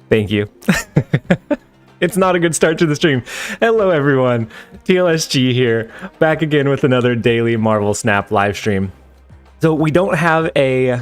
Thank you. It's not a good start to the stream. Hello everyone, TLSG here, back again with another daily Marvel Snap live stream. So we don't have a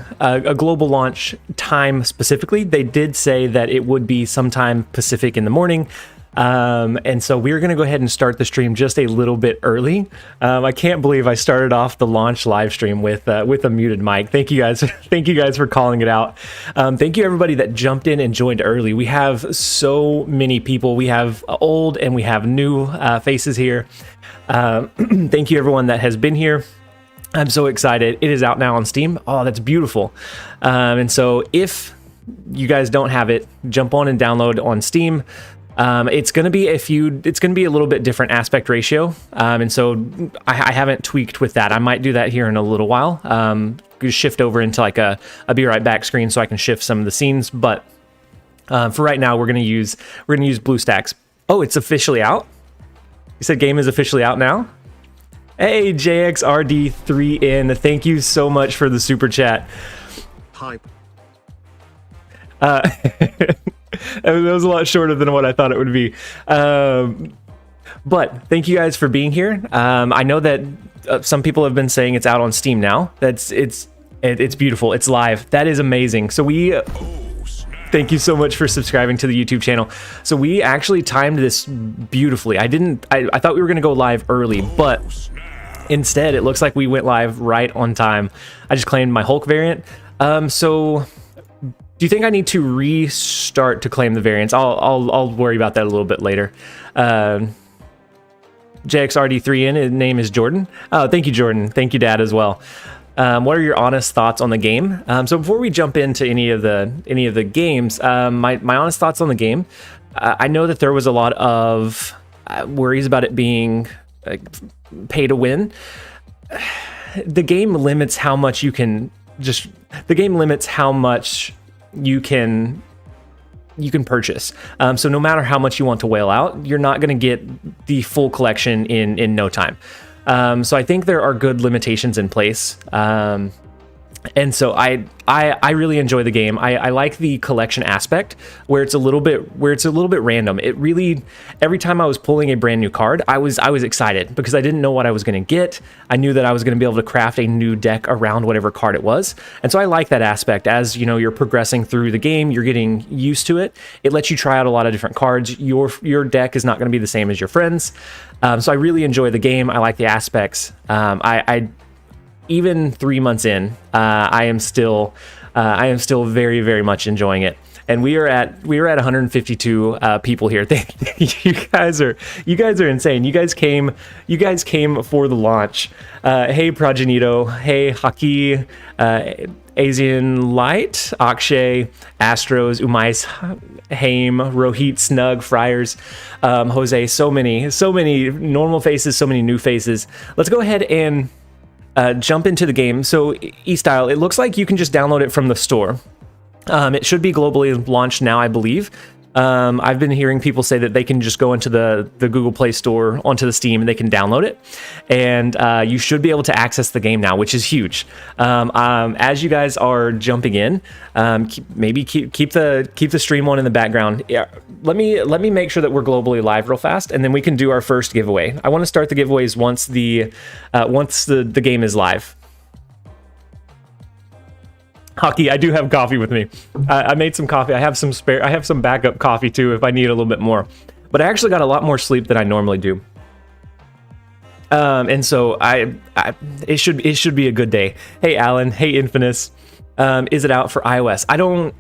global launch time specifically. They did say that it would be sometime Pacific in the morning. And so we're going to go ahead and start the stream just a little bit early. I can't believe I started off the launch live stream with a muted mic. Thank you guys. Thank you guys for calling it out. Thank you everybody that jumped in and joined early. We have so many people. We have old and we have new faces here. Thank you everyone that has been here. I'm so excited. It is out now on Steam. Oh, that's beautiful. And so if you guys don't have it, jump on and download on Steam. It's going to be a little bit different aspect ratio. And so I haven't tweaked with that. I might do that here in a little while. Shift over into like a be right back screen so I can shift some of the scenes. But for right now, we're going to use BlueStacks. Oh, it's officially out. You said game is officially out now. Hey, JXRD3N. Thank you so much for the super chat. Hype. That was a lot shorter than what I thought it would be. But thank you guys for being here. I know that some people have been saying it's out on Steam now. It's beautiful. It's live. That is amazing. So thank you so much for subscribing to the YouTube channel. So we actually timed this beautifully. I thought we were going to go live early, but instead it looks like we went live right on time. I just claimed my Hulk variant. So do you think I need to restart to claim the variants? I'll worry about that a little bit later. JXRD3N, his name is Jordan. Oh, thank you, Jordan. Thank you, Dad, as well. What are your honest thoughts on the game? So before we jump into any of the games, my honest thoughts on the game. I know that there was a lot of worries about it being pay to win. The game limits how much you can purchase. So no matter how much you want to whale out, you're not going to get the full collection in no time. So I think there are good limitations in place. And so I really enjoy the game. I like the collection aspect where it's a little bit random. It really, every time I was pulling a brand new card, I was excited because I didn't know what I was going to get. I knew that I was going to be able to craft a new deck around whatever card it was. And so I like that aspect. As you know, you're progressing through the game, you're getting used to it. It lets you try out a lot of different cards. Your deck is not going to be the same as your friends. So I really enjoy the game. I like the aspects. Even 3 months in, I am still very, very much enjoying it. And we are at 152 people here. You guys are insane. You guys came for the launch. Hey Progenito, hey Haki, Asian Light, Akshay, Astros, Umais, Haim, Rohit, Snug, Friars, Jose. So many normal faces, so many new faces. Let's go ahead and jump into the game. So eStyle, it looks like you can just download it from the store. It should be globally launched now, I believe. I've been hearing people say that they can just go into the Google Play Store, onto the Steam, and they can download it. And you should be able to access the game now, which is huge. As you guys are jumping in, keep the stream on in the background. Yeah, let me make sure that we're globally live real fast, and then we can do our first giveaway. I want to start the giveaways once the game is live. Hockey, I do have coffee with me. I made some coffee. I have some backup coffee too if I need a little bit more. But I actually got a lot more sleep than I normally do. And so it should be a good day. Hey Alan, hey Infinus. Is it out for iOS?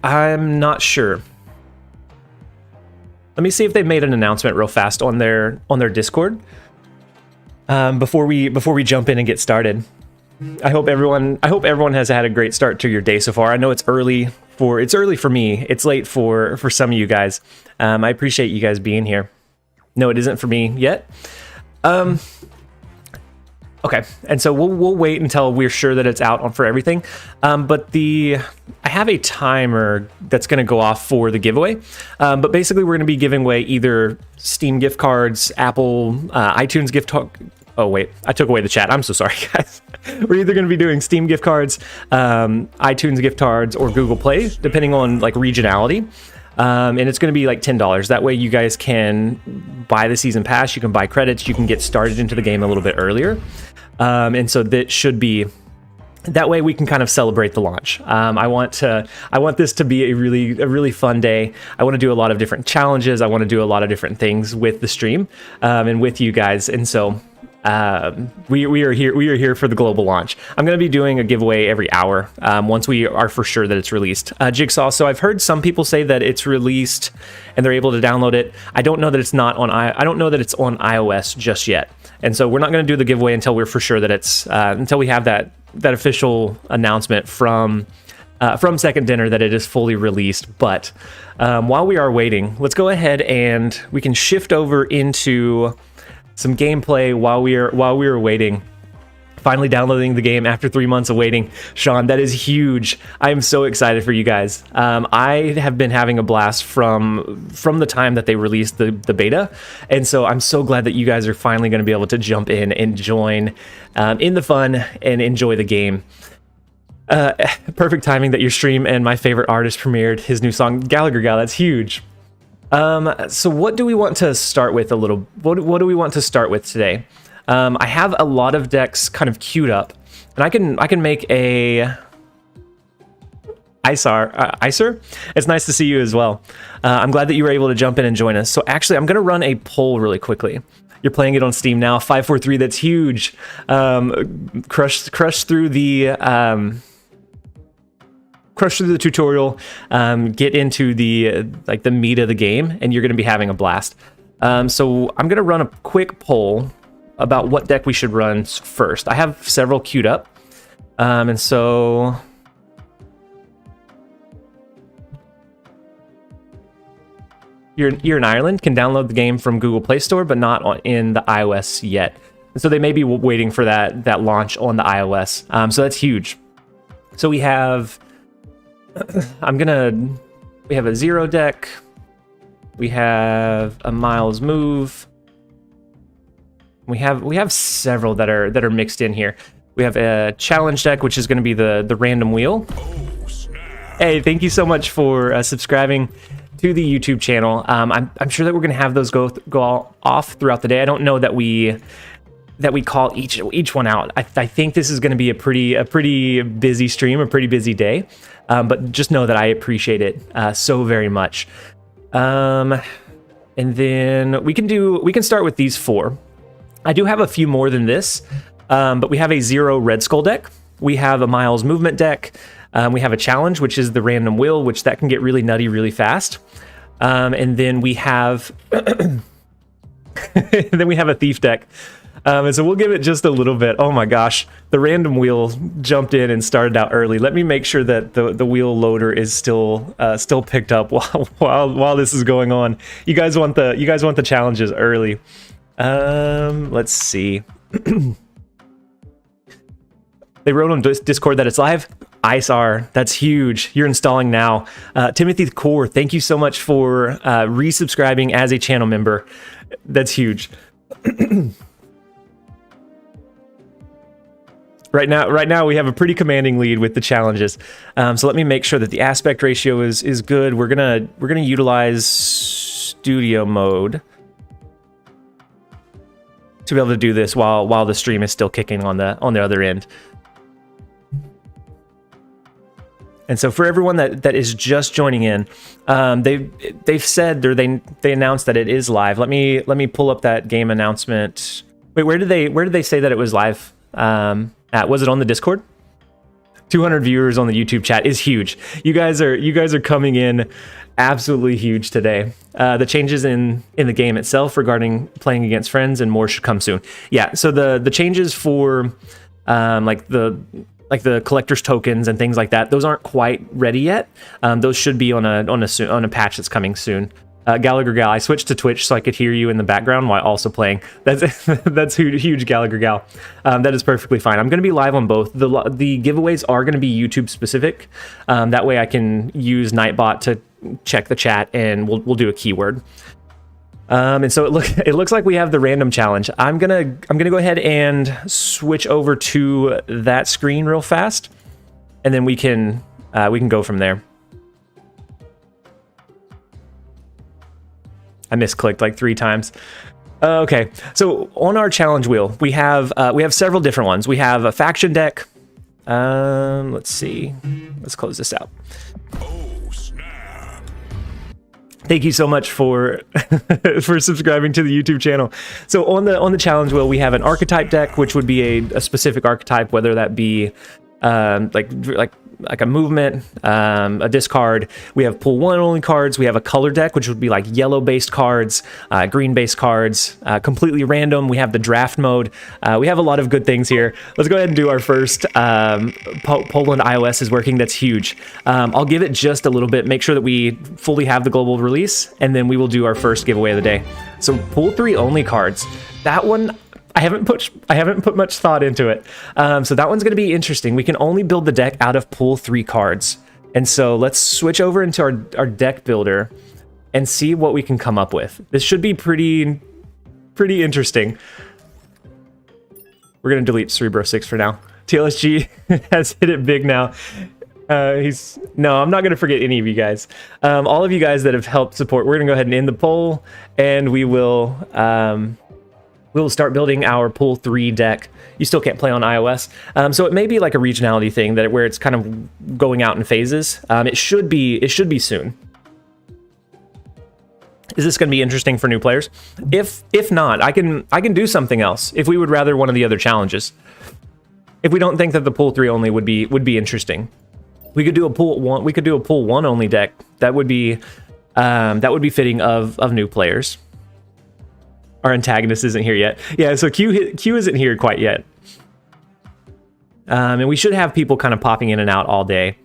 I'm not sure. Let me see if they've made an announcement real fast on their Discord. Before we jump in and get started. I hope everyone has had a great start to your day so far. I know it's early for me. It's late for some of you guys. I appreciate you guys being here. No, it isn't for me yet. Okay, and so we'll wait until we're sure that it's out for everything. But I have a timer that's going to go off for the giveaway. But basically, we're going to be giving away either Steam gift cards, Apple, iTunes gift card. Oh wait, I took away the chat. I'm so sorry, guys. We're either going to be doing Steam gift cards, iTunes gift cards, or Google Play, depending on like regionality. and it's going to be like $10. That way you guys can buy the season pass, you can buy credits, you can get started into the game a little bit earlier. And so that should be, that way we can kind of celebrate the launch. I want this to be a really fun day. I want to do a lot of different challenges. I want to do a lot of different things with the stream, and with you guys. And so we are here for the global launch. I'm going to be doing a giveaway every hour, once we are for sure that it's released. Jigsaw, so I've heard some people say that it's released and they're able to download it. I don't know that it's not on I don't know that it's on iOS just yet. And so we're not going to do the giveaway until we're for sure that it's until we have that official announcement from Second Dinner that it is fully released. But while we are waiting, let's go ahead and we can shift over into some gameplay while we are waiting. Finally downloading the game after 3 months of waiting. Sean, that is huge. I am so excited for you guys. I have been having a blast from the time that they released the beta. And so I'm so glad that you guys are finally going to be able to jump in and join in the fun and enjoy the game. Perfect timing that your stream and my favorite artist premiered his new song, Gallagher Gal. That's huge. So what do we want to start with what do we want to start with today? I have a lot of decks kind of queued up, and I can make a Icer. It's nice to see you as well. I'm glad that you were able to jump in and join us. So actually, I'm gonna run a poll really quickly. You're playing it on Steam now. 543. That's huge. Crush through the tutorial. Get into the meat of the game, and you're gonna be having a blast. So I'm gonna run a quick poll about what deck we should run first. I have several queued up, and so you're in Ireland, can download the game from Google Play Store, but not in the iOS yet. And so they may be waiting for that launch on the iOS. So that's huge. So we have we have a Zero deck, we have a Miles Move. We have several that are mixed in here. We have a challenge deck, which is going to be the random wheel. Oh, hey, thank you so much for subscribing to the YouTube channel. I'm sure that we're going to have those go off throughout the day. I don't know that we call each one out. I think this is going to be a pretty busy stream, a pretty busy day. But just know that I appreciate it so very much. And then we can start with these four. I do have a few more than this, but we have a Zero Red Skull deck. We have a Miles Movement deck. We have a challenge, which is the random wheel, which that can get really nutty really fast. And then we have a Thief deck. And so we'll give it just a little bit. Oh my gosh, the random wheel jumped in and started out early. Let me make sure that the wheel loader is still picked up while this is going on. You guys want the challenges early. Let's see. They wrote on Discord that it's live. ISR, that's huge. You're installing now. Timothy Core, thank you so much for resubscribing as a channel member. That's huge. Right now we have a pretty commanding lead with the challenges. So let me make sure that the aspect ratio is good. We're gonna utilize studio mode to be able to do this while the stream is still kicking on the other end. And so for everyone that is just joining in, they've said, or they announced that it is live. Let me pull up that game announcement. Wait, where did they say that it was live? Was it on the Discord? 200 viewers on the YouTube chat is huge. You guys are coming in absolutely huge today. The changes in the game itself regarding playing against friends and more should come soon. Yeah, so the changes for like the collector's tokens and things like that, those aren't quite ready yet. Those should be on a patch that's coming soon. Gallagher Gal, I switched to Twitch so I could hear you in the background while also playing. That's huge, Gallagher Gal. That is perfectly fine. I'm going to be live on both. The giveaways are going to be YouTube specific. That way I can use Nightbot to check the chat and we'll do a keyword. And so it looks like we have the random challenge. I'm gonna go ahead and switch over to that screen real fast, and then we can go from there. I misclicked like 3 times. Okay, so on our challenge wheel, we have several different ones. We have a faction deck. Let's see. Let's close this out. Oh, snap. Thank you so much for for subscribing to the YouTube channel. So on the challenge wheel, we have an archetype deck, which would be a specific archetype, whether that be like a movement, a discard. We have pool 1 only cards. We have a color deck, which would be like yellow based cards, green based cards, completely random. We have the draft mode. We have a lot of good things here. Let's go ahead and do our first. Poland iOS is working. That's huge. I'll give it just a little bit, make sure that we fully have the global release, and then we will do our first giveaway of the day. So pool 3 only cards. That one, I haven't put much thought into it. So that one's going to be interesting. We can only build the deck out of pool 3 cards. And so let's switch over into our deck builder and see what we can come up with. This should be pretty interesting. We're going to delete Cerebro6 for now. TLSG has hit it big now. No, I'm not going to forget any of you guys. All of you guys that have helped support, we're going to go ahead and end the poll, and we will start building our pool 3 deck. You still can't play on iOS. So it may be like a regionality thing where it's kind of going out in phases. It should be soon. Is this going to be interesting for new players? If not, I can do something else if we would rather one of the other challenges. If we don't think that the pool 3 only would be interesting. We could do a pool 1, we could do a pool 1 only deck. That would be fitting of new players. Our antagonist isn't here yet. Yeah, so Q isn't here quite yet. And we should have people kind of popping in and out all day.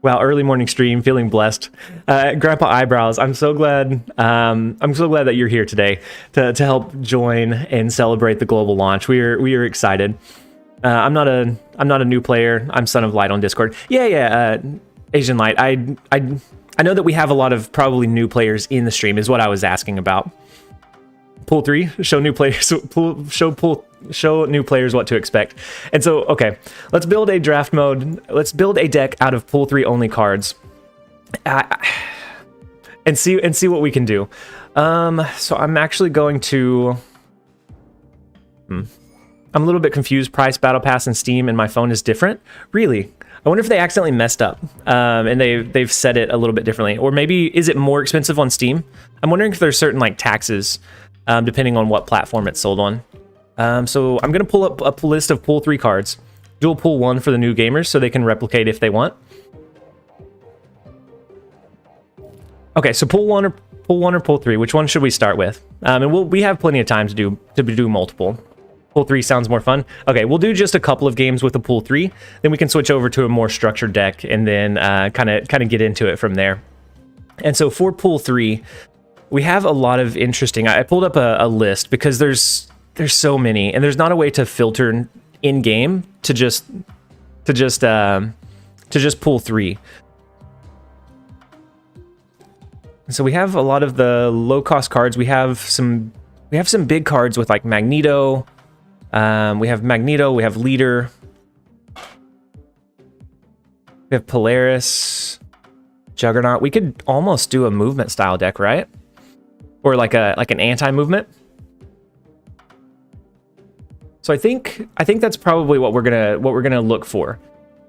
Wow, early morning stream, feeling blessed. Grandpa Eyebrows, I'm so glad that you're here today to help join and celebrate the global launch. We are excited. I'm not a new player. I'm Son of Light on Discord. Yeah, Asian Light. I know that we have a lot of probably new players in the stream is what I was asking about. Pool 3, show new players show new players what to expect. And so, okay, let's build a draft mode. Let's build a deck out of pool 3 only cards, and see what we can do. So I'm actually going to. I'm a little bit confused. Price, Battle Pass, and Steam, and my phone is different. Really? I wonder if they accidentally messed up, and they've set it a little bit differently, or maybe is it more expensive on Steam? I'm wondering if there's certain like taxes. Depending on what platform it's sold on. So I'm going to pull up a list of pool 3 cards. Dual pool 1 for the new gamers so they can replicate if they want. Okay, so pool 1 or pool 3, which one should we start with? And we have plenty of time to do multiple. Pool 3 sounds more fun. Okay, we'll do just a couple of games with the pool 3, then we can switch over to a more structured deck and then kind of get into it from there. And so for pool 3, we have a lot of interesting. I pulled up a list because there's so many, and there's not a way to filter in game to just pool 3. So we have a lot of the low cost cards. We have some big cards with like Magneto. We have Magneto. We have Leader. We have Polaris, Juggernaut. We could almost do a movement style deck, right? Or like an anti-movement. So I think that's probably what we're gonna look for.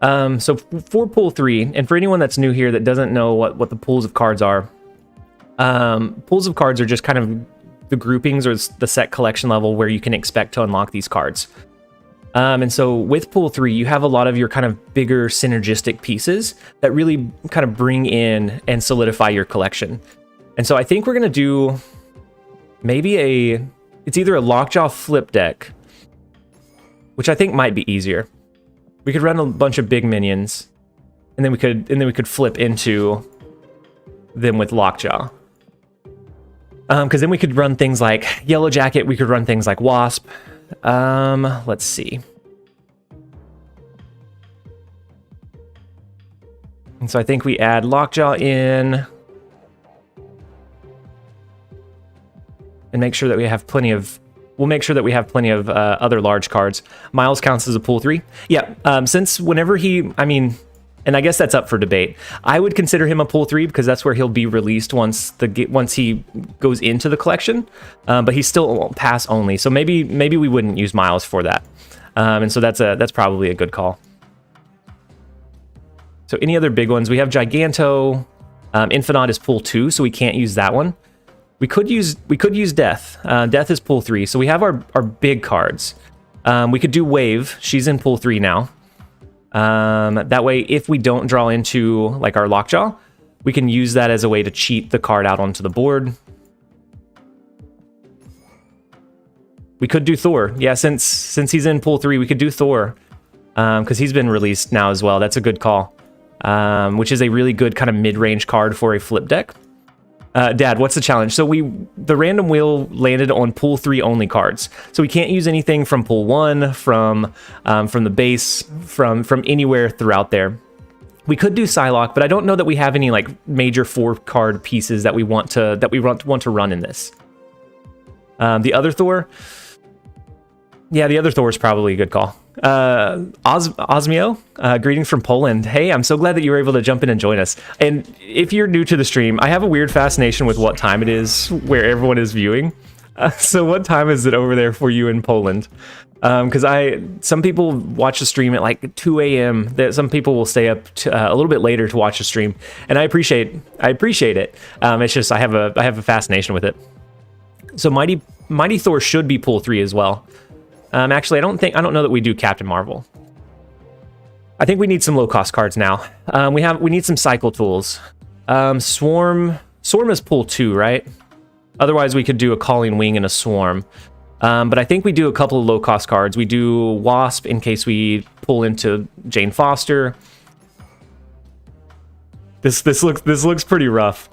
So for pool 3, and for anyone that's new here that doesn't know what the pools of cards are, pools of cards are just kind of the groupings or the set collection level where you can expect to unlock these cards. And so with pool 3, you have a lot of your kind of bigger synergistic pieces that really kind of bring in and solidify your collection. And so I think we're going to do maybe it's either a Lockjaw flip deck, which I think might be easier. We could run a bunch of big minions, and then we could flip into them with Lockjaw. Because then we could run things like Yellow Jacket, we could run things like Wasp. Let's see. And so I think we add Lockjaw in. And make sure that we have plenty of. We'll make sure that we have plenty of other large cards. Miles counts as a pool 3. Yeah. Since whenever he, and And I guess that's up for debate. I would consider him a pull 3 because that's where he'll be released once he goes into the collection. But he's still pass only, so maybe we wouldn't use Miles for that. And so that's probably a good call. So any other big ones? We have Giganto. Infinite is pull 2, so we can't use that one. We could use Death. Death is pull 3, so we have our big cards. We could do Wave. She's in pull 3 now. That way, if we don't draw into like our Lockjaw, we can use that as a way to cheat the card out onto the board. We could do Thor. Yeah, since he's in pull 3, we could do Thor. Because he's been released now as well. That's a good call. Which is a really good kind of mid-range card for a flip deck. Dad, what's the challenge? So the random wheel landed on pull 3 only cards. So we can't use anything from pull 1, from the base, from anywhere throughout there. We could do Psylocke, but I don't know that we have any like major 4-card pieces that we want to run in this. The other Thor, yeah, the other Thor is probably a good call. Osmio, greetings from Poland. Hey, I'm so glad that you were able to jump in and join us. And if you're new to the stream, I have a weird fascination with what time it is where everyone is viewing. So what time is it over there for you in Poland? Because some people watch the stream at like 2 a.m. Some people will stay up a little bit later to watch the stream, and I appreciate it. It's just I have a fascination with it. So Mighty Thor should be pull 3 as well. Actually, I don't know that we do Captain Marvel. I think we need some low-cost cards now. We need some cycle tools. Swarm is pull 2, right? Otherwise, we could do a Calling Wing and a Swarm. But I think we do a couple of low-cost cards. We do Wasp in case we pull into Jane Foster. This looks pretty rough.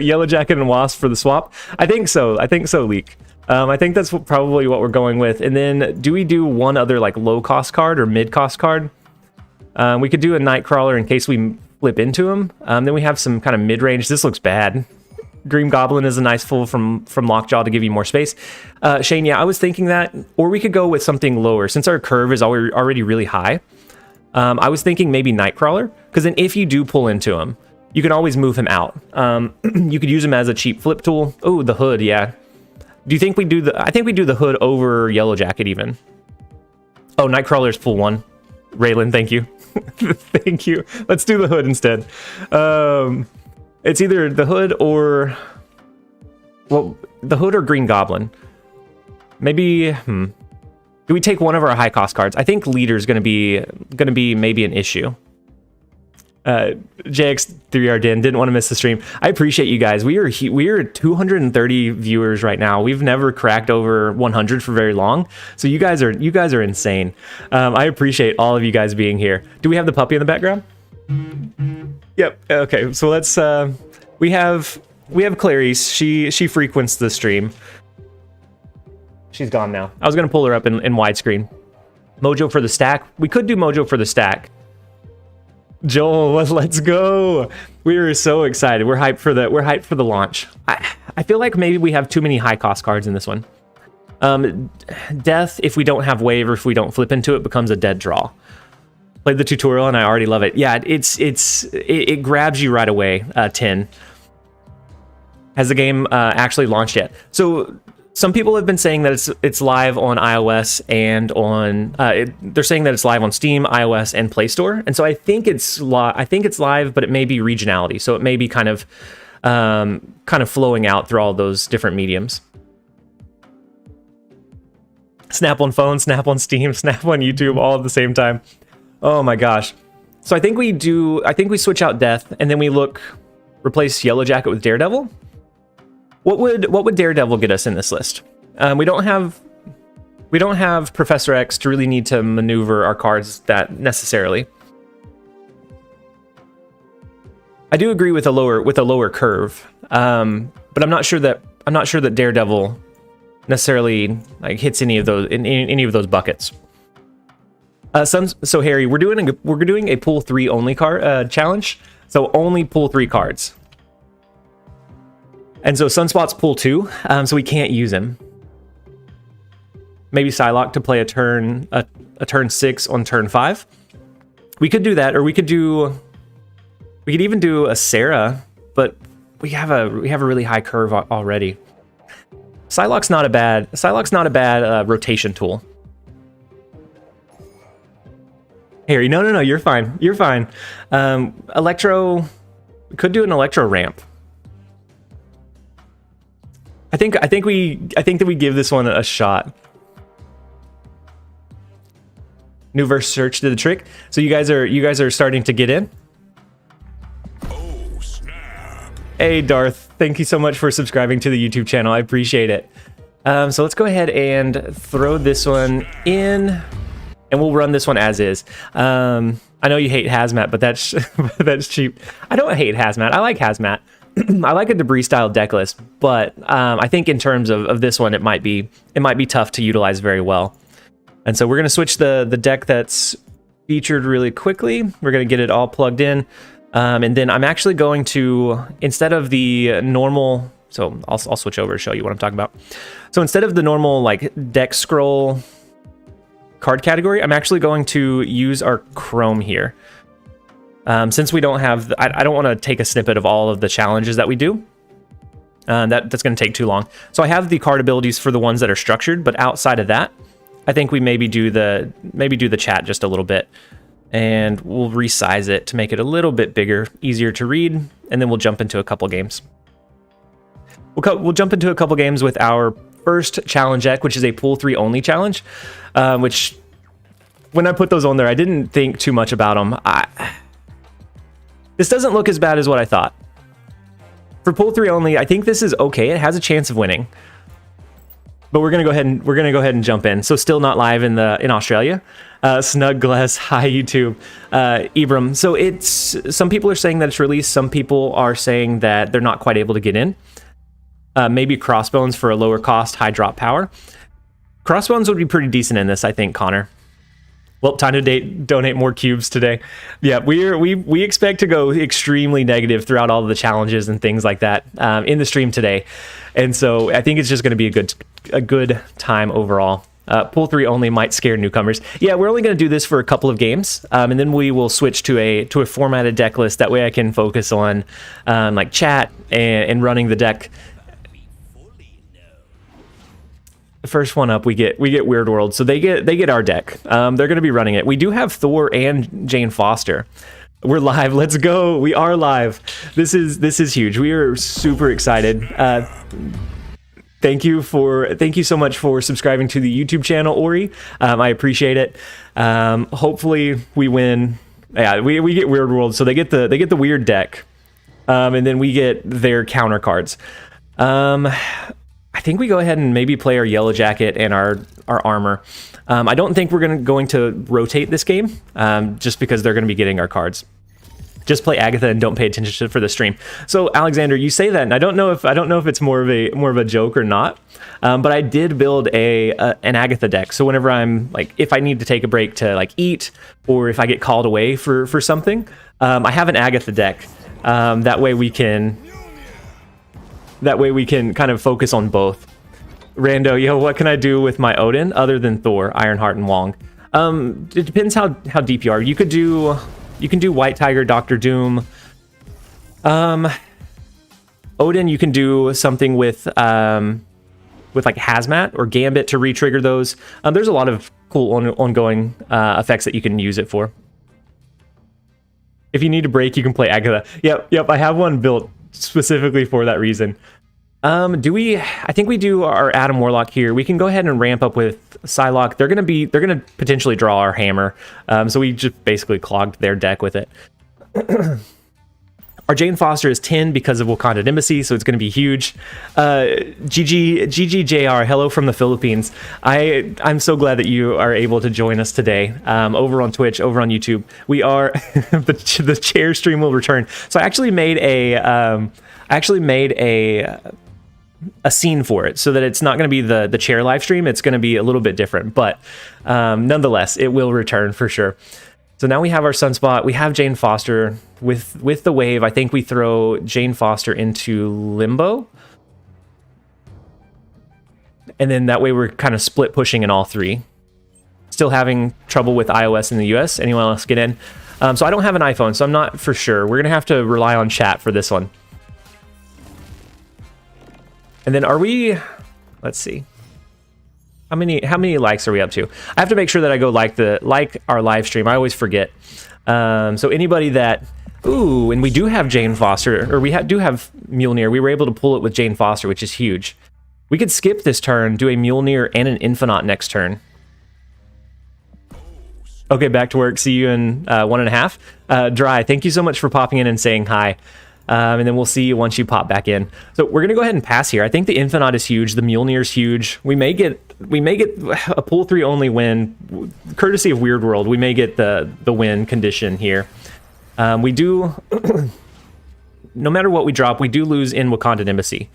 Yellow Jacket and Wasp for the swap. I think so, Leek. I think that's probably what we're going with. And then do we do one other like low-cost card or mid-cost card? We could do a Nightcrawler in case we flip into him. Then we have some kind of mid-range. This looks bad. Green Goblin is a nice pull from Lockjaw to give you more space. Shane, yeah, I was thinking that. Or we could go with something lower. Since our curve is already really high, I was thinking maybe Nightcrawler. Because then if you do pull into him, you can always move him out. You could use him as a cheap flip tool. Oh, the Hood, yeah. Do you think we do I think we do the Hood over Yellow Jacket even. Oh, Nightcrawler's pull 1. Raylan, thank you. Thank you. Let's do the Hood instead. It's either the Hood or... Well, the Hood or Green Goblin. Maybe... Do we take one of our high-cost cards? I think Leader's gonna be maybe an issue. JX3RDN didn't want to miss the stream. I appreciate you guys. We are 230 viewers right now. We've never cracked over 100 for very long. So you guys are insane. I appreciate all of you guys being here. Do we have the puppy in the background? Yep. Okay. So let's we have Clarice. She frequents the stream. She's gone now. I was gonna pull her up in widescreen. Mojo for the stack. We could do Mojo for the stack. Joel, let's go. We are so excited. We're hyped for the launch. I feel like maybe we have too many high cost cards in this one. Death, if we don't have Wave or if we don't flip into it, becomes a dead draw. Played the tutorial and I already love it. Yeah, it grabs you right away. 10. Has the game actually launched yet? So some people have been saying that it's live on iOS and on they're saying that it's live on Steam, iOS, and Play Store. And so I think it's live, but it may be regionality. So it may be kind of flowing out through all those different mediums. Snap on phone, snap on Steam, snap on YouTube, all at the same time. Oh my gosh. So I think we switch out Death and then we replace Yellow Jacket with Daredevil. What would Daredevil get us in this list? We don't have Professor X to really need to maneuver our cards that necessarily. I do agree with a lower curve, but I'm not sure that Daredevil necessarily like hits any of those buckets. So Harry, we're doing a pull 3 only card challenge, so only pull 3 cards. And so Sunspot's pull 2, so we can't use him. Maybe Psylocke to play a turn 6 on turn 5. We could do that, or we could even do a Sarah, but we have a really high curve already. Psylocke's not a bad rotation tool. Harry, no, you're fine. You're fine. Electro, we could do an Electro ramp. I think that we give this one a shot. New verse search did the trick. So you guys are starting to get in. Oh, snap. Hey Darth, thank you so much for subscribing to the YouTube channel. I appreciate it. So let's go ahead and throw this one in, and we'll run this one as is. I know you hate hazmat, but that's cheap. I don't hate hazmat. I like hazmat. I like a debris style deck list, but I think in terms of this one, it might be tough to utilize very well. And so we're gonna switch the deck that's featured really quickly. We're gonna get it all plugged in, and then I'm actually going to, instead of the normal, so I'll switch over to show you what I'm talking about. So instead of the normal like deck scroll card category, I'm actually going to use our Chrome here. Since we don't have, I don't want to take a snippet of all of the challenges that we do. That's going to take too long. So I have the card abilities for the ones that are structured, but outside of that, I think we maybe do the chat just a little bit, and we'll resize it to make it a little bit bigger, easier to read, and then we'll jump into a couple games. We'll jump into a couple games with our first challenge deck, which is a pool 3 only challenge, which when I put those on there, I didn't think too much about them. This doesn't look as bad as what I thought. For pool 3 only, I think this is okay. It has a chance of winning. But we're gonna go ahead and jump in. So still not live in Australia. Snug Glass, hi YouTube. Ibram. So it's, some people are saying that it's released. Some people are saying that they're not quite able to get in. Maybe Crossbones for a lower cost, high drop power. Crossbones would be pretty decent in this, I think, Connor. Well, time to donate more cubes today. Yeah, we expect to go extremely negative throughout all of the challenges and things like that in the stream today, and so I think it's just going to be a good time overall. Pool 3 only might scare newcomers. Yeah, we're only going to do this for a couple of games, and then we will switch to a formatted deck list. That way, I can focus on like chat and running the deck. First one up, we get Weird World, so they get our deck. They're going to be running it. We do have Thor and Jane Foster. We're live. Let's go. We are live. This is huge. We are super excited. Thank you so much for subscribing to the YouTube channel, Ori. I appreciate it. Hopefully we win. Yeah, we get Weird World, so they get the weird deck, and then we get their counter cards. I think we go ahead and maybe play our Yellow Jacket and our armor. I don't think we're going to rotate this game, just because they're going to be getting our cards. Just play Agatha and don't pay attention for the stream. So Alexander, you say that, and I don't know if it's more of a joke or not. But I did build an Agatha deck. So whenever I'm like, if I need to take a break to like eat, or if I get called away for something, I have an Agatha deck. That way we can kind of focus on both. Rando, yo, what can I do with my Odin other than Thor, Ironheart, and Wong? It depends how deep you are. You can do White Tiger, Doctor Doom. Odin, you can do something with like Hazmat or Gambit to re-trigger those. There's a lot of cool ongoing effects that you can use it for. If you need a break, you can play Agatha. Yep, I have one built specifically for that reason. I think we do our Adam Warlock here. We can go ahead and ramp up with Psylocke. They're gonna potentially draw our hammer. So we just basically clogged their deck with it. Our Jane Foster is 10 because of Wakanda Embassy, so it's going to be huge. GGJR, hello from the Philippines. I'm so glad that you are able to join us today over on Twitch, over on YouTube. We are the chair stream will return. So I actually made a scene for it so that it's not going to be the chair live stream. It's going to be a little bit different, but nonetheless, it will return for sure. So now we have our Sunspot. We have Jane Foster with the wave. I think we throw Jane Foster into Limbo. And then that way we're kind of split pushing in all three. Still having trouble with iOS in the US. Anyone else get in? So I don't have an iPhone, so I'm not for sure. We're gonna have to rely on chat for this one. And then are we, let's see. How many likes are we up to? I have to make sure that I go like our live stream. I always forget. So anybody that, ooh, and we do have Jane Foster, or we do have Mjolnir. We were able to pull it with Jane Foster, which is huge. We could skip this turn, do a Mjolnir and an Infinite next turn. Okay, back to work. See you in 1.5. Dry, thank you so much for popping in and saying hi. And then we'll see you once you pop back in. So we're gonna go ahead and pass here. I think the Infinite is huge. The Mjolnir is huge. We may get a pool 3 only win, courtesy of Weird World. We may get the win condition here. We do, no matter what we drop, we do lose in Wakandan Embassy.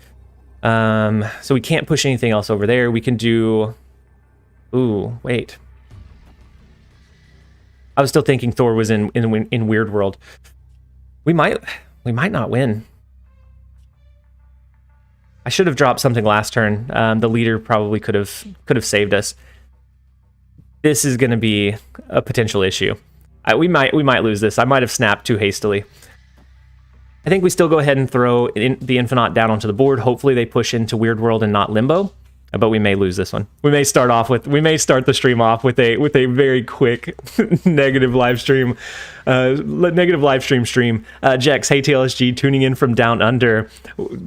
So we can't push anything else over there. We can do, ooh, wait. I was still thinking Thor was in Weird World. We might not win. I should have dropped something last turn. The leader probably could have saved us. This is going to be a potential issue. We might lose this. I might have snapped too hastily. I think we still go ahead and throw the Infinite down onto the board. Hopefully they push into Weird World and not Limbo. But we may lose this one. We may start the stream off with a very quick negative live stream stream. Jex, hey TLSG, tuning in from down under.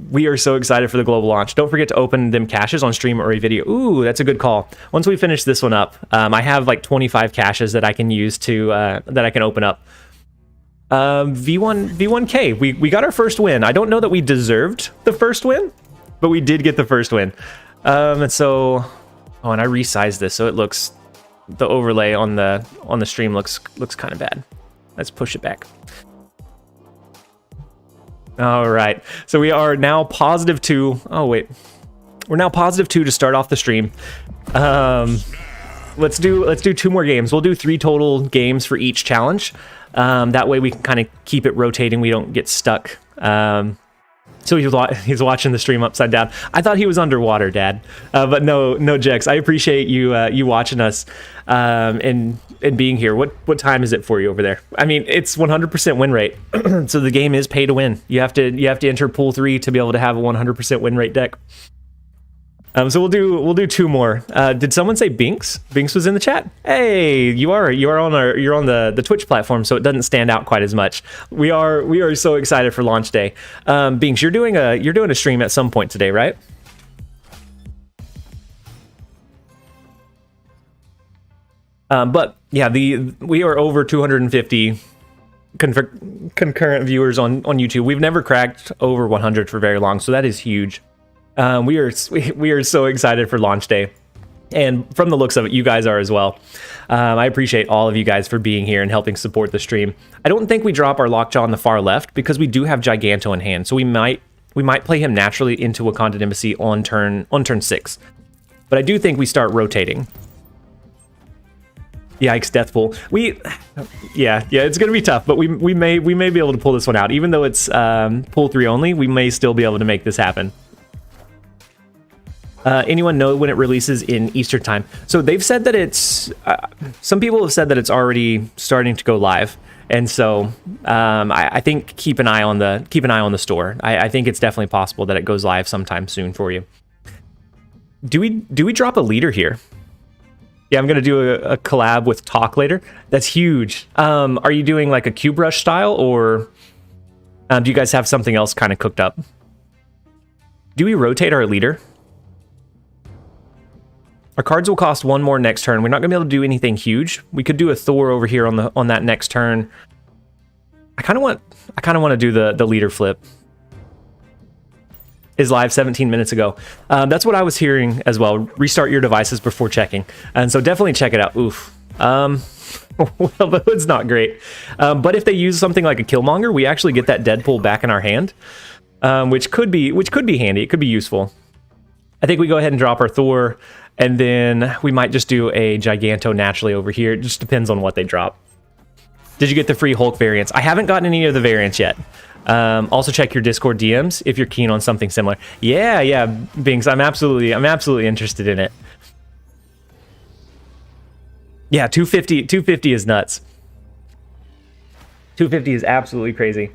We are so excited for the global launch. Don't forget to open them caches on stream or a video. Ooh, that's a good call. Once we finish this one up, I have like 25 caches that I can use to that I can open up. V1K. We got our first win. I don't know that we deserved the first win, but we did get the first win. And so, oh, and I resized this so it looks, the overlay on the stream looks kind of bad. Let's push it back. All right, so we are now +2. Oh wait, we're now +2 to start off the stream. Let's do 2 more games. We'll do 3 total games for each challenge. That way we can kind of keep it rotating. We don't get stuck. So he's watching the stream upside down. I thought he was underwater, Dad. But no, Jex. I appreciate you watching us and being here. What time is it for you over there? I mean, it's 100% win rate. So the game is pay to win. You have to enter pool 3 to be able to have a 100% win rate deck. So we'll do 2 more. Did someone say Binks? Binks was in the chat. Hey, you're on the Twitch platform, so it doesn't stand out quite as much. We are so excited for launch day. Binks, you're doing a stream at some point today, right? But yeah, we are over 250 concurrent viewers on YouTube. We've never cracked over 100 for very long, so that is huge. We are so excited for launch day, and from the looks of it, you guys are as well. I appreciate all of you guys for being here and helping support the stream. I don't think we drop our Lockjaw on the far left because we do have Giganto in hand, so we might play him naturally into Wakandan Embassy on turn 6. But I do think we start rotating. Yikes, death pool. Yeah, it's gonna be tough, but we may be able to pull this one out, even though it's pool 3 only. We may still be able to make this happen. Anyone know when it releases in Eastern time? So they've said that it's, some people have said that it's already starting to go live. And so I think keep an eye on the store. I think it's definitely possible that it goes live sometime soon for you. Do we drop a leader here? Yeah, I'm gonna do a collab with Talk later. That's huge. Are you doing like a cube rush style, or do you guys have something else kind of cooked up? Do we rotate our leader? Our cards will cost 1 more next turn. We're not gonna be able to do anything huge. We could do a Thor over here on that next turn. I kind of want to do the leader flip. Is live 17 minutes ago. That's what I was hearing as well. Restart your devices before checking, and so definitely check it out. Oof. Well, the hood's not great, but if they use something like a Killmonger, we actually get that Deadpool back in our hand, which could be handy. It could be useful. I think we go ahead and drop our Thor, and then we might just do a Giganto naturally over here. It just depends on what they drop. Did you get the free Hulk variants? I haven't gotten any of the variants yet. Also check your Discord DMs if you're keen on something similar. Yeah, Binks, I'm absolutely interested in it. Yeah, 250 is nuts. 250 is absolutely crazy.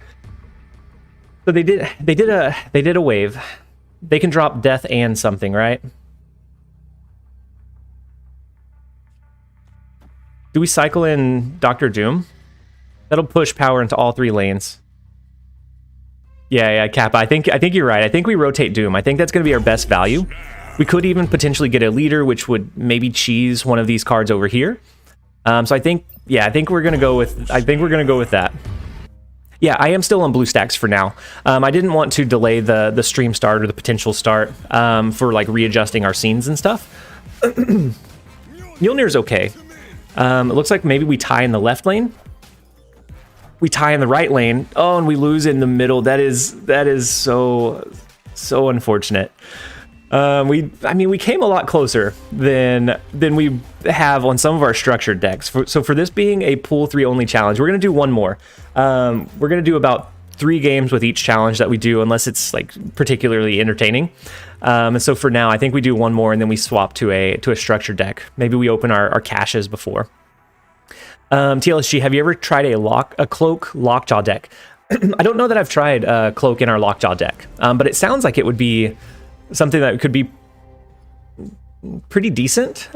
So they did a wave. They can drop death and something, right? Do we cycle in Dr. Doom? That'll push power into all 3 lanes. Yeah, Kappa. I think you're right. I think we rotate Doom. I think that's going to be our best value. We could even potentially get a leader, which would maybe cheese one of these cards over here. So I think we're going to go with that. Yeah, I am still on blue stacks for now. I didn't want to delay the stream start or the potential start for like readjusting our scenes and stuff. Mjolnir's okay. It looks like maybe we tie in the left lane. We tie in the right lane. Oh, and we lose in the middle. That is so unfortunate. We came a lot closer than we have on some of our structured decks. So for this being a pool 3 only challenge, we're gonna do one more. We're gonna do about 3 games with each challenge that we do, unless it's like particularly entertaining. And so for now, I think we do one more and then we swap to a structured deck. Maybe we open our caches before. TLSG, have you ever tried a cloak lockjaw deck? I don't know that I've tried cloak in our lockjaw deck, but it sounds like it would be something that could be pretty decent.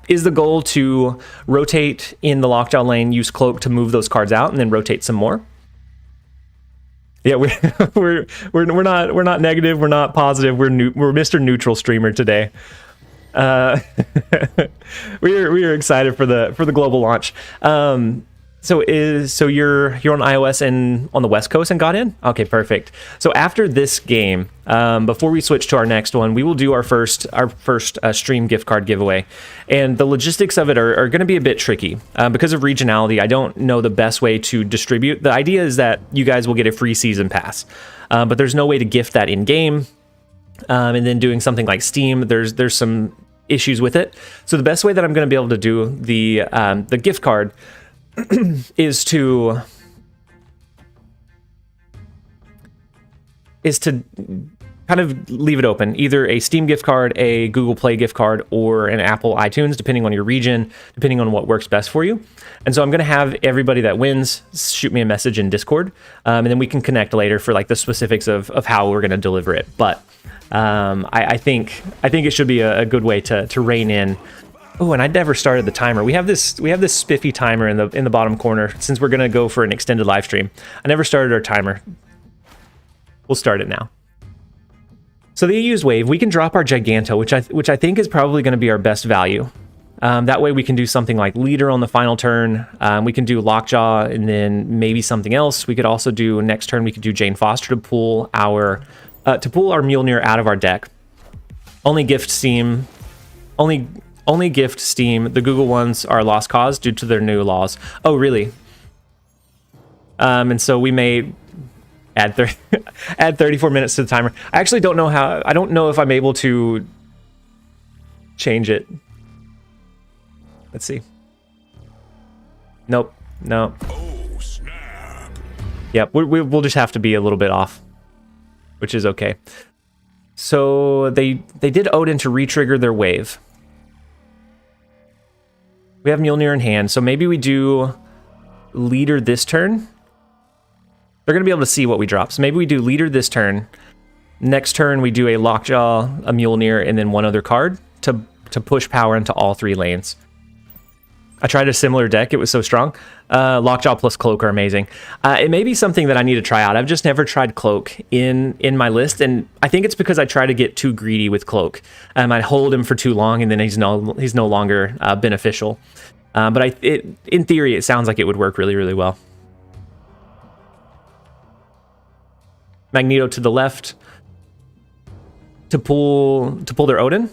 Is the goal to rotate in the lockjaw lane, use cloak to move those cards out, and then rotate some more? Yeah, we're not negative, we're not positive, we're Mr. Neutral streamer today. We are excited for the global launch. So you're on iOS and on the West Coast and got in? Okay, perfect. So after this game, before we switch to our next one, we will do our first stream gift card giveaway. And the logistics of it are going to be a bit tricky. Because of regionality, I don't know the best way to distribute. The idea is that you guys will get a free season pass. But there's no way to gift that in-game. And then doing something like Steam, there's some issues with it. So the best way that I'm going to be able to do the gift card is to kind of leave it open, either a Steam gift card, a Google Play gift card, or an Apple iTunes, depending on your region, depending on what works best for you. And so I'm going to have everybody that wins shoot me a message in Discord, and then we can connect later for like the specifics of how we're going to deliver it. But I think it should be a good way to rein in. Oh, and I never started the timer. We have this spiffy timer in the bottom corner since we're gonna go for an extended live stream. I never started our timer. We'll start it now. So they used Wave. We can drop our Giganto, which I think is probably going to be our best value. That way we can do something like Leader on the final turn. We can do Lockjaw and then maybe something else. We could also do next turn. We could do Jane Foster to pull our Mjolnir out of our deck. Only gift Steam. Only gift Steam. The Google ones are lost cause due to their new laws. Oh, really? And so we may add 34 minutes to the timer. I actually don't know how. I don't know if I'm able to change it. Let's see. Nope. No. Oh, snap. Yep. We'll just have to be a little bit off, which is okay. So they did Odin to re-trigger their wave. We have Mjolnir in hand, so maybe we do Leader this turn. They're going to be able to see what we drop. So maybe we do Leader this turn. Next turn, we do a Lockjaw, a Mjolnir, and then one other card to push power into all 3 lanes. I tried a similar deck. It was so strong. Lockjaw plus Cloak are amazing. It may be something that I need to try out. I've just never tried Cloak in my list, and I think it's because I try to get too greedy with Cloak. I hold him for too long, and then he's no longer beneficial. But in theory, it sounds like it would work really, really well. Magneto to the left to pull their Odin.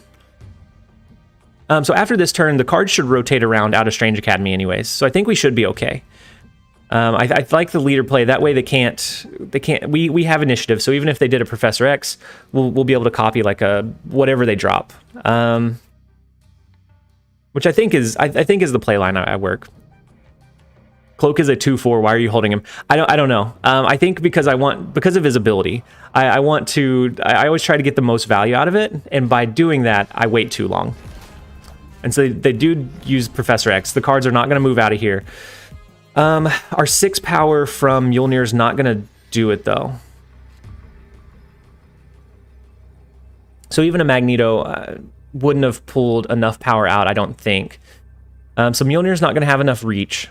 So after this turn, the cards should rotate around out of Strange Academy anyways. So I think we should be okay. I like the leader play. That way they can't. We have initiative. So even if they did a Professor X, we'll be able to copy like whatever they drop. Which I think is the play line I work. Cloak is a 2/4. Why are you holding him? I don't know. I think because of his ability. I always try to get the most value out of it, and by doing that, I wait too long. And so they do use Professor X. The cards are not going to move out of here. Our 6 power from Mjolnir is not going to do it, though. So even a Magneto wouldn't have pulled enough power out, I don't think. So Mjolnir's not going to have enough reach.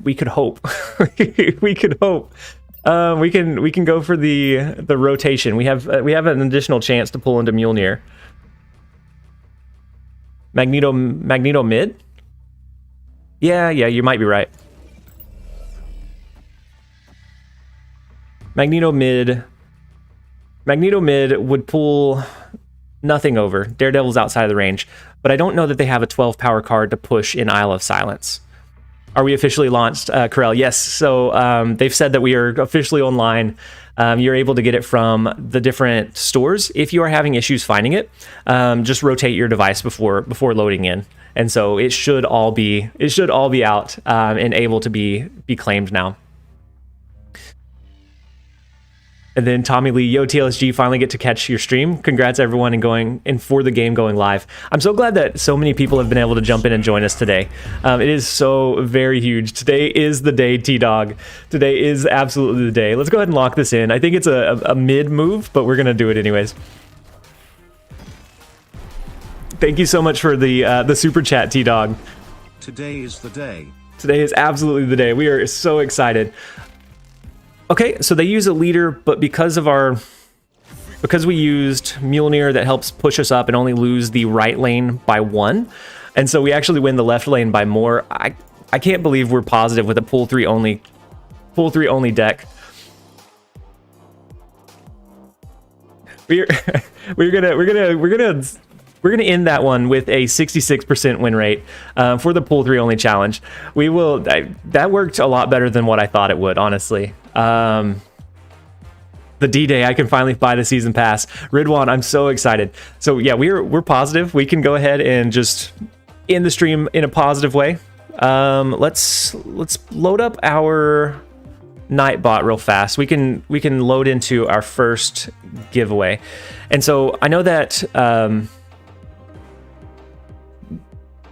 We could hope. We could hope. We can go for the rotation. We have an additional chance to pull into Mjolnir. Magneto mid? Yeah, you might be right. Magneto mid would pull nothing over. Daredevil's outside of the range, but I don't know that they have a 12 power card to push in Isle of Silence. Are we officially launched, Karel? Yes, so they've said that we are officially online. You're able to get it from the different stores. If you are having issues finding it, just rotate your device before loading in. And so it should all be out and able to be claimed now. And then Tommy Lee, yo TLSG, finally get to catch your stream. Congrats everyone and for the game going live. I'm so glad that so many people have been able to jump in and join us today. It is so very huge. Today is the day, T-Dog. Today is absolutely the day. Let's go ahead and lock this in. I think it's a mid move, but we're gonna do it anyways. Thank you so much for the super chat, T-Dog. Today is the day. Today is absolutely the day. We are so excited. Okay, so they use a leader, but because we used Mjolnir that helps push us up and only lose the right lane by 1, and so we actually win the left lane by more. I can't believe we're positive with a pull 3 only deck. We're gonna end that one with a 66% win rate for the pull 3 only challenge. We will. That worked a lot better than what I thought it would, honestly. The D-Day, I can finally buy the season pass. Ridwan, I'm so excited. So yeah, we're positive. We can go ahead and just end the stream in a positive way. Let's load up our Nightbot real fast. We can load into our first giveaway. And so I know that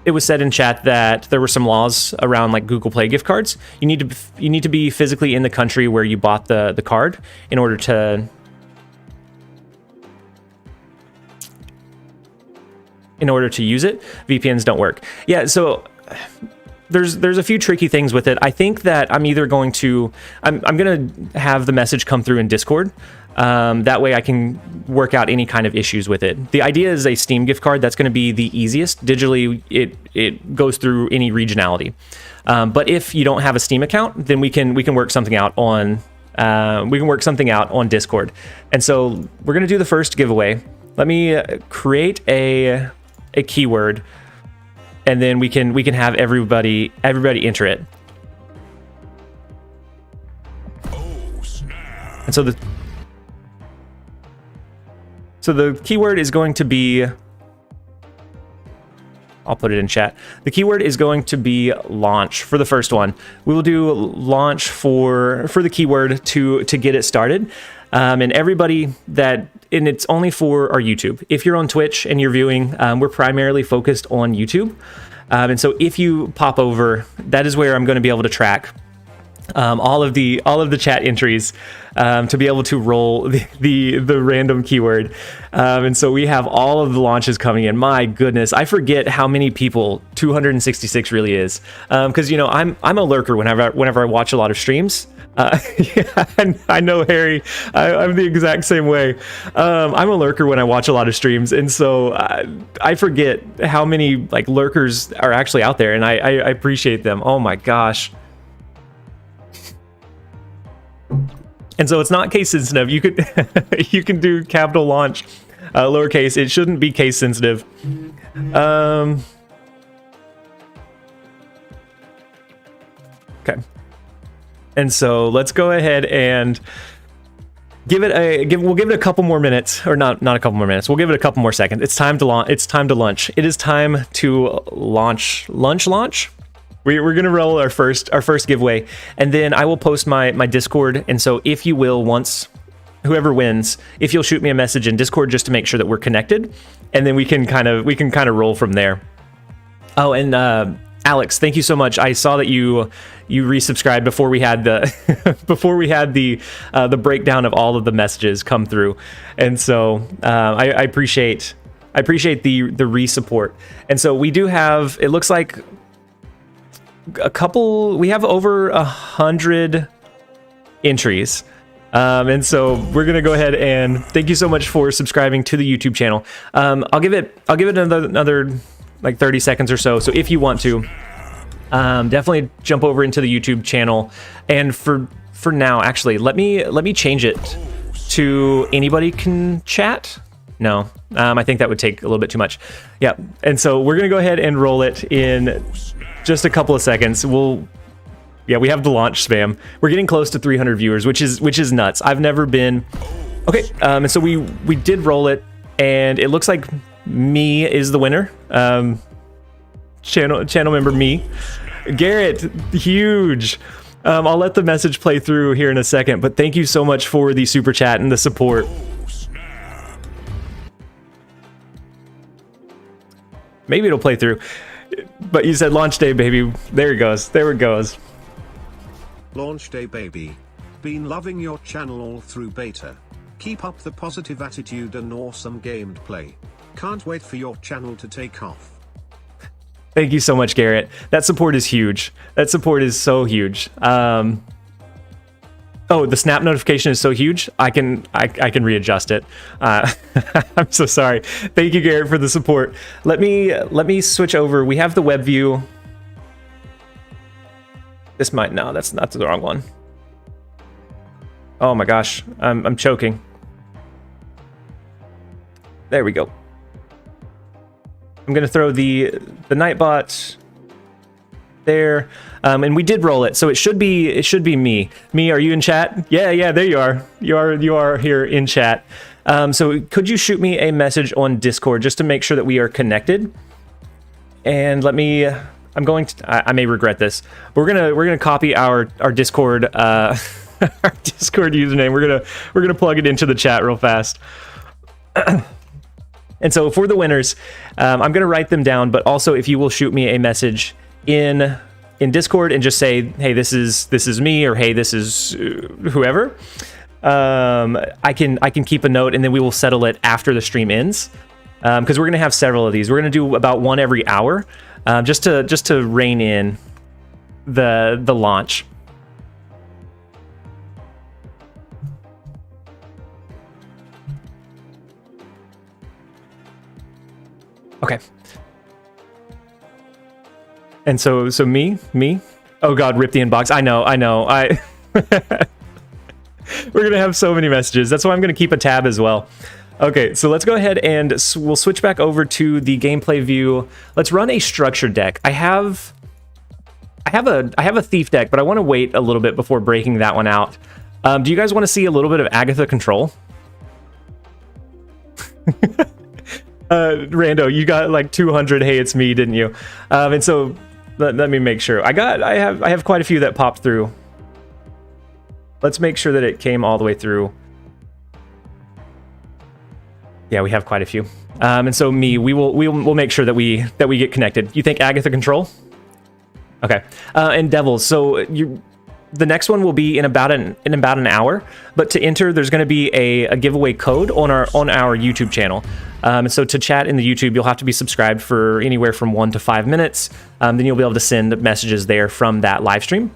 it was said in chat that there were some laws around like Google Play gift cards. You need to be physically in the country where you bought the card in order to use it. VPNs don't work. Yeah, so there's a few tricky things with it. I think that I'm either going to have the message come through in Discord. That way I can work out any kind of issues with it. The idea is a Steam gift card. That's going to be the easiest. Digitally, it goes through any regionality. But if you don't have a Steam account, then we can work something out on Discord. And so we're going to do the first giveaway. Let me create a keyword, and then we can have everybody enter it. Oh, snap. And so the keyword is going to be, I'll put it in chat. The keyword is going to be launch for the first one. We will do launch for the keyword to get it started. And everybody and it's only for our YouTube. If you're on Twitch and you're viewing, we're primarily focused on YouTube. And so if you pop over, that is where I'm going to be able to track all of the chat entries to be able to roll the random keyword. And so we have all of the launches coming in. My goodness, I forget how many people 266 really is. Because I'm a lurker whenever I watch a lot of streams. Yeah, I know, Harry. I'm the exact same way. I'm a lurker when I watch a lot of streams, and so I forget how many like lurkers are actually out there, and I appreciate them. Oh my gosh. And so it's not case sensitive. You can do capital launch, lowercase. It shouldn't be case sensitive. Okay. And so let's go ahead and we'll give it a couple more minutes, or not a couple more minutes. We'll give it a couple more seconds. It's time to launch. It's time to lunch. It is time to launch. We're gonna roll our first giveaway, and then I will post my Discord. And so if you will, once whoever wins, if you'll shoot me a message in Discord just to make sure that we're connected, and then we can kind of roll from there. Oh, and Alex, thank you so much. I saw that you resubscribed before we had the before we had the breakdown of all of the messages come through, and so I appreciate the resupport. And so we do have, it looks like we have over 100 entries. And so we're gonna go ahead and thank you so much for subscribing to the YouTube channel. I'll give it another like 30 seconds or so. So if you want to, definitely jump over into the YouTube channel. And for now, actually, let me change it to anybody can chat. No, I think that would take a little bit too much. Yeah, and so we're gonna go ahead and roll it in just a couple of seconds. Yeah, we have the launch spam. We're getting close to 300 viewers, which is nuts. I've never been. Okay, and so we did roll it, and it looks like me is the winner. Channel member me, Garrett, huge. I'll let the message play through here in a second, but thank you so much for the super chat and the support. Maybe it'll play through, but you said launch day, baby. There it goes. There it goes. Launch day, baby. Been loving your channel all through beta. Keep up the positive attitude and awesome gameplay. Can't wait for your channel to take off. Thank you so much, Garrett. That support is huge. That support is so huge. Oh, the snap notification is so huge. I can readjust it. I'm so sorry. Thank you, Garrett, for the support. Let me switch over. We have the web view. This might, no, that's the wrong one. Oh my gosh, I'm choking. There we go. I'm gonna throw the Nightbot there, and we did roll it, so it should be me. Me, are you in chat? Yeah, there you are. You are here in chat. So could you shoot me a message on Discord just to make sure that we are connected? And let me. I'm going to. I may regret this, but we're gonna copy our Discord our Discord username. We're gonna plug it into the chat real fast. And so for the winners, I'm gonna write them down. But also, if you will shoot me a message in Discord and just say, hey, this is me, or hey, this is whoever. I can keep a note, and then we will settle it after the stream ends. Because we're gonna have several of these. We're gonna do about one every hour, just to rein in the launch. Okay. And so me. Oh God, rip the inbox. I know. We're gonna have so many messages. That's why I'm gonna keep a tab as well. Okay, so let's go ahead and we'll switch back over to the gameplay view. Let's run a structured deck. I have a thief deck, but I want to wait a little bit before breaking that one out. Do you guys want to see a little bit of Agatha control? Rando, you got like 200. Hey, it's me, didn't you? And so let me make sure. I have quite a few that popped through. Let's make sure that it came all the way through. Yeah, we have quite a few. And so we'll make sure that we get connected. You think Agatha control? Okay. And Devils. So the next one will be in about an hour. But to enter, there's going to be a giveaway code on our YouTube channel. So to chat in the YouTube, you'll have to be subscribed for anywhere from 1 to 5 minutes. Then you'll be able to send messages there from that live stream,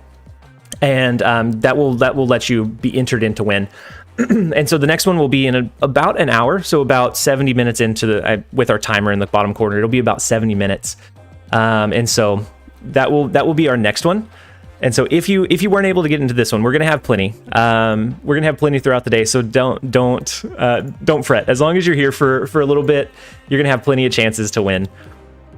and that will let you be entered in to win. And so the next one will be in about an hour, so about 70 minutes into with our timer in the bottom corner. It'll be about 70 minutes, and so that will be our next one. And so if you weren't able to get into this one, we're gonna have plenty. We're gonna have plenty throughout the day. So don't fret. As long as you're here for a little bit, you're gonna have plenty of chances to win.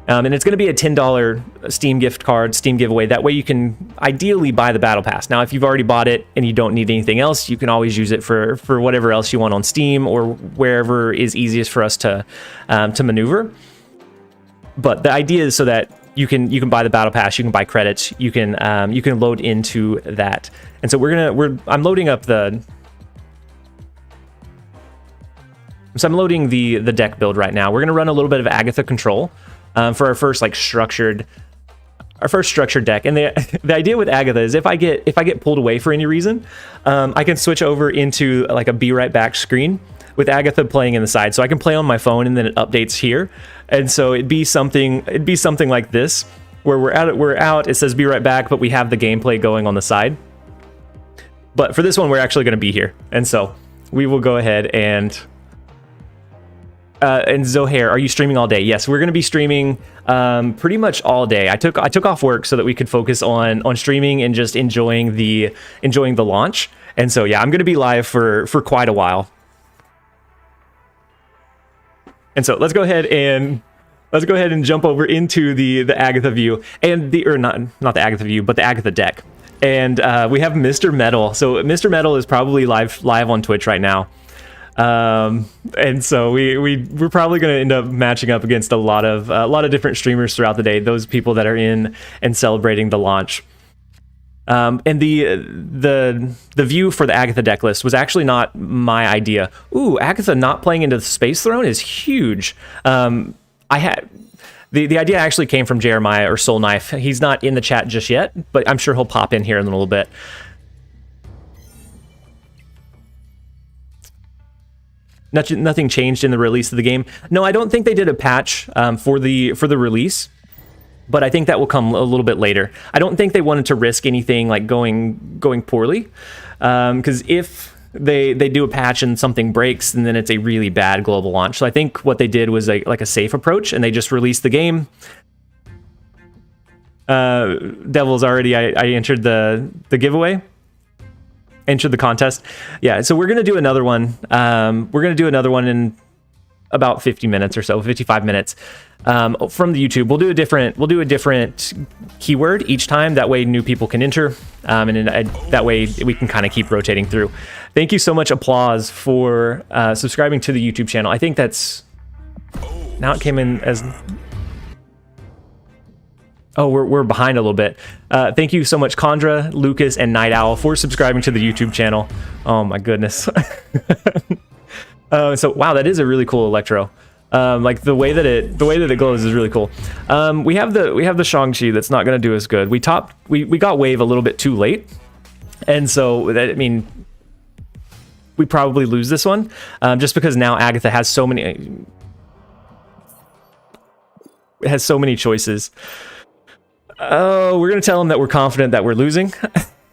And it's going to be a $10 Steam gift card, Steam giveaway. That way you can ideally buy the Battle Pass. Now, if you've already bought it and you don't need anything else, you can always use it for whatever else you want on Steam or wherever is easiest for us to maneuver. But the idea is so that you can buy the Battle Pass, you can buy credits, you can load into that. And so I'm loading up I'm loading the deck build right now. We're going to run a little bit of Agatha control. for our first like structured deck. And the idea with Agatha is if I get pulled away for any reason, I can switch over into like a be right back screen with Agatha playing in the side. So I can play on my phone and then it updates here. And so it'd be something like this, where we're out, it says be right back, but we have the gameplay going on the side. But for this one, we're actually going to be here. And so we will go ahead and Zohair, are you streaming all day? Yes, we're going to be streaming pretty much all day. I took off work so that we could focus on streaming and just enjoying the launch. And so yeah, I'm going to be live for quite a while. And so let's go ahead and jump over into the Agatha view and not the Agatha view, but the Agatha deck. And we have Mr. Metal. So Mr. Metal is probably live on Twitch right now. And so we're probably going to end up matching up against a lot of different streamers throughout the day. Those people that are in and celebrating the launch. And the view for the Agatha deck list was actually not my idea. Ooh, Agatha not playing into the Space Throne is huge. I had the idea actually came from Jeremiah or Soul Knife. He's not in the chat just yet, but I'm sure he'll pop in here in a little bit. Nothing changed in the release of the game. No, I don't think they did a patch for the release, but I think that will come a little bit later. I don't think they wanted to risk anything like going poorly, because if they do a patch and something breaks, and then it's a really bad global launch. So I think what they did was like a safe approach, and they just released the game. Devils already. I entered the giveaway. Entered the contest. Yeah, so we're gonna do another one. We're gonna do another one in about 50 minutes or so, 55 minutes from the YouTube. We'll do a different keyword each time. That way new people can enter, and then that way we can kind of keep rotating through. Thank you so much, Applause, for subscribing to the YouTube channel. I think that's now it came in as. Oh, we're behind a little bit. Thank you so much, Condra, Lucas, and Night Owl for subscribing to the YouTube channel. Oh my goodness. So wow, that is a really cool Electro. Like the way that it glows is really cool. We have the Shang-Chi that's not gonna do us good. We got wave a little bit too late, and so that, I mean, we probably lose this one just because now Agatha has so many choices. Oh, we're going to tell them that we're confident that we're losing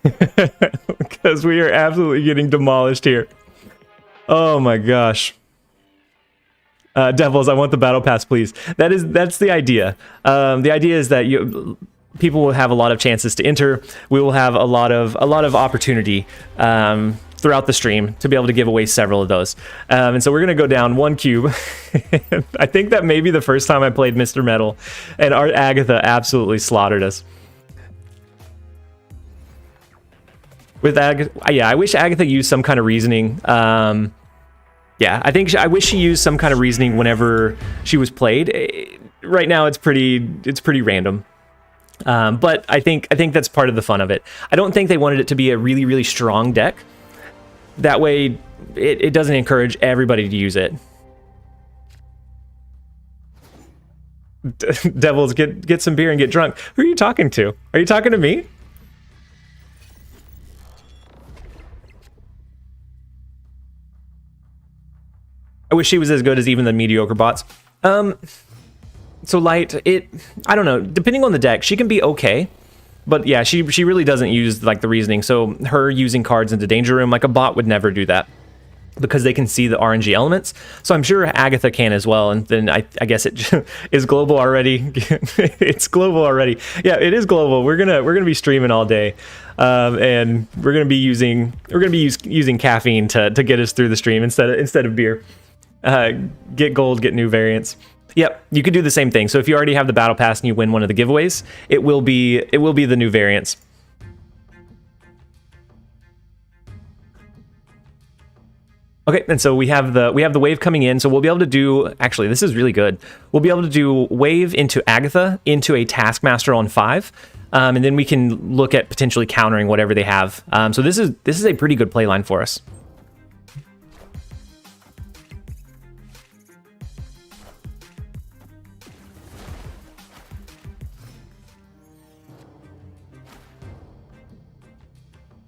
because we are absolutely getting demolished here. Oh my gosh. Devils, I want the battle pass, please. That's the idea. The idea is that people will have a lot of chances to enter. We will have a lot of opportunity throughout the stream to be able to give away several of those. And so we're going to go down one cube. I think that may be the first time I played Mr. Metal, and our Agatha absolutely slaughtered us. With Agatha, yeah, I wish Agatha used some kind of reasoning. Yeah, I wish she used some kind of reasoning whenever she was played. Right now, it's pretty random. But I think that's part of the fun of it. I don't think they wanted it to be a really, really strong deck. That way, it doesn't encourage everybody to use it. Devils, get some beer and get drunk. Who are you talking to? Are you talking to me? I wish she was as good as even the mediocre bots. So Light, I don't know. Depending on the deck, she can be okay. But yeah, she really doesn't use like the reasoning. So her using cards into Danger Room, like a bot would never do that because they can see the RNG elements. So I'm sure Agatha can as well. And then I guess it is global already. It's global already. Yeah, it is global. We're gonna be streaming all day, and we're gonna be using caffeine to get us through the stream instead of beer. Get gold, get new variants. Yep, you could do the same thing. So if you already have the battle pass and you win one of the giveaways, it will be the new variants. Okay, and so we have the wave coming in, so we'll be able to do, actually this is really good. We'll be able to do wave into Agatha into a Taskmaster on 5. And then we can look at potentially countering whatever they have. So this is a pretty good play line for us.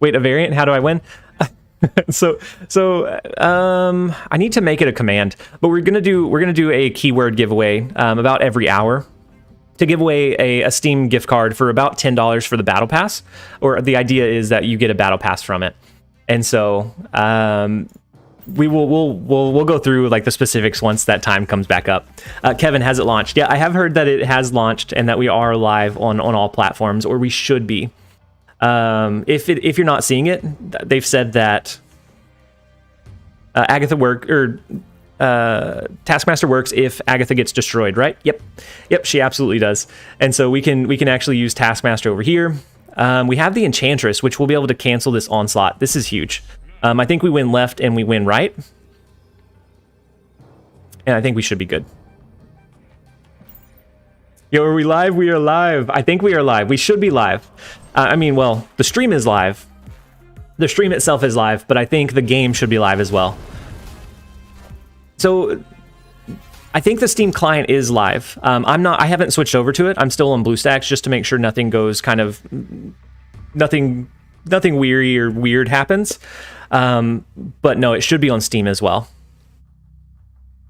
Wait, a variant? How do I win? So I need to make it a command, but we're gonna do a keyword giveaway about every hour to give away a Steam gift card for about $10 for the battle pass, or the idea is that you get a battle pass from it. And so we'll go through like the specifics once that time comes back up. Kevin, has it launched? Yeah, I have heard that it has launched and that we are live on all platforms, or we should be. If you're not seeing it, they've said that Taskmaster works if Agatha gets destroyed, right? Yep, she absolutely does. And so we can actually use Taskmaster over here. We have the Enchantress, which will be able to cancel this onslaught. This is huge. I think we win left and we win right, and I think we should be good. Yo, are we live? We are live. I think we are live. We should be live. I mean, well, the stream is live. The stream itself is live, but I think the game should be live as well. So I think the Steam client is live. I haven't switched over to it. I'm still on BlueStacks just to make sure nothing goes nothing weary or weird happens. But no, it should be on Steam as well.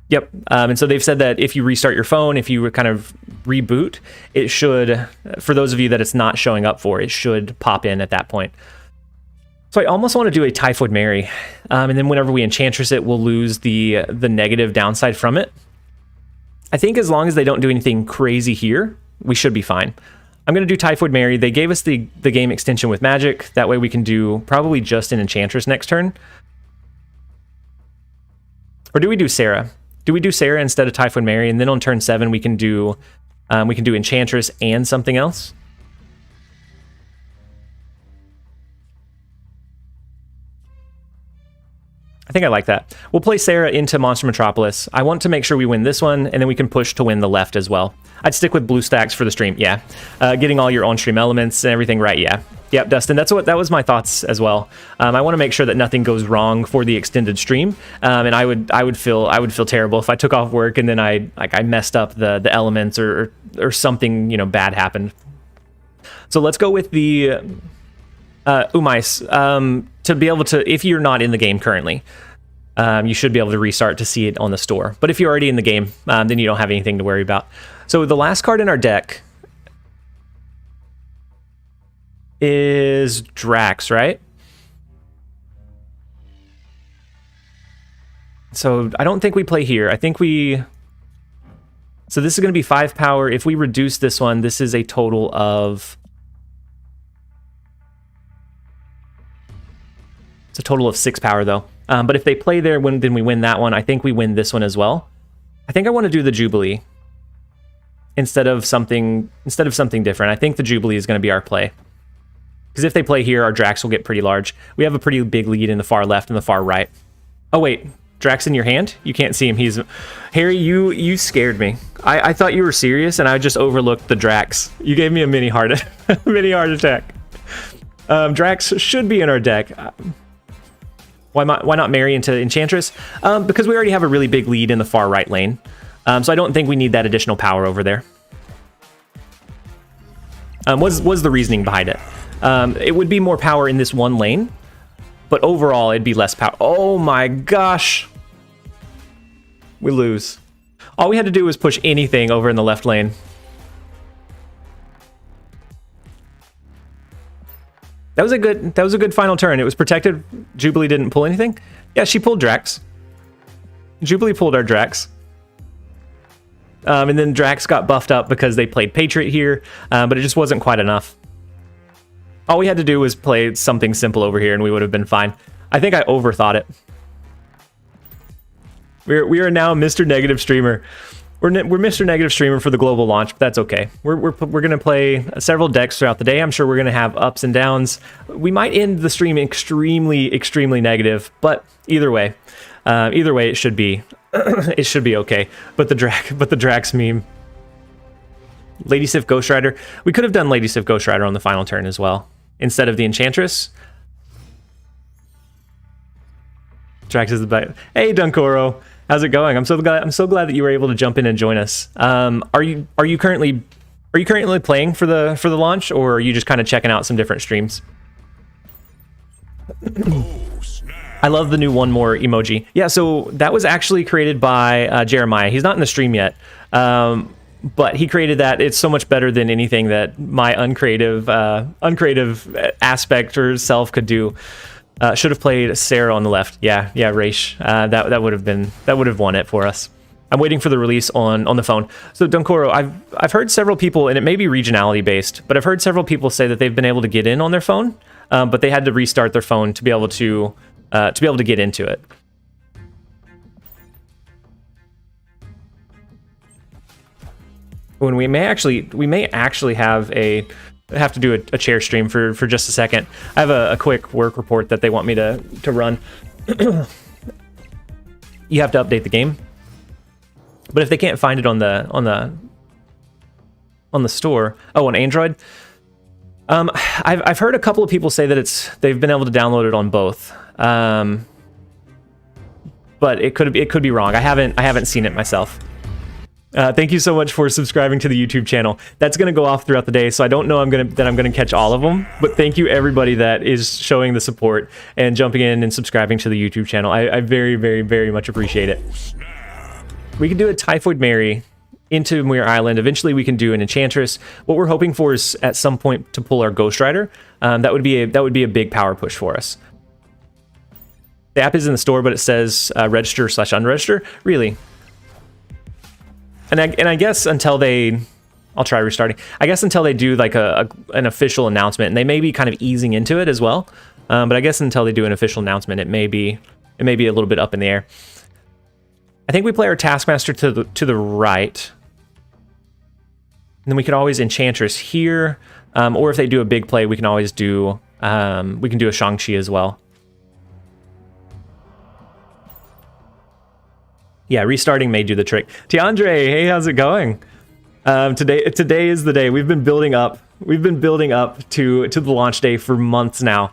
Yep. And so they've said that if you restart your phone, if you kind of reboot, it should, for those of you that it's not showing up for, it should pop in at that point. So I almost want to do a Typhoid Mary. And then whenever we Enchantress it, we'll lose the negative downside from it. I think as long as they don't do anything crazy here, we should be fine. I'm going to do Typhoid Mary. They gave us the game extension with magic. That way we can do probably just an Enchantress next turn. Or do we do Sarah? Do we do Sarah instead of Typhoid Mary? And then on turn 7 we can do Enchantress and something else? I think I like that. We'll play Sarah into Monster Metropolis. I want to make sure we win this one, and then we can push to win the left as well. I'd stick with BlueStacks for the stream, yeah. Getting all your on-stream elements and everything right, yeah. Yep, Dustin, that was my thoughts as well. I want to make sure that nothing goes wrong for the extended stream, and I would feel terrible if I took off work and then I messed up the elements or something bad happened. So let's go with the Umais. To be able to, if you're not in the game currently, you should be able to restart to see it on the store. But if you're already in the game, then you don't have anything to worry about. So the last card in our deck is Drax, right? So I don't think we play here. I think we... So this is going to be 5 power. If we reduce this one, this is a total of... It's a total of 6 power, though. But if they play there, then we win that one. I think we win this one as well. I think I want to do the Jubilee instead of something different. I think the Jubilee is going to be our play. Because if they play here, our Drax will get pretty large. We have a pretty big lead in the far left and the far right. Oh, wait. Drax in your hand? You can't see him. He's... Harry, you scared me. I thought you were serious, and I just overlooked the Drax. You gave me a mini heart attack. Drax should be in our deck. Why not marry into Enchantress? Because we already have a really big lead in the far right lane. So I don't think we need that additional power over there. Was the reasoning behind it. It would be more power in this one lane, but overall it'd be less power. Oh my gosh. We lose. All we had to do was push anything over in the left lane. That was a good final turn. It was protected. Jubilee didn't pull anything. Yeah, she pulled Drax. Jubilee pulled our Drax. And then Drax got buffed up because they played Patriot here, but it just wasn't quite enough. All we had to do was play something simple over here and we would have been fine. I think I overthought it. We are now Mr. Negative Streamer. We're Mr. Negative Streamer for the global launch, but that's okay. We're going to play several decks throughout the day. I'm sure we're going to have ups and downs. We might end the stream extremely, extremely negative, but either way it should be it should be okay. But the Drax meme. Lady Sif Ghost Rider. We could have done Lady Sif Ghost Rider on the final turn as well instead of the Enchantress. Drax is the best. Hey Dunkoro. How's it going? I'm so glad that you were able to jump in and join us. Are you currently playing for the launch, or are you just kind of checking out some different streams? I love the new one more emoji. Yeah, so that was actually created by Jeremiah. He's not in the stream yet, but he created that. It's so much better than anything that my uncreative aspect or self could do. Should have played Sarah on the left. Yeah, Raish. That would have won it for us. I'm waiting for the release on the phone. So Dunkoro, I've heard several people, and it may be regionality based, but I've heard several people say that they've been able to get in on their phone, but they had to restart their phone to be able to get into it. When we may actually have to do a chair stream for just a second. I have a quick work report that they want me to run. You have to update the game, but if they can't find it on the store, on Android, I've heard a couple of people say that they've been able to download it on both, but it could be wrong. I haven't seen it myself. Thank you so much for subscribing to the YouTube channel. That's going to go off throughout the day, so I don't know I'm going to catch all of them, but thank you everybody that is showing the support and jumping in and subscribing to the YouTube channel. I very, very, very much appreciate it. We can do a Typhoid Mary into Muir Island. Eventually we can do an Enchantress. What we're hoping for is at some point to pull our Ghost Rider. That would be a big power push for us. The app is in the store, but it says register/unregister. Really? And I guess until I'll try restarting. I guess until they do like an official announcement, and they may be kind of easing into it as well. But I guess until they do an official announcement, it may be a little bit up in the air. I think we play our Taskmaster to the right. And then we could always Enchantress here, or if they do a big play, we can always do a Shang-Chi as well. Yeah, restarting may do the trick. Tiandre, hey, how's it going? Today is the day. We've been building up to the launch day for months now.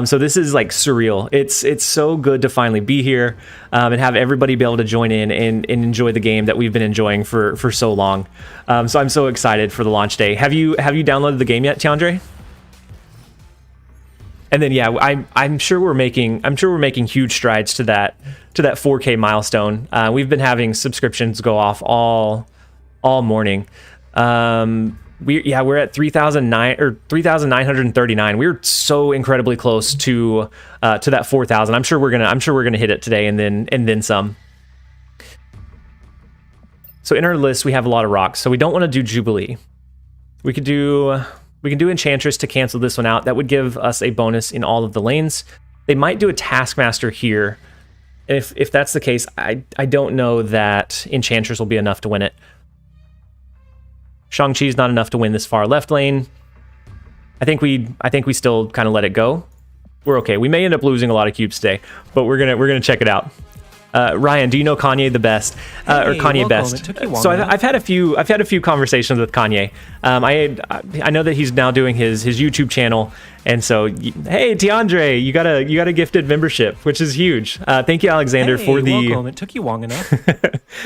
So this is like surreal. It's so good to finally be here and have everybody be able to join in and enjoy the game that we've been enjoying for so long. So I'm so excited for the launch day. Have you downloaded the game yet, Tiandre? And then yeah, I'm sure we're making huge strides to that 4K milestone. We've been having subscriptions go off all morning. We're at 3,939. We're so incredibly close to that 4,000. I'm sure we're gonna hit it today and then some. So in our list we have a lot of rocks. So we don't want to do Jubilee. We can do Enchantress to cancel this one out. That would give us a bonus in all of the lanes. They might do a Taskmaster here. If that's the case, I don't know that Enchantress will be enough to win it. Shang-Chi's not enough to win this far left lane. I think we still kind of let it go. We're okay. We may end up losing a lot of cubes today, but we're gonna check it out. Ryan, do you know Kanye the best or Kanye Best? So I've had a few conversations with Kanye. I know that he's now doing his YouTube channel, and so hey Tiandre, you got a gifted membership, which is huge. Thank you, Alexander, for the. Welcome. It took you long enough.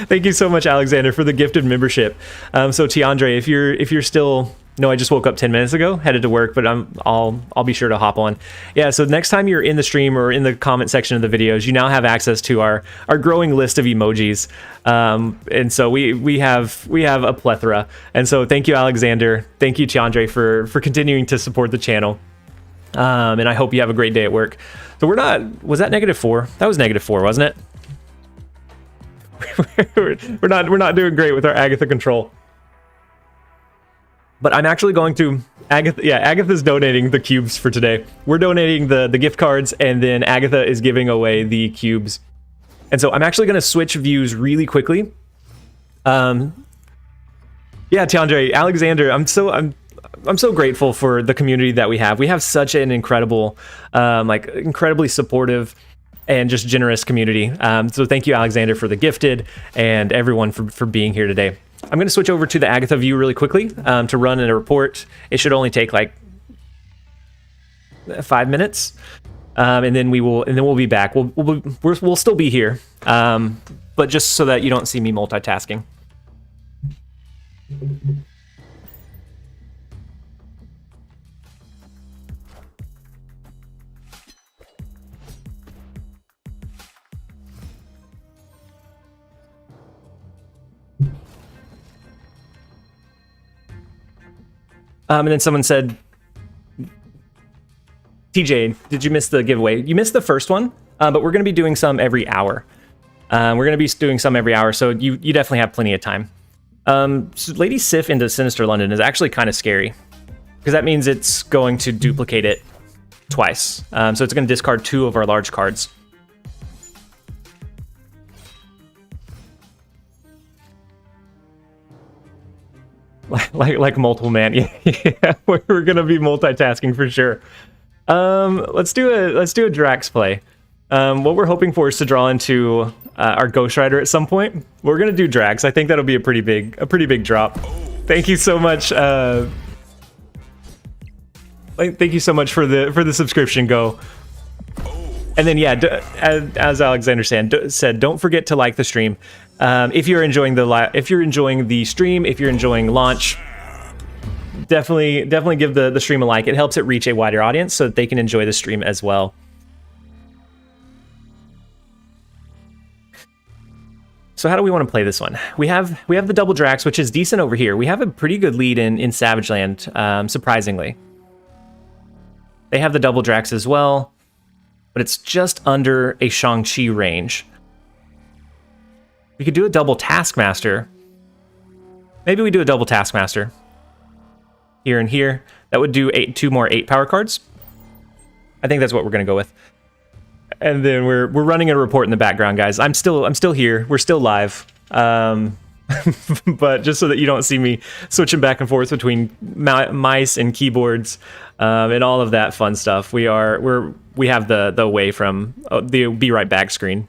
Thank you so much, Alexander, for the gifted membership. So Tiandre, if you're still. No, I just woke up 10 minutes ago, headed to work, but I'll be sure to hop on. Yeah, so next time you're in the stream or in the comment section of the videos, you now have access to our growing list of emojis. And so we have a plethora. And so thank you, Alexander. Thank you, Tiandre, for continuing to support the channel. And I hope you have a great day at work. So was that -4? That was -4, wasn't it? we're not doing great with our Agatha control. But I'm actually going to Agatha's donating the cubes for today. We're donating the gift cards, and then Agatha is giving away the cubes. And so I'm actually going to switch views really quickly. Yeah, Tiandre, Alexander, I'm so grateful for the community that we have. We have such an incredible, incredibly supportive and just generous community. So thank you, Alexander, for the gifted, and everyone for being here today. I'm going to switch over to the Agatha view really quickly to run in a report. It should only take like 5 minutes, and then we'll be back. We'll still be here, but just so that you don't see me multitasking. And then someone said, TJ, did you miss the giveaway? You missed the first one, but we're going to be doing some every hour. We're going to be doing some every hour, so you definitely have plenty of time. So Lady Sif into Sinister London is actually kind of scary, because that means it's going to duplicate it twice. So it's going to discard 2 of our large cards. Like multiple man. Yeah, we're gonna be multitasking for sure. Let's do a Drax play. What we're hoping for is to draw into our Ghost Rider at some point. We're gonna do Drax. I think that'll be a pretty big drop. Thank you so much. Thank you so much for the subscription. Go. And then yeah, as Alexander said, don't forget to like the stream. If you're enjoying the stream, if you're enjoying launch, definitely give the stream a like. It helps it reach a wider audience so that they can enjoy the stream as well. So how do we want to play this one? We have the double Drax, which is decent over here. We have a pretty good lead in Savage Land, surprisingly. They have the double Drax as well, but it's just under a Shang-Chi range. We could do a double Taskmaster. Maybe we do a double Taskmaster. Here and here. That would do 2 more 8 power cards. I think that's what we're going to go with. And then we're running a report in the background, guys. I'm still here. We're still live. But just so that you don't see me switching back and forth between mice and keyboards and all of that fun stuff, we have the away from the be right back screen.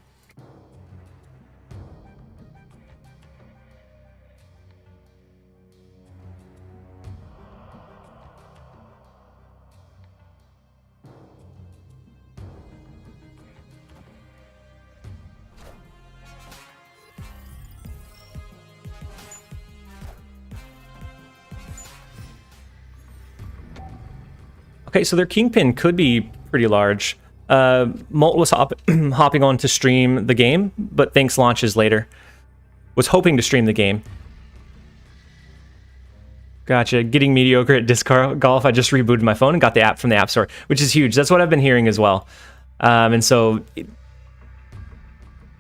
Okay, so their Kingpin could be pretty large. Molt was hopping on to stream the game, but thinks launches later. Was hoping to stream the game. Gotcha. Getting mediocre at disc golf. I just rebooted my phone and got the app from the App Store, which is huge. That's what I've been hearing as well. And so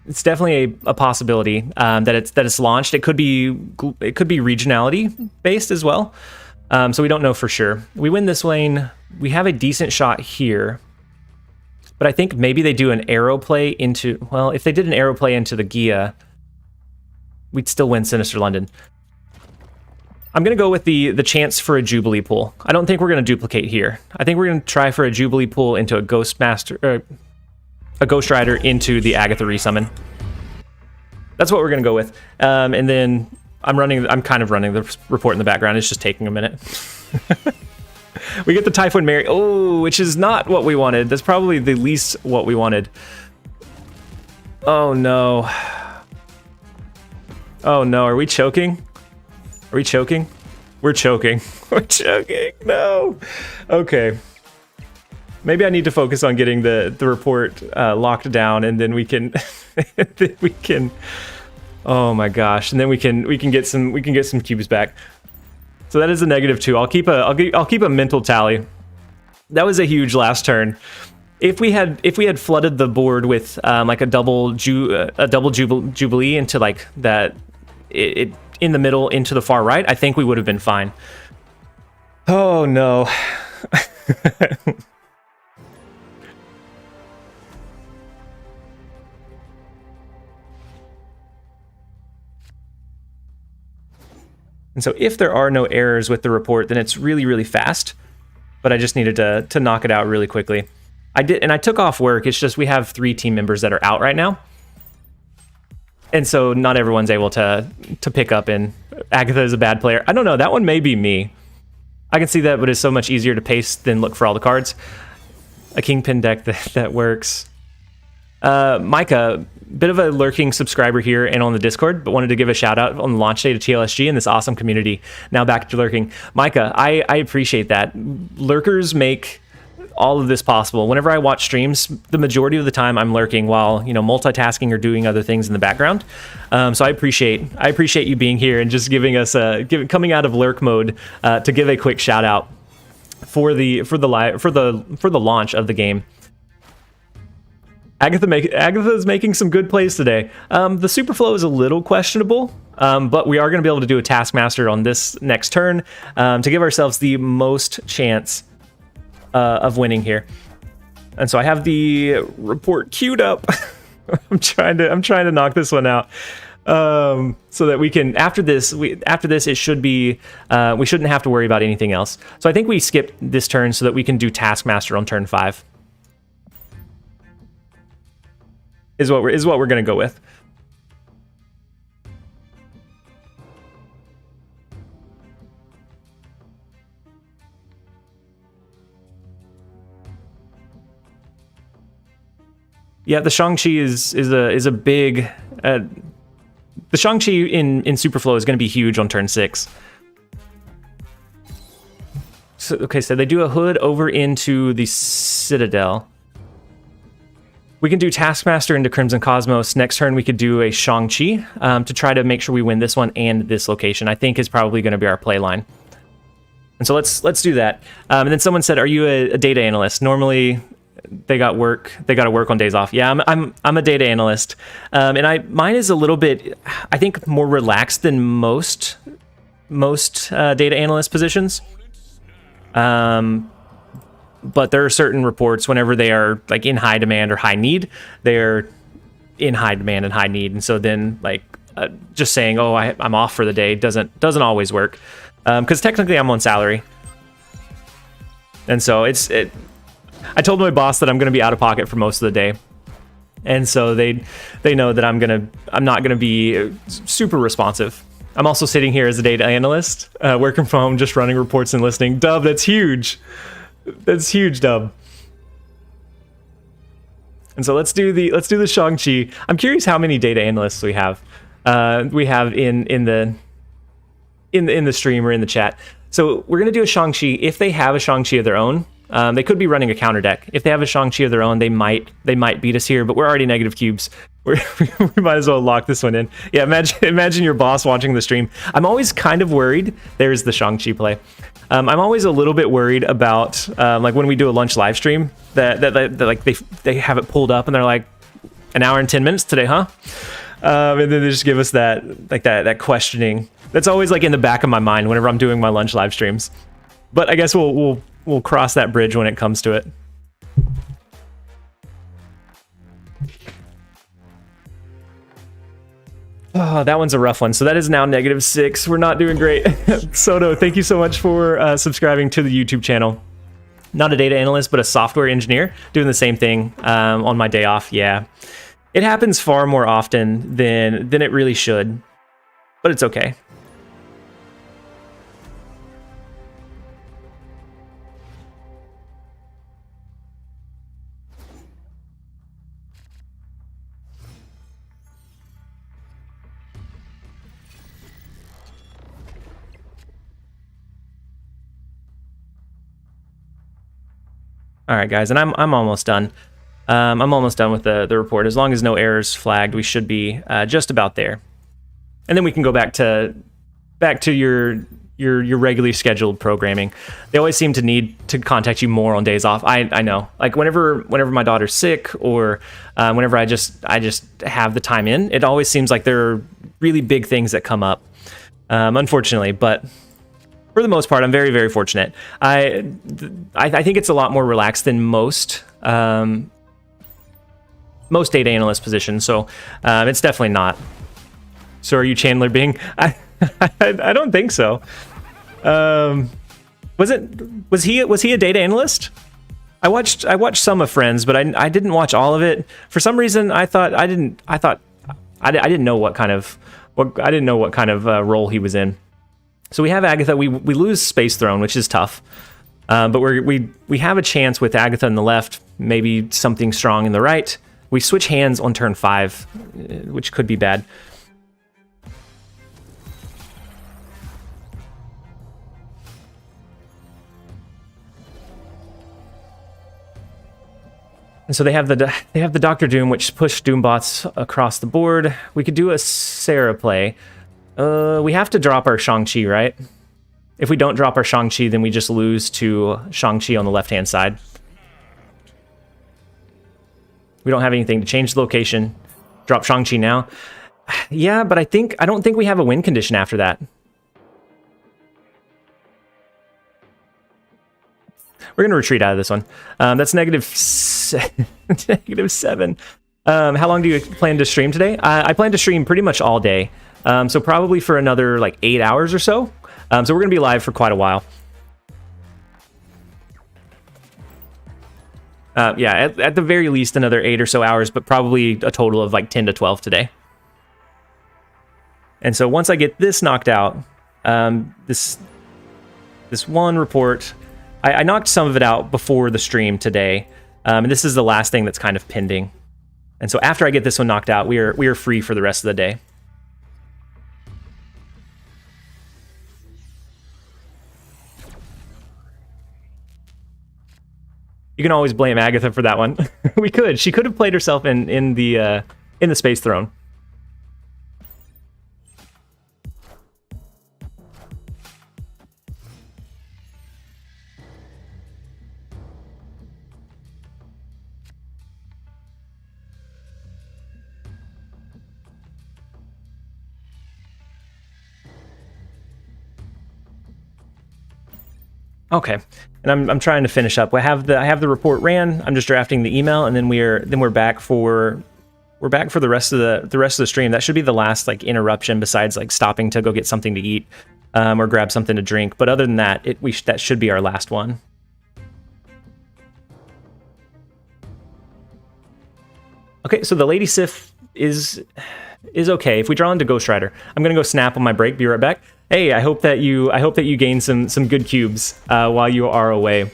it's definitely a possibility that it's launched. It could be regionality based as well. So we don't know for sure. We win this lane. We have a decent shot here. But I think maybe they do an arrow play into... Well, if they did an arrow play into the Gia, we'd still win Sinister London. I'm going to go with the chance for a Jubilee pull. I don't think we're going to duplicate here. I think we're going to try for a Jubilee pull into a Ghost Rider into the Agatha resummon. That's what we're going to go with. And then... I'm kind of running the report in the background. It's just taking a minute. We get the Typhoid Mary. Oh, which is not what we wanted. That's probably the least what we wanted. Oh, no. Oh, no. Are we choking? Are we choking? We're choking. We're choking. No. Okay. Maybe I need to focus on getting the report locked down, and then we can... Oh my gosh! And then we can get some cubes back. So that is a -2. I'll keep a mental tally. That was a huge last turn. If we had flooded the board with like a double Jubilee into like that it in the middle into the far right, I think we would have been fine. Oh no. And so if there are no errors with the report, then it's really, really fast. But I just needed to knock it out really quickly. I did, and I took off work. It's just we have 3 team members that are out right now. And so not everyone's able to pick up, and Agatha is a bad player. I don't know, that one may be me. I can see that, but it's so much easier to paste than look for all the cards. A Kingpin deck that works. Micah, bit of a lurking subscriber here and on the Discord, but wanted to give a shout out on the launch day to TLSG and this awesome community. Now back to lurking. Micah, I appreciate that. Lurkers make all of this possible. Whenever I watch streams, the majority of the time I'm lurking while, you know, multitasking or doing other things in the background. So I appreciate you being here and just giving us coming out of lurk mode to give a quick shout out for the launch of the game. Agatha's making some good plays today. The Superflow is a little questionable, but we are going to be able to do a Taskmaster on this next turn to give ourselves the most chance of winning here. And so I have the report queued up. I'm trying to knock this one out so that we can after this it should be we shouldn't have to worry about anything else. So I think we skip this turn so that we can do Taskmaster on turn 5. Is what we're gonna go with. Yeah, the Shang-Chi is a big. The Shang-Chi in Superflow is going to be huge on turn 6. So, okay, so they do a hood over into the Citadel. We can do Taskmaster into Crimson Cosmos. Next turn, we could do a Shang-Chi to try to make sure we win this one and this location. I think is probably going to be our play line. And so let's do that. And then someone said, "Are you a data analyst?" Normally, they got to work on days off. Yeah, I'm a data analyst, and mine is a little bit, I think, more relaxed than most data analyst positions. But there are certain reports whenever they are like in high demand or high need, they're in high demand and high need, and so then like just saying, "Oh, I'm off for the day," doesn't always work, because technically I'm on salary, and so I told my boss that I'm going to be out of pocket for most of the day, and so they know that I'm not gonna be super responsive. I'm also sitting here as a data analyst, working from home, just running reports and listening. Dub, that's huge. That's huge, Dub. And so let's do the Shang-Chi. I'm curious how many data analysts we have. We have in the stream or in the chat. So we're gonna do a Shang-Chi. If they have a Shang-Chi of their own, they could be running a counter deck. If they have a Shang-Chi of their own, they might beat us here. But we're already negative cubes. We might as well lock this one in. Yeah, imagine your boss watching the stream. I'm always kind of worried. There's the Shang-Chi play. I'm always a little bit worried about like when we do a lunch live stream that like they have it pulled up and they're like, an hour and 10 minutes today, huh? And then they just give us that questioning. That's always like in the back of my mind whenever I'm doing my lunch live streams. But I guess we'll cross that bridge when it comes to it. Oh, that one's a rough one. So that is now -6. We're not doing great. Soto, thank you so much for subscribing to the YouTube channel. Not a data analyst, but a software engineer doing the same thing on my day off. Yeah, it happens far more often than it really should, but it's okay. All right, guys, and I'm almost done. I'm almost done with the report. As long as no errors flagged, we should be just about there. And then we can go back to your regularly scheduled programming. They always seem to need to contact you more on days off. I know. Like whenever my daughter's sick or whenever I just have the time in, it always seems like there are really big things that come up. Unfortunately, but for the most part, I'm very, very fortunate. I think it's a lot more relaxed than most data analyst positions. So it's definitely not. So are you Chandler Bing? I don't think so. Was he a data analyst? I watched some of Friends, but I didn't watch all of it. For some reason, I didn't know what kind of role he was in. So we have Agatha. We lose Space Throne, which is tough. But we have a chance with Agatha on the left, maybe something strong in the right. We switch hands on turn 5, which could be bad. And so they have the Doctor Doom, which push Doom bots across the board. We could do a Sarah play. We have to drop our Shang-Chi, right? If we don't drop our Shang-Chi, then we just lose to Shang-Chi on the left-hand side. We don't have anything to change the location. Drop Shang-Chi now. Yeah, but I don't think we have a win condition after that. We're going to retreat out of this one. That's -7. How long do you plan to stream today? I plan to stream pretty much all day. So probably for another like 8 hours or so. So we're going to be live for quite a while. Yeah, at the very least another 8 or so hours, but probably a total of like 10 to 12 today. And so once I get this knocked out, this one report, I knocked some of it out before the stream today, and this is the last thing that's kind of pending. And so after I get this one knocked out, we are free for the rest of the day. You can always blame Agatha for that one. We could. She could have played herself in the Space Throne. Okay, and I'm trying to finish up. I have the report ran. I'm just drafting the email, and then we're back for the rest of the stream. That should be the last like interruption, besides like stopping to go get something to eat, or grab something to drink. But other than that, that should be our last one. Okay, so the Lady Sif is okay. If we draw into Ghost Rider, I'm gonna go snap on my break. Be right back. Hey, I hope that you gain some good cubes while you are away.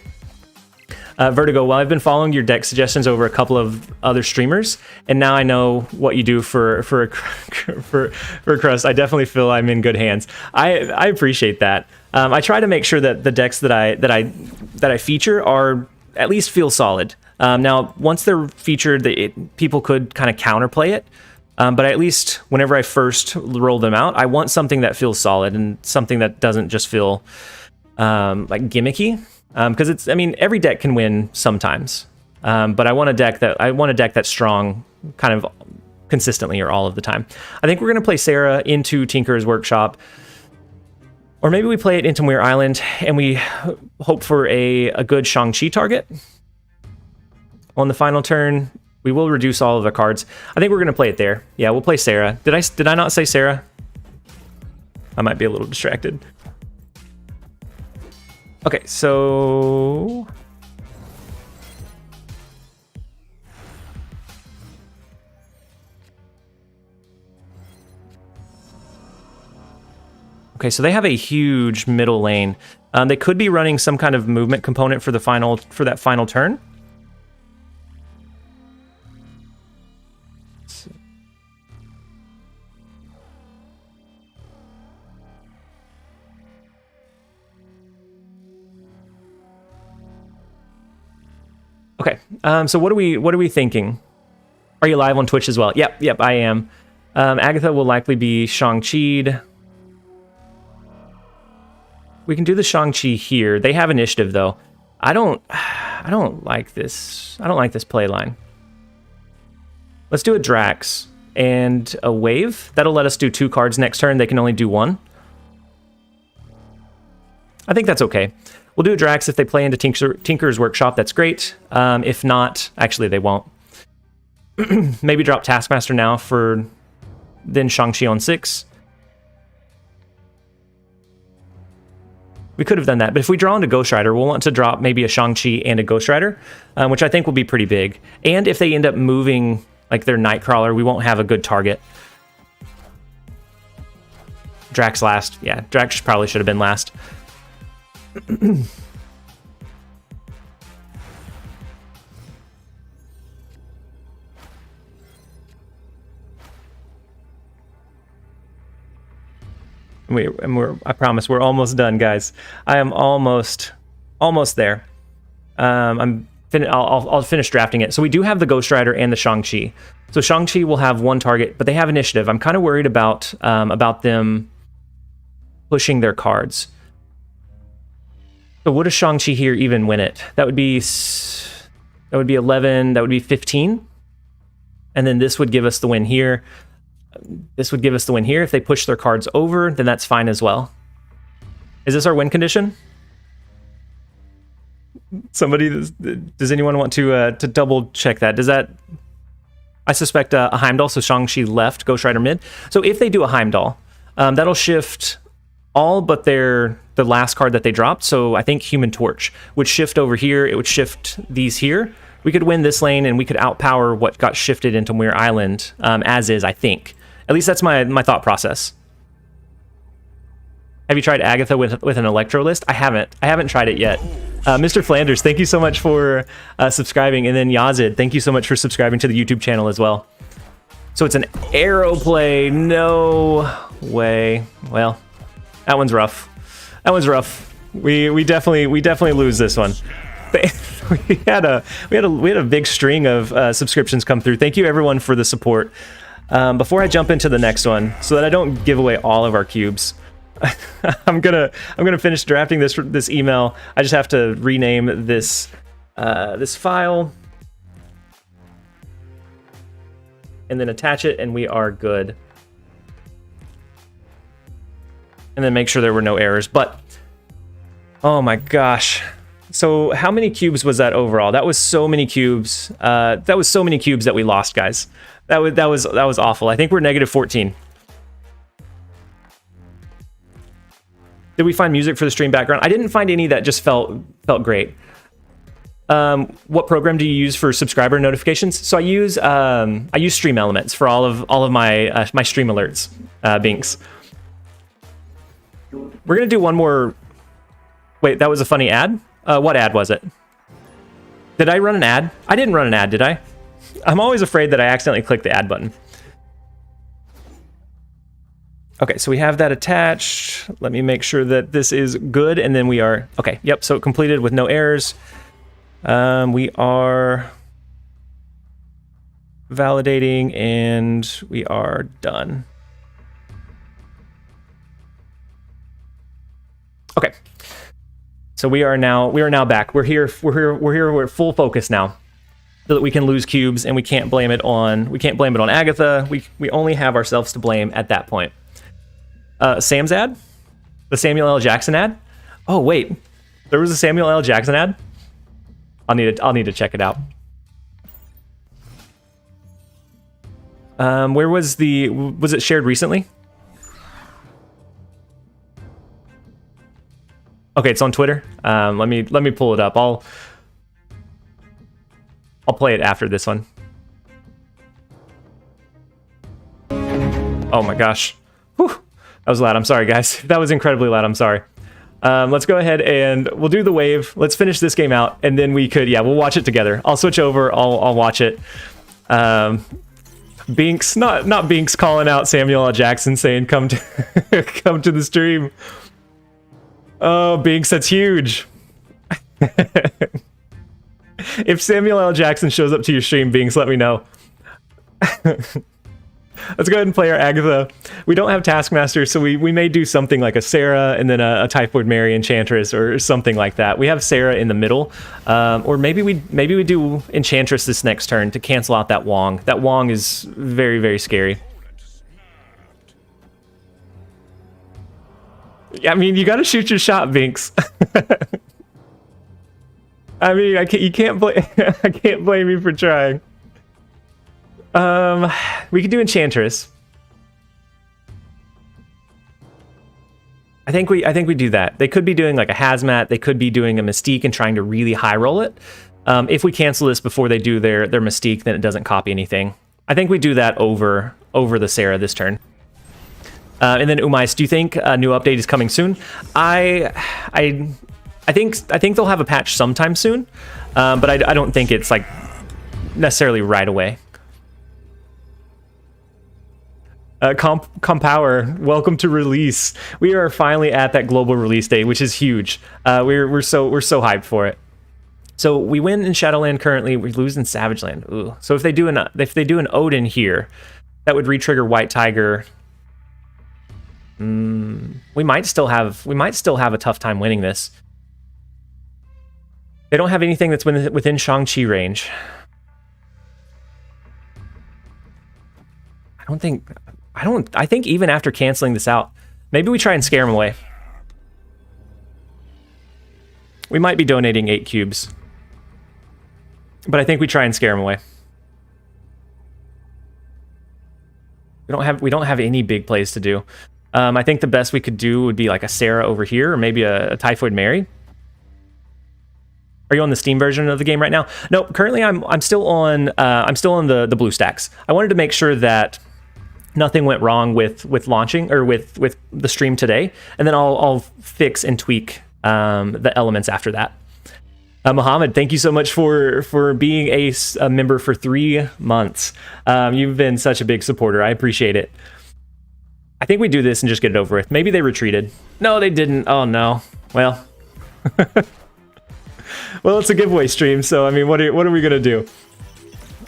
Vertigo, well, I've been following your deck suggestions over a couple of other streamers, and now I know what you do for a crust. I definitely feel I'm in good hands. I appreciate that. I try to make sure that the decks that I feature are at least feel solid. Now, once they're featured, people could kind of counterplay it. But at least whenever I first roll them out, I want something that feels solid and something that doesn't just feel like gimmicky. Because every deck can win sometimes. But I want a deck that's strong, kind of consistently or all of the time. I think we're gonna play Sarah into Tinker's Workshop, or maybe we play it into Muir Island and we hope for a good Shang-Chi target on the final turn. We will reduce all of the cards. I think we're going to play it there. Yeah, we'll play Sarah. Did I not say Sarah? I might be a little distracted. Okay, so... Okay, so they have a huge middle lane. They could be running some kind of movement component for that final turn. Okay, so what are we thinking? Are you live on Twitch as well? Yep, I am. Agatha will likely be Shang-Chi'd. We can do the Shang-Chi here. They have initiative though. I don't like this. I don't like this play line. Let's do a Drax and a Wave. That'll let us do 2 cards next turn. They can only do 1. I think that's okay. We'll do a Drax if they play into Tinker's Workshop. That's great. If not, actually they won't. Maybe drop Taskmaster now for then Shang-Chi on 6. We could have done that, but if we draw into Ghost Rider, we'll want to drop maybe a Shang-Chi and a Ghost Rider, which I think will be pretty big. And if they end up moving like their Nightcrawler, we won't have a good target. Drax last. Yeah, Drax probably should have been last. I promise we're almost done, guys. I am almost there. I'm I'll finish drafting it. So we do have the Ghost Rider and the Shang-Chi. So Shang-Chi will have one target, but they have initiative. I'm kind of worried about them pushing their cards. So would a Shang-Chi here even win it? That would be 11. That would be 15. And then this would give us the win here. This would give us the win here. If they push their cards over, then that's fine as well. Is this our win condition? Somebody, does anyone want to double check that? Does that, I suspect a Heimdall, so Shang-Chi left, Ghost Rider mid. So if they do a Heimdall, that'll shift all but the last card that they dropped. So I think Human Torch would shift over here. It would shift these here. We could win this lane and we could outpower what got shifted into Muir Island as is, I think. At least that's my thought process. Have you tried Agatha with an Electro list? I haven't tried it yet. Mr. Flanders, thank you so much for subscribing. And then Yazid, thank you so much for subscribing to the YouTube channel as well. So it's an arrow play. No way. Well, that one's rough. That one's rough. We definitely lose this one. we had a big string of subscriptions come through. Thank you everyone for the support. Before I jump into the next one, so that I don't give away all of our cubes, I'm gonna finish drafting this email. I just have to rename this this file and then attach it, and we are good. And then make sure there were no errors. But oh my gosh. So how many cubes was that overall? That was so many cubes. That was so many cubes that we lost, guys. That was awful. I think we're negative 14. Did we find music for the stream background? I didn't find any that just felt great. What program do you use for subscriber notifications? So I use Stream Elements for all of my my stream alerts. Binks. We're gonna do one more. Wait, that was a funny ad. What ad was it? Did I run an ad? I didn't run an ad, did I? I'm always afraid that I accidentally clicked the ad button. Okay, so we have that attached. Let me make sure that this is good, and then we are... Okay, yep, so completed with no errors. We are validating, and we are done. Okay. So we are now back. We're here. We're full focus now, so that we can lose cubes, and we can't blame it on Agatha. We only have ourselves to blame at that point. Sam's ad, the Samuel L. Jackson ad. Oh wait, there was a Samuel L. Jackson ad. I'll need to check it out. Where was it shared recently? Okay, it's on Twitter. Let me pull it up. I'll play it after this one. Oh my gosh. Whew. That was loud. I'm sorry, guys. That was incredibly loud. I'm sorry. Let's go ahead and we'll do the wave. Let's finish this game out, and then we'll watch it together. I'll switch over. I'll watch it. Binks, not Binks calling out Samuel L. Jackson saying come to come to the stream. Oh, Binks, that's huge. If Samuel L. Jackson shows up to your stream, Binks, let me know. Let's go ahead and play our Agatha. We don't have Taskmaster, so we may do something like a Sarah and then a Typhoid Mary Enchantress or something like that. We have Sarah in the middle, or maybe we do Enchantress this next turn to cancel out that Wong. That Wong is very, very scary. I mean, you got to shoot your shot, Binks. I mean, I can't blame you for trying. We could do Enchantress. I think we do that. They could be doing like a Hazmat. They could be doing a Mystique and trying to really high roll it. If we cancel this before they do their Mystique, then it doesn't copy anything. I think we do that over the Sarah this turn. And then Umais, do you think a new update is coming soon? I think they'll have a patch sometime soon, but I don't think it's like necessarily right away. Compower, welcome to release. We are finally at that global release day, which is huge. We're so hyped for it. So we win in Shadowland currently. We lose in Savage Land. Ooh. So if they do an Odin here, that would re-trigger White Tiger. We might still have a tough time winning this. They don't have anything that's within Shang-Chi range. I think even after canceling this out, maybe we try and scare them away. We might be donating 8 cubes. But I think we try and scare them away. We don't have any big plays to do. I think the best we could do would be like a Sarah over here, or maybe a Typhoid Mary. Are you on the Steam version of the game right now? No, currently I'm still on the blue stacks. I wanted to make sure that nothing went wrong with launching or with the stream today, and then I'll fix and tweak the elements after that. Mohammed, thank you so much for being a member for 3 months. You've been such a big supporter. I appreciate it. I think we do this and just get it over with. Maybe they retreated. No, they didn't. Oh no. Well, well, it's a giveaway stream, so I mean, what are we gonna do?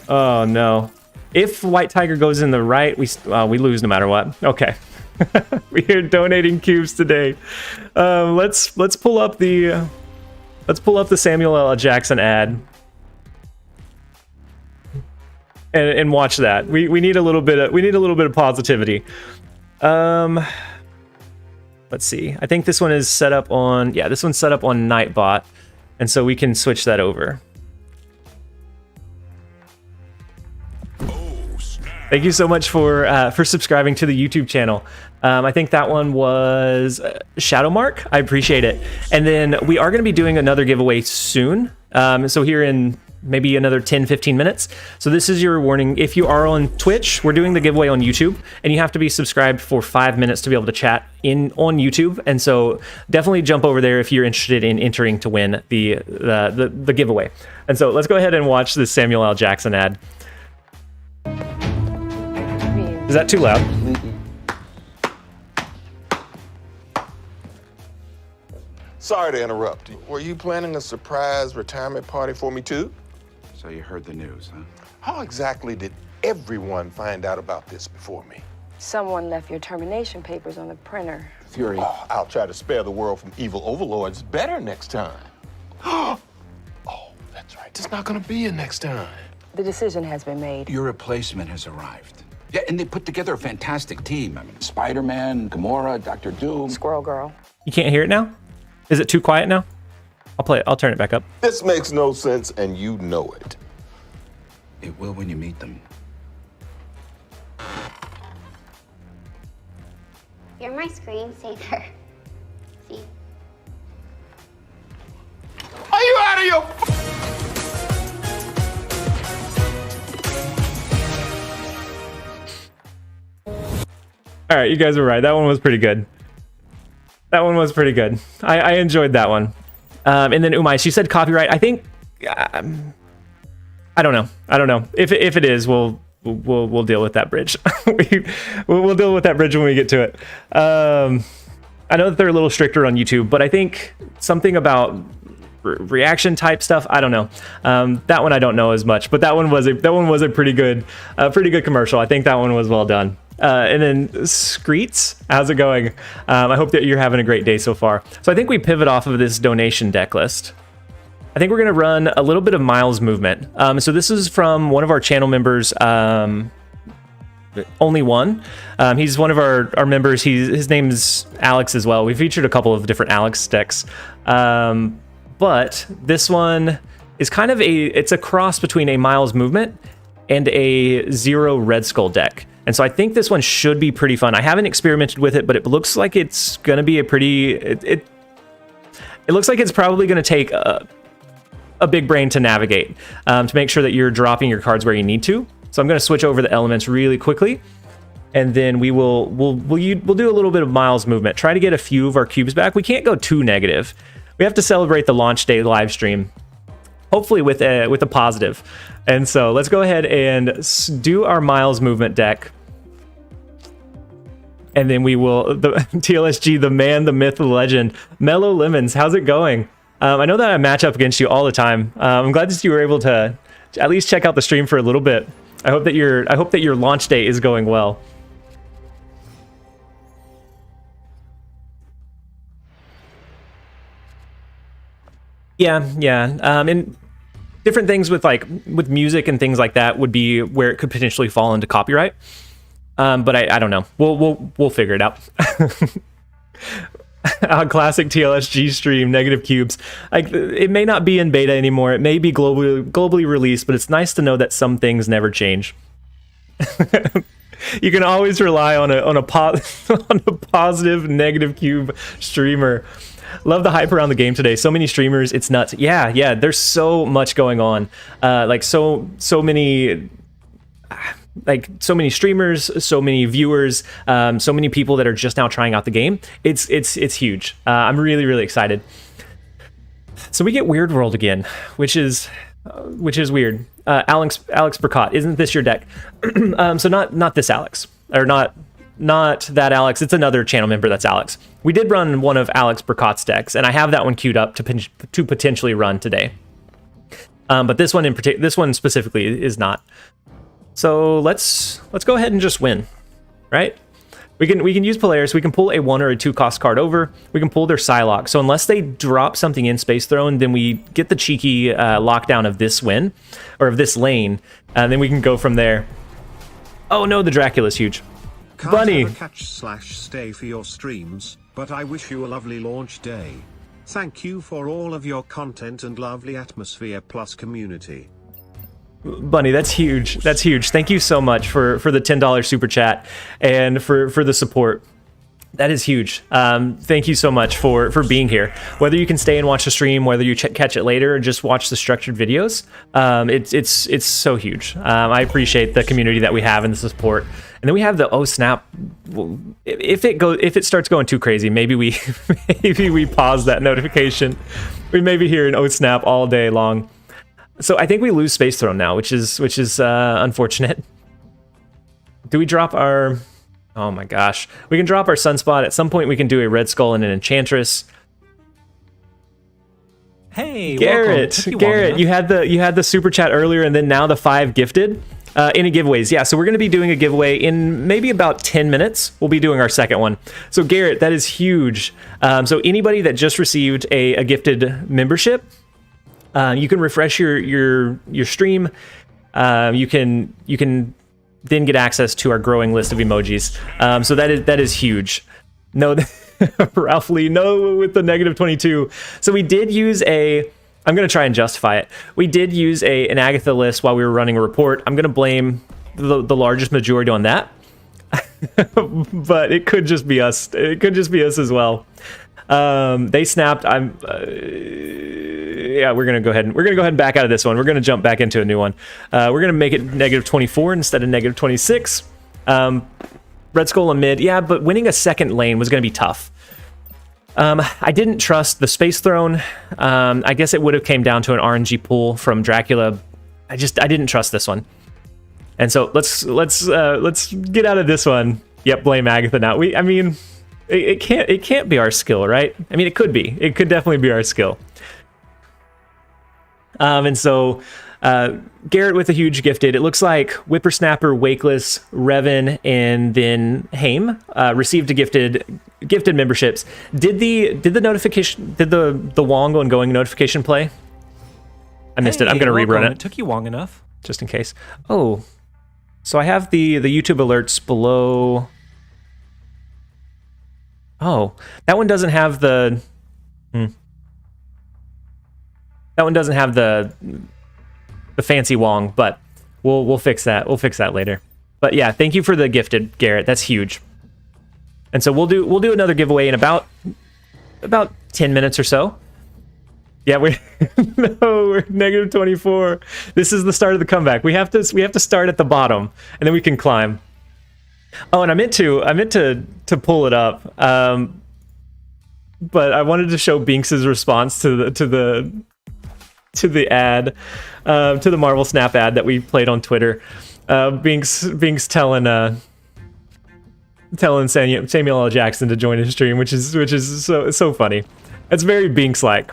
Oh no. If White Tiger goes in the right, we lose no matter what. Okay. We are donating cubes today. Let's pull up the Samuel L. Jackson ad and watch that. We need a little bit of positivity. Let's see. I think this one is set up on this one's set up on Nightbot, and so we can switch that over. Thank you so much for subscribing to the YouTube channel. I think that one was Shadowmark. I appreciate it. And then we are going to be doing another giveaway soon. So here in maybe another 10-15 minutes. So this is your warning. If you are on Twitch, we're doing the giveaway on YouTube, and you have to be subscribed for 5 minutes to be able to chat on YouTube. And so definitely jump over there if you're interested in entering to win the giveaway. And so let's go ahead and watch this Samuel L. Jackson ad. Is that too loud? Sorry to interrupt. Were you planning a surprise retirement party for me too? So you heard the news, huh? How exactly did everyone find out about this before me? Someone left your termination papers on the printer. Fury. Oh, I'll try to spare the world from evil overlords better next time. Oh, that's right. It's not gonna be a next time. The decision has been made. Your replacement has arrived. Yeah, and they put together a fantastic team. I mean, Spider-Man, Gamora, Dr. Doom. Squirrel Girl. You can't hear it now? Is it too quiet now? I'll play it. I'll turn it back up. This makes no sense, and you know it. It will when you meet them. You're my screensaver. See? Are you out of your... All right, you guys were right. That one was pretty good. That one was pretty good. I enjoyed that one. And then Umai, she said copyright. I think I don't know. If it is, we'll deal with that bridge. we'll deal with that bridge when we get to it. I know that they're a little stricter on YouTube, but I think something about reaction type stuff, I don't know. That one I don't know as much, but that one was a pretty good commercial. I think that one was well done. And then Screets, how's it going? I hope that you're having a great day so far. So I think we pivot off of this donation deck list. I think we're going to run a little bit of Miles movement. So this is from one of our channel members, Only One. He's one of our members. His name's Alex as well. We featured a couple of different Alex decks. But this one is kind of it's a cross between a Miles movement and a Zero Red Skull deck. And so I think this one should be pretty fun. I haven't experimented with it, but it looks like it's going to be a pretty... It looks like it's probably going to take a big brain to navigate, to make sure that you're dropping your cards where you need to. So I'm going to switch over the elements really quickly, and then we'll do a little bit of Miles movement. Try to get a few of our cubes back. We can't go too negative. We have to celebrate the launch day live stream, hopefully with a positive. And so let's go ahead and do our Miles movement deck. And then we will, the TLSG, the man, the myth, the legend, Mellow Lemons, how's it going? I know that I match up against you all the time. I'm glad that you were able to at least check out the stream for a little bit. I hope that your launch day is going well. Yeah. And different things with music and things like that would be where it could potentially fall into copyright. But I don't know. We'll figure it out. A classic TLSG stream, negative cubes. Like, it may not be in beta anymore. It may be globally released, but it's nice to know that some things never change. You can always rely on a positive negative cube streamer. Love the hype around the game today. So many streamers, it's nuts. Yeah. There's so much going on. So many. Like, so many streamers, so many viewers, so many people that are just now trying out the game. It's huge. I'm really excited. So we get Weird World again, which is weird. Alex Burkat, isn't this your deck? So not this Alex, or not that Alex. It's another channel member that's Alex. We did run one of Alex Burkat's decks, and I have that one queued up to potentially run today. But this one specifically is not. So let's go ahead and just win, right? We can use Polaris. We can pull a 1 or a 2 cost card over. We can pull their Psylocke. So unless they drop something in Space Throne, then we get the cheeky lockdown of this win, or of this lane, and then we can go from there. Oh no, the Dracula's huge. Can't Bunny. ever catch/stay for your streams, but I wish you a lovely launch day. Thank you for all of your content and lovely atmosphere plus community. Bunny, that's huge. That's huge. Thank you so much for the $10 super chat and for the support. That is huge. Thank you so much for being here. Whether you can stay and watch the stream, whether you catch it later, or just watch the structured videos, it's so huge. I appreciate the community that we have and the support. And then we have the oh snap. If it starts going too crazy, maybe we pause that notification. We may be hearing oh snap all day long. So I think we lose Space Throne now, which is unfortunate. Do we drop our? Oh my gosh, we can drop our Sunspot. At some point, we can do a Red Skull and an Enchantress. Hey, Garrett, you had the super chat earlier, and then now the 5 gifted any giveaways. Yeah, so we're going to be doing a giveaway in maybe about 10 minutes. We'll be doing our second one. So Garrett, that is huge. So anybody that just received a gifted membership. You can refresh your stream. You can then get access to our growing list of emojis. So that is huge. No, Ralph Lee, no with the -22. So we did use I'm going to try and justify it. We did use an Agatha list while we were running a report. I'm going to blame the largest majority on that. But it could just be us. It could just be us as well. They snapped. Yeah, we're gonna go ahead and back out of this one. We're gonna jump back into a new one. We're gonna make it -24 instead of -26. Red Skull and mid, yeah, but winning a second lane was gonna be tough. I didn't trust the Space Throne. I guess it would have came down to an RNG pull from Dracula. I didn't trust this one. And so let's get out of this one. Yep, blame Agatha now. It can't be our skill, right? I mean, it could be. It could definitely be our skill. And so Garrett with a huge gifted. It looks like Whippersnapper, Wakeless, Revan, and then Haim received a gifted memberships. Did the notification? Did the Wong ongoing notification play? I missed it. I'm gonna rerun it. It took you long enough, just in case. Oh, so I have the YouTube alerts below. Oh, that one doesn't have the. That one doesn't have the fancy Wong, but we'll fix that. We'll fix that later. But yeah, thank you for the gifted, Garrett. That's huge. And so we'll do another giveaway in about 10 minutes or so. Yeah, we're -24. This is the start of the comeback. We have to start at the bottom, and then we can climb. Oh, and I meant to pull it up, but I wanted to show Binks's response to the ad, to the Marvel Snap ad that we played on Twitter. Binks telling Samuel L. Jackson to join his stream, which is so funny. It's very Binks like.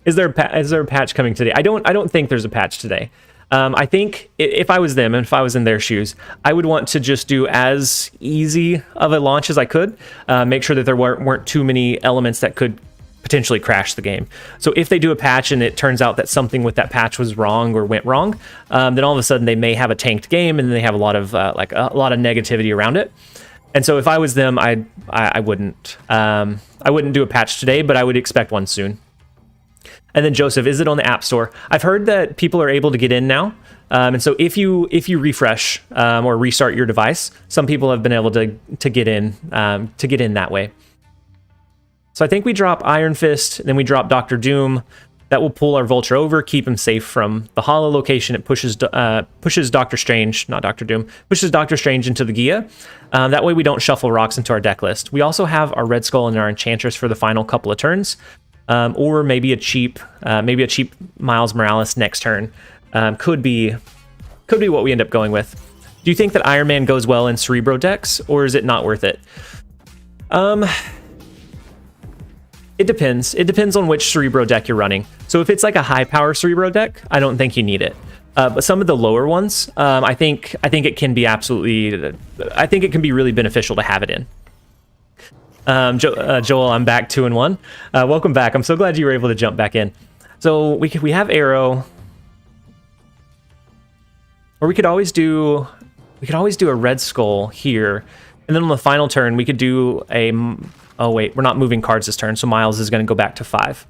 Is there a patch coming today? I don't think there's a patch today. I think if I was them and if I was in their shoes, I would want to just do as easy of a launch as I could. Make sure that there weren't too many elements that could potentially crash the game. So if they do a patch and it turns out that something with that patch was wrong or went wrong, then all of a sudden they may have a tanked game and they have a lot of negativity around it. And so if I was them, I wouldn't do a patch today, but I would expect one soon. And then Joseph, is it on the App Store? I've heard that people are able to get in now. And so if you refresh or restart your device, some people have been able to get in that way. So I think we drop Iron Fist, then we drop Dr. Doom. That will pull our Vulture over, keep him safe from the Hollow location. It pushes Doctor Strange, not Dr. Doom, pushes Doctor Strange into the Gia. That way we don't shuffle rocks into our deck list. We also have our Red Skull and our Enchantress for the final couple of turns. Or maybe a cheap Miles Morales next turn could be what we end up going with. Do you think that Iron Man goes well in Cerebro decks, or is it not worth it? It depends. It depends on which Cerebro deck you're running. So if it's like a high power Cerebro deck, I don't think you need it. But some of the lower ones, I think it can be I think it can be really beneficial to have it in. Joel, I'm back 2-1. Welcome back. I'm so glad you were able to jump back in. So we have Arrow, or we could always do a Red Skull here, and then on the final turn we could do a. Oh wait, we're not moving cards this turn, so Miles is going to go back to 5.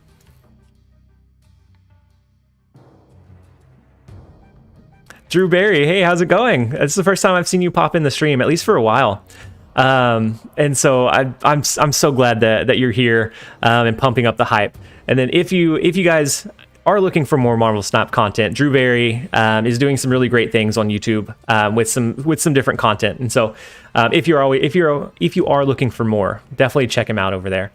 Drew Barry, hey, how's it going? It's the first time I've seen you pop in the stream, at least for a while. And so I'm so glad that you're here and pumping up the hype. And then if you guys are looking for more Marvel Snap content, Drew Barry is doing some really great things on YouTube with some different content. And so if you are looking for more, definitely check him out over there.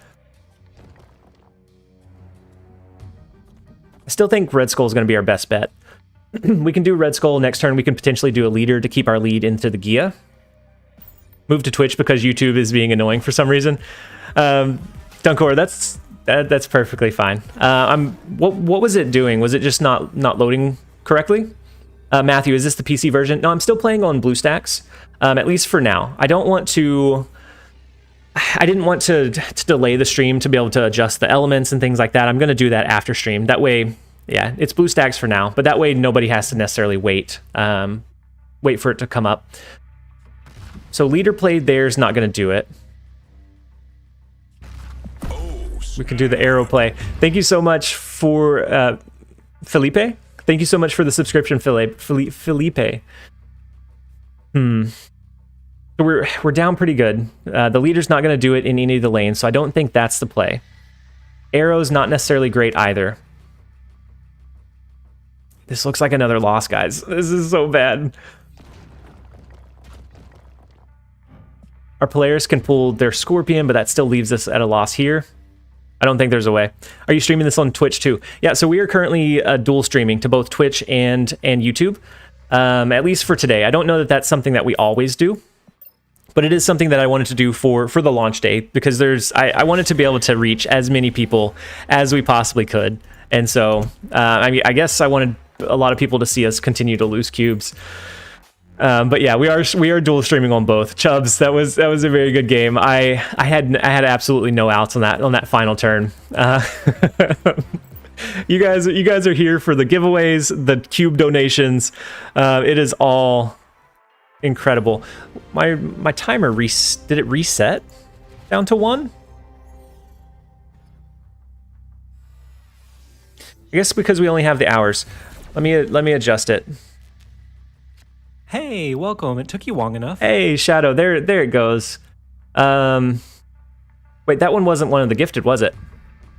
I still think Red Skull is going to be our best bet. We can do Red Skull next turn. We can potentially do a leader to keep our lead into the Gia. Move to Twitch because YouTube is being annoying for some reason. Dunkor, that's perfectly fine. What was it doing? Was it just not loading correctly? Matthew, is this the PC version? No, I'm still playing on BlueStacks, at least for now. I didn't want to delay the stream to be able to adjust the elements and things like that. I'm going to do that after stream. That way, yeah, it's BlueStacks for now, but that way nobody has to necessarily wait for it to come up. So leader played there's not going to do it. We can do the arrow play. Thank you so much for Felipe. Thank you so much for the subscription, Felipe. We're down pretty good. The leader's not going to do it in any of the lanes, so I don't think that's the play. Arrow's not necessarily great either. This looks like another loss, guys. This is so bad. Our players can pull their Scorpion, but that still leaves us at a loss here. I don't think there's a way. Are you streaming this on Twitch too? Yeah, so we are currently dual streaming to both Twitch and YouTube, at least for today. I don't know that that's something that we always do, but it is something that I wanted to do for the launch day, because I wanted to be able to reach as many people as we possibly could. And so, I guess I wanted a lot of people to see us continue to lose cubes. But yeah, we are dual streaming on both. Chubbs, that was a very good game. I had absolutely no outs on that final turn. You guys are here for the giveaways, the cube donations. It is all incredible. My timer did it reset down to 1? I guess because we only have the hours. Let me adjust it. Hey, welcome. It took you long enough. Hey, Shadow. There it goes. Wait, that one wasn't one of the gifted, was it?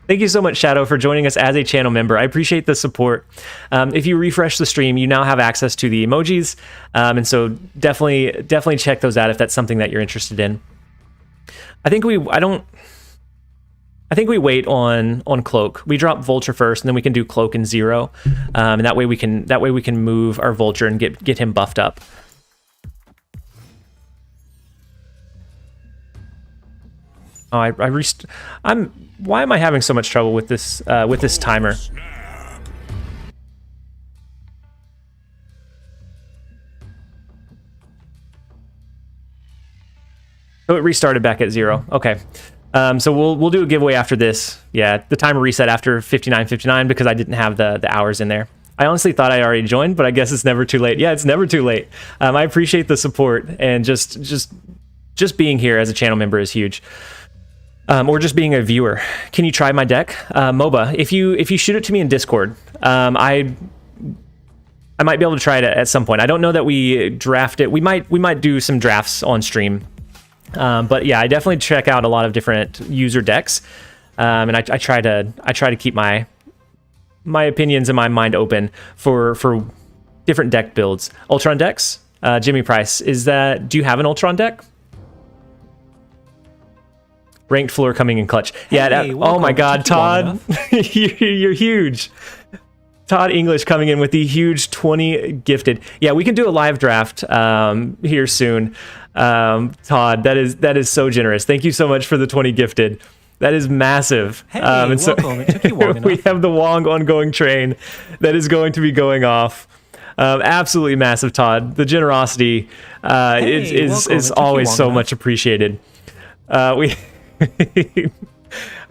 Thank you so much, Shadow, for joining us as a channel member. I appreciate the support. If you refresh the stream, you now have access to the emojis, and so definitely check those out if that's something that you're interested in. I think we wait on Cloak. We drop Vulture first, and then we can do Cloak and Zero, and that way we can move our Vulture and get him buffed up. Oh, why am I having so much trouble with this timer? So it restarted back at 0. Okay. So we'll do a giveaway after this. Yeah, the timer reset after 59:59 because I didn't have the hours in there. I honestly thought I already joined, but I guess it's never too late. Yeah, it's never too late. I appreciate the support, and just being here as a channel member is huge. Or just being a viewer. Can you try my deck? MOBA, if you shoot it to me in Discord, I might be able to try it at some point. I don't know that we draft it. We might do some drafts on stream. But yeah, I definitely check out a lot of different user decks. And I try to keep my opinions and my mind open for different deck builds. Ultron decks, Jimmy Price, do you have an Ultron deck? Ranked floor coming in clutch. Yeah. Oh my God, Todd, you're huge. Todd English coming in with the huge 20 gifted. Yeah, we can do a live draft here soon. Todd, that is so generous. Thank you so much for the 20 gifted. That is massive. Hey, welcome. It took you long enough. We have the Wong ongoing train that is going to be going off. Absolutely massive, Todd. The generosity is always so much appreciated.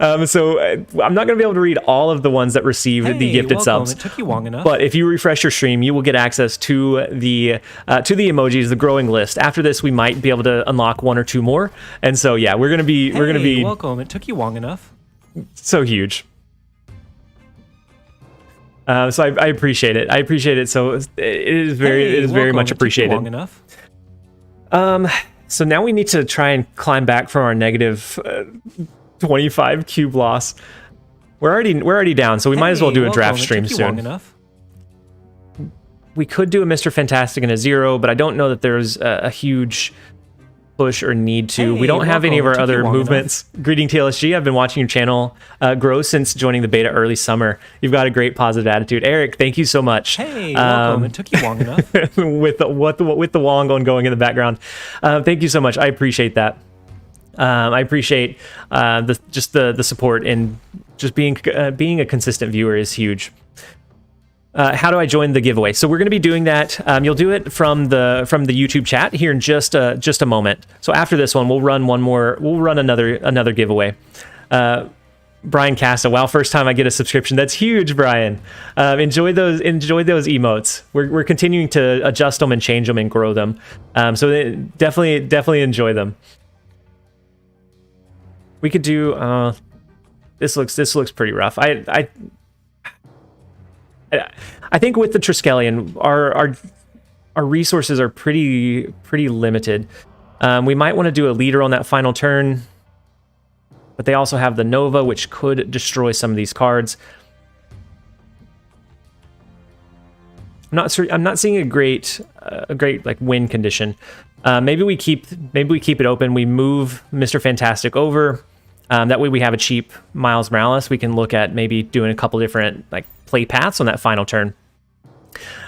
So I'm not going to be able to read all of the ones that receive the gifted subs. It took you long enough. But if you refresh your stream, you will get access to the emojis, the growing list. After this, we might be able to unlock 1 or 2 more. And so yeah, we're gonna be welcome. It took you long enough. So huge. So I appreciate it. I appreciate it. So it is very much appreciated. Long enough. So now we need to try and climb back from our negative 25 cube loss. We're already down, so we might as well do a draft stream soon. We could do a Mr. Fantastic and a 0, but I don't know that there's a huge push or need to. We don't have any of our other movements. Greeting TLSG, I've been watching your channel grow since joining the beta early summer. You've got a great positive attitude. Eric, thank you so much. Hey, welcome. It took you long enough. with the Wong going in the background. Thank you so much. I appreciate that. I appreciate the support, and just being a consistent viewer is huge. How do I join the giveaway? So we're going to be doing that. You'll do it from the YouTube chat here in just a moment. So after this one, we'll run another giveaway. Brian Casta, wow, first time I get a subscription. That's huge, Brian. Enjoy those emotes. We're continuing to adjust them and change them and grow them. So definitely enjoy them. We could do this looks pretty rough. I think with the Triskelion, our resources are pretty limited. We might want to do a leader on that final turn, but they also have the Nova, which could destroy some of these cards. I'm not seeing a great like win condition. Maybe we keep it open. We move Mr. Fantastic over. That way we have a cheap Miles Morales. We can look at maybe doing a couple different like play paths on that final turn.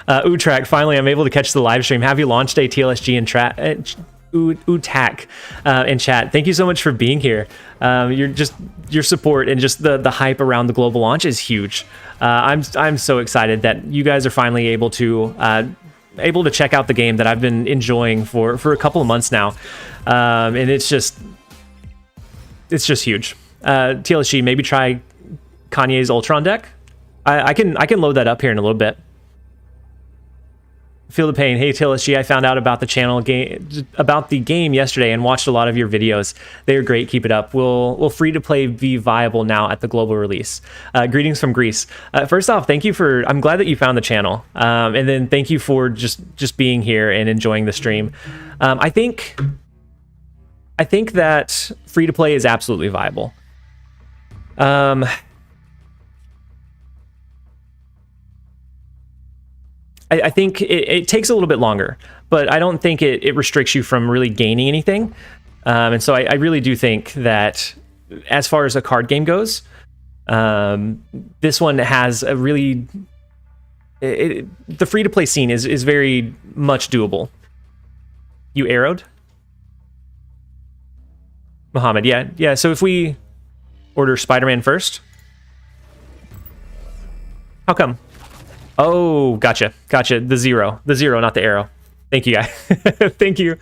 Utrak, finally I'm able to catch the live stream. Have you launched a TLSG Utak in chat? Thank you so much for being here. Your support and just the hype around the global launch is huge. I'm so excited that you guys are finally able to check out the game that I've been enjoying for a couple of months now, and it's just huge. TLSG, maybe try Kanye's Ultron deck. I can load that up here in a little bit. Feel the pain. Hey TLSG, I found out about the game yesterday and watched a lot of your videos. They are great. Keep it up. Will free to play be viable now at the global release? Greetings from Greece. First off, thank you I'm glad that you found the channel. And then thank you for just being here and enjoying the stream. I think that free to play is absolutely viable. I think it takes a little bit longer, but I don't think it restricts you from really gaining anything. And so I really do think that as far as a card game goes, this one has a really... the free-to-play scene is very much doable. You arrowed? Muhammad. Yeah. So if we order Spider-Man first. How come? Oh, gotcha. The zero, not the arrow. Thank you, guy. Thank you,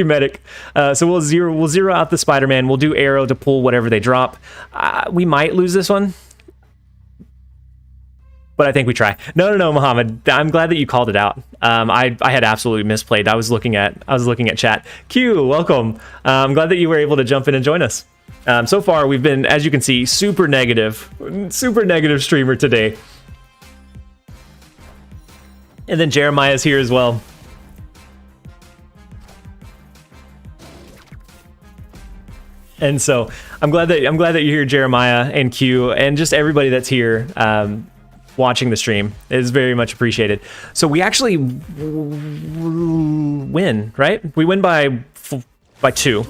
medic. So we'll zero out the Spider-Man. We'll do arrow to pull whatever they drop. We might lose this one, but I think we try. No, Muhammad. I'm glad that you called it out. I had absolutely misplayed. I was looking at chat. Q, welcome. I'm glad that you were able to jump in and join us. So far, we've been, as you can see, super negative streamer today. And then Jeremiah's here as well. And so I'm glad that you're here, Jeremiah and Q, and just everybody that's here watching the stream. It is very much appreciated. So we actually win, right? We win by 2.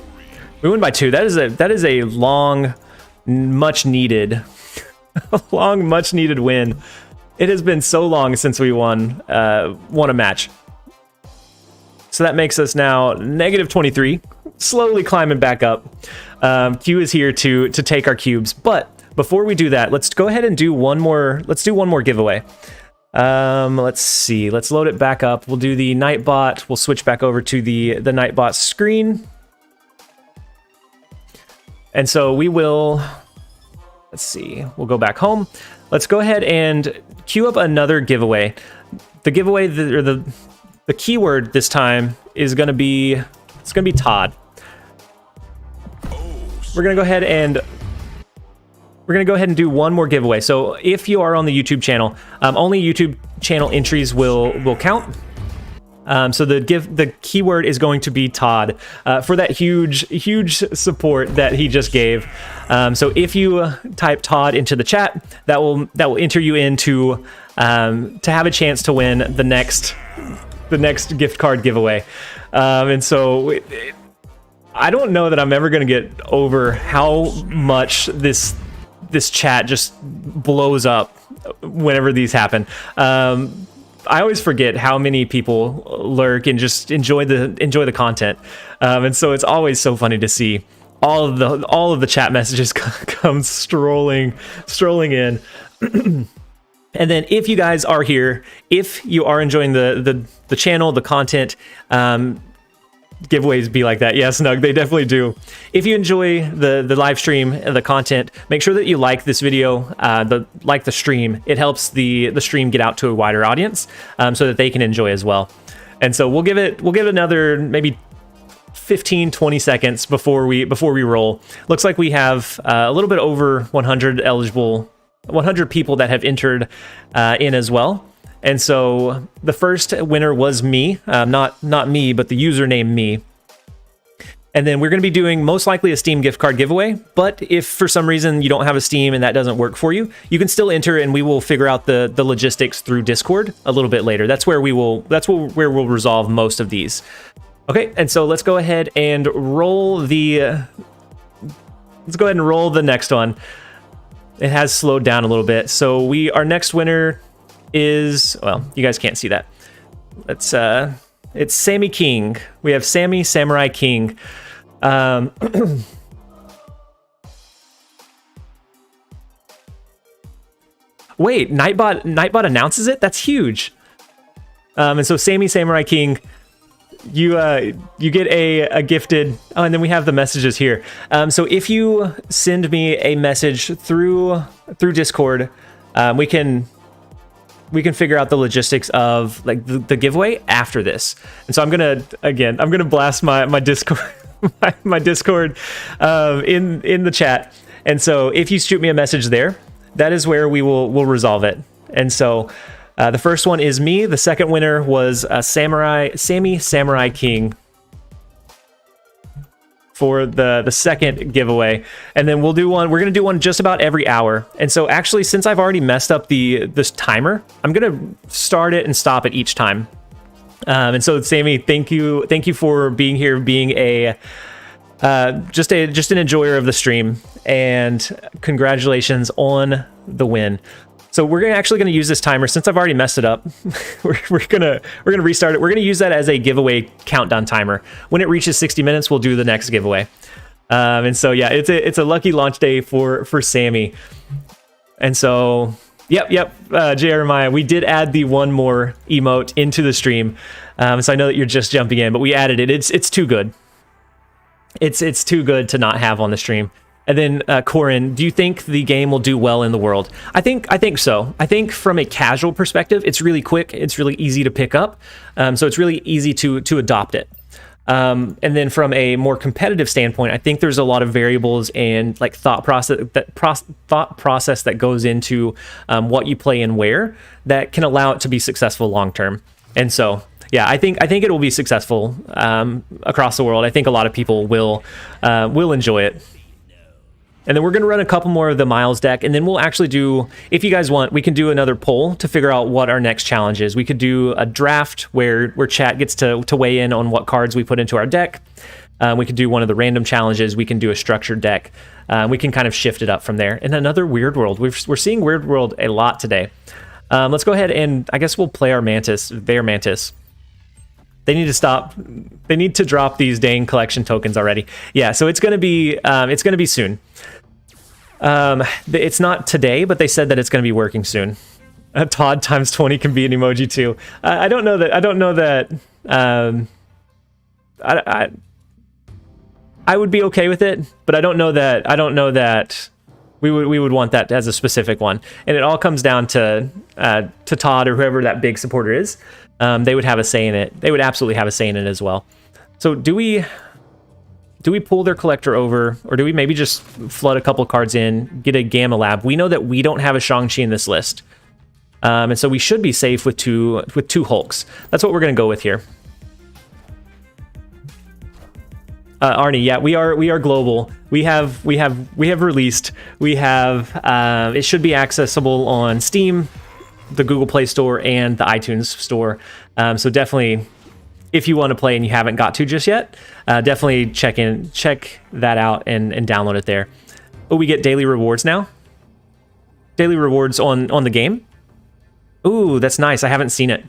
We win by 2. That is a long, much needed win. It has been so long since we won a match. So that makes us now -23, slowly climbing back up. Q is here to take our cubes, but before we do that, let's go ahead and do one more. Let's do one more giveaway. Let's see. Let's load it back up. We'll do the Nightbot. We'll switch back over to the Nightbot screen. And so we will, let's see. We'll go back home. Let's go ahead and queue up another giveaway. The giveaway, the keyword this time is going to be, it's going to be Todd. We're going to go ahead and do one more giveaway. So if you are on the YouTube channel, only YouTube channel entries will count. So the keyword is going to be Todd for that huge support that he just gave. So if you type Todd into the chat, that will enter you into to have a chance to win the next gift card giveaway. And so I don't know that I'm ever going to get over how much this chat just blows up whenever these happen. I always forget how many people lurk and just enjoy the content, and so it's always so funny to see all of the chat messages come strolling in. And then if you guys are here, if you are enjoying the channel, the content, giveaways be like that. Yeah, Snug, they definitely do. If you enjoy the live stream and the content, make sure that you like this video, like the stream. It helps the stream get out to a wider audience, so that they can enjoy as well. And so we'll give it another maybe 15-20 seconds before we roll. Looks like we have a little bit over 100 people that have entered in as well. And so the first winner was me, not me, but the username me. And then we're going to be doing most likely a Steam gift card giveaway. But if for some reason you don't have a Steam and that doesn't work for you, you can still enter, and we will figure out the logistics through Discord a little bit later. That's where we'll resolve most of these. Okay, and so let's go ahead and roll the next one. It has slowed down a little bit. So our next winner is, well, you guys can't see that. It's Sammy King. We have Sammy Samurai King. Wait, Nightbot announces it? That's huge. And so Sammy Samurai King, you get a gifted. Oh, and then we have the messages here. So if you send me a message through Discord, we can figure out the logistics of like the giveaway after this. And so I'm gonna blast my Discord my Discord in the chat. And so if you shoot me a message there, that is where we'll resolve it. And so the first one is me. The second winner was Sammy Samurai King for the second giveaway. And then we're gonna do one just about every hour. And so actually, since I've already messed up this timer, I'm gonna start it and stop it each time. And so Sammy, thank you for being here, being just an enjoyer of the stream, and congratulations on the win. So we're actually going to use this timer since I've already messed it up. we're gonna restart it. We're gonna use that as a giveaway countdown timer. When it reaches 60 minutes, we'll do the next giveaway. And so yeah, it's a lucky launch day for Sammy. And so yep, Jeremiah, we did add the one more emote into the stream. So I know that you're just jumping in, but we added it. It's too good. It's too good to not have on the stream. And then Corin, do you think the game will do well in the world? I think so. I think from a casual perspective, it's really quick. It's really easy to pick up. So it's really easy to adopt it. And then from a more competitive standpoint, I think there's a lot of variables and like thought process that goes into what you play and where that can allow it to be successful long term. And so yeah, I think it will be successful across the world. I think a lot of people will enjoy it. And then we're going to run a couple more of the Miles deck, and then we'll actually do, if you guys want, we can do another poll to figure out what our next challenge is. We could do a draft where chat gets to weigh in on what cards we put into our deck. We could do one of the random challenges. We can do a structured deck. We can kind of shift it up from there. And another Weird World. We're seeing Weird World a lot today. Let's go ahead and I guess we'll play our Mantis, their Mantis. They need to stop. They need to drop these dang collection tokens already. Yeah, so it's gonna be soon. It's not today, but they said that it's gonna be working soon. Todd times 20 can be an emoji too. I don't know that. I would be okay with it, but I don't know that we would want that as a specific one. And it all comes down to Todd or whoever that big supporter is. They would have a say in it. They would absolutely have a say in it as well. So do we pull their collector over, or do we maybe just flood a couple cards in, get a Gamma Lab? We know that we don't have a Shang-Chi in this list. And so we should be safe with two Hulks. That's what we're going to go with here. Arnie, yeah, we are global. We have released. We have it should be accessible on Steam, the Google Play Store, and the iTunes Store. So definitely, if you want to play and you haven't got to just yet, definitely check that out and download it there. Oh, we get daily rewards now. Daily rewards on the game. Ooh, that's nice. I haven't seen it.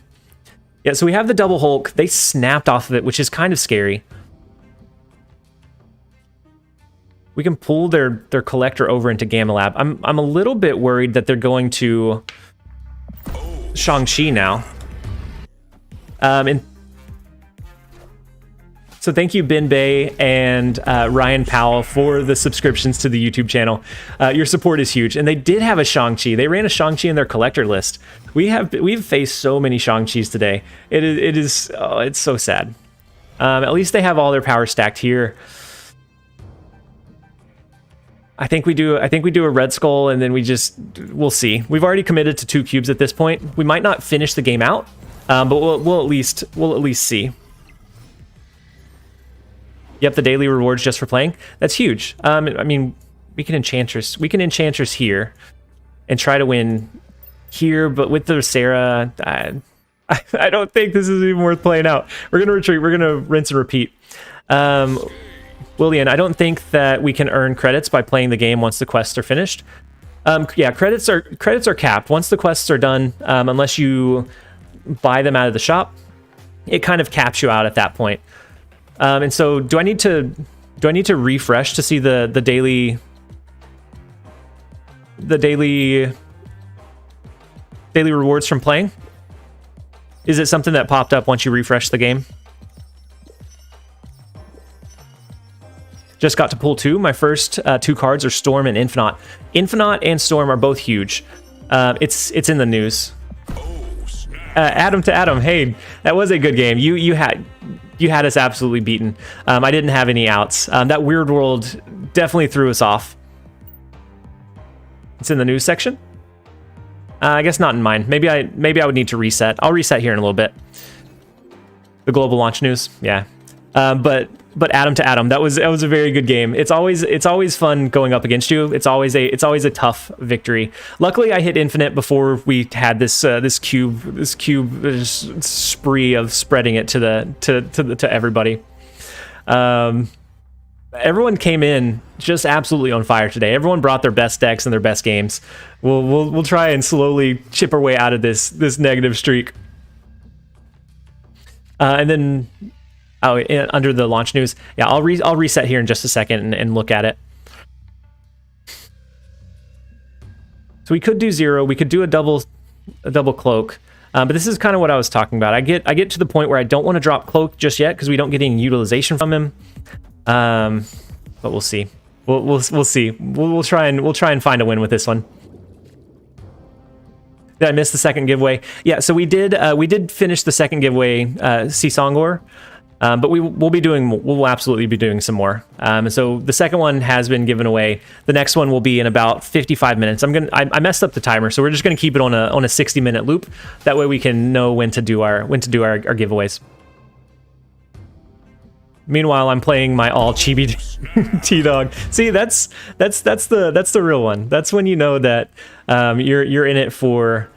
Yeah, so we have the double Hulk. They snapped off of it, which is kind of scary. We can pull their collector over into Gamma Lab. I'm a little bit worried that they're going to Shang-Chi now. And so thank you, Ben Bay and Ryan Powell, for the subscriptions to the YouTube channel. Your support is huge. And they did have a Shang-Chi. They ran a Shang-Chi in their collector list. We've faced so many Shang-Chis today. It's so sad. At least they have all their power stacked here. I think we do a Red Skull, and then we'll see. We've already committed to 2 cubes at this point. We might not finish the game out, but we'll at least see. Yep, the daily rewards just for playing. That's huge. I mean, we can Enchantress here and try to win here, but with the Sarah, I don't think this is even worth playing out. We're gonna retreat. We're gonna rinse and repeat. William, I don't think that we can earn credits by playing the game once the quests are finished. Yeah, credits are capped. Once the quests are done, unless you buy them out of the shop, it kind of caps you out at that point. And so do I need to refresh to see the daily rewards from playing? Is it something that popped up once you refresh the game? Just got to pull 2. My first 2 cards are Storm and Infinite. Infinite and Storm are both huge. It's in the news. Adam to Adam, hey, that was a good game. You had us absolutely beaten. I didn't have any outs. That Weird World definitely threw us off. It's in the news section. I guess not in mine. Maybe I would need to reset. I'll reset here in a little bit. The global launch news, yeah. But Adam to Adam, that was a very good game. It's always fun going up against you. It's always a tough victory. Luckily, I hit infinite before we had this cube spree of spreading it to everybody. Everyone came in just absolutely on fire today. Everyone brought their best decks and their best games. We'll try and slowly chip our way out of this negative streak. And then under the launch news. Yeah, I'll reset here in just a second and look at it. So we could do 0. We could do a double cloak. But this is kind of what I was talking about. I get to the point where I don't want to drop cloak just yet because we don't get any utilization from him. But we'll see. We'll see. We'll try and find a win with this one. Did I miss the second giveaway? Yeah, so we did finish the second giveaway, Sisongor, but we'll absolutely be doing some more. So the second one has been given away. The next one will be in about 55 minutes. I messed up the timer, so we're just gonna keep it on a 60-minute loop. That way we can know when to do our giveaways. Meanwhile, I'm playing my all chibi T-Dog. See, that's the real one. That's when you know that you're in it for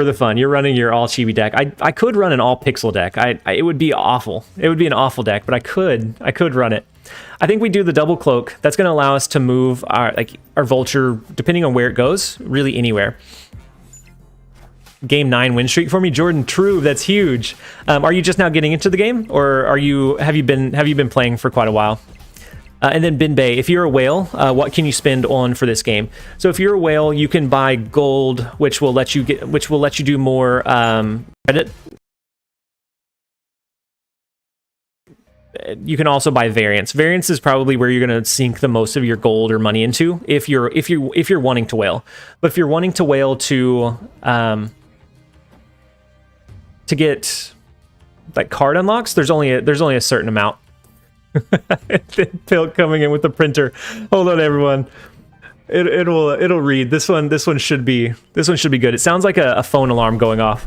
the fun. You're running your all chibi deck. I could run an all pixel deck. It would be awful. It would be an awful deck, but I could run it. I think we do the double cloak. That's going to allow us to move our vulture, depending on where it goes, really anywhere. Game 9 win streak for me, Jordan. True, that's huge. Are you just now getting into the game, or have you been playing for quite a while? And then Bin Bay, if you're a whale, what can you spend on for this game? So if you're a whale, you can buy gold, which will let you do more credit. You can also buy variance. Variance is probably where you're going to sink the most of your gold or money into if you're wanting to whale. But if you're wanting to whale to get like card unlocks, there's only a certain amount. Pilk coming in with the printer. Hold on, everyone. It'll read. This one should be good. It sounds like a phone alarm going off.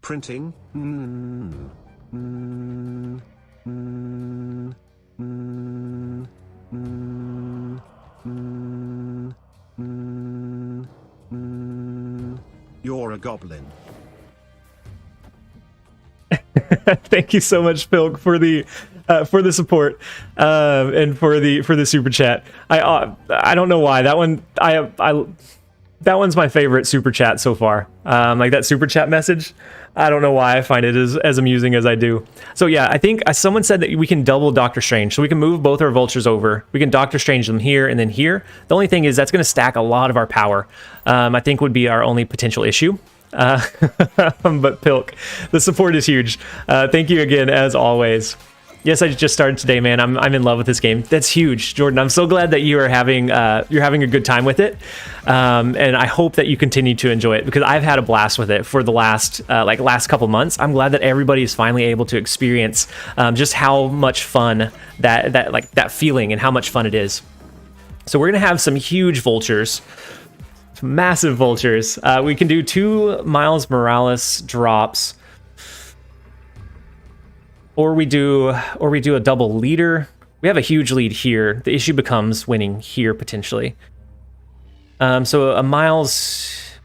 Printing. You're a goblin. Thank you so much, Pilk, for the support and for the super chat. I don't know why that one that one's my favorite super chat so far. Like that super chat message. I don't know why I find it as amusing as I do. So yeah, I think someone said that we can double Doctor Strange, so we can move both our vultures over. We can Doctor Strange them here and then here. The only thing is that's going to stack a lot of our power. I think would be our only potential issue. But Pilk, the support is huge. Thank you again, as always. Yes, I just started today, man. I'm in love with this game. That's huge, Jordan. I'm so glad that you are having a good time with it, and I hope that you continue to enjoy it because I've had a blast with it for the last couple months. I'm glad that everybody is finally able to experience just how much fun that feeling and how much fun it is. So we're gonna have some huge vultures. Massive vultures. We can do 2 Miles Morales drops, or we do a double leader. We have a huge lead here. The issue becomes winning here potentially. So a Miles,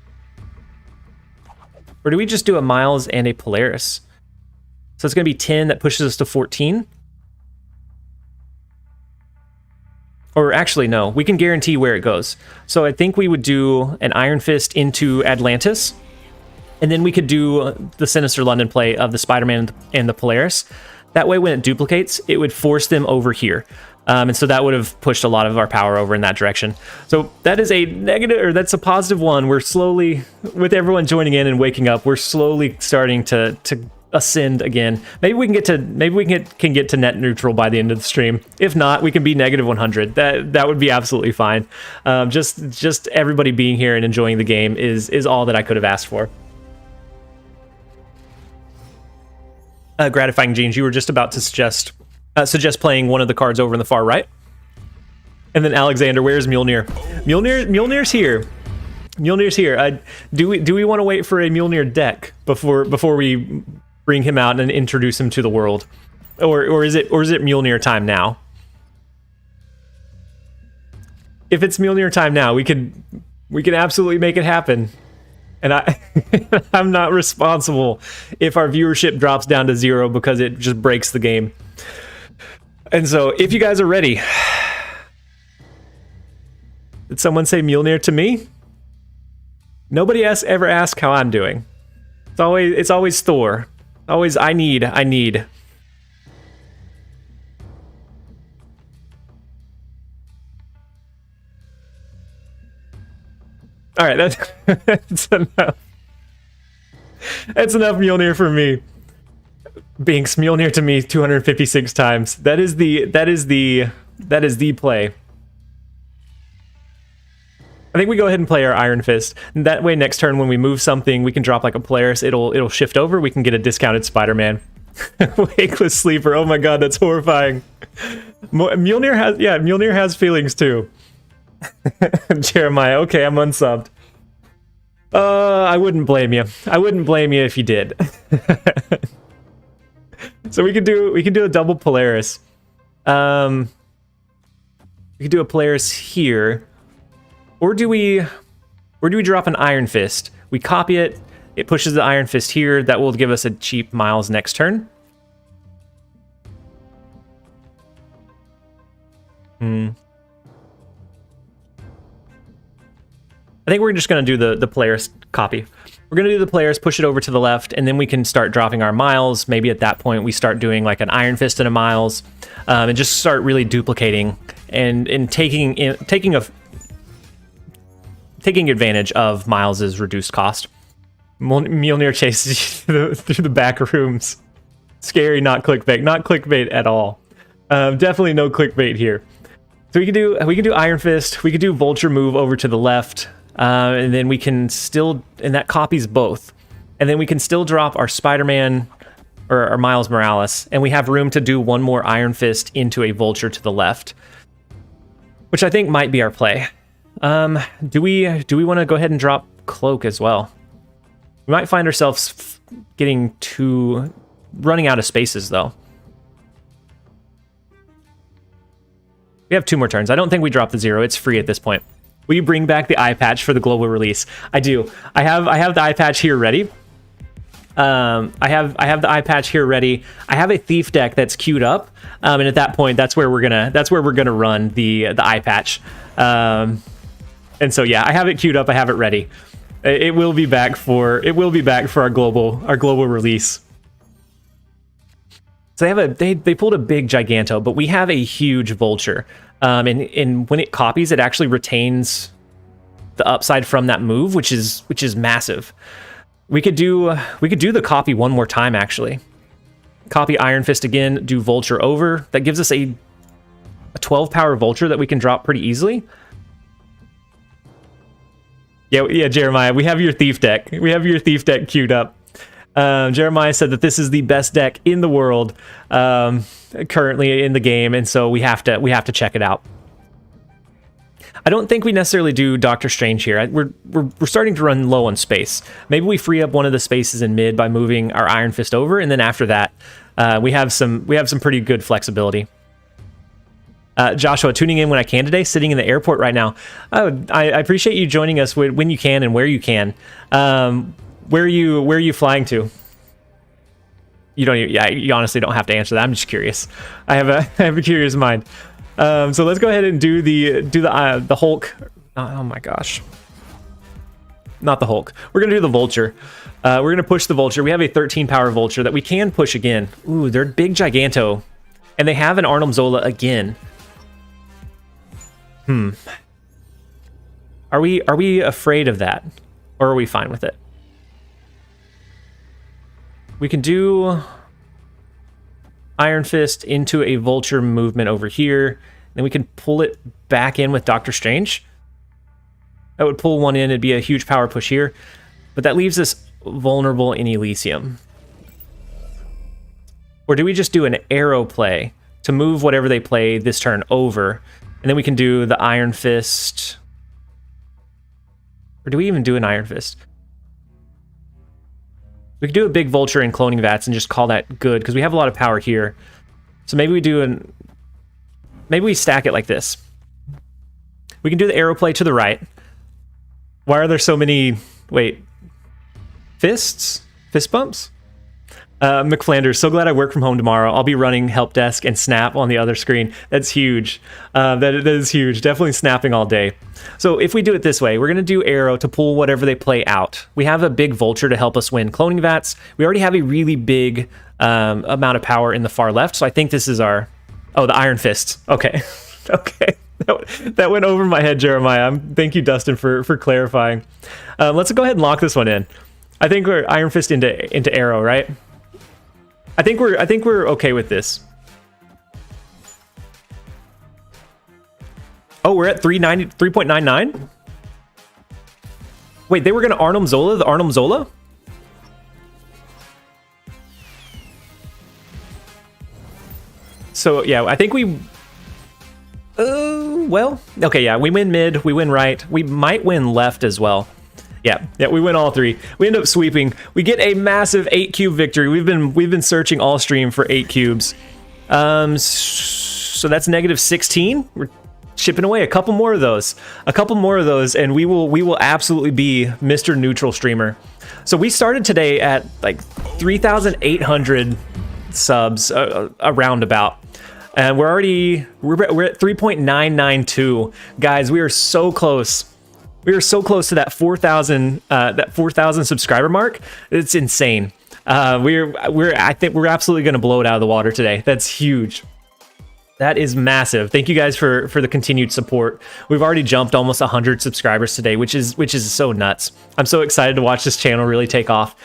or do we just do a Miles and a Polaris? So it's going to be 10 that pushes us to 14. Or actually, no, we can guarantee where it goes. So I think we would do an Iron Fist into Atlantis, and then we could do the Sinister London play of the Spider-Man and the Polaris. That way, when it duplicates, it would force them over here. And so that would have pushed a lot of our power over in that direction. So that is a negative, or that's a positive one. We're slowly, with everyone joining in and waking up, we're slowly starting to ascend again. Maybe we can get to net neutral by the end of the stream. If not, we can be negative 100. That would be absolutely fine. Just everybody being here and enjoying the game is all that I could have asked for. Gratifying Genes, you were just about to suggest playing one of the cards over in the far right. And then Alexander, where's Mjolnir? Mjolnir's here. Mjolnir's here. Do we want to wait for a Mjolnir deck before we bring him out and introduce him to the world, or is it Mjolnir time now? If it's Mjolnir time now, we can absolutely make it happen. And I'm not responsible if our viewership drops down to 0 because it just breaks the game. And so, if you guys are ready, did someone say Mjolnir to me? Nobody ever asked how I'm doing. It's always Thor. Always, I need. All right, that's enough. That's enough Mjolnir for me. Binks, Mjolnir to me 256 times. That is the play. I think we go ahead and play our Iron Fist. And that way next turn when we move something, we can drop like a Polaris, it'll shift over, we can get a discounted Spider-Man. Wakeless Sleeper, oh my god, that's horrifying. Mjolnir has feelings too. Jeremiah, okay, I'm unsubbed. I wouldn't blame you. I wouldn't blame you if you did. So we could do a double Polaris. We could do a Polaris here. Or do we drop an Iron Fist? We copy it, it pushes the Iron Fist here, that will give us a cheap Miles next turn. I think we're just going to do the Polaris copy. We're going to do the Polaris, push it over to the left, and then we can start dropping our Miles. Maybe at that point we start doing like an Iron Fist and a Miles, and just start really duplicating and taking advantage of Miles's reduced cost. Mjolnir chases you through the back rooms. Scary, not clickbait. Not clickbait at all. Definitely no clickbait here. So we can do Iron Fist. We could do Vulture move over to the left, and then we can still, and that copies both. And then we can still drop our Spider-Man or our Miles Morales, and we have room to do one more Iron Fist into a Vulture to the left, which I think might be our play. Do we want to go ahead and drop Cloak as well? We might find ourselves running out of spaces though. We have 2 more turns. I don't think we drop the 0. It's free at this point. Will you bring back the eye patch for the global release? I do. I have the eye patch here ready. I have the eye patch here ready. I have a thief deck that's queued up, and at that point, that's where we're gonna run the eye patch. And so yeah, I have it queued up. I have it ready. It will be back for our global release. So they pulled a big Giganto, but we have a huge Vulture. And when it copies, it actually retains the upside from that move, which is massive. We could do the copy one more time actually. Copy Iron Fist again, do Vulture over. That gives us a 12 power Vulture that we can drop pretty easily. Yeah, Jeremiah, we have your thief deck. We have your thief deck queued up. Jeremiah said that this is the best deck in the world currently in the game, and so we have to check it out. I don't think we necessarily do Doctor Strange here. We're starting to run low on space. Maybe we free up one of the spaces in mid by moving our Iron Fist over, and then after that, we have some pretty good flexibility. Joshua, tuning in when I can today, sitting in the airport right now. Oh, I appreciate you joining us when you can and where you can. Where are you flying to? You honestly don't have to answer that. I'm just curious. I have a curious mind. So let's go ahead and do the Hulk. Oh my gosh. Not the Hulk. We're gonna do the Vulture. We're gonna push the Vulture. We have a 13 power Vulture that we can push again. Ooh, they're big Giganto, and they have an Arnim Zola again. Are we afraid of that, or are we fine with it? We can do Iron Fist into a Vulture movement over here. Then we can pull it back in with Doctor Strange. That would pull one in. It'd be a huge power push here. But that leaves us vulnerable in Elysium. Or do we just do an arrow play to move whatever they play this turn over? And then we can do the Iron Fist. Or do we even do an Iron Fist? We could do a big Vulture and Cloning Vats and just call that good, because we have a lot of power here. So maybe we stack it like this. We can do the arrow play to the right. Why are there so many, fists? Fist bumps? McFlanders, so glad I work from home tomorrow. I'll be running help desk and snap on the other screen. That's huge. That is huge. Definitely snapping all day. So if we do it this way, we're going to do arrow to pull whatever they play out. We have a big vulture to help us win cloning vats. We already have a really big amount of power in the far left. So I think this is our... Oh, the Iron Fist. Okay. Okay. That went over my head, Jeremiah. Thank you, Dustin, for clarifying. Let's go ahead and lock this one in. I think we're Iron Fist into arrow, right? I think we're okay with this. Oh, we're at 3.99. Wait, they were gonna Arnhem Zola the Arnhem Zola? So yeah, I think we. Well, okay, yeah, we win mid, we win right, we might win left as well. Yeah, we win all three. We end up sweeping. We get a massive 8-cube victory. We've been searching all stream for 8 cubes. So that's negative 16. We're chipping away a couple more of those. And we will absolutely be Mr. Neutral streamer. So we started today at like 3,800 subs around about. And we're at 3.992. Guys, we are so close. We are so close to that 4,000 subscriber mark. It's insane. I think we're absolutely going to blow it out of the water today. That's huge. That is massive. Thank you guys for the continued support. We've already jumped almost 100 subscribers today, which is so nuts. I'm so excited to watch this channel really take off.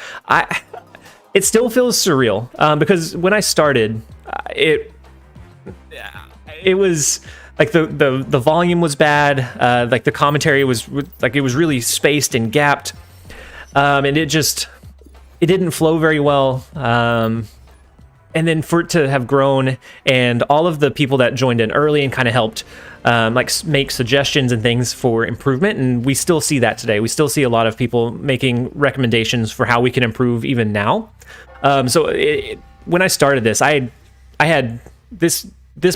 It still feels surreal because when I started, it was like the volume was bad, like the commentary was like it was really spaced and gapped, and it didn't flow very well. And then for it to have grown, and all of the people that joined in early and kind of helped like make suggestions and things for improvement, and we still see that today. We still see a lot of people making recommendations for how we can improve even now. So when I started this, I had this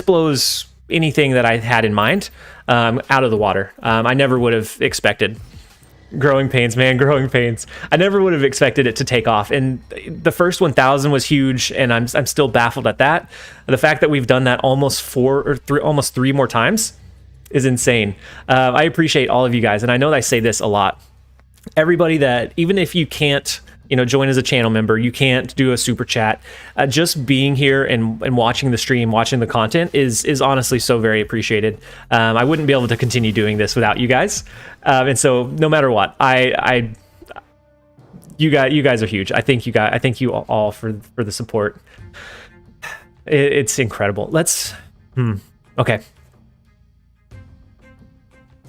blows anything that I had in mind out of the water. I never would have expected. Growing pains, man, growing pains. I never would have expected it to take off. And the first 1,000 was huge, and I'm still baffled at that. The fact that we've done that almost three more times is insane. I appreciate all of you guys, and I know that I say this a lot. Everybody that, even if you can't, join as a channel member, you can't do a super chat, just being here and watching the stream, watching the content is honestly so very appreciated. I wouldn't be able to continue doing this without you guys. And so no matter what, you guys are huge. I thank you all for the support. It's incredible. Okay.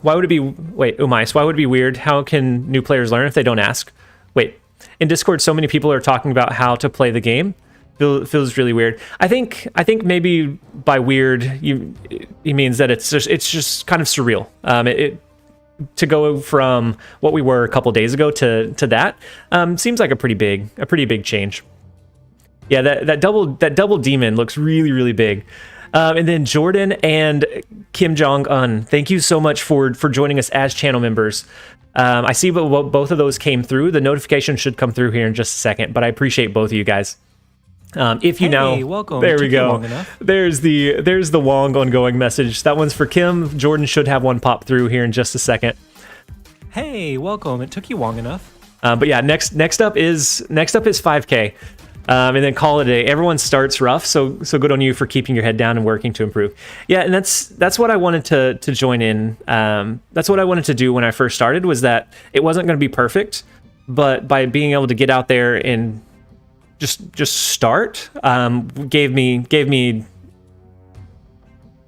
Why would it be, wait, Umais, why would it be weird? How can new players learn if they don't ask? Wait, in Discord, so many people are talking about how to play the game. Feels really weird. I think maybe by weird, he means that it's just kind of surreal. To go from what we were a couple days ago to that seems like a pretty big change. Yeah, that double demon looks really, really big. And then Jordan and Kim Jong-un, thank you so much for joining us as channel members. I see both of those came through. The notification should come through here in just a second, but I appreciate both of you guys. If you welcome. There we go. There's the Wong ongoing message. That one's for Kim. Jordan should have one pop through here in just a second. Hey, welcome. It took you long enough. But yeah, next up is 5K. And then call it a day. Everyone starts rough, so good on you for keeping your head down and working to improve. Yeah, and that's what I wanted to join in. That's what I wanted to do when I first started, was that it wasn't going to be perfect, but by being able to get out there and just start gave me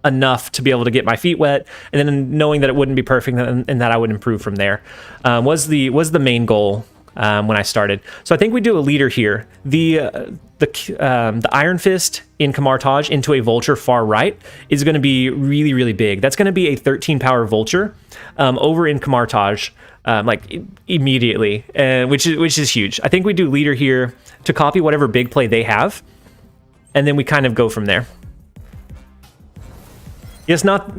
enough to be able to get my feet wet, and then knowing that it wouldn't be perfect and that I would improve from there was the main goal. When I started. So I think we do a leader here. The Iron Fist in Kamartaj into a Vulture far right is going to be really, really big. That's going to be a 13 power Vulture over in Kamartaj like immediately, which is huge. I think we do leader here to copy whatever big play they have, and then we kind of go from there. Yes, not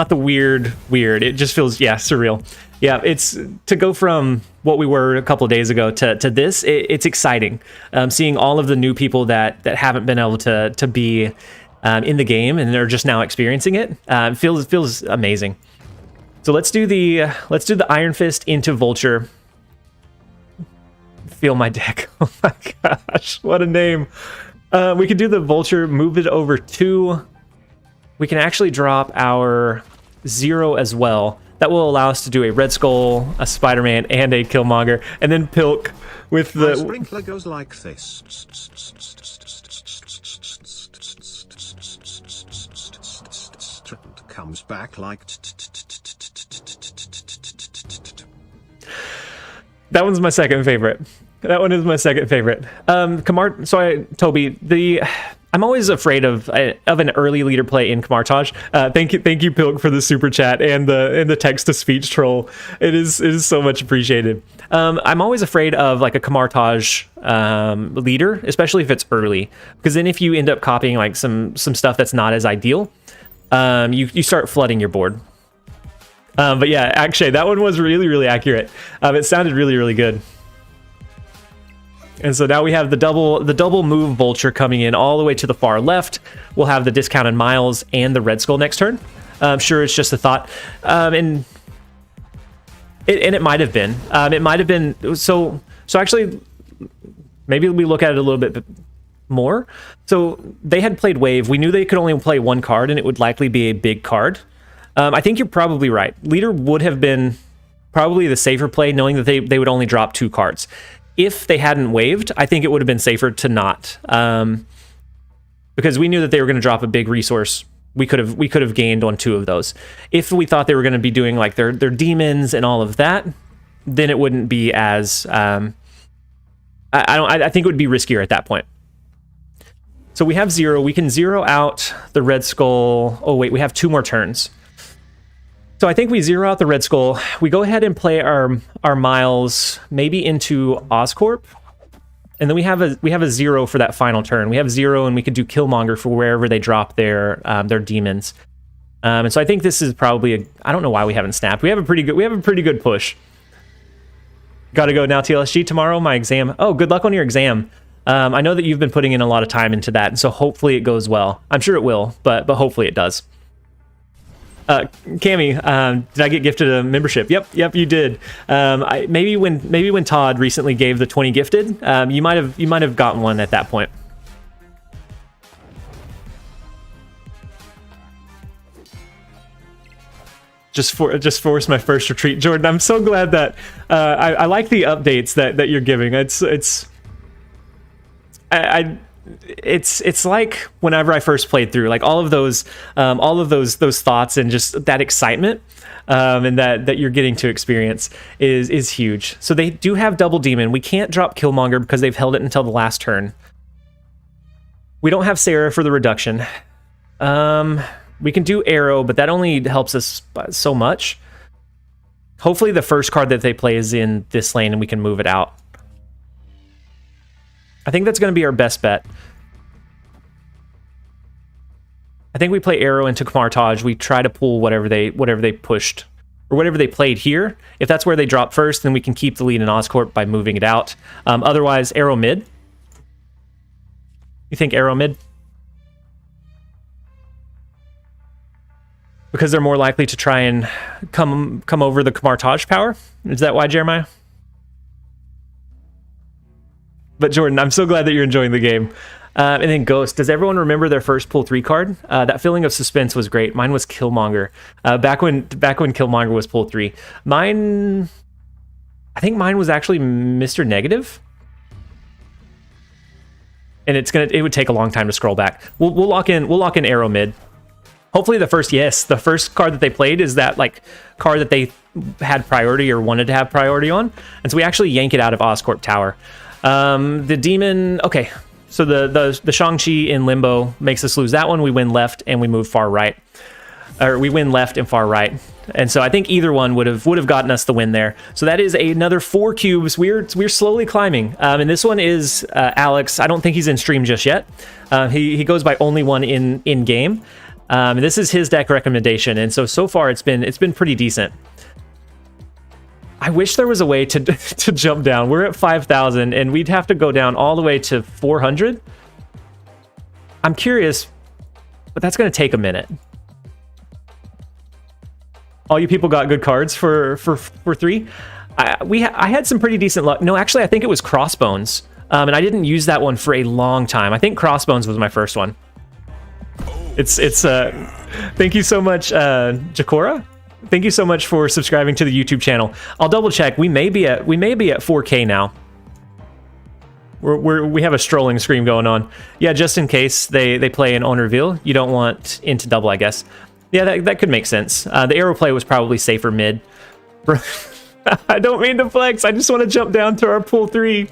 the weird. It just feels, yeah, surreal. Yeah, it's to go from what we were a couple of days ago to this. It's exciting, seeing all of the new people that haven't been able to be in the game and they're just now experiencing it. Feels amazing. So let's do the Iron Fist into Vulture. Feel my deck. Oh my gosh, what a name. We could do the Vulture, move it over 2. We can actually drop our 0 as well. That will allow us to do a Red Skull, a Spider-Man, and a Killmonger, and then Pilk with the... My sprinkler goes like this. Comes back like... That one's my second favorite. That one is my second favorite. Toby, I'm always afraid of an early leader play in Kamartaj. Thank you, Pilk, for the super chat and the text to speech troll. It is so much appreciated. I'm always afraid of like a Kamartaj leader, especially if it's early, because then if you end up copying like some stuff that's not as ideal, you start flooding your board. But yeah, actually, that one was really accurate. It sounded really good. And so now we have the double move Vulture coming in all the way to the far left. We'll have the discounted miles and the Red Skull next turn. I'm sure it's just a thought. And it might have been. It might have been. So actually, maybe we look at it a little bit more. So they had played Wave. We knew they could only play 1 card, and it would likely be a big card. I think you're probably right. Leader would have been probably the safer play, knowing that they would only drop 2 cards. If they hadn't waived, I think it would have been safer to not, because we knew that they were going to drop a big resource. We could have gained on 2 of those. If we thought they were going to be doing like their demons and all of that, then it wouldn't be as. I think it would be riskier at that point. So we have 0. We can 0 out the Red Skull. Oh wait, we have 2 more turns. So I think we 0 out the Red Skull. We go ahead and play our miles maybe into Oscorp, and then we have a 0 for that final turn. We have 0, and we could do Killmonger for wherever they drop their demons. And so I think this is probably I don't know why we haven't snapped. We have a pretty good push. Got to go now. TLSG tomorrow. My exam. Oh, good luck on your exam. I know that you've been putting in a lot of time into that, and so hopefully it goes well. I'm sure it will, but hopefully it does. Cammy, did I get gifted a membership? Yep, you did. Maybe when Todd recently gave the 20 gifted, you might have gotten one at that point. Just forced my first retreat, Jordan. I'm so glad that I like the updates that you're giving. It's like whenever I first played through, like all of those thoughts and just that excitement, and that you're getting to experience is huge. So they do have double demon. We can't drop Killmonger because they've held it until the last turn. We don't have Sarah for the reduction. We can do Arrow, but that only helps us so much. Hopefully the first card that they play is in this lane and we can move it out. I think that's going to be our best bet. I think we play Arrow into Kamartaj. We try to pull whatever they pushed or whatever they played here. If that's where they drop first, then we can keep the lead in Oscorp by moving it out. Otherwise, Arrow mid. You think Arrow mid? Because they're more likely to try and come over the Kamartaj power? Is that why, Jeremiah? But Jordan, I'm so glad that you're enjoying the game. And then Ghost. Does everyone remember their first pull 3 card? That feeling of suspense was great. Mine was Killmonger. Back when Killmonger was pull 3. I think mine was actually Mr. Negative. And it would take a long time to scroll back. We'll lock in Arrow mid. Hopefully the first card that they played is that like card that they had priority or wanted to have priority on. And so we actually yank it out of Oscorp Tower. The demon, okay. So the Shang-Chi in Limbo makes us lose that one. We win left and we move far right. Or we win left and far right. And so I think either one would have gotten us the win there. So that is another 4 cubes. We're slowly climbing. And this one is Alex. I don't think he's in stream just yet. He goes by only one in game. This is his deck recommendation, and so far it's been pretty decent. I wish there was a way to to jump down. We're at 5,000, and we'd have to go down all the way to 400. I'm curious, but that's going to take a minute. All you people got good cards for 3. I had some pretty decent luck. No, actually, I think it was Crossbones, and I didn't use that one for a long time. I think Crossbones was my first one. It's thank you so much, Jakora. Thank you so much for subscribing to the YouTube channel. I'll double check. We may be at 4K now. We have a strolling screen going on. Yeah, just in case they play an on reveal, you don't want into double, I guess. Yeah, that could make sense. The arrow play was probably safer mid. I don't mean to flex. I just want to jump down to our pool 3.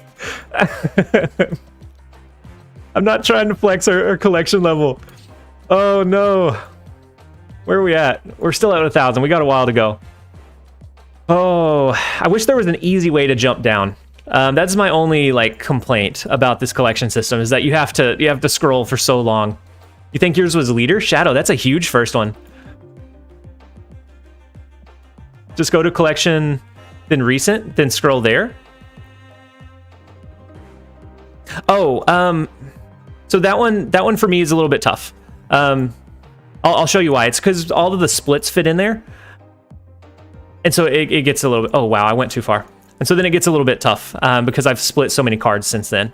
I'm not trying to flex our collection level. Oh no. Where are we at? We're still at 1,000. We got a while to go. Oh, I wish there was an easy way to jump down. That's my only complaint about this collection system, is that you have to scroll for so long. You think yours was leader? Shadow, that's a huge first one. Just go to collection, then recent, then scroll there. Oh, so that one for me is a little bit tough. I'll show you why. It's because all of the splits fit in there. And so it gets a little bit... Oh, wow, I went too far. And so then it gets a little bit tough because I've split so many cards since then.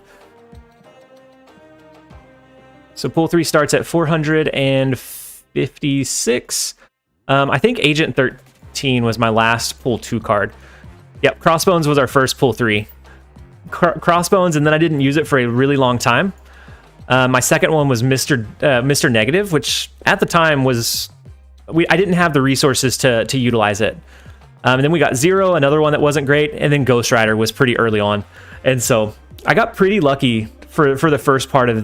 So pool 3 starts at 456. I think Agent 13 was my last pool 2 card. Yep, Crossbones was our first pool 3. Crossbones, and then I didn't use it for a really long time. My second one was Mr. Negative, which at the time was... I didn't have the resources to utilize it. And then we got Zero, another one that wasn't great, and then Ghost Rider was pretty early on. And so I got pretty lucky for the first part of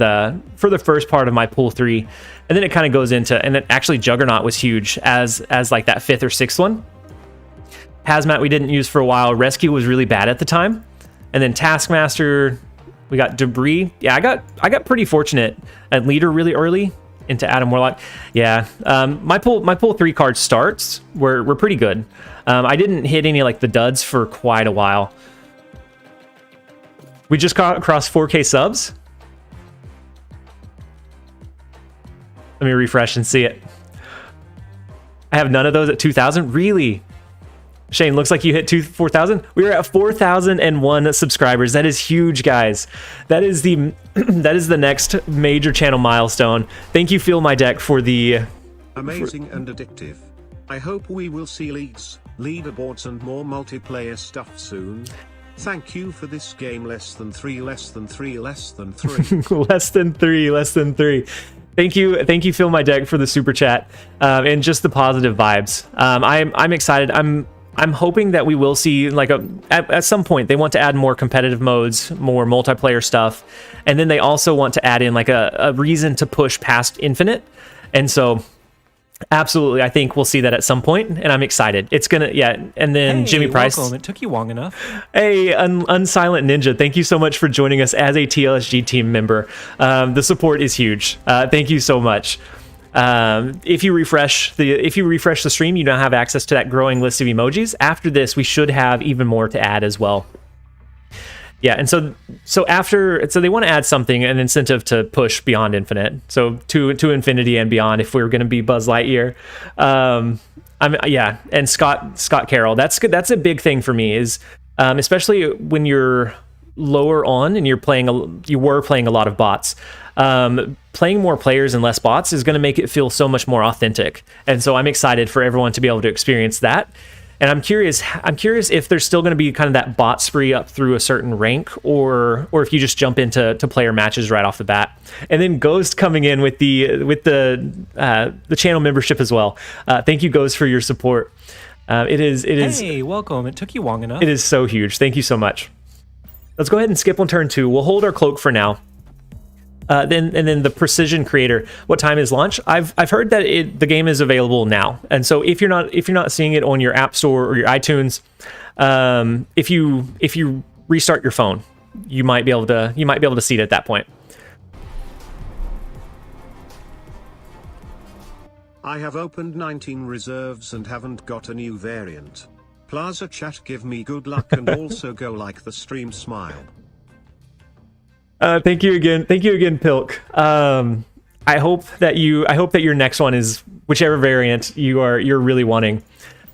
my pool 3, and then it kind of goes into... And then actually Juggernaut was huge as like that 5th or 6th one. Hazmat we didn't use for a while. Rescue was really bad at the time. And then Taskmaster... We got Debris. Yeah, I got pretty fortunate at leader really early into Adam Warlock. Yeah, my pool 3 card starts were pretty good. I didn't hit any the duds for quite a while. We just crossed 4K subs. Let me refresh and see it. I have none of those at 2,000. Really? Shane, looks like you hit 4,000. We are at 4,001 subscribers. That is huge, guys. That is the next major channel milestone. Thank you, Feel My Deck, for the amazing and addictive. I hope we will see leagues, leaderboards, and more multiplayer stuff soon. Thank you for this game. Less than 3, less than 3, less than 3. less than 3, less than 3. Thank you, Feel My Deck, for the super chat and just the positive vibes. I'm excited. I'm hoping that we will see at some point they want to add more competitive modes, more multiplayer stuff, and then they also want to add in a reason to push past Infinite. And so absolutely, I think we'll see that at some point, and I'm excited. It's gonna, yeah. And then hey, Jimmy Price. Welcome. It took you long enough. Hey, Unsilent Ninja, thank you so much for joining us as a TLSG team member. The support is huge. Thank you so much. If you refresh the stream, you now have access to that growing list of emojis. After this, we should have even more to add as well. Yeah, and so they want to add something, an incentive to push beyond Infinite, so to infinity and beyond if we were going to be Buzz Lightyear. And Scott Carroll, that's good. That's a big thing for me, is especially when you're lower on and you were playing a lot of bots. Playing more players and less bots is going to make it feel so much more authentic, and so I'm excited for everyone to be able to experience that. And I'm curious if there's still going to be kind of that bot spree up through a certain rank, or if you just jump into player matches right off the bat. And then Ghost coming in with the channel membership as well. Thank you, Ghost, for your support. It is. Hey, welcome. It took you long enough. It is so huge. Thank you so much. Let's go ahead and skip on turn 2. We'll hold our cloak for now. Then the Precision Creator. What time is launch? I've heard that the game is available now, and so if you're not seeing it on your App Store or your iTunes, if you restart your phone, you might be able to see it at that point. I have opened 19 reserves and haven't got a new variant. Plaza chat give me good luck and also go like the stream smile. Thank you again, Pilk. I hope that your next one is whichever variant you're really wanting.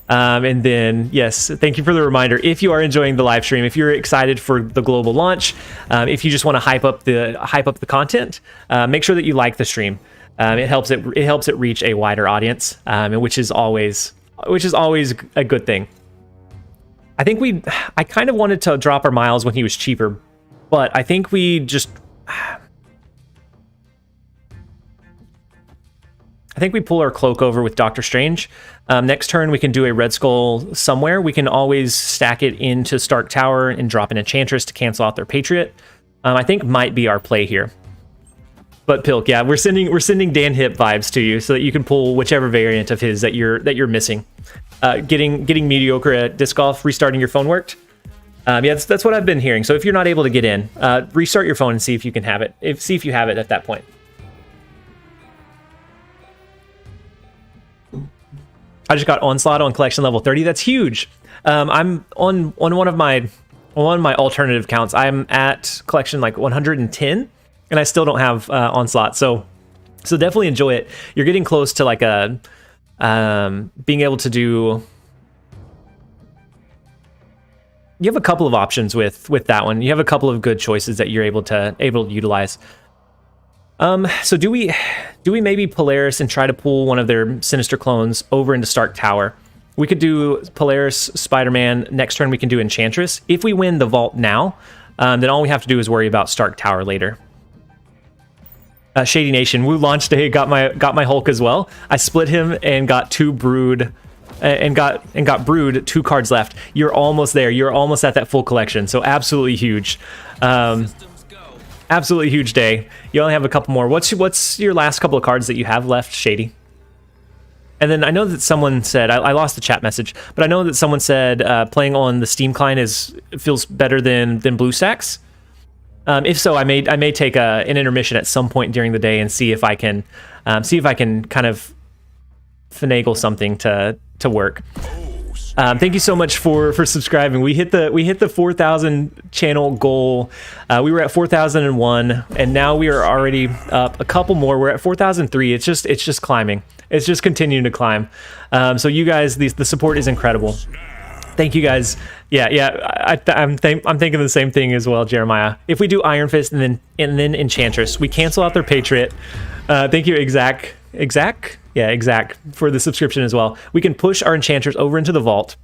And then, yes, thank you for the reminder. If you are enjoying the live stream, if you're excited for the global launch, if you just want to hype up the content, make sure that you like the stream. It helps it reach a wider audience, which is always a good thing. I kind of wanted to drop our miles when he was cheaper, but I think we just. I think we pull our cloak over with Doctor Strange. Next turn, we can do a Red Skull somewhere. We can always stack it into Stark Tower and drop an Enchantress to cancel out their Patriot. I think might be our play here. But Pilk, yeah, we're sending Dan Hip vibes to you so that you can pull whichever variant of his that you're missing. Getting mediocre at disc golf, restarting your phone worked. Yeah, that's what I've been hearing. So if you're not able to get in, restart your phone and see if you can have it. See if you have it at that point. I just got Onslaught on collection level 30. That's huge. I'm on one of my alternative counts. I'm at collection like 110, and I still don't have Onslaught. So definitely enjoy it. You're getting close to like a being able to do. You have a couple of options with that one. You have a couple of good choices that you're able to utilize. So do we maybe Polaris and try to pull one of their Sinister clones over into Stark Tower? We could do Polaris, Spider-Man. Next turn we can do Enchantress. If we win the vault now, then all we have to do is worry about Stark Tower later. Shady Nation, Woo launch day got my Hulk as well. I split him and got 2 Brood and got Brood, 2 cards left. You're almost there. You're almost at that full collection. So absolutely huge. Absolutely huge day. You only have a couple more. What's your last couple of cards that you have left, Shady? And then I know that someone said, I lost the chat message, but I know that someone said playing on the Steam client feels better than BlueStacks. If so, I may take an intermission at some point during the day and see if I can kind of finagle something to work. Thank you so much for subscribing. We hit the 4,000 channel goal. We were at 4,001, and now we are already up a couple more. We're at 4,003. It's just climbing. It's just continuing to climb. So you guys, the support is incredible. Thank you guys. Yeah. I'm thinking the same thing as well, Jeremiah. If we do Iron Fist and then Enchantress, we cancel out their Patriot. Thank you, Exact. Yeah, Exact, for the subscription as well. We can push our Enchantress over into the vault.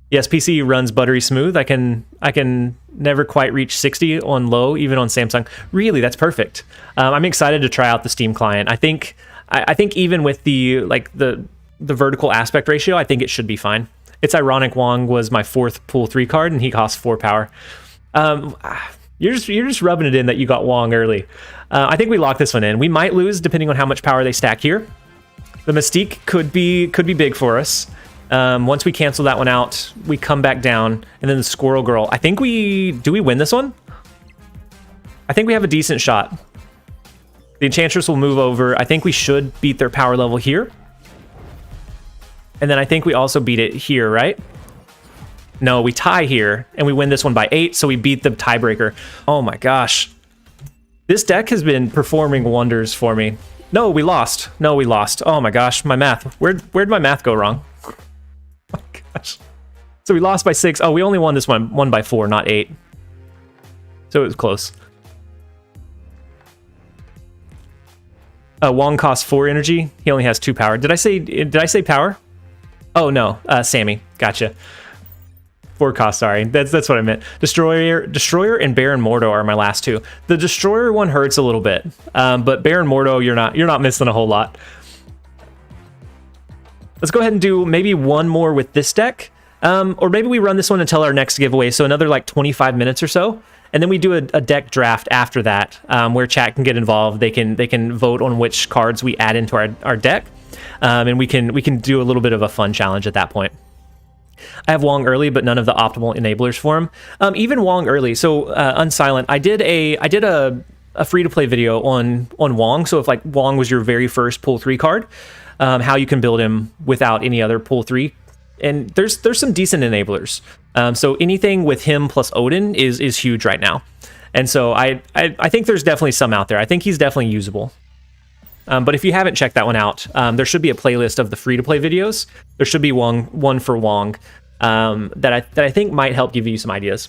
Yes, PC runs buttery smooth. I can never quite reach 60 on low, even on Samsung. Really, that's perfect. I'm excited to try out the Steam client. I think even with the vertical aspect ratio, I think it should be fine. It's ironic Wong was my 4th pool 3 card and he costs 4 power. You're just rubbing it in that you got Wong early. I think we lock this one in. We might lose depending on how much power they stack here. The Mystique could be big for us. Once we cancel that one out, we come back down, and then the Squirrel Girl. I think do we win this one? I think we have a decent shot. The Enchantress will move over. I think we should beat their power level here. And then I think we also beat it here, right? No, we tie here, and we win this one by 8, so we beat the tiebreaker. Oh my gosh. This deck has been performing wonders for me. No, we lost. Oh my gosh, my math. Where'd my math go wrong? Oh my gosh. So we lost by 6. Oh, we only won this one by 4, not 8. So it was close. Wong costs 4 energy. He only has 2 power. Did I say power? Oh no, Sammy. Gotcha. 4 cost, sorry. That's what I meant. Destroyer and Baron Mordo are my last 2. The Destroyer one hurts a little bit, but Baron Mordo, you're not missing a whole lot. Let's go ahead and do maybe one more with this deck, or maybe we run this one until our next giveaway, so another like 25 minutes or so, and then we do a deck draft after that, where chat can get involved. They can vote on which cards we add into our deck, and we can do a little bit of a fun challenge at that point. I have Wong early, but none of the optimal enablers for him. Even Wong early. So Unsilent, I did a free to play video on Wong. So if like Wong was your very first pull 3 card, how you can build him without any other pool 3. And there's some decent enablers. So anything with him plus Odin is huge right now. And so I think there's definitely some out there. I think he's definitely usable. But if you haven't checked that one out, there should be a playlist of the free-to-play videos. There should be one for Wong that I think might help give you some ideas.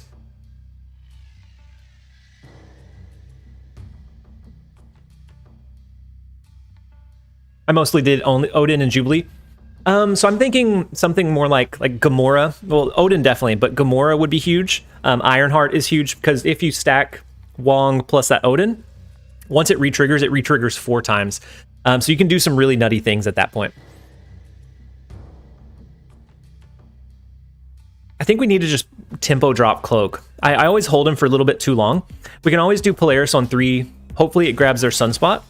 I mostly did only Odin and Jubilee. So I'm thinking something more like Gamora. Well, Odin definitely, but Gamora would be huge. Ironheart is huge because if you stack Wong plus that Odin, once it re-triggers 4 times. So you can do some really nutty things at that point. I think we need to just tempo drop Cloak. I always hold him for a little bit too long. We can always do Polaris on 3. Hopefully it grabs their Sunspot.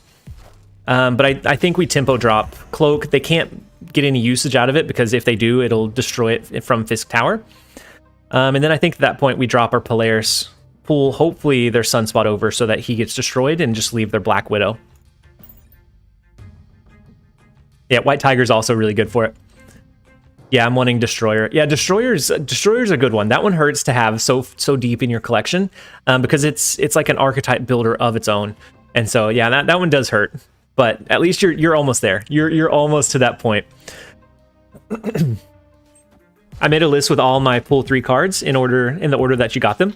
But I think we tempo drop Cloak. They can't get any usage out of it because if they do, it'll destroy it from Fisk Tower. And then I think at that point we drop our Polaris, pull hopefully their Sunspot over so that he gets destroyed and just leave their Black Widow. Yeah, White Tiger's also really good for it. Yeah, I'm wanting Destroyer. Yeah, Destroyer's a good one. That one hurts to have so deep in your collection because it's like an archetype builder of its own. And so yeah, that one does hurt. But at least you're almost there. You're almost to that point. I made a list with all my pool 3 cards in the order that you got them.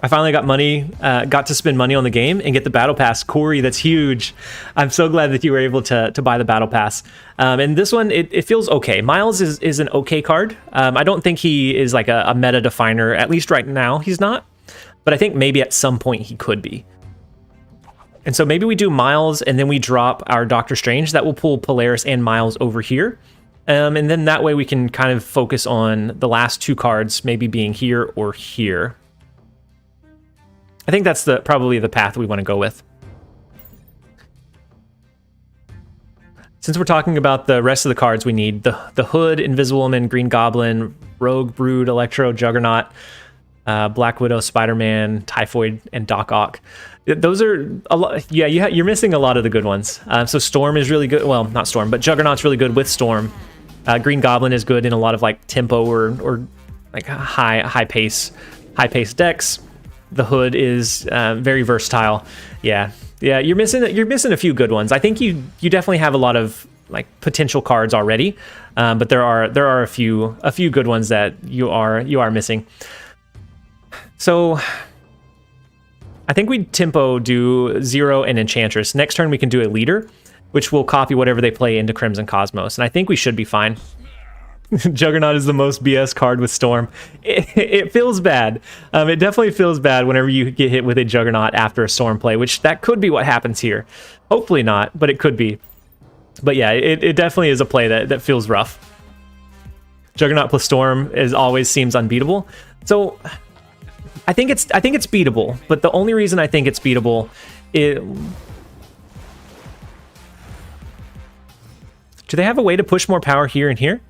I finally got to spend money on the game and get the battle pass. Corey, that's huge. I'm so glad that you were able to buy the battle pass. And this one, it feels okay. Miles is an okay card. I don't think he is like a meta definer. At least right now, he's not. But I think maybe at some point he could be. And so maybe we do Miles and then we drop our Doctor Strange. That will pull Polaris and Miles over here. And then that way we can kind of focus on the last 2 cards maybe being here or here. I think that's probably the path we want to go with. Since we're talking about the rest of the cards we need, the Hood, Invisible Woman, Green Goblin, Rogue, Brood, Electro, Juggernaut, Black Widow, Spider-Man, Typhoid, and Doc Ock. Those are a lot. Yeah, you're missing a lot of the good ones. So Storm is really good. Well, not Storm, but Juggernaut's really good with Storm. Green Goblin is good in a lot of like tempo or like high pace decks. The Hood is very versatile. Yeah, you're missing a few good ones. I think you definitely have a lot of like potential cards already, but there are a few good ones that you are missing. So I think we tempo do Zero and Enchantress. Next turn we can do a leader, which will copy whatever they play into Crimson Cosmos, and I think we should be fine. Juggernaut is the most BS card with Storm. It feels bad. It definitely feels bad whenever you get hit with a Juggernaut after a Storm play, which that could be what happens here. Hopefully not, but it could be. But yeah, it definitely is a play that feels rough. Juggernaut plus Storm always seems unbeatable. So I think it's beatable, but the only reason I think it's beatable is... Do they have a way to push more power here and here?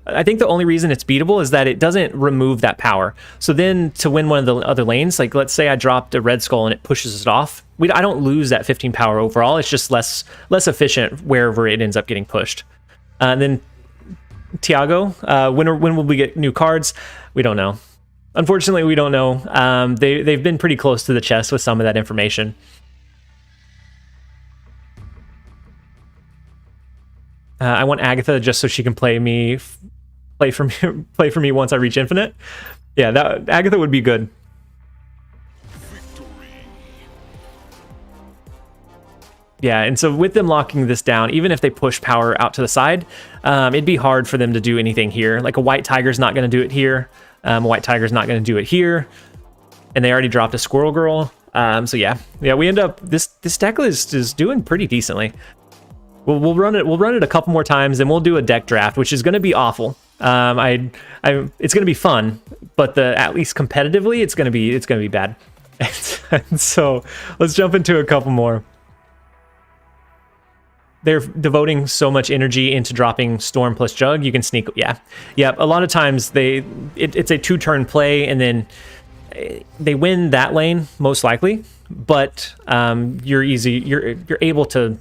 I think the only reason it's beatable is that it doesn't remove that power. So then to win one of the other lanes, like let's say I dropped a Red Skull and it pushes it off, I don't lose that 15 power overall. It's just less efficient wherever it ends up getting pushed. And then Tiago, when will we get new cards? We don't know. Unfortunately, we don't know. They've been pretty close to the chest with some of that information. I want Agatha just so she can play for me once I reach infinite. Yeah, Agatha would be good. Yeah, and so with them locking this down, even if they push power out to the side, it'd be hard for them to do anything here. Like a White Tiger's not going to do it here. A White Tiger's not going to do it here. And they already dropped a Squirrel Girl. So yeah, we end up this deck list is doing pretty decently. We'll run it a couple more times, and we'll do a deck draft, which is going to be awful. It's going to be fun, but at least competitively, it's going to be bad. And so let's jump into a couple more. They're devoting so much energy into dropping Storm plus Jug. You can sneak, yeah. A lot of times it's a 2-turn play, and then they win that lane most likely. But you're able to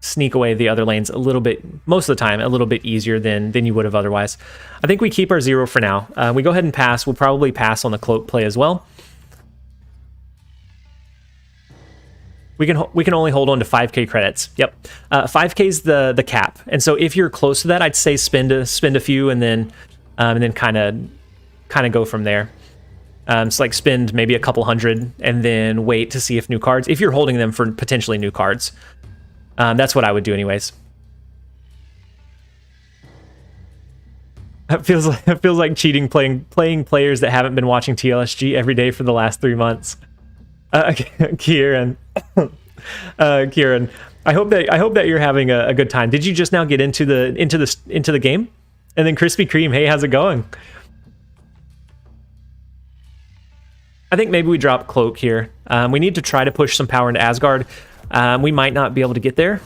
sneak away the other lanes a little bit, most of the time, a little bit easier than you would have otherwise. I think we keep our 0 for now. We go ahead and pass. We'll probably pass on the cloak play as well. We can only hold on to 5k credits. Yep, 5k is the cap, and so if you're close to that, I'd say spend a few and then kind of go from there. So like spend maybe a couple hundred and then wait to see if new cards, if you're holding them for potentially new cards. That's what I would do anyways. It feels like cheating playing players that haven't been watching TLSG every day for the last 3 months. Kieran, Kieran, I hope that you're having a good time. Did you just now get into the game? And then Krispy Kreme, hey, how's it going? I think maybe we drop Cloak here. We need to try to push some power into Asgard. We might not be able to get there,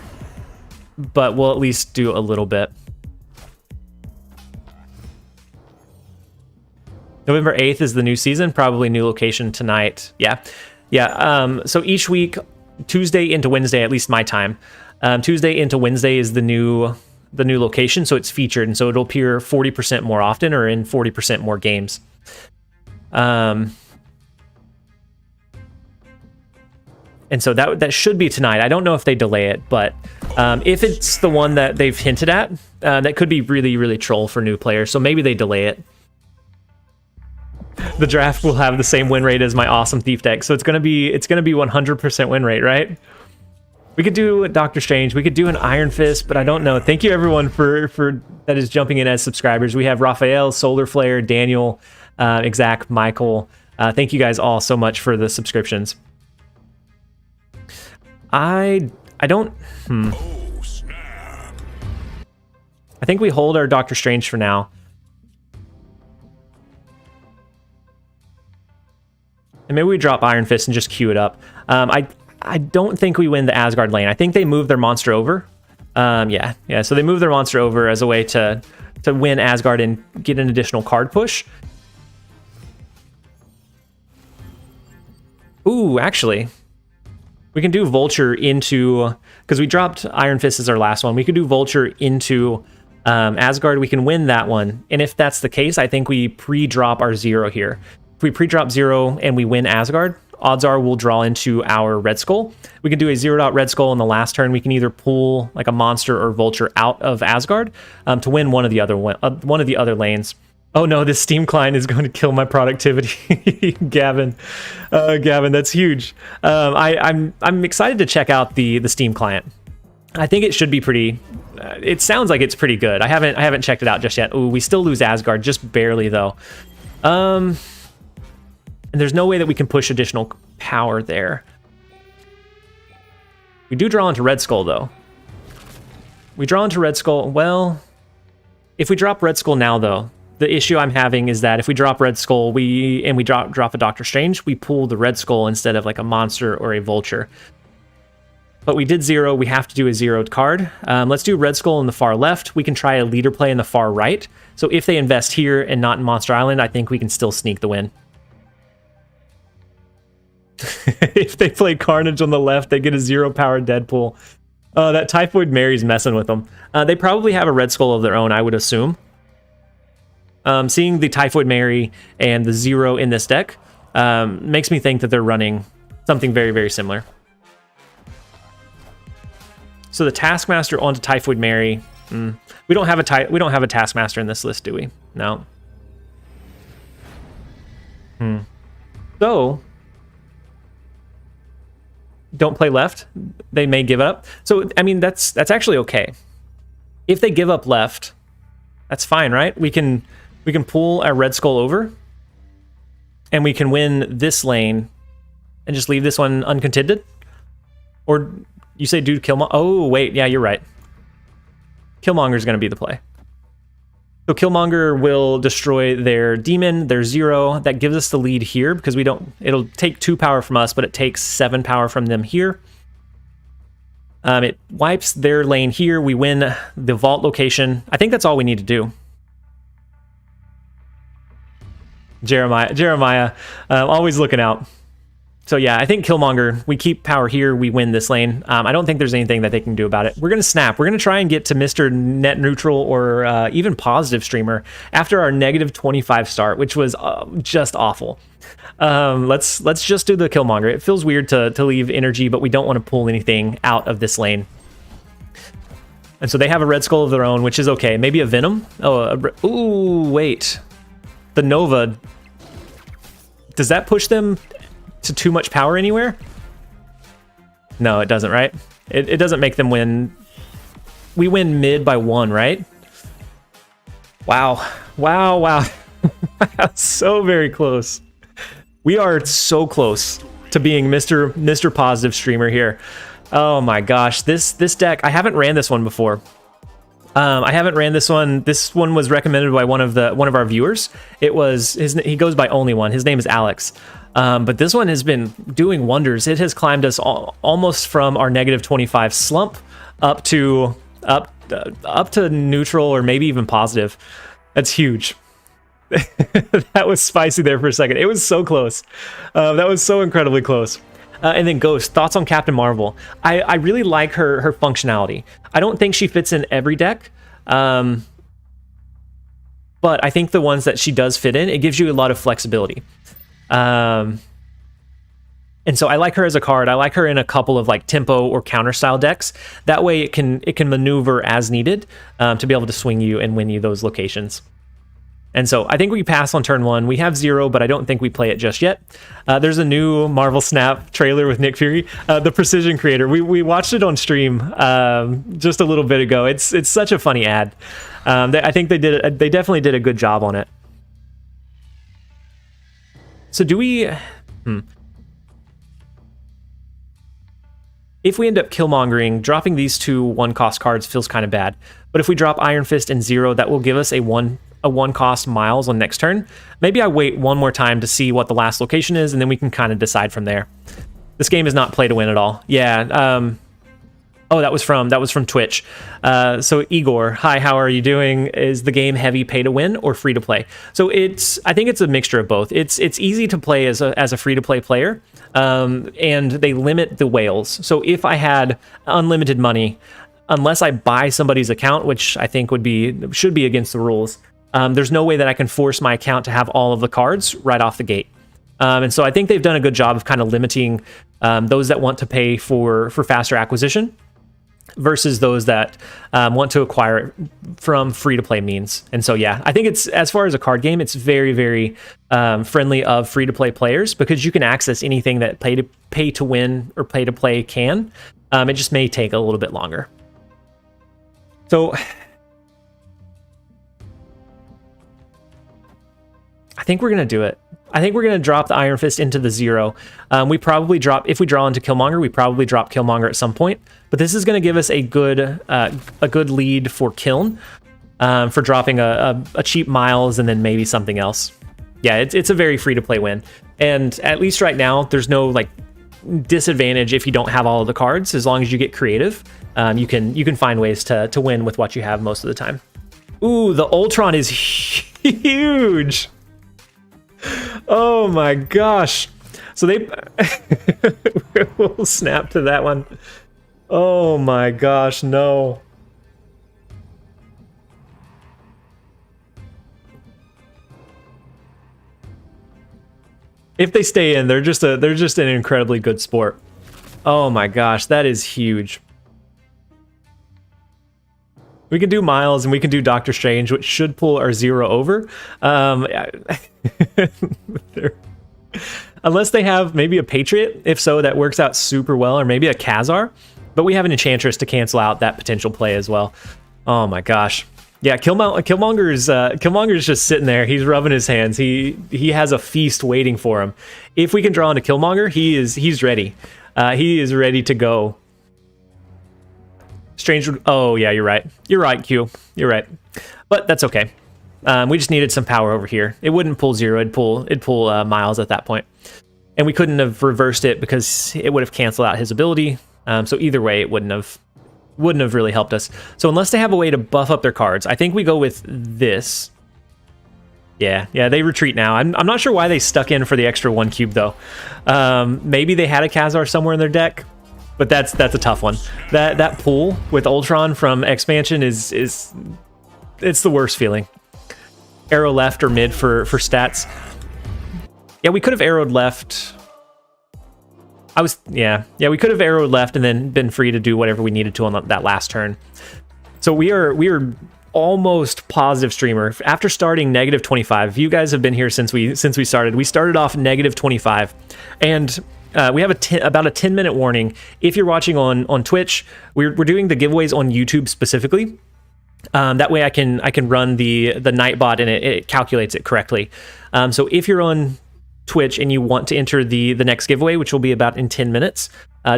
but we'll at least do a little bit. November 8th is the new season, probably new location tonight. Yeah. So each week, Tuesday into Wednesday, at least my time, Tuesday into Wednesday is the new location, so it's featured, and so it'll appear 40% more often or in 40% more games. And so that should be tonight. I don't know if they delay it, but if it's the one that they've hinted at, that could be really, really troll for new players. So maybe they delay it. The draft will have the same win rate as my awesome thief deck, so it's gonna be 100% win rate, right? We could do Doctor Strange. We could do an Iron Fist, but I don't know. Thank you everyone for that is jumping in as subscribers. We have Raphael, Solar Flare, Daniel, Exact, Michael. Thank you guys all so much for the subscriptions. I don't. I think we hold our Doctor Strange for now. And maybe we drop Iron Fist and just queue it up. I don't think we win the Asgard lane. I think they move their monster over. Yeah. So they move their monster over as a way to win Asgard and get an additional card push. Ooh, actually, we can do Vulture into, because we dropped Iron Fist as our last one. We could do Vulture into Asgard. We can win that one. And if that's the case, I think we pre-drop our 0 here. If we pre-drop 0 and we win Asgard, odds are we'll draw into our Red Skull. We can do a 0-dot Red Skull in the last turn. We can either pull like a monster or Vulture out of Asgard to win one of the other lanes. Oh no, this Steam client is going to kill my productivity. Gavin, that's huge. I'm excited to check out the Steam client. I think it should be pretty. It sounds like it's pretty good. I haven't checked it out just yet. Ooh, we still lose Asgard, just barely though. And there's no way that we can push additional power there. We do draw into Red Skull, though. We draw into Red Skull. Well, if we drop Red Skull now, though, the issue I'm having is that if we drop Red Skull, we drop a Doctor Strange, we pull the Red Skull instead of like a monster or a Vulture. But we did 0. We have to do a 0'd card. Let's do Red Skull in the far left. We can try a leader play in the far right. So if they invest here and not in Monster Island, I think we can still sneak the win. If they play Carnage on the left, they get a 0-powered Deadpool. That Typhoid Mary's messing with them. They probably have a Red Skull of their own, I would assume. Seeing the Typhoid Mary and the 0 in this deck makes me think that they're running something very, very similar. So the Taskmaster onto Typhoid Mary. We don't have a Taskmaster in this list, do we? No. So don't play left. They may give up. So I mean that's actually okay. If they give up left, that's fine, right? We can pull our Red Skull over, and we can win this lane, and just leave this one uncontended. Or you say, dude, Killmonger. Oh wait, yeah, you're right. Killmonger's going to be the play. So Killmonger will destroy their demon, their 0. That gives us the lead here because it'll take 2 power from us, but it takes 7 power from them here. It wipes their lane here. We win the vault location. I think that's all we need to do. Jeremiah, always looking out. So yeah, I think Killmonger, we keep power here, we win this lane. I don't think there's anything that they can do about it. We're going to snap. We're going to try and get to Mr. Net Neutral or even positive streamer after our negative 25 start, which was just awful. Let's just do the Killmonger. It feels weird to leave energy, but we don't want to pull anything out of this lane. And so they have a Red Skull of their own, which is okay. Maybe a Venom? Oh, ooh, wait. The Nova. Does that push them to too much power anywhere? No, it doesn't, right? It doesn't make them win. We win mid by 1, right? Wow. Wow, wow. So very close. We are so close to being Mr. Positive Streamer here. Oh my gosh, this deck, I haven't ran this one before. I haven't ran this one. This one was recommended by one of our viewers. It was he goes by Only One. His name is Alex. But this one has been doing wonders. It has climbed us almost from our negative 25 slump up to neutral or maybe even positive. That's huge. That was spicy there for a second. It was so close. That was so incredibly close. And then Ghost, thoughts on Captain Marvel? I really like her functionality. I don't think she fits in every deck, but I think the ones that she does fit in, it gives you a lot of flexibility. And so I like her as a card. I like her in a couple of like tempo or counter style decks. That way it can maneuver as needed to be able to swing you and win you those locations. And so I think we pass on turn 1. We have 0, but I don't think we play it just yet. There's a new Marvel Snap trailer with Nick Fury, the Precision Creator. We watched it on stream just a little bit ago. It's such a funny ad. I think they definitely did a good job on it. So do we... If we end up Killmongering, dropping these 2 1-cost cards feels kind of bad. But if we drop Iron Fist and 0, that will give us a 1-cost Miles on next turn. Maybe I wait one more time to see what the last location is, and then we can kind of decide from there. This game is not play to win at all. Yeah. Oh, that was from Twitch. So Igor, hi, how are you doing? Is the game heavy pay to win or free to play? So I think it's a mixture of both. It's easy to play as a free to play player, and they limit the whales. So if I had unlimited money, unless I buy somebody's account, which I think should be against the rules, there's no way that I can force my account to have all of the cards right off the gate. And so I think they've done a good job of kind of limiting those that want to pay for faster acquisition versus those that want to acquire it from free-to-play means. And so, yeah, I think it's, as far as a card game, it's very, very friendly of free-to-play players because you can access anything that pay to win or pay to play can. It just may take a little bit longer. So I think we're going to do it. I think we're going to drop the Iron Fist into the 0. We probably drop, if we draw into Killmonger, we probably drop Killmonger at some point. But this is going to give us a good lead for Kiln, for dropping a cheap Miles and then maybe something else. Yeah, it's a very free-to-play win. And at least right now, there's no like disadvantage if you don't have all of the cards. As long as you get creative, you can find ways to win with what you have most of the time. Ooh, the Ultron is huge. Oh my gosh. So they will snap to that one. Oh my gosh, no. If they stay in, they're just an incredibly good sport. Oh my gosh, that is huge. We can do Miles and we can do Doctor Strange, which should pull our 0 over. Unless they have maybe a Patriot. If so, that works out super well. Or maybe a Khazar. But we have an Enchantress to cancel out that potential play as well. Oh my gosh. Yeah, Killmonger's just sitting there. He's rubbing his hands. He has a feast waiting for him. If we can draw into Killmonger, he's ready. He is ready to go. Strange. Oh yeah, you're right. You're right, Q. You're right. But that's okay. We just needed some power over here. It wouldn't pull 0. It'd pull Miles at that point, and we couldn't have reversed it because it would have canceled out his ability. So either way, it wouldn't have really helped us. So unless they have a way to buff up their cards, I think we go with this. Yeah, they retreat now. I'm not sure why they stuck in for the extra 1 cube though. Maybe they had a Khazar somewhere in their deck, but that's a tough one. That pull with Ultron from expansion is it's the worst feeling. Arrow left or mid for stats. Yeah, we could have arrowed left. We could have arrowed left and then been free to do whatever we needed to on that last turn. So we are almost positive streamer after starting -25. You guys have been here since we started. We started off -25, and we have about a 10-minute warning. If you're watching on Twitch, we're doing the giveaways on YouTube specifically. That way I can run the Nightbot and it calculates it correctly. So if you're on Twitch and you want to enter the next giveaway, which will be about in 10 minutes,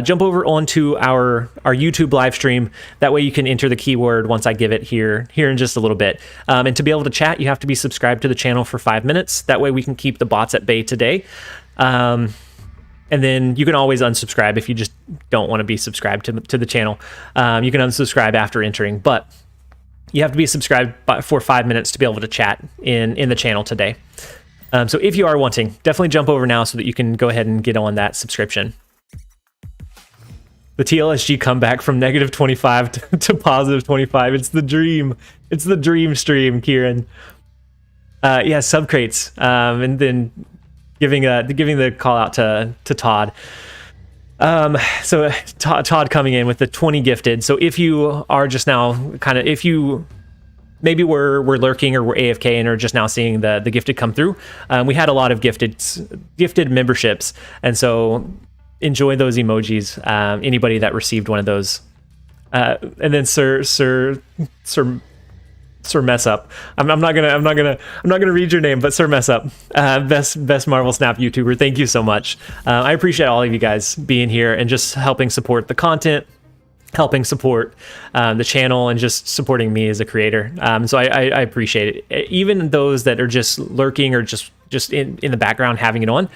jump over onto our YouTube live stream. That way you can enter the keyword once I give it here in just a little bit. And to be able to chat, you have to be subscribed to the channel for 5 minutes. That way we can keep the bots at bay today. And then you can always unsubscribe if you just don't want to be subscribed to the channel. You can unsubscribe after entering, but you have to be subscribed for 5 minutes to be able to chat in the channel today. So if you are wanting, definitely jump over now so that you can go ahead and get on that subscription. The TLSG comeback from -25 to +25. It's the dream. It's the dream stream, Kieran. Yeah, sub crates. And then giving the call out to Todd. So Todd coming in with the 20 gifted. So if you are just now if you maybe we're lurking or we're AFK and are just now seeing the gifted come through, we had a lot of gifted memberships, and so enjoy those emojis. Anybody that received one of those, and then Sir Mess Up. I'm not gonna read your name, but Sir Mess Up, best Marvel Snap YouTuber. Thank you so much. I appreciate all of you guys being here and just helping support the content, helping support the channel, and just supporting me as a creator. So I appreciate it. Even those that are just lurking or just in the background having it on,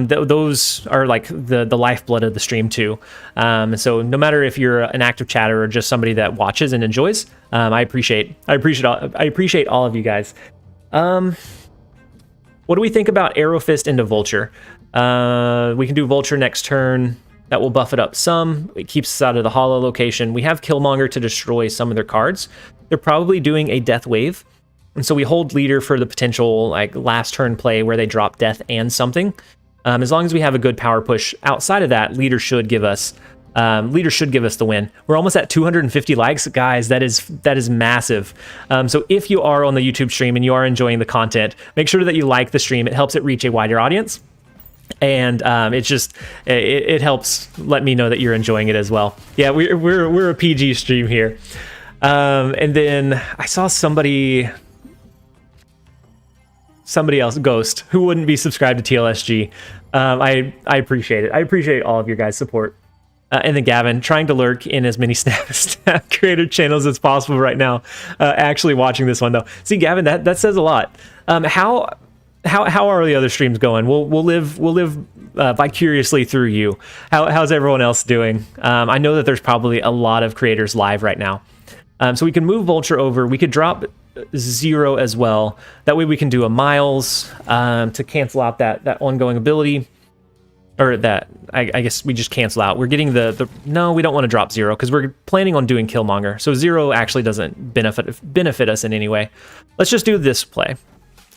those are like the lifeblood of the stream too. So no matter if you're an active chatter or just somebody that watches and enjoys, I appreciate all of you guys. What do we think about Arrow Fist into Vulture? We can do Vulture next turn. That will buff it up some. It keeps us out of the hollow location. We have Killmonger to destroy some of their cards. They're probably doing a death wave, and so we hold leader for the potential like last turn play where they drop death and something. As long as we have a good power push outside of that, leader should give us the win. We're almost at 250 likes, guys. That is massive. So if you are on the YouTube stream and you are enjoying the content, make sure that you like the stream. It helps it reach a wider audience. And it helps let me know that you're enjoying it as well. Yeah, we're a PG stream here. And then I saw somebody else, Ghost, who wouldn't be subscribed to TLSG. I appreciate it. I appreciate all of your guys' support. And then Gavin, trying to lurk in as many Snap creator channels as possible right now. Actually watching this one though. See, Gavin, that says a lot. How are the other streams going? We'll live vicariously through you. How's everyone else doing? I know that there's probably a lot of creators live right now. So we can move Vulture over. We could drop 0 as well. That way we can do a Miles to cancel out that ongoing ability. Or that, I guess we just cancel out. We're getting no, we don't want to drop 0 because we're planning on doing Killmonger. So 0 actually doesn't benefit us in any way. Let's just do this play.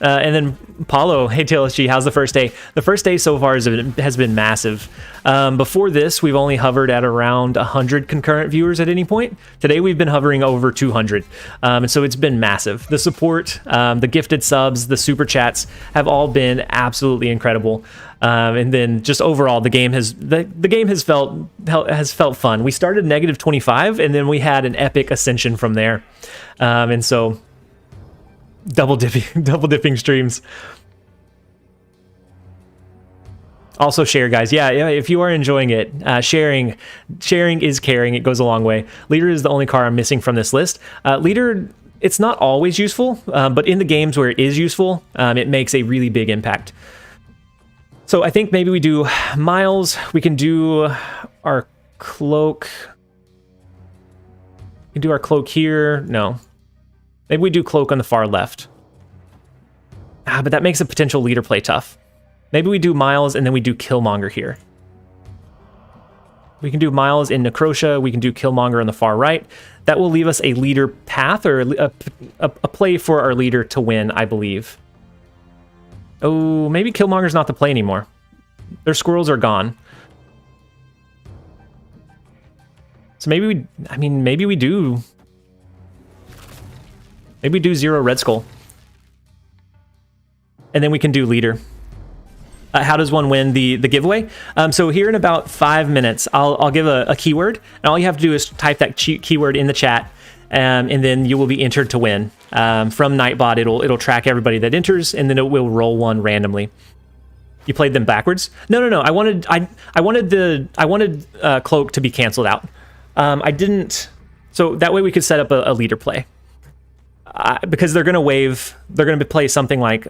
And then Paulo, hey TLSG, how's the first day? The first day so far has been massive. Before this, we've only hovered at around 100 concurrent viewers at any point. Today, we've been hovering over 200. And so it's been massive. The support, the gifted subs, the super chats have all been absolutely incredible. And then just overall, the game has felt fun. We started -25, and then we had an epic ascension from there. And so double dipping streams. Also share, guys. Yeah, if you are enjoying it, sharing is caring. It goes a long way. Leader is the only card I'm missing from this list. Leader, it's not always useful, but in the games where it is useful, it makes a really big impact. So I think maybe we do Miles. We can do our cloak. We can do our cloak here. No. Maybe we do cloak on the far left. But that makes a potential leader play tough. Maybe we do Miles and then we do Killmonger here. We can do Miles in Necrotia. We can do Killmonger on the far right. That will leave us a leader path, or a play for our leader to win, I believe. Oh, maybe Killmonger's not the play anymore. Their squirrels are gone. So maybe we, I mean, maybe we do. Maybe we do 0 Red Skull. And then we can do leader. How does one win the giveaway? So here in about 5 minutes, I'll give a keyword, and all you have to do is type that keyword in the chat, and then you will be entered to win. From Nightbot, it'll track everybody that enters, and then it will roll one randomly. You played them backwards? No. I wanted Cloak to be canceled out. I didn't. So that way we could set up a leader play. Because they're gonna wave. They're gonna play something like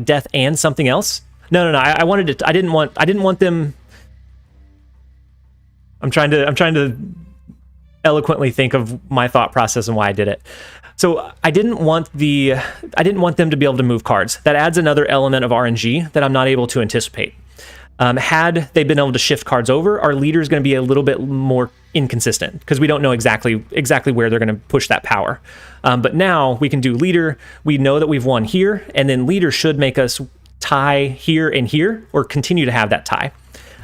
death and something else. No. I wanted it. I didn't want them. I'm trying to eloquently think of my thought process and why I did it. So I didn't want them to be able to move cards. That adds another element of RNG that I'm not able to anticipate. Had they been able to shift cards over, our leader is going to be a little bit more inconsistent because we don't know exactly where they're going to push that power. But now we can do leader. We know that we've won here, and then leader should make us tie here and here, or continue to have that tie.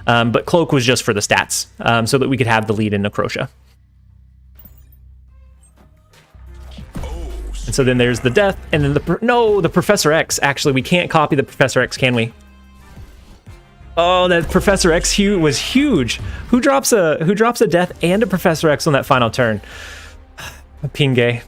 But Cloak was just for the stats, so that we could have the lead in Necrotia. And so then there's the death, and then the Professor X. Actually, we can't copy the Professor X, can we? Oh, that Professor X was huge. Who drops a death and a Professor X on that final turn? Pingy.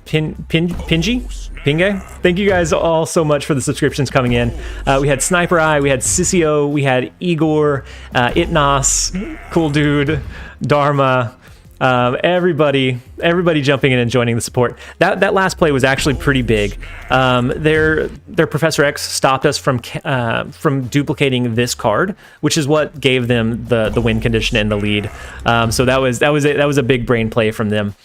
Thank you guys all so much for the subscriptions coming in. We had Sniper Eye, we had Sissio, we had Igor, Itnos, Cool Dude, Dharma. Everybody jumping in and joining the support. That last play was actually pretty big. Their Professor X stopped us from duplicating this card, which is what gave them the win condition and the lead. So that was a big brain play from them.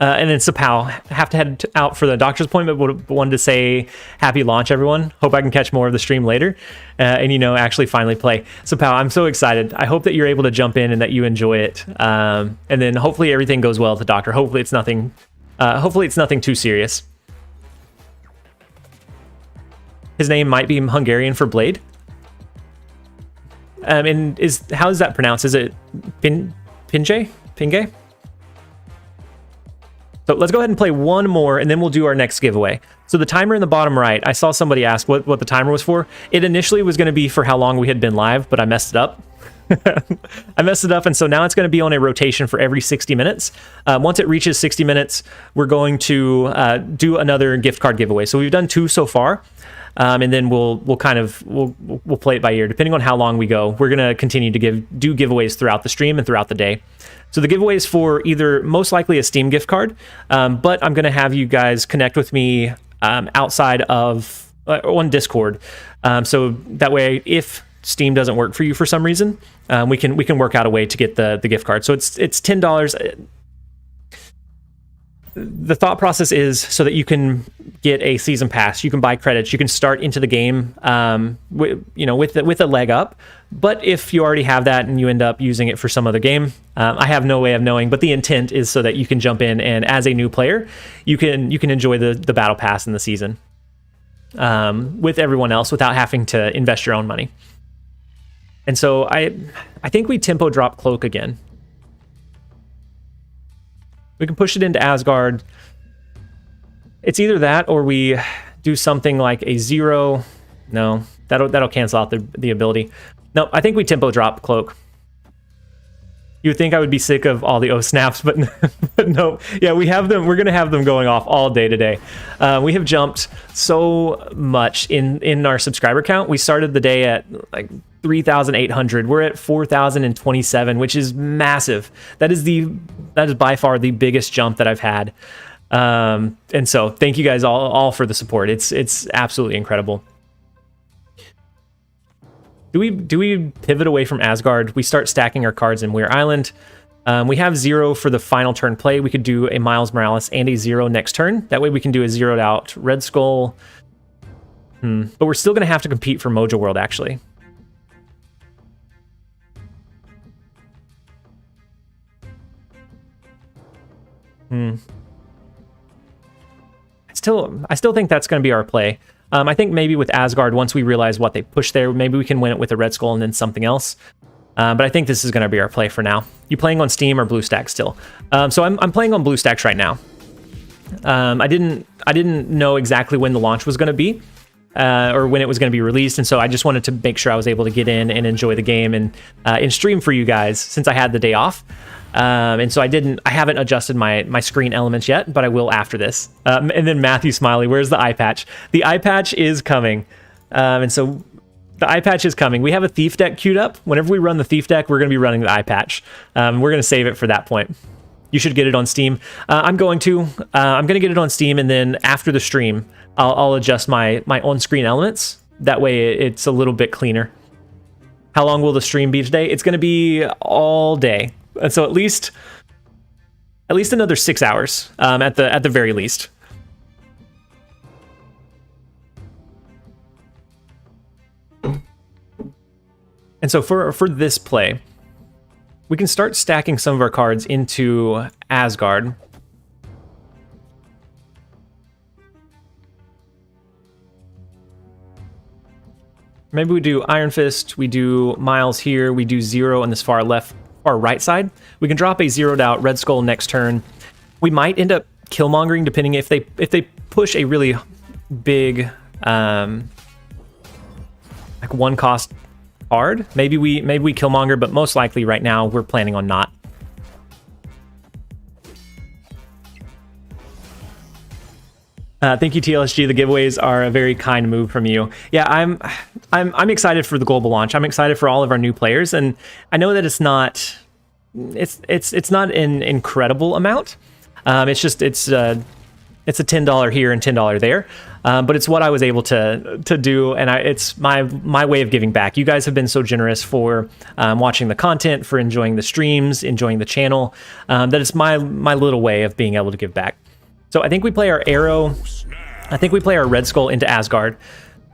And then Sapow, have to head out for the doctor's appointment, but wanted to say happy launch, everyone. Hope I can catch more of the stream later and, actually finally play. Sapow, I'm so excited. I hope that you're able to jump in and that you enjoy it. And then hopefully everything goes well with the doctor. Hopefully it's nothing too serious. His name might be Hungarian for blade. And how is that pronounced? Is it Pinge? So let's go ahead and play one more, and then we'll do our next giveaway. So the timer in the bottom right, I saw somebody ask what the timer was for. It initially was going to be for how long we had been live, but I messed it up. And so now it's going to be on a rotation for every 60 minutes. Once it reaches 60 minutes, we're going to do another gift card giveaway. So we've done 2 so far. And then we'll play it by ear. Depending on how long we go, we're going to continue to do giveaways throughout the stream and throughout the day. So the giveaway is for either most likely a Steam gift card, but I'm going to have you guys connect with me outside of on Discord. So that way, if Steam doesn't work for you for some reason, we can work out a way to get the gift card. So it's $10. The thought process is so that you can get a season pass, you can buy credits, you can start into the game, with a leg up. But if you already have that and you end up using it for some other game, I have no way of knowing. But the intent is so that you can jump in and, as a new player, you can enjoy the battle pass in the season with everyone else without having to invest your own money. And so I think we tempo drop Cloak again. We can push it into Asgard. It's either that or we do something like a 0. No, that'll cancel out the ability. No, I think we tempo drop Cloak. You would think I would be sick of all the O snaps, but no. Yeah, we have them. We're going to have them going off all day today. We have jumped so much in our subscriber count. We started the day at like 3,800. We're at 4,027, which is massive. That is by far the biggest jump that I've had. And so thank you guys all for the support. It's absolutely incredible. Do we pivot away from Asgard? We start stacking our cards in Weir Island. We have 0 for the final turn play. We could do a Miles Morales and a 0 next turn. That way we can do a 0'd out Red Skull. But we're still going to have to compete for Mojo World, actually. I still think that's going to be our play. I think maybe with Asgard, once we realize what they push there, maybe we can win it with a Red Skull and then something else. But I think this is going to be our play for now. You playing on Steam or BlueStacks still? So I'm playing on BlueStacks right now. I didn't know exactly when the launch was going to be, or when it was going to be released, and so I just wanted to make sure I was able to get in and enjoy the game and stream for you guys since I had the day off. And so I haven't adjusted my screen elements yet, but I will after this. And then Matthew Smiley, where's the eye patch? The eye patch is coming, and so. The eye patch is coming. We have a thief deck queued up. Whenever we run the thief deck, we're going to be running the eye patch. We're going to save it for that point. You should get it on Steam. I'm going to get it on Steam, and then after the stream, I'll adjust my on-screen elements. That way, it's a little bit cleaner. How long will the stream be today? It's going to be all day, and so at least another 6 hours at the very least. And so for this play, we can start stacking some of our cards into Asgard. Maybe we do Iron Fist, we do Miles here, we do 0 on this far right side. We can drop a 0'd out Red Skull next turn. We might end up killmongering depending if they push a really big like 1 cost card. Maybe we killmonger, but most likely right now we're planning on not. Thank you, TLSG. The giveaways are a very kind move from you. Yeah, I'm excited for the global launch. I'm excited for all of our new players, and I know that it's not an incredible amount. It's a $10 here and $10 there, but it's what I was able to do, and it's my way of giving back. You guys have been so generous for watching the content, for enjoying the streams, enjoying the channel, that it's my little way of being able to give back. So I think we play our arrow. I think we play our Red Skull into Asgard.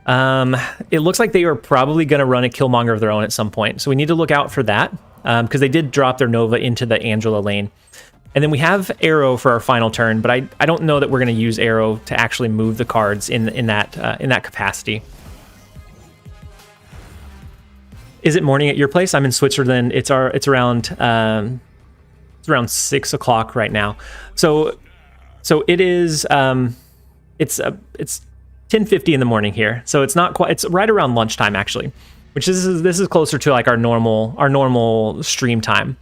It looks like they are probably going to run a Killmonger of their own at some point, so we need to look out for that, because they did drop their Nova into the Angela lane. And then we have Arrow for our final turn, but I don't know that we're going to use Arrow to actually move the cards in that capacity. Is it morning at your place? I'm in Switzerland. It's around 6 o'clock right now. So it is it's 10:50 in the morning here. So it's not quite. It's right around lunchtime actually, which this is closer to like our normal stream time.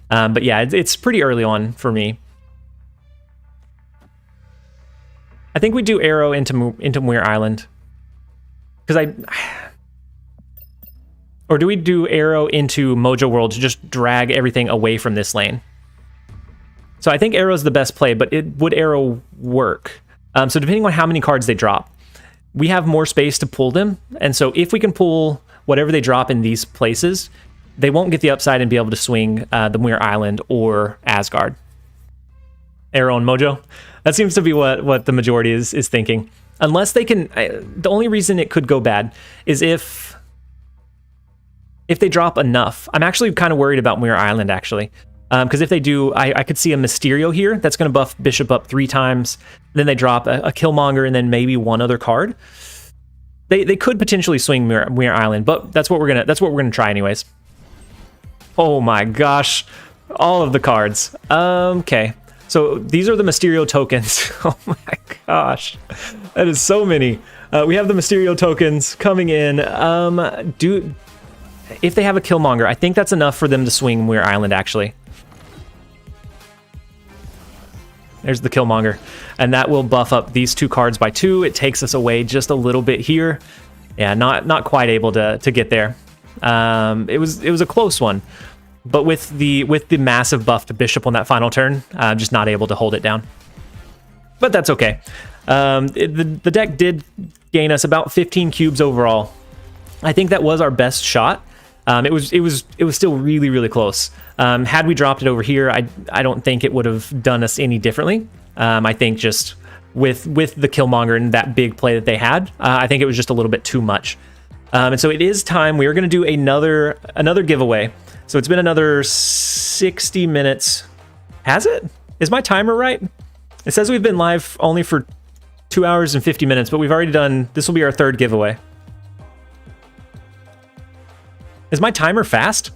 But yeah, it's pretty early on for me. I think we do Arrow into Muir Island, or do we do Arrow into Mojo World to just drag everything away from this lane? So I think Arrow's the best play, but would Arrow work? So depending on how many cards they drop, we have more space to pull them, and so if we can pull whatever they drop in these places, they won't get the upside and be able to swing the Muir Island or Asgard. Arrow and Mojo? That seems to be what the majority is thinking. Unless they can... the only reason it could go bad is if they drop enough. I'm actually kind of worried about Muir Island, actually. Because if they do, I could see a Mysterio here that's going to buff Bishop up 3 times. Then they drop a Killmonger and then maybe one other card. They could potentially swing Muir Island, but that's what we're gonna try anyways. Oh my gosh, all of the cards. Okay, so these are the Mysterio tokens. Oh my gosh, that is so many. We have the Mysterio tokens coming in. If they have a Killmonger, I think that's enough for them to swing Muir Island, actually. There's the Killmonger, and that will buff up these 2 cards by 2. It takes us away just a little bit here. Yeah, not quite able to get there. It was a close one, but with the massive buff to Bishop on that final turn, just not able to hold it down. But that's okay. The deck did gain us about 15 cubes overall. I think that was our best shot. It was still really, really close. Had we dropped it over here, I don't think it would have done us any differently. I think just with the Killmonger and that big play that they had, I think it was just a little bit too much. And so it is time. We are going to do another giveaway. So it's been another 60 minutes. Has it? Is my timer right? It says we've been live only for 2 hours and 50 minutes, but we've already done, this will be our third giveaway. Is my timer fast?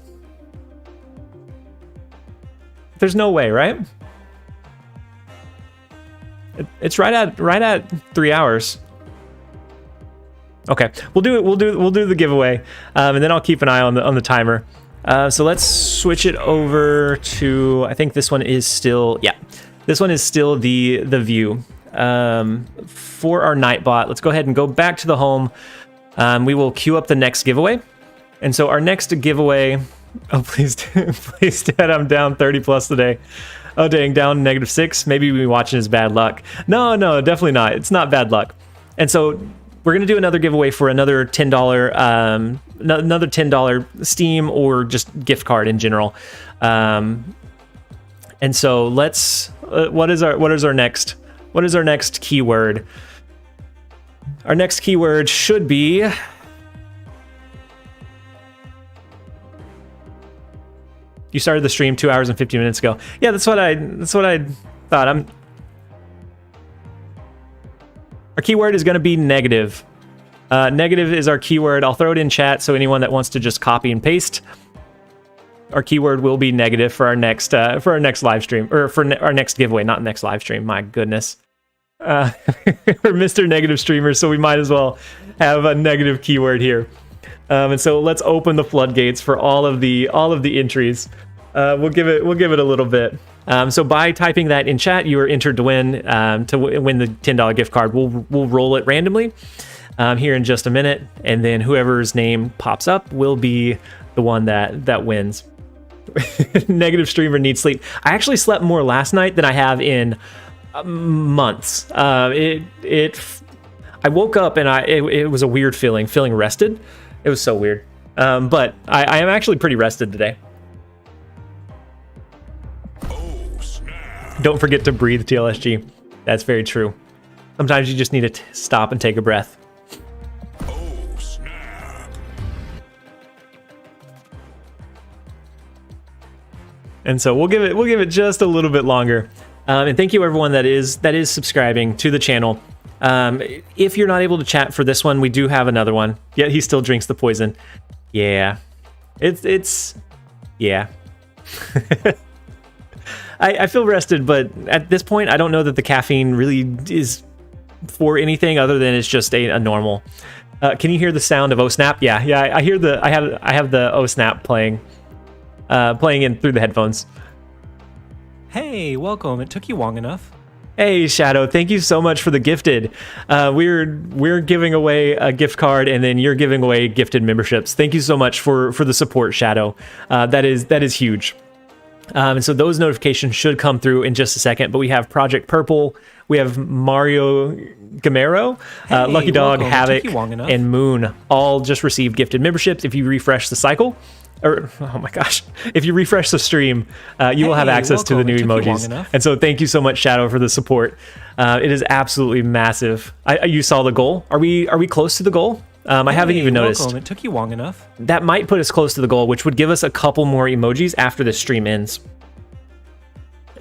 There's no way, right? It's right at 3 hours. Okay, we'll do the giveaway, and then I'll keep an eye on the timer. So let's switch it over to, I think this one is still, yeah, this one is still the view. For our Nightbot, let's go ahead and go back to the home. We will queue up the next giveaway. And so our next giveaway, oh please, please Dad, I'm down 30 plus today. Oh dang, down -6. Maybe we watching is bad luck. No, definitely not. It's not bad luck. And so we're gonna do another giveaway for another $10, another $10 Steam or just gift card in general. And so let's. What is our next keyword? Our next keyword should be. You started the stream 2 hours and 50 minutes ago. Yeah, that's what I thought. Our keyword is going to be negative. Negative is our keyword. I'll throw it in chat so anyone that wants to just copy and paste. Our keyword will be negative for our next live stream, or for our next giveaway, not next live stream. My goodness, we're Mr. Negative Streamer, so we might as well have a negative keyword here. And so let's open the floodgates for all of the entries. We'll give it a little bit. So by typing that in chat, you are entered to win win the $10 gift card. We'll roll it randomly here in just a minute, and then whoever's name pops up will be the one that wins. Negative streamer needs sleep. I actually slept more last night than I have in months. I woke up and it was a weird feeling rested. It was so weird. But I am actually pretty rested today. Don't forget to breathe, TLSG. That's very true. Sometimes you just need to stop and take a breath. And so we'll give it just a little bit longer. And thank you everyone that is subscribing to the channel. If you're not able to chat for this one, we do have another one. Yet he still drinks the poison. Yeah, it's yeah. I feel rested, but at this point, I don't know that the caffeine really is for anything other than it's just a normal. Can you hear the sound of oh snap? Yeah. I hear I have the oh snap playing in through the headphones. Hey, welcome. It took you long enough. Hey Shadow, thank you so much for the gifted. We're giving away a gift card, and then you're giving away gifted memberships. Thank you so much for the support, Shadow. That is huge. And so those notifications should come through in just a second. But we have Project Purple, we have Mario Gamero, Lucky Dog, Avik, and Moon all just received gifted memberships. If you refresh the cycle. Or, oh my gosh, if you refresh the stream, you will have access to the new emojis. And so thank you so much, Shadow, for the support. It is absolutely massive. You saw the goal. Are we close to the goal? I haven't even noticed. It took you long enough. That might put us close to the goal, which would give us a couple more emojis after the stream ends.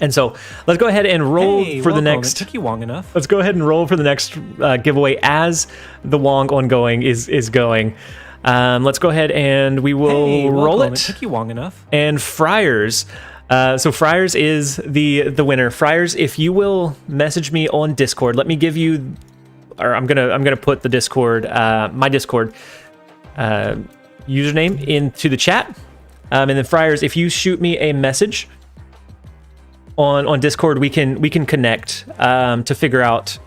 And so let's go ahead and roll for the next. It took you long enough. Let's go ahead and roll for the next giveaway as the Wong ongoing is going. Let's go ahead and we will roll it. It took you long enough. And Friars. So Friars is the winner. Friars, if you will message me on Discord, let me give you, or I'm gonna put the Discord, my Discord username into the chat. And then Friars, if you shoot me a message on Discord, we can connect to figure out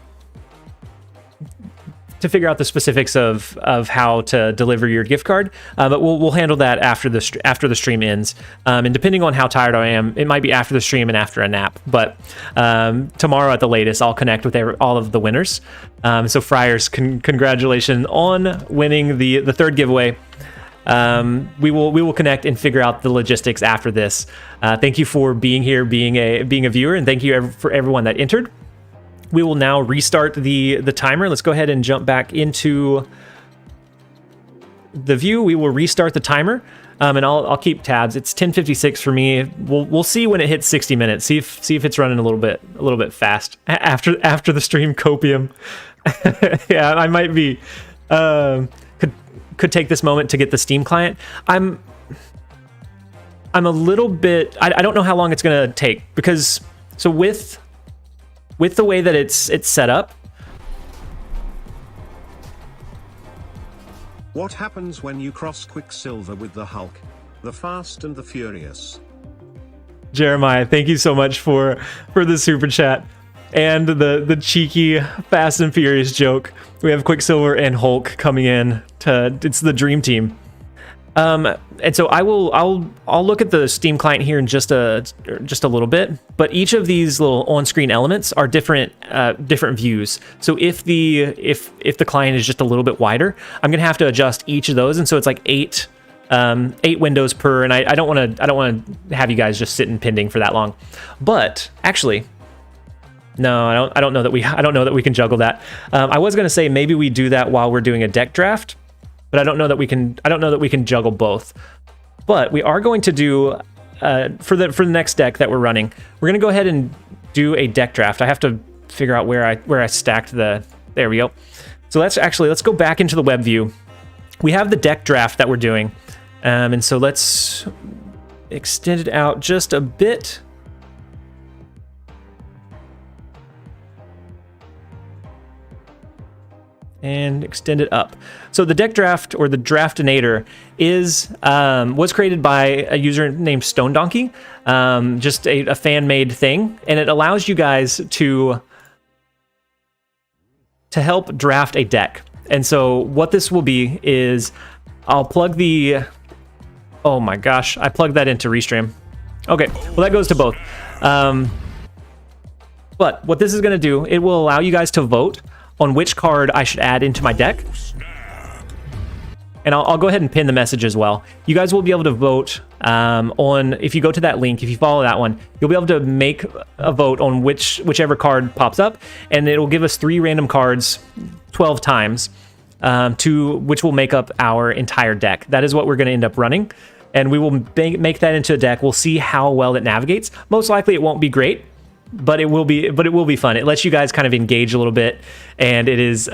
the specifics of how to deliver your gift card, but we'll handle that after the stream ends. And depending on how tired I am, it might be after the stream and after a nap. But tomorrow at the latest, I'll connect with all of the winners. So Friars, congratulations on winning the third giveaway. we will connect and figure out the logistics after this. Thank you for being here, being a viewer, and thank you for everyone that entered. We will now restart the timer. Let's go ahead and jump back into the view. We will restart the timer, and I'll keep tabs. It's 10:56 for me. We'll see when it hits 60 minutes. See if it's running a little bit fast after the stream copium. Yeah, I might be could take this moment to get the Steam client. I'm a little bit. I don't know how long it's gonna take, because so with the way that it's set up. What happens when you cross Quicksilver with the Hulk? The Fast and the Furious. Jeremiah, thank you so much for the super chat and the cheeky Fast and Furious joke. We have Quicksilver and Hulk coming in it's the dream team. And so I'll look at the Steam client here in just a little bit, but each of these little on-screen elements are different views. So if the client is just a little bit wider, I'm gonna have to adjust each of those, and so it's like eight windows per, and I don't want to have you guys just sitting pending for that long. But actually, no, I don't know that we can juggle that. I was gonna say maybe we do that while we're doing a deck draft, but I don't know that we can juggle both. But we are going to do for the next deck that we're running, we're gonna go ahead and do a deck draft. I have to figure out where I stacked there we go. So let's go back into the web view. We have the deck draft that we're doing, and so let's extend it out just a bit. And extend it up. So the deck draft, or the Draftinator, was created by a user named Stone Donkey, just a fan-made thing, and it allows you guys to help draft a deck. And so what this will be is I'll plug oh my gosh, I plugged that into Restream. Okay, well that goes to both. But what this is going to do, it will allow you guys to vote on which card I should add into my deck. And I'll go ahead and pin the message as well. You guys will be able to vote on, if you go to that link, if you follow that one, you'll be able to make a vote on whichever card pops up, and it will give us 3 random cards 12 times, which will make up our entire deck. That is what we're going to end up running, and we will make that into a deck. We'll see how well it navigates. Most likely it won't be great, but it will be fun. It lets you guys kind of engage a little bit, and it is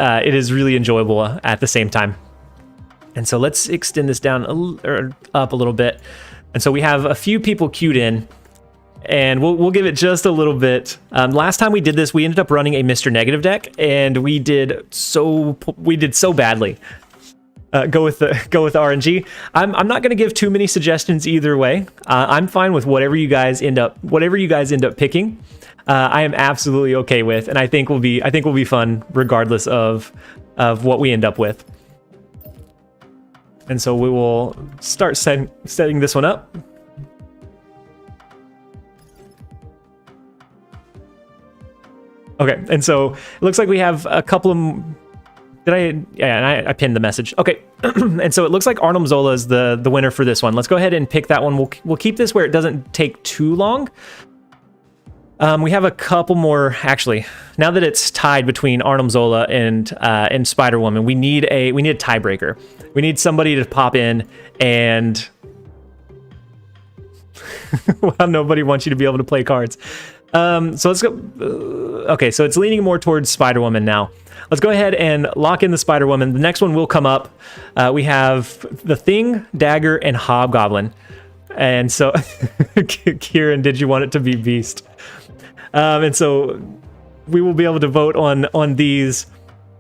really enjoyable at the same time. And so let's extend this down up a little bit. And so we have a few people queued in, and we'll give it just a little bit. Last time we did this, we ended up running a Mr. Negative deck, and we did so badly. Go with RNG. I'm not going to give too many suggestions either way. I'm fine with whatever you guys end up picking. I am absolutely okay with, and I think will be fun regardless of what we end up with. And so we will start setting this one up. Okay, and so it looks like we have a couple of. I pinned the message. Okay, and so it looks like Arnold Zola is the winner for this one. Let's go ahead and pick that one. We'll keep this where it doesn't take too long. We have a couple more, actually. Now that it's tied between Arnold Zola and Spider-Woman, we need a tiebreaker. We need somebody to pop in and well, nobody wants you to be able to play cards. So let's go. Okay, so it's leaning more towards Spider-Woman now. Let's go ahead and lock in the Spider-Woman. The next one will come up. We have the Thing, Dagger, and Hobgoblin. And so, Kieran, did you want it to be Beast? And so we will be able to vote on these,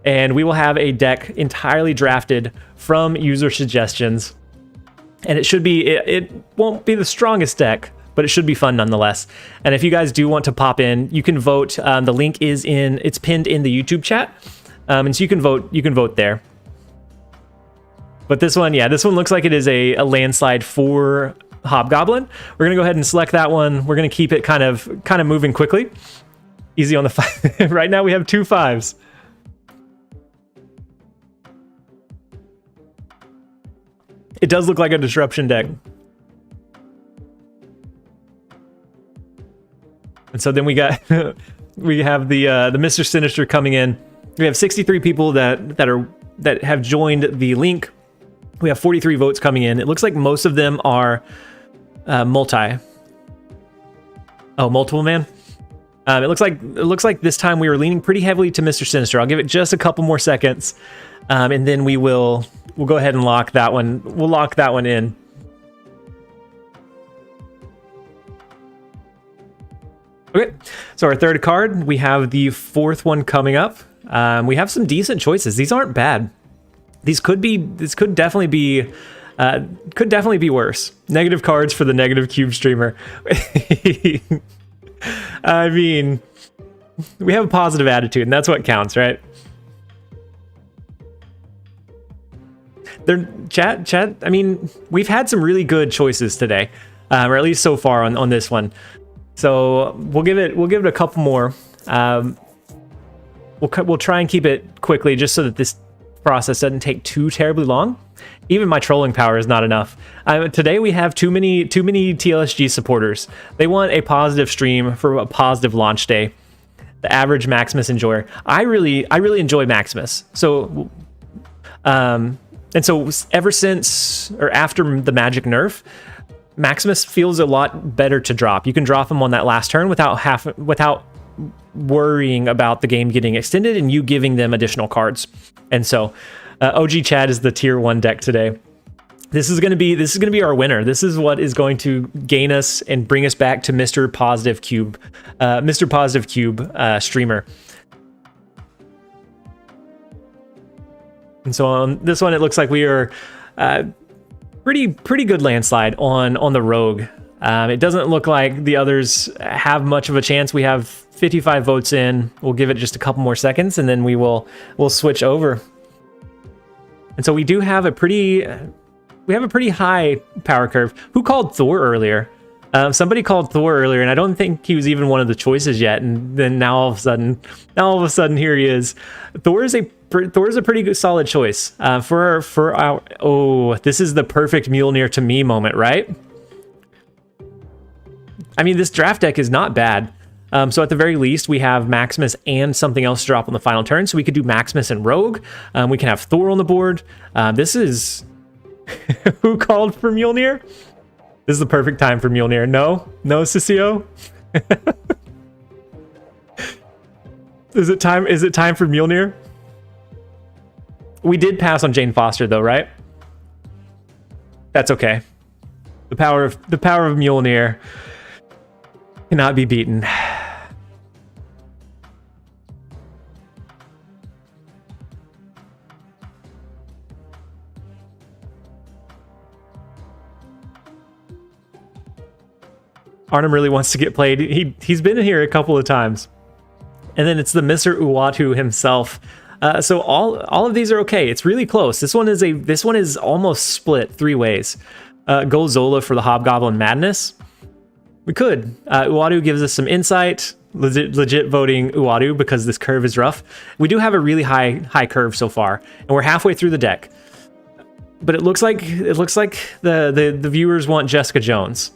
and we will have a deck entirely drafted from user suggestions. And it should be, it won't be the strongest deck, but it should be fun nonetheless. And if you guys do want to pop in, you can vote. The link it's pinned in the YouTube chat. And so you can vote there. But this one looks like it is a landslide for Hobgoblin. We're gonna go ahead and select that one. We're gonna keep it kind of moving quickly. Easy on the 5. Right now we have 2 5s. It does look like a disruption deck. And so then we got we have the Mr. Sinister coming in. We have 63 people that have joined the link. We have 43 votes coming in. It looks like most of them are multiple man. It looks like this time we were leaning pretty heavily to Mr. Sinister. I'll give it just a couple more seconds, and then we'll go ahead and lock that one. We'll lock that one in. Okay, so our third card, we have the fourth one coming up. We have some decent choices. These aren't bad. This could definitely be worse. Negative cards for the negative cube streamer. I mean, we have a positive attitude, and that's what counts, right? Chat. I mean, we've had some really good choices today, or at least so far on this one. So we'll give it a couple more. We'll try and keep it quickly, just so that this process doesn't take too terribly long. Even my trolling power is not enough. Today we have too many TLSG supporters. They want a positive stream for a positive launch day. The average Maximus enjoyer. I really enjoy Maximus. So, and so ever since or after the magic nerf, Maximus feels a lot better to drop. You can drop him on that last turn without worrying about the game getting extended and you giving them additional cards. And so OG Chad is the tier 1 deck today. This is going to be our winner. This is what is going to gain us and bring us back to Mr. Positive Cube streamer. And so on this one, it looks like we are pretty good landslide on the Rogue. It doesn't look like the others have much of a chance. We have 55 votes in. We'll give it just a couple more seconds, and then we'll switch over. And so we do have a pretty high power curve. Who called Thor earlier? Somebody called Thor earlier, and I don't think he was even one of the choices yet. And then now all of a sudden here he is. Thor is a pretty good solid choice for our. Oh, this is the perfect Mjolnir to me moment, right? I mean, this draft deck is not bad. So at the very least, we have Maximus and something else to drop on the final turn. So we could do Maximus and Rogue. We can have Thor on the board. This is... Who called for Mjolnir? This is the perfect time for Mjolnir. No, Cicio? Is it time for Mjolnir? We did pass on Jane Foster though, right? That's okay. The power of Mjolnir cannot be beaten. Arnhem really wants to get played. He's been in here a couple of times. And then it's the Mr. Uatu himself. So all of these are okay. It's really close. This one is almost split 3 ways. Go Zola for the Hobgoblin Madness. We could. Uatu gives us some insight. Legit voting Uatu because this curve is rough. We do have a really high curve so far, and we're halfway through the deck. But it looks like the viewers want Jessica Jones.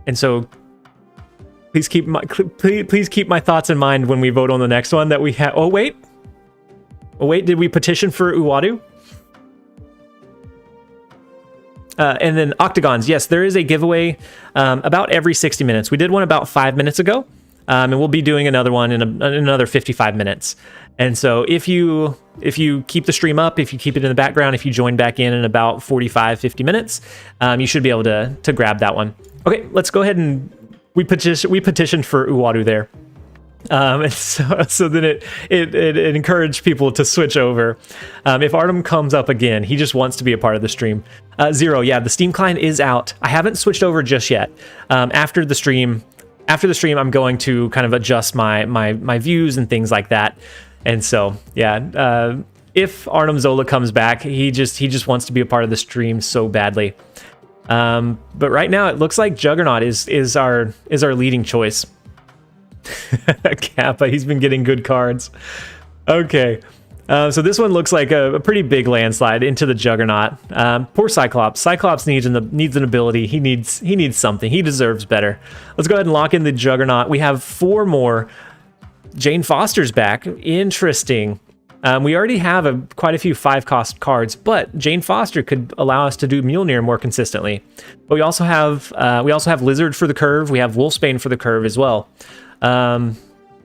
And so please keep my thoughts in mind when we vote on the next one that we have. Oh wait, did we petition for Uatu? And then octagons. Yes, there is a giveaway about every 60 minutes. We did one about 5 minutes ago, and we'll be doing another one in another 55 minutes. And so if you keep the stream up, if you keep it in the background, if you join back in about 45-50 minutes, you should be able to grab that one. Okay, let's go ahead and we petitioned for Uatu there. And so then it encouraged people to switch over. If Artem comes up again, he just wants to be a part of the stream. Zero, yeah, the Steam client is out. I haven't switched over just yet. After the stream, I'm going to kind of adjust my views and things like that. And so, yeah, if Artem Zola comes back, he just wants to be a part of the stream so badly. But right now, it looks like Juggernaut is our leading choice. Kappa, he's been getting good cards. Okay, So this one looks like a pretty big landslide into the Juggernaut. Poor Cyclops. Cyclops needs an ability. He needs something. He deserves better. Let's go ahead and lock in the Juggernaut. We have 4 more. Jane Foster's back. Interesting. We already have quite a few 5-cost cards, but Jane Foster could allow us to do Mjolnir more consistently. But we also have Lizard for the curve. We have Wolfsbane for the curve as well,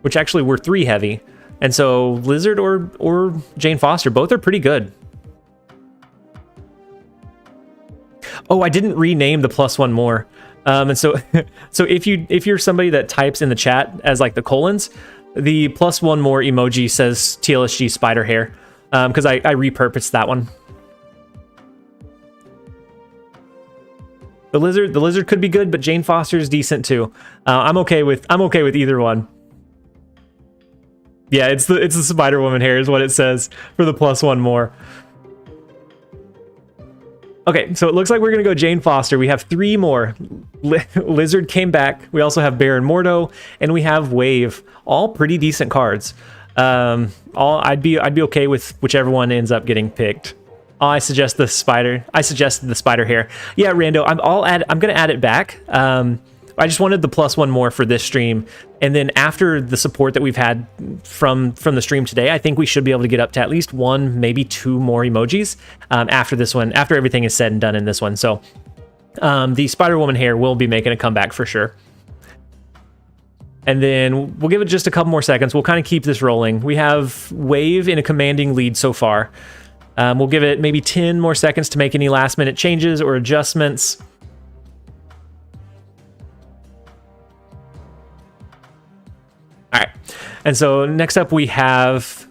which actually were 3 heavy. And so Lizard or Jane Foster, both are pretty good. Oh, I didn't rename the +1 more. And so if you're somebody that types in the chat as like the colons, the +1 more emoji says TLSG spider hair, because I repurposed that one. The lizard could be good, but Jane Foster is decent too. I'm okay with either one. Yeah, it's the Spider Woman hair is what it says for the +1 more. Okay, so it looks like we're gonna go Jane Foster. We have 3 more. Lizard came back. We also have Baron Mordo, and we have Wave. All pretty decent cards. I'd be okay with whichever one ends up getting picked. Oh, I suggested the spider hair. Yeah, Rando, I'm gonna add it back. I just wanted the +1 more for this stream, and then after the support that we've had from the stream today, I think we should be able to get up to at least 1, maybe 2 more emojis after this one, after everything is said and done in this one. So the Spider-Woman hair will be making a comeback for sure. And then we'll give it just a couple more seconds. We'll kind of keep this rolling. We have Wave in a commanding lead so far. We'll give it maybe 10 more seconds to make any last-minute changes or adjustments. All right, and so next up we have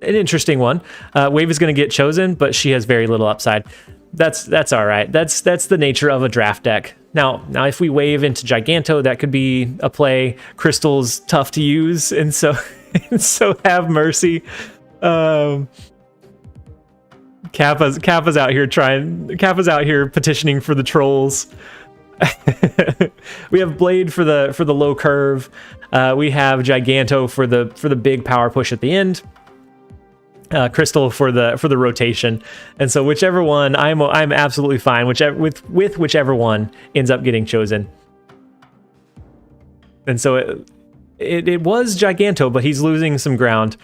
an interesting one. Wave is going to get chosen, but she has very little upside. That's all right. That's the nature of a draft deck. Now if we wave into Giganto, that could be a play. Crystal's tough to use, and so have mercy. Kappa's out here petitioning for the trolls. We have Blade for the low curve. We have Giganto for the big power push at the end. Crystal for the rotation, and so whichever one I'm absolutely fine with whichever one ends up getting chosen. And so it was Giganto, but he's losing some ground.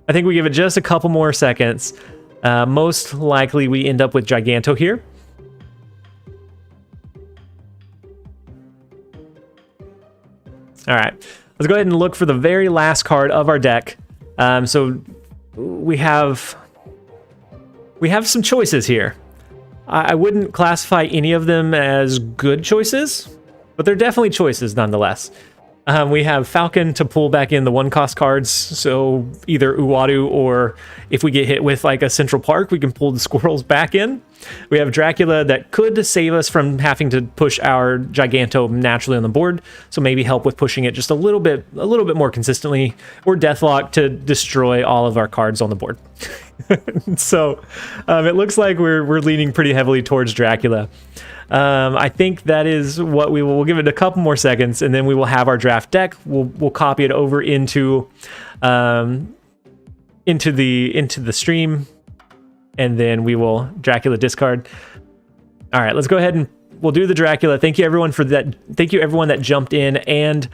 I think we give it just a couple more seconds. Most likely we end up with Giganto here. All right, let's go ahead and look for the very last card of our deck. So we have some choices here. I wouldn't classify any of them as good choices, but they're definitely choices nonetheless. We have Falcon to pull back in the 1-cost cards, so either Uwadu or if we get hit with like a Central Park, we can pull the squirrels back in. We have Dracula that could save us from having to push our Giganto naturally on the board, so maybe help with pushing it just a little bit more consistently, or Deathlock to destroy all of our cards on the board. So it looks like we're leaning pretty heavily towards Dracula. I think that is what we'll give it a couple more seconds, and then we will have our draft deck. We'll copy it over into the stream, and then we will Dracula discard. All right, let's go ahead and we'll do the Dracula. Thank you everyone for that. Thank you everyone that jumped in and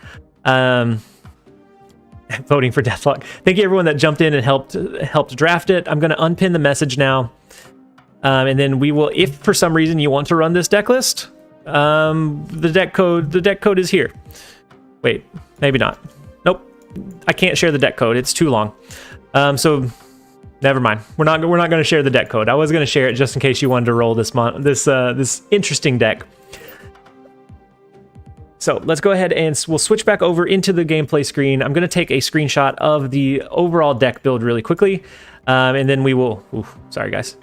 voting for Deathlock. Thank you everyone that jumped in and helped draft it. I'm going to unpin the message now. And then we will, if for some reason you want to run this deck list, the deck code is here. Wait, maybe not. Nope, I can't share the deck code. It's too long. So never mind. We're not going to share the deck code. I was going to share it just in case you wanted to roll this interesting deck. So let's go ahead and we'll switch back over into the gameplay screen. I'm going to take a screenshot of the overall deck build really quickly, and then we will. Sorry guys.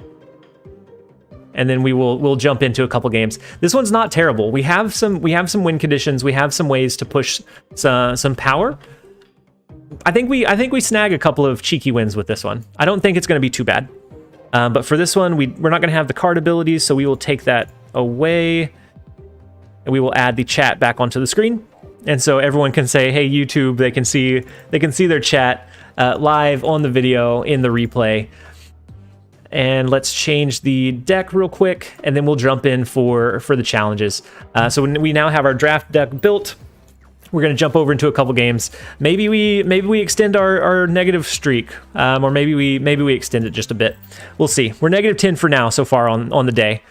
And then we'll jump into a couple games. This one's not terrible. We have some win conditions. We have some ways to push some power. I think we snag a couple of cheeky wins with this one. I don't think it's going to be too bad. But for this one, we're not going to have the card abilities, so we will take that away, and we will add the chat back onto the screen. And so everyone can say, "Hey YouTube," they can see their chat. live on the video in the replay. And let's change the deck real quick, and then we'll jump in for the challenges. So we now have our draft deck built. We're going to jump over into a couple games. Maybe we extend our negative streak, or maybe we extend it just a bit. We'll see. We're -10 for now so far on the day.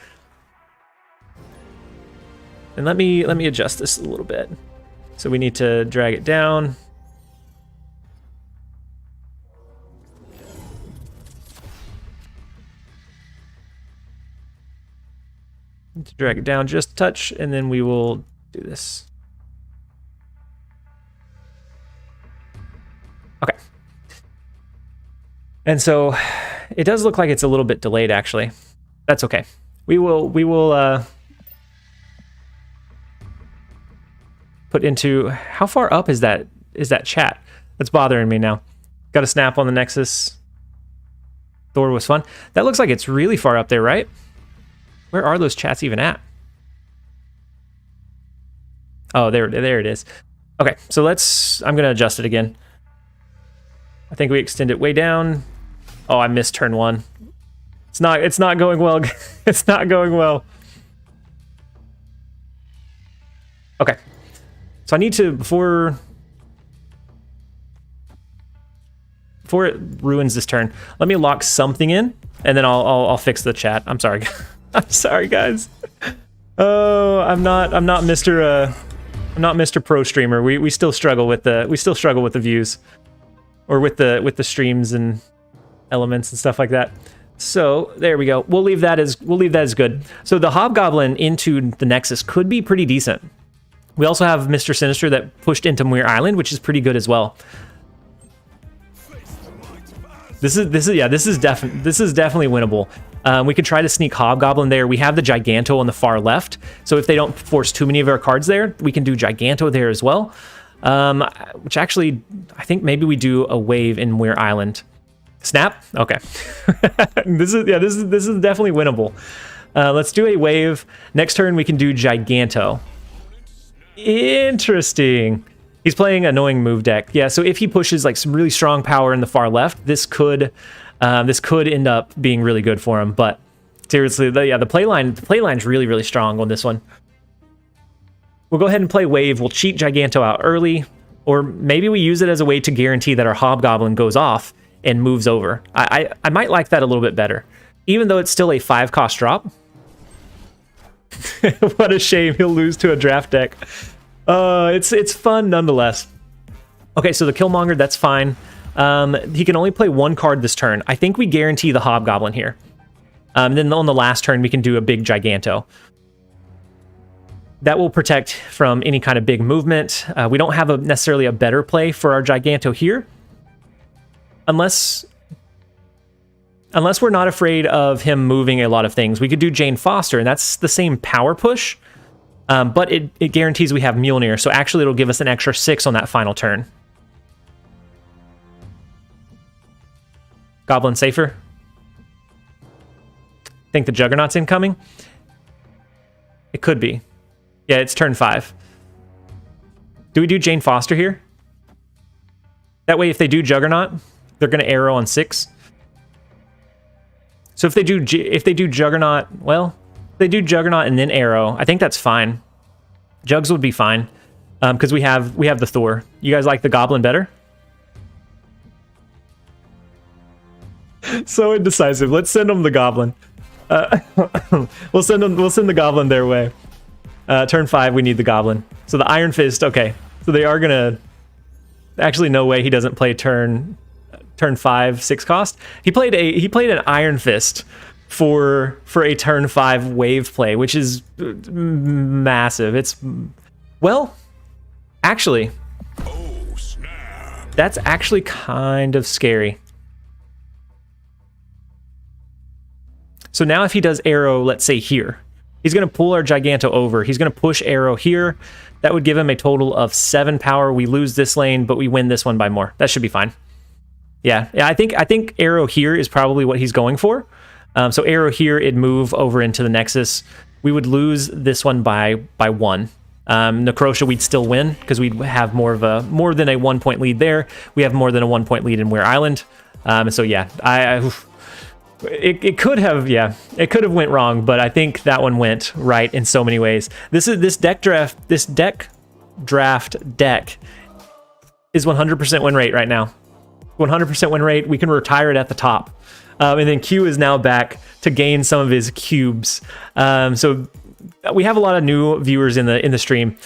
And let me adjust this a little bit. So we need to drag it down. To drag it down just a touch, and then we will do this. Okay. And so it does look like it's a little bit delayed, actually. That's okay. We will put into, how far up is that chat? That's bothering me now. Got a snap on the Nexus. Thor was fun. That looks like it's really far up there, right? Where are those chats even at? Oh, there it is. Okay, so I'm gonna adjust it again. I think we extend it way down. Oh, I missed turn 1. It's not going well. It's not going well. Okay. So I need to, before it ruins this turn, let me lock something in, and then I'll fix the chat. I'm sorry. I'm sorry, guys. Oh, I'm not Mr. Pro Streamer. We still struggle with the views, or with the streams and elements and stuff like that. So there we go. We'll leave that as good. So the Hobgoblin into the Nexus could be pretty decent. We also have Mr. Sinister that pushed into Muir Island, which is pretty good as well. This is definitely winnable. We could try to sneak Hobgoblin there. We have the Giganto on the far left, so if they don't force too many of our cards there, we can do Giganto there as well. Which actually, I think maybe we do a wave in Muir Island. Snap? Okay. This is definitely winnable. Let's do a wave. Next turn we can do Giganto. Interesting. He's playing annoying move deck. Yeah, so if he pushes like some really strong power in the far left, this could end up being really good for him. But seriously, the playline's really strong on this one. We'll go ahead and play wave. We'll cheat Giganto out early, or maybe we use it as a way to guarantee that our Hobgoblin goes off and moves over. I might like that a little bit better, even though it's still a 5-cost drop. What a shame, he'll lose to a draft deck. It's fun nonetheless. Okay, so the Killmonger, that's fine. He can only play 1 card this turn. I think we guarantee the Hobgoblin here. Then on the last turn, we can do a big Giganto. That will protect from any kind of big movement. We don't have necessarily a better play for our Giganto here. Unless we're not afraid of him moving a lot of things. We could do Jane Foster, and that's the same power push. But it guarantees we have Mjolnir, so actually it'll give us an extra 6 on that final turn. Goblin safer. Think the Juggernaut's incoming? It could be. Yeah, it's turn 5. Do we do Jane Foster here? That way if they do Juggernaut, they're going to arrow on 6. So if they do Juggernaut, well, they do Juggernaut and then arrow. I think that's fine. Jugs would be fine, because we have the Thor. You guys like the Goblin better? So indecisive. Let's send them the Goblin. We'll send the Goblin their way. Turn 5, we need the Goblin. So the Iron Fist. Okay, so they are gonna. Actually, no way. He doesn't play turn 5 6 cost. He played an Iron Fist for a turn 5 wave play, which is massive. It's, well, actually, that's actually kind of scary. So now if he does arrow, let's say here, he's going to pull our Giganto over. He's going to push arrow here. That would give him a total of 7 power. We lose this lane, but we win this one by more. That should be fine. Yeah, I think arrow here is probably what he's going for. So arrow here, it'd move over into the Nexus. We would lose this one by 1. Necrotia, we'd still win because we'd have more than a 1 point lead there. We have more than a 1 point lead in Weir Island. So yeah, it could have went wrong, but I think that one went right in so many ways. This deck draft is 100% win rate right now. 100% win rate. We can retire it at the top. And then Q is now back to gain some of his cubes. So we have a lot of new viewers in the stream.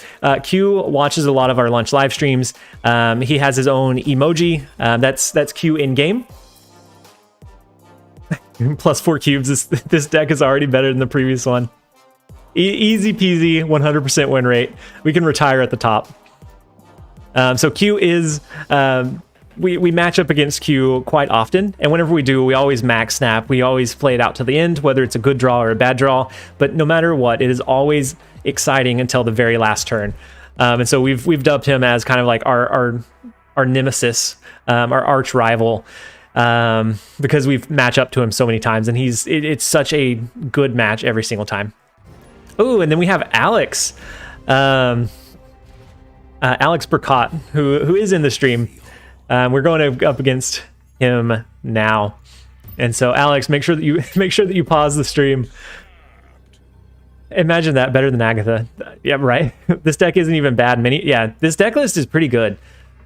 Q watches a lot of our lunch live streams. He has his own emoji. That's Q in game. Plus 4 cubes. This deck is already better than the previous one. Easy peasy, 100% win rate. We can retire at the top. So Q is... We match up against Q quite often, and whenever we do, we always max snap. We always play it out to the end, whether it's a good draw or a bad draw. But no matter what, it is always exciting until the very last turn. And so we've dubbed him as kind of like our nemesis, our arch rival, because we've matched up to him so many times, and it's such a good match every single time. Oh, and then we have Alex, Alex Burkat, who is in the stream. We're going up against him now, and so Alex, make sure that you pause the stream. Imagine that, better than Agatha. Yeah, right. This deck isn't even bad. This deck list is pretty good.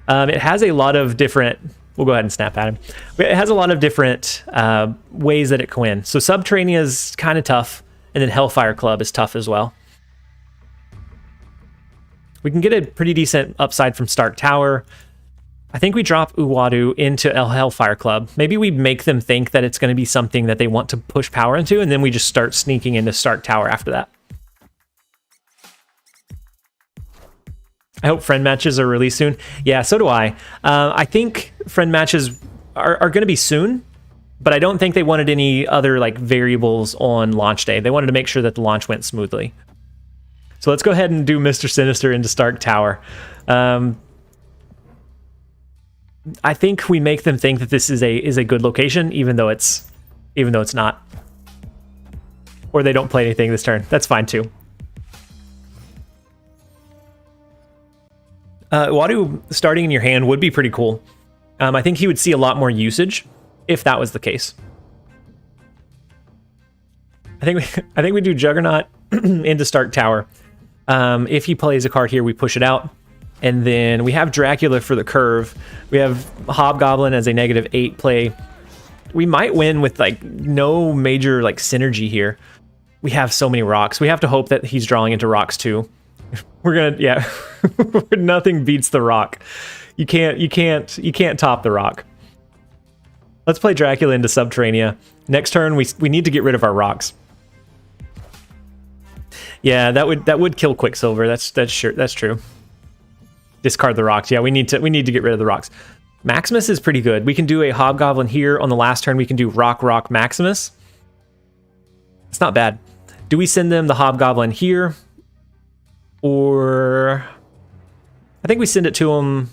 It has a lot of different. We'll go ahead and snap at him. It has a lot of different ways that it can win. So Subterranea is kind of tough, and then Hellfire Club is tough as well. We can get a pretty decent upside from Stark Tower. I think we drop Uwadu into El Hellfire Club. Maybe we make them think that it's going to be something that they want to push power into, and then we just start sneaking into Stark Tower after that. I hope friend matches are released soon. Yeah, so do I. I think friend matches are going to be soon, but I don't think they wanted any other like variables on launch day. They wanted to make sure that the launch went smoothly. So let's go ahead and do Mr. Sinister into Stark Tower. I think we make them think that this is a good location, even though it's not, or they don't play anything this turn. That's fine too. Wadu starting in your hand would be pretty cool. I think he would see a lot more usage if that was the case. I think we do Juggernaut into Stark Tower. If he plays a card here, we push it out. And then we have Dracula for the curve. We have Hobgoblin as a -8 play. We might win with like no major like synergy here. We have so many rocks. We have to hope that he's drawing into rocks too. Nothing beats the rock. You can't top the rock. Let's play Dracula into Subterranea. Next turn we need to get rid of our rocks. Yeah, that would kill Quicksilver. That's sure. That's true. Discard the rocks. Yeah, we need to get rid of the rocks. Maximus is pretty good. We can do a Hobgoblin here on the last turn. We can do Rock Maximus. It's not bad. Do we send them the Hobgoblin here? Or I think we send it to them.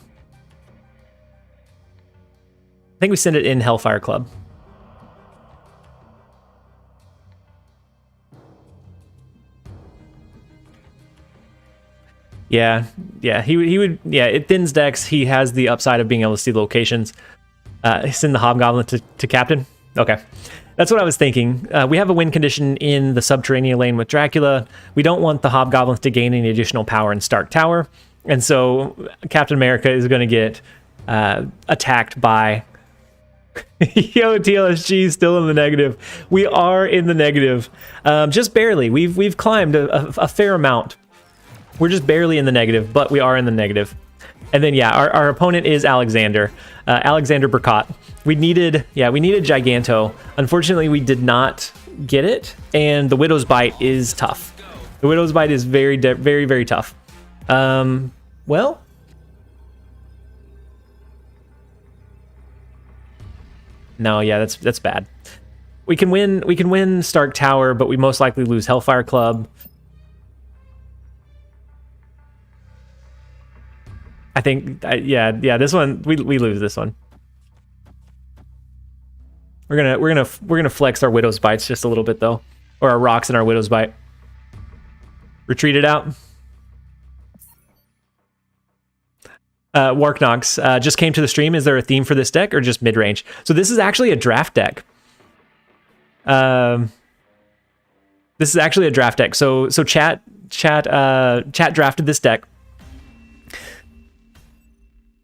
I think we send it in Hellfire Club. Yeah, he would. Yeah, it thins decks. He has the upside of being able to see locations. Send the Hobgoblin to Captain. Okay, that's what I was thinking. We have a win condition in the Subterranea lane with Dracula. We don't want the Hobgoblins to gain any additional power in Stark Tower, and so Captain America is going to get attacked by. Yo, TLSG still in the negative. We are in the negative, just barely. We've climbed a fair amount. We're just barely in the negative, but we are in the negative. And then, yeah, our opponent is Alexander. Alexander Burkat. We needed Giganto. Unfortunately, we did not get it, and the Widow's Bite is tough. The Widow's Bite is very, very tough. Well... No, yeah, that's bad. We can win Stark Tower, but we most likely lose Hellfire Club. I think, yeah, this one we lose this one. We're gonna flex our Widow's Bites just a little bit though, or our rocks and our Widow's Bite. Retreat it out. Warknox just came to the stream. Is there a theme for this deck or just mid-range? So this is actually a draft deck. This is actually a draft deck. So chat drafted this deck.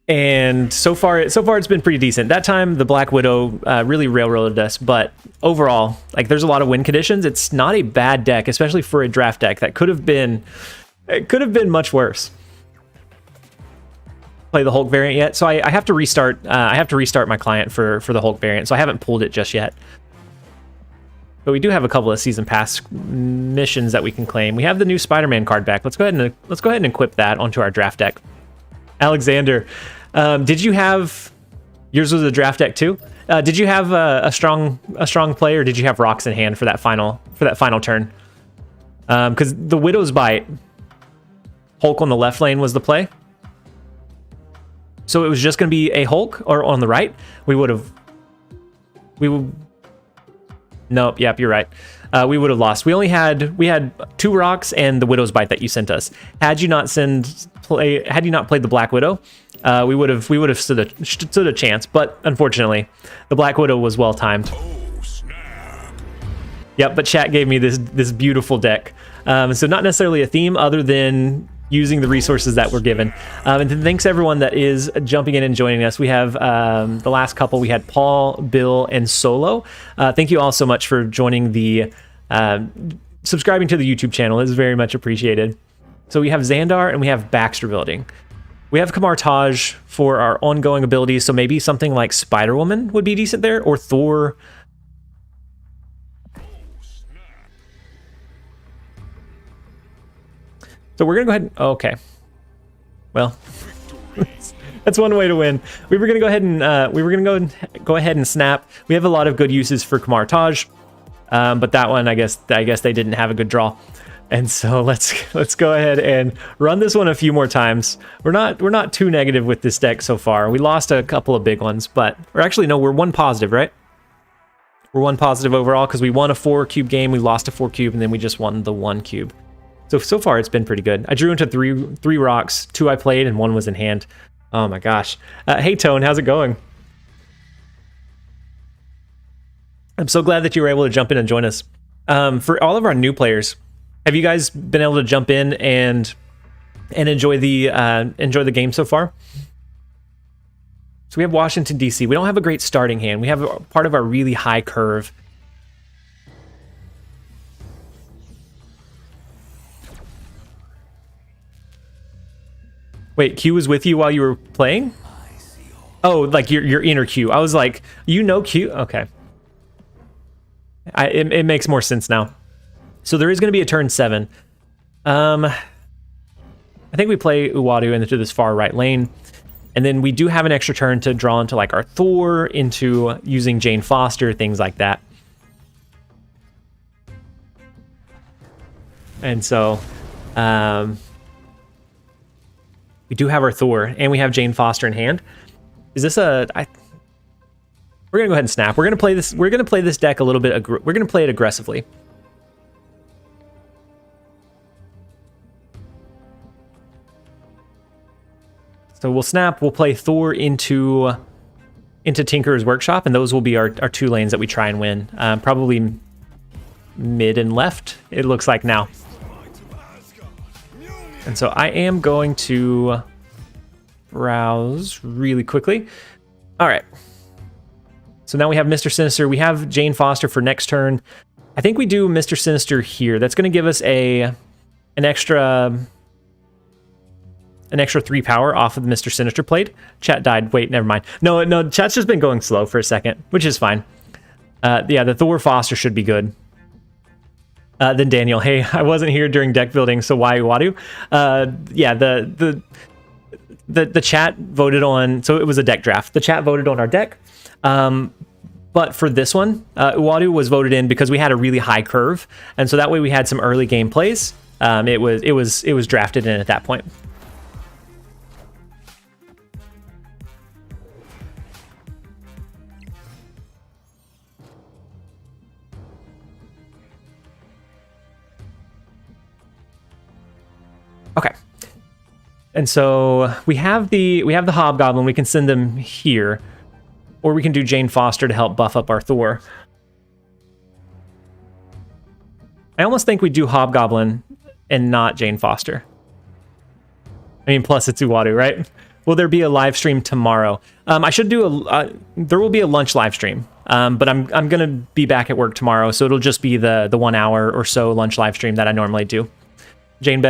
And so far it's been pretty decent. That time the Black Widow really railroaded us, but overall, like, there's a lot of win conditions. It's not a bad deck, especially for a draft deck. That could have been much worse. Play the Hulk variant yet? So I have to restart. I have to restart my client for the Hulk variant. So I haven't pulled it just yet. But we do have a couple of season pass missions that we can claim. We have the new Spider-Man card back. Let's go ahead and equip that onto our draft deck. Alexander, did you have yours was a draft deck too? Did you have a strong play, or did you have rocks in hand for that final turn? Because the Widow's Bite, Hulk on the left lane was the play. So it was just going to be a Hulk, or on the right, Nope. Yep, you're right. We would have lost. We had 2 rocks and the Widow's Bite that you sent us. Had you not played the Black Widow, we would have stood a chance. But unfortunately, the Black Widow was well timed. Yep. But chat gave me this beautiful deck. So not necessarily a theme, other than using the resources that were given. And thanks everyone that is jumping in and joining us. We have the last couple. We had Paul, Bill, and Solo. Thank you all so much for joining the subscribing to the YouTube channel. It is very much appreciated. So we have Xandar and we have Baxter building. We have Kamartaj for our ongoing abilities. So maybe something like Spider-Woman would be decent there, or Thor. So we're gonna go ahead and, okay. Well, that's one way to win. We were gonna go ahead and go ahead and snap. We have a lot of good uses for Kamartaj, but that one, I guess they didn't have a good draw, and so let's go ahead and run this one a few more times. We're not too negative with this deck so far. We lost a couple of big ones, but we're one positive, right? We're one positive overall because we won a 4-cube game, we lost a 4-cube, and then we just won the 1-cube. So far it's been pretty good. I drew into three rocks, 2 I played, and 1 was in hand. Oh my gosh. Hey Tone, how's it going? I'm so glad that you were able to jump in and join us. For all of our new players, have you guys been able to jump in and enjoy the game so far? So we have Washington DC. We don't have a great starting hand. We have part of our really high curve. Wait, Q was with you while you were playing? Oh, like your inner Q. I was like, Q? Okay. It makes more sense now. So there is going to be a turn 7. I think we play Uwadu into this far right lane. And then we do have an extra turn to draw into like our Thor, into using Jane Foster, things like that. And so... we do have our Thor, and we have Jane Foster in hand. Is this we're gonna go ahead and snap. We're gonna play this. We're gonna play this deck a little bit. We're gonna play it aggressively. So we'll snap. We'll play Thor into Tinker's Workshop, and those will be our 2 lanes that we try and win. Probably mid and left. It looks like now. And so I am going to browse really quickly. All right. So now we have Mr. Sinister. We have Jane Foster for next turn. I think we do Mr. Sinister here. That's going to give us an extra 3 power off of the Mr. Sinister plate. Chat died. Wait, never mind. No, chat's just been going slow for a second, which is fine. Yeah, the Thor Foster should be good. Then Daniel, hey, I wasn't here during deck building, so why Uwadu? Yeah, the chat voted on, so it was a deck draft. The chat voted on our deck, but for this one, Uwadu was voted in because we had a really high curve, and so that way we had some early game plays. It was drafted in at that point. Okay. And so we have the Hobgoblin. We can send them here, or we can do Jane Foster to help buff up our Thor. I almost think we do Hobgoblin and not Jane Foster. I mean, plus it's Uwadu, right? Will there be a live stream tomorrow? I should do there will be a lunch live stream, but I'm gonna be back at work tomorrow, so it'll just be the 1 hour or so lunch live stream that I normally do. Jane's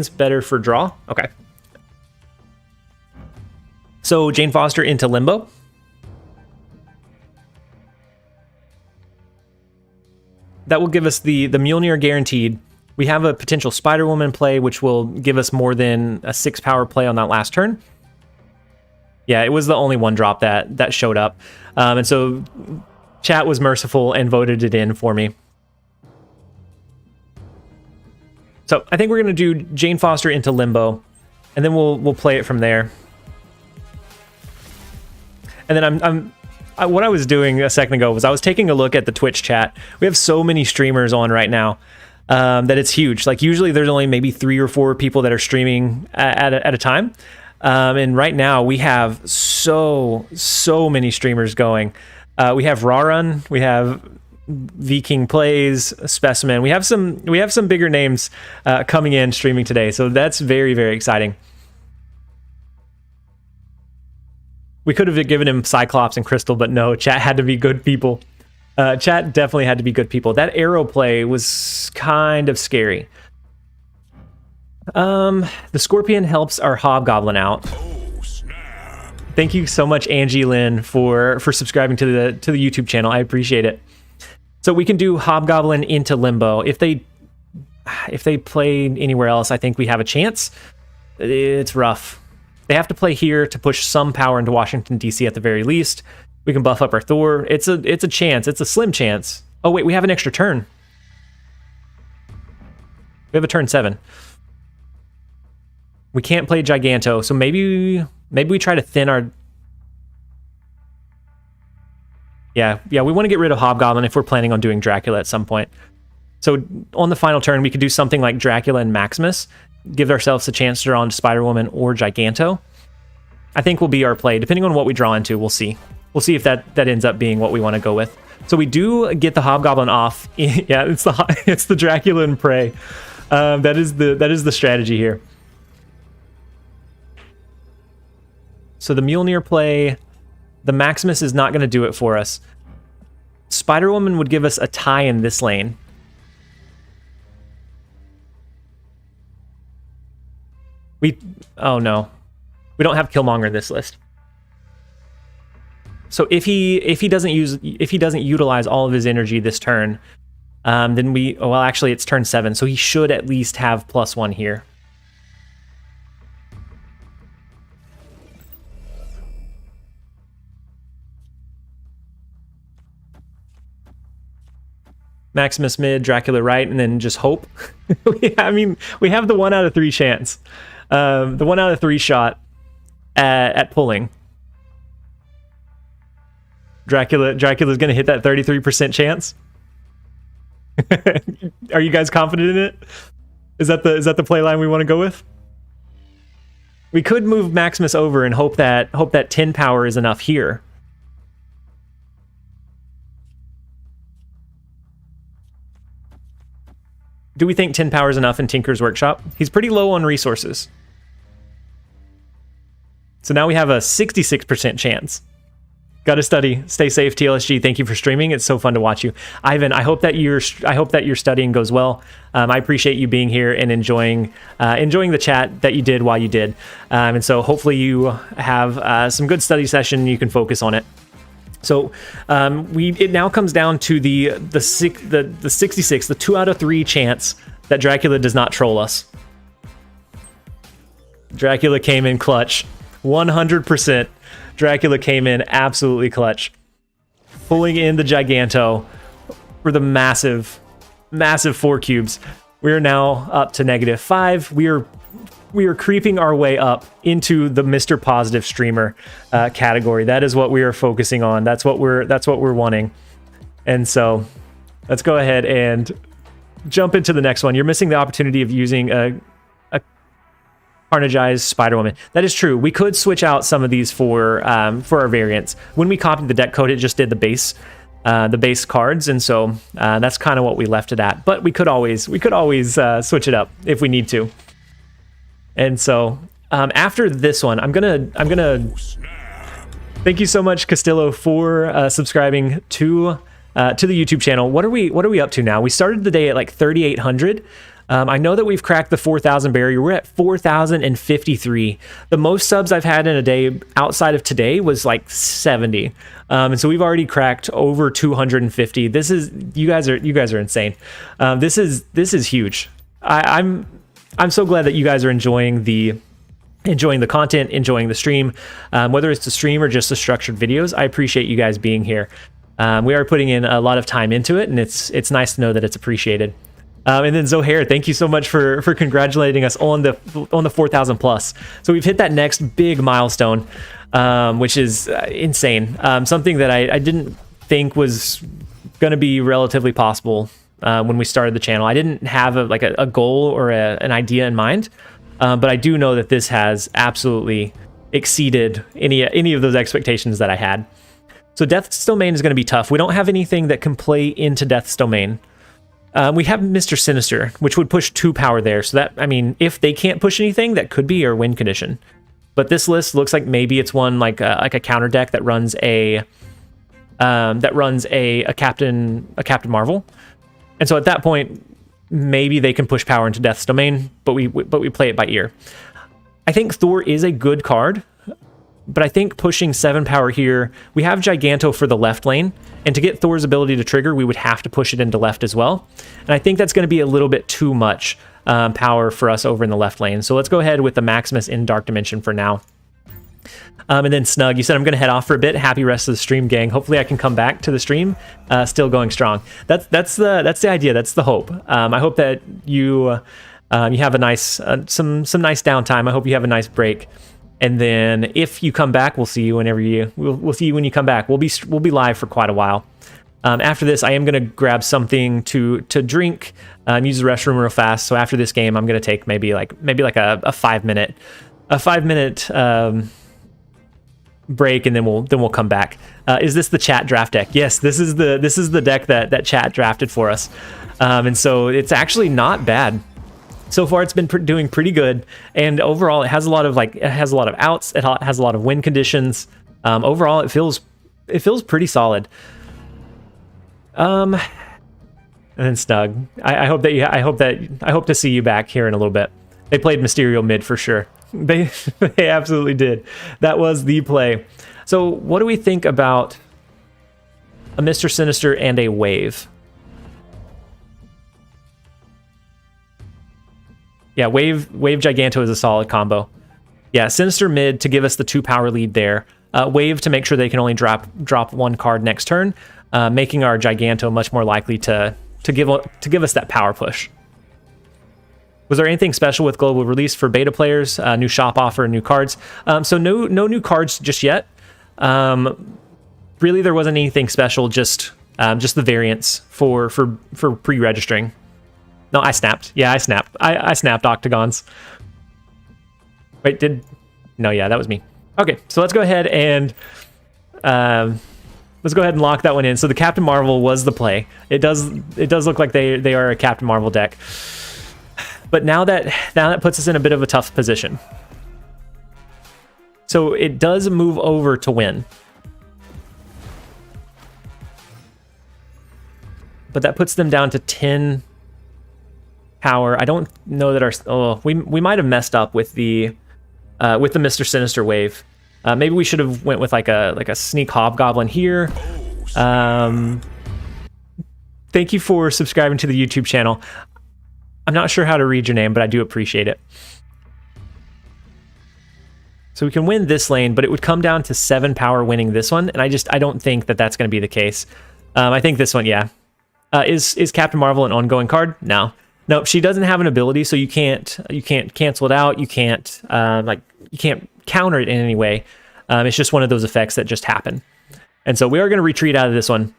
better for draw. Okay. So Jane Foster into Limbo. That will give us the Mjolnir guaranteed. We have a potential Spider-Woman play, which will give us more than a 6 power play on that last turn. Yeah, it was the only one drop that showed up. And so chat was merciful and voted it in for me. So I think we're going to do Jane Foster into Limbo, and then we'll play it from there. And then what I was doing a second ago was I was taking a look at the Twitch chat. We have so many streamers on right now that it's huge. Like usually there's only maybe 3 or 4 people that are streaming at a time. And right now we have so many streamers going. We have Rawrun, we have Viking Plays, Specimen. We have some bigger names coming in streaming today. So that's very, very exciting. We could have given him Cyclops and Crystal, but no, chat had to be good people. Chat definitely had to be good people. That arrow play was kind of scary. The Scorpion helps our Hobgoblin out. Oh, snap. Thank you so much, Angie Lynn, for subscribing to the YouTube channel. I appreciate it. So we can do Hobgoblin into Limbo. If they play anywhere else, I think we have a chance. It's rough. They have to play here to push some power into Washington, D.C. at the very least. We can buff up our Thor. It's a chance. It's a slim chance. Oh, wait, we have an extra turn. We have a turn 7. We can't play Giganto, so maybe we try to thin our... Yeah, we want to get rid of Hobgoblin if we're planning on doing Dracula at some point. So on the final turn, we could do something like Dracula and Maximus, give ourselves a chance to draw into Spider-Woman or Giganto. I think will be our play. Depending on what we draw into, we'll see. We'll see if that ends up being what we want to go with. So we do get the Hobgoblin off. Yeah, it's the Dracula and Prey. That is the strategy here. So the Mjolnir play, the Maximus is not going to do it for us. Spider-Woman would give us a tie in this lane. Oh no, we don't have Killmonger in this list. So if he doesn't utilize all of his energy this turn, then actually it's turn 7, so he should at least have +1 here. Maximus mid, Dracula right, and then just hope. I mean, we have the 1 out of 3 chance. The 1 out of 3 shot at pulling. Dracula's going to hit that 33% chance. Are you guys confident in it? Is that the play line we want to go with? We could move Maximus over and hope that 10 power is enough here. Do we think 10 power is enough in Tinker's Workshop? He's pretty low on resources. So now we have a 66% chance. Gotta study. Stay safe, TLSG. Thank you for streaming. It's so fun to watch you. Ivan, I hope that your studying goes well. I appreciate you being here and enjoying the chat that you did while you did. And so hopefully you have some good study session. You can focus on it. So it now comes down to the 66, the 2 out of 3 chance that Dracula does not troll us. Dracula came in clutch, 100%. Dracula came in absolutely clutch, pulling in the Giganto for the massive 4 cubes. We are now up to -5. We are creeping our way up into the Mr. Positive streamer category. That is what we are focusing on. That's what we're wanting. And so let's go ahead and jump into the next one. You're missing the opportunity of using a Carnagize, Spider-Woman. That is true. We could switch out some of these for our variants. When we copied the deck code, it just did the base cards, and so that's kind of what we left it at. But we could always switch it up if we need to. And so after this one, I'm gonna thank you so much, Castillo, for subscribing to the YouTube channel. What are we up to now? We started the day at like 3,800. I know that we've cracked the 4,000 barrier. We're at 4,053. The most subs I've had in a day outside of today was like 70. And so we've already cracked over 250. This is you guys are insane. This is huge. I'm so glad that you guys are enjoying the content, enjoying the stream, whether it's the stream or just the structured videos. I appreciate you guys being here. We are putting in a lot of time into it, and it's nice to know that it's appreciated. And then Zohair, thank you so much for congratulating us on the 4,000 plus. So we've hit that next big milestone, which is insane. Something that I didn't think was going to be relatively possible when we started the channel. I didn't have a goal or an idea in mind, but I do know that this has absolutely exceeded any of those expectations that I had. So Death's Domain is going to be tough. We don't have anything that can play into Death's Domain. We have Mr. Sinister, which would push 2 power there. So that, I mean, if they can't push anything, that could be our win condition. But this list looks like maybe it's one like a counter deck that runs a Captain Marvel. And so at that point, maybe they can push power into Death's Domain, but we play it by ear. I think Thor is a good card, but I think pushing 7 power here, we have Giganto for the left lane, and to get Thor's ability to trigger, we would have to push it into left as well. And I think that's going to be a little bit too much power for us over in the left lane. So let's go ahead with the Maximus in Dark Dimension for now. And then Snug, you said I'm going to head off for a bit. Happy rest of the stream, gang. Hopefully I can come back to the stream still going strong. That's the idea. That's the hope. I hope that you have a nice some nice downtime. I hope you have a nice break. And then if you come back, we'll see you whenever we'll see you when you come back. We'll be live for quite a while. After this, I am going to grab something to drink, use the restroom real fast. So after this game, I'm going to take maybe like a 5 minute break, and then we'll come back. Is this the chat draft deck? Yes, this is the deck that chat drafted for us, and so it's actually not bad. So far, it's been doing pretty good, and overall, it has a lot of outs. It has a lot of win conditions. Overall, it feels pretty solid. And then Snug, I hope to see you back here in a little bit. They played Mysterio mid for sure. They absolutely did. That was the play. So what do we think about a Mr. Sinister and a Wave? Yeah, Wave Giganto is a solid combo. Yeah, Sinister mid to give us the 2 power lead there. Wave to make sure they can only drop 1 card next turn, making our Giganto much more likely to give us that power push. Was there anything special with global release for beta players? New shop offer, new cards. So no new cards just yet. Really, there wasn't anything special. Just the variants for pre-registering. No, I snapped. Yeah, I snapped. I snapped octagons. Wait, no, yeah, that was me. Okay, so let's go ahead and lock that one in. So the Captain Marvel was the play. It does look like they are a Captain Marvel deck. But now that puts us in a bit of a tough position. So it does move over to win. But that puts them down to 10 power. I don't know that we might have messed up with the Mr. Sinister wave. Maybe we should have went with like a sneak hobgoblin here. Thank you for subscribing to the YouTube channel. I'm not sure how to read your name, but I do appreciate it. So we can win this lane, but it would come down to 7 power winning this one, and I don't think that that's going to be the case. I think this one, yeah. Is Captain Marvel an ongoing card? No, she doesn't have an ability, so you can't cancel it out. You can't counter it in any way. It's just one of those effects that just happen. And so we are going to retreat out of this one.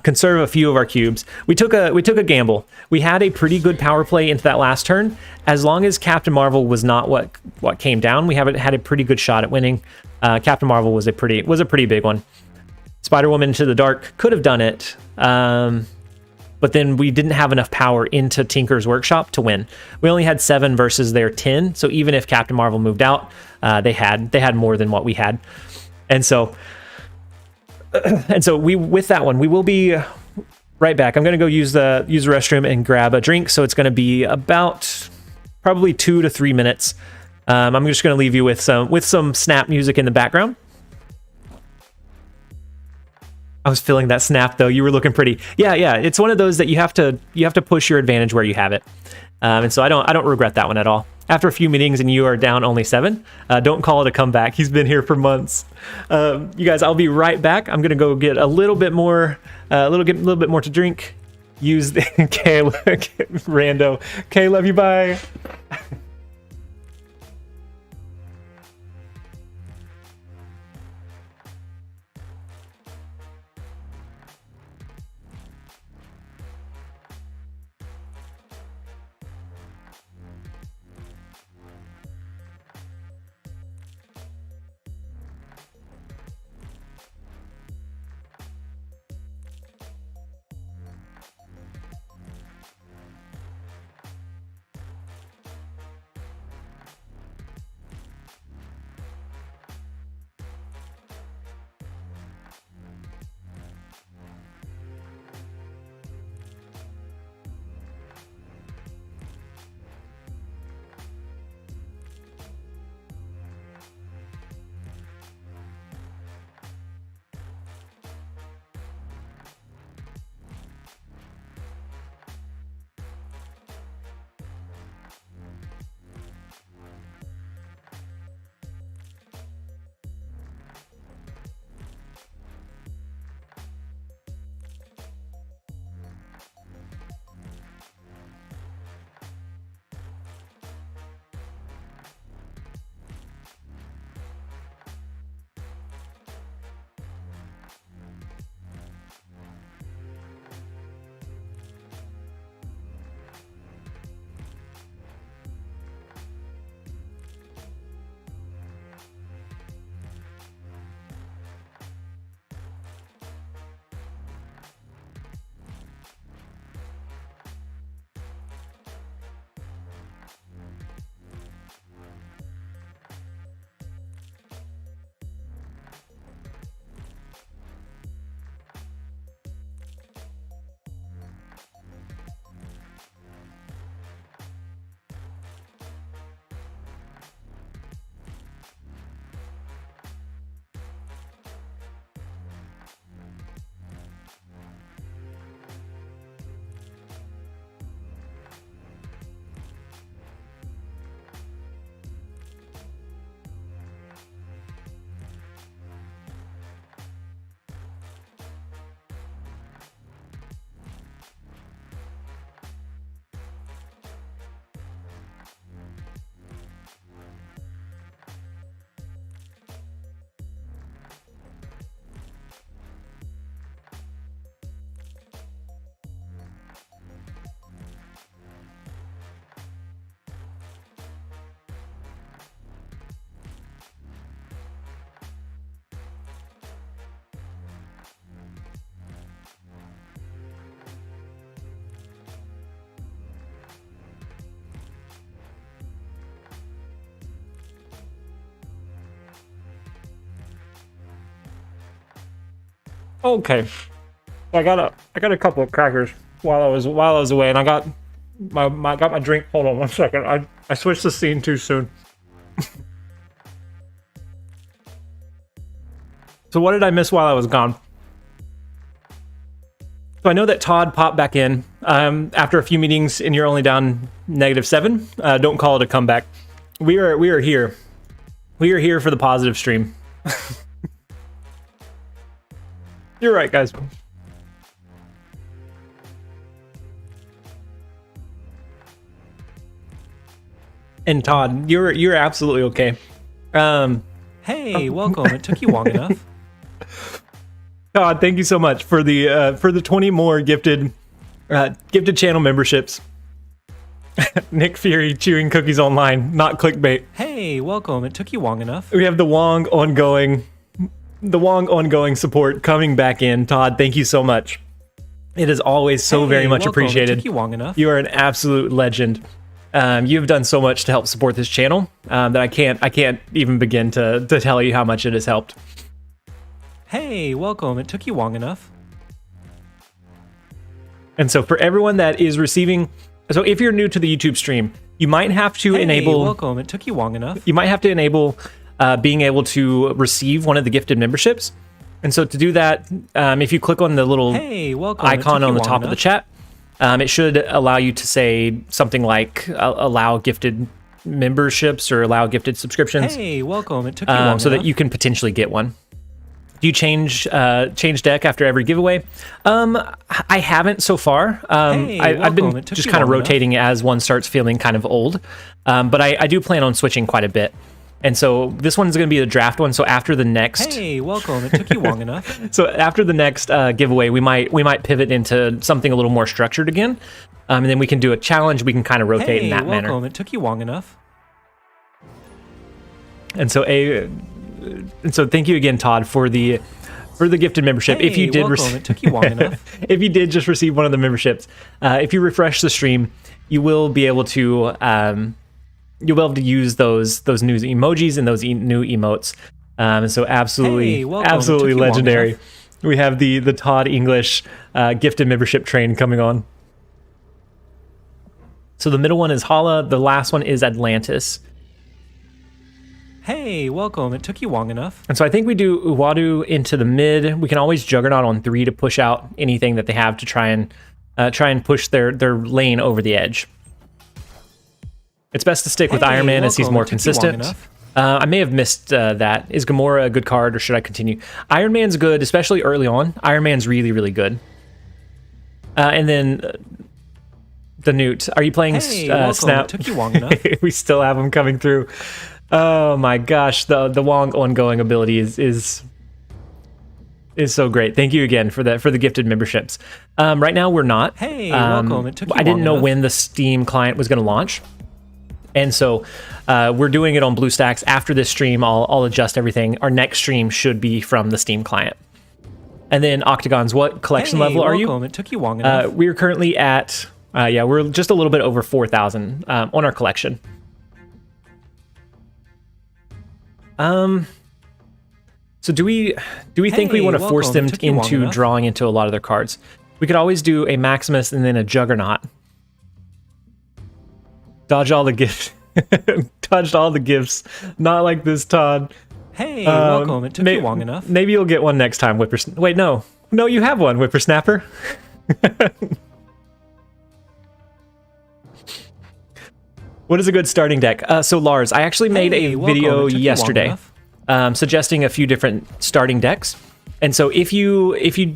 conserve a few of our cubes. We took a gamble. We had a pretty good power play into that last turn. As long as Captain Marvel was not what came down, we had a pretty good shot at winning. Captain Marvel was a pretty big one. Spider-Woman into the dark could have done it, but then we didn't have enough power into Tinker's workshop to win. We only had 7 versus their 10, so even if Captain Marvel moved out, they had more than what we had, and so we, with that one, we will be right back. I'm gonna go use the restroom and grab a drink, so it's gonna be about probably 2 to 3 minutes. I'm just gonna leave you with some snap music in the background. I was feeling that snap though. You were looking pretty. Yeah. It's one of those that you have to push your advantage where you have it, and so I don't regret that one at all. After a few meetings and you are down only 7, don't call it a comeback. He's been here for months. You guys, I'll be right back. I'm gonna go get a little bit more to drink. Use the rando. Okay, love you. Bye. Okay, I got a couple of crackers while I was away, and I got my drink. Hold on one second. I switched the scene too soon. So what did I miss while I was gone? So I know that Todd popped back in after a few meetings, and you're only down -7. Don't call it a comeback. We are here. We are here for the positive stream. You're right, guys. And Todd, you're absolutely okay. Hey, welcome. It took you long enough. Todd, thank you so much for the 20 more gifted channel memberships. Nick Fury chewing cookies online, not clickbait. Hey, welcome. It took you long enough. We have the Wong ongoing support coming back in. Todd, thank you so much. It is always so very much welcome. It appreciated. took you long enough. You are an absolute legend. You have done so much to help support this channel that I can't even begin to tell you how much it has helped. Hey, welcome. It took you long enough. And so for everyone that is receiving, so if you're new to the YouTube stream, you might have to enable. Welcome. It took you long enough. You might have to enable being able to receive one of the gifted memberships. And so to do that, if you click on the little icon on the top of the chat, it should allow you to say something like allow gifted memberships or allow gifted subscriptions. Hey, welcome. It took you long enough. So that you can potentially get one. Do you change deck after every giveaway? I haven't so far. I've been just kind of rotating as one starts feeling kind of old. But I do plan on switching quite a bit. And so this one's going to be the draft one. So after the next, hey, welcome. It took you long enough. So after the next giveaway, we might pivot into something a little more structured again, and then we can do a challenge. We can kind of rotate in that manner. It took you long enough. And so thank you again, Todd, for the gifted membership. Hey, if you did it took you long enough. If you did just receive one of the memberships, if you refresh the stream, you will be able to use those new emojis and those new emotes. So absolutely legendary. We have the Todd English gifted membership train coming on. So the middle one is Hala. The last one is Atlantis. Hey, welcome. It took you long enough. And so I think we do Uwadu into the mid. We can always Juggernaut on 3 to push out anything that they have to try and push their lane over the edge. It's best to stick with Iron Man as he's more consistent. I may have missed that. Is Gamora a good card or should I continue? Iron Man's good, especially early on. Iron Man's really, really good. And then the Newt. Are you playing Snap? It took you long enough. We still have them coming through. Oh my gosh, the Wong ongoing ability is so great. Thank you again for the gifted memberships. Right now we're not. Hey, welcome. It took you I didn't know enough. when the Steam client was going to launch, and so we're doing it on BlueStacks. After this stream, I'll adjust everything. Our next stream should be from the Steam client. And then Octagons, what collection level are you? It took you long enough. We're currently at we're just a little bit over 4,000 on our collection. So do we think we want to force them into drawing into a lot of their cards? We could always do a Maximus and then a Juggernaut. Dodge all the gifts. Dodged all the gifts. Not like this, Todd. Hey, welcome. It took you long enough. Maybe you'll get one next time, Whippersnapper. Wait, no, you have one, Whippersnapper. What is a good starting deck? So Lars, I actually made a video yesterday suggesting a few different starting decks. And so if you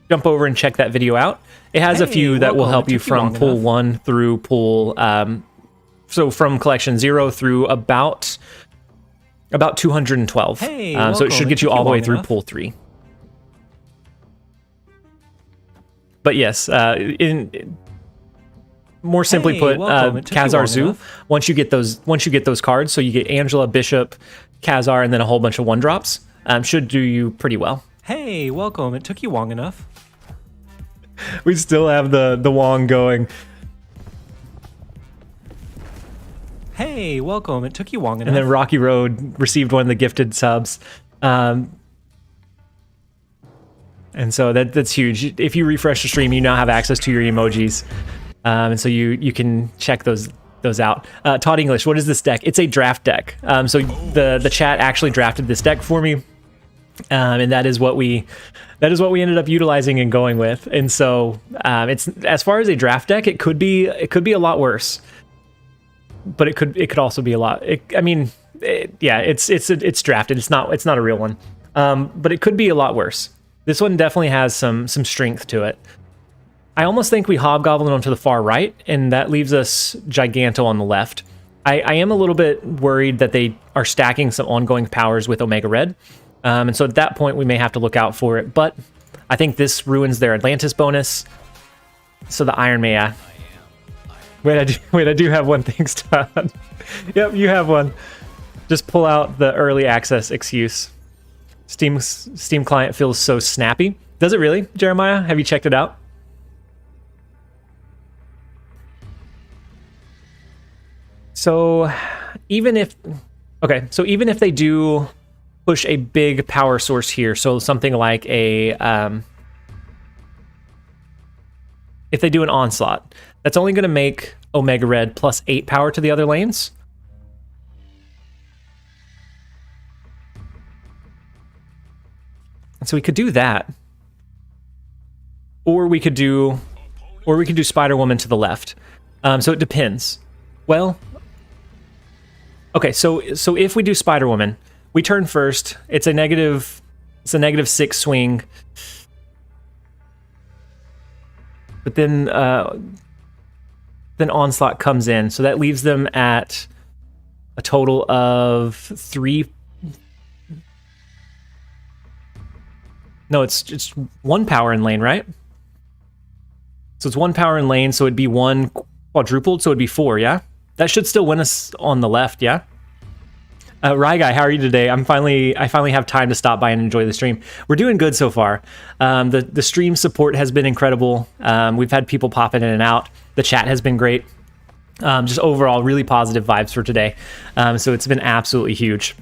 jump over and check that video out, it has a few that will help you from pool 1 through pool, so from collection 0 through about 212. So it should get you all the way through pool 3. But yes, more simply put, Khazar Zoo. Once you get those cards, so you get Angela, Bishop, Khazar, and then a whole bunch of 1-drops, should do you pretty well. Hey, welcome. It took you long enough. We still have the Wong going. Hey, welcome. It took you long enough. And then Rocky Road received one of the gifted subs. And so that's huge. If you refresh the stream, you now have access to your emojis. And so you can check those out. Todd English, what is this deck? It's a draft deck. So the chat actually drafted this deck for me, and that is what we ended up utilizing and going with. And so it's, as far as a draft deck, it could be a lot worse, but it could also be a lot. It's drafted. It's not a real one, but it could be a lot worse. This one definitely has some strength to it. I almost think we Hobgoblin onto the far right, and that leaves us Giganto on the left. I am a little bit worried that they are stacking some ongoing powers with Omega Red, and so at that point we may have to look out for it, but I think this ruins their Atlantis bonus. So the Iron Man, yeah. Wait, I do have one. Thanks, Todd. Yep, you have one. Just pull out the early access excuse. Steam client feels so snappy. Does it really, Jeremiah? Have you checked it out? So even if they do push a big power source here, so something like a if they do an onslaught, that's only going to make Omega Red plus 8 power to the other lanes. So we could do that, or we could do Spider-Woman to the left. So it depends. Well, okay. So if we do Spider-Woman, we turn first. It's a -6 swing, but then onslaught comes in, so that leaves them at a total of 3. No, it's 1 power in lane, right? So it's 1 power in lane, so it'd be 1 quadrupled, so it'd be 4, yeah? That should still win us on the left, yeah? Rye Guy, how are you today? I finally have time to stop by and enjoy the stream. We're doing good so far. The stream support has been incredible. We've had people popping in and out. The chat has been great. Just overall, really positive vibes for today. So it's been absolutely huge.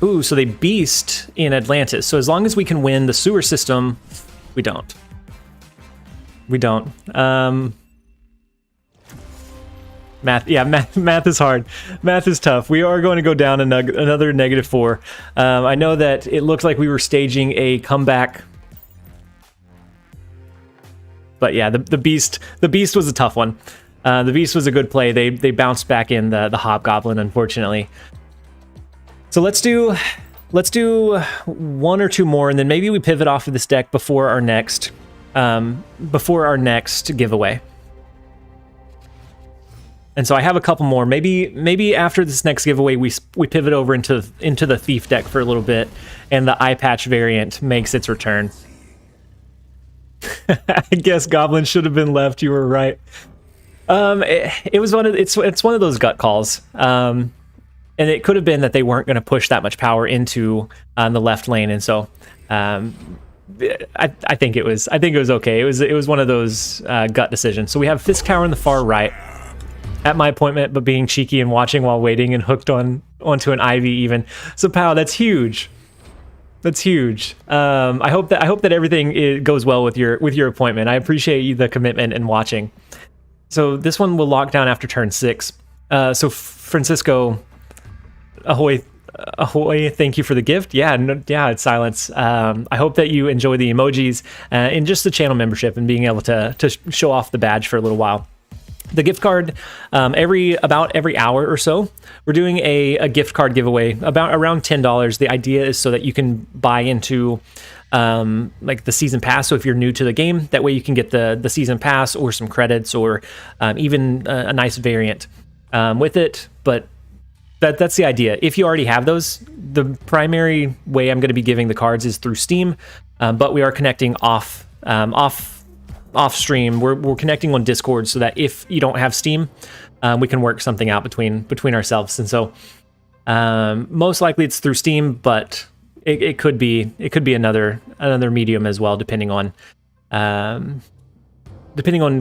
Ooh, so they beast in Atlantis. So as long as we can win the sewer system, we don't. We don't. Math, yeah, math is hard. Math is tough. We are going to go down another -4. I know that it looked like we were staging a comeback, but yeah, the beast was a tough one. The beast was a good play. They bounced back in the hobgoblin, unfortunately. So let's do 1 or 2 more, and then maybe we pivot off of this deck before our next giveaway. And so I have a couple more. Maybe after this next giveaway, we pivot over into the thief deck for a little bit, and the eye patch variant makes its return. I guess Goblin should have been left. You were right. It was it's one of those gut calls. And it could have been that they weren't going to push that much power into the left lane, and so I think it was okay. It was one of those gut decisions. So we have Fisk Tower in the far right. At my appointment, but being cheeky and watching while waiting and hooked onto an Ivy even. So Pow, that's huge. That's huge. I hope that everything goes well with your appointment. I appreciate the commitment and watching. So this one will lock down after turn 6. So Francisco, ahoy, thank you for the gift. Yeah, it's silence. I hope that you enjoy the emojis and just the channel membership and being able to show off the badge for a little while. The gift card, about every hour or so, we're doing a gift card giveaway around $10. The idea is so that you can buy into like the season pass. So if you're new to the game, that way you can get the season pass or some credits or even a nice variant with it. But that's the idea. If you already have those, the primary way I'm going to be giving the cards is through Steam, but we are connecting off stream. We're connecting on Discord so that if you don't have Steam, we can work something out between ourselves. And so most likely it's through Steam, but it could be another medium as well, depending on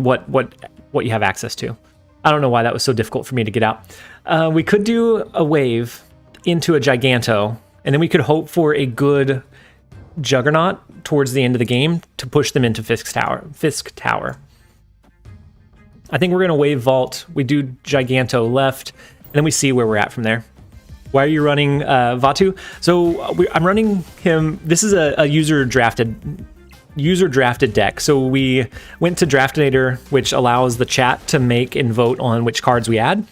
what you have access to. I don't know why that was so difficult for me to get out. We could do a wave into a Giganto, and then we could hope for a good Juggernaut towards the end of the game to push them into Fisk Tower. I think we're going to wave vault. We do Giganto left, and then we see where we're at from there. Why are you running Vatu? So I'm running him. This is a user drafted deck. So we went to Draftinator, which allows the chat to make and vote on which cards we add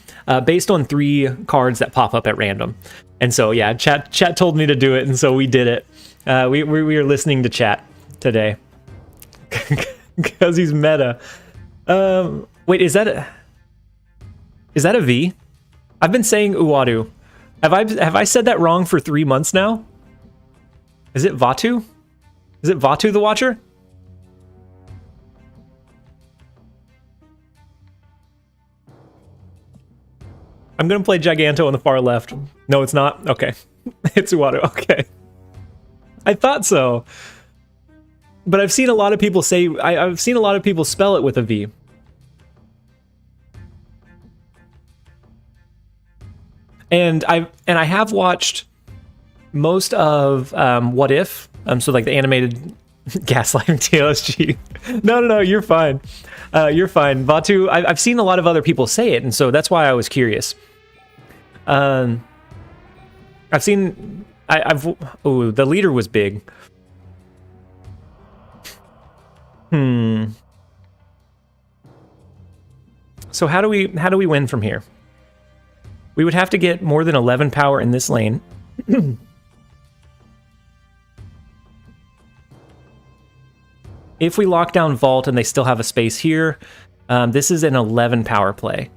based on 3 cards that pop up at random. And so yeah, chat told me to do it, and so we did it. We are listening to chat today because he's meta. Wait, is that a V? I've been saying Uwadu Have I said that wrong for 3 months now? Is it Vatu? Is it Vatu the Watcher? I'm gonna play Giganto on the far left. No, it's not? Okay. It's Uatu, okay. I thought so. But I've seen a lot of people say, I've seen a lot of people spell it with a V. And I have watched most of What If, so like the animated gaslighting TLSG. No, you're fine. You're fine. Vatu, I've seen a lot of other people say it, and so that's why I was curious. I've seen, oh, the leader was big. So how do we win from here? We would have to get more than 11 power in this lane. If we lock down Vault and they still have a space here, this is an 11 power play.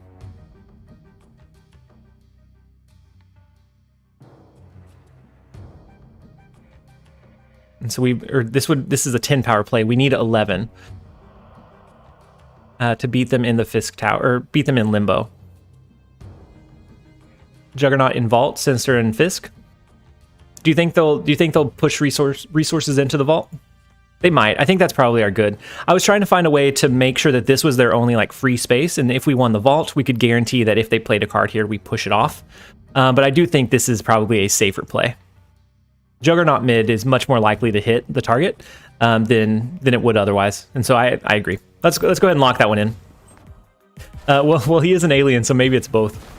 And so this is a 10 power play. We need 11 to beat them in the Fisk Tower, or beat them in Limbo. Juggernaut in Vault since they're in Fisk. Do you think they'll push resources into the Vault? They might. I think that's probably our good. I was trying to find a way to make sure that this was their only like free space, and if we won the Vault, we could guarantee that if they played a card here, we push it off. But I do think this is probably a safer play. Juggernaut mid is much more likely to hit the target than it would otherwise, and so I agree. Let's go ahead and lock that one in. Well, he is an alien, so maybe it's both.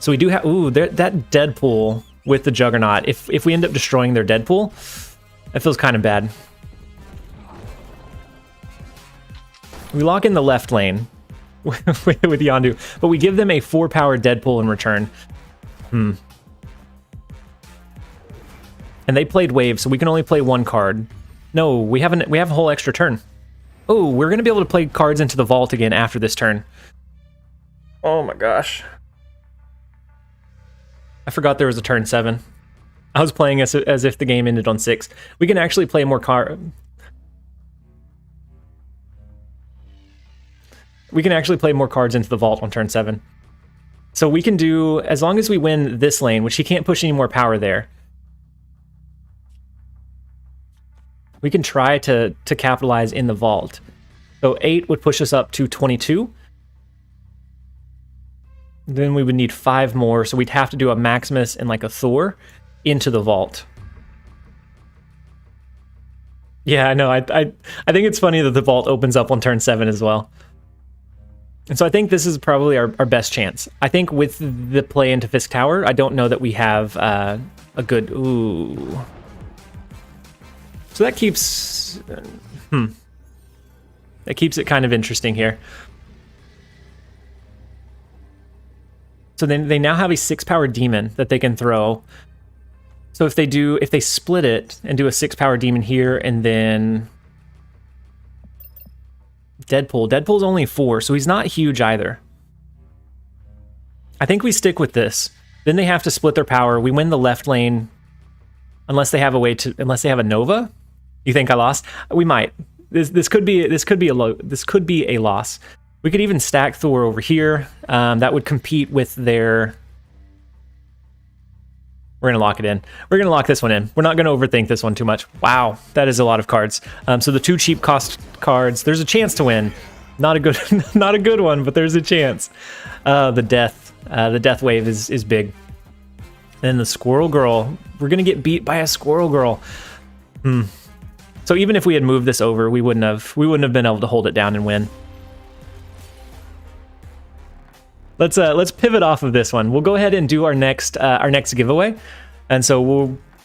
So we do have that Deadpool with the Juggernaut. If we end up destroying their Deadpool, that feels kind of bad. We lock in the left lane with Yondu, but we give them a 4-power Deadpool in return. And they played Wave, so we can only play one card. No, we have a whole extra turn. Oh, we're gonna be able to play cards into the Vault again after this turn. Oh my gosh. I forgot there was a turn 7. I was playing as if the game ended on 6. We can actually play more We can actually play more cards into the Vault on turn 7. So we can do, as long as we win this lane, which he can't push any more power there, we can try to capitalize in the Vault. So 8 would push us up to 22. Then we would need 5 more, so we'd have to do a Maximus and like a Thor into the Vault. Yeah, I know. I think it's funny that the Vault opens up on turn 7 as well. And so I think this is probably our best chance. I think with the play into Fisk Tower, I don't know that we have a good... Ooh. So that keeps... That keeps it kind of interesting here. So then they now have a 6-power demon that they can throw. So if they split it and do a 6-power demon here and then Deadpool's only 4, so he's not huge either. I think we stick with this. Then they have to split their power. We win the left lane unless they have a Nova. You think I lost? We might. This could be a loss. We could even stack Thor over here. That would compete with their... We're going to lock it in. We're going to lock this one in. We're not going to overthink this one too much. Wow, that is a lot of cards. So the 2 cheap cost cards, there's a chance to win. Not a good one, but there's a chance. The death wave is big. And then the Squirrel Girl. We're going to get beat by a Squirrel Girl. So even if we had moved this over, we wouldn't have been able to hold it down and win. Let's pivot off of this one. We'll go ahead and do our next giveaway. And so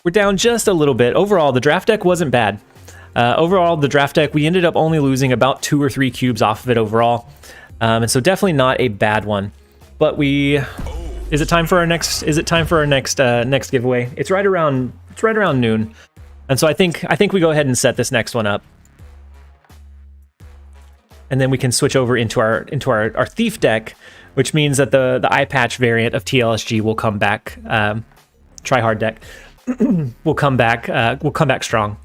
we're down just a little bit. Overall, the draft deck wasn't bad. Overall, the draft deck, we ended up only losing about 2 or 3 cubes off of it overall. And so definitely not a bad one. But is it time for our next giveaway? It's right around noon. And so I think we go ahead and set this next one up. And then we can switch over into our thief deck, which means that the eye patch variant of TLSG will come back. Try hard deck will come back. Will come back strong.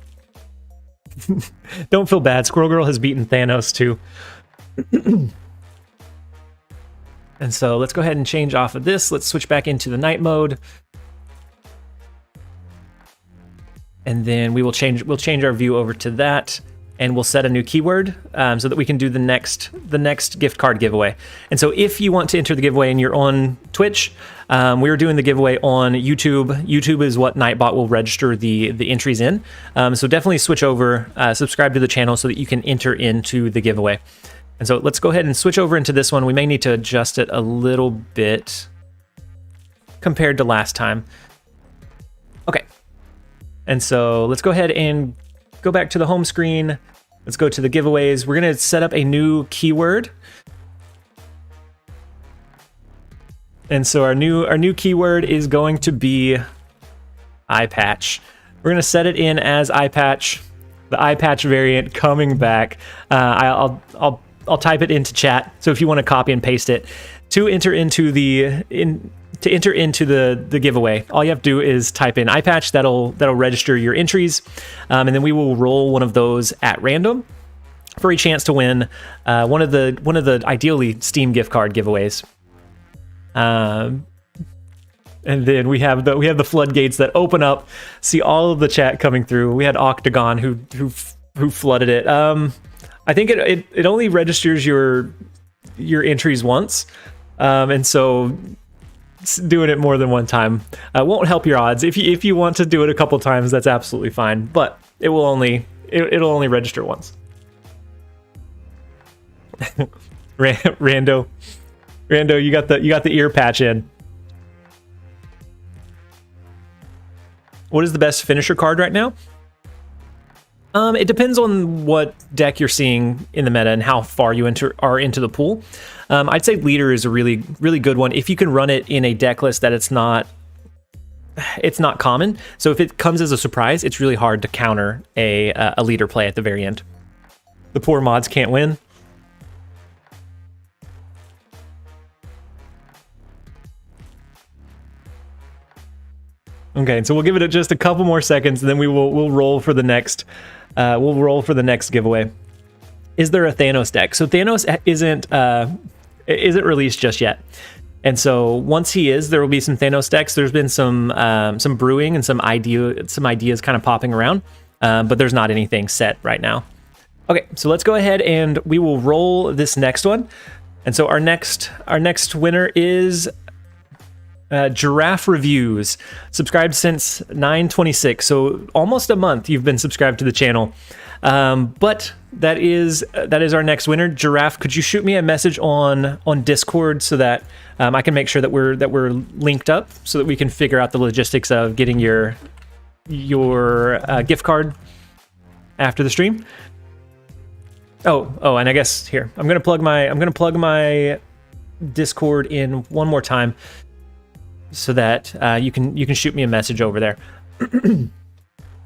Don't feel bad. Squirrel Girl has beaten Thanos too. And so let's go ahead and change off of this. Let's switch back into the night mode. And then we'll change our view over to that, and we'll set a new keyword so that we can do the next gift card giveaway. And so if you want to enter the giveaway and you're on Twitch, we are doing the giveaway on YouTube. YouTube is what Nightbot will register the entries in. So definitely switch over, subscribe to the channel so that you can enter into the giveaway. And so let's go ahead and switch over into this one. We may need to adjust it a little bit compared to last time. Okay. And so let's go ahead and go back to the home screen. Let's go to the giveaways. We're going to set up a new keyword. And so our new keyword is going to be eye patch. We're going to set it in as eye patch, the eye patch variant coming back. I'll type it into chat. So if you want to copy and paste it to enter into the giveaway, all you have to do is type in eye patch. That'll register your entries, and then we will roll one of those at random for a chance to win one of the ideally Steam gift card giveaways. And then we have the floodgates that open up. See all of the chat coming through. We had Octagon who flooded it. I think it only registers your entries once, and so doing it more than one time won't help your odds. If you want to do it a couple times, that's absolutely fine, but it'll only register once. Rando, you got the ear patch in. What is the best finisher card right now? It depends on what deck you're seeing in the meta and how far you are into the pool. I'd say leader is a really, really good one if you can run it in a deck list that it's not common. So if it comes as a surprise, it's really hard to counter a leader play at the very end. The poor mods can't win. Okay, so we'll give it just a couple more seconds, and then we'll roll for the next. We'll roll for the next giveaway. Is there a Thanos deck? So Thanos isn't released just yet, and so once he is, there will be some Thanos decks. There's been some brewing and some ideas kind of popping around, but there's not anything set right now. Okay, so let's go ahead and we will roll this next one. And so our next winner is Giraffe Reviews, subscribed since 9/26, so almost a month you've been subscribed to the channel. But that is our next winner. Giraffe, could you shoot me a message on Discord so that I can make sure that we're linked up so that we can figure out the logistics of getting your gift card after the stream. Oh, and I guess here I'm gonna plug my Discord in one more time, so that you can shoot me a message over there.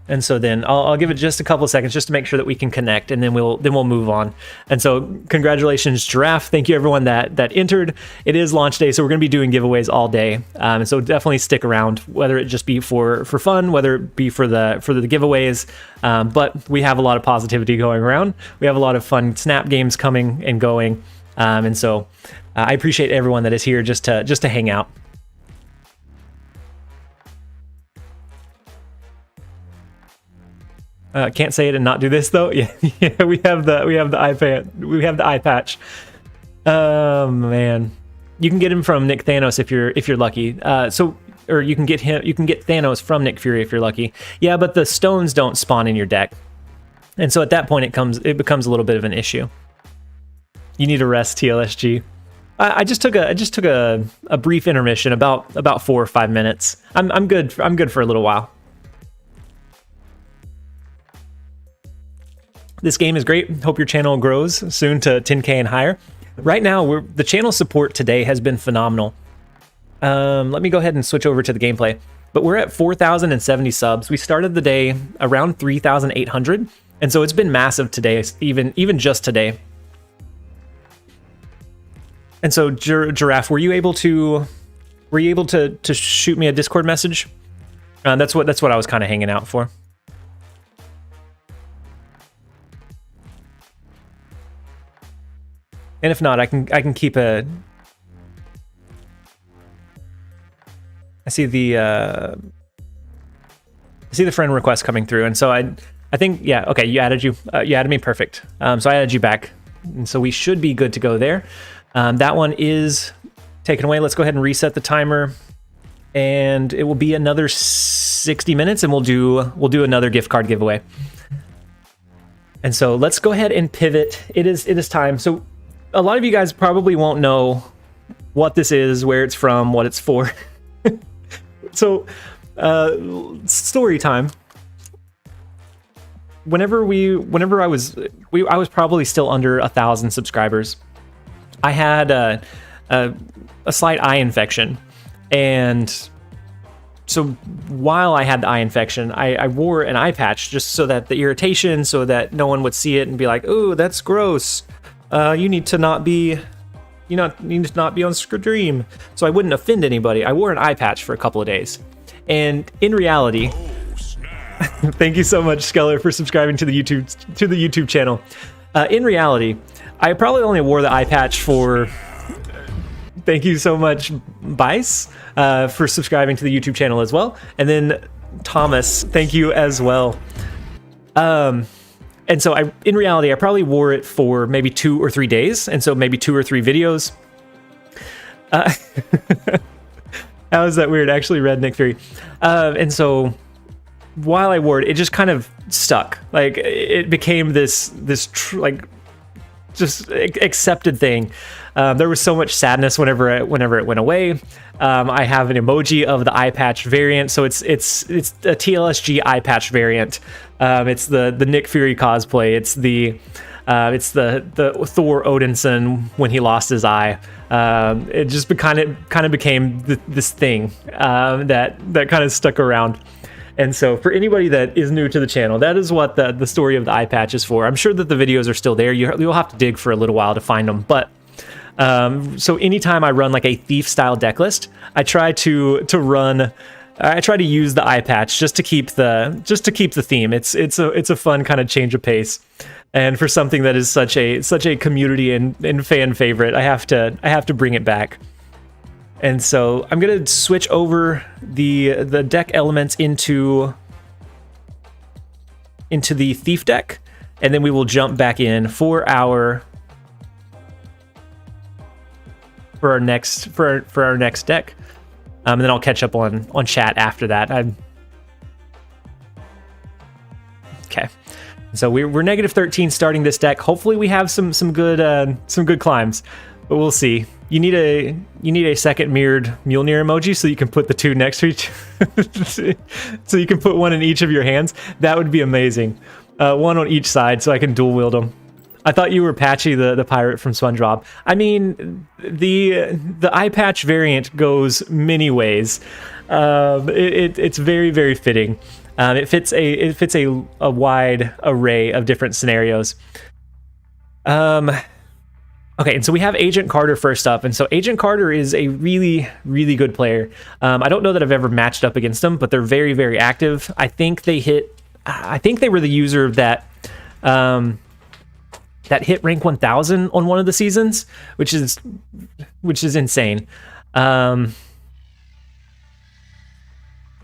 And so then I'll give it just a couple of seconds just to make sure that we can connect, and then we'll move on. And so congratulations, Giraffe. Thank you everyone that entered. It is launch day, so we're going to be doing giveaways all day. And so definitely stick around, whether it just be for fun, whether it be for the giveaways. But we have a lot of positivity going around. We have a lot of fun Snap games coming and going. And so I appreciate everyone that is here just to hang out. Can't say it and not do this though. Yeah, we have the iPad. We have the eye patch. Man, you can get him from Nick Thanos if you're lucky. Or you can get Thanos from Nick Fury if you're lucky. Yeah, but the stones don't spawn in your deck, and so at that point it becomes a little bit of an issue. You need a rest, TLSG. I just took a brief intermission, about 4 or 5 minutes. I'm good for a little while. This game is great. Hope your channel grows soon to 10K and higher. Right now, the channel support today has been phenomenal. Let me go ahead and switch over to the gameplay. But we're at 4,070 subs. We started the day around 3,800, and so it's been massive today, even just today. And so, Giraffe, were you able to shoot me a Discord message? That's what I was kind of hanging out for. And if not, I can keep a. I see the friend request coming through, and so I think, yeah, okay, you added me, perfect. So I added you back, and so we should be good to go there. That one is taken away. Let's go ahead and reset the timer, and it will be another 60 minutes, and we'll do another gift card giveaway. And so let's go ahead and pivot. It is time. So a lot of you guys probably won't know what this is, where it's from, what it's for. So, story time. Whenever I was probably still under 1,000 subscribers. I had a slight eye infection, and so while I had the eye infection, I wore an eye patch just so that the irritation, so that no one would see it and be like, "Oh, that's gross. You need to not be on stream." So I wouldn't offend anybody. I wore an eye patch for a couple of days, and in reality, thank you so much, Skeller, for subscribing to the YouTube channel. In reality, I probably only wore the eye patch for. Thank you so much, Bice, for subscribing to the YouTube channel as well, and then Thomas, thank you as well. And so in reality, I probably wore it for maybe 2 or 3 days, and so maybe 2 or 3 videos. How is that weird? Actually, Redneck Fury. And so while I wore it, it just kind of stuck. Like it became this just accepted thing. There was so much sadness whenever it went away. I have an emoji of the eye patch variant, so it's a TLSG eye patch variant. It's the Nick Fury cosplay. It's the Thor Odinson when he lost his eye. It just kind of became this thing that kind of stuck around. And so for anybody that is new to the channel, that is what the story of the eye patch is for. I'm sure that the videos are still there. You'll have to dig for a little while to find them. But so anytime I run like a thief style deck list, I try to use the eye patch just to keep the theme. It's a fun kind of change of pace. And for something that is such a community and fan favorite, I have to bring it back. And so I'm gonna switch over the deck elements into the thief deck, and then we will jump back in for our next deck. And then I'll catch up on chat after that. Okay. So we're negative 13 starting this deck. Hopefully we have some good climbs, but we'll see. You need a second mirrored Mjolnir emoji so you can put the two next to each, so you can put one in each of your hands. That would be amazing. One on each side so I can dual wield them. I thought you were Patchy, the pirate from SpongeBob. I mean, the eye patch variant goes many ways. It's very, very fitting. It fits a wide array of different scenarios. Okay, and so we have Agent Carter first up, and so Agent Carter is a really, really good player. I don't know that I've ever matched up against them, but they're very, very active. I think they were the user that hit rank 1000 on one of the seasons, which is insane.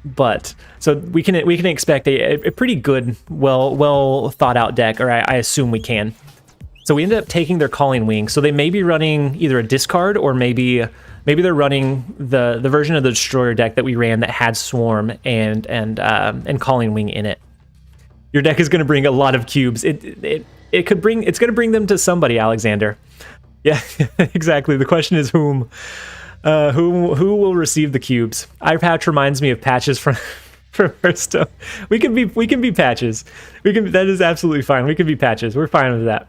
But so we can expect a pretty good, well thought out deck, or I assume we can. So we ended up taking their Calling Wing. So they may be running either a discard, or maybe they're running the version of the Destroyer deck that we ran that had Swarm and Calling Wing in it. Your deck is going to bring a lot of cubes. It's going to bring them to somebody, Alexander. Yeah, exactly. The question is whom will receive the cubes. Eye patch reminds me of patches from Hearthstone. We can be patches. That is absolutely fine. We can be patches. We're fine with that.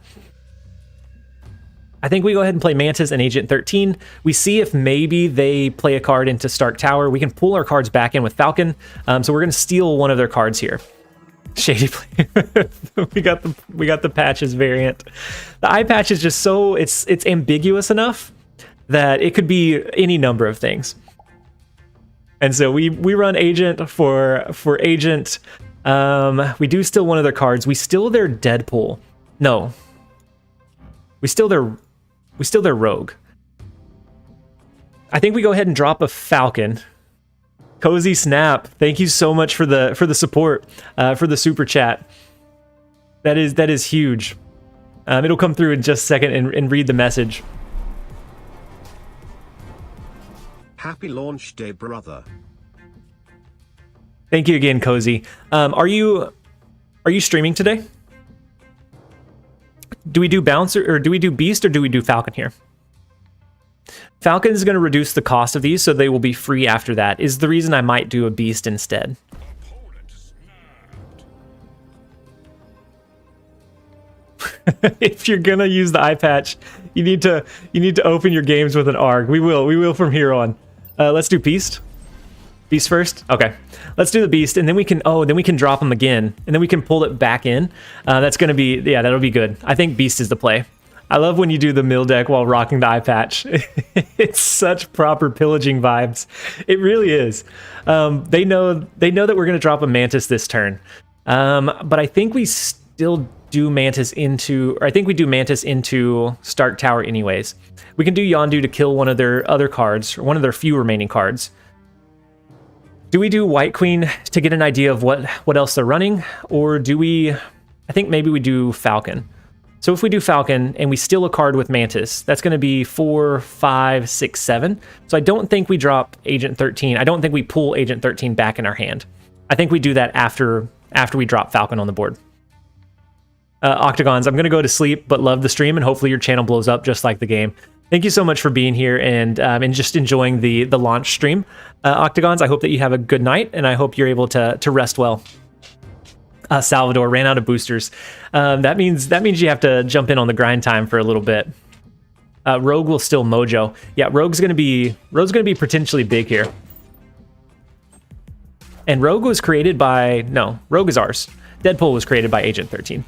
I think we go ahead and play Mantis and Agent 13. We see if maybe they play a card into Stark Tower. We can pull our cards back in with Falcon. So we're going to steal one of their cards here. Shady play. we got the patches variant. The eye patch is just so it's ambiguous enough that it could be any number of things. And so we run agent for agent. We do steal one of their cards. We steal their Deadpool. No. We steal their Rogue. I think we go ahead and drop a Falcon. Cozy Snap, thank you so much for the support, for the super chat. That is huge. It'll come through in just a second and read the message. Happy launch day, brother. Thank you again, Cozy. Are you streaming today? Do we do Bounce or do we do Beast or do we do Falcon here? Falcon is going to reduce the cost of these, so they will be free after that, is the reason I might do a Beast instead. If you're going to use the eye patch, you need to open your games with an ARG. We will from here on. Let's do Beast. Beast first? Okay. Let's do the Beast, and then we can drop them again, and then we can pull it back in. That's going to be, yeah, that'll be good. I think Beast is the play. I love when you do the mill deck while rocking the eye patch. It's such proper pillaging vibes. It really is. They know that we're going to drop a Mantis this turn. But I think we still do Mantis into, or I think we do Mantis into Stark Tower anyways. We can do Yondu to kill one of their other cards, or one of their few remaining cards. Do we do White Queen to get an idea of what else they're running? Or do we, I think maybe we do Falcon. So if we do Falcon and we steal a card with Mantis, that's going to be 4, 5, 6, 7. So I don't think we drop Agent 13. I don't think we pull Agent 13 back in our hand. I think we do that after we drop Falcon on the board. Octagons, I'm going to go to sleep, but love the stream, and hopefully your channel blows up just like the game. Thank you so much for being here and just enjoying the launch stream. Octagons, I hope that you have a good night, and I hope you're able to rest well. Salvador ran out of boosters. That means you have to jump in on the grind time for a little bit. Rogue will still mojo. Yeah, Rogue's gonna be potentially big here. And Rogue was created by, no, Rogue is ours. Deadpool was created by Agent 13.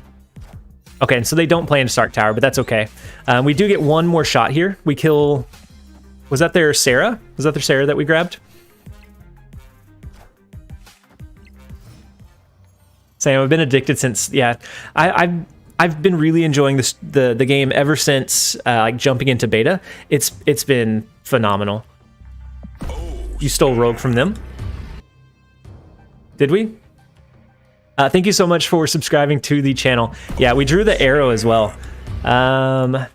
Okay, and so they don't play into Stark Tower, but that's okay. We do get one more shot here. We kill, was that their Sarah? Was that their Sarah that we grabbed? Sam, I've been addicted since, yeah. I've been really enjoying the game ever since like jumping into beta. It's been phenomenal. You stole Rogue from them. Did we? Thank you so much for subscribing to the channel. Yeah, we drew the arrow as well. Gato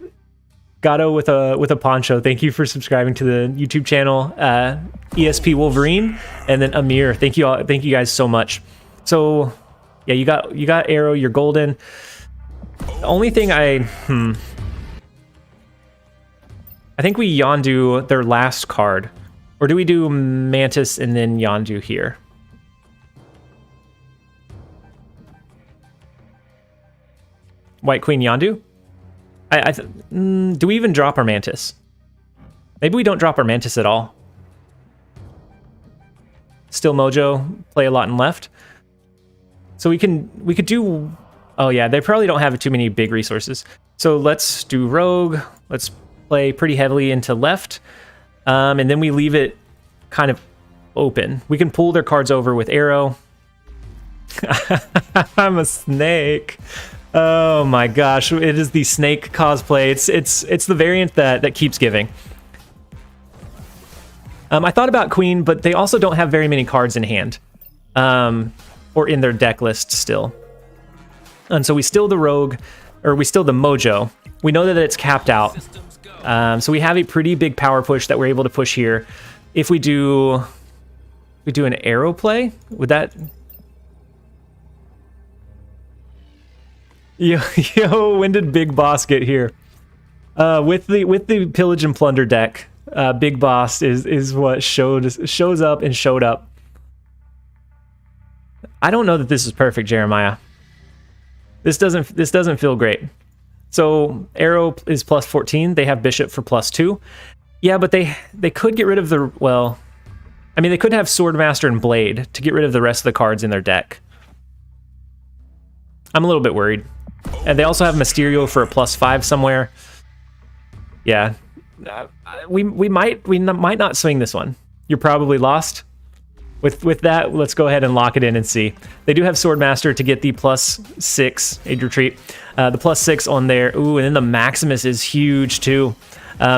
with a poncho. Thank you for subscribing to the YouTube channel. ESP Wolverine and then Amir. Thank you all. Thank you guys so much. So. Yeah, you got arrow, you're golden. The only thing I think we Yondu their last card. Or do we do Mantis and then Yondu here? White Queen Yondu? Do we even drop our Mantis? Maybe we don't drop our Mantis at all. Still mojo, play a lot in left. So we could do, oh yeah, they probably don't have too many big resources. So let's do Rogue. Let's play pretty heavily into left. And then we leave it kind of open. We can pull their cards over with arrow. I'm a snake. Oh my gosh, it is the snake cosplay. It's the variant that keeps giving. I thought about Queen, but they also don't have very many cards in hand. Or in their deck list still. And so we steal the Rogue, or we steal the Mojo. We know that it's capped out. So we have a pretty big power push that we're able to push here. If we do an arrow play, would that... Yo, when did Big Boss get here? With the Pillage and Plunder deck, Big Boss is what shows up and showed up. I don't know that this is perfect, Jeremiah. This doesn't feel great. So arrow is plus 14. They have bishop for plus 2. Yeah, but they could get rid of the, well, I mean, they could have Swordmaster and Blade to get rid of the rest of the cards in their deck. I'm a little bit worried. And they also have Mysterio for a plus 5 somewhere. Yeah, we might not swing this one. You're probably lost. With that, let's go ahead and lock it in and see. They do have Swordmaster to get the +6 aid retreat. The +6 on there. Ooh, and then the Maximus is huge too.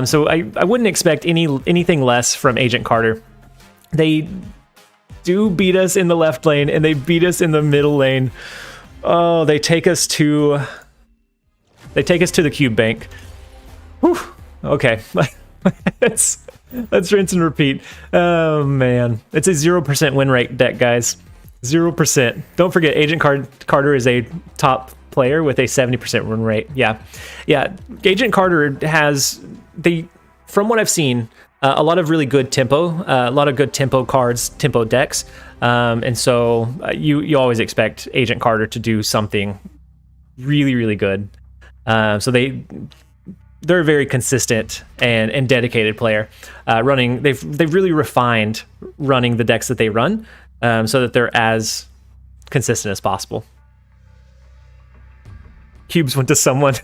So I wouldn't expect anything less from Agent Carter. They do beat us in the left lane, and they beat us in the middle lane. Oh, they take us to the cube bank. Whew. Okay. Let's rinse and repeat. Oh man, it's a 0% win rate deck, guys. 0%. Don't forget, Agent Carter is a top player with a 70% win rate. Yeah. Agent Carter has from what I've seen, a lot of really good tempo, a lot of good tempo cards, tempo decks, and so you always expect Agent Carter to do something really, really good. So they're a very consistent and dedicated player. They've really refined running the decks that they run, so that they're as consistent as possible. Cubes went to someone.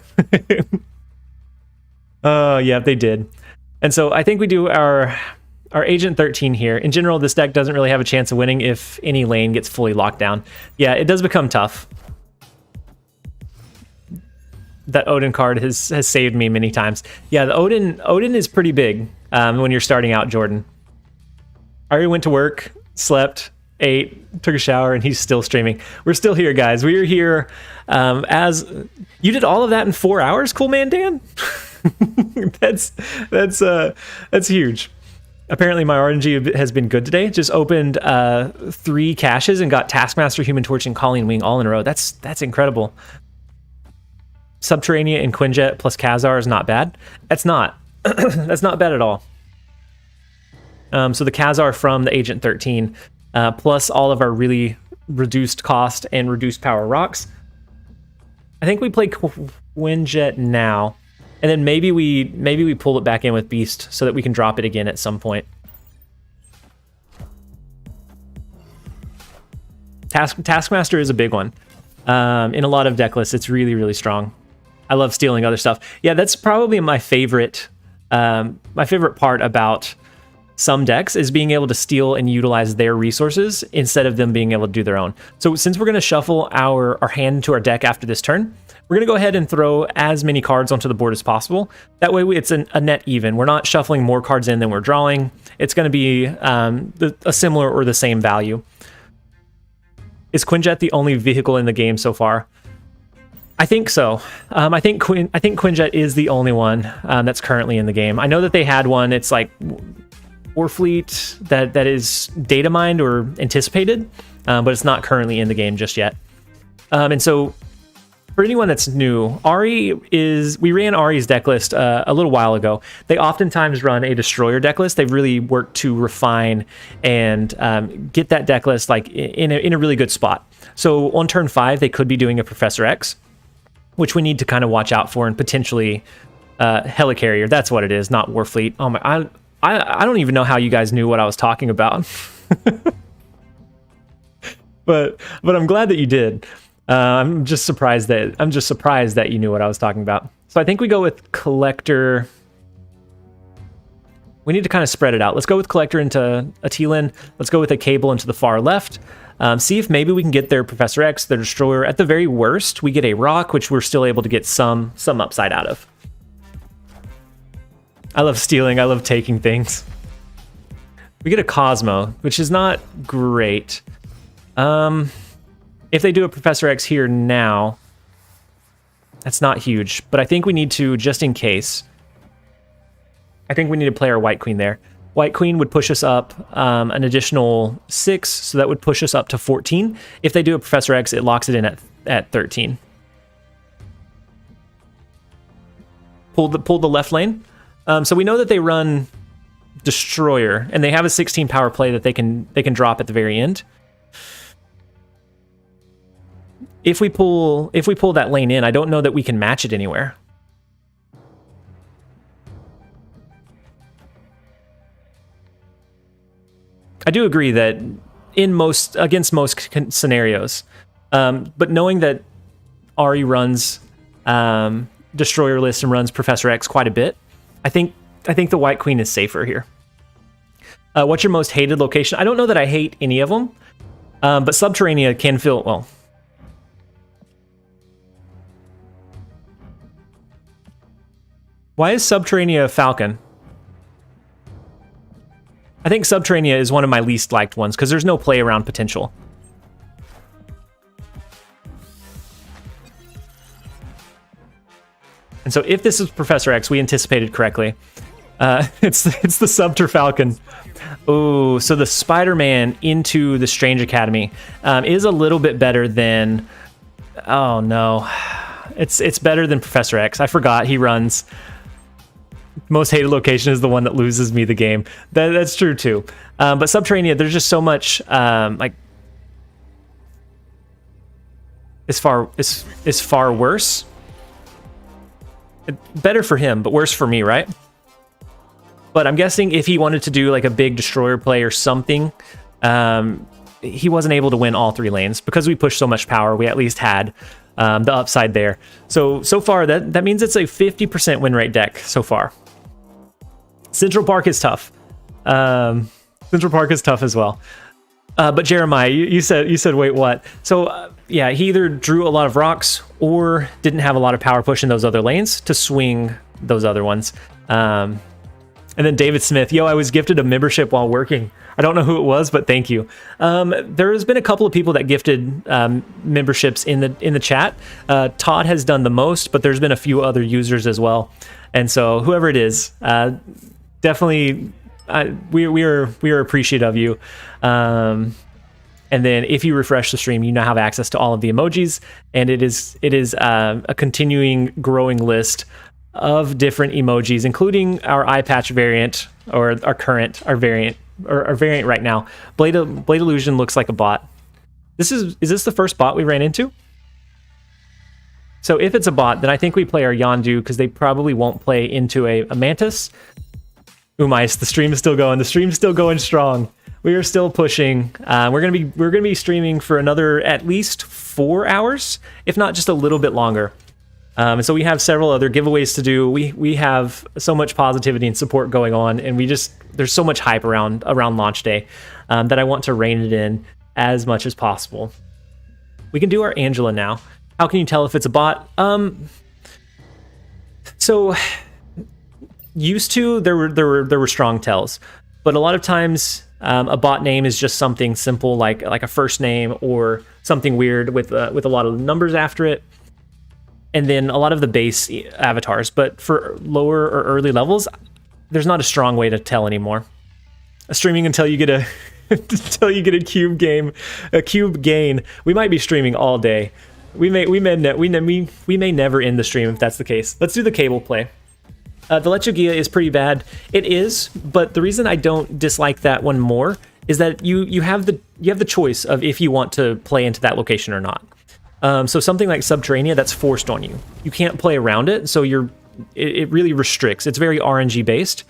Oh yeah, they did. And so I think we do our Agent 13 here. In general, this deck doesn't really have a chance of winning if any lane gets fully locked down. Yeah, it does become tough. That Odin card has saved me many times. Yeah, the Odin is pretty big when you're starting out, Jordan. I already went to work, slept, ate, took a shower, and he's still streaming. We're still here, guys. We are here as... You did all of that in 4 hours? Cool man, Dan? That's huge. Apparently my RNG has been good today. Just opened 3 caches and got Taskmaster, Human Torch, and Colleen Wing all in a row. That's incredible. Subterranea and Quinjet plus Khazar is not bad. That's not. That's not bad at all. So the Khazar from the Agent 13, plus all of our really reduced cost and reduced power rocks. I think we play Quinjet now, and then maybe we pull it back in with Beast so that we can drop it again at some point. Taskmaster is a big one. In a lot of deck lists, it's really, really strong. I love stealing other stuff. Yeah, that's probably my favorite part about some decks is being able to steal and utilize their resources instead of them being able to do their own. So since we're going to shuffle our hand into our deck after this turn, we're going to go ahead and throw as many cards onto the board as possible. That way it's a net even. We're not shuffling more cards in than we're drawing. It's going to be a similar or the same value. Is Quinjet the only vehicle in the game so far? I think so. I think Quinjet is the only one that's currently in the game. I know that they had one. It's like Warfleet that is data mined or anticipated, but it's not currently in the game just yet. And so for anyone that's new, we ran Ari's deck list a little while ago. They oftentimes run a Destroyer deck list. They've really worked to refine and get that deck list like in a really good spot. So on turn 5, they could be doing a Professor X, which we need to kind of watch out for, and potentially Helicarrier. That's what it is, not Warfleet. Oh my, I don't even know how you guys knew what I was talking about. but I'm glad that you did. I'm just surprised that you knew what I was talking about. So I think we go with Collector. We need to kind of spread it out. Let's go with Collector into a T-Lin. Let's go with a Cable into the far left. See if maybe we can get their Professor X, their Destroyer. At the very worst, we get a Rock, which we're still able to get some upside out of. I love stealing. I love taking things. We get a Cosmo, which is not great. If they do a Professor X here now, that's not huge. But I think we need to, just in case, I think we need to play our White Queen there. White Queen would push us up an additional 6, so that would push us up to 14. If they do a Professor X, it locks it in at 13. Pull the left lane. So we know that they run Destroyer, and they have a 16 power play that they can drop at the very end. If we pull that lane in, I don't know that we can match it anywhere. I do agree that against most scenarios, but knowing that Ari runs Destroyer list and runs Professor X quite a bit, I think think the White Queen is safer here. What's your most hated location? I don't know that I hate any of them, but Subterranea can feel, well. Why is Subterranea Falcon? I think Subterranea is one of my least liked ones because there's no play around potential. And so if this is Professor X, we anticipated correctly. It's the Subter Falcon. Oh, so the Spider-Man into the Strange Academy is a little bit better than... Oh no. It's better than Professor X. I forgot he runs... Most hated location is the one that loses me the game. That's true too. But Subterranea, there's just so much like... It's far worse. Better for him, but worse for me, right? But I'm guessing if he wanted to do like a big destroyer play or something, he wasn't able to win all 3 lanes. Because we pushed so much power, we at least had the upside there. So far, that means it's a 50% win rate deck so far. Central Park is tough. Central Park is tough as well. But Jeremiah, you said wait, what? So yeah, he either drew a lot of rocks or didn't have a lot of power push in those other lanes to swing those other ones. And then David Smith, yo, I was gifted a membership while working. I don't know who it was, but thank you. There has been a couple of people that gifted memberships in the chat. Todd has done the most, but there's been a few other users as well. And so whoever it is, definitely we are appreciative of you. And then if you refresh the stream, you now have access to all of the emojis, and it is a continuing growing list of different emojis, including our eye patch variant, or our variant right now. Blade Illusion looks like a bot. Is this the first bot we ran into? So if it's a bot, then I think we play our Yondu, because they probably won't play into a Mantis. Umice, the stream is still going. The stream's still going strong. We are still pushing. We're gonna be streaming for another at least 4 hours, if not just a little bit longer. And so we have several other giveaways to do. We have so much positivity and support going on, and there's so much hype around launch day that I want to rein it in as much as possible. We can do our Angela now. How can you tell if it's a bot? So used to there were strong tells, but a lot of times a bot name is just something simple like a first name or something weird with a lot of numbers after it. And then a lot of the base avatars, but for lower or early levels, there's not a strong way to tell anymore. Streaming until you get a cube gain. We might be streaming all day. We may never end the stream if that's the case. Let's do the cable play. The Lechugia is pretty bad. It is, but the reason I don't dislike that one more is that you have the choice of if you want to play into that location or not. So something like Subterranea, that's forced on you. You can't play around it, so it really restricts. It's very RNG based.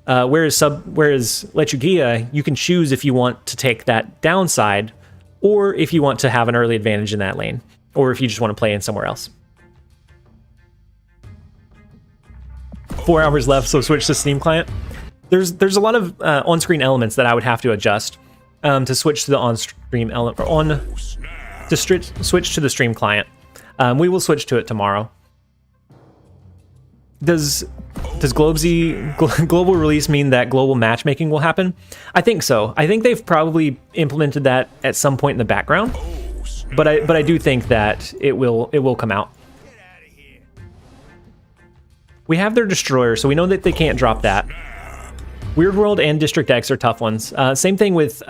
Whereas Lechugia, you can choose if you want to take that downside, or if you want to have an early advantage in that lane, or if you just want to play in somewhere else. 4 hours left, so switch to Steam client. There's a lot of on-screen elements that I would have to adjust to switch to the on-stream element, or switch to the stream client. We will switch to it tomorrow. Does global release mean that global matchmaking will happen? I think so. I think they've probably implemented that at some point in the background, but I do think that it will come out. We have their destroyer, so we know that they can't drop that. Weird World and District X are tough ones. Same thing with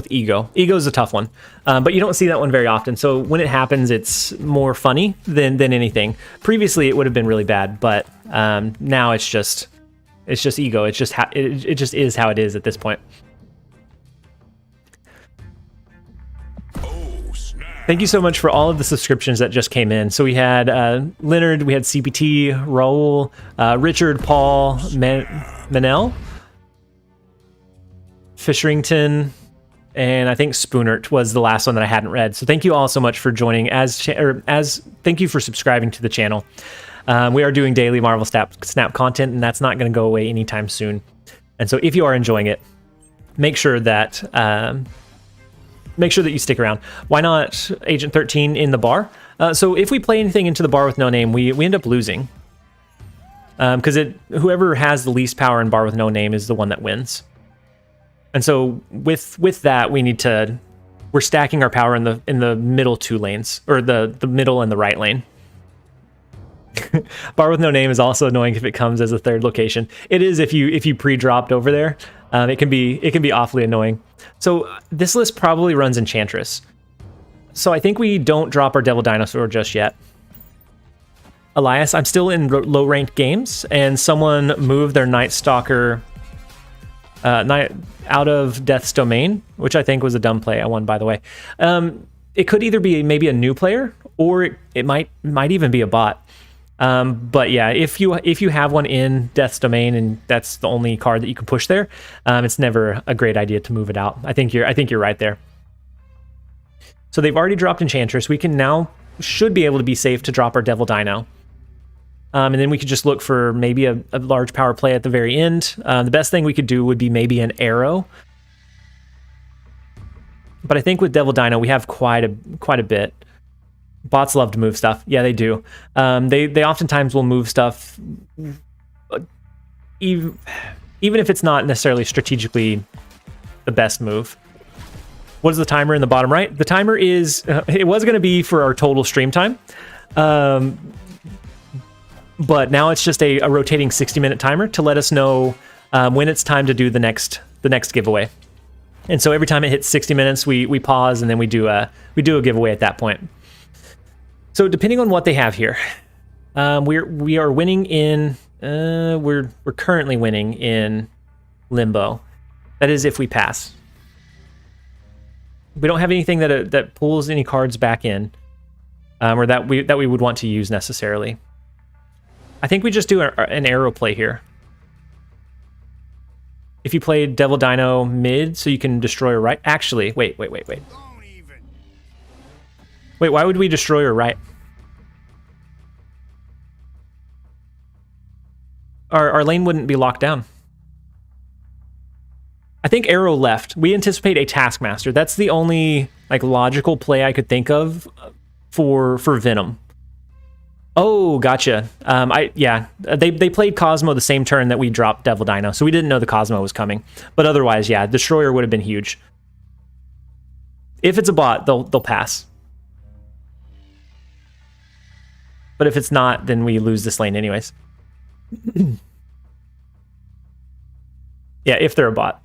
Ego. Ego is a tough one, but you don't see that one very often. So when it happens, it's more funny than anything. Previously, it would have been really bad, but now it's just Ego. It just is how it is at this point. Thank you so much for all of the subscriptions that just came in. So we had Leonard, we had CPT, Raul, Richard, Paul, Manel, Fisherington, and I think Spoonert was the last one that I hadn't read. So thank you all so much for joining, thank you for subscribing to the channel. We are doing daily Marvel Snap content, and that's not going to go away anytime soon. And so if you are enjoying it, make sure that you stick around. Why not Agent 13 in the bar? So if we play anything into the bar with no name, we end up losing. Because whoever has the least power in bar with no name is the one that wins. And so with that, we're stacking our power in the middle 2 lanes, or the middle and the right lane. Bar with no name is also annoying if it comes as a third location. It is if you pre-dropped over there. It can be awfully annoying. So this list probably runs Enchantress. So I think we don't drop our Devil Dinosaur just yet. Elias, I'm still in low ranked games, and someone moved their Night Stalker out of Death's Domain, which I think was a dumb play. I won, by the way. It could either be maybe a new player, or it might even be a bot. But yeah, if you have one in Death's Domain and that's the only card that you can push there, it's never a great idea to move it out. I think you're right there. So they've already dropped Enchantress. We should be able to be safe to drop our Devil Dino. And then we could just look for maybe a large power play at the very end. The best thing we could do would be maybe an arrow. But I think with Devil Dino, we have quite a bit. Bots love to move stuff. Yeah, they do. They oftentimes will move stuff, even if it's not necessarily strategically the best move. What is the timer in the bottom right? The timer is, it was going to be for our total stream time. But now it's just a rotating 60-minute timer to let us know when it's time to do the next giveaway. And so every time it hits 60 minutes, we pause, and then we do a giveaway at that point. So depending on what they have here, we are winning in we're currently winning in Limbo. That is if we pass. We don't have anything that pulls any cards back in, or that we would want to use necessarily. I think we just do an arrow play here. If you play Devil Dino mid, so you can destroy a right. Actually, wait. Wait, why would we destroy a right? Our lane wouldn't be locked down. I think arrow left. We anticipate a Taskmaster. That's the only logical play I could think of for Venom. Oh, gotcha. They played Cosmo the same turn that we dropped Devil Dino, so we didn't know the Cosmo was coming. But otherwise, yeah, Destroyer would have been huge. If it's a bot, they'll pass. But if it's not, then we lose this lane anyways. Yeah, if they're a bot.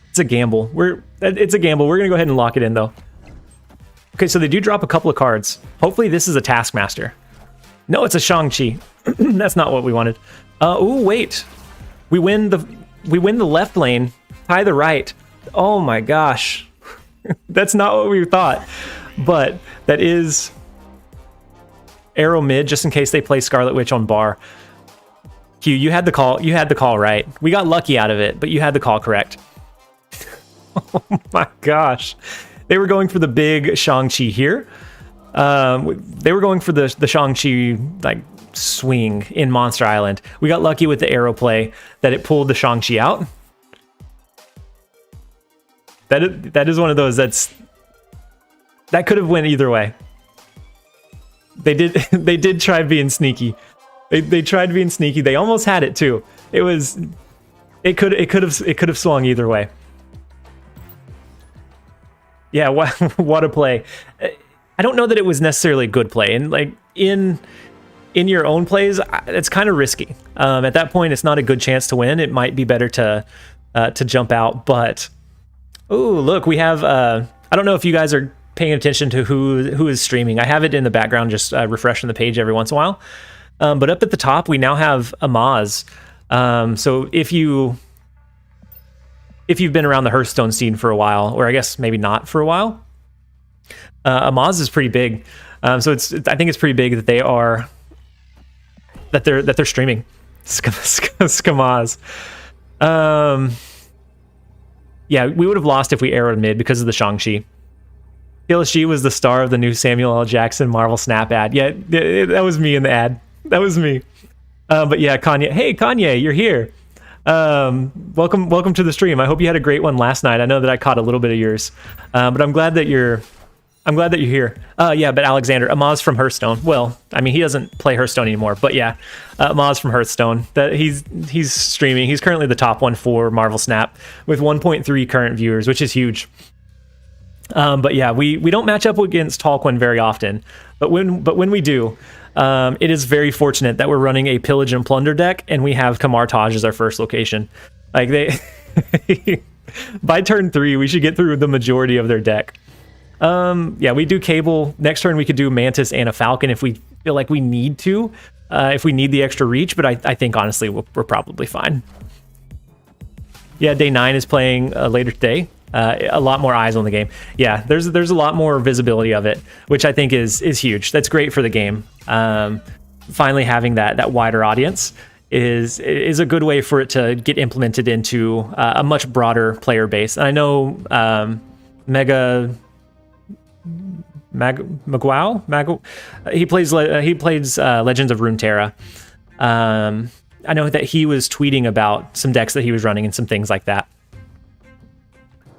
It's a gamble. It's a gamble. We're gonna go ahead and lock it in though. Okay, so they do drop a couple of cards. Hopefully this is a Taskmaster. No, it's a Shang-Chi. That's not what we wanted. Oh wait, we win the left lane, tie the right. Oh my gosh, that's not what we thought. But that is arrow mid, just in case they play Scarlet Witch on bar. Q, you had the call. You had the call right. We got lucky out of it, but you had the call correct. Oh my gosh. They were going for the big Shang-Chi here. They were going for the Shang-Chi swing in Monster Island. We got lucky with the arrow play that it pulled the Shang-Chi out. That is one of those that could have went either way. They did try being sneaky. They tried being sneaky. They almost had it too. It could have swung either way. Yeah, what a play. I don't know that it was necessarily a good play. And in your own plays, it's kind of risky. At that point, it's not a good chance to win. It might be better to jump out. But oh, look, we have I don't know if you guys are paying attention to who is streaming. I have it in the background, just refreshing the page every once in a while. But up at the top, we now have Amaz. So if you've been around the Hearthstone scene for a while, or I guess maybe not for a while, Amaz is pretty big. So I think it's pretty big that they're streaming. Skamaz. Yeah, we would have lost if we arrowed mid because of the Shang-Chi. TLSG was the star of the new Samuel L. Jackson Marvel Snap ad. Yeah, that was me in the ad. That was me. But yeah, Kanye. Hey, Kanye, you're here. Welcome to the stream. I hope you had a great one last night. I know that I caught a little bit of yours, but I'm glad that you're here. Yeah, but Alexander, Amaz from Hearthstone. Well, I mean, he doesn't play Hearthstone anymore, but yeah, Amaz from Hearthstone. That he's streaming. He's currently the top one for Marvel Snap with 1.3 current viewers, which is huge. But yeah, we don't match up against Tolkien very often, but when we do, it is very fortunate that we're running a pillage and plunder deck, and we have Kamar Taj as our first location. Like they, by turn 3, we should get through the majority of their deck. Yeah, we do Cable. Next turn we could do Mantis and a Falcon if we feel like we need to, if we need the extra reach, but I think honestly we're probably fine. Yeah, day 9 is playing later today. A lot more eyes on the game. Yeah, there's a lot more visibility of it, which I think is huge. That's great for the game. Finally having that wider audience is a good way for it to get implemented into a much broader player base. And I know Maguao, he plays Legends of Runeterra. I know that he was tweeting about some decks that he was running and some things like that.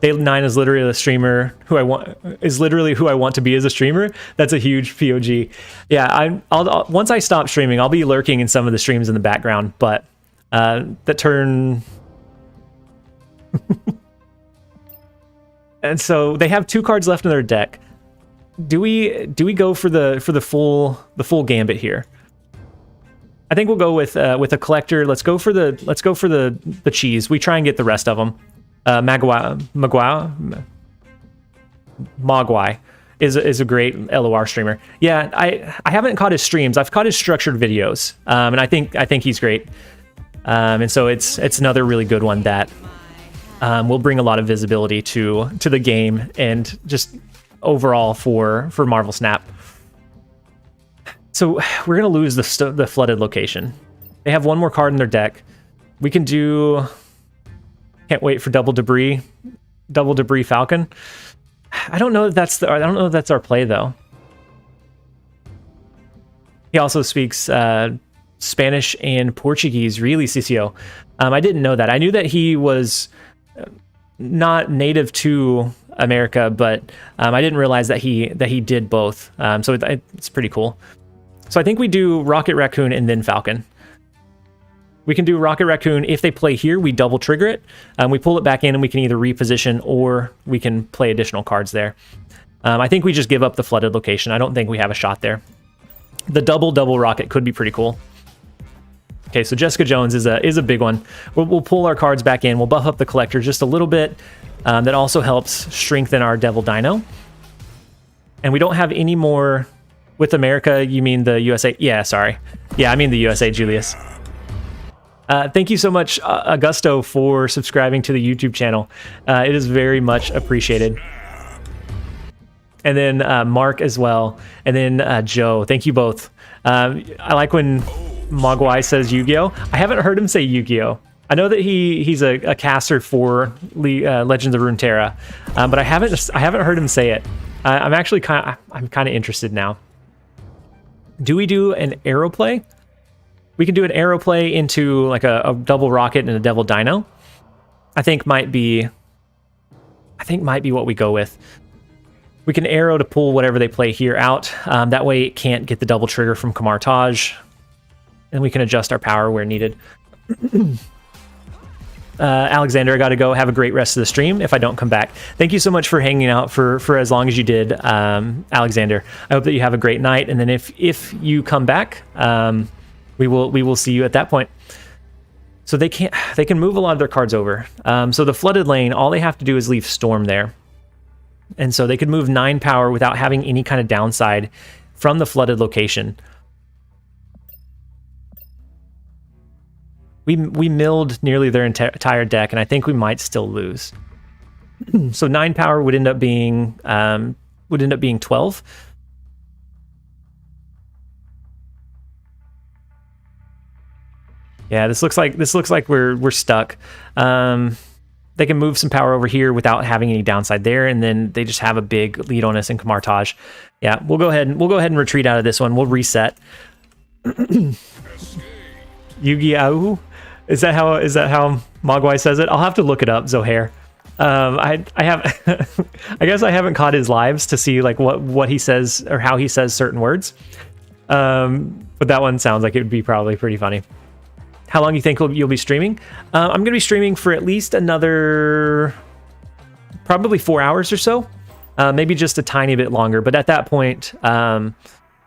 Day 9 is literally a streamer who I want to be as a streamer. That's a huge POG. Yeah, I'll once I stop streaming, I'll be lurking in some of the streams in the background. But the turn, and so they have 2 cards left in their deck. Do we go for the full gambit here? I think we'll go with a collector. Let's go for the cheese. We try and get the rest of them. Mogwai is a great LOR streamer. Yeah, I haven't caught his streams. I've caught his structured videos, and I think he's great. And so it's another really good one that will bring a lot of visibility to the game and just overall for Marvel Snap. So we're gonna lose the flooded location. They have one more card in their deck. We can do. Can't wait for double debris Falcon. I don't know if that's our play though. He also speaks Spanish and Portuguese. Really, CCO. I didn't know that. I knew that he was not native to America, but I didn't realize that he did both. So it's pretty cool. So I think we do Rocket Raccoon and then Falcon. We can do Rocket Raccoon. If they play here, we double trigger it. We pull it back in and we can either reposition or we can play additional cards there. I think we just give up the flooded location. I don't think we have a shot there. The double rocket could be pretty cool. Okay, so Jessica Jones is a big one. We'll pull our cards back in. We'll buff up the collector just a little bit. That also helps strengthen our Devil Dino. And we don't have any more with America. You mean the USA? Yeah, sorry. Yeah, I mean the USA, Julius. Thank you so much, Augusto, for subscribing to the YouTube channel. It is very much appreciated. And then Mark as well. And then Joe. Thank you both. I like when Mogwai says Yu-Gi-Oh! I haven't heard him say Yu-Gi-Oh! I know that he's a caster for Legends of Runeterra, but I haven't heard him say it. I'm actually kind of interested now. Do we do an arrow play? We can do an arrow play into like a double rocket and a Devil Dino. I think might be what we go with. We can arrow to pull whatever they play here out. That way it can't get the double trigger from Kamar Taj. And we can adjust our power where needed. Alexander, I gotta go. Have a great rest of the stream if I don't come back. Thank you so much for hanging out for as long as you did, Alexander. I hope that you have a great night. And then if you come back, we will see you at that point. So they can move a lot of their cards over. So the flooded lane, all they have to do is leave Storm there. And so they could move 9 power without having any kind of downside from the flooded location. We milled nearly their entire deck, and I think we might still lose. So 9 power would end up being 12. Yeah, this looks like we're stuck. They can move some power over here without having any downside there, and then they just have a big lead on us in Kamartaj. Yeah, we'll go ahead and retreat out of this one. We'll reset. Yu-Gi-Oh! Is that how Mogwai says it? I'll have to look it up, Zohair. I have I guess I haven't caught his lives to see like what he says or how he says certain words. But that one sounds like it would be probably pretty funny. How long do you think you'll be streaming? I'm going to be streaming for at least another probably 4 hours or so. Maybe just a tiny bit longer. But at that point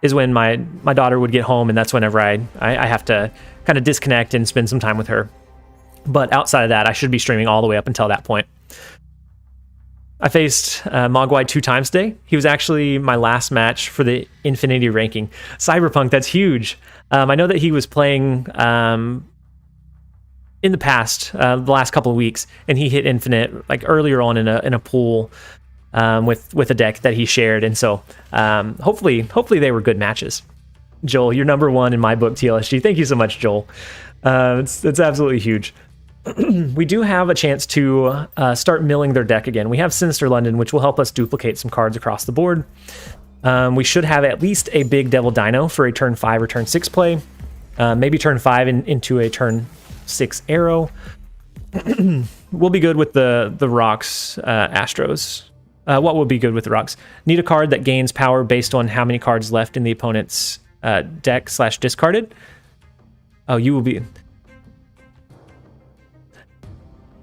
is when my daughter would get home, and that's whenever I have to kind of disconnect and spend some time with her. But outside of that, I should be streaming all the way up until that point. I faced Mogwai 2 times today. He was actually my last match for the Infinity ranking. Cyberpunk, that's huge. I know that he was playing in the past, the last couple of weeks, and he hit Infinite like earlier on in a pool with a deck that he shared, and so hopefully they were good matches. Joel, you're number 1 in my book, TLSG. Thank you so much, Joel. It's absolutely huge. We do have a chance to start milling their deck again. We have Sinister London, which will help us duplicate some cards across the board. We should have at least a big Devil Dino for a turn 5 or turn 6 play. Maybe turn 5 into a turn 6 arrow. We'll be good with the rocks, Astros. What will be good with the rocks? Need a card that gains power based on how many cards left in the opponent's deck / discarded. Oh, you will be...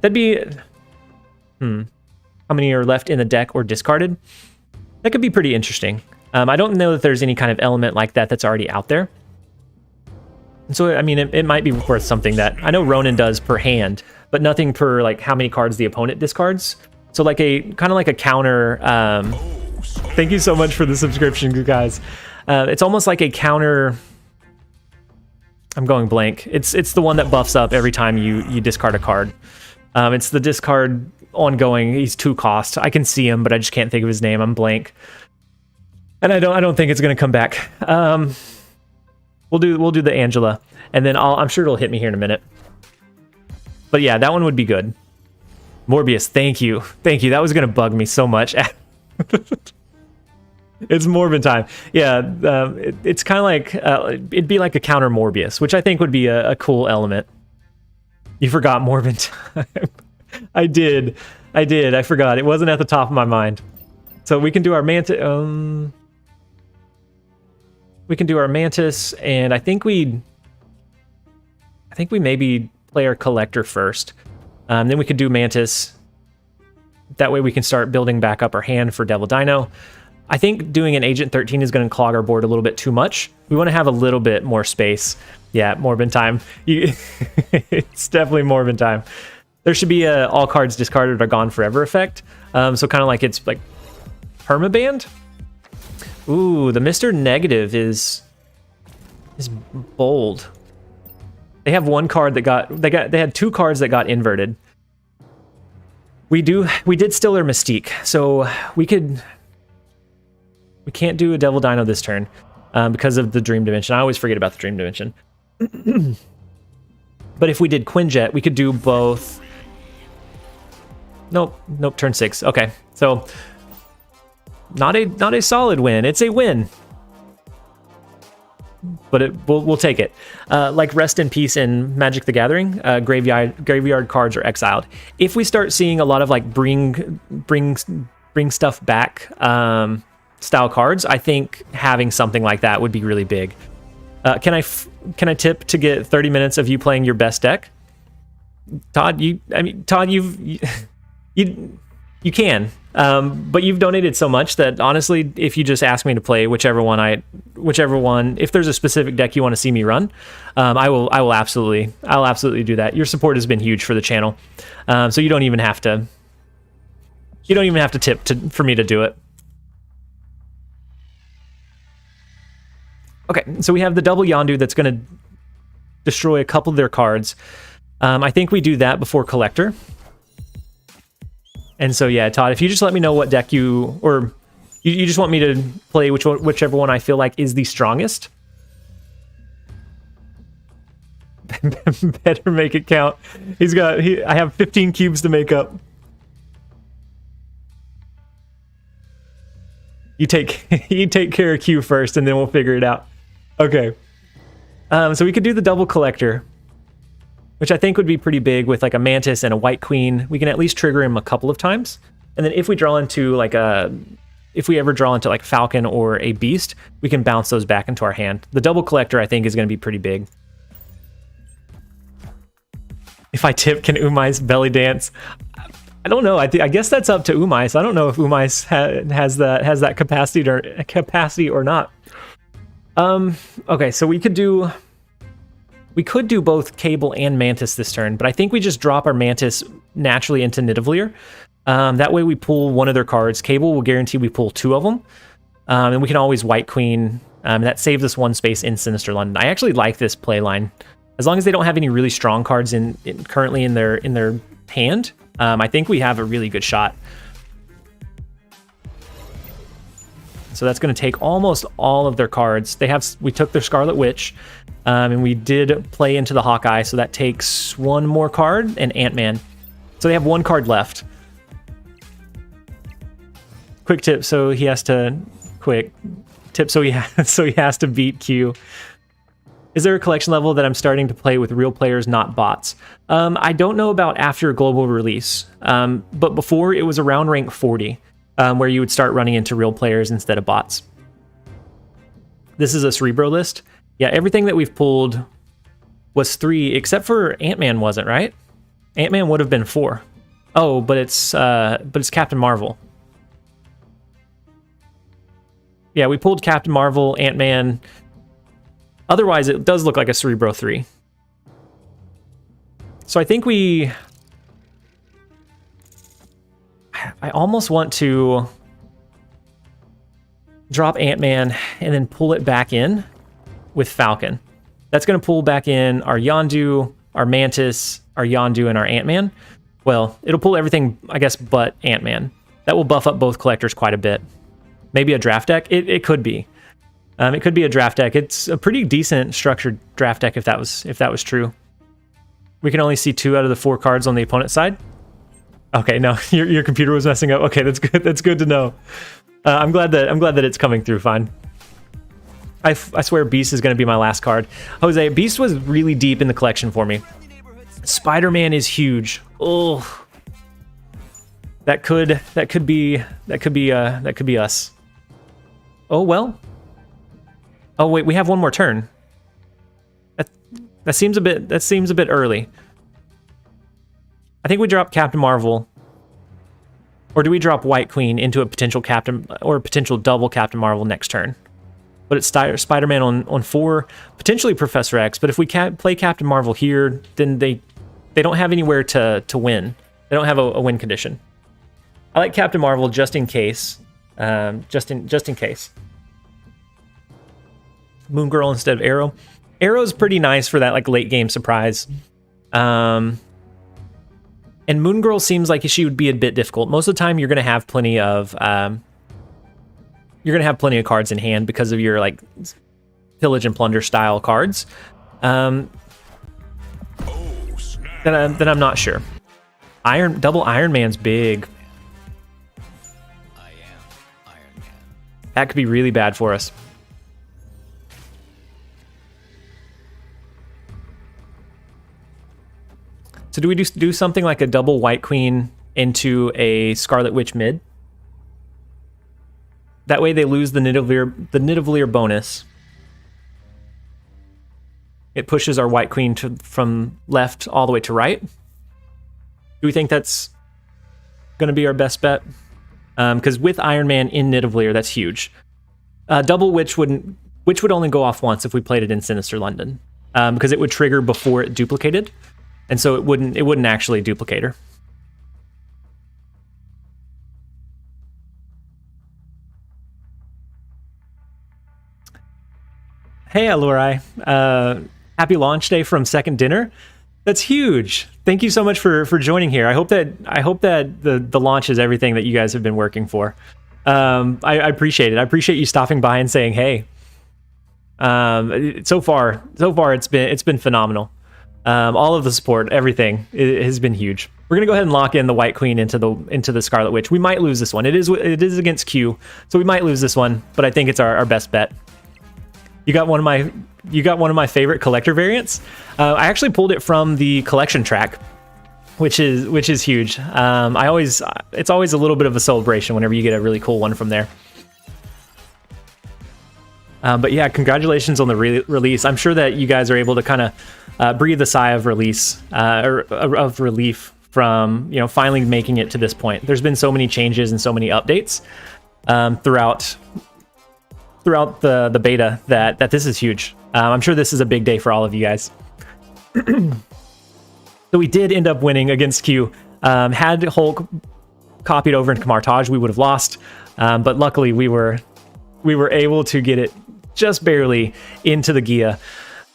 That'd be... How many are left in the deck or discarded? That could be pretty interesting. I don't know that there's any kind of element like that that's already out there. So, I mean, it might be worth something that... I know Ronin does per hand, but nothing per, like, how many cards the opponent discards. So, like kind of like a counter... thank you so much for the subscription, you guys. It's almost like a counter... I'm going blank. It's the one that buffs up every time you discard a card. It's the discard ongoing. He's 2 cost. I can see him, but I just can't think of his name. I'm blank, and I don't think it's gonna come back. We'll do the Angela, and then I'm sure it'll hit me here in a minute. But yeah, that one would be good. Morbius, thank you. That was gonna bug me so much. It's Morbid time. Yeah, it's kind of like it'd be like a counter Morbius, which I think would be a cool element. You forgot Morbid time. I did. I forgot. It wasn't at the top of my mind. So we can do our Mantis. We can do our Mantis, and I think we maybe play our Collector first. Then we could do Mantis. That way we can start building back up our hand for Devil Dino. I think doing an Agent 13 is going to clog our board a little bit too much. We want to have a little bit more space. Yeah, Morbid time. It's definitely Morbid time. There should be a all cards discarded are gone forever effect. So kind of like it's like permabanned. Ooh, the Mr. Negative is bold. They have one card that they had 2 cards that got inverted. We did still their Mystique, so we can't do a Devil Dino this turn because of the Dream Dimension. I always forget about the Dream Dimension. But if we did Quinjet, we could do both. Nope, turn 6. Okay, so not a solid win. It's a win, but we'll take it. Like Rest in Peace in Magic the Gathering, graveyard cards are exiled. If we start seeing a lot of like bring stuff back style cards, I think having something like that would be really big. Can I tip to get 30 minutes of you playing your best deck? Todd, you can, but you've donated so much that honestly, if you just ask me to play whichever one, if there's a specific deck you want to see me run, I'll absolutely do that. Your support has been huge for the channel, so you don't even have to tip for me to do it. Okay, so we have the double Yondu that's going to destroy a couple of their cards. I think we do that before Collector. And so, yeah, Todd, if you just let me know what deck you just want me to play whichever one I feel like is the strongest. Better make it count. I have 15 cubes to make up. You take care of Q first, and then we'll figure it out. Okay. So we could do the double collector, which I think would be pretty big with like a Mantis and a White Queen. We can at least trigger him a couple of times. And then if we draw into like if we ever draw into like Falcon or a Beast, we can bounce those back into our hand. The double collector, I think, is going to be pretty big. If I tip, can Umais belly dance? I don't know. I guess that's up to Umais. I don't know if Umais has that capacity or not. Okay, so we could do both Cable and Mantis this turn, but I think we just drop our Mantis naturally into Nidavellir. That way we pull one of their cards. Cable will guarantee we pull 2 of them, and we can always White Queen. That saves us 1 space in Sinister London. I actually like this play line, as long as they don't have any really strong cards currently in their hand. I think we have a really good shot. So that's going to take almost all of their cards. We took their Scarlet Witch, and we did play into the Hawkeye, so that takes 1 more card and Ant-Man. So they have 1 card left. Quick tip, so he has to beat Q. Is there a collection level that I'm starting to play with real players, not bots? I don't know about after global release, but before it was around rank 40, where you would start running into real players instead of bots. This is a Cerebro list. Yeah, everything that we've pulled was 3, except for Ant-Man wasn't, right? Ant-Man would have been 4. Oh, but it's Captain Marvel. Yeah, we pulled Captain Marvel, Ant-Man. Otherwise, it does look like a Cerebro 3. So I think I almost want to drop Ant-Man and then pull it back in with Falcon. That's going to pull back in our Yondu, our Mantis, our Yondu, and our Ant-Man. Well, it'll pull everything, I guess, but Ant-Man. That will buff up both collectors quite a bit. Maybe a draft deck? It could be. It could be a draft deck. It's a pretty decent structured draft deck if that was true. We can only see 2 out of the 4 cards on the opponent's side. Okay, no, your computer was messing up. Okay, that's good. That's good to know. I'm glad that it's coming through fine. I swear Beast is going to be my last card. Jose, Beast was really deep in the collection for me. Spider-Man is huge. Oh, that could be us. Oh well. Oh wait, we have 1 more turn. That seems a bit early. I think we drop Captain Marvel, or do we drop White Queen into a potential Captain or a potential double Captain Marvel next turn? But it's Spider-Man on 4, potentially Professor X. But if we can't play Captain Marvel here, then they don't have anywhere to win. They don't have a win condition. I like Captain Marvel just in case. Just in case. Moon Girl instead of Arrow. Arrow's pretty nice for that like late game surprise. And Moon Girl seems like she would be a bit difficult. Most of the time you're gonna have plenty of cards in hand because of your like pillage and plunder style cards. Then I'm not sure. Double Iron Man's big. That could be really bad for us. So do we do something like a double White Queen into a Scarlet Witch mid? That way they lose the Nidavellir bonus. It pushes our White Queen from left all the way to right. Do we think that's going to be our best bet? Because with Iron Man in Nidavellir, that's huge. Double Witch would only go off once if we played it in Sinister London, because it would trigger before it duplicated. And so it wouldn't actually duplicate her. Hey, Alurai. Happy launch day from Second Dinner. That's huge. Thank you so much for joining here. I hope that the launch is everything that you guys have been working for. I appreciate it. I appreciate you stopping by and saying hey. So far it's been phenomenal. all of the support, everything has been huge. We're gonna go ahead and lock in the White Queen into the Scarlet Witch. We might lose this one. It is against Q, so we might lose this one, but I think it's our best bet. You got one of my favorite collector variants. I actually pulled it from the collection track, which is huge. It's always a little bit of a celebration whenever you get a really cool one from there. But yeah, congratulations on the release. I'm sure that you guys are able to kind of breathe a sigh of release or of relief from finally making it to this point. There's been so many changes and so many updates throughout the beta that this is huge. I'm sure this is a big day for all of you guys. So we did end up winning against Q. Had Hulk copied over into Kamartaj, we would have lost. But luckily we were able to get it just barely into the Gia.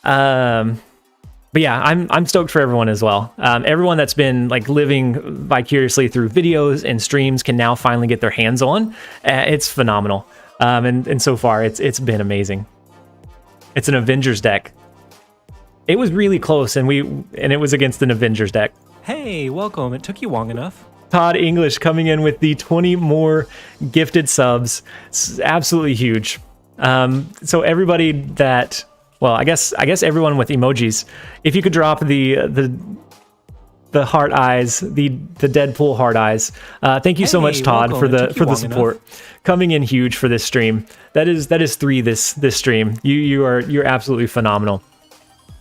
But yeah, I'm stoked for everyone as well. Everyone that's been like living vicariously through videos and streams can now finally get their hands on. It's phenomenal. And so far it's been amazing. It's an Avengers deck. It was really close, and it was against an Avengers deck. Hey, welcome. It took you long enough. Todd English coming in with the 20 more gifted subs. It's absolutely huge. So everybody that, well, I guess everyone with emojis, if you could drop the heart eyes, the Deadpool heart eyes. Thank you so much, Todd, for the support. Coming in huge for this stream. That is 3 this stream. You're absolutely phenomenal.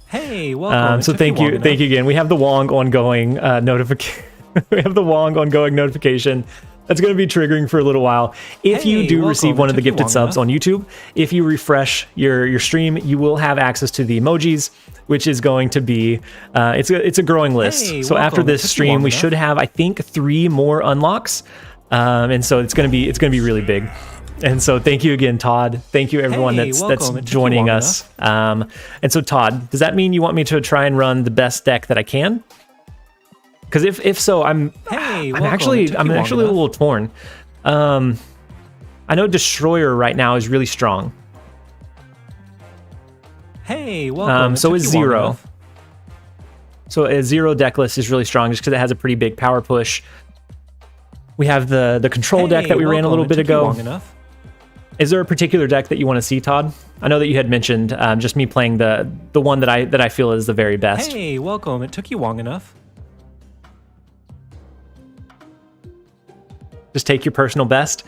Hey, welcome. So thank you again. We have the Wong ongoing notification. We have the Wong ongoing notification. That's going to be triggering for a little while. If you do receive one of the gifted subs on YouTube, if you refresh your stream, you will have access to the emojis, which is going to be it's a growing list. So after this stream, we should have, I think, 3 more unlocks, and so it's going to be really big. And so thank you again, Todd. Thank you everyone that's joining us. And so Todd, does that mean you want me to try and run the best deck that I can? Because if so, I'm actually a little torn. I know Destroyer right now is really strong. Hey, welcome. So is Zero. So a Zero deck list is really strong just because it has a pretty big power push. We have the control deck that we ran a little bit ago. Is there a particular deck that you want to see, Todd? I know that you had mentioned just me playing the one that I feel is the very best. Hey, welcome. It took you long enough. Just take your personal best.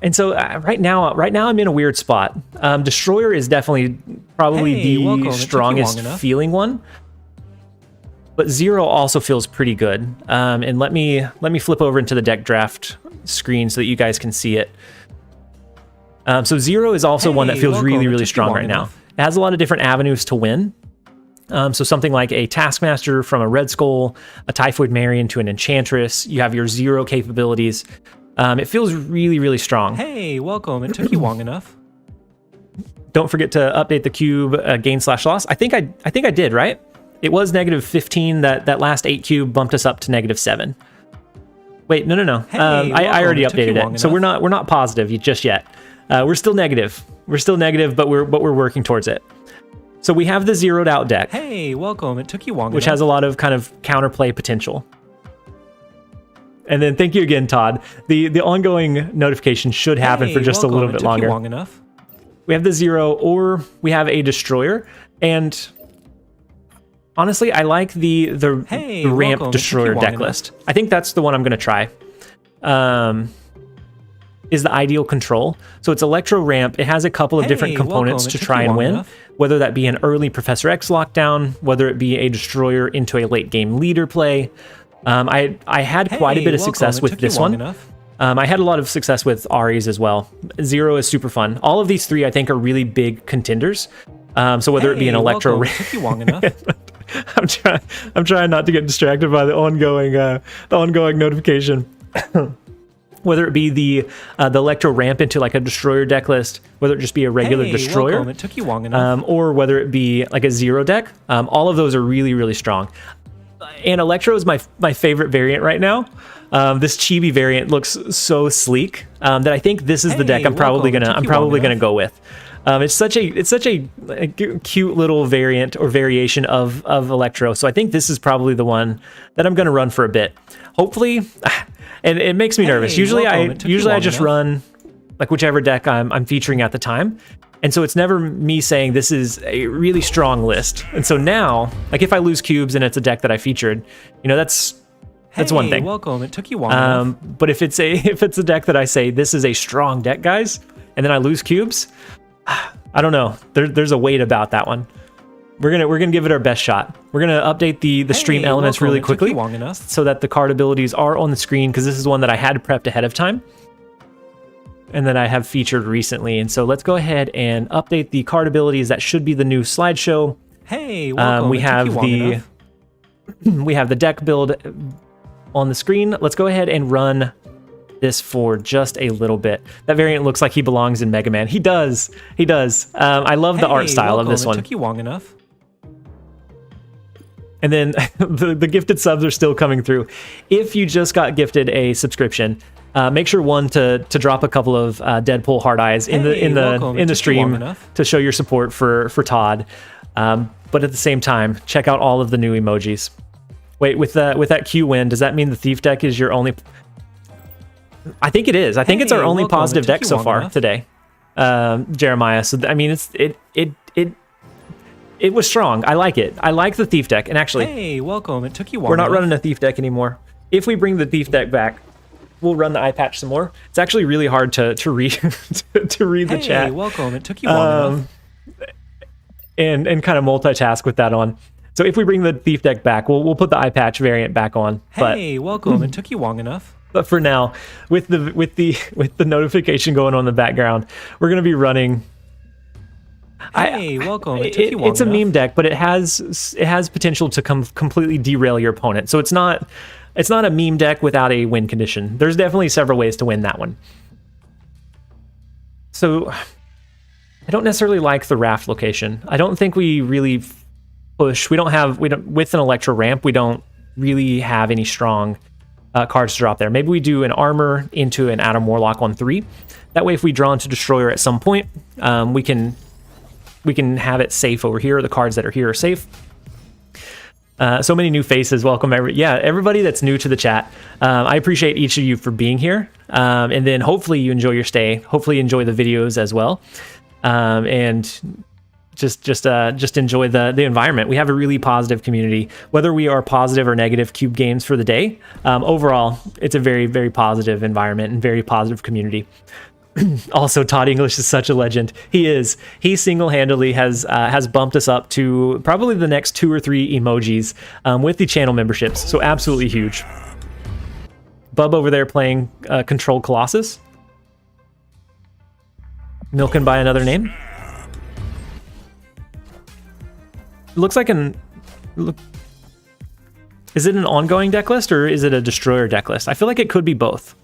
And so right now I'm in a weird spot. Destroyer is definitely probably the strongest feeling one. But Zero also feels pretty good. And let me flip over into the deck draft screen so that you guys can see it. So Zero is also one that feels really strong right now. It has a lot of different avenues to win. So something like a Taskmaster from a Red Skull, a Typhoid Marion to an Enchantress. You have your Zero capabilities. It feels really strong. Hey, welcome. It took you long enough. Don't forget to update the cube gain/loss. I think I did, right? It was -15. That last 8 cube bumped us up to -7. Wait, no. Hey, I already updated it, so we're not positive just yet. We're still negative. But we're working towards it. So we have the zeroed out deck. Hey, welcome. It took you long which enough. has a lot of kind of counterplay potential. And then thank you again, Todd. The ongoing notification should happen for just a little bit longer. Long enough. We have the Zero, or we have a Destroyer, and honestly, I like the ramp Destroyer deck list. I think that's the one I'm going to try. Is the ideal control. So it's Electro Ramp. It has a couple of different components to try and win, whether that be an early Professor X lockdown, whether it be a Destroyer into a late game leader play. I had quite a bit of success with this one. I had a lot of success with Aries as well. Zero is super fun. All of these 3 I think are really big contenders. So whether it be an Electro Ramp, took you long enough. I'm trying not to get distracted by the ongoing notification. Whether it be the Electro Ramp into like a Destroyer deck list, whether it just be a regular Destroyer, welcome. It took you long enough. or whether it be like a Zero deck, all of those are really strong. And Electro is my favorite variant right now. This chibi variant looks so sleek that I think this is the deck I'm probably gonna go with. It's such a cute little variant or variation of Electro. So I think this is probably the one that I'm going to run for a bit. Hopefully, and it makes me nervous. Usually I just run like whichever deck I'm featuring at the time. And so it's never me saying this is a really strong list. And so now, like if I lose cubes and it's a deck that I featured, you know, that's one thing. Welcome. It took you long enough. But if it's a deck that I say this is a strong deck, guys, and then I lose cubes, I don't know. There's a weight about that one. We're gonna give it our best shot. We're gonna update the stream elements really quickly so that the card abilities are on the screen, because this is one that I had prepped ahead of time and that I have featured recently. And so let's go ahead and update the card abilities. That should be the new slideshow. Hey, welcome. We have the deck build on the screen. Let's go ahead and run this for just a little bit. That variant looks like he belongs in Mega Man. He does. I love the art style of this one. It took you long enough. And then the gifted subs are still coming through. If you just got gifted a subscription, make sure to drop a couple of Deadpool heart eyes in the stream to show your support for Todd. But at the same time, check out all of the new emojis. Wait, with that Q win, does that mean the Thief deck is your only? I think it is. I think it's our only positive deck so far today, Jeremiah. So I mean, it was strong. I like it. I like the Thief deck. And actually, hey, welcome. It took you long We're not enough. running a Thief deck anymore. If we bring the Thief deck back, we'll run the eye patch some more. It's actually really hard to read to read the chat. Hey, welcome. It took you long enough. And kind of multitask with that on. So if we bring the Thief deck back, we'll put the eye patch variant back on. Hey, welcome. It took you long enough. But for now, with the notification going on in the background, we're gonna be running. Hey, welcome. It took you long it's a enough. meme deck, but it has potential to completely derail your opponent. So it's not a meme deck without a win condition. There's definitely several ways to win that one. So I don't necessarily like the raft location. I don't think we really push. We don't with an Electro ramp. We don't really have any strong cards to drop there. Maybe we do an armor into an Atom Warlock on 3. That way, if we draw into Destroyer at some point, we can have it safe over here. The cards that are here are safe. So many new faces. Welcome, everybody that's new to the chat. I appreciate each of you for being here. And then hopefully you enjoy your stay. Hopefully you enjoy the videos as well. And just enjoy the environment. We have a really positive community, whether we are positive or negative cube games for the day. Overall, it's a very, very positive environment and very positive community. Also, Todd English is such a legend. He is. He single-handedly has bumped us up to probably the next 2 or 3 emojis with the channel memberships. So absolutely huge. Bub over there playing Control Colossus. Milking by another name. Looks like is it an ongoing deck list or is it a Destroyer deck list? I feel like it could be both.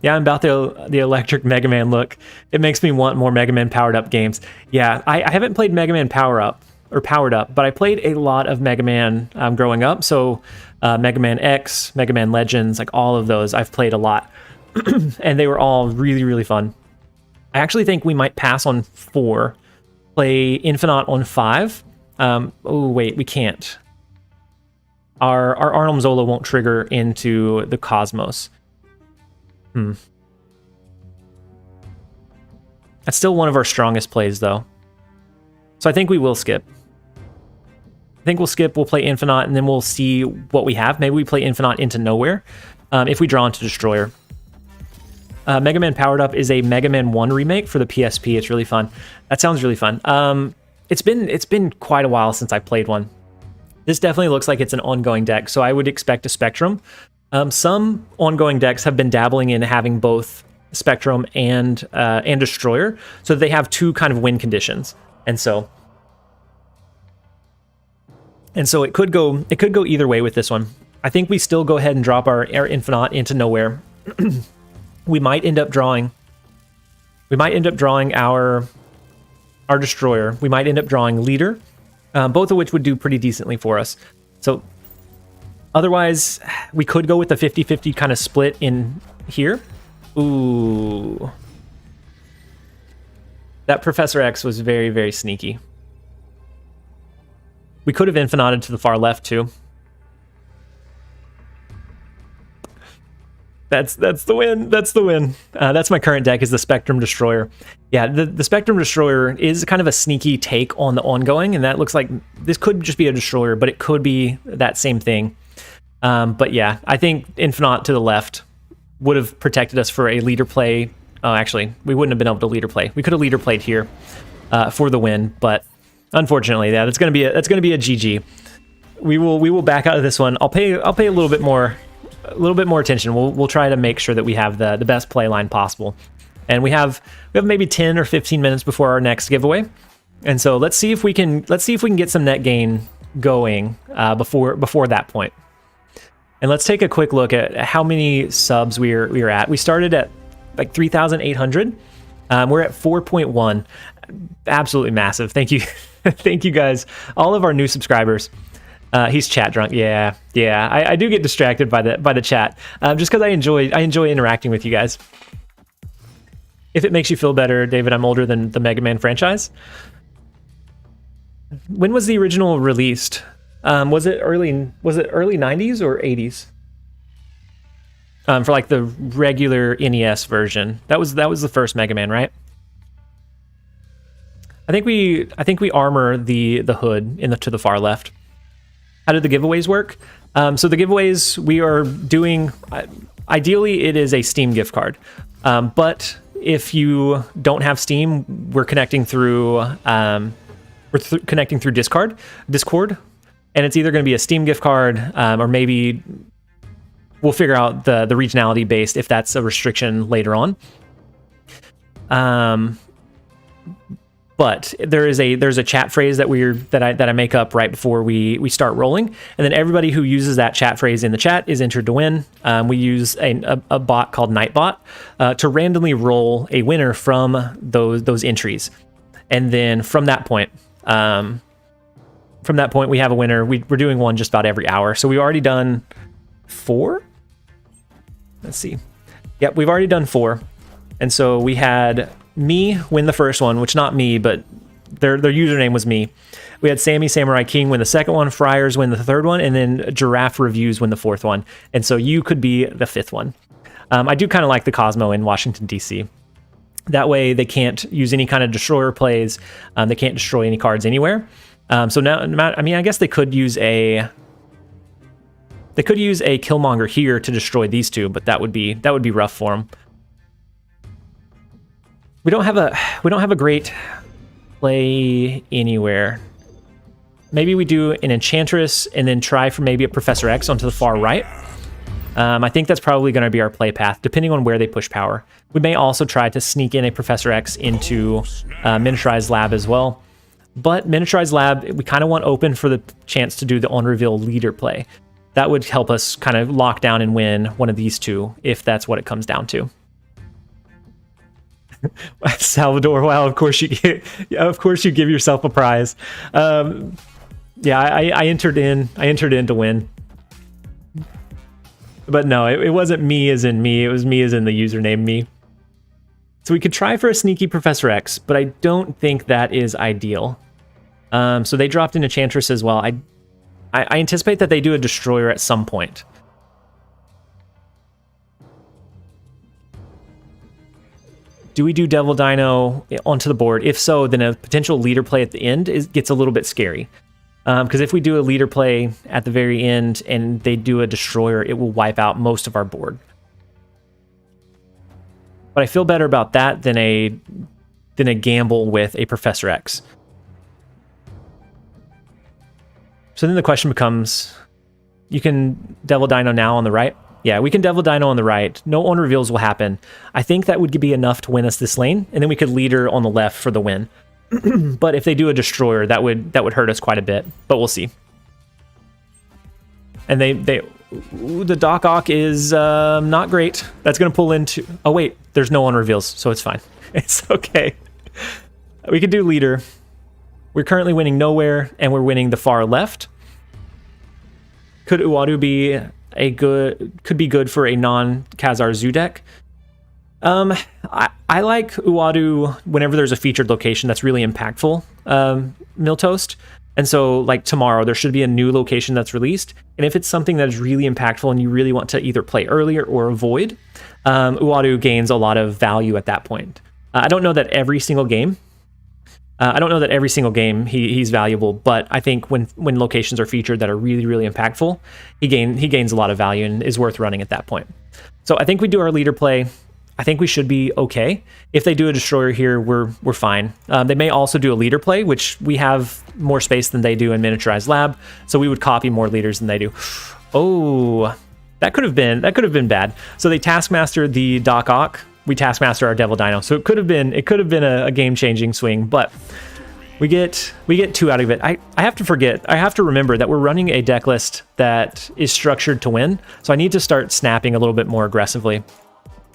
Yeah, I'm about the electric Mega Man look. It makes me want more Mega Man powered up games. Yeah, I haven't played Mega Man powered up, but I played a lot of Mega Man growing up. So Mega Man X, Mega Man Legends, like all of those, I've played a lot. And they were all really, really fun. I actually think we might pass on 4, play Infinite on 5. Oh, wait, we can't. Our Arnhem Zola won't trigger into the Cosmos. That's still one of our strongest plays, though. So I think we will skip. I think we'll skip, we'll play Infinite, and then we'll see what we have. Maybe we play Infinite into Nowhere if we draw into Destroyer. Mega Man Powered Up is a Mega Man 1 remake for the PSP. It's really fun. That sounds really fun. It's been quite a while since I played one. This definitely looks like it's an ongoing deck, so I would expect a Spectrum. Some ongoing decks have been dabbling in having both Spectrum and Destroyer, so they have 2 kind of win conditions, and so it could go either way with this one. I think we still go ahead and drop our Infinite into Nowhere. We might end up drawing our Destroyer. We might end up drawing Leader, both of which would do pretty decently for us. So otherwise, we could go with the 50-50 kind of split in here. Ooh. That Professor X was very, very sneaky. We could have infinited to the far left too. That's the win. That's the win. That's my current deck, is the Spectrum Destroyer. Yeah, the Spectrum Destroyer is kind of a sneaky take on the ongoing, and that looks like this could just be a destroyer, but it could be that same thing. But yeah, I think Infinite to the left would have protected us for a leader play. Actually, we wouldn't have been able to leader play. We could have leader played here for the win, but unfortunately, yeah, that's gonna be a GG. We will back out of this one. I'll pay a little bit more attention. We'll try to make sure that we have the best play line possible. And we have maybe 10 or 15 minutes before our next giveaway. And so let's see if we can get some net gain going before that point. And let's take a quick look at how many subs we're at. We started at like 3,800. We're at 4.1. Absolutely massive. Thank you. Thank you guys. All of our new subscribers. He's chat drunk. Yeah. I do get distracted by the chat, just because I enjoy interacting with you guys. If it makes you feel better, David, I'm older than the Mega Man franchise. When was the original released? Was it early 90s or 80s? For like the regular NES version. That was the first Mega Man, right? I think we armor the hood to the far left. How did the giveaways work? So the giveaways we are doing, ideally it is a Steam gift card. But if you don't have Steam, we're connecting through Discord, and it's either going to be a Steam gift card, or maybe we'll figure out the regionality based if that's a restriction later on. But there's a chat phrase that I make up right before we start rolling, and then everybody who uses that chat phrase in the chat is entered to win. We use a bot called Nightbot to randomly roll a winner from those entries, and then from that point we have a winner. We're doing one just about every hour, so we've already done 4. Let's see. Yep, we've already done 4, and so we had me win the first one, which not me, but their username was me. We had Sammy Samurai King win the second one, Friars win the third one, and then Giraffe Reviews win the fourth one. And so you could be the fifth one. I do kind of like the Cosmo in Washington, D.C. That way they can't use any kind of destroyer plays. They can't destroy any cards anywhere. So now, I mean, I guess they could use a Killmonger here to destroy these two, but that would be rough for them. We don't have a great play anywhere. Maybe we do an Enchantress and then try for maybe a Professor X onto the far right. I think that's probably going to be our play path, depending on where they push power. We may also try to sneak in a Professor X into Miniaturized Lab as well. But Miniaturized Lab, we kind of want open for the chance to do the on-reveal leader play. That would help us kind of lock down and win one of these two, if that's what it comes down to. Salvador, wow, of course you give yourself a prize. Yeah, I entered in to win. But no, it wasn't me as in me, it was me as in the username me. So we could try for a sneaky Professor X, but I don't think that is ideal. So they dropped in Enchantress as well. I anticipate that they do a Destroyer at some point. Do we do Devil Dino onto the board? If so, then a potential leader play at the end gets a little bit scary. Because if we do a leader play at the very end and they do a Destroyer, it will wipe out most of our board. But I feel better about that than a gamble with a Professor X. So then the question becomes, you can Devil Dino now on the right? Yeah, we can Devil Dino on the right. No on reveals will happen. I think that would be enough to win us this lane, and then we could leader on the left for the win. But if they do a Destroyer, that would hurt us quite a bit. But we'll see. And the Doc Ock is not great. That's going to pull into... Oh wait, there's no on reveals, so it's fine. It's okay. We could do leader. We're currently winning nowhere, and we're winning the far left. Could Uadu be could be good for a non-Khazar Zoo deck? I like Uadu whenever there's a featured location that's really impactful, Miltoast. And so, like tomorrow, there should be a new location that's released. And if it's something that is really impactful and you really want to either play earlier or avoid, Uadu gains a lot of value at that point. I don't know that every single game. He's valuable, but I think when locations are featured that are really, really impactful, he gains a lot of value and is worth running at that point. So I think we do our leader play. I think we should be okay. If they do a destroyer here, we're fine. They may also do a leader play, which we have more space than they do in miniaturized lab, so we would copy more leaders than they do. Oh, that could have been bad. So they taskmaster the Doc Ock. We taskmaster our Devil Dino. So it could have been a game-changing swing, but we get 2 out of it. I have to remember that we're running a deck list that is structured to win. So I need to start snapping a little bit more aggressively.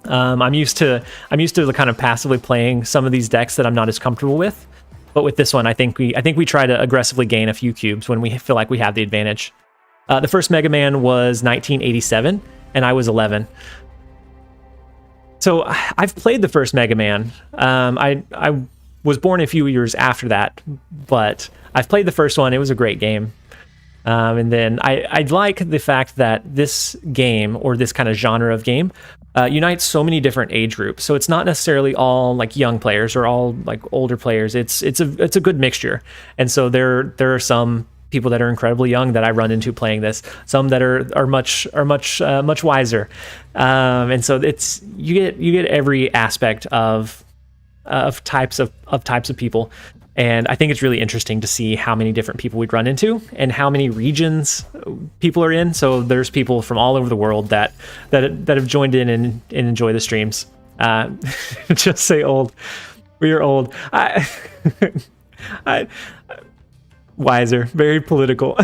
I'm used to kind of passively playing some of these decks that I'm not as comfortable with, but with this one, I think we try to aggressively gain a few cubes when we feel like we have the advantage. The first Mega Man was 1987, and I was 11. So I've played the first Mega Man. I was born a few years after that, but I've played the first one. It was a great game. And then I like the fact that this game, or this kind of genre of game, unites so many different age groups. So it's not necessarily all like young players or all like older players. It's a good mixture. And so there are some people that are incredibly young that I run into playing this. Some that are much wiser. And so you get every aspect of types of people. And I think it's really interesting to see how many different people we'd run into and how many regions people are in. So there's people from all over the world that have joined in and enjoy the streams. Just say old. We are old. Wiser, very political.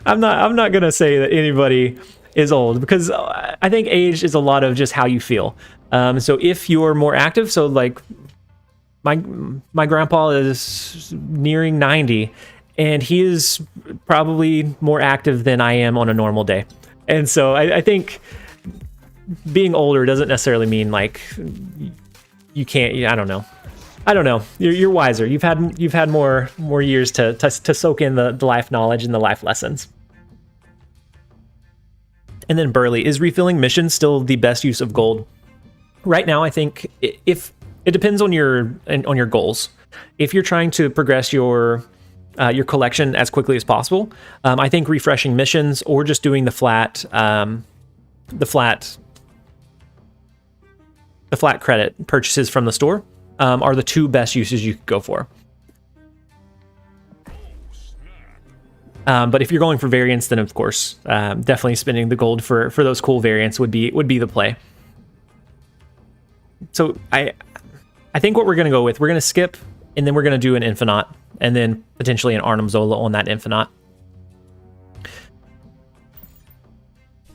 I'm not gonna say that anybody is old, because I think age is a lot of just how you feel. So if you're more active, so like my grandpa is nearing 90, and he is probably more active than I am on a normal day. And so I think being older doesn't necessarily mean like you can't. I don't know. You're wiser. You've had more years to soak in the life knowledge and the life lessons. And then Burley, is refilling missions still the best use of gold? Right now, I think if it depends on your goals. If you're trying to progress your collection as quickly as possible, I think refreshing missions or just doing the flat credit purchases from the store are the 2 best uses you could go for. But if you're going for variants, then of course, definitely spending the gold for those cool variants would be the play. So I think what we're going to go with, we're going to skip, and then we're going to do an Infinite, and then potentially an Arnhem Zola on that Infinite.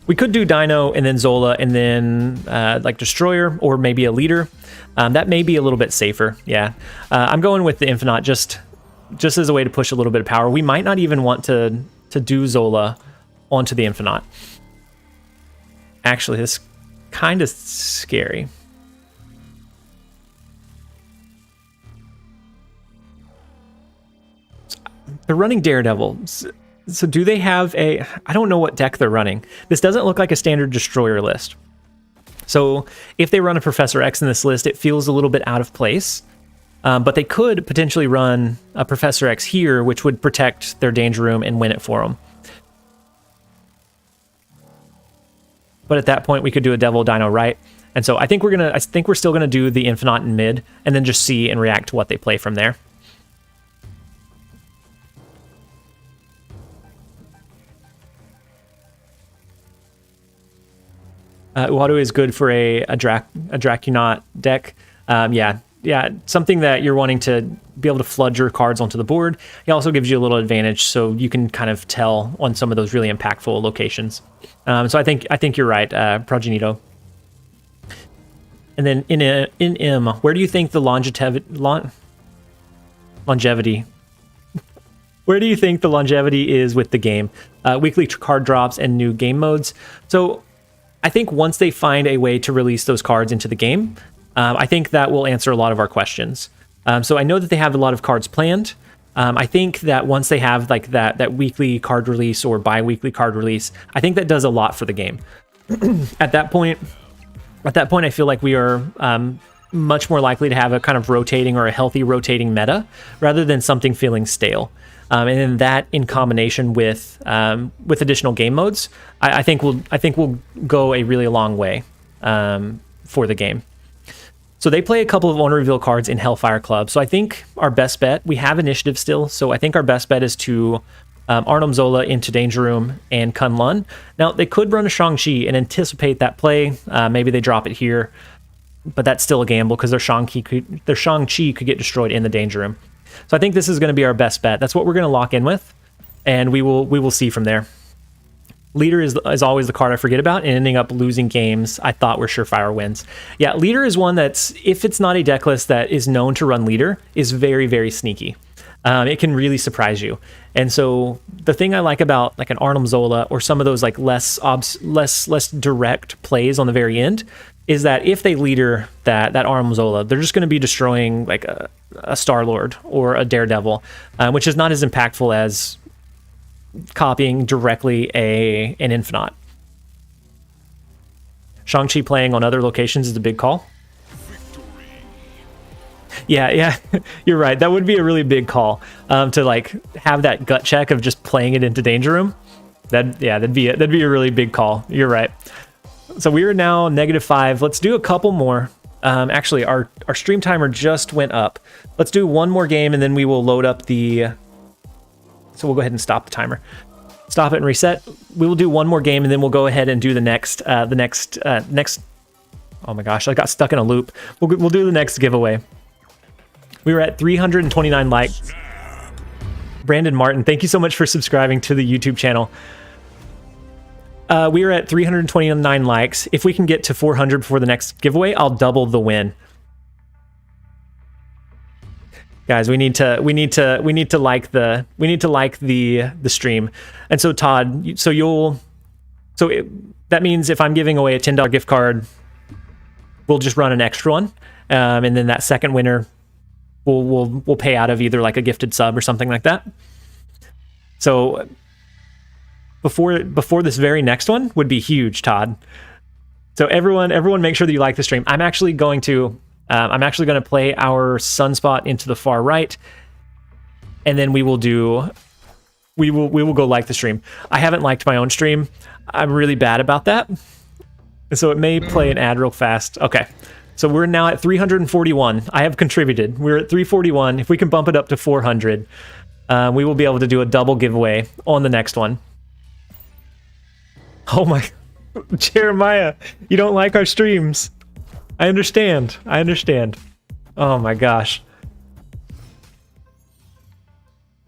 We could do Dino and then Zola and then like Destroyer or maybe a leader. That may be a little bit safer. Yeah, I'm going with the Infinite just as a way to push a little bit of power. We might not even want to do Zola onto the Infinite. Actually, this kind of scary. They're running Daredevil. So do they have I don't know what deck they're running. This doesn't look like a standard Destroyer list. So if they run a Professor X in this list, it feels a little bit out of place. But they could potentially run a Professor X here, which would protect their Danger Room and win it for them. But at that point, we could do a Devil Dino right. And so I think we're still gonna do the Infinite in mid, and then just see and react to what they play from there. Uadu is good for a Dracunaut deck. Yeah, something that you're wanting to be able to flood your cards onto the board. It also gives you a little advantage, so you can kind of tell on some of those really impactful locations. So I think you're right, Progenito. And then in M, where do you think the longevity? Where do you think the longevity is with the game? Weekly card drops and new game modes. So I think once they find a way to release those cards into the game, I think that will answer a lot of our questions. So I know that they have a lot of cards planned. I think that once they have like that weekly card release or bi-weekly card release, I think that does a lot for the game. At that point, I feel like we are much more likely to have a kind of rotating or a healthy rotating meta rather than something feeling stale. And then that in combination with additional game modes, I think will go a really long way for the game. So they play a couple of owner reveal cards in Hellfire Club. So I think our best bet, we have initiative still, so I think our best bet is to Arnim Zola into Danger Room and Kun Lun. Now, they could run a Shang-Chi and anticipate that play. Maybe they drop it here, but that's still a gamble because their Shang-Chi could get destroyed in the Danger Room. So I think this is going to be our best bet. That's what we're going to lock in with, and we will see from there. Leader is always the card I forget about, and ending up losing games I thought were surefire wins. Yeah, Leader is one that's, if it's not a deck list that is known to run Leader, is very, very sneaky. It can really surprise you. And so the thing I like about like an Arnim Zola or some of those like less direct plays on the very end is that if they Leader that Arnim Zola, they're just going to be destroying like a Star-Lord or a Daredevil, which is not as impactful as copying directly an Infinite. Shang-Chi playing on other locations is a big call. Yeah, you're right. That would be a really big call to like have that gut check of just playing it into Danger Room. That'd be a really big call. You're right. So we are now -5. Let's do a couple more. Actually, our stream timer just went up. Let's do one more game and then we will load up the. So we'll go ahead and stop the timer. Stop it and reset. We will do one more game and then we'll go ahead and do the next. Oh my gosh, I got stuck in a loop. We'll do the next giveaway. We were at 329 likes. Brandon Martin, thank you so much for subscribing to the YouTube channel. We are at 329 likes. If we can get to 400 before the next giveaway, I'll double the win. Guys, we need to like the stream. And so Todd, that means if I'm giving away a $10 gift card, we'll just run an extra one, and then that second winner we'll pay out of either like a gifted sub or something like that. So before this very next one would be huge, Todd. So everyone make sure that you like the stream. I'm actually going to play our Sunspot into the far right, and then we will go like the stream. I haven't liked my own stream. I'm really bad about that. So it may play an ad real fast. Okay. So we're now at 341. I have contributed. We're at 341. If we can bump it up to 400, we will be able to do a double giveaway on the next one. Oh my, Jeremiah, you don't like our streams. I understand. Oh my gosh.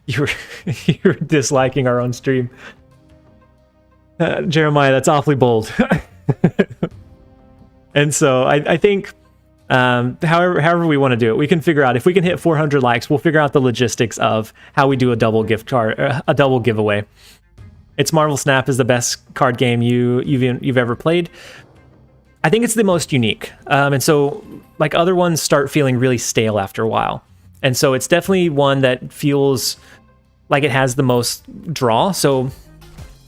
You're disliking our own stream. Jeremiah, that's awfully bold. And so I think however we want to do it, we can figure out if we can hit 400 likes, we'll figure out the logistics of how we do a double gift card, a double giveaway. It's Marvel Snap is the best card game you've ever played. I think it's the most unique. And so like other ones start feeling really stale after a while. And so it's definitely one that feels like it has the most draw. So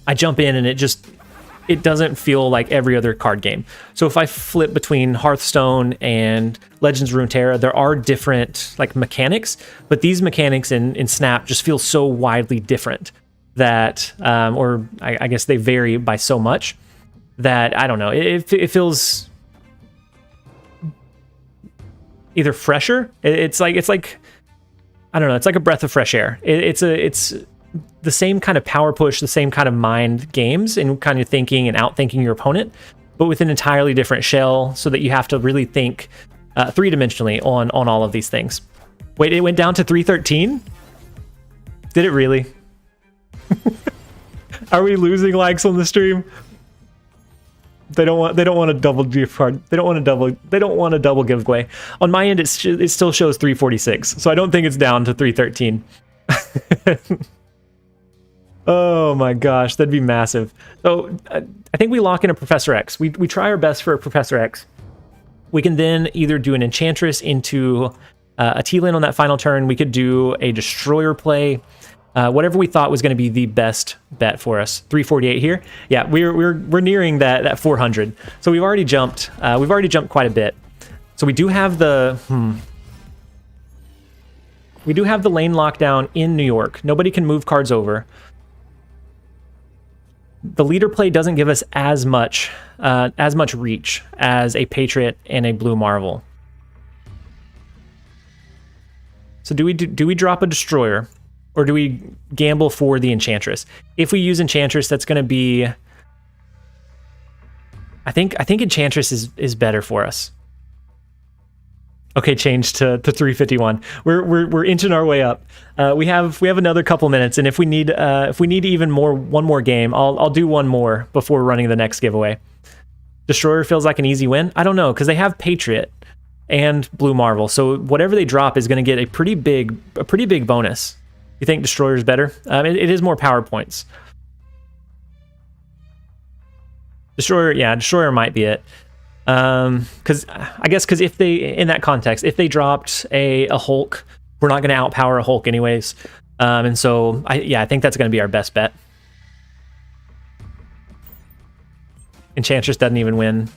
I jump in and it doesn't feel like every other card game. So if I flip between Hearthstone and Legends of Runeterra, there are different like mechanics, but these mechanics in Snap just feel so widely different that, or I guess they vary by so much that, I don't know, it feels either fresher. It's like, I don't know, it's like a breath of fresh air. It's the same kind of power push, the same kind of mind games and kind of thinking and outthinking your opponent, but with an entirely different shell so that you have to really think three-dimensionally on all of these things. Wait, it went down to 313? Did it really? Are we losing likes on the stream? They don't want a double gift card. They don't want a double giveaway. On my end, it still shows 346, so I don't think it's down to 313. Oh my gosh, that'd be massive. So I think we lock in a Professor X. We try our best for a Professor X. We can then either do an Enchantress into a T-Lane on that final turn. We could do a Destroyer play. Whatever we thought was going to be the best bet for us. 348 here. Yeah, we're nearing that 400. So we've already jumped. We've already jumped quite a bit. So we do have the we do have the lane lockdown in New York. Nobody can move cards over. The leader play doesn't give us as much reach as a Patriot and a Blue Marvel. So do we drop a Destroyer, or do we gamble for the Enchantress? If we use Enchantress, that's going to be... I think Enchantress is better for us. Okay, change to 351. We're inching our way up. We have another couple minutes, and if we need even one more game, I'll do one more before running the next giveaway. Destroyer feels like an easy win. I don't know, because they have Patriot and Blue Marvel, so whatever they drop is going to get a pretty big bonus. You think Destroyer is better? It is more power points. Destroyer might be it. Because if they, in that context, if they dropped a Hulk, we're not going to outpower a Hulk anyways. And so I think that's going to be our best bet. Enchantress doesn't even win.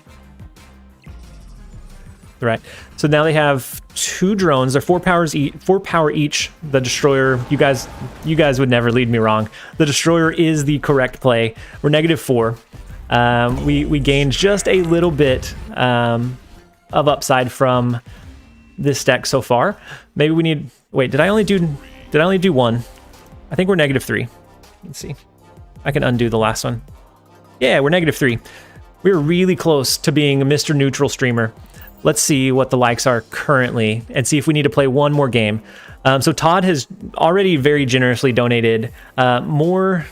Right. So now they have 2 drones. They're 4 power each. The Destroyer, you guys would never lead me wrong. The Destroyer is the correct play. We're -4. We gained just a little bit of upside from this deck so far. Maybe we need... Wait, did I only do 1? I think we're -3. Let's see. I can undo the last one. Yeah, we're -3. We're really close to being a Mr. Neutral streamer. Let's see what the likes are currently and see if we need to play one more game. So Todd has already very generously donated more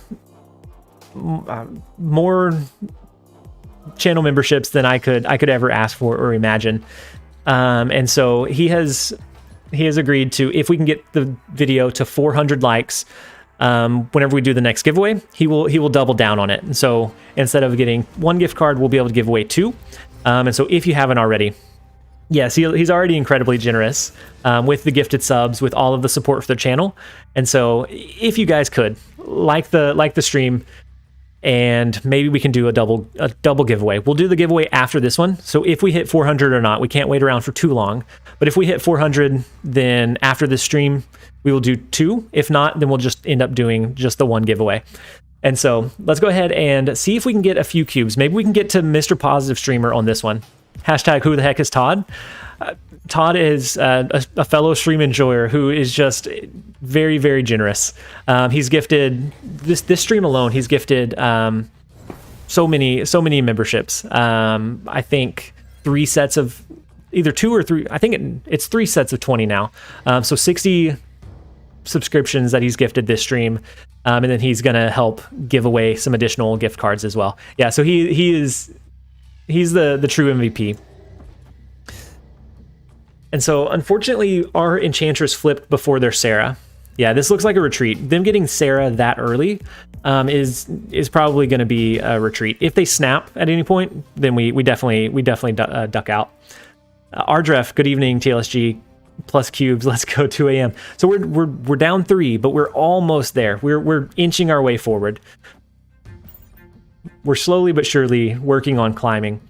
channel memberships than I could ever ask for or imagine. And so he has agreed to, if we can get the video to 400 likes, whenever we do the next giveaway, he will double down on it. And so instead of getting 1 gift card, we'll be able to give away 2. And so if you haven't already, yes, he's already incredibly generous with the gifted subs, with all of the support for the channel. And so if you guys could like the stream, and maybe we can do a double giveaway. We'll do the giveaway after this one. So if we hit 400 or not, we can't wait around for too long. But if we hit 400, then after this stream, we will do 2. If not, then we'll just end up doing just the 1 giveaway. And so let's go ahead and see if we can get a few cubes. Maybe we can get to Mr. Positive Streamer on this one. Hashtag who the heck is Todd? Todd is a fellow stream enjoyer who is just very, very generous. He's gifted this stream alone. He's gifted so many memberships. I think 3 sets of either 2 or 3. I think it's 3 sets of 20 now. So 60 subscriptions that he's gifted this stream, and then he's gonna help give away some additional gift cards as well. Yeah. So he's the true MVP. And so, unfortunately, our Enchantress flipped before their Sarah. Yeah, this looks like a retreat. Them getting Sarah that early is probably going to be a retreat. If they snap at any point, then we definitely duck out. Ardref, good evening, TLSG plus cubes. Let's go 2 a.m. So we're down 3, but we're almost there. We're inching our way forward. We're slowly but surely working on climbing.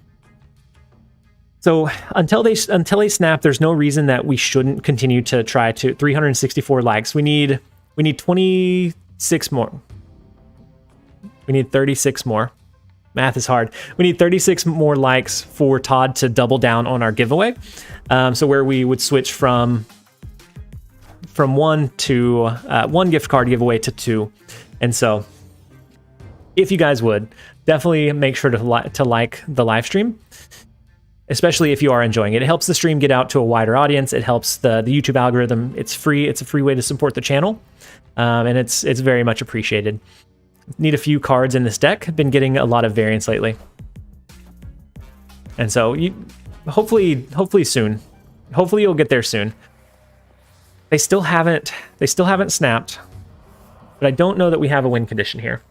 So until they snap, there's no reason that we shouldn't continue to try to 364 likes. We need 26 more. We need 36 more. Math is hard. We need 36 more likes for Todd to double down on our giveaway. So where we would switch from 1 to 1 gift card giveaway to 2. And so if you guys would, definitely make sure to like the live stream, especially if you are enjoying it. It helps the stream get out to a wider audience. It helps the YouTube algorithm. It's free. It's a free way to support the channel, and it's very much appreciated. Need a few cards in this deck. Been getting a lot of variants lately, and so hopefully soon. Hopefully you'll get there soon. They still haven't snapped. but I don't know that we have a win condition here.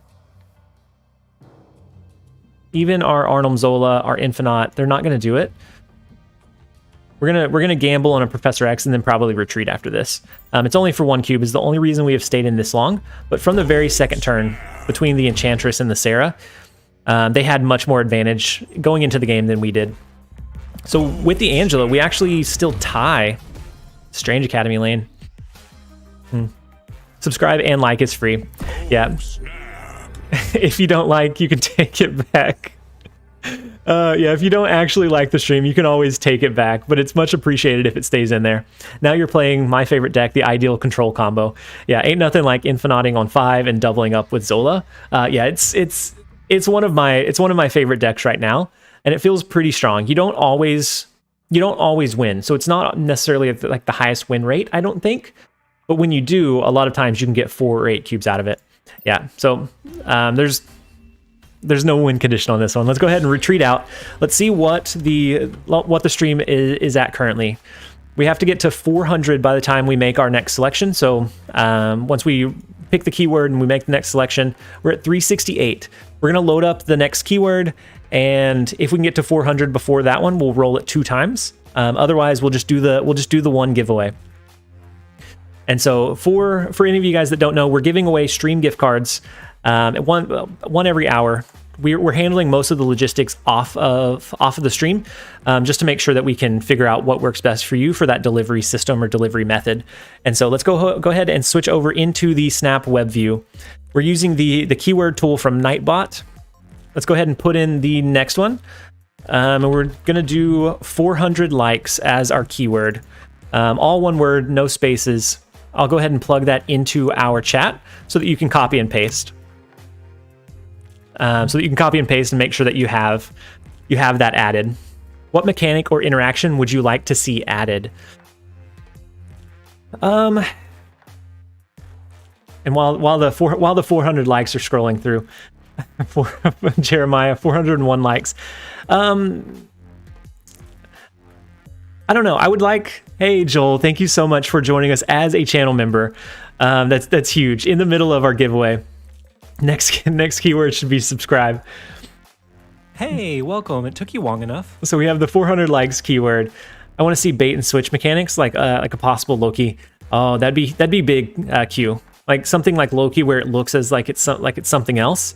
Even our Arnhem Zola, our Infinite, they're not going to do it. We're gonna gamble on a Professor X and then probably retreat after this. It's only for 1 cube is the only reason we have stayed in this long. But from the very second turn, between the Enchantress and the Sarah, they had much more advantage going into the game than we did. So with the Angela, we actually still tie Strange Academy lane. Subscribe and like, it's free. Yeah. If you don't like, you can take it back. Yeah, if you don't actually like the stream, you can always take it back, but it's much appreciated if it stays in there. Now you're playing my favorite deck, the ideal control combo. Yeah, ain't nothing like infiniting on 5 and doubling up with Zola. Yeah, it's one of my favorite decks right now, and it feels pretty strong. You don't always win, so it's not necessarily like the highest win rate, I don't think. But when you do, a lot of times you can get 4 or 8 cubes out of it. Yeah, so there's no win condition on this one. Let's go ahead and retreat out. Let's see what the stream is at currently. We have to get to 400 by the time we make our next selection. So once we pick the keyword and we make the next selection, we're at 368. We're gonna load up the next keyword, and if we can get to 400 before that one, we'll roll it 2 times. Otherwise, we'll just do the one giveaway. And so for any of you guys that don't know, we're giving away stream gift cards one every hour. We're handling most of the logistics off of the stream, just to make sure that we can figure out what works best for you for that delivery system or delivery method. And so let's go ahead and switch over into the Snap web view. We're using the keyword tool from Nightbot. Let's go ahead and put in the next one. And we're gonna do 400 likes as our keyword. All one word, no spaces. I'll go ahead and plug that into our chat so that you can copy and paste. So that you can copy and paste and make sure that you have that added. What mechanic or interaction would you like to see added? And while the 400 likes are scrolling through, Jeremiah 401 likes. I don't know. I would like. Hey Joel, thank you so much for joining us as a channel member. That's huge. In the middle of our giveaway. Next keyword should be subscribe. Hey, welcome. It took you long enough. So we have the 400 likes keyword. I want to see bait and switch mechanics, like a possible Loki. Oh, that'd be big. Q, like something like Loki, where it looks as like it's something else.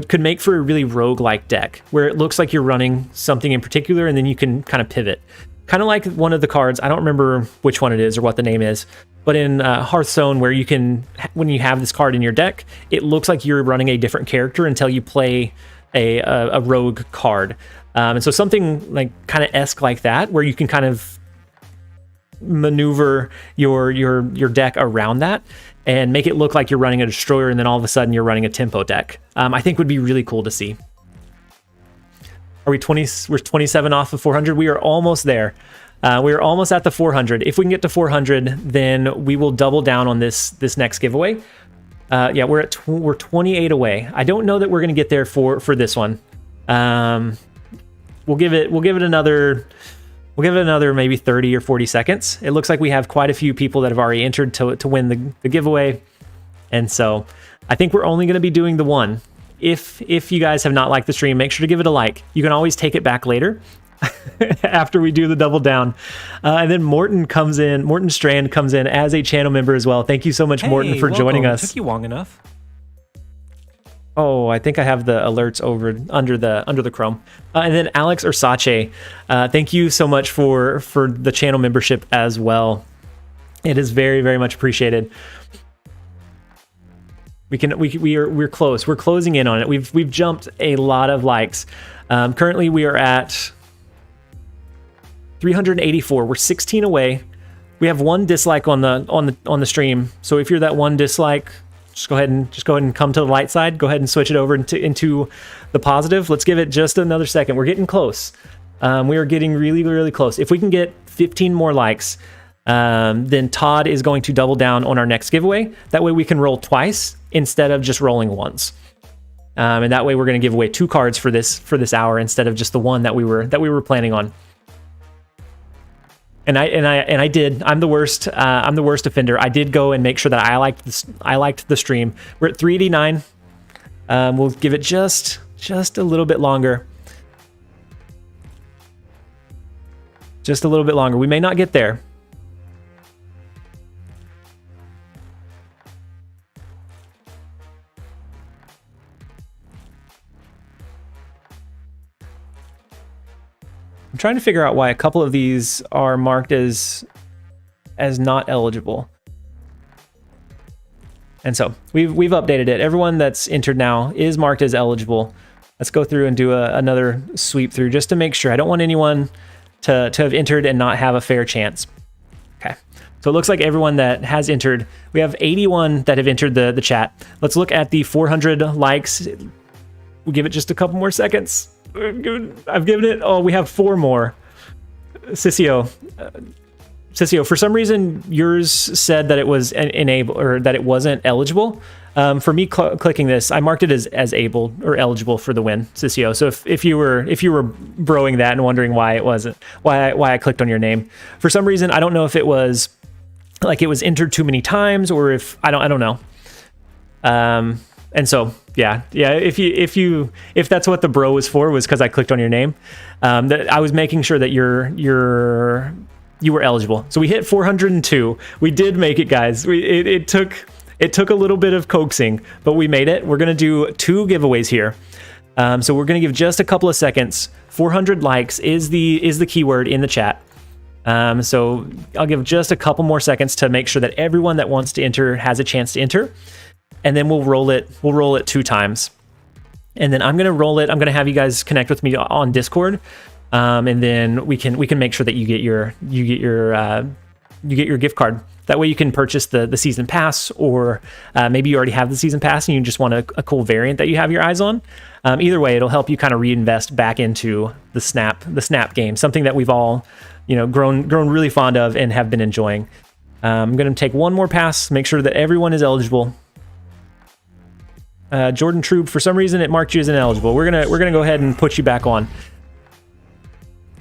Could make for a really rogue-like deck, where it looks like you're running something in particular, and then you can kind of pivot. Kind of like one of the cards, I don't remember which one it is or what the name is, but in Hearthstone, where you can, when you have this card in your deck, it looks like you're running a different character until you play a rogue card. And so something like kind of esque like that, where you can kind of maneuver your deck around that and make it look like you're running a destroyer, and then all of a sudden you're running a tempo deck. I think would be really cool to see. Are we 20? We're 27 off of 400. We are almost there. We are almost at the 400. If we can get to 400, then we will double down on this next giveaway. Yeah, we're 28 away. I don't know that we're going to get there for this one. We'll give it another maybe 30 or 40 seconds. It looks like we have quite a few people that have already entered to win the giveaway, and so I think we're only going to be doing the one. If you guys have not liked the stream, make sure to give it a like. You can always take it back later after we do the double down. And then Morton Strand comes in as a channel member as well. Thank you so much, Morton, for joining us. It took you long enough. Oh, I think I have the alerts over under the Chrome. And then Alex Ursace, thank you so much for the channel membership as well. It is very, very much appreciated. We're close. We're closing in on it. We've jumped a lot of likes. Currently we are at 384. We're 16 away. We have 1 dislike on the stream. So if you're that 1 dislike, just go ahead and come to the light side. Go ahead and switch it over into the positive. Let's give it just another second. We're getting close. We are getting really, really close. If we can get 15 more likes, then Todd is going to double down on our next giveaway. That way we can roll twice instead of just rolling once. And that way we're going to give away 2 cards for this hour instead of just the one that we were planning on. And I did. I'm the worst. I'm the worst offender. I did go and make sure that I liked the stream. We're at 389. We'll give it just a little bit longer. Just a little bit longer. We may not get there. I'm trying to figure out why a couple of these are marked as not eligible. And so we've updated it. Everyone that's entered now is marked as eligible. Let's go through and do another sweep through just to make sure. I don't want anyone to have entered and not have a fair chance. Okay. So it looks like everyone that has entered, we have 81 that have entered the chat. Let's look at the 400 likes. We'll give it just a couple more seconds. I've given it, oh, we have 4 more. Sissio, for some reason, yours said that it was enabled or that it wasn't eligible. For me clicking this, I marked it as able or eligible for the win, Sissio. So if you were broing that and wondering why it wasn't, why I clicked on your name, for some reason, I don't know if it was like it was entered too many times or if I don't know. And so yeah, if that's what the bro was for, was because I clicked on your name, that I was making sure that you were eligible. So we hit 402. We did make it, guys. It took a little bit of coaxing, but we made it. We're gonna do 2 giveaways here. So we're gonna give just a couple of seconds. 400 likes is the keyword in the chat. So I'll give just a couple more seconds to make sure that everyone that wants to enter has a chance to enter. And then we'll roll it 2 times. And then I'm gonna roll it. I'm gonna have you guys connect with me on Discord. And then we can make sure that you get your gift card. That way you can purchase the season pass, or maybe you already have the season pass and you just want a cool variant that you have your eyes on. Either way, it'll help you kind of reinvest back into the snap game, something that we've all grown really fond of and have been enjoying. I'm gonna take one more pass, make sure that everyone is eligible. Jordan Troop, for some reason it marked you as ineligible. We're gonna go ahead and put you back on.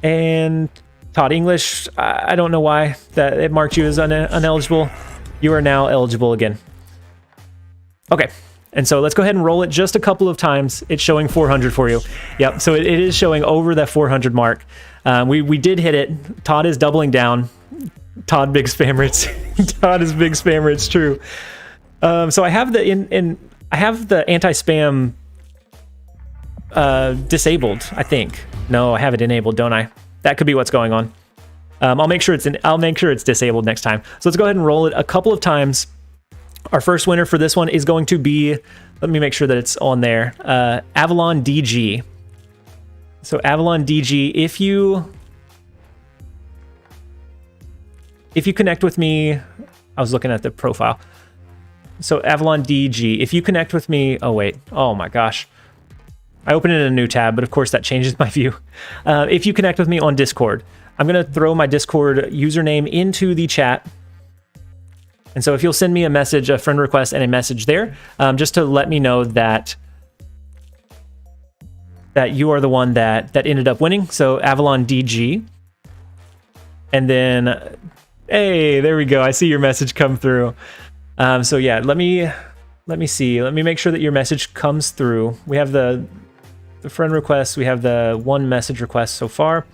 And Todd English, I don't know why that it marked you as uneligible. You are now eligible again. Okay, and so let's go ahead and roll it just a couple of times. It's showing 400 for you. Yep, so it is showing over that 400 mark. We did hit it. Todd is doubling down. Todd, big spammer. Todd is big spammer. It's true. So I have I have the anti-spam disabled, I think. No, I have it enabled, don't I? That could be what's going on. I'll make sure it's disabled next time. So let's go ahead and roll it a couple of times. Our first winner for this one is going to be, let me make sure that it's on there, Avalon DG. So Avalon DG, if you connect with me, I was looking at the profile. So Avalon DG, if you connect with me, oh wait, oh my gosh. I opened it in a new tab, but of course that changes my view. If you connect with me on Discord, I'm gonna throw my Discord username into the chat. And so if you'll send me a message, a friend request and a message there, just to let me know that you are the one that ended up winning. So Avalon DG. And then, hey, there we go. I see your message come through. So yeah, let me see. Let me make sure that your message comes through. We have the friend request. We have the 1 message request so far.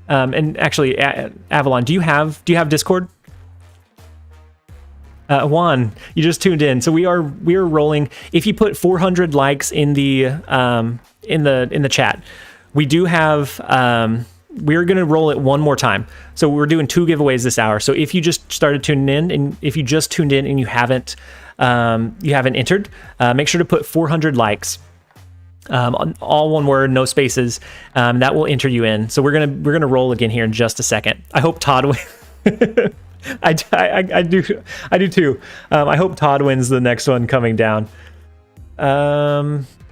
And actually, Avalon, do you have Discord? Juan, you just tuned in. So we are rolling. If you put 400 likes in the chat, we do have. We're going to roll it one more time. So we're doing 2 giveaways this hour. So if you just started tuning in, and if you just tuned in and you haven't entered, make sure to put 400 likes, all one word, no spaces. That will enter you in. So we're gonna roll again here in just a second. I hope Todd wins. I do too. I hope Todd wins the next one coming down.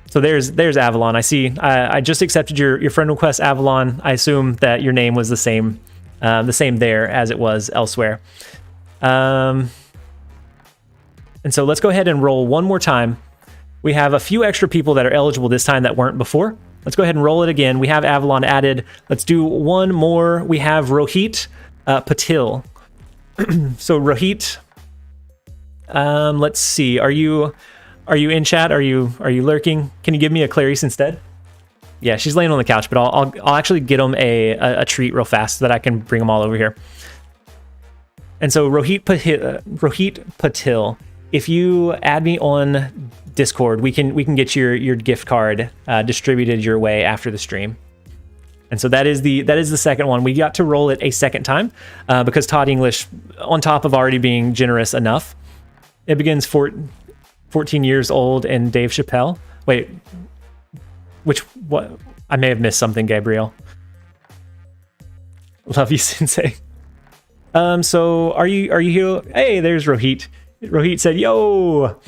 So there's Avalon. I see. I just accepted your friend request, Avalon. I assume that your name was the same there as it was elsewhere. And so let's go ahead and roll one more time. We have a few extra people that are eligible this time that weren't before. let's go ahead and roll it again. We have Avalon added. Let's do one more. We have Rohit Patil. So Rohit, let's see. Are you in chat? Are you lurking? Can you give me a Clarice instead? Yeah, she's laying on the couch, but I'll actually get them a treat real fast so that I can bring them all over here. And so Rohit Patil, if you add me on Discord, we can get your gift card distributed your way after the stream. And so that is the second one. We got to roll it a second time because Todd English, on top of already being generous enough, it begins 14 years old and Dave Chappelle. Wait, what? I may have missed something, Gabriel. Love you, Sensei. So are you here? Hey, there's Rohit. Rohit said, "Yo."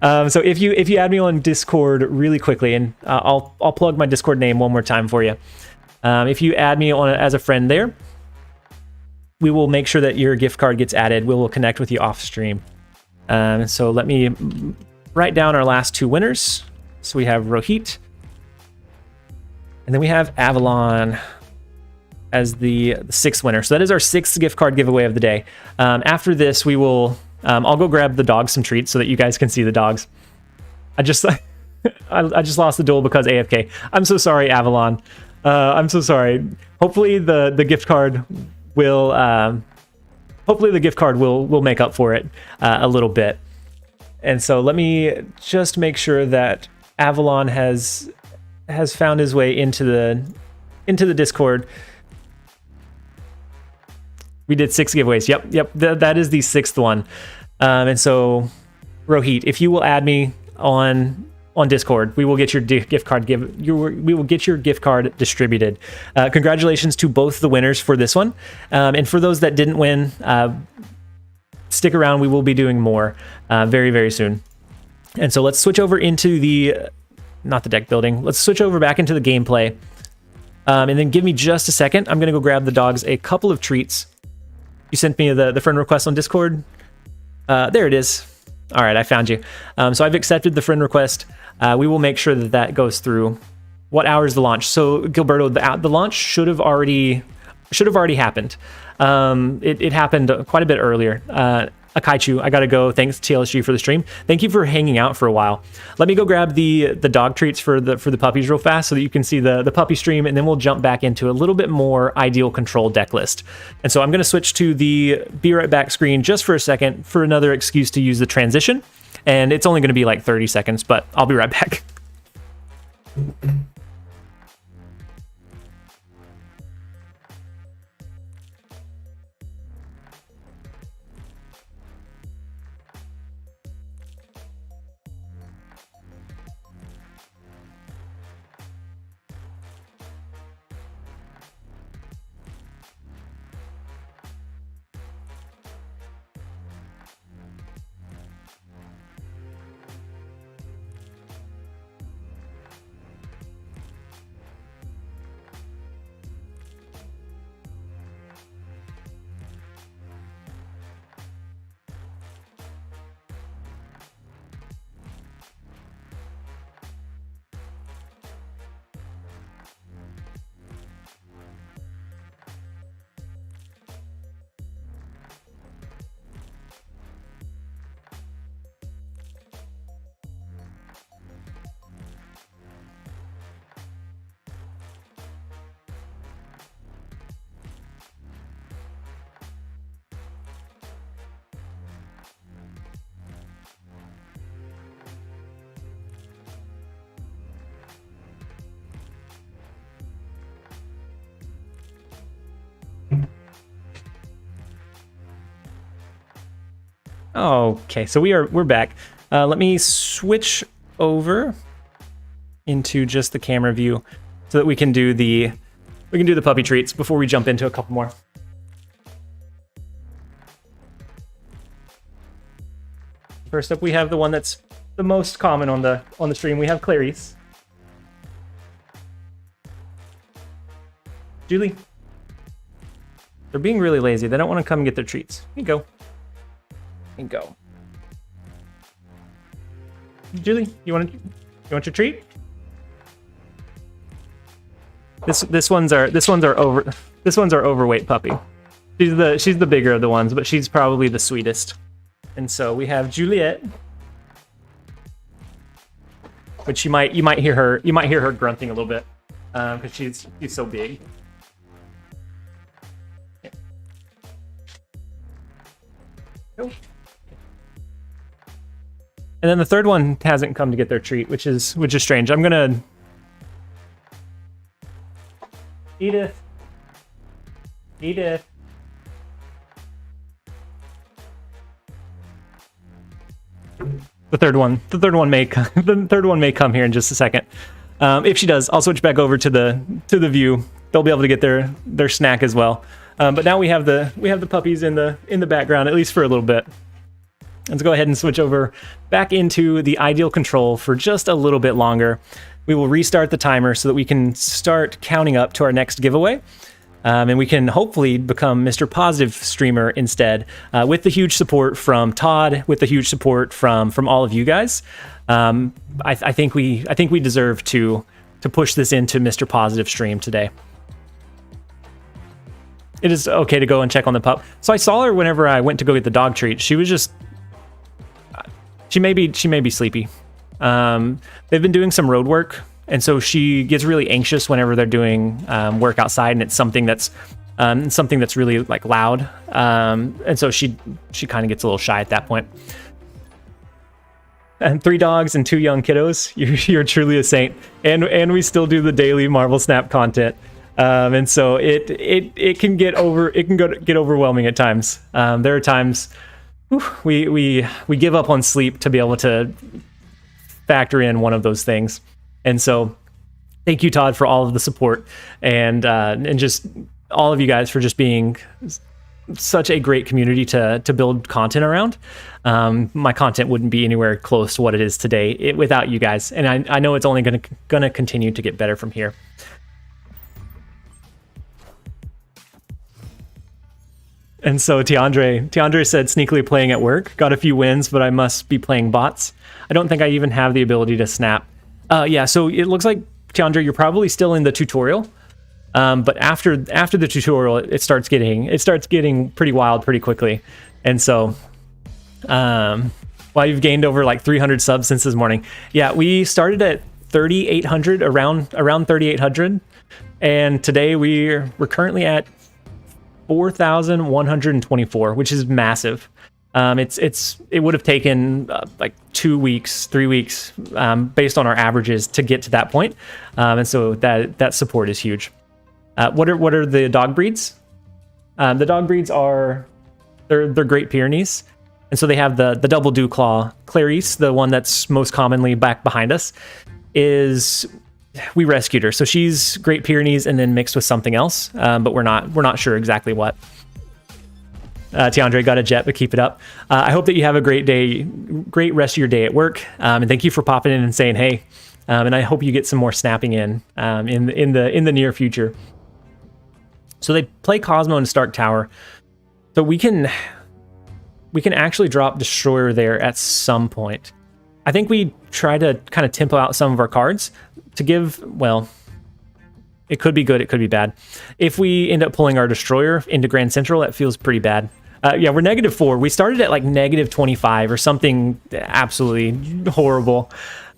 So if you add me on Discord really quickly, and I'll plug my Discord name one more time for you. If you add me on as a friend there, we will make sure that your gift card gets added. We will connect with you off stream. So let me write down our last two winners. So we have Rohit, and then we have Avalon as the sixth winner. So that is our sixth gift card giveaway of the day. After this, we will. I'll go grab the dogs some treats so that you guys can see the dogs. I just lost the duel because AFK. I'm so sorry, Avalon. I'm so sorry. Hopefully the gift card will make up for it a little bit. And so let me just make sure that Avalon has found his way into the Discord. We did 6 giveaways. Yep. That is the 6th one. And so, Rohit, if you will add me on Discord, we will get your gift card we will get your gift card distributed. Congratulations to both the winners for this one. And for those that didn't win, stick around. We will be doing more very, very soon. And so let's switch over into not the deck building. Let's switch over back into the gameplay. And then give me just a second. I'm going to go grab the dogs a couple of treats. You sent me the friend request on Discord. There it is. All right, I found you. So I've accepted the friend request. We will make sure that goes through. What hour is the launch? So Gilberto, the launch should have already happened. It happened quite a bit earlier. Akaichu, I gotta go. Thanks TLSG for the stream. Thank you for hanging out for a while. Let me go grab the dog treats for the puppies real fast so that you can see the puppy stream, and then we'll jump back into a little bit more ideal control deck list. And so I'm gonna switch to the be right back screen just for a second for another excuse to use the transition. And it's only gonna be like 30 seconds, but I'll be right back. Okay, so we're back. Let me switch over into just the camera view so that we can do the puppy treats before we jump into a couple more. First up, we have the one that's the most common on the stream. We have Clarice. Julie. They're being really lazy. They don't want to come and get their treats. Here you go. And go. Julie, you want your treat? This one's our overweight puppy. She's the bigger of the ones, but she's probably the sweetest. And so we have Juliet, which you might hear her grunting a little bit because she's so big. And then the third one hasn't come to get their treat, which is strange. I'm gonna Edith. The third one may come here in just a second. If she does, I'll switch back over to the view. They'll be able to get their snack as well. But now we have the puppies in the background, at least for a little bit. Let's go ahead and switch over back into the ideal control for just a little bit longer. We will restart the timer so that we can start counting up to our next giveaway. And we can hopefully become Mr. Positive Streamer instead, with the huge support from Todd, with the huge support from all of you guys. I think we deserve to push this into Mr. Positive Stream today. It is okay to go and check on the pup. So I saw her whenever I went to go get the dog treat. She was just, she may be sleepy. They've been doing some road work, and so she gets really anxious whenever they're doing work outside, and it's something that's really like loud. And so she kind of gets a little shy at that point. And 3 dogs and 2 young kiddos. You're truly a saint. And we still do the daily Marvel Snap content. And so it can get overwhelming at times. There are times we give up on sleep to be able to factor in one of those things. And so thank you, Todd, for all of the support and just all of you guys for just being such a great community to build content around. My content wouldn't be anywhere close to what it is today without you guys. And I know it's only gonna continue to get better from here. And so Tiandre said, sneakily playing at work, got a few wins, but I must be playing bots. I don't think I even have the ability to snap. Yeah, so it looks like, Tiandre, you're probably still in the tutorial. But after the tutorial, it starts getting pretty wild pretty quickly. And so, while you've gained over like 300 subs since this morning. Yeah, we started at 3,800, around 3,800. And today we're currently at 4,124, which is massive. It would have taken like 2 weeks, 3 weeks, based on our averages to get to that point. And so that support is huge. What are the dog breeds? The dog breeds they're Great Pyrenees. And so they have the double dew claw. Clarice, the one that's most commonly back behind us, we rescued her. So she's Great Pyrenees and then mixed with something else. But we're not sure exactly what. Tiandre got a jet, but keep it up. I hope that you have a great day, great rest of your day at work. And thank you for popping in and saying hey. And I hope you get some more snapping in the near future. So they play Cosmo in Stark Tower. So we can actually drop Destroyer there at some point. I think we try to kind of tempo out some of our cards to give, well, it could be good, it could be bad. If we end up pulling our Destroyer into Grand Central, that feels pretty bad. Yeah, we're -4. We started at like -25 or something absolutely horrible.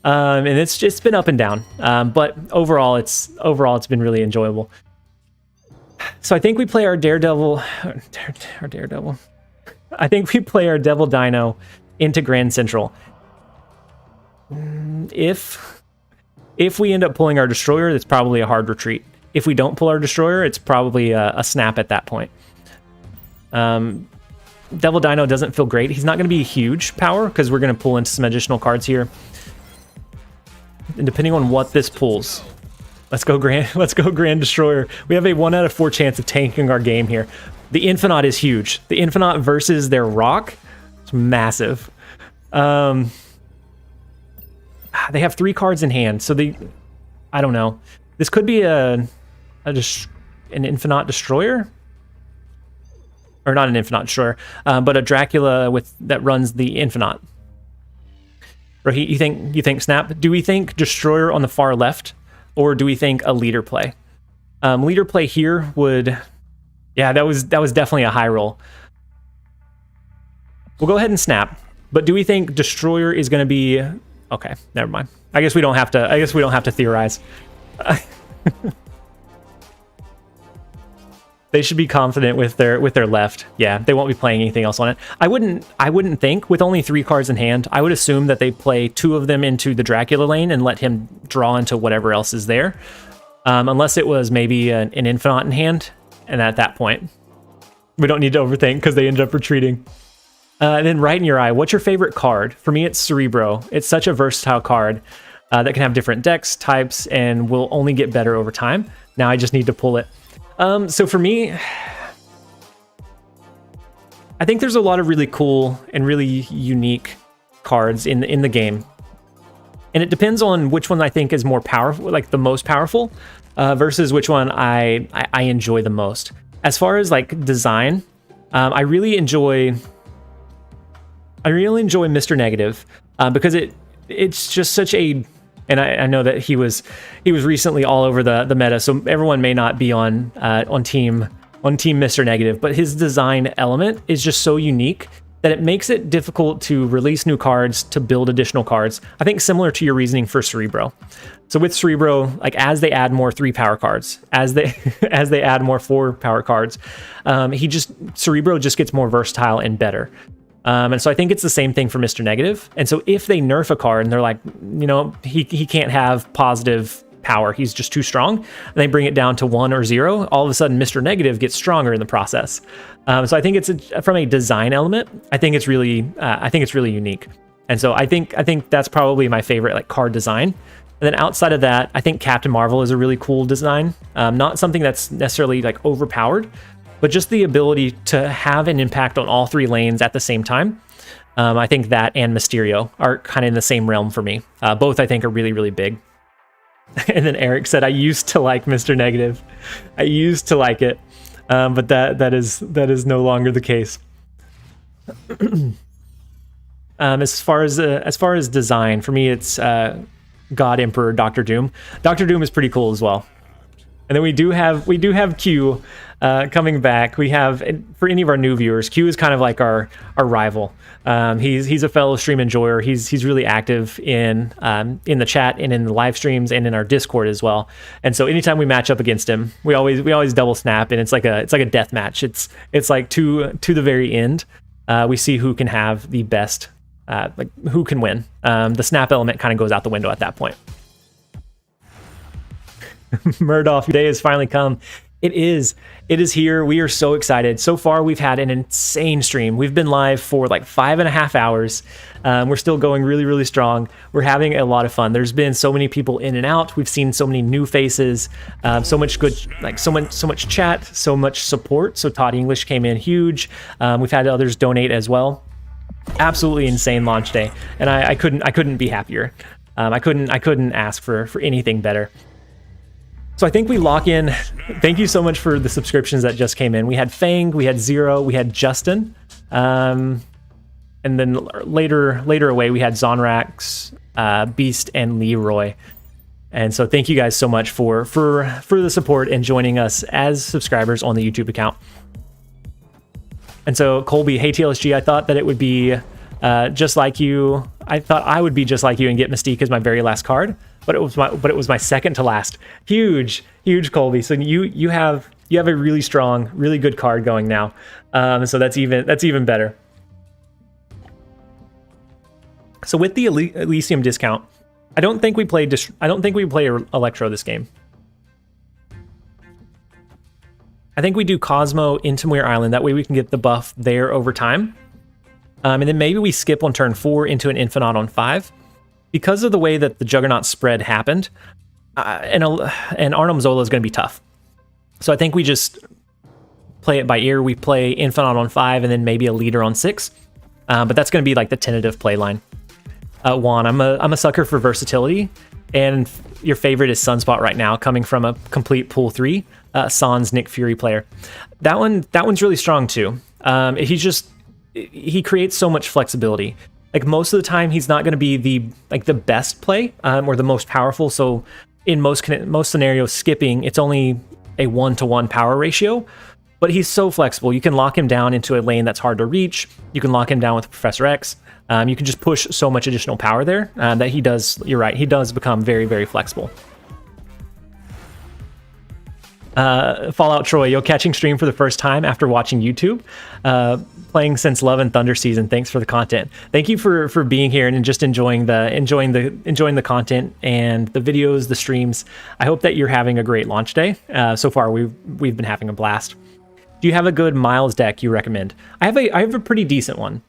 And it's just been up and down. But overall it's been really enjoyable. So I think we play our Daredevil. I think we play our Devil Dino into Grand Central. If we end up pulling our Destroyer, that's probably a hard retreat. If we don't pull our Destroyer, it's probably a snap at that point. Devil Dino doesn't feel great. He's not going to be a huge power because we're going to pull into some additional cards here. And depending on what this pulls, let's go Grand Destroyer. We have a 1 out of 4 chance of tanking our game here. The Infinite is huge. The Infinite versus their Rock, it's massive. They have 3 cards in hand, so I don't know. This could be an Infinite Destroyer, or not an Infinite Destroyer, but a Dracula that runs the Infinite. Or you think snap? Do we think Destroyer on the far left, or do we think a leader play? Leader play here would, yeah, that was definitely a high roll. We'll go ahead and snap. But do we think Destroyer is going to be okay? Never mind. I guess we don't have to theorize. They should be confident with their left. Yeah, they won't be playing anything else on it. I wouldn't think, with only 3 cards in hand, I would assume that they play 2 of them into the Dracula lane and let him draw into whatever else is there. Unless it was maybe an Infinite in hand, and at that point, we don't need to overthink because they end up retreating. And then right in your eye, what's your favorite card? For me, it's Cerebro. It's such a versatile card that can have different decks, types, and will only get better over time. Now I just need to pull it. So for me, I think there's a lot of really cool and really unique cards in the game. And it depends on which one I think is more powerful, like the most powerful, versus which one I enjoy the most. As far as like design, I really enjoy Mr. Negative because it's just such a, and I know that he was recently all over the meta, so everyone may not be on team Mr. Negative, but his design element is just so unique that it makes it difficult to release new cards, to build additional cards. I think similar to your reasoning for Cerebro. So with Cerebro, like as they add more 3 power cards, as they add more 4 power cards, Cerebro just gets more versatile and better. And so I think it's the same thing for Mr. Negative. And so if they nerf a card and they're like, you know, he can't have positive power, he's just too strong, and they bring it down to 1 or 0, all of a sudden Mr. Negative gets stronger in the process. So I think it's from a design element, I think it's really unique. And so I think that's probably my favorite like card design. And then outside of that, I think Captain Marvel is a really cool design. Not something that's necessarily like overpowered, but just the ability to have an impact on all 3 lanes at the same time. I think that and Mysterio are kind of in the same realm for me. Both I think are really, really big. And then Eric said, I used to like Mr. Negative. I used to like it. But that is no longer the case. As far as design, for me, it's God Emperor Dr. Doom. Dr. Doom is pretty cool as well. And then we do have Q coming back. We have, for any of our new viewers, Q is kind of like our rival. He's a fellow stream enjoyer. He's really active in the chat and in the live streams and in our Discord as well. And so anytime we match up against him, we always double snap, and it's like a death match. It's like to the very end. We see who can have the best, like who can win. The snap element kind of goes out the window at that point. Murdoch, your day has finally come. It is here. We are so excited. So far, we've had an insane stream. We've been live for like 5.5 hours. We're still going really, really strong. We're having a lot of fun. There's been so many people in and out. We've seen so many new faces, so much good, like so much chat, so much support. So Todd English came in huge. We've had others donate as well. Absolutely insane launch day, and I couldn't be happier. I couldn't ask for anything better. So I think we lock in. Thank you so much for the subscriptions that just came in. We had Fang, we had Zero, we had Justin, and then later away we had Zonrax, Beast, and Leroy. And so thank you guys so much for the support and joining us as subscribers on the YouTube account. And so Colby, hey TLSG, I thought that it would be just like you. I thought I would be just like you and get Mystique as my very last card. But it was my second to last. Huge Colby. So you have a really strong, really good card going now. So that's even better. So with the Elysium discount, I don't think we play Electro this game. I think we do Cosmo into Muir Island. That way we can get the buff there over time. And then maybe we skip on turn 4 into an Infinite on 5. Because of the way that the Juggernaut spread happened, and Arnim Zola is going to be tough. So I think we just play it by ear. We play Infinite on 5 and then maybe a leader on 6. But that's going to be like the tentative play line. Juan, I'm a sucker for versatility, and your favorite is Sunspot right now, coming from a complete pool 3 Sans Nick Fury player. That one's really strong too. He creates so much flexibility. Like most of the time, he's not going to be the best play or the most powerful. So in most scenarios, skipping, it's only a 1-to-1 power ratio, but he's so flexible. You can lock him down into a lane that's hard to reach. You can lock him down with Professor X. You can just push so much additional power there that he does, you're right, he does become very, very flexible. Fallout Troy, you're catching stream for the first time after watching YouTube. Playing since Love and Thunder season. Thanks for the content. Thank you for being here and just enjoying the content and the videos, the streams. I hope that you're having a great launch day. So far we've been having a blast. Do you have a good Miles deck you recommend? I have a pretty decent one.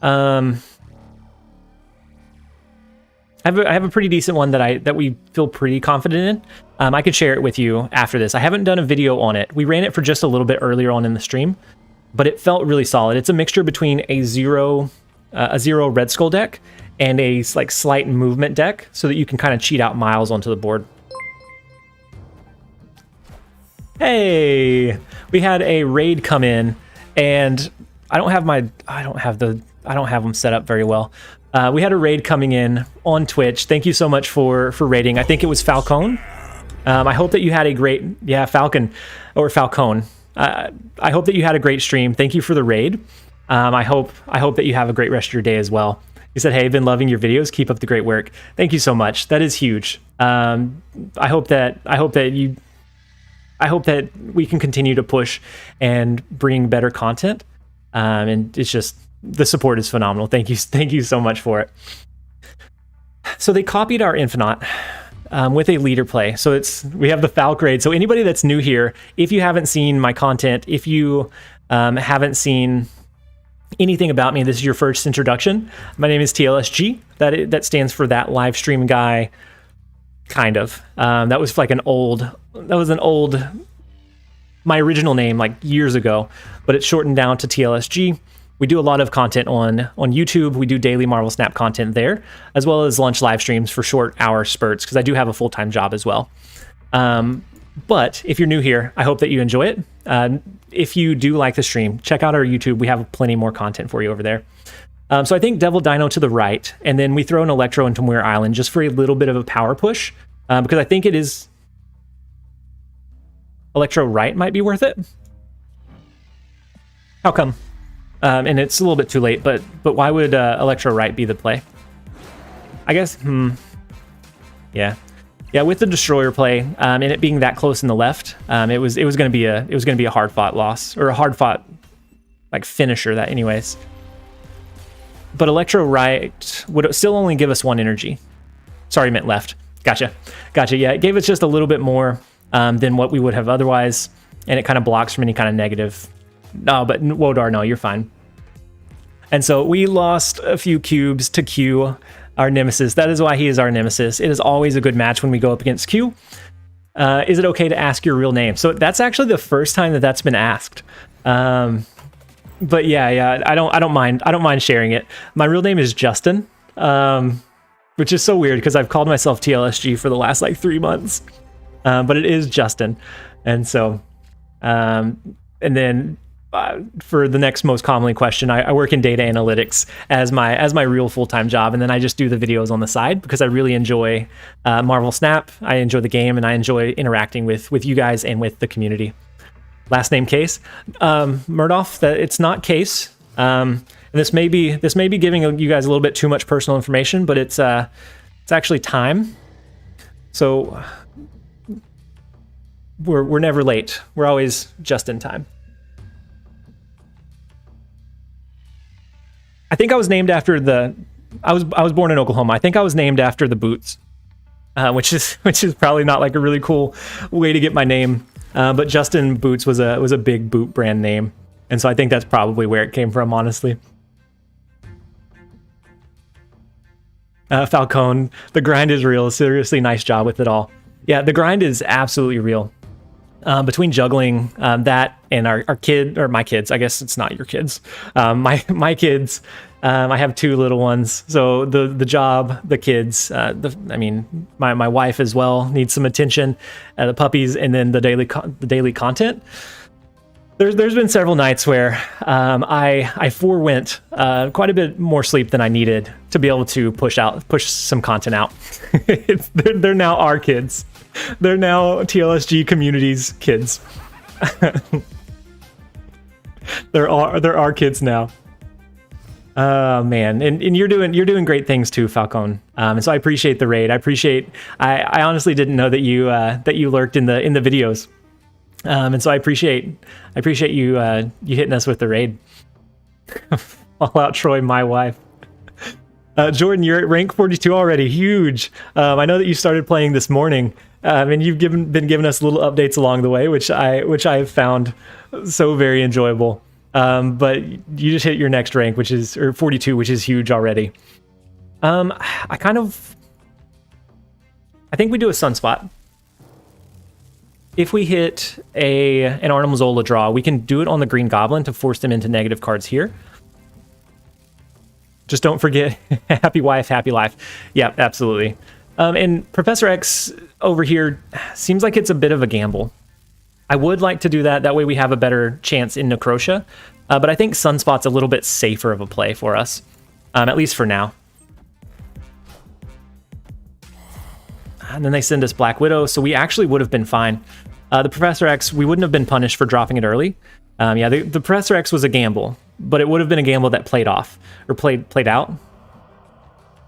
I have a pretty decent one that we feel pretty confident in. I could share it with you after this. I haven't done a video on it. We ran it for just a little bit earlier on in the stream, but it felt really solid. It's a mixture between a zero Red Skull deck and a like slight movement deck, so that you can kind of cheat out Miles onto the board. Hey, we had a raid come in, and I don't have them set up very well. We had a raid coming in on Twitch. Thank you so much for raiding. I think it was Falcone. I hope that you had a great, Falcon or Falcone. I hope that you had a great stream. Thank you for the raid. I hope that you have a great rest of your day as well. You said, "Hey, I've been loving your videos. Keep up the great work." Thank you so much. That is huge. I hope that we can continue to push and bring better content. And it's just, the support is phenomenal. Thank you so much for it. So they copied our Infinite with a leader play. So we have the Falc raid. So anybody that's new here, if you haven't seen my content, if you haven't seen anything about me, this is your first introduction. My name is TLSG. That stands for That Live Stream Guy, kind of. That was like my original name like years ago, but it's shortened down to TLSG. We do a lot of content on YouTube. We do daily Marvel Snap content there, as well as lunch live streams for short hour spurts, because I do have a full-time job as well. But if you're new here, I hope that you enjoy it. If you do like the stream, check out our YouTube. We have plenty more content for you over there. So I think Devil Dino to the right, and then we throw an Electro into Muir Island just for a little bit of a power push, because I think it is... Electro right might be worth it. How come? And it's a little bit too late, but why would Electro right be the play? I guess, yeah, with the Destroyer play and it being that close in the left, it was going to be a hard fought loss, or a hard fought like finisher. That anyways. But Electro right would still only give us 1 energy. Sorry, I meant left. Gotcha. Yeah, it gave us just a little bit more than what we would have otherwise, and it kind of blocks from any kind of negative. No, but Wodar, no, you're fine. And so we lost a few cubes to Q, our nemesis. That is why he is our nemesis. It is always a good match when we go up against Q. Is it okay to ask your real name? So that's actually the first time that that's been asked. But yeah, I don't mind sharing it. My real name is Justin, which is so weird because I've called myself TLSG for the last like 3 months. But it is Justin. And so, and then for the next most commonly question, I work in data analytics as my real full-time job, and then I just do the videos on the side because I really enjoy Marvel Snap. I enjoy the game, and I enjoy interacting with you guys and with the community. Last name Case, Murdoff. That it's not Case. And this may be giving you guys a little bit too much personal information, but it's actually time. So we're never late. We're always just in time. I think I was named after I was born in Oklahoma. I think I was named after the boots, which is probably not like a really cool way to get my name. But Justin Boots was a big boot brand name, and so I think that's probably where it came from, honestly. Falcone, the grind is real. Seriously, nice job with it all. Yeah, the grind is absolutely real. Between juggling that and our kid, or my kids, I guess it's not your kids. My kids, I have 2 little ones. So the job, the kids, my wife as well needs some attention. The puppies, and then the daily content. There's been several nights where I forewent quite a bit more sleep than I needed to be able to push some content out. They're now our kids. They're now TLSG community's kids. They're our kids now. Man, and you're doing great things too, Falcon. And so I appreciate the raid. I honestly didn't know that you lurked in the videos. And so I appreciate you you hitting us with the raid. All out Troy, my wife. Jordan, you're at rank 42 already. Huge. I know that you started playing this morning, and you've been giving us little updates along the way, which I have found so very enjoyable. But you just hit your next rank, which is 42, which is huge already. I think we do a Sunspot. If we hit an Arnim Zola draw, we can do it on the Green Goblin to force them into negative cards here. Just don't forget, happy wife, happy life. Yeah, absolutely. And Professor X over here seems like it's a bit of a gamble. I would like to do that. That way we have a better chance in Necrotia. But I think Sunspot's a little bit safer of a play for us, at least for now. And then they send us Black Widow, so we actually would have been fine. The Professor X, we wouldn't have been punished for dropping it early. Yeah, the Professor X was a gamble, but it would have been a gamble that played off. Or played out?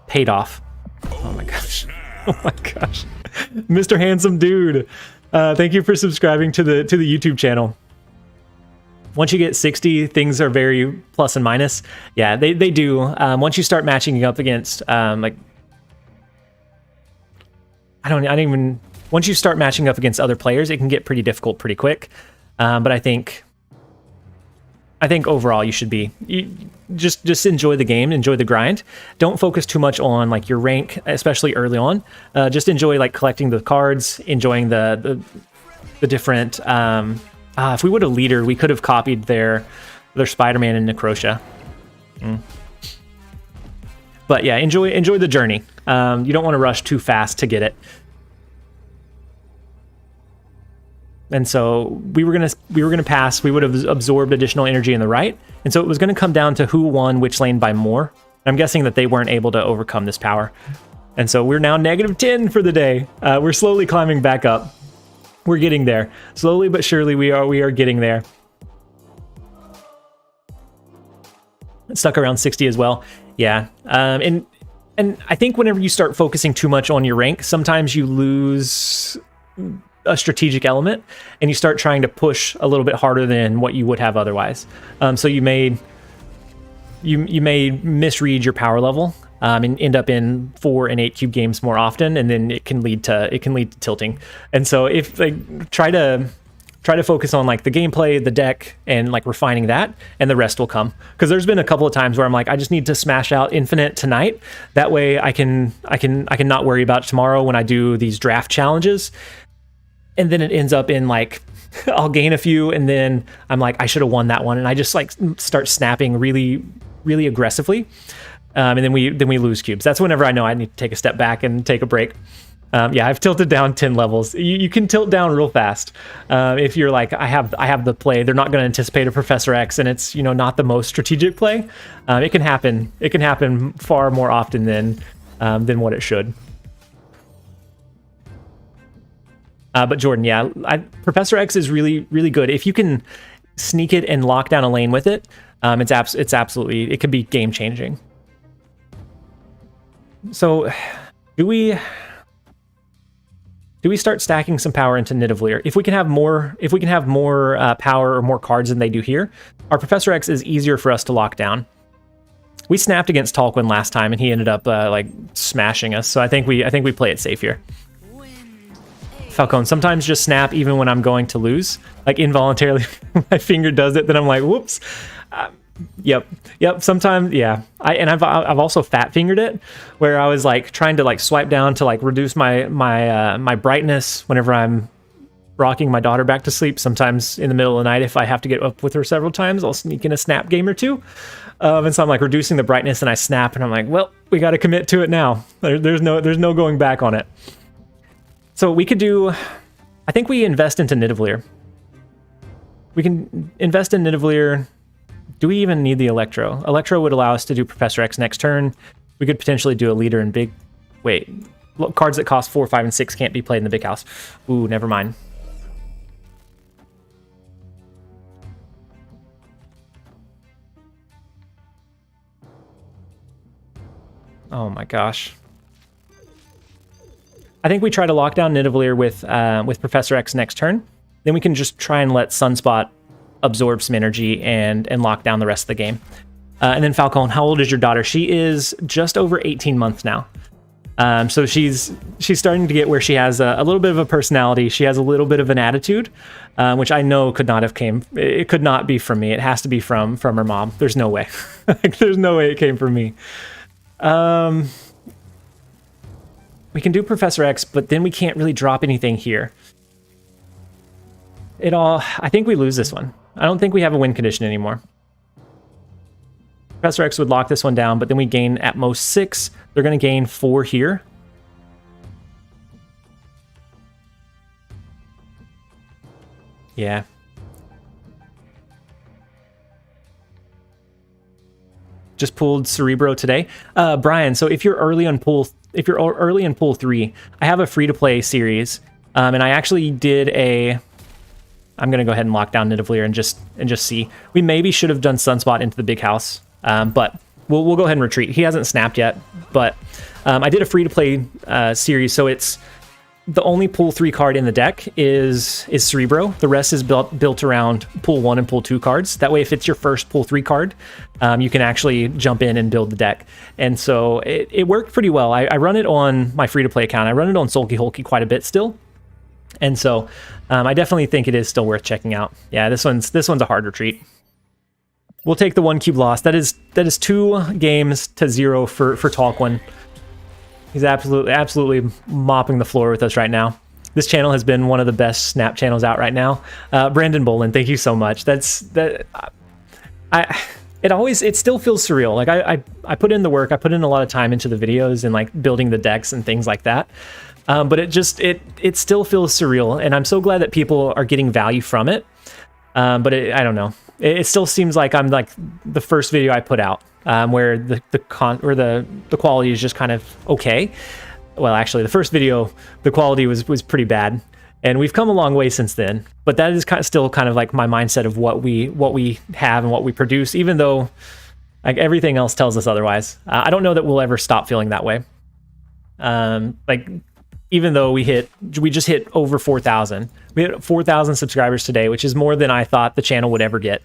Paid off. Oh my gosh. Oh my gosh. Mr. Handsome Dude. Thank you for subscribing to the YouTube channel. Once you get 60, things are very plus and minus. Yeah, they do. Once you start matching up against once you start matching up against other players, it can get pretty difficult pretty quick. But I think overall you should be just enjoy the game, enjoy the grind. Don't focus too much on like your rank, especially early on. Just enjoy like collecting the cards, enjoying the different. If we would have leader, we could have copied their Spider-Man and Necrotia. But yeah, enjoy the journey. You don't want to rush too fast to get it. And so we were gonna pass. We would have absorbed additional energy in the right, and so it was going to come down to who won which lane by more. I'm guessing that they weren't able to overcome this power, and so we're now -10 for the day. We're slowly climbing back up. We're getting there, slowly but surely. We are getting there. Stuck around 60 as well. Yeah, and I think whenever you start focusing too much on your rank, sometimes you lose a strategic element and you start trying to push a little bit harder than what you would have otherwise. So you may misread your power level and end up in 4 and 8 cube games more often, and then it can lead to tilting. And so if like try to focus on like the gameplay, the deck, and like refining that, and the rest will come. Because there's been a couple of times where I'm like, I just need to smash out Infinite tonight. That way I can not worry about tomorrow when I do these draft challenges. And then it ends up in like, I'll gain a few, and then I'm like, I should have won that one, and I just like start snapping really, really aggressively, and then we lose cubes. That's whenever I know I need to take a step back and take a break. Yeah, I've tilted down 10 levels. You can tilt down real fast if you're like, I have the play. They're not going to anticipate a Professor X, and it's not the most strategic play. It can happen. It can happen far more often than what it should. But Jordan, yeah, Professor X is really, really good. If you can sneak it and lock down a lane with it, it's absolutely, it could be game changing. So, do we start stacking some power into Nidavellir? If we can have more power or more cards than they do here, our Professor X is easier for us to lock down. We snapped against Tolkien last time, and he ended up like smashing us. So I think we play it safe here. Falcon, sometimes just snap even when I'm going to lose. Like involuntarily, my finger does it, then I'm like, whoops. Yep. Sometimes, yeah. I've also fat fingered it, where I was like trying to like swipe down to like reduce my brightness whenever I'm rocking my daughter back to sleep. Sometimes in the middle of the night, if I have to get up with her several times, I'll sneak in a snap game or two. And so I'm like reducing the brightness, and I snap, and I'm like, well, we got to commit to it now. There's no going back on it. So we could do, I think we invest into Nidavellir. We can invest in Nidavellir. Do we even need the Electro? Electro would allow us to do Professor X next turn. We could potentially do a leader and big, wait, cards that cost 4, 5, and 6 can't be played in the big house. Ooh, never mind. Oh my gosh. I think we try to lock down Nidavellir with Professor X next turn. Then we can just try and let Sunspot absorb some energy and lock down the rest of the game. And then Falcon, how old is your daughter? She is just over 18 months now. So she's starting to get where she has a little bit of a personality. She has a little bit of an attitude, which I know could not be from me. It has to be from her mom. There's no way. Like, there's no way it came from me. We can do Professor X, but then we can't really drop anything here. I think we lose this one. I don't think we have a win condition anymore. Professor X would lock this one down, but then we gain at most 6. They're going to gain 4 here. Yeah. Just pulled Cerebro today. Brian, so if you're early in pool 3, I have a free-to-play series, and I actually did I'm going to go ahead and lock down Nidavellir and just see. We maybe should have done Sunspot into the big house, but we'll go ahead and retreat. He hasn't snapped yet, but I did a free-to-play series, so it's the only pool 3 card in the deck is Cerebro. The rest is built around pool 1 and pool 2 cards. That way, if it's your first pool 3 card, you can actually jump in and build the deck. And so it worked pretty well. I run it on my free-to-play account. I run it on Sulky Hulky quite a bit still. And so I definitely think it is still worth checking out. Yeah, this one's a hard retreat. We'll take the 1 cube loss. That is 2 games to 0 for Talkwin. He's absolutely mopping the floor with us right now. This channel has been one of the best Snap channels out right now. Brandon Bolin, thank you so much. It still feels surreal. Like I put in the work, I put in a lot of time into the videos and like building the decks and things like that. But it still feels surreal, and I'm so glad that people are getting value from it. But I don't know. It still seems like I'm like the first video I put out, where the quality is just kind of okay. Well, actually, the first video, the quality was pretty bad, and we've come a long way since then. But that is still kind of like my mindset of what we have and what we produce, even though like everything else tells us otherwise. I don't know that we'll ever stop feeling that way. Even though we just hit over 4,000. We hit 4,000 subscribers today, which is more than I thought the channel would ever get.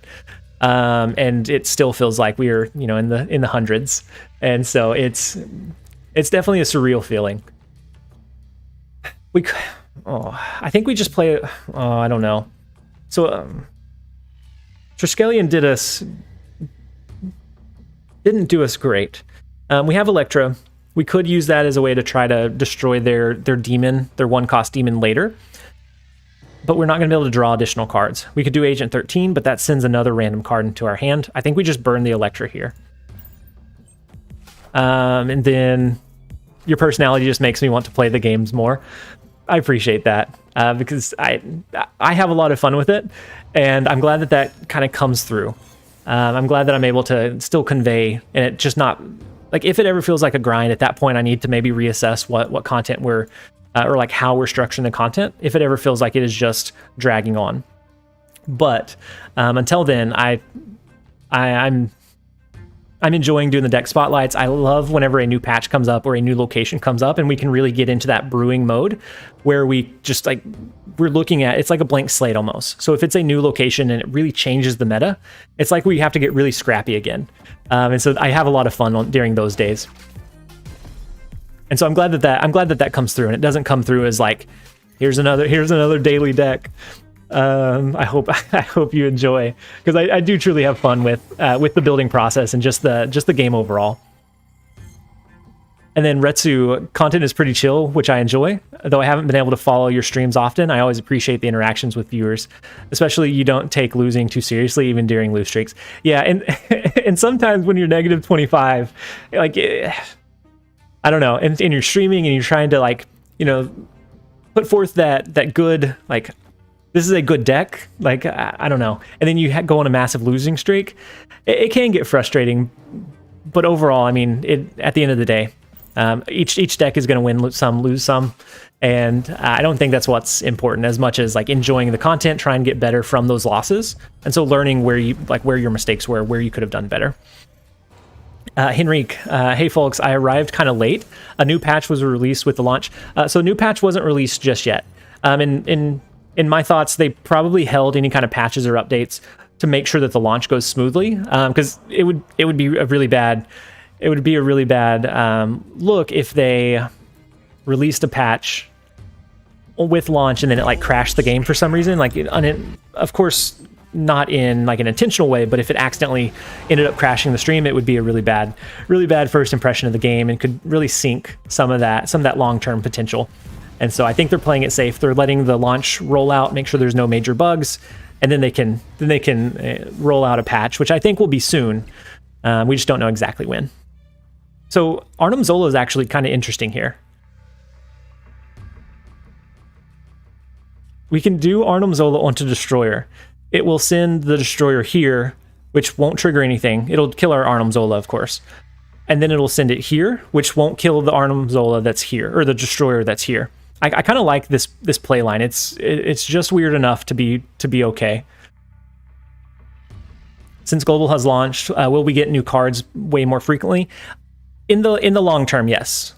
And it still feels like we are, in the hundreds. And so it's definitely a surreal feeling. I think we just play. I don't know. So Triskelion didn't do us great. We have Electra. We could use that as a way to try to destroy their demon, their 1-cost demon later. But we're not going to be able to draw additional cards. We could do Agent 13, but that sends another random card into our hand. I think we just burn the Electra here. And then your personality just makes me want to play the games more. I appreciate that because I have a lot of fun with it. And I'm glad that kind of comes through. I'm glad that I'm able to still convey, and it just not... Like, if it ever feels like a grind, at that point, I need to maybe reassess what content we're, or like how we're structuring the content, if it ever feels like it is just dragging on. But until then, I'm enjoying doing the deck spotlights. I love whenever a new patch comes up or a new location comes up, and we can really get into that brewing mode where we just like, we're looking at, it's like a blank slate almost. So if it's a new location and it really changes the meta, it's like we have to get really scrappy again. And so I have a lot of fun during those days. And so I'm glad that comes through, and it doesn't come through as like, here's another daily deck. I hope you enjoy, because I do truly have fun with the building process and just the game overall. And then Retsu, content is pretty chill, which I enjoy. Though I haven't been able to follow your streams often, I always appreciate the interactions with viewers. Especially you don't take losing too seriously, even during lose streaks. Yeah, and sometimes when you're negative 25, like, I don't know, and you're streaming and you're trying to like, put forth that good, like, this is a good deck, like, I don't know. And then you go on a massive losing streak. It can get frustrating, but overall, I mean, at the end of the day, Each deck is going to win some, lose some, and I don't think that's what's important as much as like enjoying the content, trying to get better from those losses, and so learning where your mistakes were, where you could have done better. Henrique, hey folks, I arrived kind of late. A new patch was released with the launch, so a new patch wasn't released just yet. In my thoughts, they probably held any kind of patches or updates to make sure that the launch goes smoothly, because it would be a really bad look if they released a patch with launch and then it like crashed the game for some reason. Like, of course, not in like an intentional way, but if it accidentally ended up crashing the stream, it would be a really bad first impression of the game and could really sink some of that long-term potential. And so I think they're playing it safe. They're letting the launch roll out, make sure there's no major bugs, and then they can roll out a patch, which I think will be soon. We just don't know exactly when. So Arnim Zola is actually kind of interesting here. We can do Arnim Zola onto Destroyer. It will send the Destroyer here, which won't trigger anything. It'll kill our Arnim Zola, of course. And then it'll send it here, which won't kill the Arnim Zola that's here, or the Destroyer that's here. I kind of like this play line. It's just weird enough to be okay. Since Global has launched, will we get new cards way more frequently? In the long term, yes.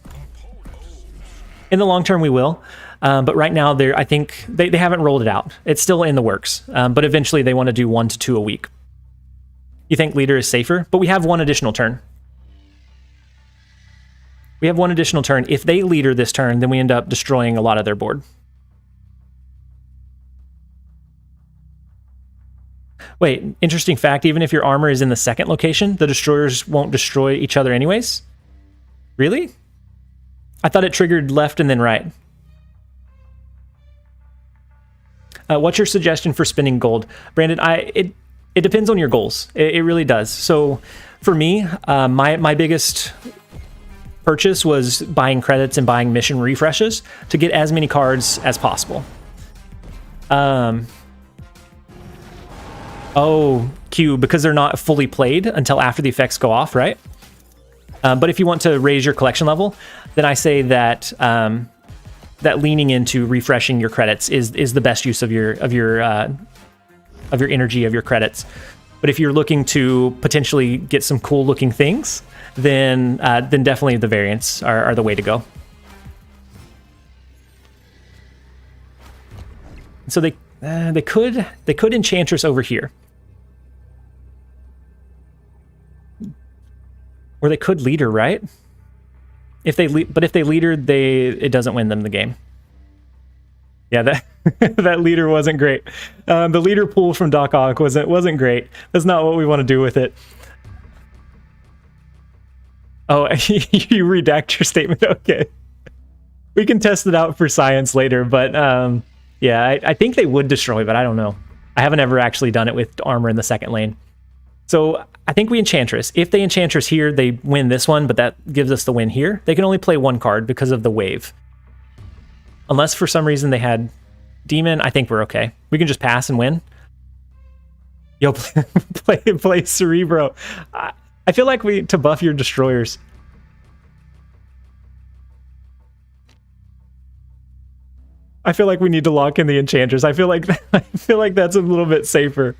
In the long term, we will. But right now, I think they haven't rolled it out. It's still in the works. But eventually, they want to do 1 to 2 a week. You think leader is safer? But we have one additional turn. We have one additional turn. If they leader this turn, then we end up destroying a lot of their board. Wait, interesting fact, even if your armor is in the second location, the destroyers won't destroy each other anyways? Really? I thought it triggered left and then right. What's your suggestion for spending gold? Brandon, it depends on your goals. It really does. So for me, my biggest purchase was buying credits and buying mission refreshes to get as many cards as possible. Oh, Q, because they're not fully played until after the effects go off, right? But if you want to raise your collection level, then I say that that leaning into refreshing your credits is the best use of your energy, of your credits. But if you're looking to potentially get some cool looking things, then definitely the variants are the way to go. So they could Enchantress over here, or they could leader, right? But if they leader, it doesn't win them the game. Yeah, that leader wasn't great. The leader pool from Doc Ock wasn't great. That's not what we want to do with it. Oh, you redact your statement. Okay, we can test it out for science later. But yeah, I think they would destroy, but I don't know. I haven't ever actually done it with armor in the second lane. So I think we Enchantress. If they Enchantress here, they win this one, but that gives us the win here. They can only play one card because of the wave. Unless for some reason they had Demon, I think we're okay. We can just pass and win. Yo, play Cerebro. I feel like to buff your destroyers. I feel like we need to lock in the Enchantress. I feel like that's a little bit safer.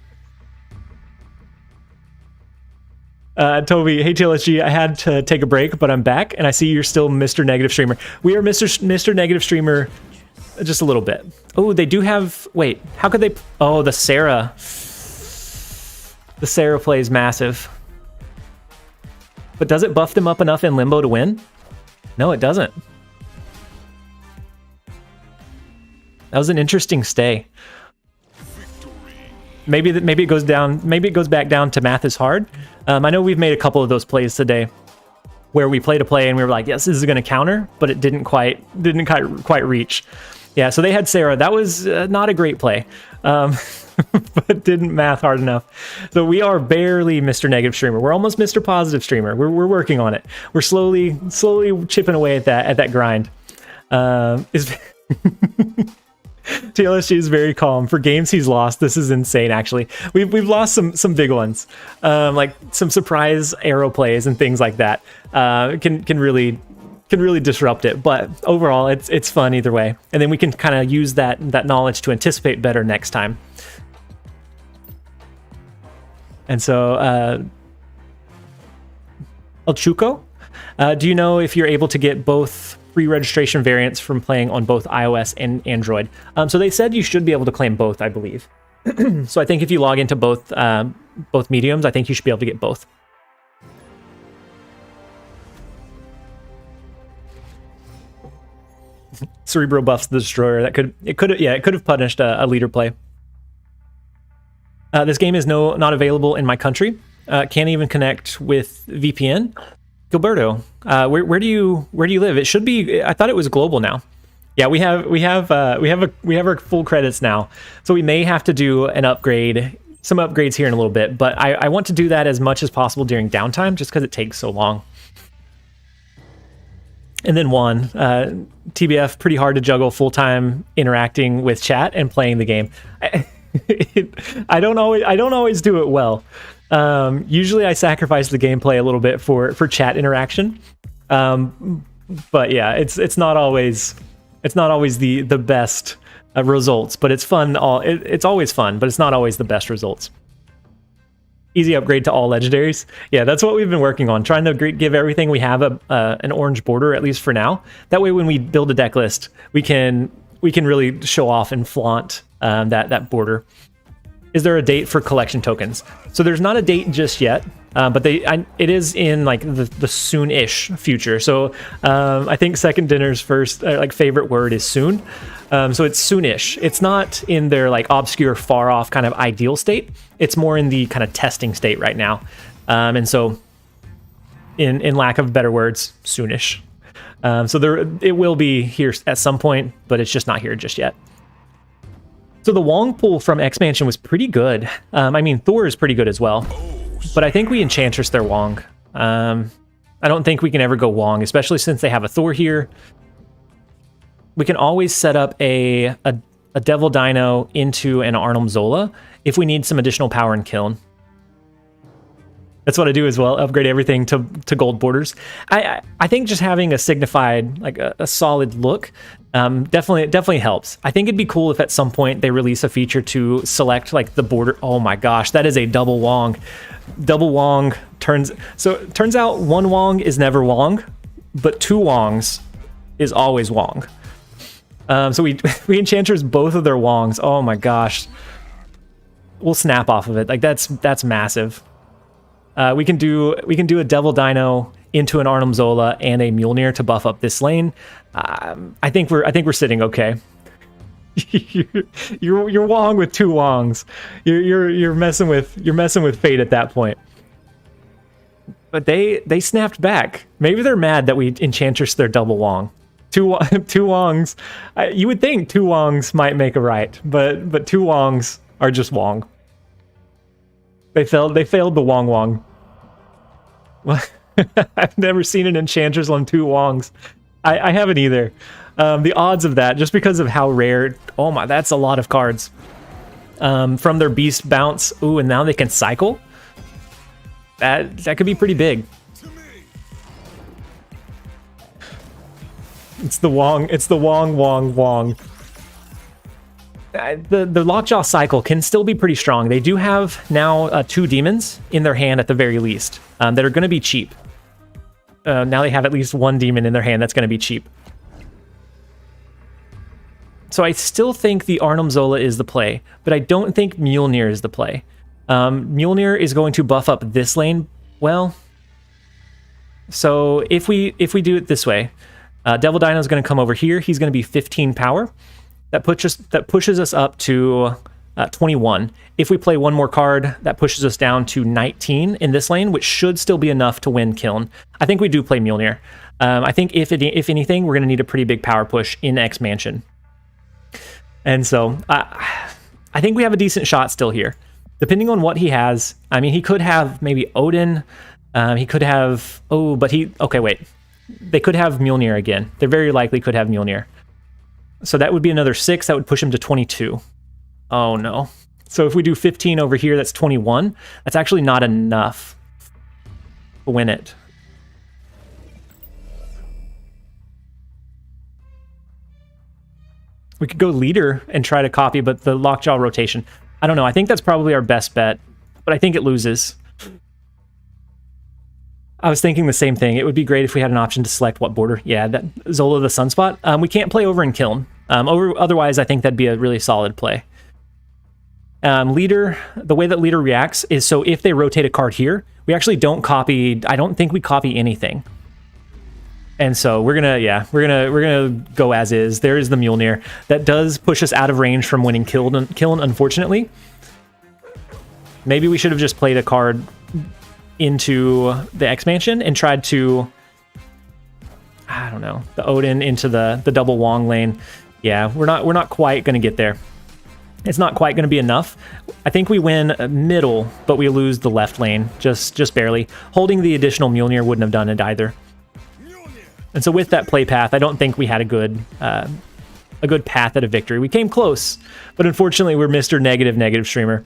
Toby, hey TLSG, I had to take a break, but I'm back, and I see you're still Mr. Negative Streamer. We are Mr. Negative Streamer just a little bit. Oh, they do have... Wait, how could they... Oh, the Sarah. The Sarah plays massive. But does it buff them up enough in Limbo to win? No, it doesn't. That was an interesting stay. Maybe it goes down. Maybe it goes back down to math is hard. I know we've made a couple of those plays today, where we played a play and we were like, yes, this is going to counter, but it didn't quite reach. Yeah, so they had Sarah. That was not a great play, but didn't math hard enough. So we are barely Mr. Negative Streamer. We're almost Mr. Positive Streamer. We're working on it. We're slowly chipping away at that grind. TLSG is very calm. For games he's lost, this is insane, actually. We've lost some big ones. Like some surprise arrow plays and things like that. Can really really disrupt it. But overall, it's fun either way. And then we can kind of use that knowledge to anticipate better next time. And so, El Chuco, do you know if you're able to get both free registration variants from playing on both iOS and Android? So they said you should be able to claim both, I believe. So I think if you log into both mediums, I think you should be able to get both. Cerebro buffs the destroyer. It could have punished a leader play. This game is not available in my country. Can't even connect with VPN. Gilberto, where do you live? It should be. I thought it was global now. Yeah, we have our full credits now, so we may have to do some upgrades here in a little bit. But I want to do that as much as possible during downtime, just because it takes so long. And then TBF, pretty hard to juggle full-time interacting with chat and playing the game. I don't always do it well. Usually I sacrifice the gameplay a little bit for chat interaction. But yeah, it's not always the best results, but it's fun. It's always fun, but it's not always the best results. Easy upgrade to all legendaries. Yeah, that's what we've been working on, trying to give everything we have an orange border, at least for now. That way, when we build a deck list, we can really show off and flaunt that border. Is there a date for collection tokens? So there's not a date just yet, but it is in like the soon-ish future. So I think Second Dinner's first favorite word is soon. So it's soon-ish. It's not in their like obscure, far-off kind of ideal state. It's more in the kind of testing state right now. And so, in lack of better words, soonish. So it will be here at some point, but it's just not here just yet. So the Wong pull from Expansion was pretty good. I mean, Thor is pretty good as well, but I think we Enchantress their Wong. I don't think we can ever go Wong, especially since they have a Thor here. We can always set up a Devil Dino into an Arnhem Zola if we need some additional power and kiln. That's what I do as well, upgrade everything to gold borders. I think just having a signified, like a solid look, definitely helps. I think it'd be cool if at some point they release a feature to select like the border. Oh my gosh, that is a double Wong. Double Wong turns out one Wong is never Wong, but two Wongs is always Wong. So we Enchantress both of their Wongs. Oh my gosh. We'll snap off of it. Like that's massive. We can do a Devil Dino into an Arnhem Zola and a Mjolnir to buff up this lane. I think we're sitting okay. you're Wong with two Wongs. You're messing with fate at that point. But they snapped back. Maybe they're mad that we Enchantress their double Wong. Two Wongs. You would think two Wongs might make a right, but two Wongs are just Wong. They failed the Wong. Well, I've never seen an Enchantress on two Wongs. I haven't either. The odds of that, just because of how rare. Oh my, that's a lot of cards. From their beast bounce. Ooh, and now they can cycle. That could be pretty big. It's the Wong. It's the Wong. The Lockjaw cycle can still be pretty strong. They do have now two demons in their hand at the very least that are going to be cheap. Now they have at least one demon in their hand that's going to be cheap. So I still think the Arnhem Zola is the play, but I don't think Mjolnir is the play. Mjolnir is going to buff up this lane. Well, so if we do it this way, Devil Dino is going to come over here. He's going to be 15 power. That pushes us up to 21. If we play one more card, that pushes us down to 19 in this lane, which should still be enough to win Kiln. I think we do play Mjolnir. I think if anything, we're going to need a pretty big power push in X Mansion. And so I think we have a decent shot still here. Depending on what he has, I mean, he could have maybe Odin. He could have... Okay, wait. They could have Mjolnir again. They very likely could have Mjolnir. So that would be another 6. That would push him to 22. Oh, no. So if we do 15 over here, that's 21. That's actually not enough to win it. We could go leader and try to copy, but the lockjaw rotation, I don't know. I think that's probably our best bet, but I think it loses. I was thinking the same thing. It would be great if we had an option to select what border. Yeah, that Zola the Sunspot. We can't play over in Kiln. Otherwise, I think that'd be a really solid play. Leader, the way that leader reacts is so if they rotate a card here, we actually don't copy. I don't think we copy anything. And so we're gonna go as is. There is the Mjolnir. That does push us out of range from winning Kiln, unfortunately. Maybe we should have just played a card into the X-Mansion and tried to, I don't know, the Odin into the double Wong lane. Yeah, we're not quite gonna get there. It's not quite gonna be enough. I think we win middle, but we lose the left lane, just barely. Holding the additional Mjolnir wouldn't have done it either. And so with that play path, I don't think we had a good path at a victory. We came close, but unfortunately we're Mr. Negative streamer.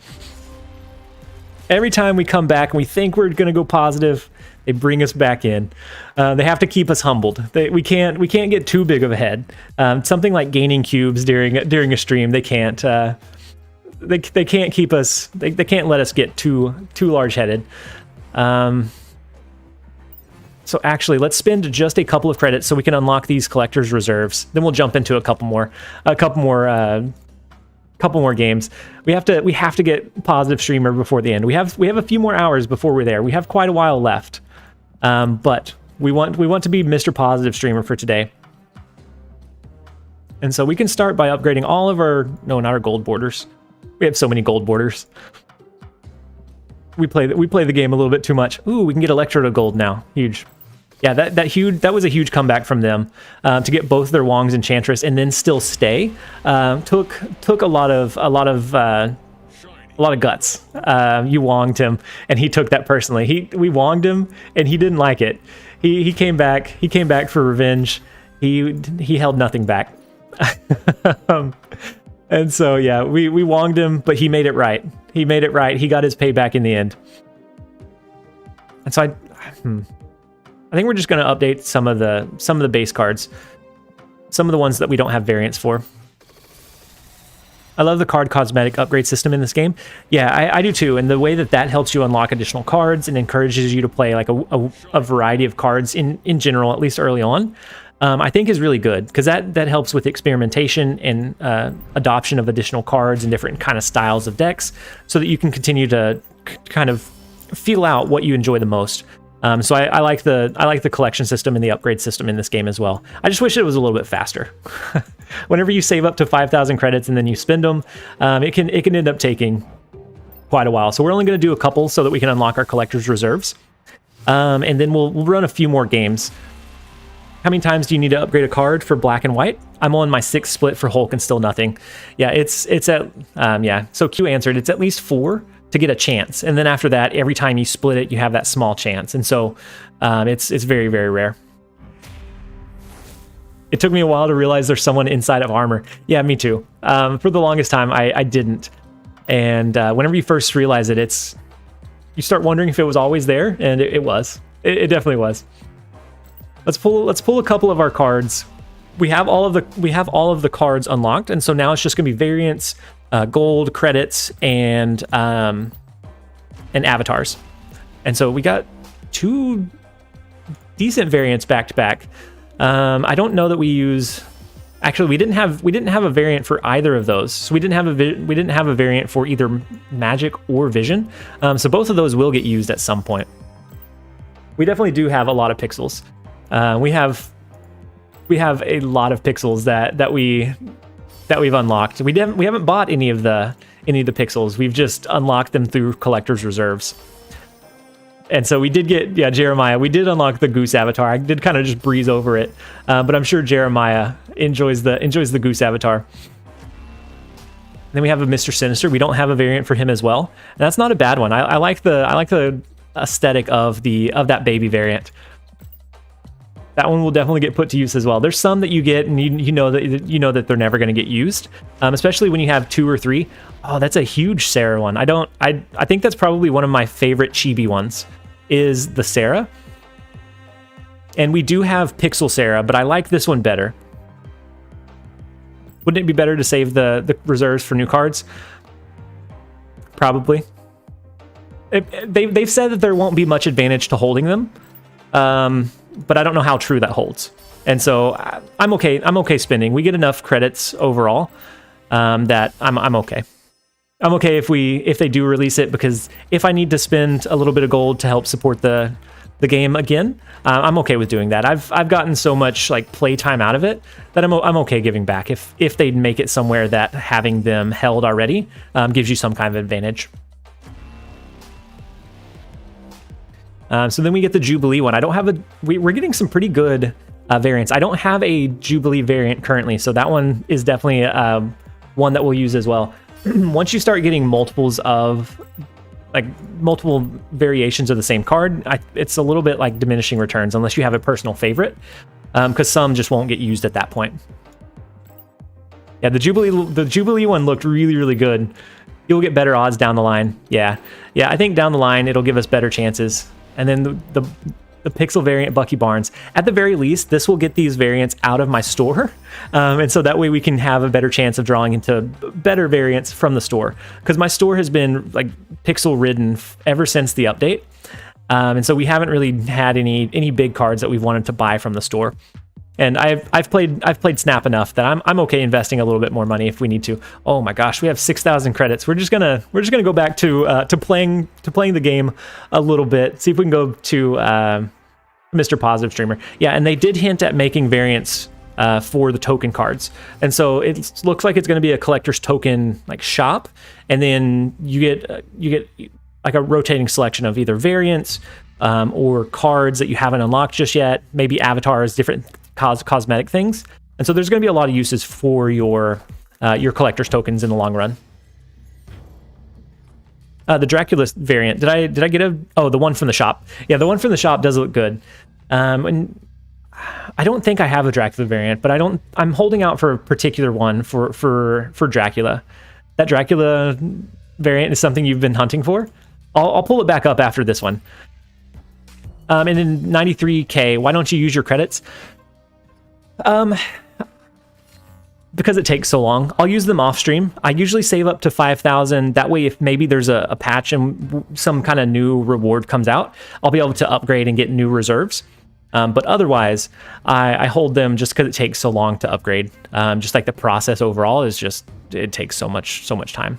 Every time we come back and we think we're going to go positive, they bring us back in. They have to keep us humbled. We can't get too big of a head. Something like gaining cubes during a stream, they can't. They can't keep us. They can't let us get too large-headed. So actually, let's spend just a couple of credits so we can unlock these collector's reserves. Then we'll jump into a couple more games. We have to get positive streamer before the end. We have a few more hours before we're there. We have quite a while left, but we want to be Mr. Positive streamer for today. And so we can start by upgrading all of our not our gold borders. We have so many gold borders. We play the game a little bit too much. Ooh, we can get Electro to gold now. Huge. Yeah, that was a huge comeback from them to get both their Wong's Enchantress and then still stay. Took a lot of guts. You Wonged him, and he took that personally. We Wonged him, and he didn't like it. He came back. He came back for revenge. He held nothing back. And so yeah, we Wonged him, but he made it right. He made it right. He got his payback in the end. And so I think we're just going to update some of the base cards, some of the ones that we don't have variants for. I love the card cosmetic upgrade system in this game. Yeah, I do too. And the way that helps you unlock additional cards and encourages you to play like a variety of cards in general, at least early on, I think is really good because that helps with experimentation and adoption of additional cards and different kind of styles of decks, so that you can continue to kind of feel out what you enjoy the most. So I like the collection system and the upgrade system in this game as well. I just wish it was a little bit faster. Whenever you save up to 5,000 credits and then you spend them, it can end up taking quite a while. So we're only going to do a couple so that we can unlock our collector's reserves, and then we'll run a few more games. How many times do you need to upgrade a card for black and white? I'm on my 6th split for Hulk and still nothing. Yeah, it's at yeah. So Q answered, it's at least 4 to get a chance, and then after that, every time you split it, you have that small chance, and so it's very, very rare. It took me a while to realize there's someone inside of armor. Yeah, me too. For the longest time, I didn't, and whenever you first realize it, you start wondering if it was always there, and it was. It definitely was. Let's pull a couple of our cards. We have all of the cards unlocked, and so now it's just gonna be variants, gold, credits, and avatars. And so we got 2 decent variants back to back. I don't know that we use. Actually, we didn't have a variant for either of those. So we didn't have a variant for either magic or vision. So both of those will get used at some point. We definitely do have a lot of pixels. We have a lot of pixels that we've unlocked. We haven't bought any of the pixels. We've just unlocked them through collector's reserves. And so we did get, yeah, Jeremiah. We did unlock the Goose avatar. I did kind of just breeze over it, but I'm sure Jeremiah enjoys the Goose avatar. Then we have a Mr. Sinister. We don't have a variant for him as well, and that's not a bad one. I like the aesthetic of that baby variant. That one will definitely get put to use as well. There's some that you get and you know that they're never going to get used, especially when you have 2 or 3. Oh, that's a huge Sarah one. I think that's probably one of my favorite chibi ones, is the Sarah. And we do have Pixel Sarah, but I like this one better. Wouldn't it be better to save the reserves for new cards? Probably. They've said that there won't be much advantage to holding them, but I don't know how true that holds. And so I'm okay. I'm okay spending. We get enough credits overall that I'm okay. I'm okay if they do release it, because if I need to spend a little bit of gold to help support the game again, I'm okay with doing that. I've gotten so much like playtime out of it that I'm okay giving back if they make it somewhere that having them held already gives you some kind of advantage. So then we get the Jubilee one. I don't have we're getting some pretty good variants. I don't have a Jubilee variant currently, so that one is definitely one that we'll use as well. Once you start getting multiple variations of the same card, it's a little bit like diminishing returns unless you have a personal favorite, because some just won't get used at that point. Yeah, the Jubilee one looked really, really good. You'll get better odds down the line. Yeah, I think down the line it'll give us better chances. And then the Pixel variant Bucky Barnes. At the very least, this will get these variants out of my store, and so that way we can have a better chance of drawing into better variants from the store. Because my store has been like pixel ridden ever since the update, and so we haven't really had any big cards that we've wanted to buy from the store. And I've played Snap enough that I'm okay investing a little bit more money if we need to. Oh my gosh, we have 6,000 credits. We're just gonna go back to playing the game a little bit. See if we can go to Mr. Positive Streamer. Yeah, and they did hint at making variants for the token cards, and so it looks like it's going to be a collector's token like shop, and then you get like a rotating selection of either variants or cards that you haven't unlocked just yet, maybe avatars, different cosmetic things. And so there's going to be a lot of uses for your collector's tokens in the long run. The Dracula variant, did I get the one from the shop? Yeah, the one from the shop does look good. And I don't think I have a Dracula variant, but I'm holding out for a particular one for Dracula. That Dracula variant is something you've been hunting for. I'll pull it back up after this one. And then 93K, why don't you use your credits? Because it takes so long. I'll use them off stream. I usually save up to 5,000. That way, if maybe there's a patch and some kind of new reward comes out, I'll be able to upgrade and get new reserves. But otherwise, I hold them just because it takes so long to upgrade. Just like the process overall is it takes so much time.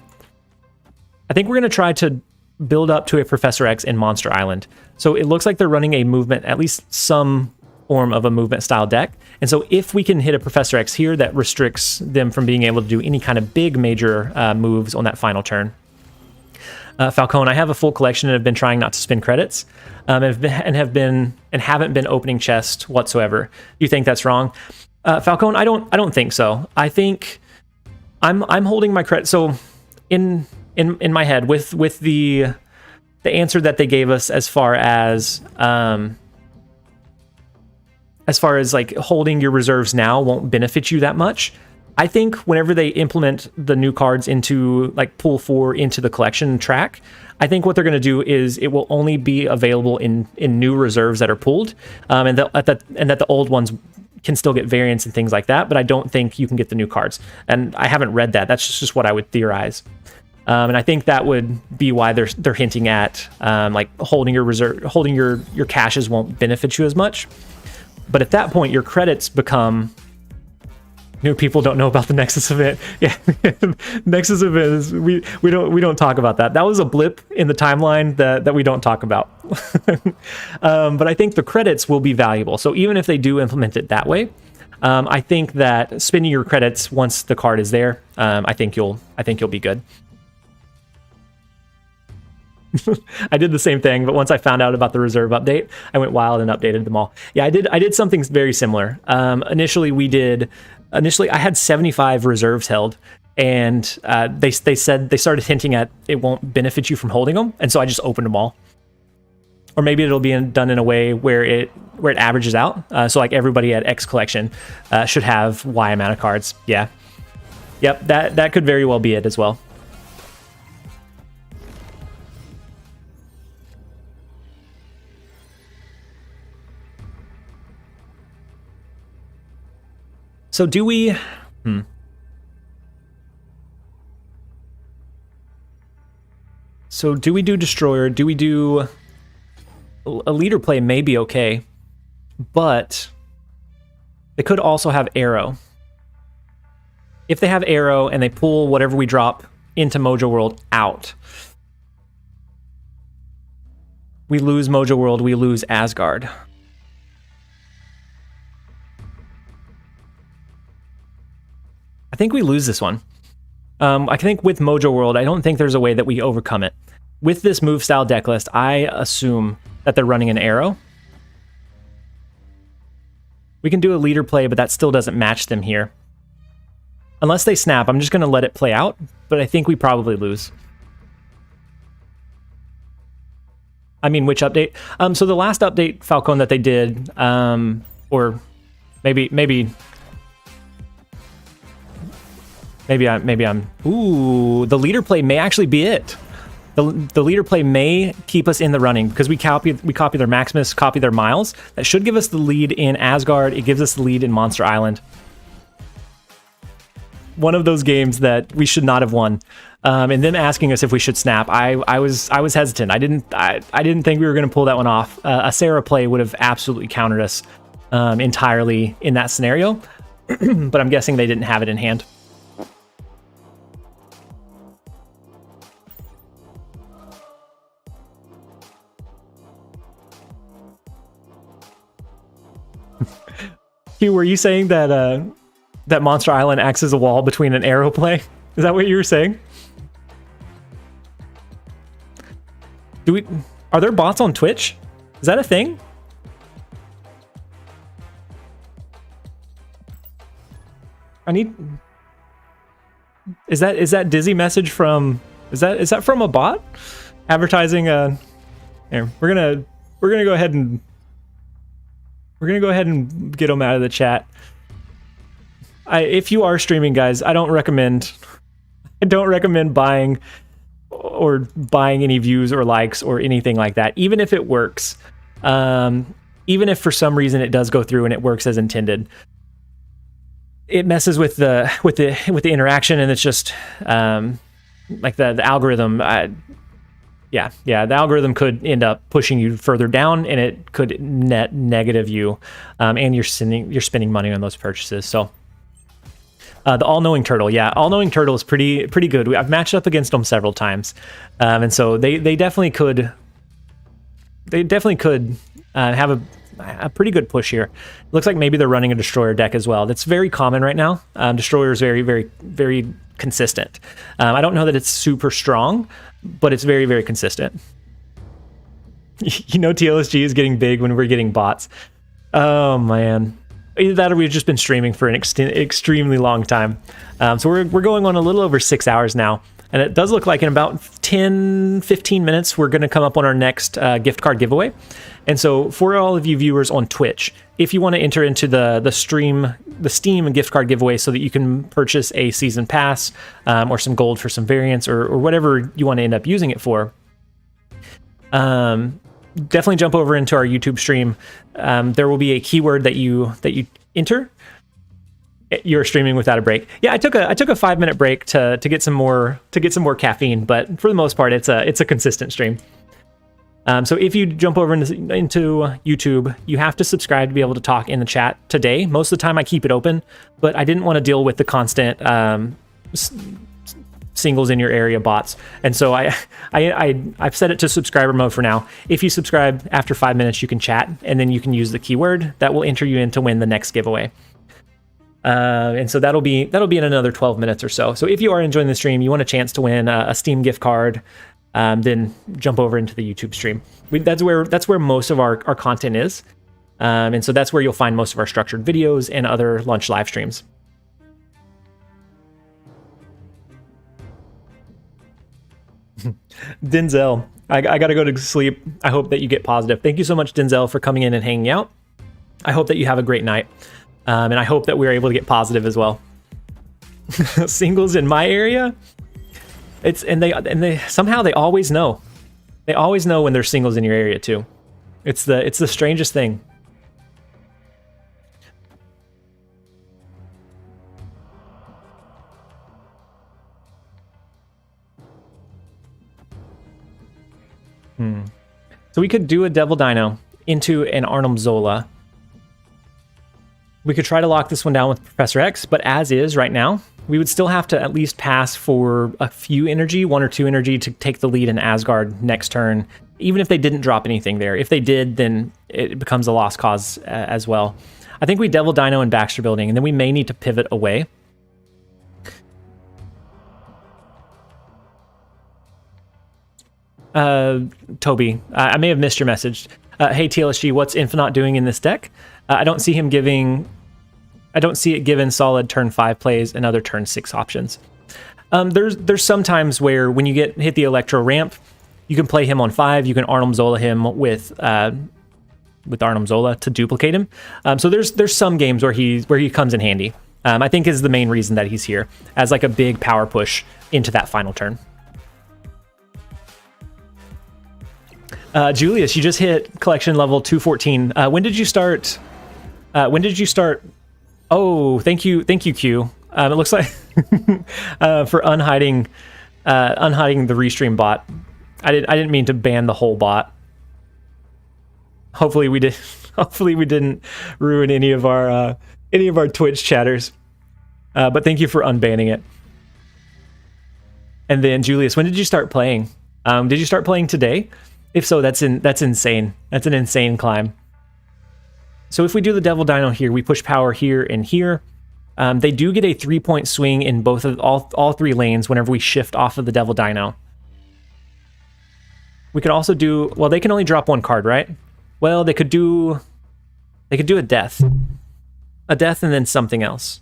I think we're going to try to build up to a Professor X in Monster Island. So it looks like they're running a movement, at least some form of a movement style deck. And so if we can hit a Professor X here, that restricts them from being able to do any kind of big major moves on that final turn. Falcone, I have a full collection and have been trying not to spend credits, and haven't been opening chests whatsoever. You think that's wrong? Falcone, I don't think so. I think I'm holding my credit. So in my head with the answer that they gave us as far as like holding your reserves now won't benefit you that much. I think whenever they implement the new cards into like pool 4 into the collection track, I think what they're going to do is it will only be available in new reserves that are pooled, and that the old ones can still get variants and things like that. But I don't think you can get the new cards, and I haven't read that. That's just what I would theorize. And I think that would be why they're hinting at like holding your caches won't benefit you as much. But at that point, your credits become new. People don't know about the Nexus event. Yeah, Nexus event is we don't talk about that. That was a blip in the timeline that we don't talk about. But I think the credits will be valuable. So even if they do implement it that way, I think that spending your credits once the card is there, I think you'll be good. I did the same thing, but once I found out about the reserve update, I went wild and updated them all. Yeah, I did something very similar. Initially I had 75 reserves held, and they started hinting at it won't benefit you from holding them, and so I just opened them all. Or maybe it'll be done in a way where it averages out. So like everybody at X collection should have Y amount of cards. Yeah, yep, that could very well be it as well. So do we... So do we do Destroyer? Do we do... A leader play may be okay, but they could also have Arrow. If they have Arrow and they pull whatever we drop into Mojo World out, we lose Mojo World, we lose Asgard. I think we lose this one. I think with Mojo World, I don't think there's a way that we overcome it. With this move style deck list, I assume that they're running an Arrow. We can do a leader play, but that still doesn't match them here. Unless they snap, I'm just going to let it play out, but I think we probably lose. I mean, which update? So the last update, Falcon, that they did, or maybe I'm... Ooh, the leader play may actually be it. The leader play may keep us in the running because we copy their Maximus, copy their Miles. That should give us the lead in Asgard. It gives us the lead in Monster Island. One of those games that we should not have won. And them asking us if we should snap, I was hesitant. I didn't think we were going to pull that one off. A Sarah play would have absolutely countered us entirely in that scenario, but I'm guessing they didn't have it in hand. Hugh, were you saying that that Monster Island acts as a wall between an Arrow play? Is that what you were saying? Are there bots on Twitch? Is that a thing? Is that Dizzy message from... Is that from a bot? Advertising here, we're gonna go ahead and get them out of the chat. If you are streaming, guys, I don't recommend buying any views or likes or anything like that. Even if it works, even if for some reason it does go through and it works as intended, it messes with the interaction, and it's just like the algorithm. Yeah, the algorithm could end up pushing you further down, and it could net negative you, and you're spending money on those purchases. So, the all-knowing turtle, all-knowing turtle is pretty good. I've matched up against them several times, and so they definitely could have a pretty good push here. It looks like maybe they're running a destroyer deck as well. That's very common right now. Destroyer is very consistent. I don't know that it's super strong, but it's very consistent. You know, TLSG is getting big when we're getting bots. Oh man, either that or we've just been streaming for an extremely long time. So we're going on a little over 6 hours now, and it does look like in about 10-15 minutes we're going to come up on our next gift card giveaway. And so for all of you viewers on Twitch, if you want to enter into the Steam gift card giveaway so that you can purchase a season pass or some gold for some variants or whatever you want to end up using it for, definitely jump over into our YouTube stream. There will be a keyword that you enter. You're streaming without a break. Yeah, I took a 5-minute break to get some more caffeine, but for the most part, it's a consistent stream. So if you jump over into YouTube, you have to subscribe to be able to talk in the chat today. Most of the time I keep it open, but I didn't want to deal with the constant singles in your area bots. And so I've set it to subscriber mode for now. If you subscribe after 5 minutes, you can chat, and then you can use the keyword that will enter you in to win the next giveaway. And so that'll be in another 12 minutes or so. So if you are enjoying the stream, you want a chance to win a Steam gift card, then jump over into the YouTube stream. That's where most of our content is. And so that's where you'll find most of our structured videos and other lunch live streams. Denzel, I gotta go to sleep. I hope that you get positive. Thank you so much, Denzel, for coming in and hanging out. I hope that you have a great night. And I hope that we're able to get positive as well. Singles in my area? And they somehow they always know. They always know when there's singles in your area too. It's the strangest thing. So we could do a Devil Dino into an Arnim Zola. We could try to lock this one down with Professor X, but as is right now, we would still have to at least pass for a few energy, 1 or 2 energy, to take the lead in Asgard next turn, even if they didn't drop anything there. If they did, then it becomes a lost cause as well. I think we Devil Dino in Baxter Building, and then we may need to pivot away. Toby, I may have missed your message. Hey TLSG, what's Infinite doing in this deck? I don't see him giving... I don't see it given solid turn 5 plays and other turn 6 options. There's some times where when you hit the Electro ramp, you can play him on 5. You can Arnim Zola him with Arnim Zola to duplicate him. So there's some games where he comes in handy. I think is the main reason that he's here as like a big power push into that final turn. Julius, you just hit collection level 214. When did you start? Oh, thank you, Q. It looks like for unhiding the restream bot. I didn't mean to ban the whole bot. Hopefully we did. Hopefully we didn't ruin any of our Twitch chatters. But thank you for unbanning it. And then Julius, when did you start playing? Did you start playing today? If so, that's insane. That's an insane climb. So if we do the Devil Dino here, we push power here and here. They do get a 3-point swing in both of all 3 lanes whenever we shift off of the Devil Dino. We could also do, well, they can only drop 1 card, right? Well, they could do a death. A death and then something else.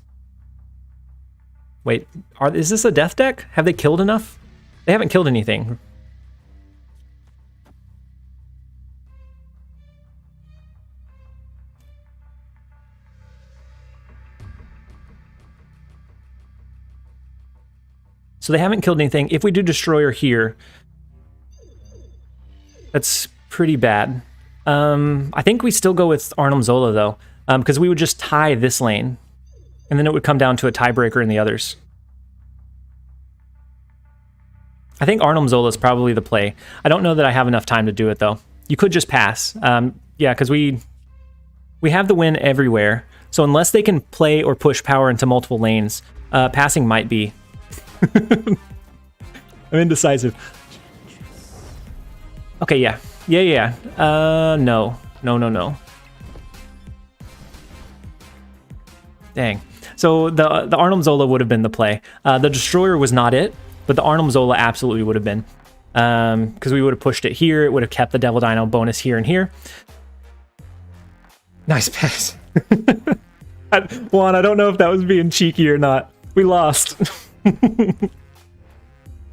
Wait, is this a death deck? Have they killed enough? They haven't killed anything. So they haven't killed anything. If we do Destroyer here, that's pretty bad. I think we still go with Arnim Zola, though, because we would just tie this lane, and then it would come down to a tiebreaker in the others. I think Arnim Zola is probably the play. I don't know that I have enough time to do it, though. You could just pass. Yeah, because we have the win everywhere. So unless they can play or push power into multiple lanes, passing might be... I'm indecisive. Okay, yeah. No. Dang. So the Arnim Zola would have been the play. The Destroyer was not it, but the Arnim Zola absolutely would have been. Because we would have pushed it here. It would have kept the Devil Dino bonus here and here. Nice pass. Juan, I don't know if that was being cheeky or not. We lost.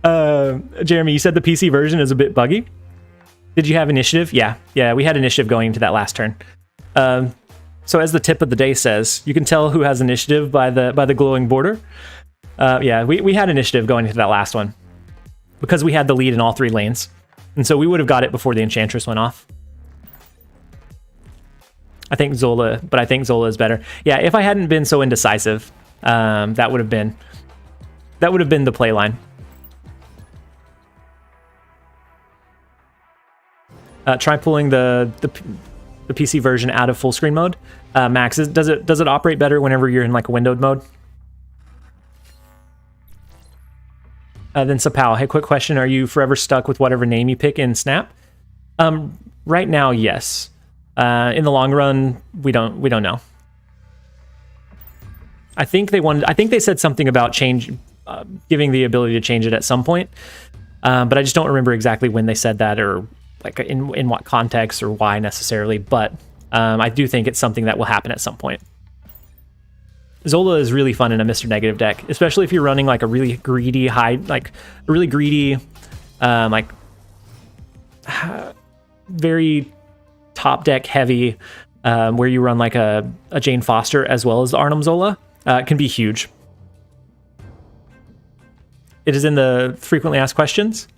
Jeremy, you said the PC version is a bit buggy. Did you have initiative? Yeah, we had initiative going into that last turn. So as the tip of the day says, you can tell who has initiative by the glowing border. Yeah, we had initiative going into that last one because we had the lead in all 3 lanes, and so we would have got it before the Enchantress went off. I think Zola is better. Yeah, if I hadn't been so indecisive, that would have been the play line. Try pulling the PC version out of full screen mode. Max, does it operate better whenever you're in like a windowed mode? Then Sapao, hey, quick question: are you forever stuck with whatever name you pick in Snap? Right now, yes. In the long run, we don't know. I think they said something about giving the ability to change it at some point, but I just don't remember exactly when they said that or like in what context or why necessarily. But I do think it's something that will happen at some point. Zola is really fun in a Mr. Negative deck, especially if you're running like a really greedy very top deck heavy, where you run like a Jane Foster as well as Arnim Zola. It can be huge. It is in the frequently asked questions.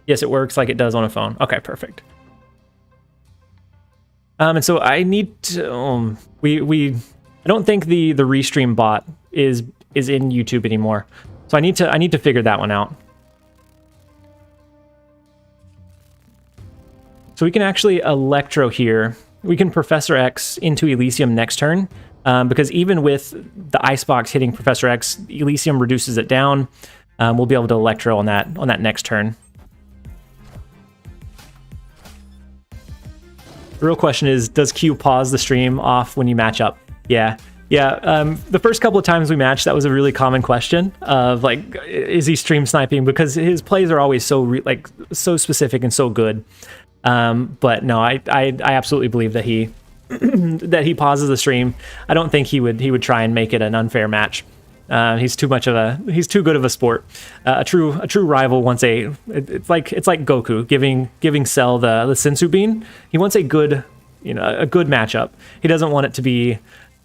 Yes, it works like it does on a phone. Okay, perfect. And so I need to. I don't think the restream bot is in YouTube anymore. So I need to figure that one out. So we can actually Electro here. We can Professor X into Elysium next turn, because even with the Icebox hitting Professor X, Elysium reduces it down. We'll be able to Electro on that next turn. The real question is, does Q pause the stream off when you match up? Yeah. The first couple of times we matched, that was a really common question of like, is he stream sniping? Because his plays are always so so specific and so good. But no, I absolutely believe that he that he pauses the stream. I don't think he would try and make it an unfair match. He's too good of a sport. A true rival wants it's like Goku giving Cell the Sensu bean. He wants a good matchup. He doesn't want it to be.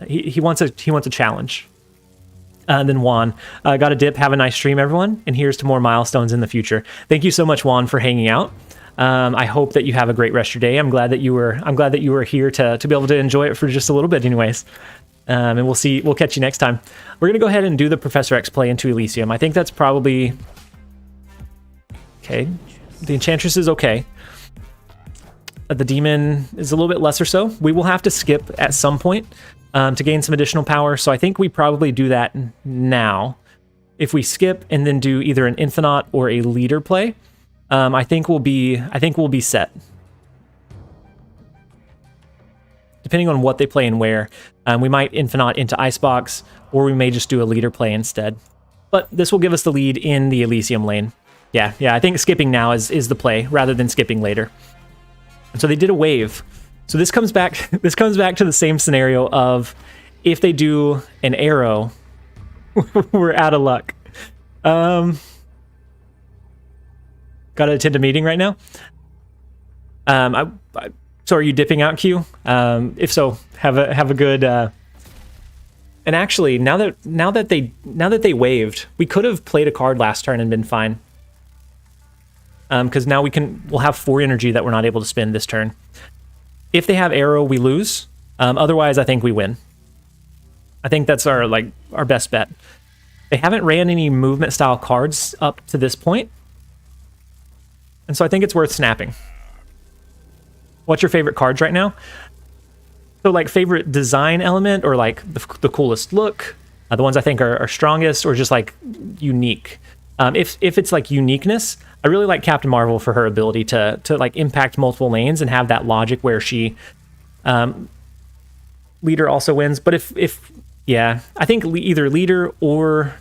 He wants a challenge. And then Juan, got a dip. Have a nice stream, everyone. And here's to more milestones in the future. Thank you so much, Juan, for hanging out. I hope that you have a great rest of your day. I'm glad that you were here to be able to enjoy it for just a little bit, anyways. And we'll catch you next time. We're gonna go ahead and do the Professor X play into Elysium. I think that's probably okay. The Enchantress is okay. The Demon is a little bit lesser so. We will have to skip at some point to gain some additional power. So I think we probably do that now. If we skip and then do either an Infinite or a leader play, I think we'll be set. Depending on what they play and where, we might Infinite into Icebox, or we may just do a leader play instead. But this will give us the lead in the Elysium lane. Yeah, I think skipping now is the play rather than skipping later. And so they did a wave. So this comes back to the same scenario of if they do an arrow, we're out of luck. Got to attend a meeting right now. So are you dipping out, Q? If so, have a good. And actually, now that they waived, we could have played a card last turn and been fine. Because now we'll have 4 energy that we're not able to spend this turn. If they have arrow, we lose. Otherwise, I think we win. I think that's our best bet. They haven't ran any movement style cards up to this point. And so I think it's worth snapping. What's your favorite cards right now? So like favorite design element or like the coolest look, the ones I think are strongest or just like unique. If it's like uniqueness, I really like Captain Marvel for her ability to like impact multiple lanes and have that logic where she leader also wins. But if I think either leader or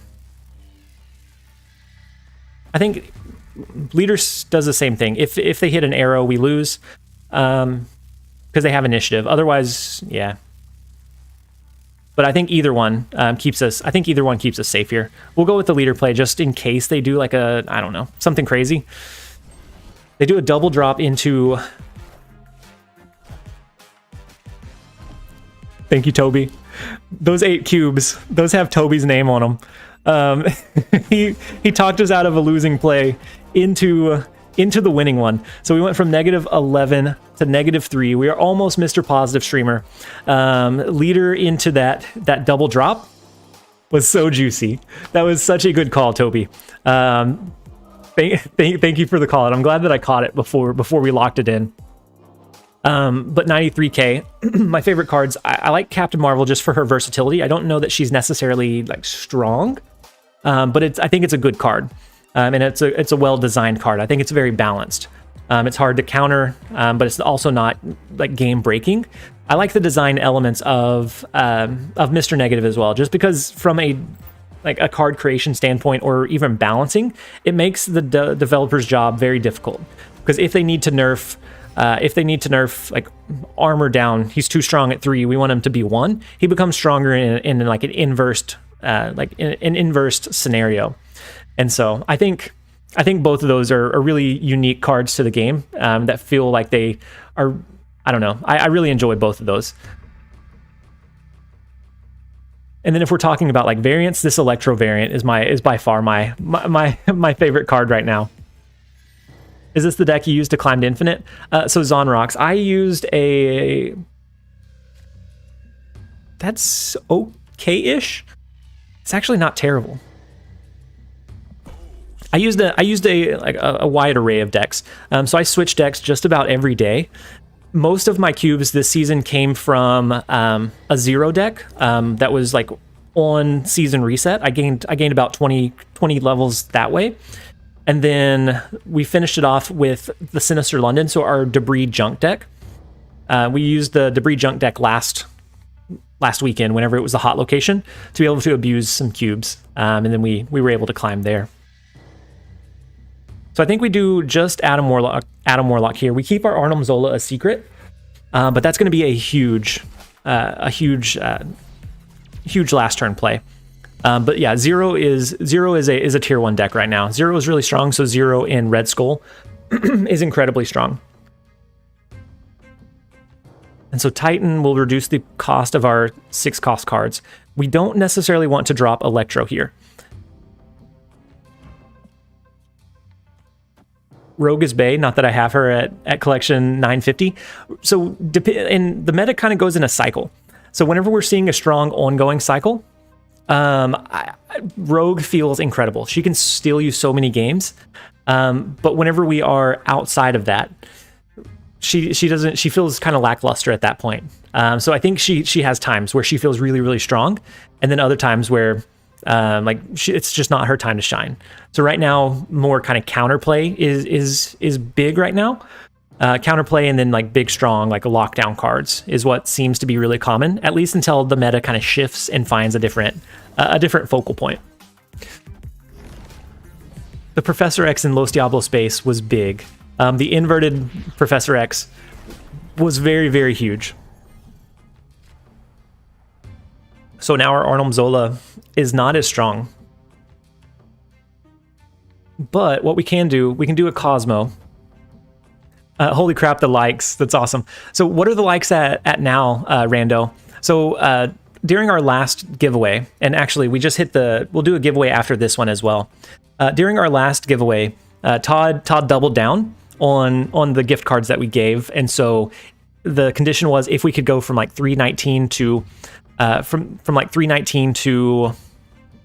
I think leader does the same thing. If they hit an arrow, we lose. Because they have initiative. Otherwise, yeah. But I think either one keeps us. I think either one keeps us safe here. We'll go with the leader play just in case they do like I don't know, something crazy. They do a double drop into. Thank you, Toby. Those 8 cubes. Those have Toby's name on them. He talked us out of a losing play into the winning one. So we went from -11 to -3. We are almost Mr. Positive Streamer. Leader into that double drop was so juicy. That was such a good call, Toby. Thank you for the call. And I'm glad that I caught it before we locked it in. But 93k, my favorite cards. I like Captain Marvel just for her versatility. I don't know that she's necessarily like strong, but I think it's a good card. And it's a well-designed card. I think it's very balanced. It's hard to counter, but it's also not like game-breaking. I like the design elements of Mr. Negative as well, just because from a card creation standpoint or even balancing, it makes the developer's job very difficult. Because if they need to nerf like armor down, he's too strong at 3. We want him to be 1. He becomes stronger in like an inversed scenario. And so I think both of those are really unique cards to the game that feel like they are. I don't know. I really enjoy both of those. And then if we're talking about like variants, this Electro variant is by far my favorite card right now. Is this the deck you used to climb to infinite? So Zonrox, I used a. That's okay-ish. It's actually not terrible. I used a wide array of decks. So I switched decks just about every day. Most of my cubes this season came from a 0 deck that was like on season reset. I gained about 20 levels that way. And then we finished it off with the Sinister London, so our Debris Junk deck. We used the Debris Junk deck last weekend whenever it was a hot location to be able to abuse some cubes. And then we were able to climb there. So I think we do just Adam Warlock here. We keep our Arnim Zola a secret, but that's going to be a huge last turn play. But yeah, Zero is a tier 1 deck right now. Zero is really strong, so Zero in Red Skull is incredibly strong. And so Titan will reduce the cost of our 6 cost cards. We don't necessarily want to drop Electro here. Rogue is Bay, not that I have her at collection 950. So and the meta kind of goes in a cycle. So whenever we're seeing a strong ongoing cycle, Rogue feels incredible. She can steal you so many games. But whenever we are outside of that, she feels kind of lackluster at that point. So I think she has times where she feels really, really strong, and then other times where it's just not her time to shine. So right now, more kind of counterplay is big right now. Counterplay and then like big strong like lockdown cards is what seems to be really common, at least until the meta kind of shifts and finds a different focal point. The Professor X in Los Diablos space was big. The inverted Professor X was very, very huge. So now our Arnim Zola is not as strong. But what we can do a Cosmo. Holy crap, the likes. That's awesome. So what are the likes at now, Rando? So during our last giveaway, and actually we just we'll do a giveaway after this one as well. During our last giveaway, Todd doubled down on the gift cards that we gave. And so the condition was if we could go from like 319 to from like 319 to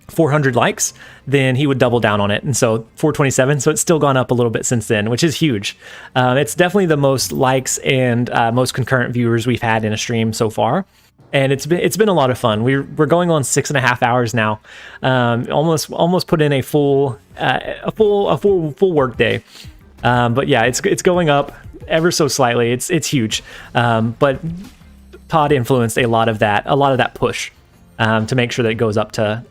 400 likes, then he would double down on it. And so 427, so it's still gone up a little bit since then, which is huge. It's definitely the most likes and most concurrent viewers we've had in a stream so far. And it's been a lot of fun. We're going on 6.5 hours now. Almost put in a full work day. But yeah, it's going up ever so slightly. It's huge. But Todd influenced a lot of that push. To make sure that it goes up to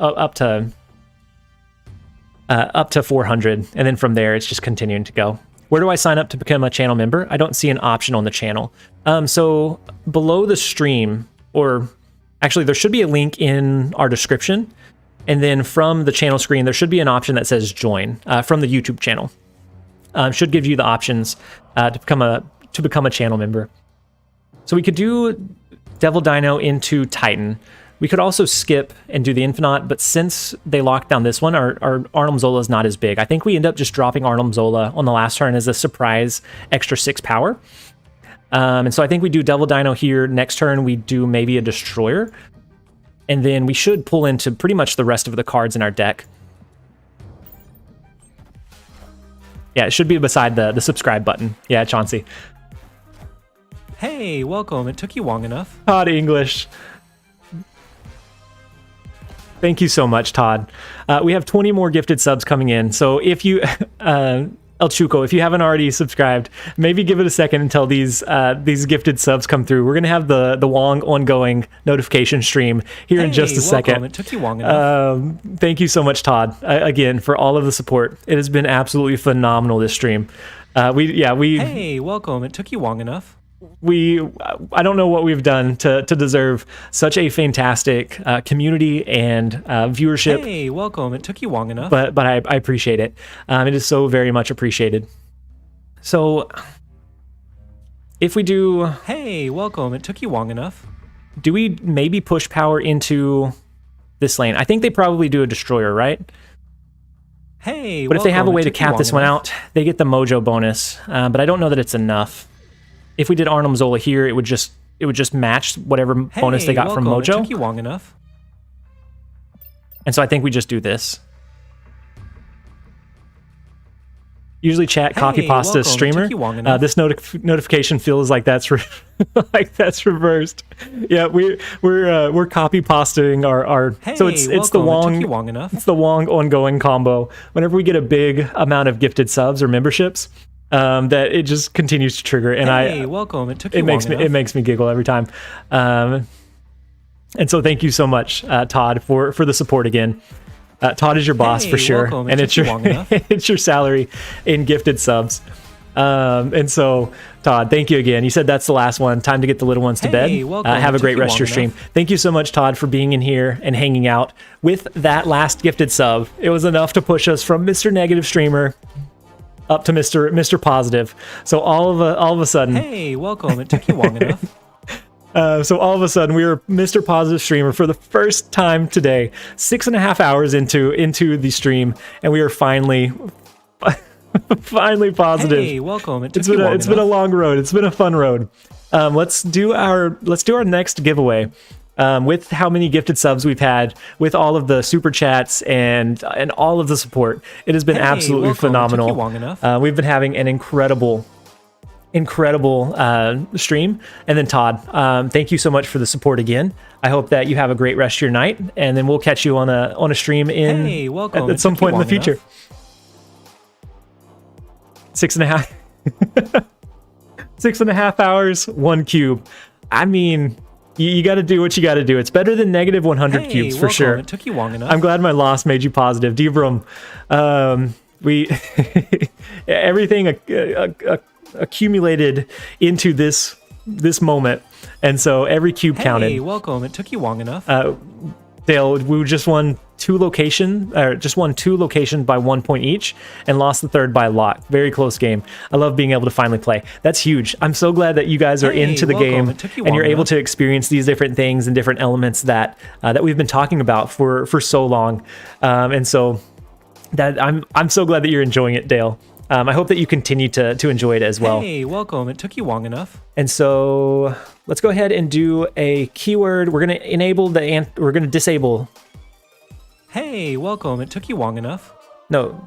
400, and then from there it's just continuing to go. Where do I sign up to become a channel member? I don't see an option on the channel. So below the stream, or actually there should be a link in our description, and then from the channel screen there should be an option that says join from the YouTube channel. Should give you the options to become a channel member. So we could do Devil Dino into Titan. We could also skip and do the Infinite, but since they locked down this one, our Arnim Zola is not as big. I think we end up just dropping Arnim Zola on the last turn as a surprise extra 6 power. And so I think we do Devil Dino here. Next turn, we do maybe a Destroyer. And then we should pull into pretty much the rest of the cards in our deck. Yeah, it should be beside the subscribe button. Yeah, Chauncey. Hey, welcome. It took you long enough. Todd English. Thank you so much, Todd. We have 20 more gifted subs coming in. So if you, El Chuco, if you haven't already subscribed, maybe give it a second until these gifted subs come through. We're going to have the Wong ongoing notification stream here in just a second. It took you long enough. Thank you so much, Todd, again, for all of the support. It has been absolutely phenomenal, this stream. Hey, welcome. It took you long enough. I don't know what we've done to deserve such a fantastic community and viewership. Hey, welcome. It took you long enough. But I appreciate it. It is so very much appreciated. So if we do... Hey, welcome. It took you long enough. Do we maybe push power into this lane? I think they probably do a Destroyer, right? Hey, but if they have a way to cap this one out, they get the Mojo bonus. But I don't know that it's enough. If we did Arnim Zola here, it would just match whatever bonus they got from Mojo. It took you long enough. And so I think we just do this. Usually chat copy Hey, pasta welcome. It streamer. took you long enough. This notification feels like that's like that's reversed. Yeah, we're copy pasting our Hey, so it's the welcome. It took Wong you long enough. it's the Wong ongoing combo. Whenever we get a big amount of gifted subs or memberships, that it just continues to trigger, and Hey, welcome. It took you it makes long me enough. it makes me giggle every time. And so thank you so much, Todd, for the support again. Todd is your boss Hey, for sure, welcome. It and took it's you your long enough. it's your salary in gifted subs. And so, Todd, thank you again. You said that's the last one. Time to get the little ones to Hey, bed. welcome. Have a It great took you rest of your long stream. enough. Thank you so much, Todd, for being in here and hanging out with that last gifted sub. It was enough to push us from Mr. Negative Streamer up to Mr. Positive. So all of a sudden, Hey, welcome. It took you long enough. so all of a sudden, we were Mr. Positive Streamer for the first time today, 6.5 hours into the stream, and we are finally positive. Hey, welcome. It took It's you been long it's been a enough. long road. It's been a fun road. Let's do our next giveaway. With how many gifted subs we've had, with all of the super chats and all of the support, it has been Hey, absolutely welcome. It took phenomenal. you long enough. We've been having an incredible stream. And then Todd, thank you so much for the support again. I hope that you have a great rest of your night, and then we'll catch you on a stream Hey, welcome. at It some took you point in the long future. enough. 6.5 6.5 hours, 1 cube. I mean, you got to do what you got to do. It's better than negative 100 Hey, cubes for welcome. sure. It took you long enough. I'm glad my loss made you positive. Devram, we everything accumulated into this moment, and so every cube Hey, counted. welcome. It took you long enough. Dale, we just won two locations by 1 point each, and lost the third by a lot. Very close game. I love being able to finally play. That's huge. I'm so glad that you guys are Hey, into the welcome. game, It took you and you're long able enough. to experience these different things and different elements that we've been talking about for so long. And so that I'm so glad that you're enjoying it, Dale. I hope that you continue to enjoy it as well. Hey, welcome. It took you long enough. And so let's go ahead and do a keyword. We're going to enable we're going to disable. Hey, welcome. It took you long enough. No.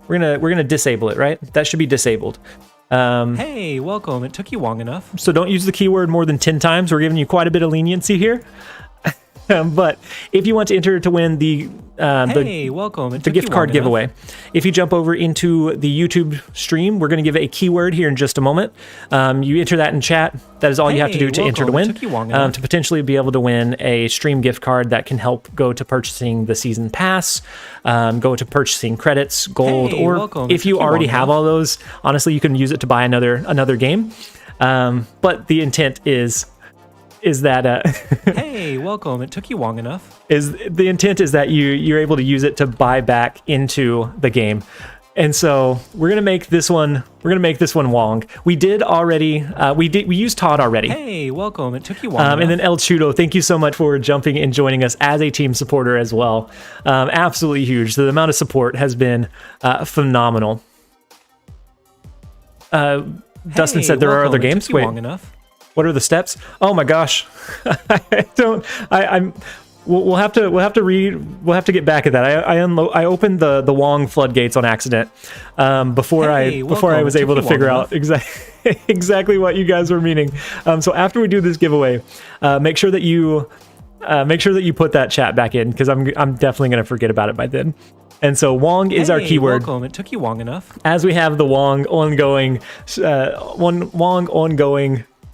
We're going to disable it, right? That should be disabled. Hey, welcome. It took you long enough. So don't use the keyword more than 10 times. We're giving you quite a bit of leniency here. But if you want to enter to win the Hey, welcome. It the took gift you card long enough. giveaway, if you jump over into the YouTube stream, we're going to give a keyword here in just a moment. You enter that in chat. That is all you have to do Hey, to enter to welcome. It win. took you long enough. To potentially be able to win a stream gift card that can help go to purchasing the season pass, go to purchasing credits, gold, Hey, or welcome. It if you took you already long have enough. all those, honestly, you can use it to buy another game. But the intent is that Hey, welcome. It took you long enough. the intent is that you're able to use it to buy back into the game. And so we're gonna make this one Wong. We did already we used Todd already. Hey, welcome. It took you long enough. And then El Chudo, thank you so much for jumping and joining us as a team supporter as well. Absolutely huge. The amount of support has been phenomenal. Dustin Hey, said there are welcome. other It games. took you Wait, long enough. what are the steps? Oh my gosh, We'll have to get back at that. I opened the Wong floodgates on accident before Hey, I welcome. was It able took to you figure long out exactly what you guys were meaning. So after we do this giveaway, make sure that you put that chat back in, because I'm definitely gonna forget about it by then. And so Wong is our Hey, keyword. welcome. It took you long enough. As we have the Wong ongoing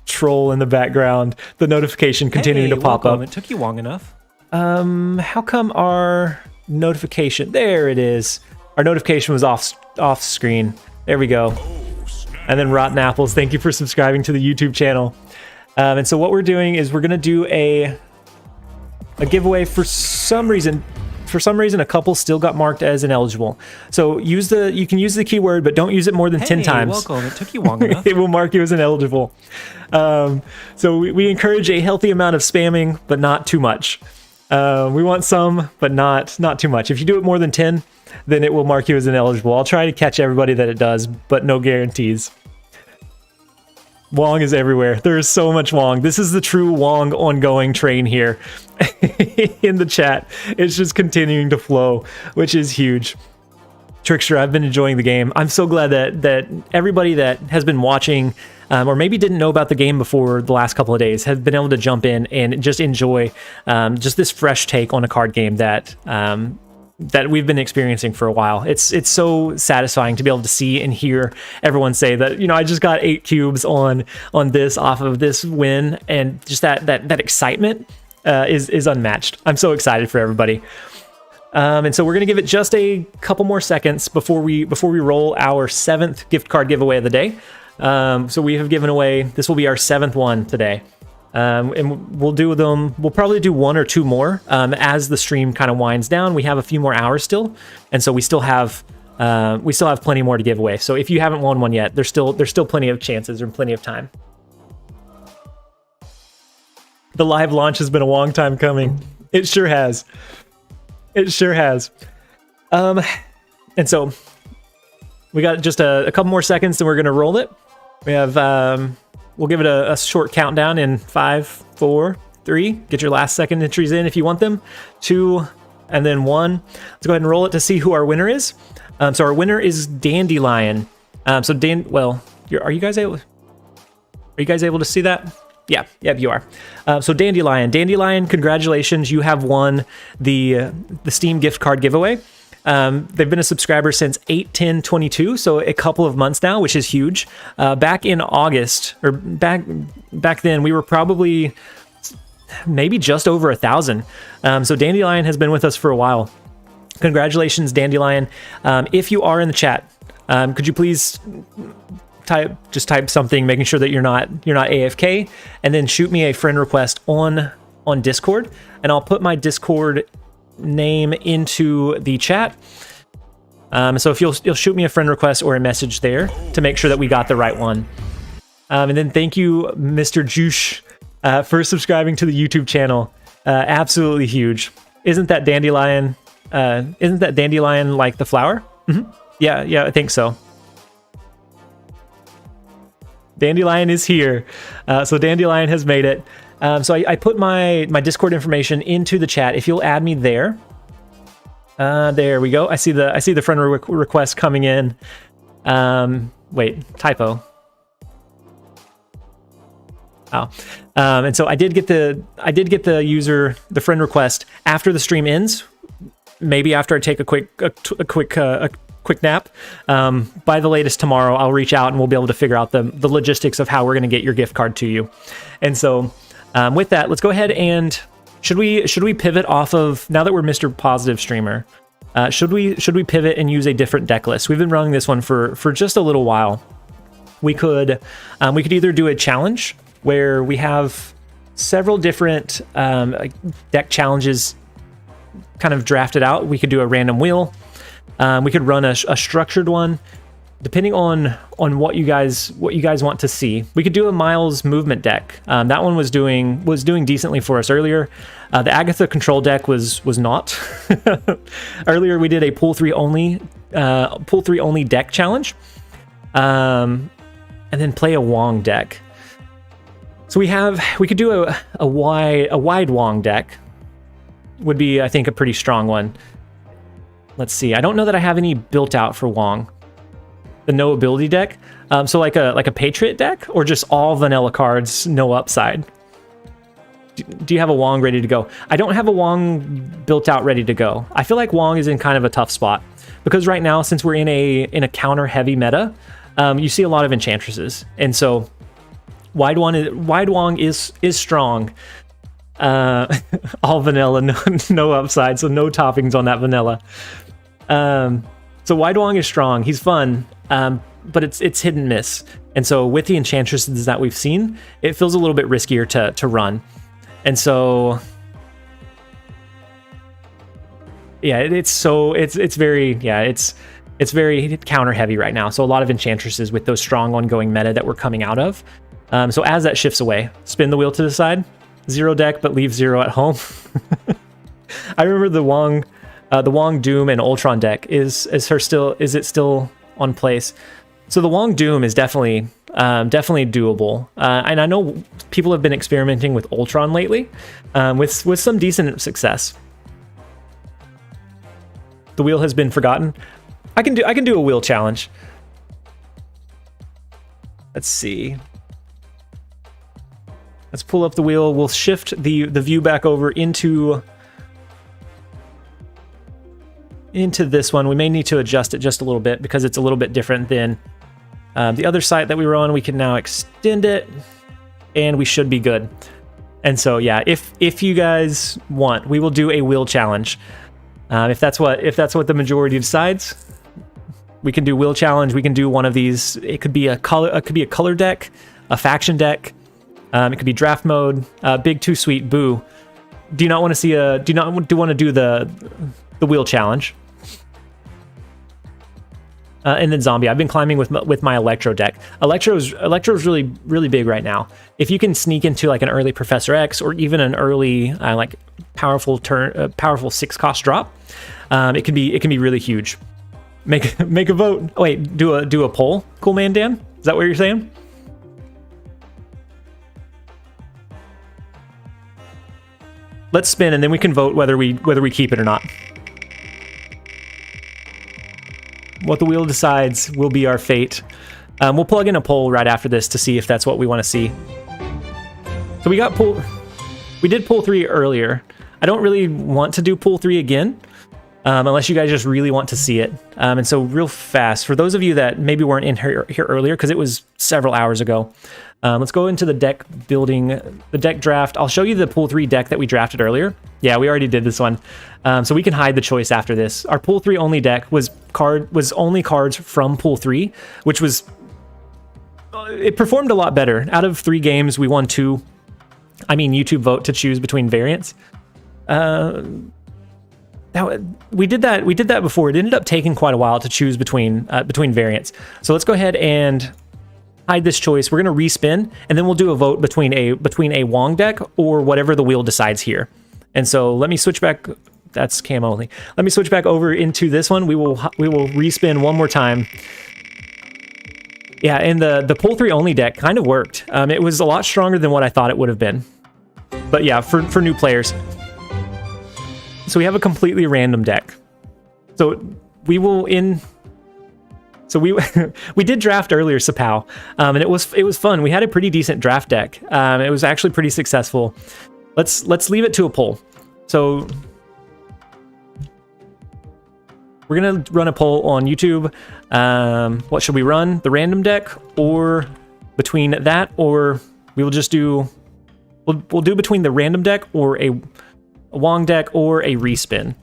troll in the background, the notification continuing Hey, to pop welcome. up. It took you long enough. How come our notification? There it is. Our notification was off screen. There we go. And then Rotten Apples, thank you for subscribing to the YouTube channel. And so what we're doing is we're gonna do a giveaway. For some reason, a couple still got marked as ineligible. So you can use the keyword, but don't use it more than 10 Hey, times. welcome. It took you long enough. It will mark you as ineligible. So we encourage a healthy amount of spamming, but not too much. We want some, but not too much. If you do it more than 10, then it will mark you as ineligible. I'll try to catch everybody that it does, but no guarantees. Wong is everywhere. There is so much Wong. This is the true Wong ongoing train here in the chat. It's just continuing to flow, which is huge. Trickster, I've been enjoying the game. I'm so glad that everybody that has been watching, or maybe didn't know about the game before the last couple of days, have been able to jump in and just enjoy just this fresh take on a card game that that we've been experiencing for a while. It's so satisfying to be able to see and hear everyone say that, I just got 8 cubes on this off of this win, and just that excitement is unmatched. I'm so excited for everybody. And so we're gonna give it just a couple more seconds before we roll our 7th gift card giveaway of the day. So we have given away, this will be our 7th one today. And we'll do them, we'll probably do 1 or 2 more as the stream kind of winds down. We have a few more hours still, and so we still have plenty more to give away. So if you haven't won one yet, there's still plenty of chances and plenty of time. The live launch has been a long time coming. It sure has. It sure has. And so we got just a couple more seconds, and we're gonna roll it. We have we'll give it a short countdown in 5, 4, 3. Get your last second entries in if you want them. 2, and then 1. Let's go ahead and roll it to see who our winner is. So our winner is Dandelion. So are you guys able to see that? Yeah, you are. So Dandelion, congratulations! You have won the Steam gift card giveaway. They've been a subscriber since 8/10/22, so a couple of months now, which is huge. Back in August, or back then, we were probably maybe just over 1,000. So Dandelion has been with us for a while. Congratulations, Dandelion! If you are in the chat, could you please type something, making sure that you're not AFK, and then shoot me a friend request on Discord, and I'll put my Discord name into the chat. So if you'll shoot me a friend request or a message there to make sure that we got the right one. And then thank you, Mr. Juice, for subscribing to the YouTube channel. Absolutely huge. Isn't that Dandelion? Isn't that Dandelion like the flower? Mm-hmm. Yeah, I think so. Dandelion is here. So Dandelion has made it. So I put my Discord information into the chat. If you'll add me there. There we go. I see the friend request coming in. Wait, typo. Oh. And so I did get the user, the friend request after the stream ends. Maybe after I take a quick nap. By the latest tomorrow, I'll reach out and we'll be able to figure out the logistics of how we're going to get your gift card to you. And so with that, let's go ahead and should we pivot off of, now that we're Mr. Positive Streamer, should we pivot and use a different deck list? We've been running this one for just a little while. We could either do a challenge where we have several different deck challenges kind of drafted out. We could do a random wheel. We could run a structured one, depending on what you guys want to see. We could do a Miles movement deck. That one was doing decently for us earlier. The Agatha control deck was not. Earlier we did a pull 3 only deck challenge, and then play a Wong deck. So we could do a wide Wong deck. Would be, I think, a pretty strong one. Let's see. I don't know that I have any built out for Wong. The no ability deck. So like a Patriot deck, or just all vanilla cards, no upside. Do you have a Wong ready to go? I don't have a Wong built out ready to go. I feel like Wong is in kind of a tough spot because right now, since we're in a counter heavy meta, you see a lot of enchantresses, and so wide Wong is strong. All vanilla, no upside, so no toppings on that vanilla. So Wide Wong is strong. He's fun, but it's hit and miss. And so with the enchantresses that we've seen, it feels a little bit riskier to run. And so yeah, it's very counter heavy right now. So a lot of enchantresses with those strong ongoing meta that we're coming out of. So as that shifts away, spin the wheel to the side. 0 deck, but leave 0 at home. I remember the Wong Doom and Ultron deck. Is it still on place? So the Wong Doom is definitely doable. And I know people have been experimenting with Ultron lately, with some decent success. The wheel has been forgotten. I can do a wheel challenge. Let's see. Let's pull up the wheel. We'll shift the view back over into this one. We may need to adjust it just a little bit because it's a little bit different than the other site that we were on. We can now extend it, and we should be good. And so yeah, if you guys want, we will do a wheel challenge. If that's what the majority decides, we can do wheel challenge. We can do one of these. It could be a color deck, a faction deck. It could be draft mode. Big too sweet boo. Do you not want to see a? Do you not want to do the wheel challenge? And then zombie. I've been climbing with my electro deck. Electro's really big right now. If you can sneak into like an early Professor X or even an early like powerful 6-cost drop, it can be really huge. Make a vote. Oh, wait, do a poll. Cool man Dan. Is that what you're saying? Let's spin and then we can vote whether we keep it or not. What the wheel decides will be our fate. We'll plug in a poll right after this to see if that's what we want to see. So we did pool 3 earlier. I don't really want to do pool 3 again, unless you guys just really want to see it. And so real fast, for those of you that maybe weren't in here earlier, because it was several hours ago, let's go into the deck building, the deck draft. I'll show you the pool 3 deck that we drafted earlier. Yeah, we already did this one. So we can hide the choice after this. Our pool 3 only deck was only cards from pool 3, which was, it performed a lot better. Out of 3 games, we won 2. I mean, YouTube vote to choose between variants. We did that before. It ended up taking quite a while to choose between variants. So let's go ahead and hide this choice. We're going to respin, and then we'll do a vote between a Wong deck or whatever the wheel decides here. And so let me switch back. That's cam only. Let me switch back over into this one. We will respin one more time. Yeah, and the pool 3 only deck kind of worked. It was a lot stronger than what I thought it would have been. But yeah, for new players. So we have a completely random deck. So we will So we we did draft earlier, Sapow, and it was fun. We had a pretty decent draft deck. It was actually pretty successful. Let's leave it to a poll. So we're gonna run a poll on YouTube. What should we run? The random deck, or between that, or we will just do we'll do between the random deck or a Wong deck or a respin.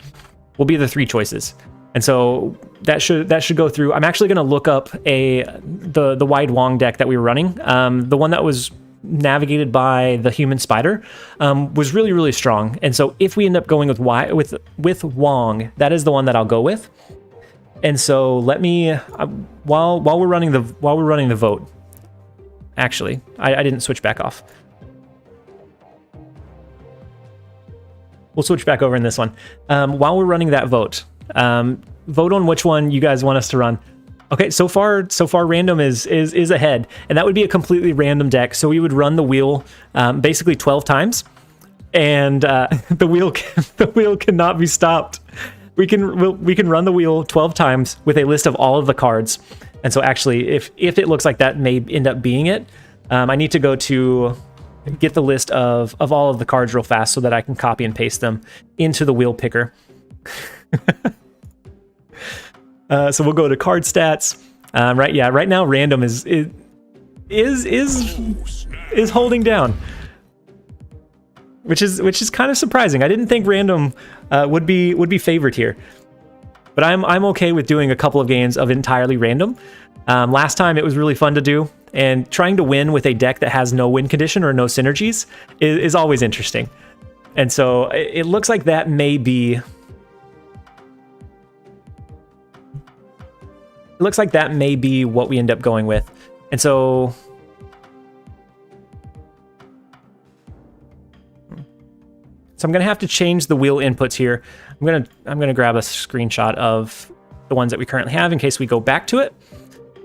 Will be the 3 choices. And so that should go through. I'm actually going to look up the wide Wong deck that we were running. The one that was navigated by the human spider was really strong. And so if we end up going with Wong, that is the one that I'll go with. And so let me while we're running the vote. Actually, I didn't switch back off. We'll switch back over in this one. While we're running that vote. Vote on which one you guys want us to run. Okay, so far random is ahead, and that would be a completely random deck. So we would run the wheel basically 12 times, and the wheel cannot be stopped. We can run the wheel 12 times with a list of all of the cards. And so actually, if it looks like that may end up being it, I need to go to get the list of all of the cards real fast so that I can copy and paste them into the wheel picker. So we'll go to card stats. Right now random is holding down, which is kind of surprising. I didn't think random would be favored here, but I'm okay with doing a couple of games of entirely random. Last time it was really fun to do, and trying to win with a deck that has no win condition or no synergies is always interesting. And so it looks like that may be. It looks like that may be what we end up going with. And so I'm going to have to change the wheel inputs here. I'm going to grab a screenshot of the ones that we currently have in case we go back to it.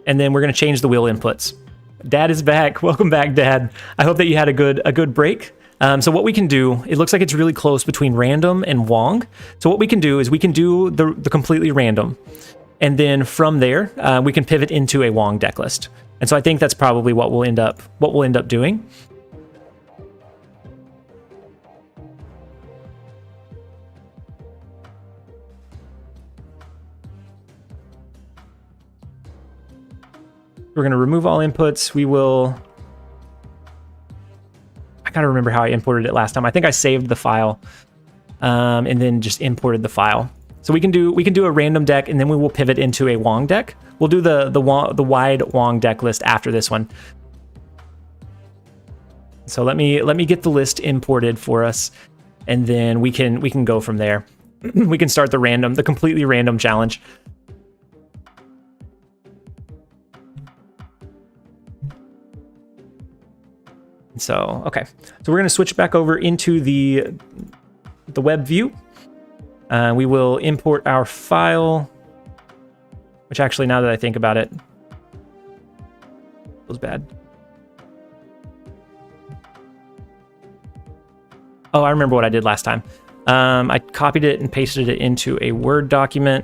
And then we're going to change the wheel inputs. Dad is back. Welcome back, Dad. I hope that you had a good break. So what we can do, it looks like it's really close between random and Wong. So what we can do is we can do the completely random. and then from there we can pivot into a Wong deck list. And so I think that's probably what we'll end up doing. We're going to remove all inputs. We will... I got to remember how I imported it last time. I think I saved the file and then just imported the file. So we can do a random deck, and then we will pivot into a Wong deck. We'll do the wide Wong deck list after this one. So let me get the list imported for us, and then we can go from there. We can start the completely random challenge. So, okay. So we're going to switch back over into the web view. We will import our file, which actually, now that I think about it, was bad. Oh, I remember what I did last time. I copied it and pasted it into a Word document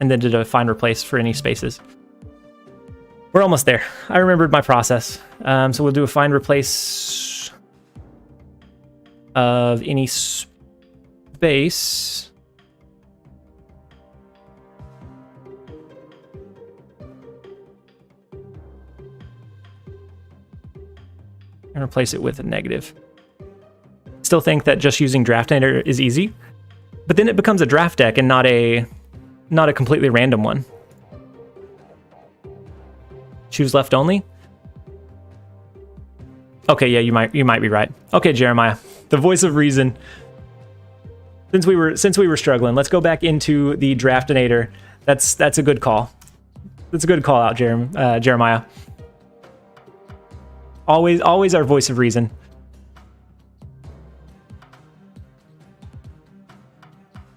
and then did a find replace for any spaces. We're almost there. I remembered my process. So we'll do a find replace of any space. And replace it with a negative. Still think that just using DraftNator is easy, but then it becomes a draft deck and not a completely random one. Choose left only? Okay, yeah, you might be right. Okay, Jeremiah, the voice of reason. Since we were struggling, let's go back into the Draftinator. That's a good call. That's a good call out, Jeremiah. Always our voice of reason.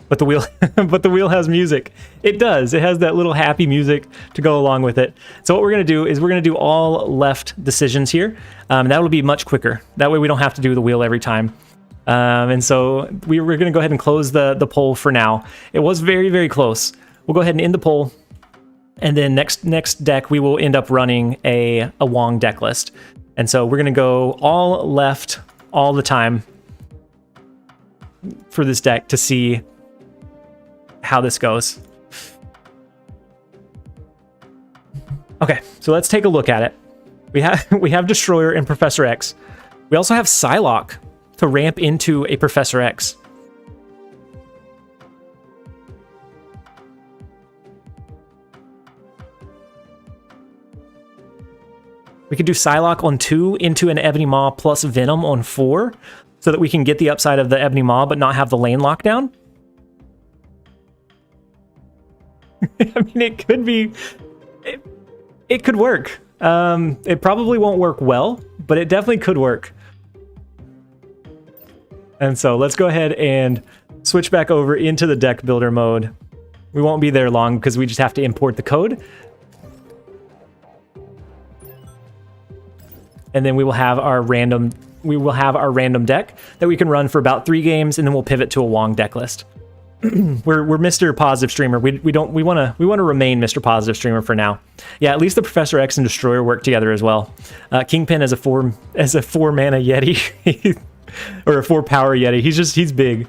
But the wheel has music. It does. It has that little happy music to go along with it. So what we're going to do is we're going to do all left decisions here. That will be much quicker. That way we don't have to do the wheel every time. And so we're going to go ahead and close the poll for now. It was very, very close. We'll go ahead and end the poll. And then next deck, we will end up running a Wong deck list. And so we're going to go all left all the time for this deck to see how this goes. Okay, so let's take a look at it. We have Destroyer and Professor X. We also have Psylocke to ramp into a Professor X. We could do Psylocke on 2 into an Ebony Maw plus Venom on 4 so that we can get the upside of the Ebony Maw but not have the lane lockdown. I mean, it could be... It could work. It probably won't work well, but it definitely could work. And so let's go ahead and switch back over into the deck builder mode. We won't be there long because we just have to import the code. And then we will have our random deck that we can run for about 3 games, and then we'll pivot to a Wong deck list. we're Mr. Positive Streamer. We want to remain Mr. Positive Streamer for now. Yeah, at least the Professor X and Destroyer work together as well. Kingpin as a 4 mana Yeti or a 4 power Yeti. He's big.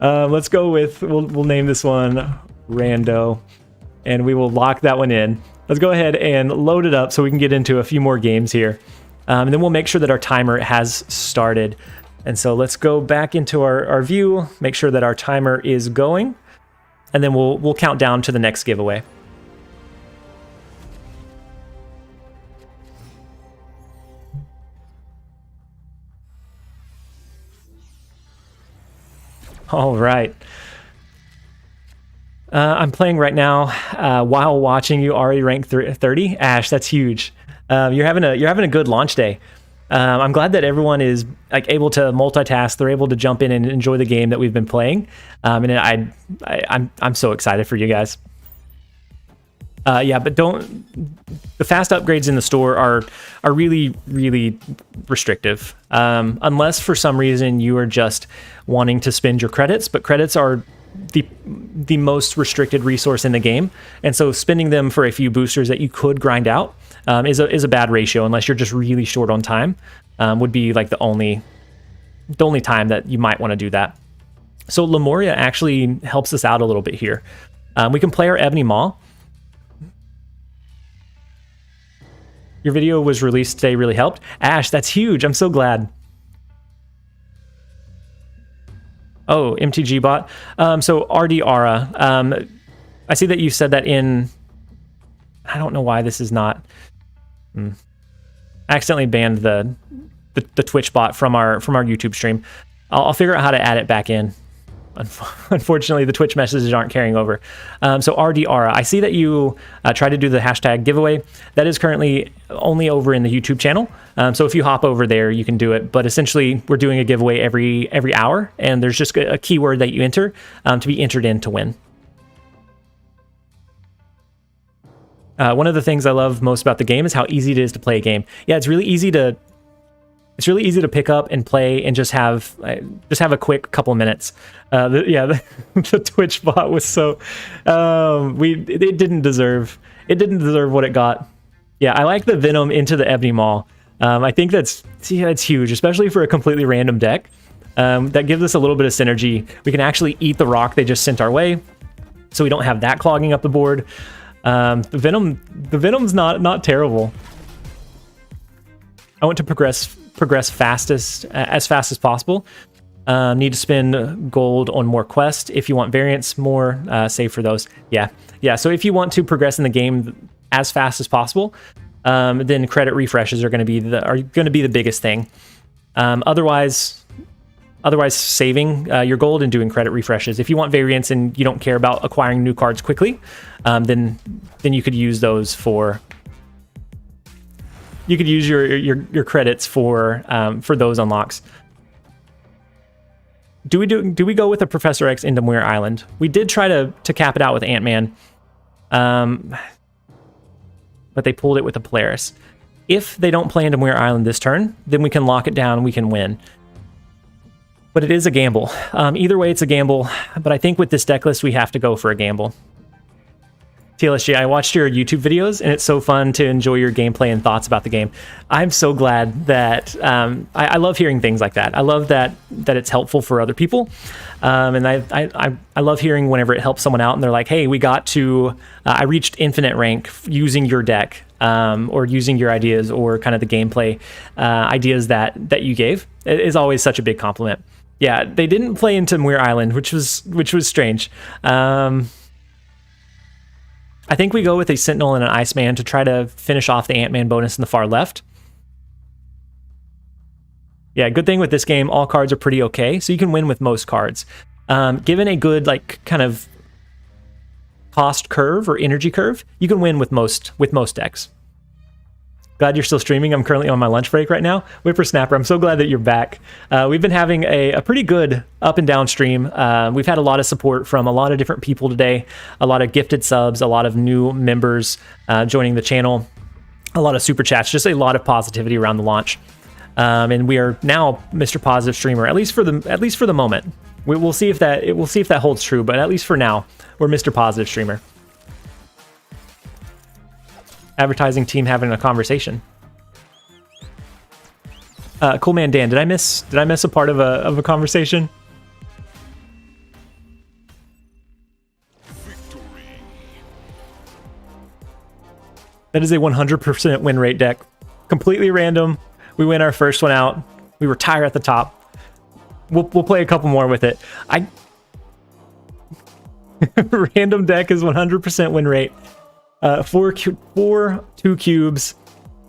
Let's go with we'll name this one Rando, and we will lock that one in. Let's go ahead and load it up so we can get into a few more games here. And then we'll make sure that our timer has started. And so let's go back into our view, make sure that our timer is going, and then we'll count down to the next giveaway. All right. I'm playing right now while watching you already rank 30. Ash, that's huge. You're having a good launch day. I'm glad that everyone is able to multitask. They're able to jump in and enjoy the game that we've been playing. And I'm so excited for you guys. Yeah, but the fast upgrades in the store are really, really restrictive. Unless for some reason you are just wanting to spend your credits, but credits are the most restricted resource in the game, and so spending them for a few boosters that you could grind out is a bad ratio unless you're just really short on time. Would be like the only time that you might want to do that. So Lemuria actually helps us out a little bit here. We can play our Ebony Maw. Your video was released today, really helped. Ash, that's huge. I'm so glad. Oh, MTG bot. So RD Aura. I see that you said that in... I don't know why this is not... I accidentally banned the Twitch bot from our YouTube stream. I'll figure out how to add it back in. Unfortunately, the Twitch messages aren't carrying over. So RD Aura, I see that you tried to do the hashtag giveaway. That is currently only over in the YouTube channel. So if you hop over there, you can do it. But essentially, we're doing a giveaway every hour, and there's just a keyword that you enter to be entered in to win. One of the things I love most about the game is how easy it is to play a game. Yeah, it's really easy to pick up and play and just have a quick couple minutes. The Twitch bot was so it didn't deserve what it got. Yeah, I like the Venom into the Ebony Maw. I think that's huge, especially for a completely random deck. That gives us a little bit of synergy. We can actually eat the rock they just sent our way, so we don't have that clogging up the board. The Venom's not terrible. I want to progress as fast as possible. Need to spend gold on more quests. If you want variants, more save for those. Yeah. So if you want to progress in the game as fast as possible, then credit refreshes are going to be the biggest thing. Otherwise saving your gold and doing credit refreshes. If you want variants and you don't care about acquiring new cards quickly, then you could use those for. You could use your credits for those unlocks. Do we go with a Professor X into Muir Island? We did try to cap it out with Ant-Man, but they pulled it with a Polaris. If they don't play into Muir Island this turn, then we can lock it down and we can win. But it is a gamble. Either way, it's a gamble. But I think with this deck list, we have to go for a gamble. TLSG, I watched your YouTube videos, and it's so fun to enjoy your gameplay and thoughts about the game. I'm so glad that I love hearing things like that. I love that it's helpful for other people, and I love hearing whenever it helps someone out, and they're like, "Hey, we got to I reached infinite rank using your deck, or using your ideas, or kind of the gameplay ideas that you gave." It is always such a big compliment. Yeah, they didn't play into Muir Island, which was strange. I think we go with a Sentinel and an Iceman to try to finish off the Ant-Man bonus in the far left. Yeah, good thing with this game, all cards are pretty okay, so you can win with most cards. Given a good kind of cost curve or energy curve, you can win with most decks. Glad you're still streaming. I'm currently on my lunch break right now. Whippersnapper, I'm so glad that you're back. We've been having a pretty good up and down stream. We've had a lot of support from a lot of different people today, a lot of gifted subs, a lot of new members joining the channel, a lot of super chats, just a lot of positivity around the launch. And we are now Mr. Positive Streamer, at least for the moment. We'll see if that holds true, but at least for now, we're Mr. Positive Streamer. Advertising team having a conversation. Cool man Dan, did I miss a part of a conversation? Victory. That is a 100% win rate deck. Completely random. We win our first one out. We retire at the top. We'll play a couple more with it. Random deck is 100% win rate. 4 2 cubes.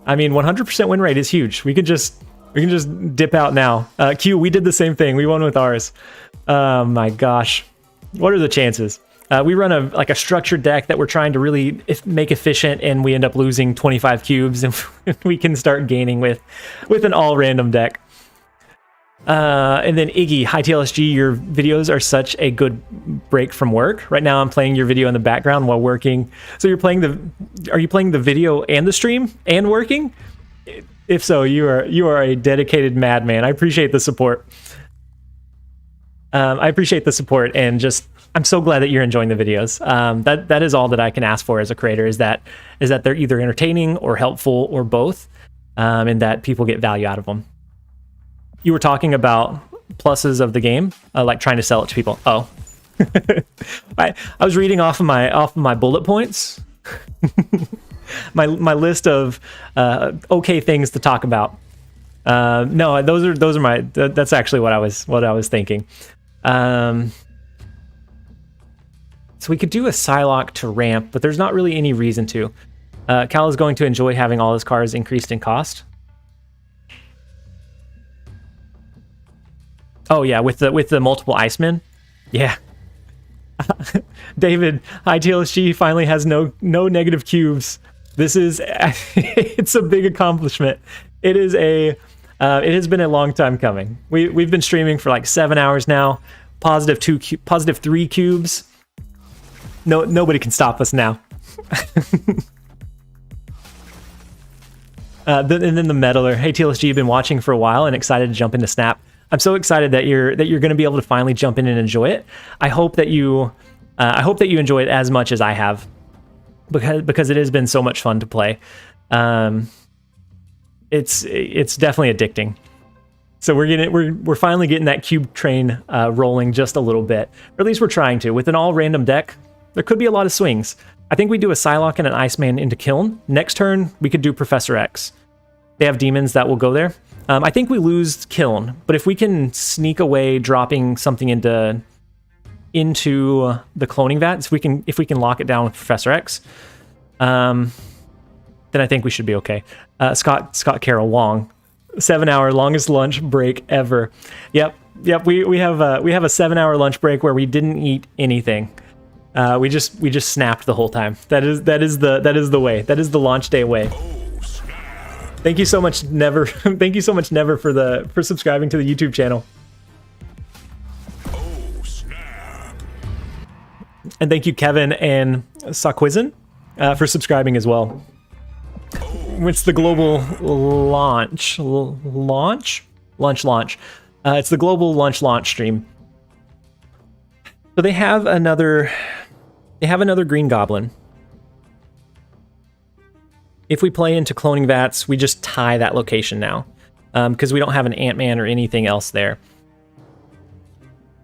I mean, 100% win rate is huge. We can just dip out now. Q, we did the same thing. We won with ours. My gosh, what are the chances? We run a structured deck that we're trying to really make efficient, and we end up losing 25 cubes, and we can start gaining with an all random deck. And then Iggy, hi TLSG, your videos are such a good break from work. Right now I'm playing your video in the background while working. So are you playing the video and the stream and working? If so, you are a dedicated madman. I appreciate the support. And just I'm so glad that you're enjoying the videos. That is all that I can ask for as a creator, is that they're either entertaining or helpful or both, and that people get value out of them. You were talking about pluses of the game, like trying to sell it to people. Oh, I was reading off of my bullet points, my list of okay things to talk about. No, those are my. That's actually what I was thinking. So we could do a Psylocke to ramp, but there's not really any reason to. Cal is going to enjoy having all his cars increased in cost. Oh yeah, with the multiple Icemen. Yeah. David, TLSG finally has no negative cubes. This is it's a big accomplishment. It is it has been a long time coming. We've been streaming for like 7 hours now. Positive 3 cubes. Nobody can stop us now. And then the meddler. Hey TLSG, you've been watching for a while and excited to jump into Snap. I'm so excited that you're going to be able to finally jump in and enjoy it. I hope that you enjoy it as much as I have, because it has been so much fun to play. It's definitely addicting. So we're finally getting that cube train rolling just a little bit, or at least we're trying to. With an all random deck, there could be a lot of swings. I think we do a Psylocke and an Iceman into Kiln. Next turn, we could do Professor X. They have demons that will go there. I think we lose Kiln, but if we can sneak away dropping something into the cloning vat, if we can lock it down with Professor X, then I think we should be okay. Scott Carroll Wong, 7-hour longest lunch break ever. Yep. We have a 7-hour lunch break where we didn't eat anything. We just snapped the whole time. That is the way. That is the launch day way. Thank you so much, Never. Thank you so much, Never, for subscribing to the YouTube channel. And thank you, Kevin and Sakwizin, for subscribing as well. It's the global launch. It's the global launch stream. So they have another green goblin. If we play into cloning vats, we just tie that location now, because we don't have an Ant-Man or anything else there.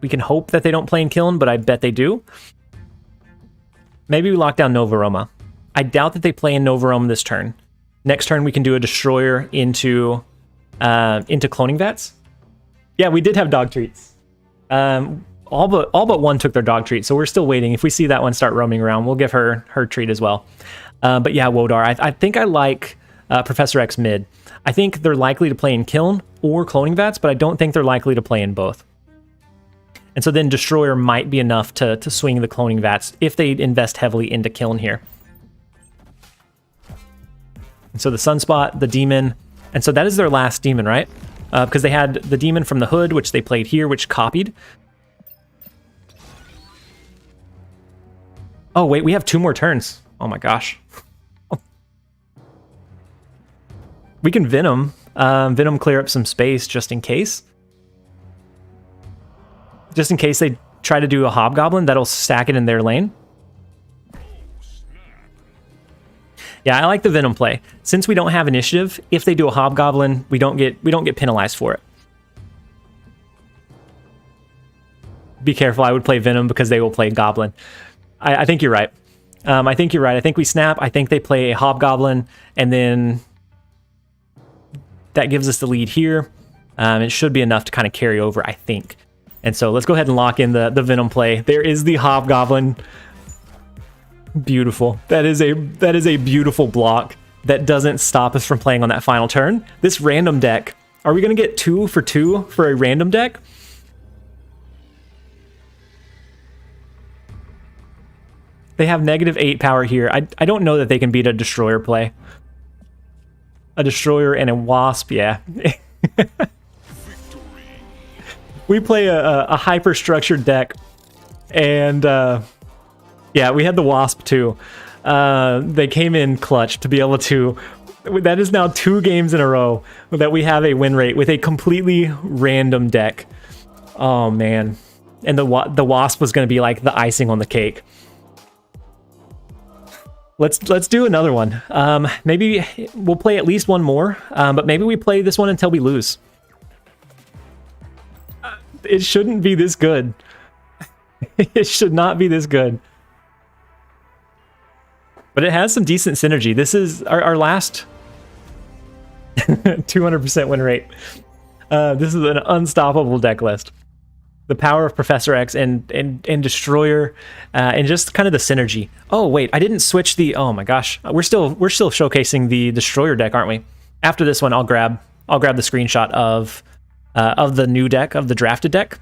We can hope that they don't play in Kiln, but I bet they do. Maybe we lock down Nova Roma. I doubt that they play in Nova Roma this turn. Next turn we can do a destroyer into cloning vats. Yeah, we did have dog treats. All but one took their dog treat, so we're still waiting. If we see that one start roaming around, we'll give her treat as well. But yeah, Wodar, I think I like Professor X mid. I think they're likely to play in Kiln or cloning vats, but I don't think they're likely to play in both. And so then Destroyer might be enough to swing the cloning vats if they invest heavily into Kiln here. And so the Sunspot, the Demon, and so that is their last Demon, right? Because they had the Demon from the Hood, which they played here, which copied. Oh wait, we have 2 more turns. Oh my gosh. We can Venom. Venom clear up some space just in case. Just in case they try to do a Hobgoblin, that'll stack it in their lane. Yeah, I like the Venom play. Since we don't have initiative, if they do a Hobgoblin, we don't get penalized for it. Be careful, I would play Venom because they will play Goblin. I think you're right. I think you're right. I think we snap. I think they play a Hobgoblin, and then that gives us the lead here. It should be enough to kind of carry over, I think. And so let's go ahead and lock in the Venom play. There is the Hobgoblin. Beautiful. That is a beautiful block that doesn't stop us from playing on that final turn. This random deck. Are we going to get 2 for 2 for a random deck? They have -8 power here. I don't know that they can beat a Destroyer play. A Destroyer and a Wasp, yeah. We play a hyper-structured deck, and yeah, we had the Wasp too. They came in clutch to be able to... That is now 2 games in a row that we have a win rate with a completely random deck. Oh man. and the wasp was going to be like the icing on the cake. Let's do another one. Maybe we'll play at least one more, but maybe we play this one until we lose. It shouldn't be this good. It should not be this good. But it has some decent synergy. This is our last 200% win rate. This is an unstoppable deck list. The power of Professor X and Destroyer, and just kind of the synergy. Oh wait, I didn't switch the. Oh my gosh, we're still showcasing the Destroyer deck, aren't we? After this one, I'll grab the screenshot of the new deck, of the drafted deck,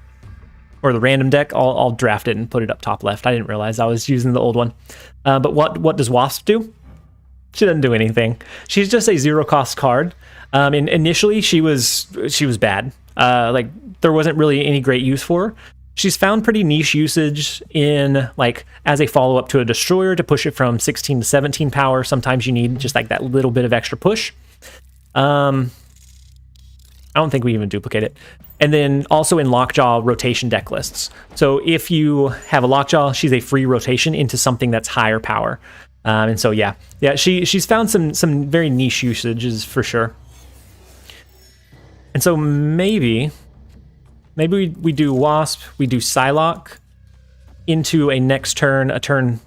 or the random deck. I'll draft it and put it up top left. I didn't realize I was using the old one. But what does Wasp do? She doesn't do anything. She's just a 0-cost card. And initially she was bad. Like there wasn't really any great use for her. She's found pretty niche usage in like as a follow-up to a Destroyer to push it from 16 to 17 power. Sometimes you need just like that little bit of extra push. I don't think we even duplicate it. And then also in Lockjaw rotation deck lists. So if you have a Lockjaw, she's a free rotation into something that's higher power. And so yeah, she's found some very niche usages for sure. And so maybe we do Wasp, we do Psylocke into a next turn, a turn.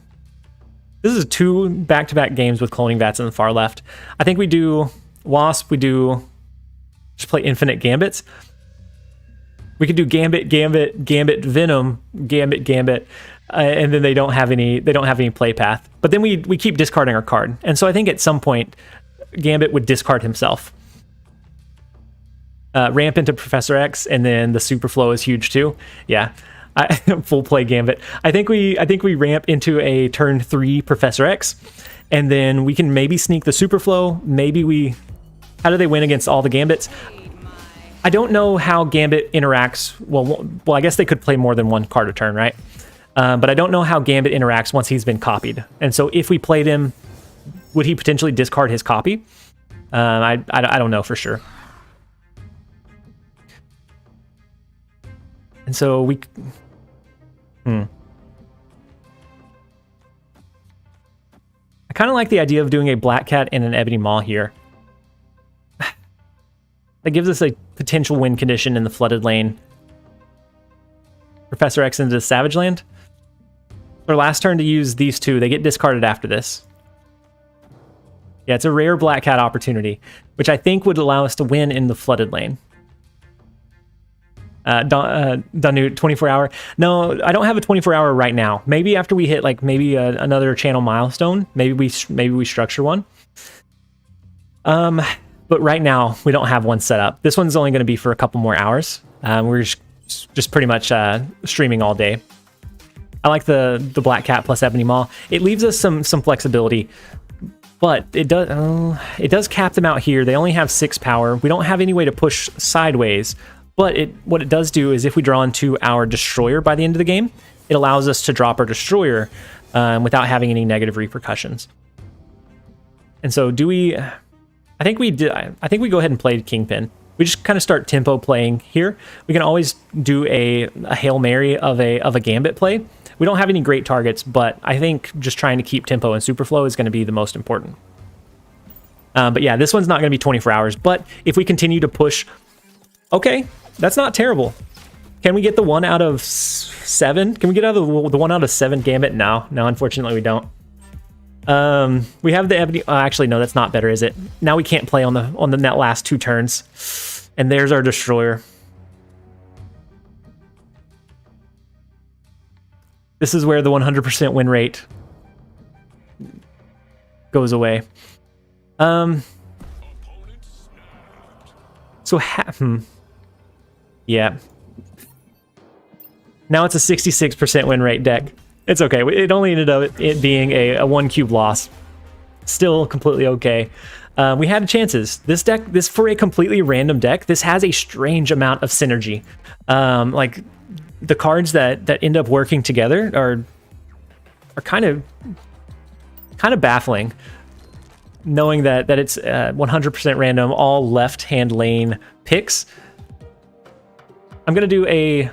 This is 2 back-to-back games with cloning vats on the far left. I think we do Wasp, we do just play infinite gambits. We could do Gambit, Venom, Gambit, and then they don't have any play path. But then we keep discarding our card. And so I think at some point Gambit would discard himself. Ramp into Professor X, and then the Superflow is huge too. Yeah, full play Gambit. I think we ramp into a turn 3 Professor X, and then we can maybe sneak the Superflow. Maybe how do they win against all the Gambits? I don't know how Gambit interacts. Well, I guess they could play more than one card a turn, right? But I don't know how Gambit interacts once he's been copied. And so if we played him, would he potentially discard his copy? I don't know for sure. And so I kind of like the idea of doing a Black Cat and an Ebony Maw here. That gives us a potential win condition in the flooded lane. Professor X into Savage Land. Our last turn to use these 2. They get discarded after this. Yeah, it's a rare Black Cat opportunity, which I think would allow us to win in the flooded lane. Danu 24 hour. No, I don't have a 24 hour right now. Maybe after we hit like another channel milestone, maybe we structure one. But right now we don't have one set up. This one's only going to be for a couple more hours. We're just pretty much streaming all day. I like the Black Cat plus Ebony Maw. It leaves us some flexibility, but it does cap them out here. They only have 6 power. We don't have any way to push sideways. But what it does do is if we draw into our Destroyer by the end of the game, it allows us to drop our Destroyer without having any negative repercussions. And so I think we go ahead and play Kingpin. We just kind of start tempo playing here. We can always do a Hail Mary of a Gambit play. We don't have any great targets, but I think just trying to keep tempo and Superflow is going to be the most important. But yeah, this one's not going to be 24 hours. But if we continue to push, okay, that's not terrible. Can we get the 1 out of 7? Can we get out of the 1 out of 7 Gambit? No, unfortunately we don't. We have the Ebony. Actually, no, that's not better, is it? Now we can't play on the net last 2 turns, and there's our Destroyer. This is where the 100% win rate goes away. So yeah. Now it's a 66% win rate deck. It's okay. It only ended up it being a 1 cube loss. Still completely okay. We had chances. This deck, for a completely random deck, this has a strange amount of synergy. Like the cards that end up working together are kind of baffling. Knowing that it's 100% random, all left-hand lane picks. I'm gonna do a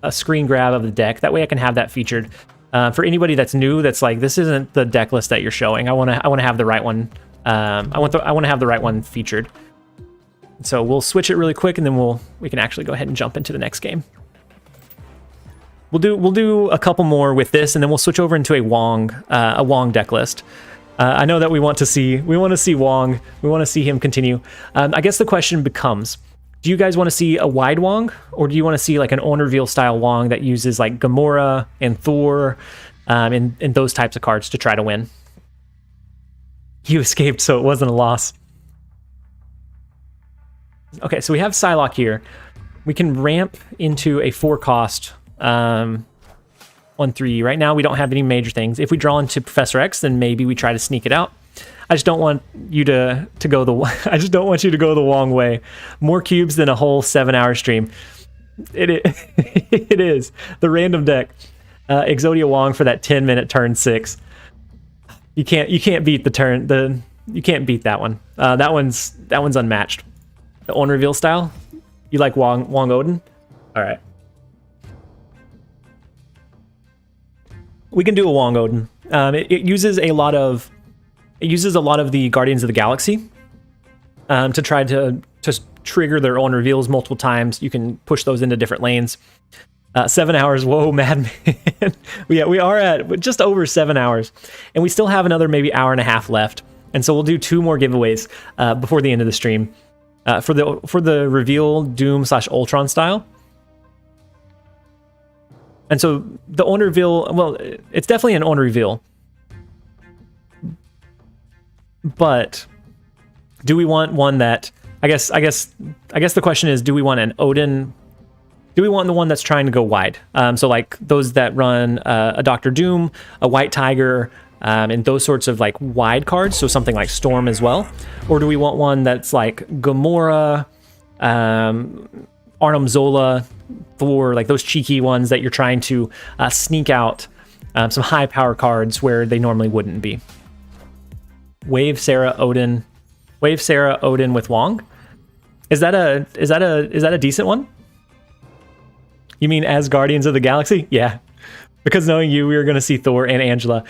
a screen grab of the deck. That way I can have that featured. For anybody that's new, that's like, this isn't the deck list that you're showing. I want to have the right one. I want to have the right one featured. So we'll switch it really quick, and then we can actually go ahead and jump into the next game. We'll do a couple more with this, and then we'll switch over into a Wong deck list. I know that we want to see Wong. We want to see him continue. I guess the question becomes, do you guys want to see a wide Wong, or do you want to see like an on reveal style Wong that uses like Gamora and Thor, and those types of cards to try to win? You escaped, so it wasn't a loss. Okay, so we have Psylocke here. We can ramp into a 4-cost 1/3. Right now we don't have any major things. If we draw into Professor X, then maybe we try to sneak it out. I just don't want you to go the Wong way. More cubes than a whole 7-hour stream. It is the random deck. Exodia Wong for that 10-minute turn 6. You can't beat the turn. You can't beat that one. That one's unmatched. The on reveal style. You like Wong Odin? All right. We can do a Wong Odin. It uses a lot of the Guardians of the Galaxy to try to trigger their own reveals multiple times. You can push those into different lanes. 7 hours. Whoa, madman. We are at just over 7 hours, and we still have another maybe hour and a half left. And so we'll do 2 more giveaways before the end of the stream for the reveal Doom/Ultron style. And so the on reveal, well, it's definitely an on reveal. But do we want one that, I guess the question is, do we want an Odin? Do we want the one that's trying to go wide? So like those that run a Dr. Doom, a White Tiger, and those sorts of like wide cards, so something like Storm as well? Or do we want one that's like Gamora, Arnim Zola, Thor, like those cheeky ones that you're trying to sneak out some high power cards where they normally wouldn't be? Wave Sarah Odin with Wong. Is that a decent one? You mean as Guardians of the Galaxy? Yeah. Because knowing you, we are going to see Thor and Angela.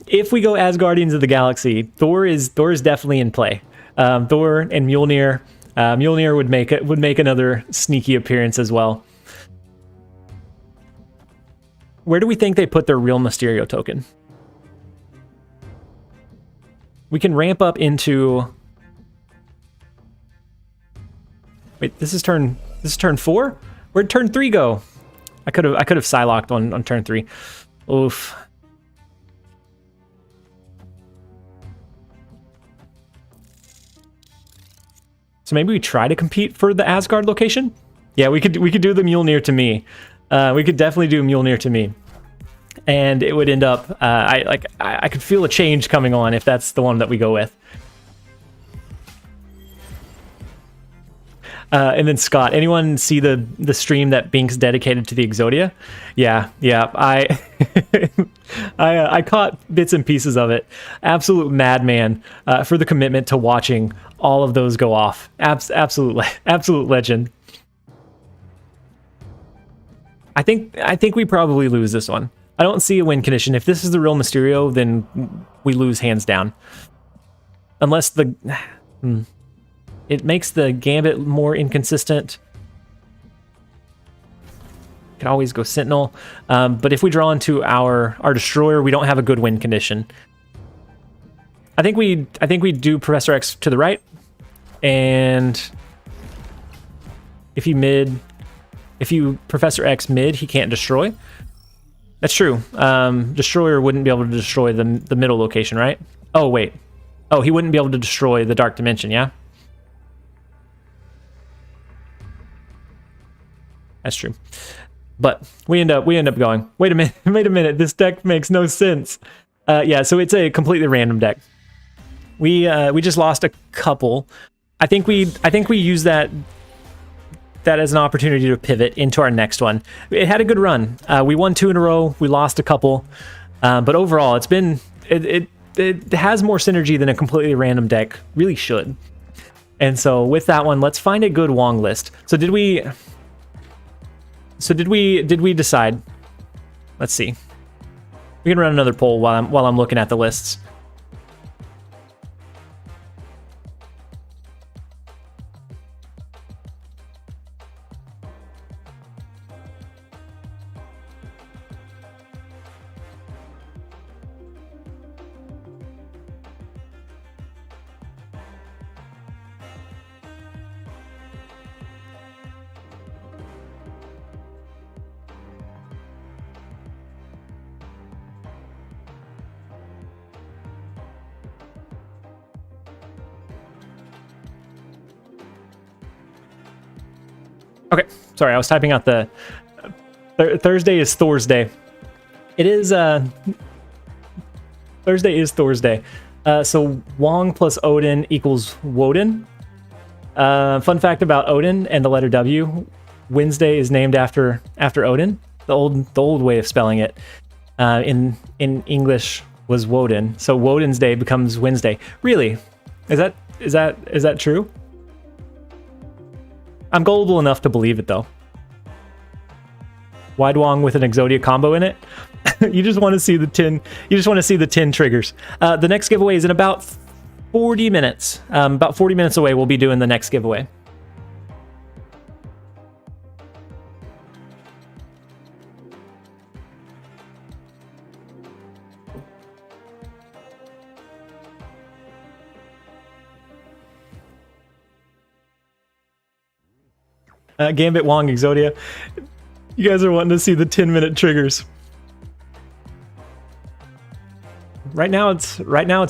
If we go as Guardians of the Galaxy, Thor is definitely in play. Thor and Mjolnir. Mjolnir would make another sneaky appearance as well. Where do we think they put their real Mysterio token? We can ramp up into. Wait, this is turn 4? Where'd turn 3 go? I could have Psylocked on turn 3. Oof. So maybe we try to compete for the Asgard location? Yeah, we could do the Mjolnir to me. We could definitely do Mjolnir to me. And it would end up I could feel a change coming on if that's the one that we go with. And then Scott, anyone see the stream that Binks dedicated to the Exodia? Yeah. I caught bits and pieces of it. Absolute madman for the commitment to watching all of those go off. Absolute legend. I think we probably lose this one. I don't see a win condition. If this is the real Mysterio, then we lose hands down. Unless it makes the Gambit more inconsistent. Can always go Sentinel. But if we draw into our Destroyer, we don't have a good win condition. I think we do Professor X to the right. And if you Professor X mid, he can't destroy. That's true. Destroyer wouldn't be able to destroy the middle location, right? Oh, wait. Oh, he wouldn't be able to destroy the Dark Dimension, yeah? That's true. But we end up going, wait a minute, this deck makes no sense. Yeah, so it's a completely random deck. We just lost a couple. I think we use that as an opportunity to pivot into our next one. It had a good run. We won 2 in a row. We lost a couple. But overall, it has more synergy than a completely random deck really should. And so with that one, let's find a good Wong list. So did we So did we decide? Let's see. We can run another poll while I'm looking at the lists. Okay, sorry, I was typing out the Thursday is Thursday. It is Thursday is Thursday. So Wong plus Odin equals Woden. Fun fact about Odin and the letter W: Wednesday is named after Odin. The old way of spelling it in English was Woden. So Woden's Day becomes Wednesday. Really? Is that true? I'm gullible enough to believe it, though. Wide Wong with an Exodia combo in it. You just want to see the 10. You just want to see the 10 triggers. The next giveaway is in about 40 minutes. About 40 minutes away, we'll be doing the next giveaway. Gambit, Wong, Exodia. You guys are wanting to see the 10-minute triggers. Right now it's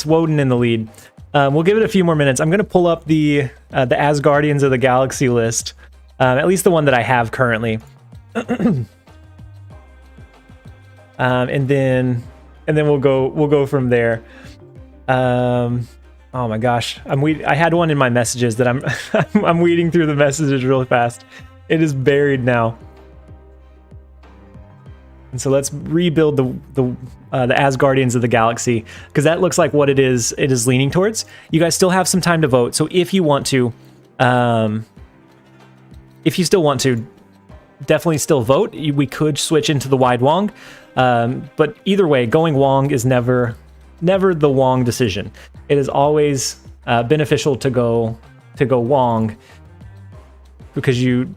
Woden in the lead. We'll give it a few more minutes. I'm gonna pull up the Asgardians of the Galaxy list, at least the one that I have currently, and then we'll go from there. Oh my gosh, I had one in my messages that I'm weeding through the messages really fast. It is buried now. And so let's rebuild the Asgardians of the Galaxy, because that looks like what it is leaning towards. You guys still have some time to vote, so if you want to, if you still want to, definitely still vote. We could switch into the wide Wong, but either way, going Wong is never the Wong decision. It is always beneficial to go Wong, because you're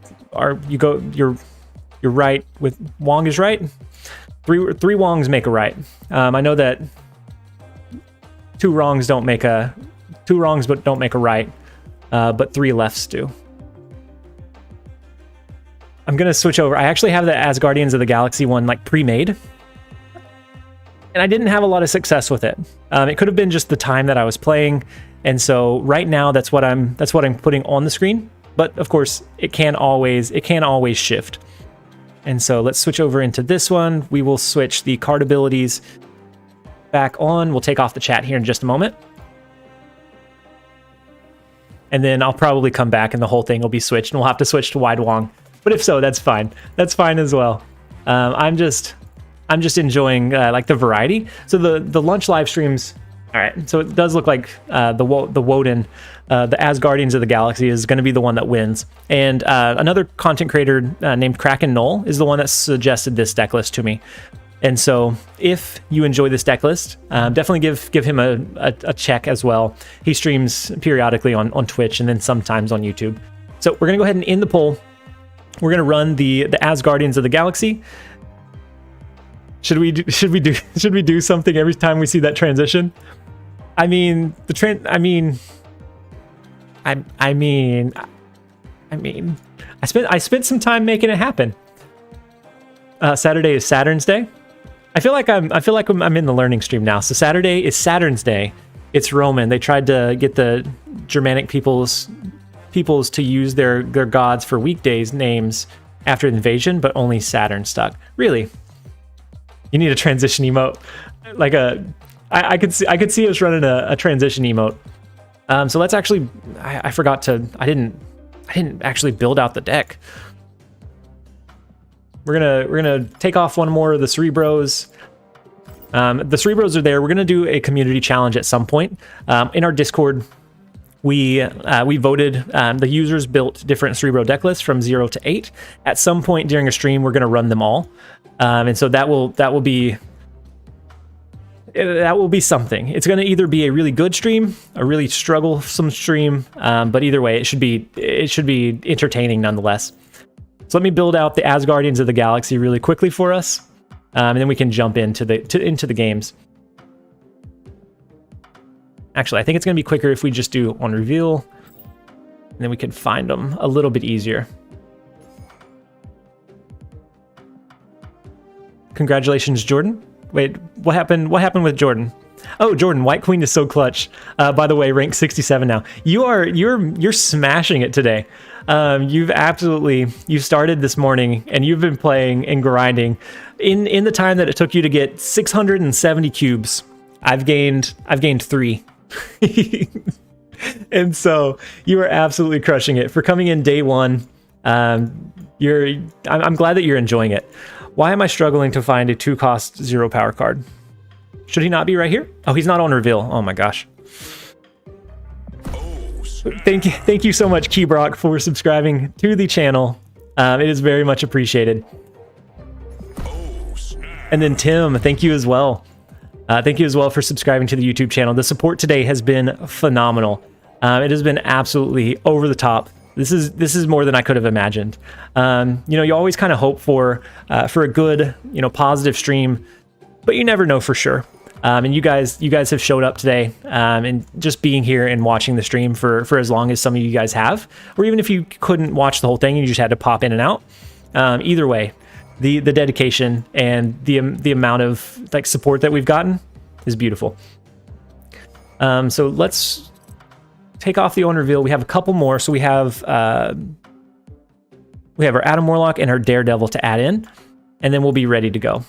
right with Wong is right. Three Wongs make a right. I know that two wrongs but don't make a right, but three lefts do. I'm gonna switch over. I actually have the Asgardians of the Galaxy one like pre-made, and I didn't have a lot of success with it. It could have been just the time that I was playing, and so right now that's what I'm putting on the screen. But of course, it can always shift. And so let's switch over into this one. We will switch the card abilities back on. We'll take off the chat here in just a moment. And then I'll probably come back and the whole thing will be switched, and we'll have to switch to wide Wong. But if so, that's fine. That's fine as well. I'm just enjoying like the variety. So the lunch live streams. All right. So it does look like the Woden, the Asgardians of the Galaxy is going to be the one that wins. And another content creator named Kraken Knoll is the one that suggested this deck list to me. And so if you enjoy this deck list, definitely give him a check as well. He streams periodically on Twitch and then sometimes on YouTube. So we're going to go ahead and end the poll. We're going to run the Asgardians of the Galaxy. Should we do something every time we see that transition? I mean, I spent some time making it happen. Saturday is Saturn's Day. I feel like I'm in the learning stream now. So Saturday is Saturn's Day. It's Roman. They tried to get the Germanic peoples to use their gods for weekdays names after the invasion, but only Saturn stuck. Really? You need a transition emote, like I could see us running a transition emote. So let's actually. I forgot to. I didn't actually build out the deck. We're gonna take off one more of the Cerebros. The Cerebros are there. We're gonna do a community challenge at some point in our Discord. we voted, the users built different Cerebro deck lists from 0 to 8. At some point during a stream, we're going to run them all. And so that will be something. It's going to either be a really good stream, a really strugglesome stream, but either way, it should be entertaining nonetheless. So let me build out the Asgardians of the Galaxy really quickly for us, and then we can jump into the games. Actually, I think it's going to be quicker if we just do on reveal, and then we can find them a little bit easier. Congratulations, Jordan. Wait, what happened? What happened with Jordan? Oh, Jordan, White Queen is so clutch. By the way, rank 67 now. You're smashing it today. You started this morning and you've been playing and grinding. In the time that it took you to get 670 cubes, I've gained 3. And so you are absolutely crushing it for coming in day one. I'm glad that you're enjoying it. Why am I struggling to find a 2-cost 0 power card? Should he not be right here? Oh, he's not on reveal. Oh my gosh. Thank you so much, Keybrock, for subscribing to the channel. It is very much appreciated. And then Tim, thank you as well. Thank you as well for subscribing to the YouTube channel. The support today has been phenomenal. It has been absolutely over the top. This is more than I could have imagined. You always kind of hope for a good, positive stream, but you never know for sure. And you guys have showed up today, and just being here and watching the stream for as long as some of you guys have, or even if you couldn't watch the whole thing and you just had to pop in and out. Either way, the dedication and the amount of support that we've gotten is beautiful. So let's take off the on reveal. We have a couple more. So we have our Adam Warlock and our Daredevil to add in, and then we'll be ready to go.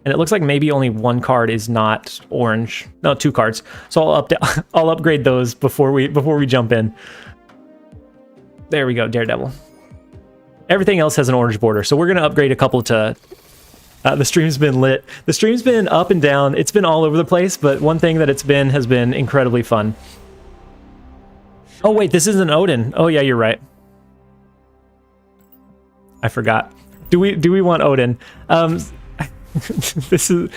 And it looks like maybe only one card is not orange. No, 2 cards. So I'll upgrade those before we jump in. There we go, Daredevil. Everything else has an orange border, so we're gonna upgrade a couple to. The stream's been lit. The stream's been up and down. It's been all over the place, but one thing that has been incredibly fun. Oh wait, this isn't Odin. Oh yeah, you're right. I forgot. Do we want Odin? This is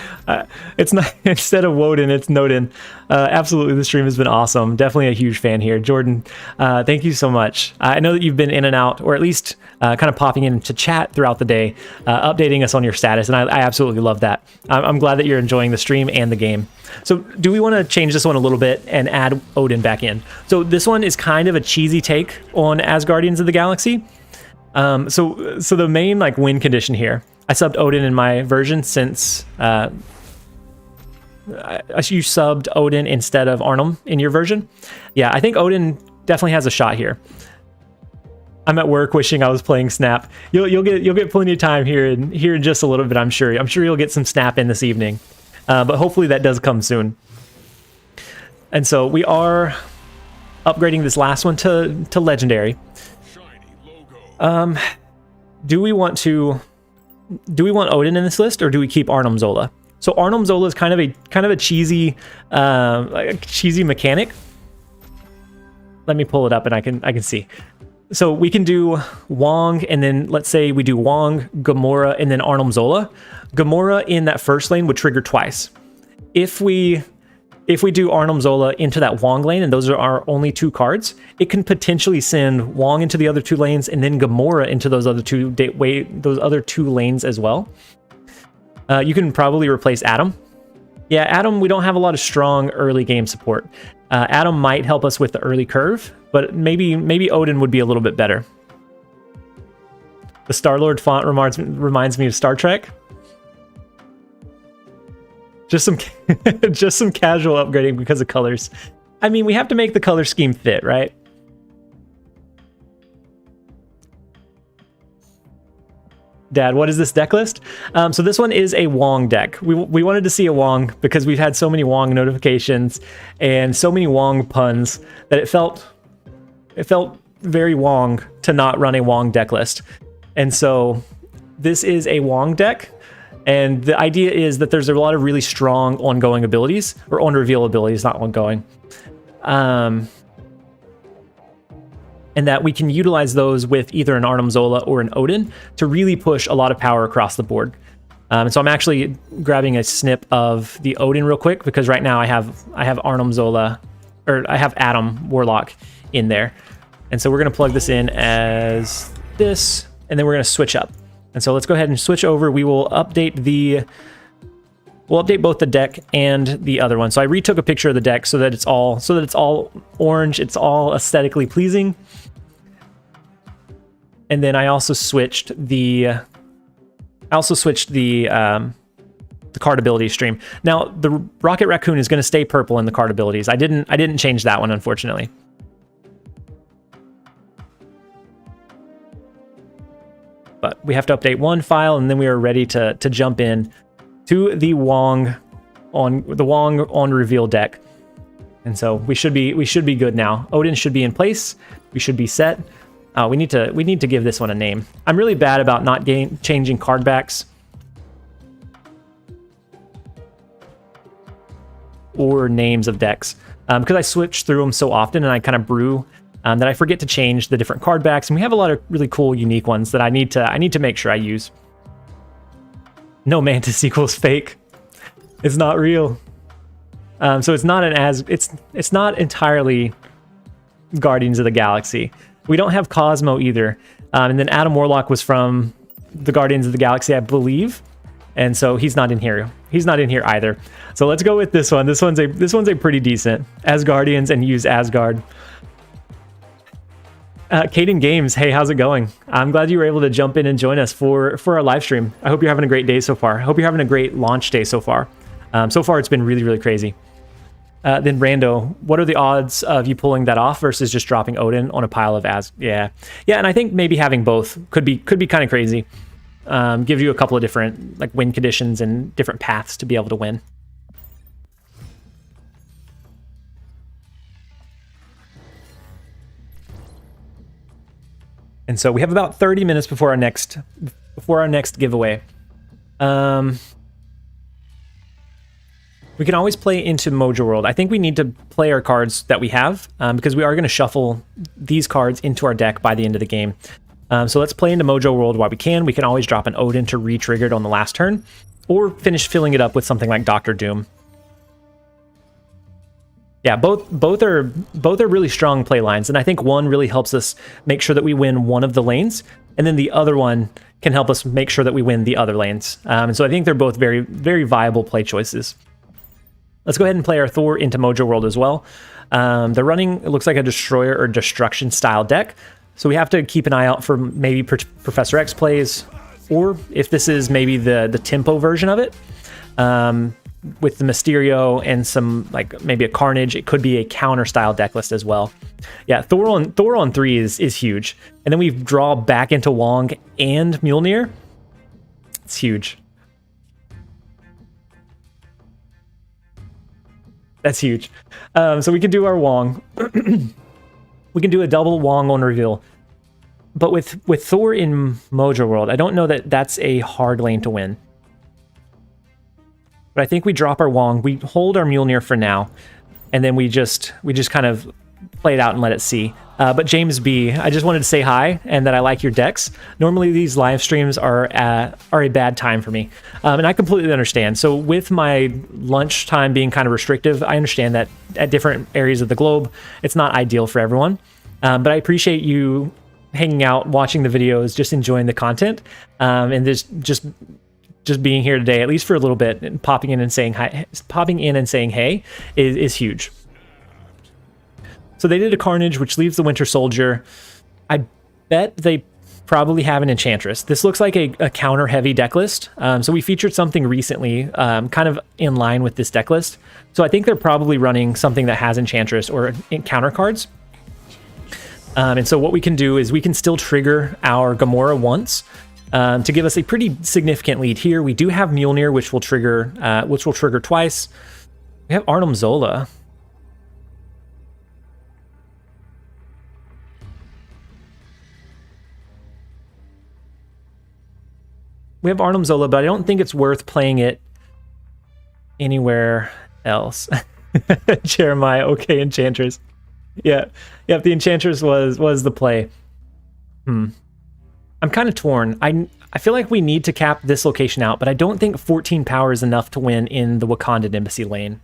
it's not, instead of Woden, it's Nodin. Absolutely, the stream has been awesome. Definitely a huge fan here. Jordan, thank you so much. I know that you've been in and out, or at least kind of popping into chat throughout the day, updating us on your status, and I absolutely love that. I'm glad that you're enjoying the stream and the game. So do we want to change this one a little bit and add Odin back in? So this one is kind of a cheesy take on Asgardians of the Galaxy. So the main win condition here, I subbed Odin in my version since you subbed Odin instead of Arnhem in your version. Yeah, I think Odin definitely has a shot here. I'm at work wishing I was playing Snap. You'll get plenty of time here in just a little bit, I'm sure. I'm sure you'll get some Snap in this evening. But hopefully that does come soon. And so we are upgrading this last one to legendary. Do we want Odin in this list, or do we keep Arnhem Zola? So Arnhem Zola is kind of a cheesy mechanic. Let me pull it up and I can see. So we can do Wong, and then let's say we do Wong, Gamora, and then Arnhem Zola. Gamora in that first lane would trigger twice. If we do Arnhem Zola into that Wong lane, and those are our only 2 cards, it can potentially send Wong into the other 2 lanes, and then Gamora into those other two lanes as well. You can probably replace Adam. Yeah, Adam, we don't have a lot of strong early game support. Adam might help us with the early curve, but maybe Odin would be a little bit better. The Star-Lord font reminds me of Star Trek. Just some casual upgrading because of colors. I mean, we have to make the color scheme fit, right? Dad, what is this deck list? So this one is a Wong deck. We wanted to see a Wong because we've had so many Wong notifications and so many Wong puns that it felt very Wong to not run a Wong deck list. And so this is a Wong deck. And the idea is that there's a lot of really strong ongoing abilities, or on-reveal abilities, not ongoing. And that we can utilize those with either an Arnim Zola or an Odin to really push a lot of power across the board. And so I'm actually grabbing a snip of the Odin real quick because right now I have Arnim Zola, or I have Adam Warlock in there. And so we're going to plug this in as this, and then we're going to switch up. And so let's go ahead and switch over. We will update both the deck and the other one. So I retook a picture of the deck so that it's all orange, it's all aesthetically pleasing. And then I also switched the card ability stream. Now the Rocket Raccoon is going to stay purple in the card abilities. I didn't change that one, unfortunately. But we have to update one file, and then we are ready to jump in to the Wong on reveal deck. And so we should be good now. Odin should be in place. We should be set. We need to give this one a name. I'm really bad about not changing card backs or names of decks because I switch through them so often and I kind of brew that I forget to change the different card backs. And we have a lot of really cool, unique ones that I need to make sure I use. No Mantis equals fake. It's not real. So it's not it's not entirely Guardians of the Galaxy. We don't have Cosmo either. And then Adam Warlock was from the Guardians of the Galaxy, I believe. And so he's not in here. He's not in here either. So let's go with this one. This one's a pretty decent. Asgardians and use Asgard. Caden Games, hey, how's it going? I'm glad you were able to jump in and join us for our live stream. I hope you're having a great day so far. I hope you're having a great launch day so far. So far, it's been really, really crazy. Then Rando, what are the odds of you pulling that off versus just dropping Odin on a pile of Yeah, and I think maybe having both could be kind of crazy. Gives you a couple of different like win conditions and different paths to be able to win. And so we have about 30 minutes before our next giveaway. We can always play into Mojo World. I think we need to play our cards that we have because we are going to shuffle these cards into our deck by the end of the game. So let's play into Mojo World while we can. We can always drop an Odin to re-trigger it on the last turn, or finish filling it up with something like Dr. Doom. Yeah, both are really strong play lines, and I think one really helps us make sure that we win one of the lanes, and then the other one can help us make sure that we win the other lanes. And so I think they're both very, very viable play choices. Let's go ahead and play our Thor into Mojo World as well. They're running, it looks like a Destroyer or Destruction style deck, so we have to keep an eye out for maybe Professor X plays, or if this is maybe the tempo version of it. With the Mysterio and some like maybe a Carnage, it could be a counter style deck list as well. Yeah, Thor on 3 is huge, and then we draw back into Wong and Mjolnir. It's huge. That's huge. So we can do our Wong. We can do a double Wong on reveal. But with Thor in Mojo World, I don't know that that's a hard lane to win. But I think we drop our Wong, we hold our Mjolnir for now, and then we just kind of play it out and let it see. But James B, I just wanted to say hi and that I like your decks. Normally these live streams are a bad time for me, and I completely understand. So with my lunchtime being kind of restrictive, I understand that at different areas of the globe, it's not ideal for everyone. But I appreciate you hanging out, watching the videos, just enjoying the content, and just being here today, at least for a little bit, and popping in and saying hi, hey is huge. So they did a Carnage, which leaves the Winter Soldier. I bet they probably have an Enchantress. This looks like a counter-heavy deck list. So we featured something recently, kind of in line with this deck list. So I think they're probably running something that has Enchantress or counter cards. And so what we can do is we can still trigger our Gamora once, to give us a pretty significant lead here. We do have Mjolnir, which will trigger twice. We have Arnim Zola. We have Arnim Zola, but I don't think it's worth playing it anywhere else. Jeremiah, okay, Enchantress. Yeah, yep, the Enchantress was the play. I'm kind of torn. I feel like we need to cap this location out, but I don't think 14 power is enough to win in the Wakandan Embassy lane.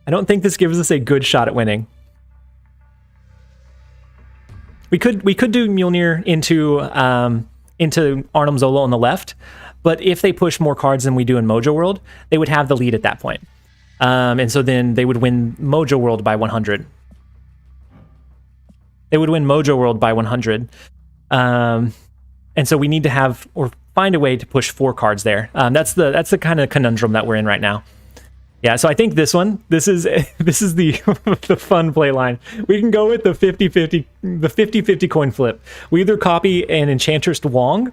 I don't think this gives us a good shot at winning. We could do Mjolnir into Arnhem Zola on the left, but if they push more cards than we do in Mojo World, they would have the lead at that point. And so then they would win Mojo World by 100. They would win Mojo World by 100. And so we need to have or find a way to push 4 cards there. That's the kind of conundrum that we're in right now. Yeah, so I think this is the the fun play line. We can go with the 50-50 coin flip. We either copy an Enchantress Wong,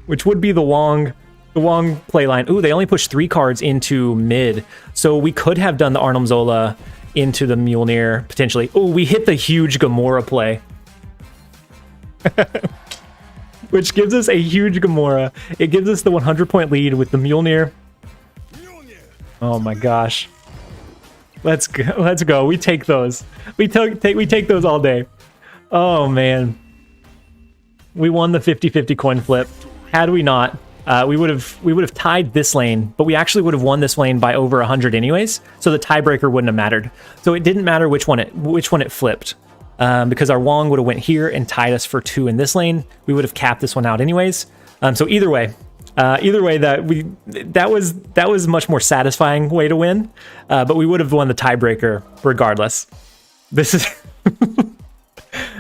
which would be the Wong play line. Ooh, they only push 3 cards into mid. So we could have done the Arnhem Zola into the Mjolnir potentially. Oh, we hit the huge Gamora play. Which gives us a huge Gamora. It gives us the 100-point lead with the Mjolnir. Oh my gosh. Let's go. We take those. We take those all day. Oh man. We won the 50-50 coin flip. Had we not, we would have tied this lane, but we actually would have won this lane by over 100 anyways. So the tiebreaker wouldn't have mattered. So it didn't matter which one it flipped. Because our Wong would have went here and tied us for 2 in this lane. We would have capped this one out anyways. So either way, that was a much more satisfying way to win, but we would have won the tiebreaker regardless. This is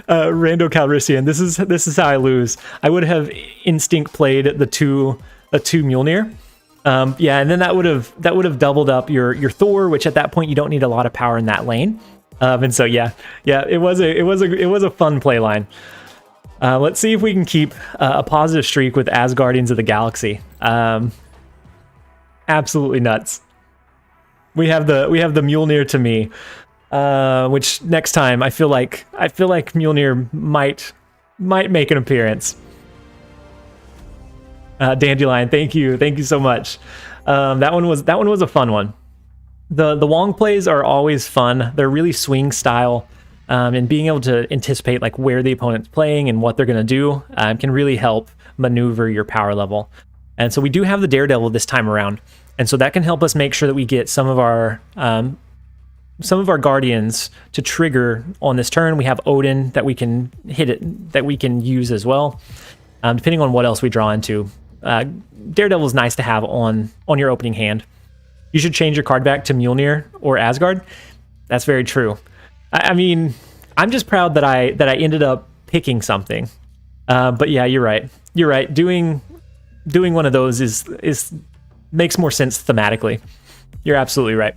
Rando Calrissian. This is how I lose. I would have instinct played the two Mjolnir. Yeah, and then that would have doubled up your Thor, which at that point you don't need a lot of power in that lane. And so yeah, it was a fun play line. Let's see if we can keep a positive streak with Asgardians of the Galaxy. Absolutely nuts. We have the Mjolnir to me, which next time I feel like Mjolnir might make an appearance. Dandelion, thank you so much. That one was a fun one. The Wong plays are always fun. They're really swing style. And being able to anticipate like where the opponent's playing and what they're going to do can really help maneuver your power level. And so we do have the Daredevil this time around, and so that can help us make sure that we get some of our Guardians to trigger on this turn. We have Odin that we can that we can use as well, depending on what else we draw into. Daredevil is nice to have on your opening hand. You should change your card back to Mjolnir or Asgard. That's very true. I mean, I'm just proud that I ended up picking something. But yeah, you're right. You're right. Doing one of those is makes more sense thematically. You're absolutely right.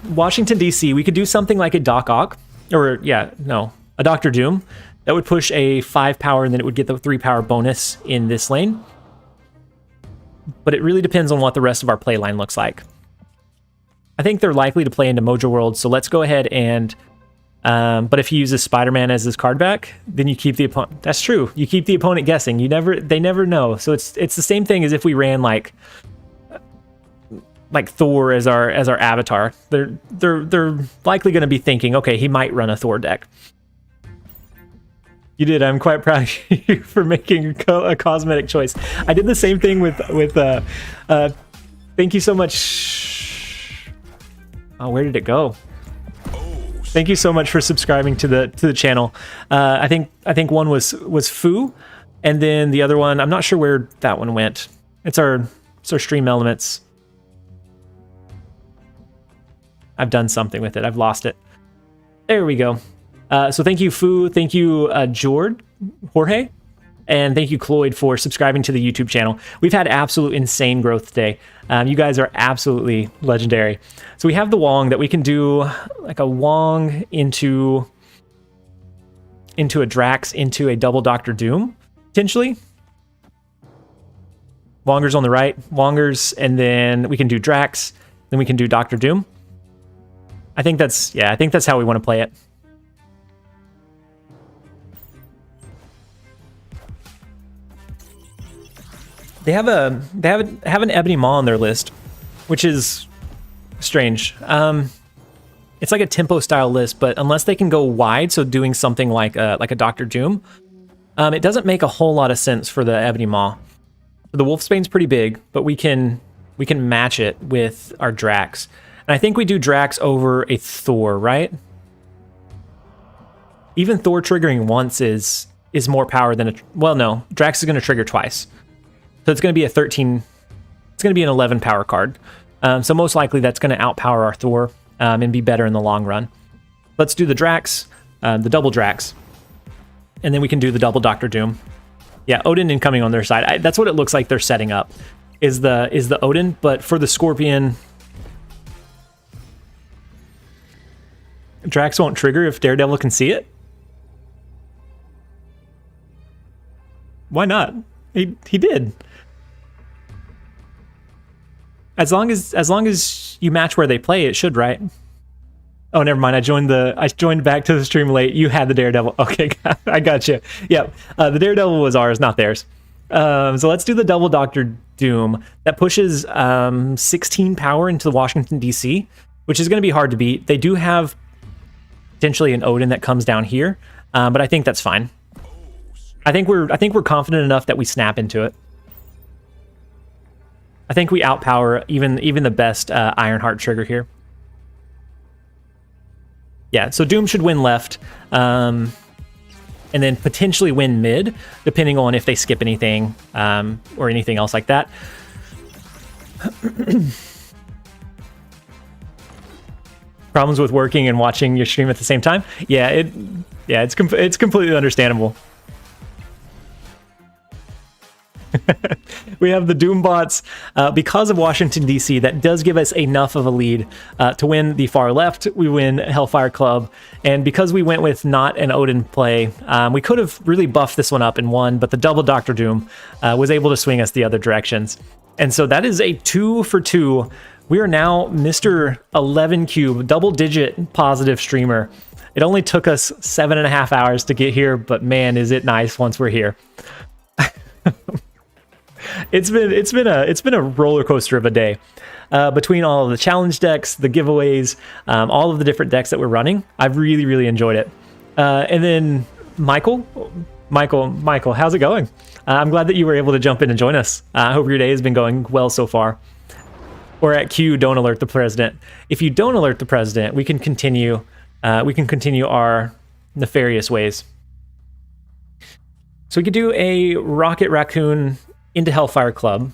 Washington DC, we could do something like a Doc Ock, or a Doctor Doom that would push a 5 power, and then it would get the 3 power bonus in this lane. But it really depends on what the rest of our play line looks like. I think they're likely to play into Mojo World, so let's go ahead and... but if he uses Spider-Man as his card back, then you keep the opponent... That's true. You keep the opponent guessing. They never know. So it's the same thing as if we ran like Thor as our avatar. They're likely going to be thinking, okay, he might run a Thor deck. You did. I'm quite proud of you for making a cosmetic choice. I did the same thing with thank you so much. Oh, where did it go? Thank you so much for subscribing to the channel. I think one was Fu, and then the other one, I'm not sure where that one went. It's our stream elements. I've done something with it. I've lost it. There we go. So thank you, Fu. Thank you, Jorge. And thank you, Cloyd, for subscribing to the YouTube channel. We've had absolute insane growth today. You guys are absolutely legendary. So we have the Wong that we can do like a Wong into a Drax into a double Doctor Doom, potentially. Wongers on the right, Wongers, and then we can do Drax, then we can do Doctor Doom. I think that's how we want to play it. They have an Ebony Maw on their list, which is strange. It's like a tempo style list, but unless they can go wide, so doing something like a Dr. Doom, it doesn't make a whole lot of sense for the Ebony Maw. The Wolfsbane's pretty big, but we can match it with our Drax. And I think we do Drax over a Thor, right? Even Thor triggering once is more power than a... Well, no. Drax is going to trigger twice. So it's going to be a 13... It's going to be an 11 power card. So most likely that's going to outpower our Thor and be better in the long run. Let's do the Drax, the double Drax. And then we can do the double Dr. Doom. Yeah, Odin incoming on their side. That's what it looks like they're setting up. Is the Odin, but for the Scorpion... Drax won't trigger if Daredevil can see it? Why not? He did. As long as you match where they play, it should, right? Oh, never mind. I joined back to the stream late. You had the Daredevil. Okay, I got you. Yep. The Daredevil was ours, not theirs. So let's do the double Dr. Doom. That pushes 16 power into Washington, D.C., which is going to be hard to beat. They do have potentially an Odin that comes down here, but I think that's fine. I think we're confident enough that we snap into it. I think we outpower even the best Ironheart trigger here. Yeah, so Doom should win left, and then potentially win mid, depending on if they skip anything or anything else like that. Problems with working and watching your stream at the same time? Yeah, it's completely understandable. We have the Doom bots. Because of Washington, D.C., that does give us enough of a lead to win the far left. We win Hellfire Club. And because we went with not an Odin play, we could have really buffed this one up and won, but the double Dr. Doom was able to swing us the other directions. And so that is a 2 for 2. We are now Mr. 11 Cube, double-digit positive streamer. It only took us 7.5 hours to get here, but man, is it nice once we're here. It's been a roller coaster of a day. Between all of the challenge decks, the giveaways, all of the different decks that we're running, I've really enjoyed it. And then Michael, how's it going? I'm glad that you were able to jump in and join us. I hope your day has been going well so far. Or at Q, don't alert the president. If you don't alert the president, we can continue. We can continue our nefarious ways. So we could do a Rocket Raccoon into Hellfire Club.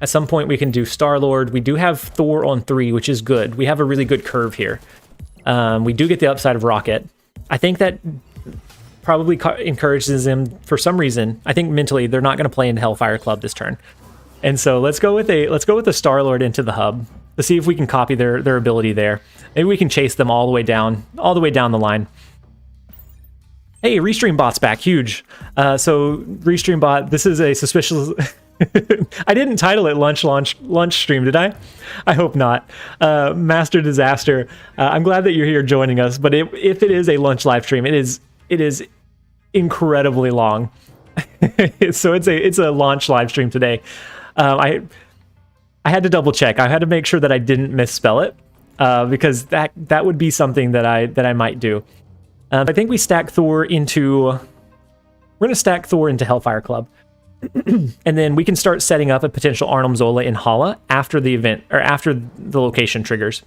At some point we can do Star-Lord. We do have Thor on 3, which is good. We have a really good curve here. We do get the upside of Rocket. I think that probably encourages them for some reason. I think mentally they're not going to play into Hellfire Club this turn. And so let's go with the Star-Lord into the hub to see if we can copy their ability there. Maybe we can chase them all the way down the line. Hey, Restream Bot's back, huge. So Restream Bot, this is a suspicious... I didn't title it lunch stream, did I? I hope not. Master Disaster. I'm glad that you're here joining us, but if it is a lunch live stream, it is incredibly long. So it's a launch live stream today. I had to double check. I had to make sure that I didn't misspell it because that would be something that I might do. I think we stack Thor into... We're going to stack Thor into Hellfire Club. And then we can start setting up a potential Arnim Zola in Hala after the event, or after the location triggers.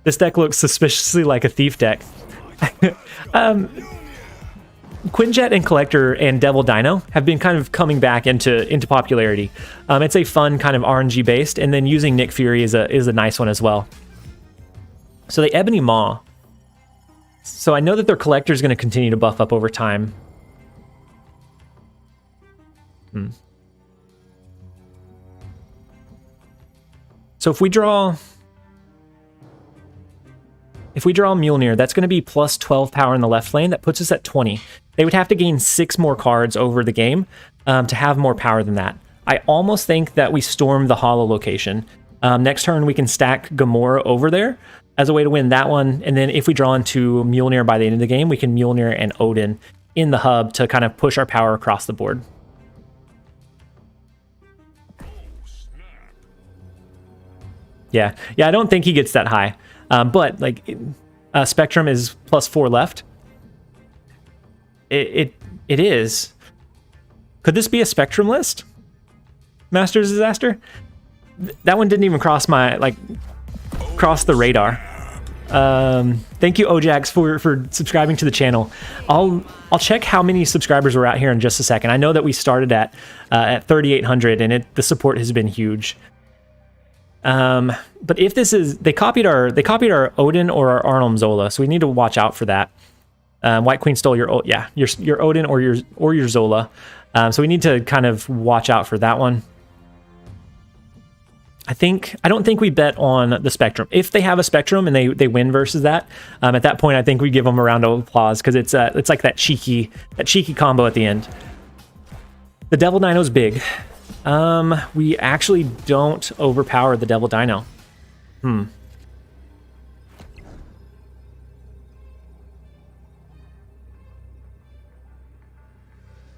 This deck looks suspiciously like a Thief deck. Quinjet and Collector and Devil Dino have been kind of coming back into popularity. It's a fun kind of RNG based, and then using Nick Fury is a nice one as well. So the Ebony Maw. So I know that their Collector is going to continue to buff up over time. So if we draw Mjolnir, that's going to be plus 12 power in the left lane. That puts us at 20. They would have to gain 6 more cards over the game to have more power than that. I almost think that we storm the Hollow location Next turn, we can stack Gamora over there as a way to win that one. And then if we draw into Mjolnir by the end of the game, we can Mjolnir and Odin in the hub to kind of push our power across the board. Yeah, I don't think he gets that high. But like Spectrum is +4 left. It is. Could this be a Spectrum list? Master's Disaster? That one didn't even cross my cross the radar. Thank you, Ojax, for subscribing to the channel. I'll check how many subscribers we're at here in just a second. I know that we started at 3,800, and the support has been huge. But if this is, they copied our Odin or our Arnhem Zola, so we need to watch out for that. White Queen stole your Odin or your Zola, so we need to kind of watch out for that one. I don't think we bet on the Spectrum. If they have a Spectrum and they win versus that, at that point I think we give them a round of applause because it's like that cheeky combo at the end. The Devil Dino's big. We actually don't overpower the Devil Dino.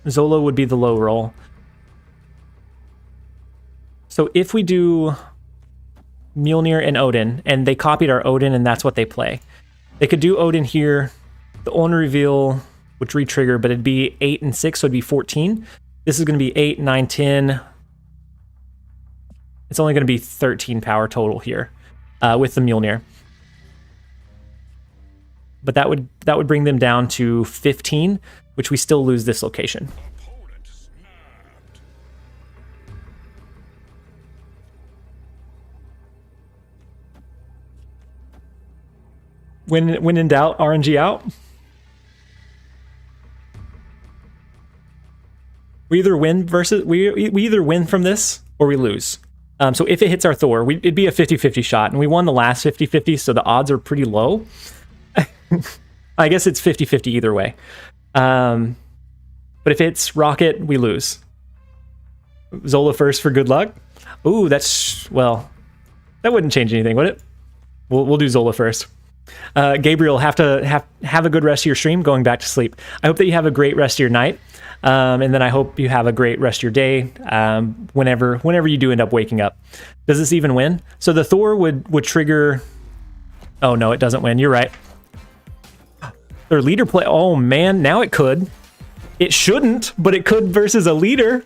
Zola would be the low roll. So if we do Mjolnir and Odin, and they copied our Odin and that's what they play, they could do Odin here. The Owner Reveal would re-trigger, but it'd be 8 and 6, so it'd be 14. This is going to be 8, 9, 10. It's only going to be 13 power total here with the Mjolnir. But that would bring them down to 15, which we still lose this location. When in doubt, RNG out. We either win we either win from this or we lose. So if it hits our Thor, it'd be a 50-50 shot, and we won the last 50-50, so the odds are pretty low. I guess it's 50-50 either way. But if it's Rocket, we lose. Zola first for good luck. Ooh, well, that wouldn't change anything, would it? We'll do Zola first. Gabriel, have a good rest of your stream, going back to sleep. I hope that you have a great rest of your night. And then I hope you have a great rest of your day whenever you do end up waking up. Does this even win? So the Thor would trigger... Oh, no, it doesn't win. You're right. Their leader play... Oh, man, now it could. It shouldn't, but it could versus a leader.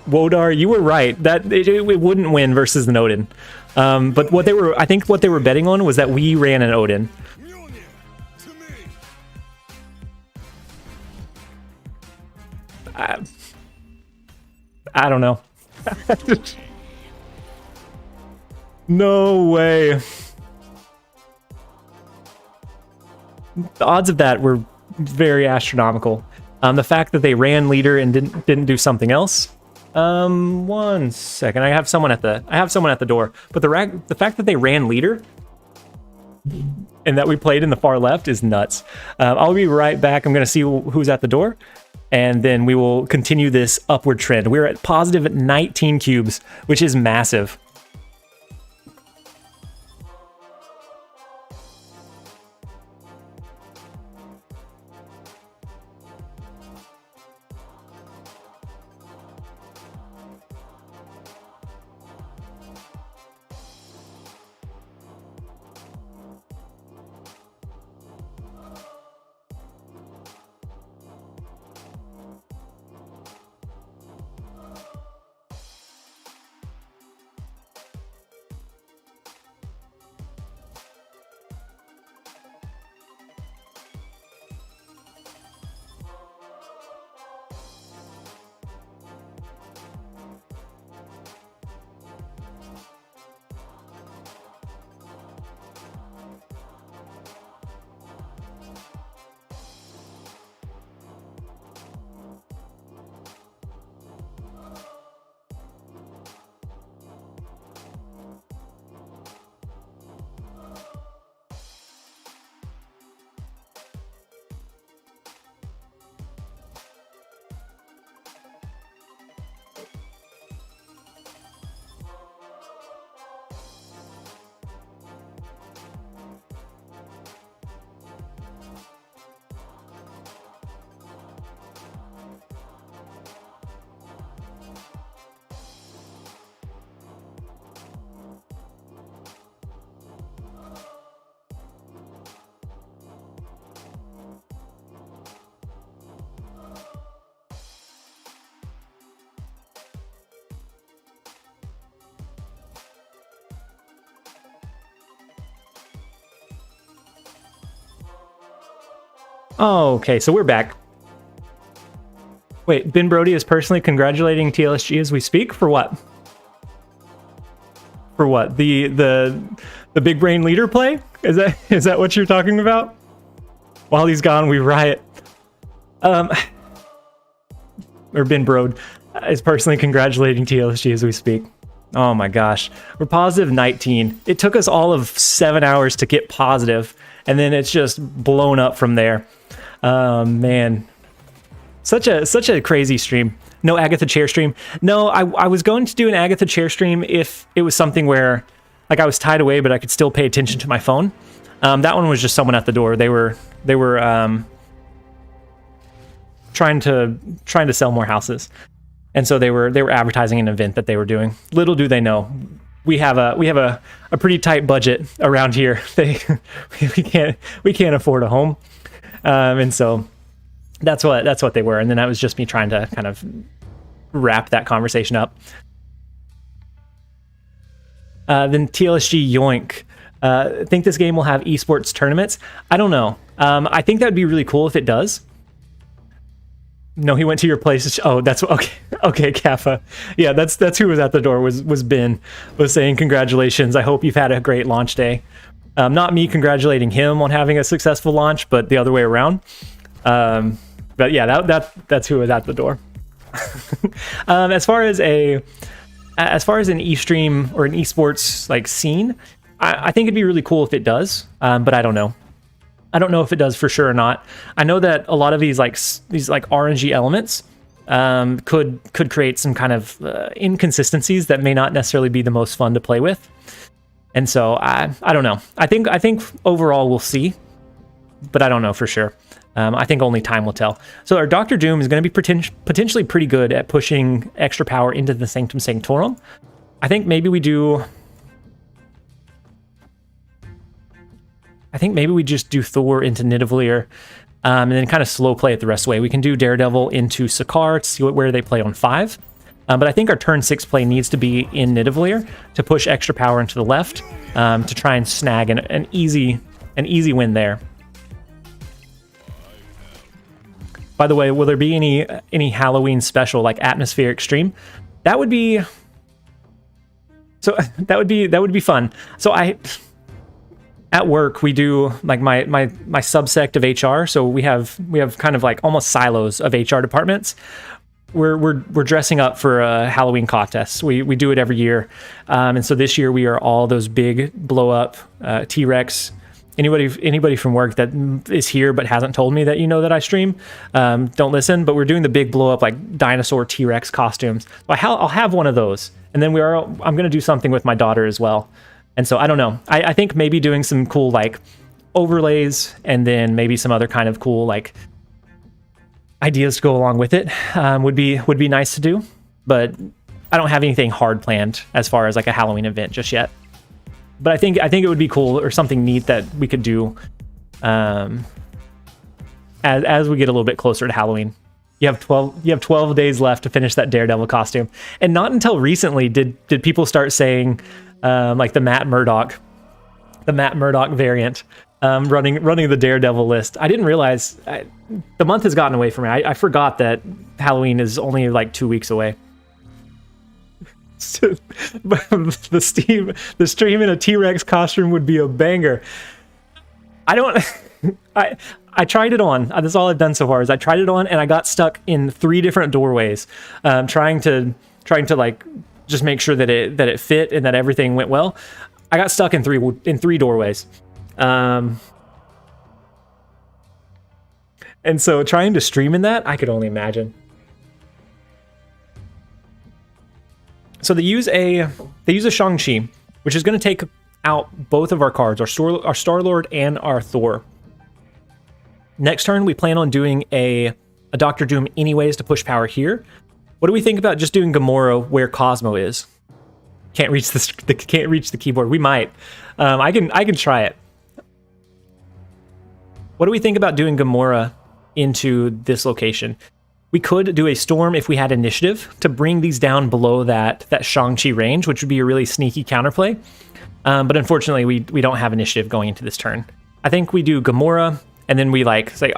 Wodar, you were right. That it wouldn't win versus an Odin. But I think what they were betting on was that we ran an Odin. I don't know. No way. The odds of that were very astronomical. The fact that they ran leader and didn't do something else. 1 second. I have someone at the door. But the fact that they ran leader and that we played in the far left is nuts. I'll be right back. I'm going to see who's at the door, and then we will continue this upward trend. We're at positive 19 cubes, which is massive. Oh, okay, so we're back. Wait, Ben Brody is personally congratulating TLSG as we speak? For what? For what? The big brain leader play? Is that what you're talking about? While he's gone, we riot. Or Ben Brode is personally congratulating TLSG as we speak. Oh my gosh. We're positive 19. It took us all of 7 hours to get positive, and then it's just blown up from there. Man. Such a crazy stream. No Agatha chair stream. No, I was going to do an Agatha chair stream if it was something where like I was tied away but I could still pay attention to my phone. That one was just someone at the door. They were trying to sell more houses. And so they were advertising an event that they were doing. Little do they know, we have a pretty tight budget around here. We can't afford a home, and so that's what they were. And then that was just me trying to kind of wrap that conversation up. Then TLSG Yoink. Think this game will have esports tournaments? I don't know. I think that would be really cool if it does. No, he went to your place. Oh, that's okay. Okay, Kappa. Yeah, that's who was at the door. Was Ben was saying congratulations. I hope you've had a great launch day. Not me congratulating him on having a successful launch, but the other way around. But yeah, that's who was at the door. As far as an e-stream or an esports like scene, I think it'd be really cool if it does. But I don't know. I don't know if it does for sure or not. I know that a lot of these RNG elements could create some kind of inconsistencies that may not necessarily be the most fun to play with. And so I don't know. I think overall we'll see, but I don't know for sure. I think only time will tell. So our Dr. Doom is going to be potentially pretty good at pushing extra power into the Sanctum Sanctorum. I think maybe we just do Thor into Nidavellir, and then kind of slow play it the rest of the way. We can do Daredevil into Sakaar to see where they play on 5. But I think our turn 6 play needs to be in Nidavellir to push extra power into the left, to try and snag an easy win there. By the way, will there be any Halloween special like atmospheric stream? That would be fun. So at work we do like my subsect of HR. So we have kind of like almost silos of HR departments. We're dressing up for a Halloween contest. We do it every year, and so this year we are all those big blow up T-Rex. Anybody from work that is here but hasn't told me that that I stream, don't listen. But we're doing the big blow up like dinosaur T-Rex costumes. I'll have one of those, and then I'm going to do something with my daughter as well. And so I don't know. I think maybe doing some cool like overlays and then maybe some other kind of cool like ideas to go along with it would be nice to do. But I don't have anything hard planned as far as like a Halloween event just yet. But I think it would be cool or something neat that we could do as we get a little bit closer to Halloween. You have 12 days left to finish that Daredevil costume, and not until recently did people start saying like the Matt Murdock variant running the Daredevil list. I didn't realize the month has gotten away from me. I forgot that Halloween is only like 2 weeks away. The stream in a T-Rex costume would be a banger. I tried it on. That's all I've done so far is I tried it on and I got stuck in 3 different doorways, trying to like just make sure that it fit and that everything went well. I got stuck in three doorways. And so trying to stream in that, I could only imagine. So they use a Shang-Chi, which is going to take out both of our cards, our Star-Lord and our Thor. Next turn, we plan on doing a Dr. Doom anyways to push power here. What do we think about just doing Gamora where Cosmo is? Can't reach the keyboard. We might. I can try it. What do we think about doing Gamora into this location? We could do a Storm if we had initiative to bring these down below that Shang-Chi range, which would be a really sneaky counterplay. But unfortunately, we don't have initiative going into this turn. I think we do Gamora and then we like say,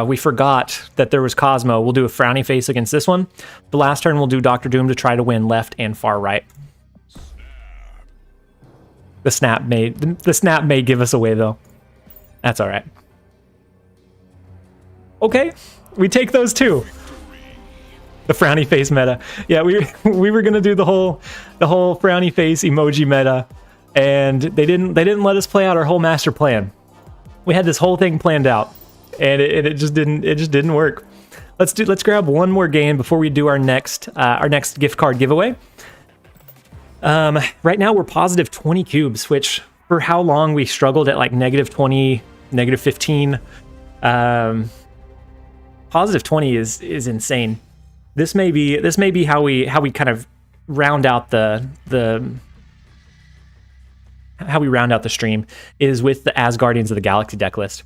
we forgot that there was Cosmo. We'll do a frowny face against this one. The last turn we'll do Dr. Doom to try to win left and far right. The snap may give us away though. That's all right. Okay, we take those two. The frowny face meta. Yeah, we were gonna do the whole frowny face emoji meta, and they didn't let us play out our whole master plan. We had this whole thing planned out, and it just didn't work. Let's grab one more game before we do our next gift card giveaway. Right now we're positive 20 cubes, which for how long we struggled at like negative 20, negative 15. Positive 20 is insane. This may be how we kind of round out the stream is with the Asgardians of the Galaxy deck list.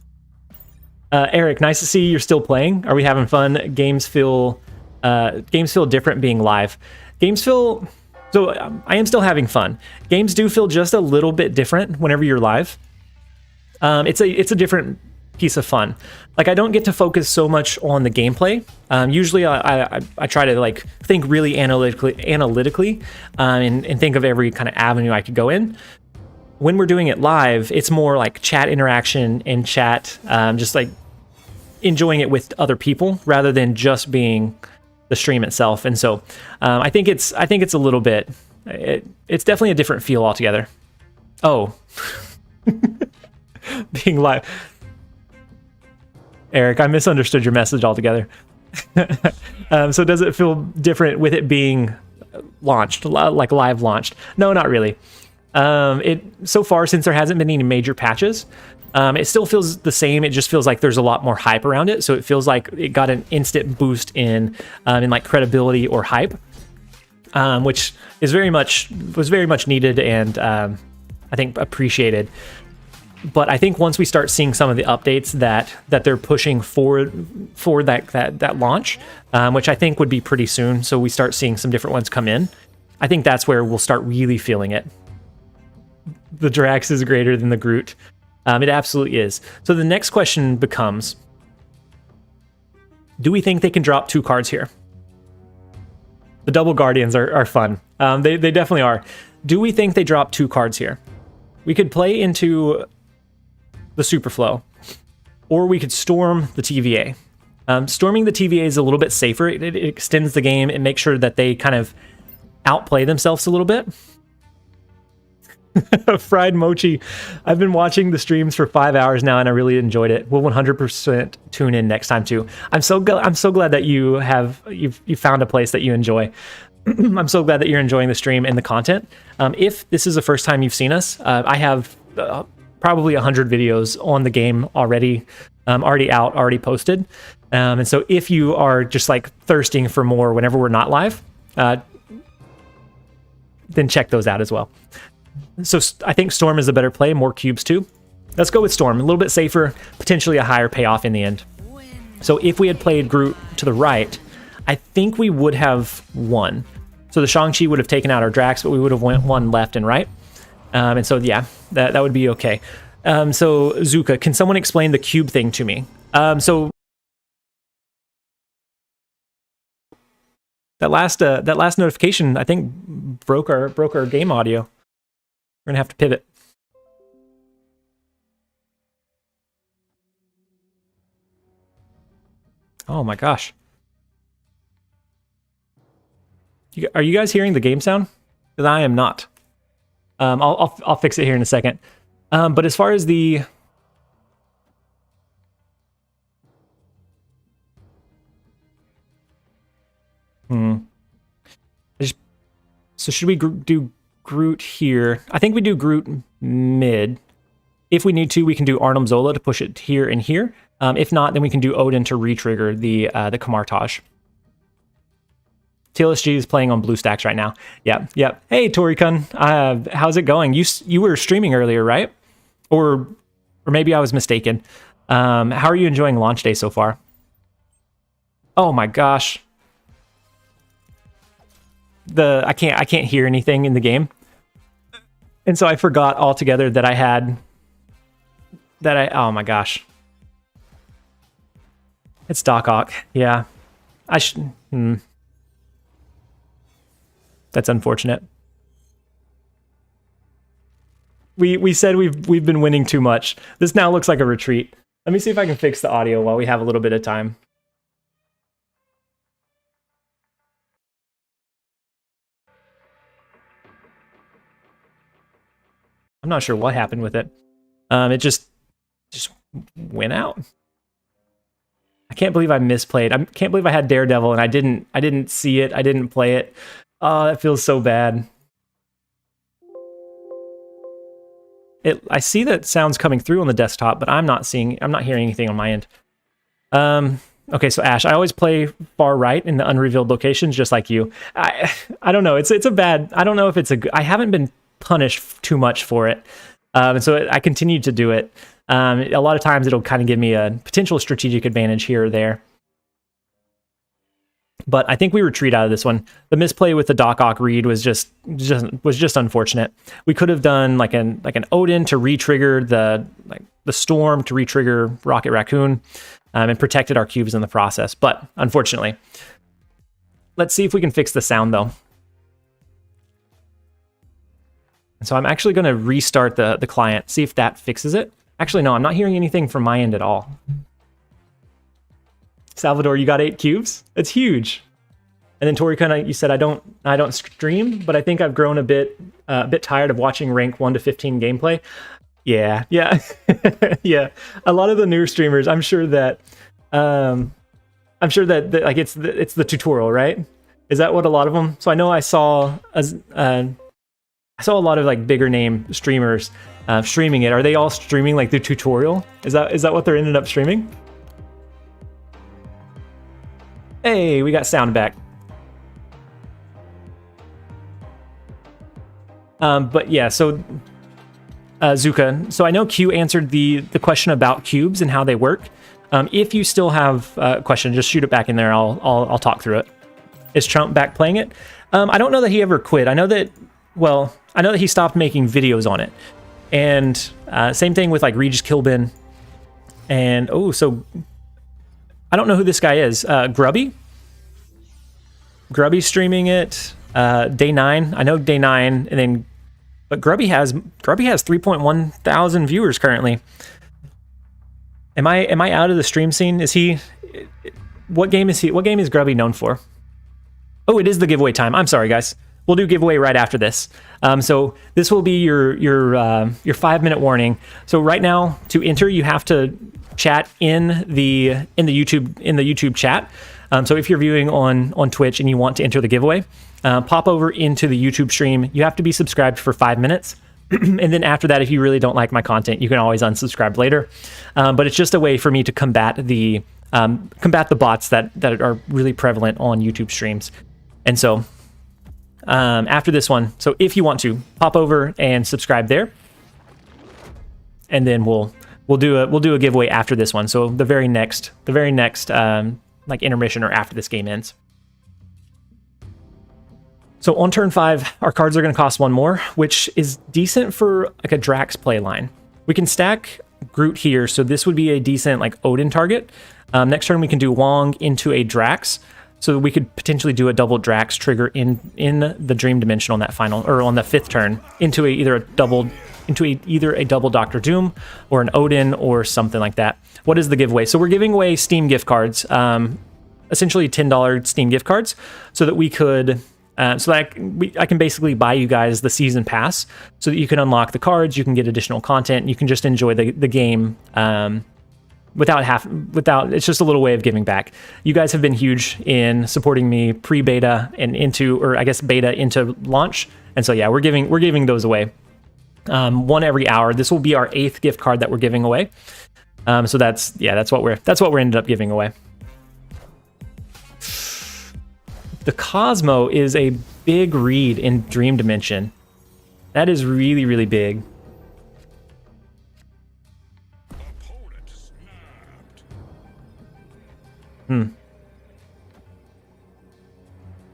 Eric, nice to see you're still playing. Are we having fun? Games feel different being live. So I am still having fun. Games do feel just a little bit different whenever you're live. It's a different piece of fun. Like I don't get to focus so much on the gameplay. Usually I try to like think really analytically and think of every kind of avenue I could go in. When we're doing it live, it's more like chat interaction and chat, just like enjoying it with other people rather than just being the stream itself. And so I think it's a little bit. It's definitely a different feel altogether. Oh, being live. Eric, I misunderstood your message altogether. So does it feel different with it being launched, like live launched? No, not really. So far, since there hasn't been any major patches, it still feels the same. It just feels like there's a lot more hype around it. So it feels like it got an instant boost in like credibility or hype, which was very much needed and I think appreciated. But I think once we start seeing some of the updates that they're pushing for that launch, which I think would be pretty soon, so we start seeing some different ones come in, I think that's where we'll start really feeling it. The Drax is greater than the Groot. It absolutely is. So the next question becomes, do we think they can drop 2 cards here? The double Guardians are fun. They definitely are. Do we think they drop 2 cards here? We could play into the Superflow, or we could storm the TVA. Storming the TVA is a little bit safer. It extends the game and makes sure that they kind of outplay themselves a little bit. Fried Mochi. I've been watching the streams for 5 hours now, and I really enjoyed it. We'll 100% tune in next time too. I'm so glad that you found a place that you enjoy. I'm so glad that you're enjoying the stream and the content. If this is the first time you've seen us, I have probably 100 videos on the game already out, already posted. And so if you are just like thirsting for more whenever we're not live, then check those out as well. So I think Storm is a better play, more cubes too. Let's go with Storm, a little bit safer, potentially a higher payoff in the end. So if we had played Groot to the right, I think we would have won. So the Shang-Chi would have taken out our Drax, but we would have won left and right. And so yeah, that would be okay. So Zuka, can someone explain the cube thing to me? So that last notification, I think, broke our game audio. We're gonna have to pivot. Oh my gosh. Are you guys hearing the game sound? Because I am not. I'll fix it here in a second. But as far as the so should we do Groot here? I think we do Groot mid. If we need to, we can do Arnim Zola to push it here and here. If not, then we can do Odin to re-trigger the Kamartaj. TLSG is playing on BlueStacks right now. Yep. Hey, Torikun, how's it going? You were streaming earlier, right? Or maybe I was mistaken. How are you enjoying launch day so far? Oh my gosh. I can't hear anything in the game. And so I forgot altogether that oh my gosh. It's Doc Ock. Yeah. I should... That's unfortunate. We said we've been winning too much. This now looks like a retreat. Let me see if I can fix the audio while we have a little bit of time. I'm not sure what happened with it. It just went out. I can't believe I misplayed. I can't believe I had Daredevil and I didn't see it. I didn't play it. Oh, that feels so bad. I see that sounds coming through on the desktop, but I'm not hearing anything on my end. Okay, so Ash, I always play far right in the unrevealed locations, just like you. I don't know. It's a bad. I don't know if it's a good. I haven't been punished too much for it, and so I continue to do it. A lot of times it'll kind of give me a potential strategic advantage here or there. But I think we retreat out of this one. The misplay with the Doc Ock read was just unfortunate. We could have done like an Odin to re-trigger the storm, to re-trigger Rocket Raccoon, and protected our cubes in the process. But unfortunately, let's see if we can fix the sound though. So I'm actually going to restart the client, see if that fixes it. Actually, no, I'm not hearing anything from my end at all. Salvador, you got 8 cubes? It's huge. And then Tori, you said I don't stream, but I think I've grown a bit tired of watching rank 1 to 15 gameplay. Yeah, yeah, yeah. A lot of the new streamers, I'm sure that like it's the tutorial, right? Is that what a lot of them? So I know I saw a lot of like bigger name streamers streaming it. Are they all streaming like the tutorial? Is that what they're ended up streaming? Hey, we got sound back. But yeah, so Zuka. So I know Q answered the question about cubes and how they work. If you still have a question, just shoot it back in there. I'll talk through it. Is Trump back playing it? I don't know that he ever quit. I know that he stopped making videos on it. And same thing with like Regis Kilbin. And so I don't know who this guy is. Grubby? Grubby streaming it. Day 9. I know Day 9, and then but Grubby has 3.1 thousand viewers currently. Am I out of the stream scene? Is he? What game is Grubby known for? Oh, it is the giveaway time. I'm sorry, guys. We'll do giveaway right after this. So this will be your 5-minute warning. So right now, to enter, you have to chat in the YouTube chat. So if you're viewing on Twitch and you want to enter the giveaway, pop over into the YouTube stream. You have to be subscribed for 5 minutes. And then after that, if you really don't like my content, you can always unsubscribe later. But it's just a way for me to combat the bots that are really prevalent on YouTube streams. And so after this one, so if you want to, pop over and subscribe there. And then we'll do a giveaway after this one. So the very next like intermission or after this game ends. So on turn 5, our cards are going to cost 1 more, which is decent for like a Drax play line. We can stack Groot here, so this would be a decent like Odin target. Next turn we can do Wong into a Drax, so we could potentially do a double Drax trigger in the Dream Dimension on that final or on the 5th turn into either a double Doctor Doom or an Odin or something like that. What is the giveaway? So we're giving away Steam gift cards, essentially $10 Steam gift cards, so that we could. So that I can basically buy you guys the season pass so that you can unlock the cards, you can get additional content, and you can just enjoy the game without. It's just a little way of giving back. You guys have been huge in supporting me pre-beta and beta into launch, and so yeah, we're giving those away. 1 every hour. This will be our 8th gift card that we're giving away. So that's what we're ended up giving away. The Cosmo is a big read in Dream Dimension. That is really, really big. I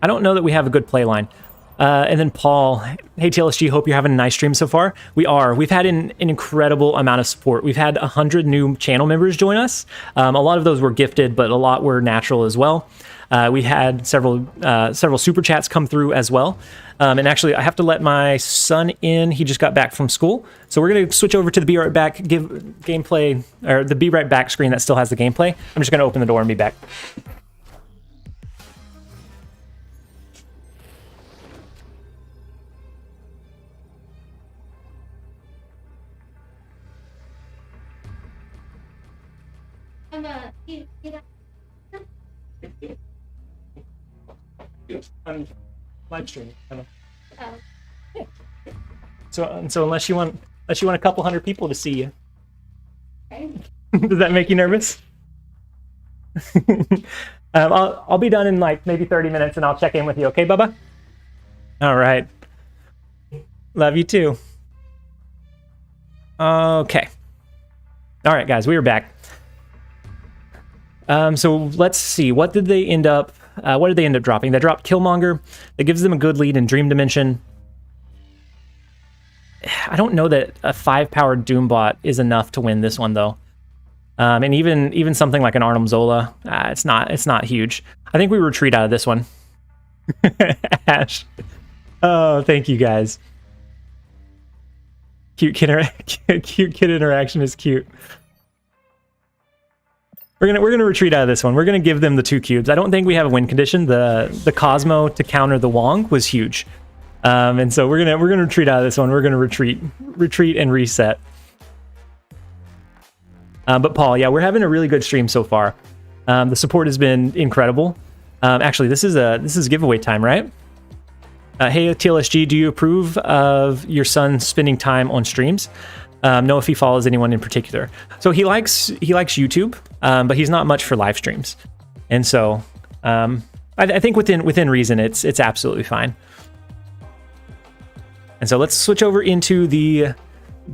don't know that we have a good play line. And then Paul, hey TLSG, hope you're having a nice stream so far. We are. We've had an incredible amount of support. We've had 100 new channel members join us. A lot of those were gifted, but a lot were natural as well. We had several super chats come through as well. And actually, I have to let my son in. He just got back from school. So we're going to switch over to the Be Right Back gameplay, or the Be Right Back screen that still has the gameplay. I'm just going to open the door and be back. I'm live streaming. Yeah. So unless you want a couple hundred people to see you, does that make you nervous? I'll be done in like maybe 30 minutes, and I'll check in with you. Okay, Bubba? All right. Love you too. Okay. All right, guys, we are back. So let's see. What did they end up dropping? They dropped Killmonger. That gives them a good lead in Dream Dimension. I don't know that a 5-powered Doombot is enough to win this one though. And even something like an Arnim Zola, it's not huge. I think we retreat out of this one. Ash. Oh, thank you guys. Cute kid interaction is cute. We're gonna retreat out of this one. We're gonna give them the 2 cubes. I don't think we have a win condition. The Cosmo to counter the Wong was huge, and so we're gonna retreat out of this one. We're gonna retreat and reset. But Paul, yeah, we're having a really good stream so far. The support has been incredible. Actually, this is giveaway time, right? Hey TLSG, do you approve of your son spending time on streams? Know if he follows anyone in particular. So he likes YouTube, but he's not much for live streams. And so I think within reason, it's absolutely fine. And so let's switch over into the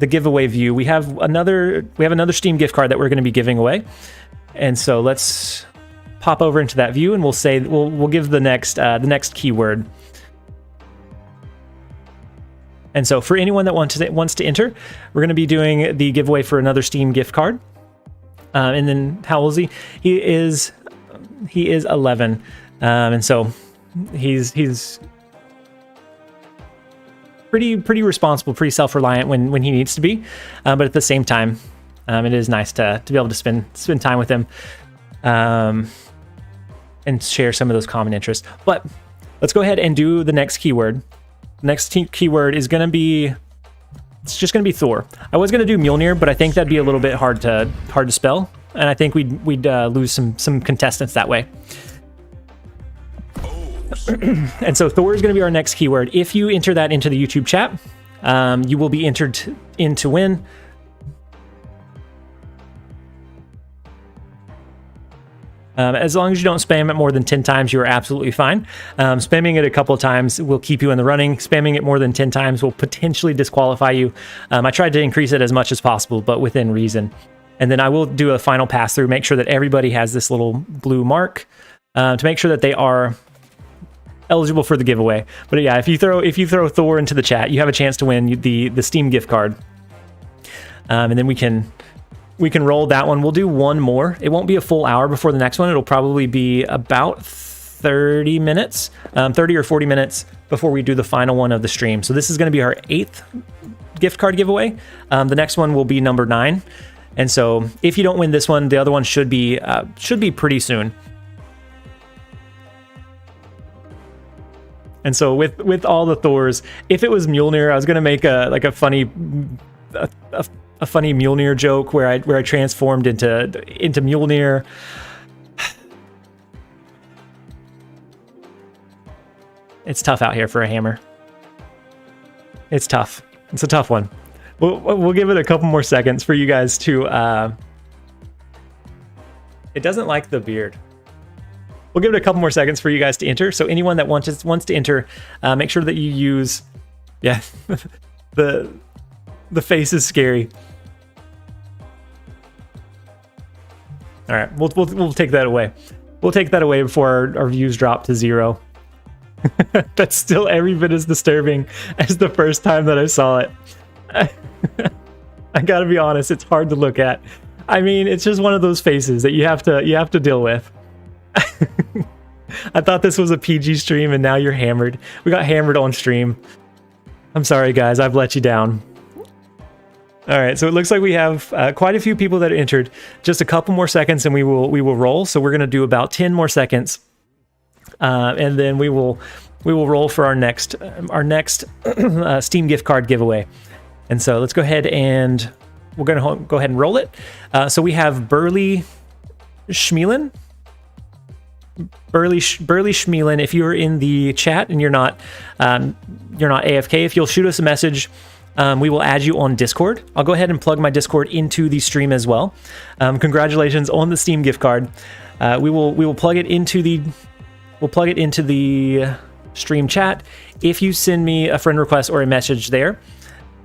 giveaway view. We have another Steam gift card that we're going to be giving away. And so let's pop over into that view, and we'll give the next keyword. And so for anyone that wants to enter, we're going to be doing the giveaway for another Steam gift card. And then how old is he? He is 11. And so he's pretty responsible, pretty self-reliant when he needs to be. But at the same time, it is nice to be able to spend time with him and share some of those common interests. But let's go ahead and do the next keyword. Next keyword is going to be, it's just going to be Thor. I was going to do Mjolnir, but I think that'd be a little bit hard to spell, and I think we'd lose some contestants that way. And so Thor is going to be our next keyword. If you enter that into the YouTube chat, you will be entered in to win. As long as you don't spam it more than 10 times, you are absolutely fine. Spamming it a couple of times will keep you in the running. Spamming it more than 10 times will potentially disqualify you. I tried to increase it as much as possible, but within reason. And then I will do a final pass through, make sure that everybody has this little blue mark to make sure that they are eligible for the giveaway. But yeah, if you throw Thor into the chat, you have a chance to win the Steam gift card. And then we can roll that one. We'll do one more. It won't be a full hour before the next one. It'll probably be about 30 minutes, 30 or 40 minutes before we do the final one of the stream. So this is going to be our 8th gift card giveaway. The next one will be number 9. And so if you don't win this one, the other one should be pretty soon. And so with all the Thors, if it was Mjolnir, I was going to make a funny Mjolnir joke where I transformed into Mjolnir. It's tough out here for a hammer. It's tough. It's a tough one. We'll give it a couple more seconds for you guys to. It doesn't like the beard. We'll give it a couple more seconds for you guys to enter. So anyone that wants to enter, make sure that you use, yeah, the face is scary. All right, we'll take that away. We'll take that away before our views drop to 0. That's still every bit as disturbing as the first time that I saw it. I gotta be honest, it's hard to look at. I mean, it's just one of those faces that you have to deal with. I thought this was a PG stream and now you're hammered. We got hammered on stream. I'm sorry guys, I've let you down. Alright, so it looks like we have quite a few people that entered. Just a couple more seconds and we will roll. So we're gonna do about 10 more seconds. And then we will roll for our next Steam gift card giveaway. And so let's go ahead and we're gonna go ahead and roll it. So we have Burley Schmielen. Burley Schmielen. If you're in the chat and you're not AFK, if you'll shoot us a message, we will add you on Discord. I'll go ahead and plug my Discord into the stream as well. Congratulations on the Steam gift card. We will plug it into the stream chat. If you send me a friend request or a message there,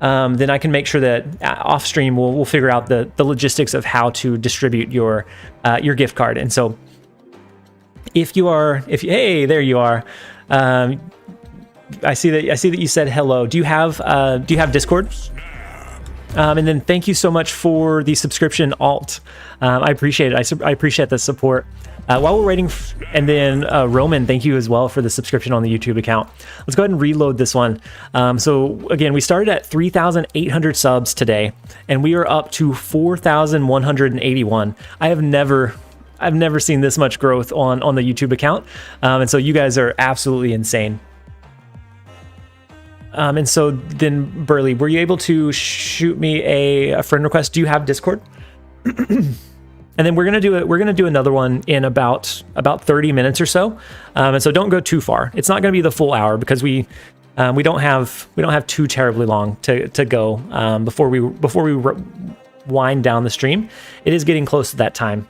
then I can make sure that off stream we'll figure out the logistics of how to distribute your gift card. And so hey, there you are. I see that you said hello. Do you have Discord? And then thank you so much for the subscription, Alt. I appreciate it. I appreciate the support. While we're waiting, and then Roman, thank you as well for the subscription on the YouTube account. Let's go ahead and reload this one. So again, we started at 3,800 subs today, and we are up to 4,181. I've never seen this much growth on the YouTube account, and so you guys are absolutely insane. And so then Burley, were you able to shoot me a friend request? Do you have Discord? And then we're gonna do another one in about 30 minutes or so. And so don't go too far. It's not gonna be the full hour because we don't have too terribly long to go before we wind down the stream. It is getting close to that time.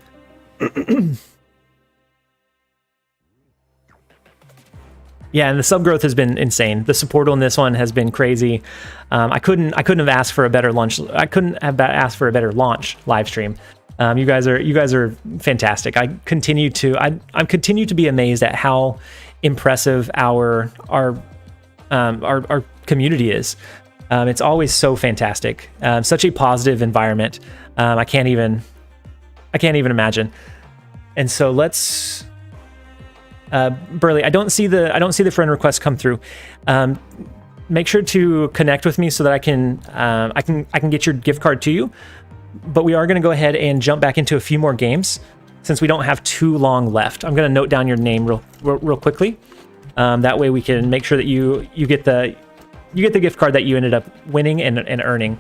Yeah, and the sub growth has been insane. The support on this one has been crazy. I couldn't have asked for a better launch. I couldn't have asked for a better launch live stream. You guys are fantastic. I continue to be amazed at how impressive our community is. It's always so fantastic. Such a positive environment. I can't even imagine. And so let's. Burley, I don't see the friend request come through. Make sure to connect with me so that I can get your gift card to you. But we are going to go ahead and jump back into a few more games since we don't have too long left. I'm going to note down your name real quickly. That way we can make sure that you get the gift card that you ended up winning and earning.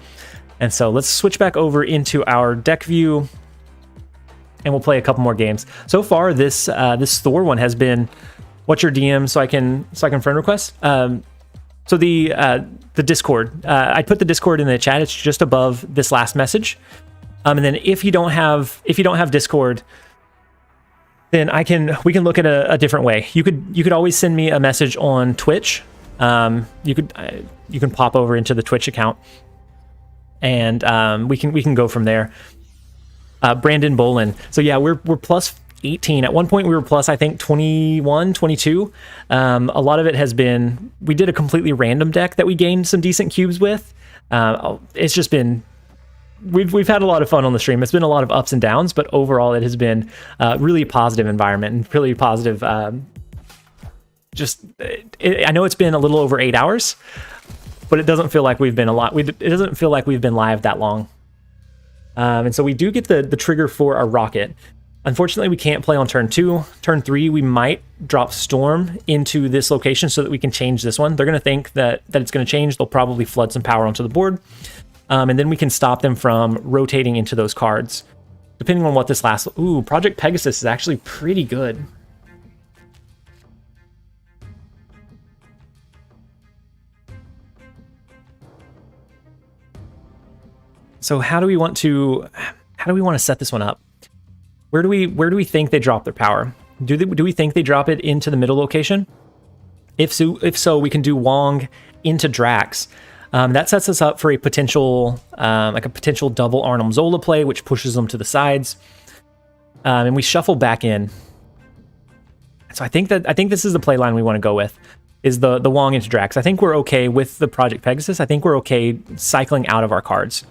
And so let's switch back over into our deck view. And we'll play a couple more games. So far, this Thor one has been, what's your DM so I can friend request? So the Discord, I put the Discord in the chat. It's just above this last message. And then if you don't have Discord, then we can look at a different way. You could always send me a message on Twitch. You can pop over into the Twitch account, and we can go from there. Brandon Bolin. So yeah, we're plus 18. At one point we were plus, I think, 21, 22. A lot of it has been, we did a completely random deck that we gained some decent cubes with. It's just been, we've had a lot of fun on the stream. It's been a lot of ups and downs, but overall it has been a really positive environment and really positive. I know it's been a little over 8 hours, but it doesn't feel like we've been it doesn't feel like we've been live that long. And so we do get the trigger for a rocket. Unfortunately, we can't play on turn 2. Turn 3, we might drop Storm into this location so that we can change this one. They're going to think that it's going to change. They'll probably flood some power onto the board. And then we can stop them from rotating into those cards. Depending on what this last... Ooh, Project Pegasus is actually pretty good. So how do we want to set this one up? Where do we think they drop their power? Do we think they drop it into the middle location? If so, we can do Wong into Drax. That sets us up for a potential double Arnim Zola play, which pushes them to the sides. And we shuffle back in. So I think this is the play line we want to go with, is the Wong into Drax. I think we're okay with the Project Pegasus. I think we're okay cycling out of our cards.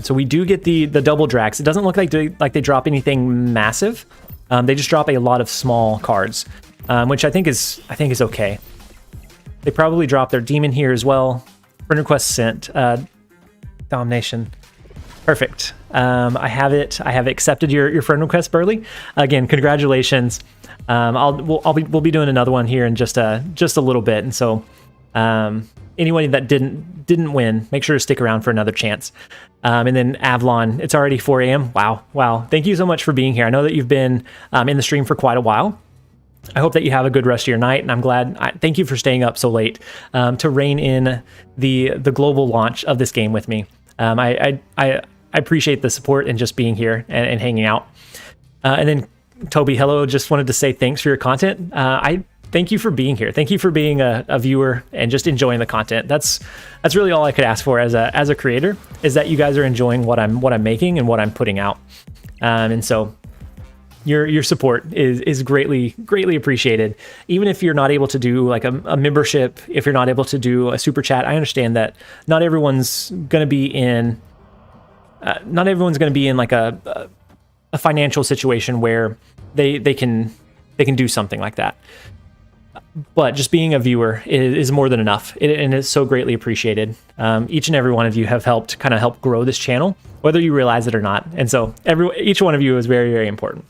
So we do get the double Drax. It doesn't look like they drop anything massive. They just drop a lot of small cards, which I think is okay. They probably drop their demon here as well. Friend request sent. Domination. Perfect. I have it. I have accepted your friend request, Burley. Again, congratulations. We'll be doing another one here in just a little bit, and so anyone that didn't win, make sure to stick around for another chance. And then Avalon, it's already 4 a.m. Wow. Thank you so much for being here. I know that you've been in the stream for quite a while. I hope that you have a good rest of your night, and I'm glad. Thank you for staying up so late to rein in the global launch of this game with me. I appreciate the support and just being here and hanging out. And then Toby, hello. Just wanted to say thanks for your content. I thank you for being here. Thank you for being a viewer and just enjoying the content. That's really all I could ask for as a creator, is that you guys are enjoying what I'm making and what I'm putting out. And so your support is greatly appreciated. Even if you're not able to do like a membership, if you're not able to do a super chat, I understand that not everyone's going to be in like a financial situation where they can do something like that. But just being a viewer is more than enough, and it's so greatly appreciated. Each and every one of you have helped grow this channel, whether you realize it or not. And so each one of you is very, very important.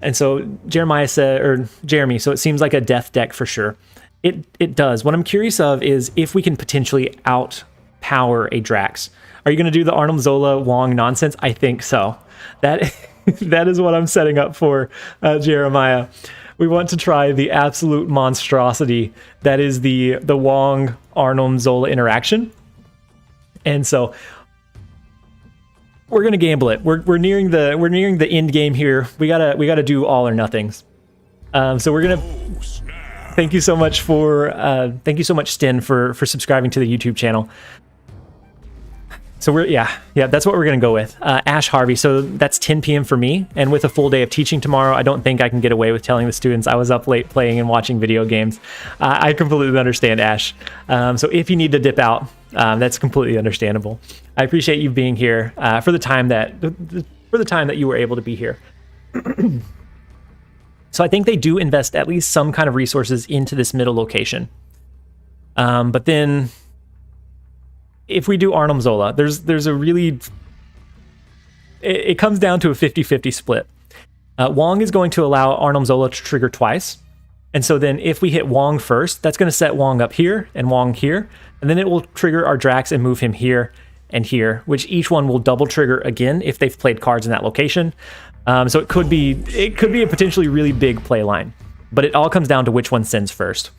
And so Jeremy, so it seems like a death deck for sure. It does. What I'm curious of is if we can potentially outpower a Drax. Are you going to do the Arnold Zola Wong nonsense? I think so. That is what I'm setting up for, Jeremiah. We want to try the absolute monstrosity that is the Wong Arnold Zola interaction. And so we're gonna gamble it. We're nearing the end game here. We gotta do all or nothings. So we're gonna thank you so much, Sten, for subscribing to the YouTube channel. So that's what we're gonna go with. Ash Harvey. So that's 10 p.m. for me, and with a full day of teaching tomorrow, I don't think I can get away with telling the students I was up late playing and watching video games. I completely understand, Ash. So if you need to dip out, that's completely understandable. I appreciate you being here for the time that you were able to be here. So I think they do invest at least some kind of resources into this middle location. But then, if we do Arnold Zola, there's a really... It comes down to a 50-50 split. Wong is going to allow Arnold Zola to trigger twice. And so then if we hit Wong first, that's going to set Wong up here and Wong here. And then it will trigger our Drax and move him here and here, which each one will double trigger again if they've played cards in that location. So it could be a potentially really big play line. But it all comes down to which one sends first.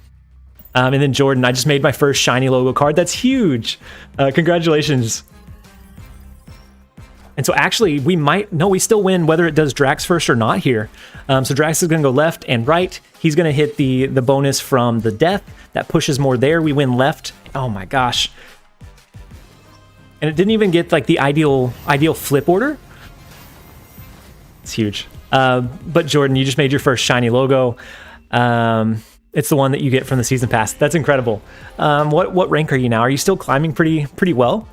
And then Jordan, I just made my first shiny logo card. That's huge. Congratulations. And so actually, we still win whether it does Drax first or not here. So Drax is going to go left and right. He's going to hit the bonus from the death. That pushes more there. We win left. Oh my gosh. And it didn't even get like the ideal flip order. It's huge. But Jordan, you just made your first shiny logo. It's the one that you get from the season pass. That's incredible. What rank are you now? Are you still climbing pretty well?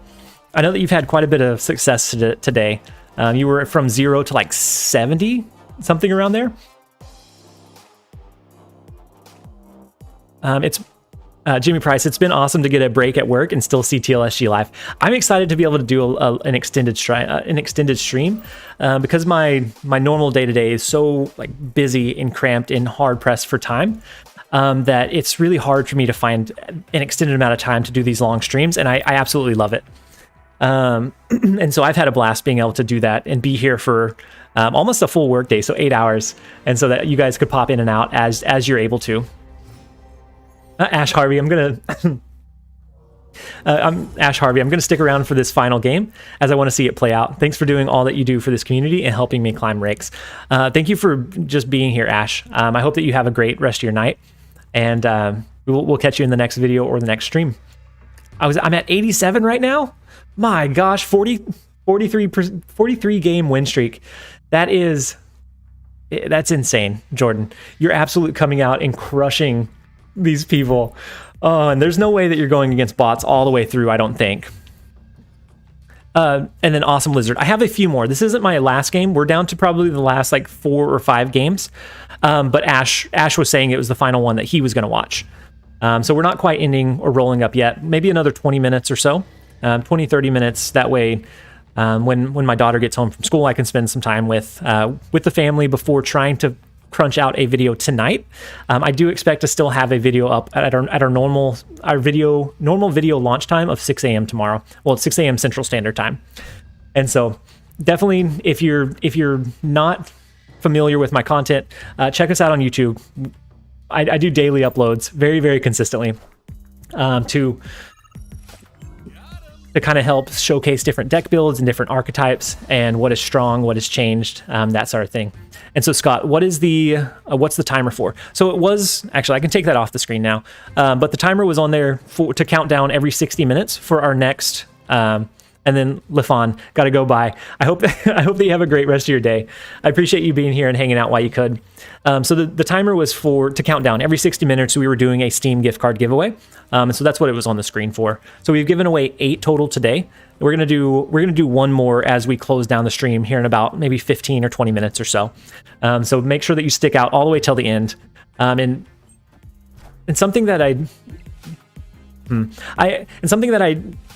I know that you've had quite a bit of success today. You were from 0 to like 70, something around there. It's Jimmy Price. It's been awesome to get a break at work and still see TLSG live. I'm excited to be able to do an extended stream because my normal day-to-day is so like busy and cramped and hard pressed for time. That it's really hard for me to find an extended amount of time to do these long streams, and I absolutely love it. And so I've had a blast being able to do that and be here for almost a full work day, so 8 hours, and so that you guys could pop in and out as you're able to. Ash Harvey, I'm Ash Harvey. I'm gonna stick around for this final game as I want to see it play out. Thanks for doing all that you do for this community and helping me climb rakes. Thank you for just being here, Ash. I hope that you have a great rest of your night, and we'll catch you in the next video or the next stream. I'm at 87 right now. My gosh, 43 game win streak. That's insane, Jordan. You're absolutely coming out and crushing these people. And there's no way that you're going against bots all the way through, I don't think. And then Awesome Lizard. I have a few more. This isn't my last game. We're down to probably the last like 4 or 5 games. But Ash was saying it was the final one that he was going to watch. So we're not quite ending or rolling up yet. Maybe another 20 minutes or so. 20, 30 minutes. That way, when my daughter gets home from school, I can spend some time with the family before trying to crunch out a video tonight. I do expect to still have a video up at our normal video launch time of 6 a.m. tomorrow. Well, it's 6 a.m. Central Standard Time. And so definitely, if you're not familiar with my content, check us out on YouTube. I do daily uploads very, very consistently to kind of help showcase different deck builds and different archetypes and what is strong, what has changed, that sort of thing. And so, Scott, what's the timer for? So it was, actually, I can take that off the screen now, but the timer was on there to count down every 60 minutes for our next, and then Lifon, got to go by. I hope that you have a great rest of your day. I appreciate you being here and hanging out while you could. So the timer was to count down every 60 minutes. We were doing a Steam gift card giveaway. And so that's what it was on the screen for. So we've given away 8 total today. We're gonna do one more as we close down the stream here in about maybe 15 or 20 minutes or so. So make sure that you stick out all the way till the end. And something that I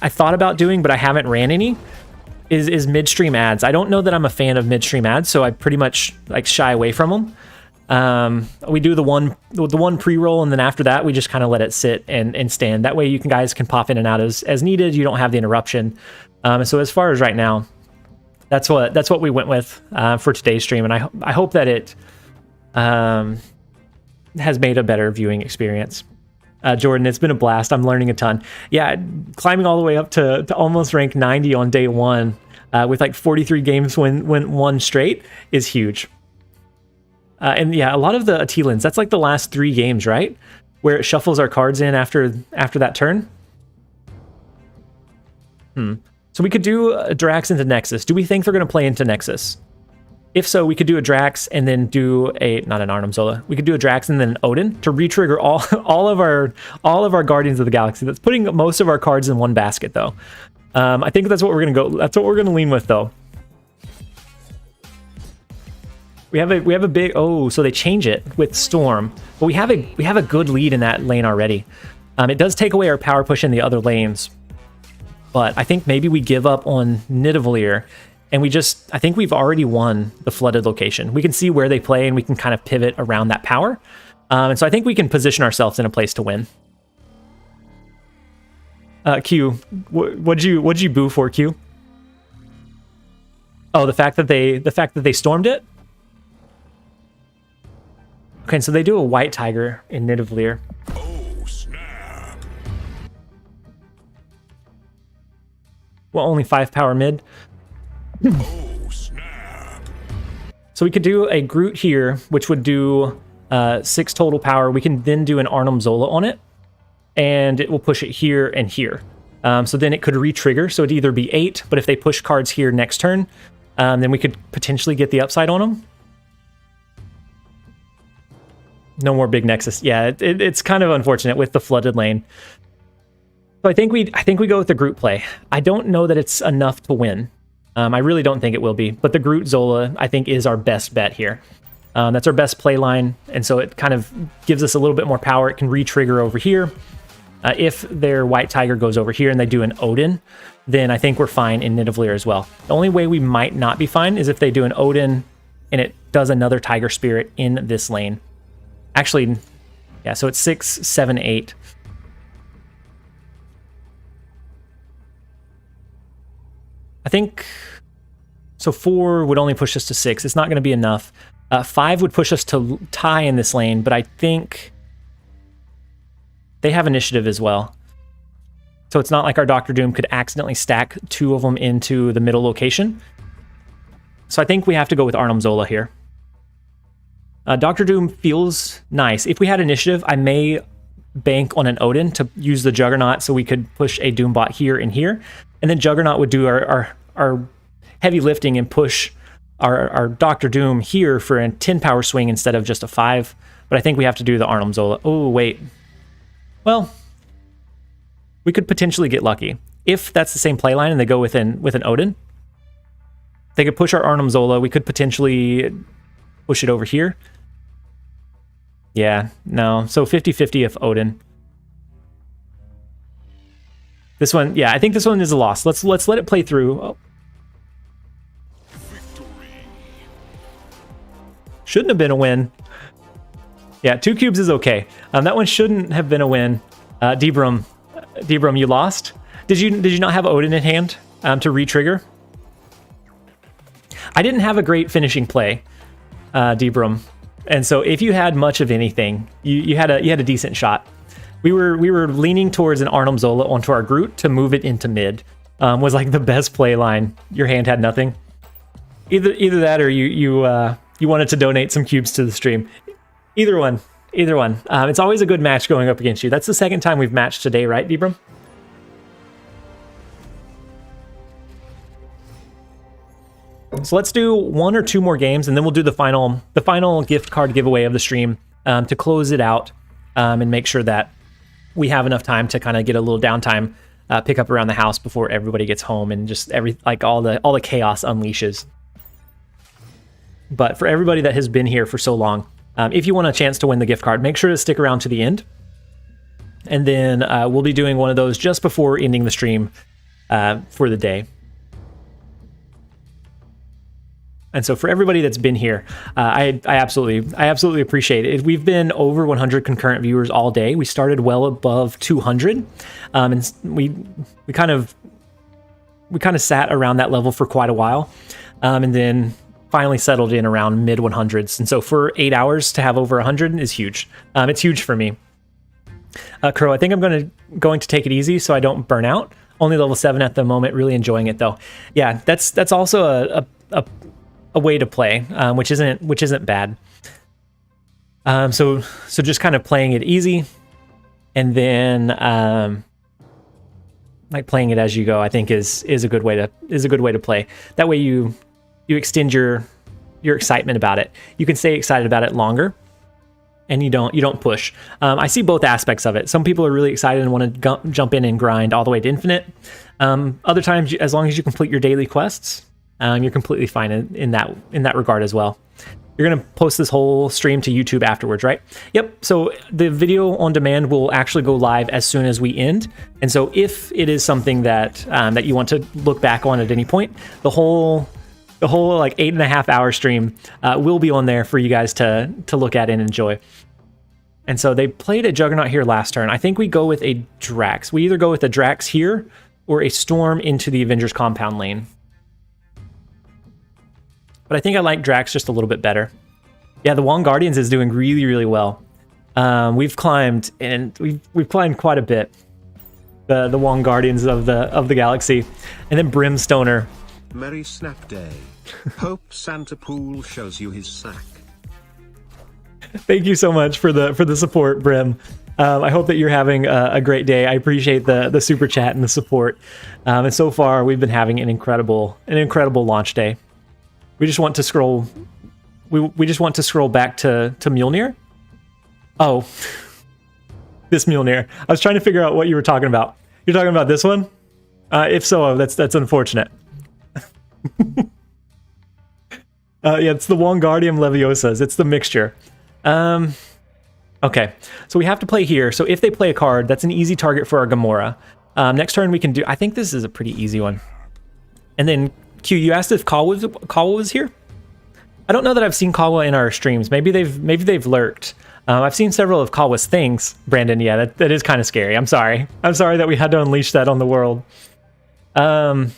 thought about doing, but I haven't ran any, is midstream ads. I don't know that I'm a fan of midstream ads, so I pretty much like shy away from them. We do the one pre-roll, and then after that we just kind of let it sit and stand. That way you guys can pop in and out as needed. You don't have the interruption. So as far as right now, that's what we went with for today's stream, and I hope that it has made a better viewing experience. Jordan, it's been a blast. I'm learning a ton. Yeah, climbing all the way up to almost rank 90 on day 1 with like 43 games went one straight is huge. And yeah, a lot of the Atilans, that's like the last 3 games, right? Where it shuffles our cards in after that turn. So we could do a Drax into Nexus. Do we think they're going to play into Nexus? If so, we could do a Drax and then do not an Arnim Zola. We could do a Drax and then an Odin to re-trigger all of our Guardians of the Galaxy. That's putting most of our cards in one basket, though. I think that's what we're gonna go. That's what we're gonna lean with, though. We have a big. Oh, so they change it with Storm, but we have a good lead in that lane already. It does take away our power push in the other lanes, but I think maybe we give up on Nidavellir. And I think we've already won the flooded location. We can see where they play and we can kind of pivot around that power. And so I think we can position ourselves in a place to win. Q, what'd you boo for, Q? Oh, the fact that they stormed it? Okay, so they do a White Tiger in Nidavellir. Oh, snap. Well, only 5 power mid. Oh, snap. So we could do a Groot here, which would do 6 total power. We can then do an Arnim Zola on it, and it will push it here and here. So then it could re-trigger, so it'd either be 8, but if they push cards here next turn, then we could potentially get the upside on them. No more big Nexus. Yeah, it's kind of unfortunate with the flooded lane. So I think we go with the Groot play. I don't know that it's enough to win. I really don't think it will be, but the Groot Zola, I think, is our best bet here. That's our best play line, and so it kind of gives us a little bit more power. It can re-trigger over here. If their White Tiger goes over here and they do an Odin, then I think we're fine in Nidavellir as well. The only way we might not be fine is if they do an Odin and it does another Tiger Spirit in this lane. Actually, yeah, so it's 6, 7, 8. I think, so 4 would only push us to 6. It's not going to be enough. 5 would push us to tie in this lane, but I think they have initiative as well. So it's not like our Doctor Doom could accidentally stack 2 of them into the middle location. So I think we have to go with Arnim Zola here. Doctor Doom feels nice. If we had initiative, I may bank on an Odin to use the Juggernaut so we could push a Doombot here and here. And then Juggernaut would do our heavy lifting and push our Dr. Doom here for a 10 power swing instead of just a 5. But I think we have to do the Arnhem Zola. Oh, wait. Well, we could potentially get lucky. If that's the same playline and they go with an Odin, they could push our Arnhem Zola. We could potentially push it over here. Yeah, no. So 50-50 if Odin. This one, yeah, I think this one is a loss. Let's let it play through. Oh. Shouldn't have been a win. Yeah, 2 cubes is okay. That one shouldn't have been a win. Debrum, you lost. Did you not have Odin in hand to re-trigger? I didn't have a great finishing play, Debrum, and so if you had much of anything, you had a decent shot. We were leaning towards an Arnhem Zola onto our Groot to move it into mid. Was like the best play line. Your hand had nothing. Either that or you wanted to donate some cubes to the stream. Either one. It's always a good match going up against you. That's the second time we've matched today, right, Debrum? So let's do 1 or 2 more games, and then we'll do the final gift card giveaway of the stream to close it out and make sure that we have enough time to kind of get a little downtime, pick up around the house before everybody gets home and just all the chaos unleashes. But for everybody that has been here for so long, if you want a chance to win the gift card, make sure to stick around to the end. And then we'll be doing one of those just before ending the stream for the day. And so for everybody that's been here, I absolutely appreciate it. We've been over 100 concurrent viewers all day. We started well above 200, and we kind of sat around that level for quite a while, and then finally settled in around mid 100s. And so for 8 hours to have over 100 is huge. It's huge for me. Crow, I think I'm going to take it easy so I don't burn out. Only level 7 at the moment. Really enjoying it though. Yeah, that's also a way to play, which isn't bad. So just kind of playing it easy, and then like playing it as you go, I think is a good way to play. That way you extend your excitement about it. You can stay excited about it longer, and you don't push. I see both aspects of it. Some people are really excited and want to jump in and grind all the way to infinite. Other times, as long as you complete your daily quests, you're completely fine in that regard as well. You're gonna post this whole stream to YouTube afterwards, right? Yep. So the video on demand will actually go live as soon as we end. And so if it is something that that you want to look back on at any point, the whole like 8.5 hour stream will be on there for you guys to look at and enjoy. And so they played a Juggernaut here last turn. I think we go with a Drax. We either go with a Drax here or a Storm into the Avengers compound lane. But I think I like Drax just a little bit better. Yeah, the Wong Guardians is doing really, really well. We've climbed, and we've climbed quite a bit. The Wong Guardians of the galaxy, and then Brimstoner. Merry Snap Day. Hope Santa Pool shows you his sack. Thank you so much for the support, Brim. I hope that you're having a great day. I appreciate the super chat and the support. And so far, we've been having an incredible launch day. We just want to scroll. We just want to scroll back to Mjolnir. Oh, this Mjolnir. I was trying to figure out what you were talking about. You're talking about this one? If so, that's unfortunate. Yeah, it's the Wingardium Leviosas. It's the mixture. Okay, so we have to play here. So if they play a card, that's an easy target for our Gamora. Next turn we can do. I think this is a pretty easy one. And then Q, you asked if Kawa was here. I don't know that I've seen Kawa in our streams. Maybe they've lurked. I've seen several of Kawa's things, Brandon. Yeah, that is kind of scary. I'm sorry that we had to unleash that on the world. I've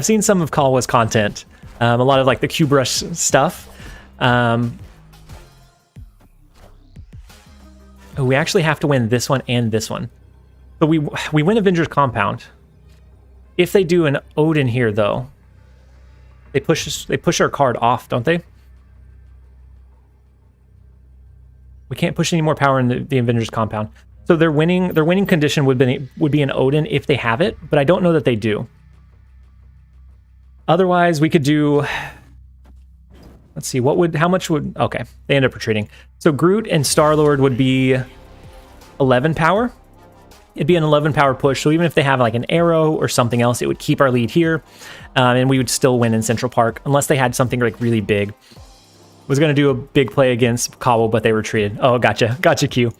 seen some of Kawa's content. A lot of like the Q-Brush stuff. We actually have to win this one and this one. So we win Avengers Compound. If they do an Odin here, though, they push our card off, don't they? We can't push any more power in the Avengers compound. So their winning condition would be an Odin if they have it, but I don't know that they do. Otherwise, we could do. Let's see, how much would, okay, they end up retreating. So Groot and Star-Lord would be 11 power. It'd be an 11 power push, so even if they have like an arrow or something else, it would keep our lead here, and we would still win in Central Park, unless they had something like really big. Was going to do a big play against Cobble, but they retreated. Oh, gotcha, Q.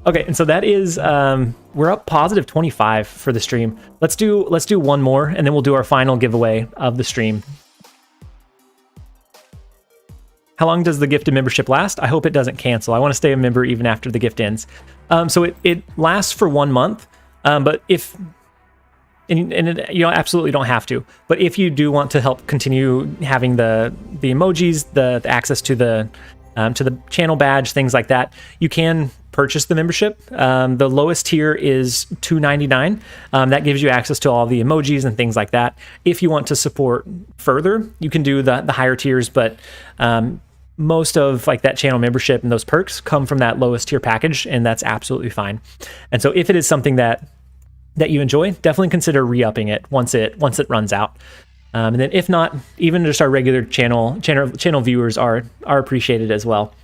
Okay, and so that is, we're up positive 25 for the stream. Let's do one more, and then we'll do our final giveaway of the stream. How long does the gifted membership last? I hope it doesn't cancel. I want to stay a member even after the gift ends. So it lasts for 1 month, but if, you absolutely don't have to, but if you do want to help continue having the emojis, the access to the channel badge, things like that, you can purchase the membership. The lowest tier is $2.99. That gives you access to all the emojis and things like that. If you want to support further, you can do the higher tiers, but most of like that channel membership and those perks come from that lowest tier package, and that's absolutely fine. And so if it is something that you enjoy, definitely consider re-upping it once it runs out. And then if not, even just our regular channel viewers are appreciated as well.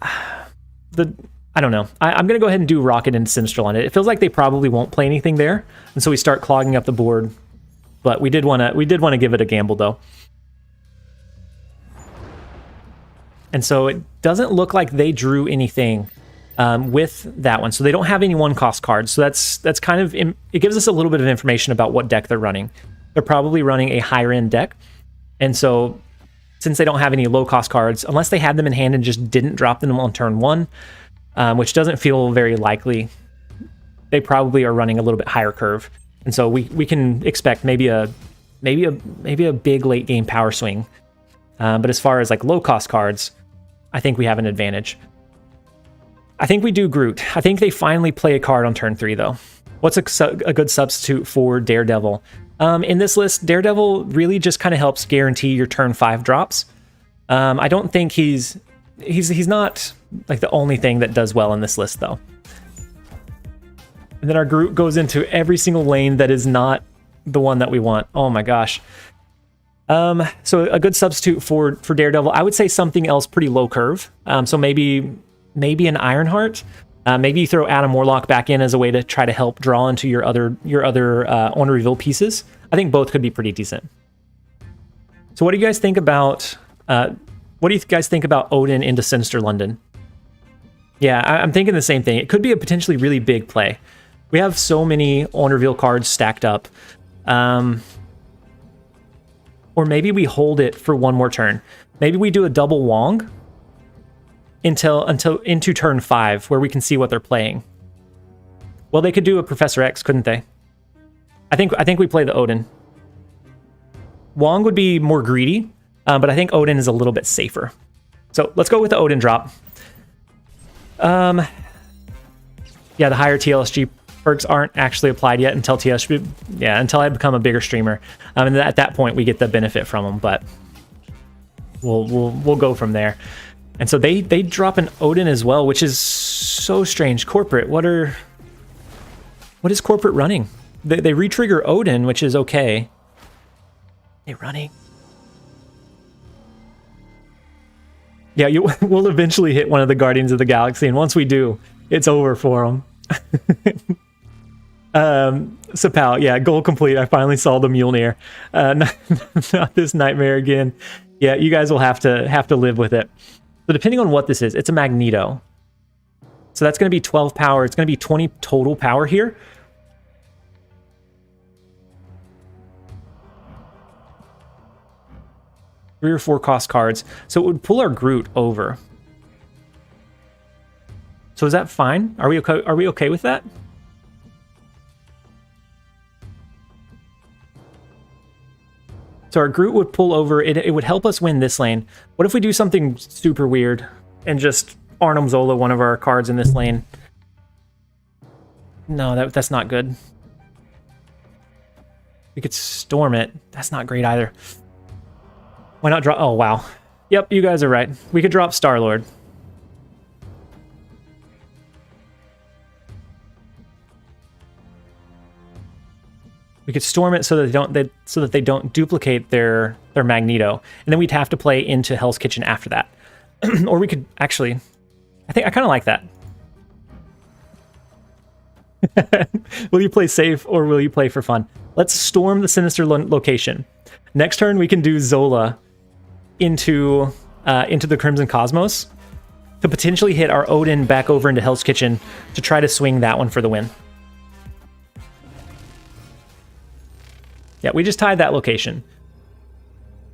I don't know. I'm gonna go ahead and do Rocket and Sinistral on it. It feels like they probably won't play anything there, and so we start clogging up the board. But we did want to give it a gamble though. And so it doesn't look like they drew anything with that one. So they don't have any one-cost cards. So that's kind of, it gives us a little bit of information about what deck they're running. They're probably running a higher-end deck. And so since they don't have any low-cost cards, unless they had them in hand and just didn't drop them on turn 1, which doesn't feel very likely, they probably are running a little bit higher curve. And so we can expect maybe a big late-game power swing. But as far as like low-cost cards, I think we have an advantage. I think we do Groot. I think they finally play a card on turn 3, though. What's a good substitute for Daredevil? In this list, Daredevil really just kind of helps guarantee your turn 5 drops. I don't think he's not like the only thing that does well in this list, though. And then our Groot goes into every single lane that is not the one that we want. Oh my gosh. So a good substitute for Daredevil, I would say something else pretty low curve. So maybe an Ironheart. Maybe you throw Adam Warlock back in as a way to try to help draw into your other Honor Reveal pieces. I think both could be pretty decent. So what do you guys think about Odin into Sinister London? Yeah, I'm thinking the same thing. It could be a potentially really big play. We have so many Honor Reveal cards stacked up. Or maybe we hold it for one more turn. Maybe we do a double Wong until into turn 5, where we can see what they're playing. Well, they could do a Professor X, couldn't they? I think we play the Odin. Wong would be more greedy, but I think Odin is a little bit safer. So let's go with the Odin drop. Yeah, the higher TLSG perks aren't actually applied yet until until I become a bigger streamer. And at that point we get the benefit from them, but we'll go from there. And so they drop an Odin as well, which is so strange. Corporate, what is corporate running? They retrigger Odin, which is okay. They running. Yeah, we'll eventually hit one of the Guardians of the Galaxy, and once we do, it's over for them. Sapal, yeah, goal complete. I finally saw the Mjolnir. Not this nightmare again. Yeah, you guys will have to live with it. So depending on what this is, it's a Magneto. So that's going to be 12 power. It's going to be 20 total power here. Three or 4 cost cards. So it would pull our Groot over. So is that fine? Are we okay with that? So our Groot would pull over. It would help us win this lane. What if we do something super weird and just Arnim Zola one of our cards in this lane? No, that's not good. We could storm it. That's not great either. Why not drop? Oh, wow. Yep, you guys are right. We could drop Star-Lord. We could storm it so that they don't duplicate their Magneto, and then we'd have to play into Hell's Kitchen after that. Or we could actually, I kind of like that. Will you play safe or will you play for fun? Let's storm the Sinister location. Next turn we can do Zola into the Crimson Cosmos to potentially hit our Odin back over into Hell's Kitchen to try to swing that one for the win. Yeah, we just tied that location.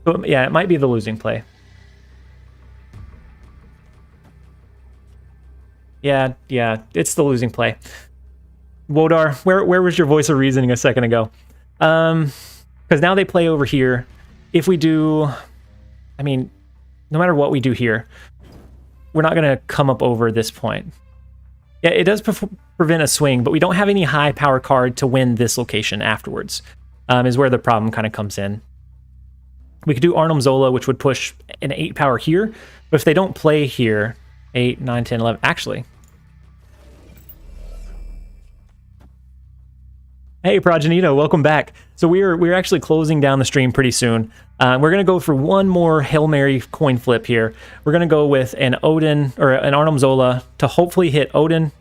But yeah, it might be the losing play. Yeah, it's the losing play. Wodar, where was your voice of reasoning a second ago? Because now they play over here. If we do, I mean, no matter what we do here, we're not going to come up over this point. Yeah, it does prevent a swing, but we don't have any high power card to win this location afterwards, is where the problem kind of comes in. We could do Arnhem Zola, which would push an 8 power here, but if they don't play here, 8, 9, 10, 11, actually. Hey, Progenito, welcome back. So we're actually closing down the stream pretty soon. We're going to go for one more Hail Mary coin flip here. We're going to go with an Odin, or an Arnhem Zola, to hopefully hit Odin.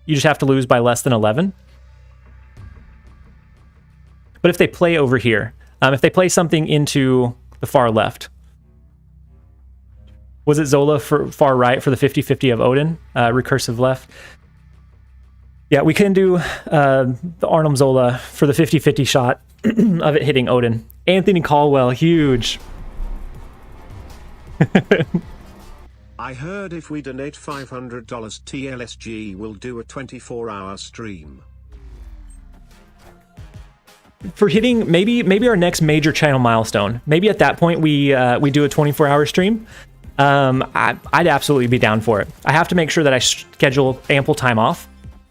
You just have to lose by less than 11. But if they play over here, if they play something into the far left, was it Zola for far right for the 50-50 of Odin? Recursive left. Yeah, we can do the Arnhem Zola for the 50-50 shot of it hitting Odin. Anthony Caldwell, huge. I heard if we donate $500, TLSG will do a 24-hour stream. For hitting maybe our next major channel milestone. Maybe at that point we do a 24-hour stream. I'd absolutely be down for it. I have to make sure that I schedule ample time off.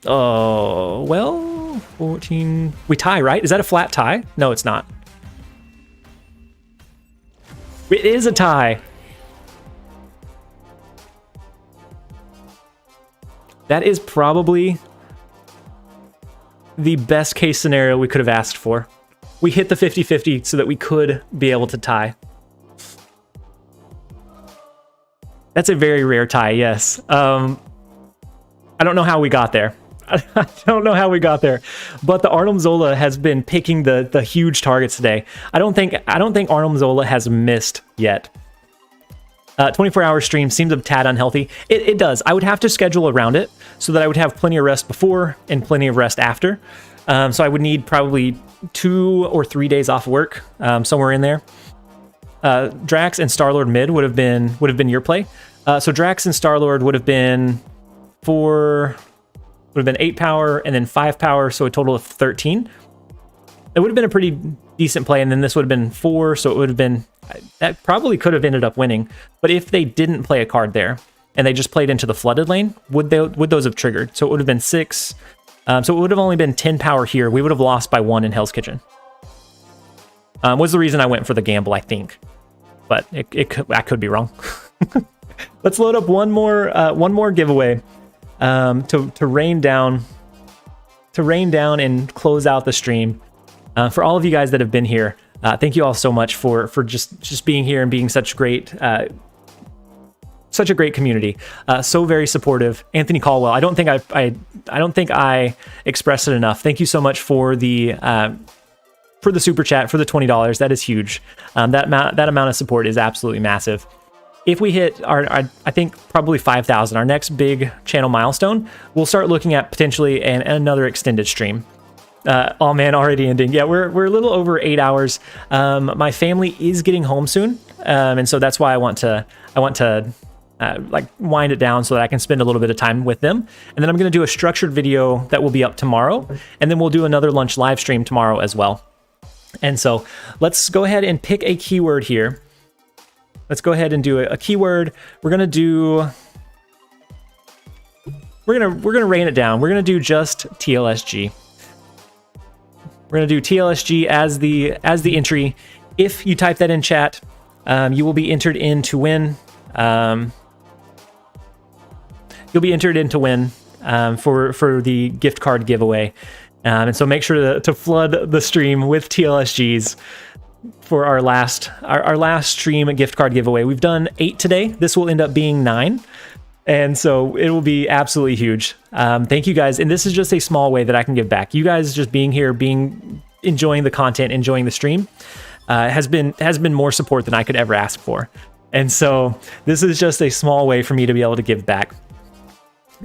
Oh, well, 14. We tie, right? Is that a flat tie? No, it's not. It is a tie. That is probably the best case scenario we could have asked for. We hit the 50-50 so that we could be able to tie. That's a very rare tie, yes. I don't know how we got there. I don't know how we got there, but the Arnhem Zola has been picking the huge targets today. I don't think Arnhem Zola has missed yet. 24-hour stream seems a tad unhealthy. It does. I would have to schedule around it so that I would have plenty of rest before and plenty of rest after. So I would need probably 2 or 3 days off work, somewhere in there. Drax and Star-Lord mid would have been your play. So Drax and Star-Lord would have been 8 power and then 5 power, so a total of 13. It would have been a pretty decent play, and then this would have been 4, so it would have been, that probably could have ended up winning. But if they didn't play a card there and they just played into the flooded lane, would those have triggered? So it would have been 6. So it would have only been 10 power here. We would have lost by 1 in Hell's Kitchen. Was the reason I went for the gamble, I think, but I could be wrong. Let's load up one more giveaway to rain down and close out the stream. For all of you guys that have been here, thank you all so much for just being here and being such a great community. So very supportive. Anthony Caldwell, I don't think I expressed it enough. Thank you so much for the super chat, for the $20. That is huge. That amount of support is absolutely massive. If we hit I think probably 5,000, our next big channel milestone, we'll start looking at potentially another extended stream. Oh man, already ending. Yeah, we're a little over 8 hours. My family is getting home soon, and so that's why I want to like wind it down so that I can spend a little bit of time with them. And then I'm going to do a structured video that will be up tomorrow, and then we'll do another lunch live stream tomorrow as well. And so let's go ahead and pick a keyword here. Let's go ahead and do a keyword. We're gonna rain it down. We're gonna do just TLSG. We're gonna do TLSG as the entry. If you type that in chat, you will be entered in to win. You'll be entered in to win for the gift card giveaway. And so make sure to flood the stream with TLSGs for our last stream gift card giveaway. We've done 8 today. This will end up being 9. And so it will be absolutely huge. Thank you guys. And this is just a small way that I can give back. You guys just being here, enjoying the content, enjoying the stream has been more support than I could ever ask for. And so this is just a small way for me to be able to give back.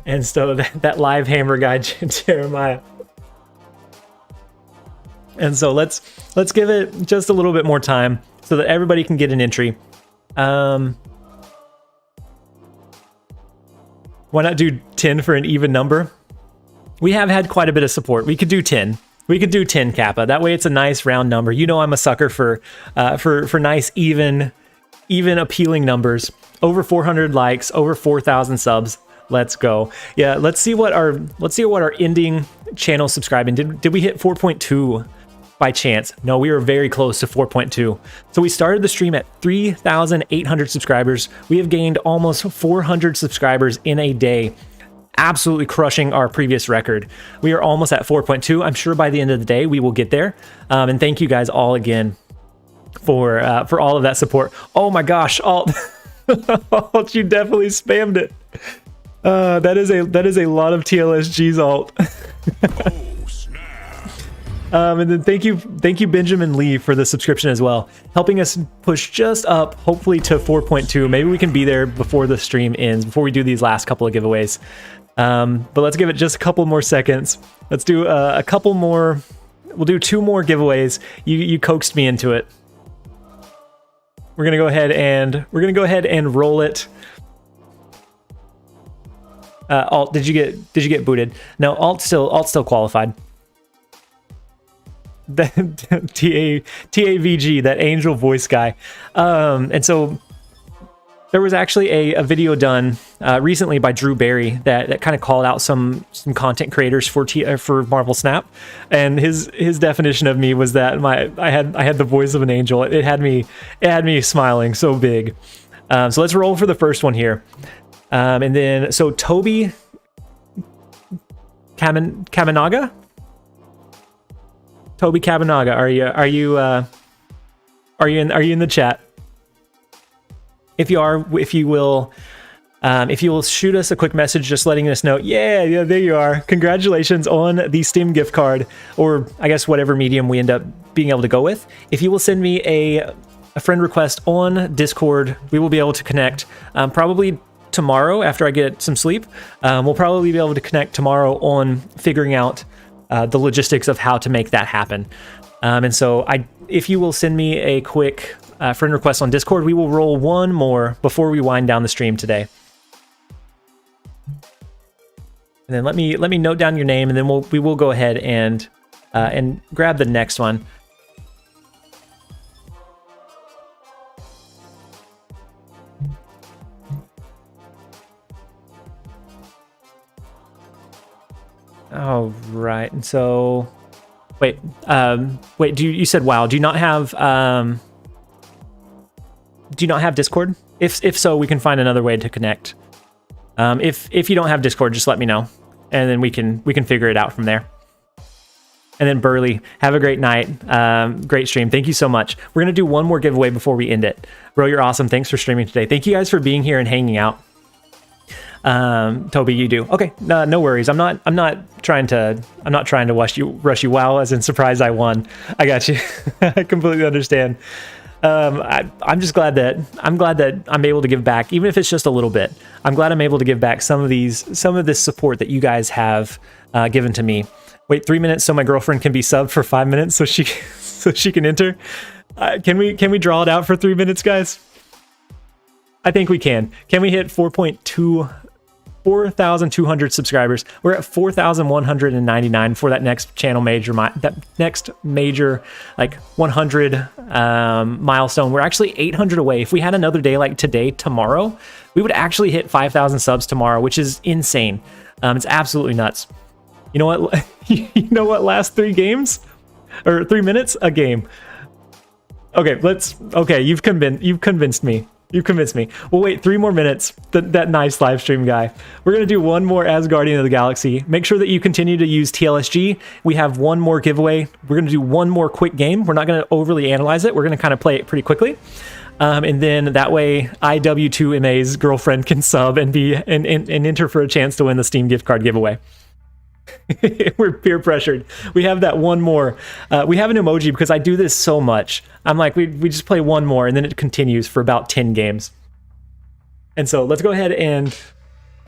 And so that live hammer guy, Jeremiah. And so let's give it just a little bit more time so that everybody can get an entry. Why not do 10 for an even number? We have had quite a bit of support. We could do 10. We could do 10 Kappa. That way it's a nice round number. You know I'm a sucker for nice even appealing numbers. Over 400 likes, over 4,000 subs. Let's go. Yeah, let's see what our ending channel subscribing did we hit 4.2 by chance? No, we were very close to 4.2. So we started the stream at 3,800 subscribers. We have gained almost 400 subscribers in a day. Absolutely crushing our previous record. We are almost at 4.2. I'm sure by the end of the day we will get there. And thank you guys all again for all of that support. Oh my gosh, Alt, Alt, you definitely spammed it. That is a lot of TLSG's, Alt. Oh, snap. And then thank you Benjamin Lee for the subscription as well, helping us push just up, hopefully to 4.2. Maybe we can be there before the stream ends, before we do these last couple of giveaways. But let's give it just a couple more seconds. Let's do a couple more. We'll do 2 more giveaways. You coaxed me into it. We're gonna go ahead and roll it. Alt, did you get booted? No, Alt still qualified. TAVG, that angel voice guy. And so there was actually a video done recently by Drew Barry that kind of called out some content creators for Marvel Snap, and his definition of me was that I had the voice of an angel. It had me smiling so big. So let's roll for the first one here. And then, so Toby Kamanaga? Toby Kamanaga, are you in the chat? If you are, if you will shoot us a quick message just letting us know, yeah, there you are. Congratulations on the Steam gift card, or I guess whatever medium we end up being able to go with. If you will send me a friend request on Discord, we will be able to connect probably tomorrow after I get some sleep. We'll probably be able to connect tomorrow on figuring out the logistics of how to make that happen. And so if you will send me a quick friend request on Discord, we will roll one more before we wind down the stream today. And then let me note down your name, and then we will go ahead and grab the next one. All right, and so wait, you said WoW? Do you not have Discord? If so, we can find another way to connect. If you don't have Discord, just let me know, and then we can figure it out from there. And then Burley, have a great night. Great stream. Thank you so much. We're gonna do one more giveaway before we end it. Bro, you're awesome. Thanks for streaming today. Thank you guys for being here and hanging out. Toby, you do. Okay, no worries. I'm not trying to rush you. Wow, as in surprise I won. I got you. I completely understand. I'm just glad that I'm able to give back, even if it's just a little bit. I'm glad I'm able to give back some of this support that you guys have given to me. Wait 3 minutes so my girlfriend can be subbed for 5 minutes so she can enter. Can we draw it out for 3 minutes, guys? I think we can. Can we hit 4,200 subscribers? We're at 4,199 for that next channel major, that next major like 100 milestone. We're actually 800 away. If we had another day like today, tomorrow, we would actually hit 5,000 subs tomorrow, which is insane. It's absolutely nuts. You know what? You know what? Last 3 games or 3 minutes a game. Okay, you've convinced me. You convinced me. We'll wait 3 more minutes. That nice live stream guy. We're going to do one more as Guardian of the Galaxy. Make sure that you continue to use TLSG. We have one more giveaway. We're going to do one more quick game. We're not going to overly analyze it. We're going to kind of play it pretty quickly. And then that way IW2MA's girlfriend can sub and enter for a chance to win the Steam gift card giveaway. We're peer pressured. We have that one more. We have an emoji because I do this so much. I'm like, we just play one more and then it continues for about 10 games. And so let's go ahead and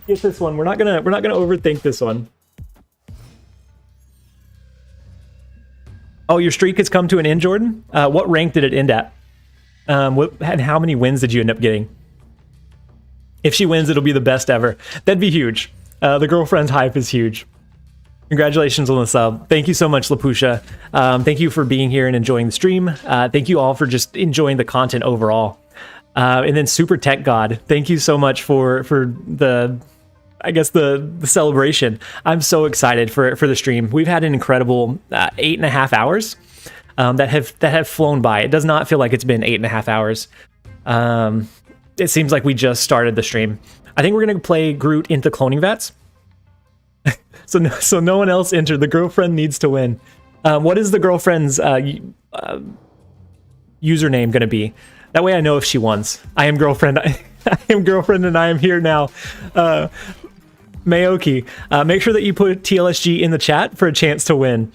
get this one. We're not gonna overthink this one. Oh, your streak has come to an end, Jordan. What rank did it end at? And how many wins did you end up getting? If she wins, it'll be the best ever. That'd be huge. The girlfriend's hype is huge. Congratulations on the sub. Thank you so much, Lapusha. Thank you for being here and enjoying the stream. Thank you all for just enjoying the content overall. And then Super Tech God, thank you so much for the, I guess, the celebration. I'm so excited for the stream. We've had an incredible 8.5 hours that have flown by. It does not feel like it's been 8.5 hours. It seems like we just started the stream. I think we're going to play Groot into cloning vats. So no one else entered. The girlfriend needs to win. What is the girlfriend's username going to be? That way I know if she wins. I am girlfriend. I am girlfriend and I am here now. Mayoki, make sure that you put TLSG in the chat for a chance to win.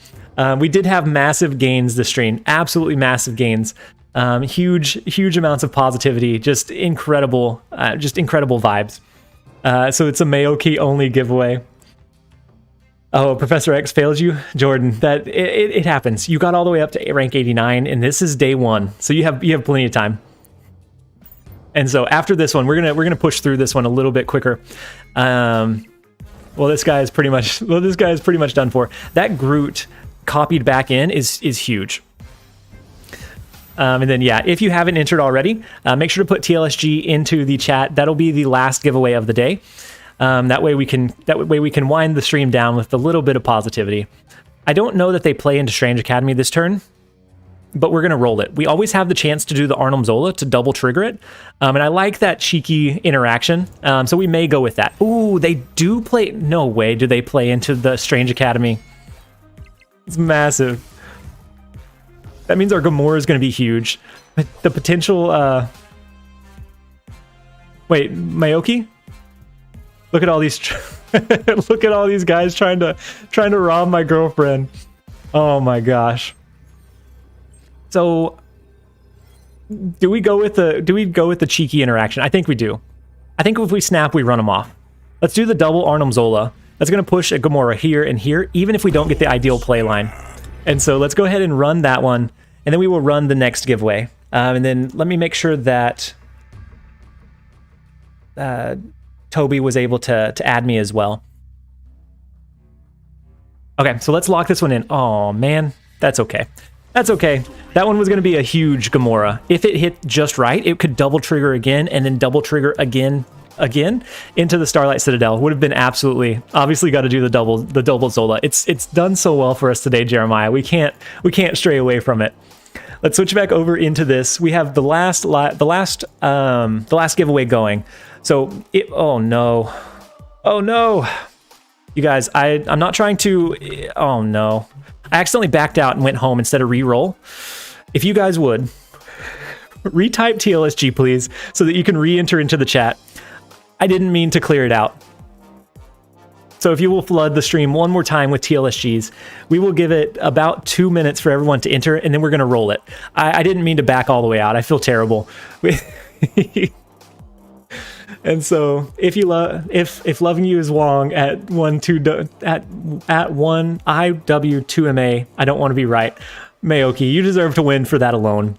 We did have massive gains this stream. Absolutely massive gains. Huge amounts of positivity. Just incredible vibes. So it's a Mayoki only giveaway. Oh, Professor X failed you, Jordan. That it happens. You got all the way up to rank 89, and this is day 1, so you have plenty of time. And so after this one, we're gonna push through this one a little bit quicker. Well, this guy is pretty much done for. That Groot copied back in is huge. And then yeah, if you haven't entered already, make sure to put TLSG into the chat. That'll be the last giveaway of the day. That way we can wind the stream down with a little bit of positivity. I don't know that they play into Strange Academy this turn, but we're gonna roll it. We always have the chance to do the Arnhem Zola to double trigger it, and I like that cheeky interaction. So we may go with that. Ooh, they do play. No way do they play into the Strange Academy. It's massive. That means our Gamora is gonna be huge. But the potential. Wait, Mayoki? Look at all these look at all these guys trying to rob my girlfriend. Oh my gosh. So do we go with the cheeky interaction? I think we do. I think if we snap, we run them off. Let's do the double Arnhem Zola. That's going to push a Gamora here and here, even if we don't get the ideal play line. And so let's go ahead and run that one, and then we will run the next giveaway. And then let me make sure that Toby was able to add me as well. Okay, so let's lock this one in. Oh man, that's okay. That's okay. That one was going to be a huge Gamora. If it hit just right, it could double trigger again and then double trigger again into the Starlight Citadel. Would have been absolutely, obviously got to do the double Zola. It's done so well for us today, Jeremiah. We can't stray away from it. Let's switch back over into this. We have the last giveaway going. So oh no, you guys, I'm not trying to. Oh no, I accidentally backed out and went home instead of re-roll. If you guys would retype TLSG, please, so that you can re-enter into the chat. I didn't mean to clear it out. So if you will flood the stream one more time with TLSGs, we will give it about 2 minutes for everyone to enter, and then we're going to roll it. I didn't mean to back all the way out. I feel terrible. And so if you if loving you is Wong at 1 IW2MA, I don't want to be right. Mayoki, you deserve to win for that alone.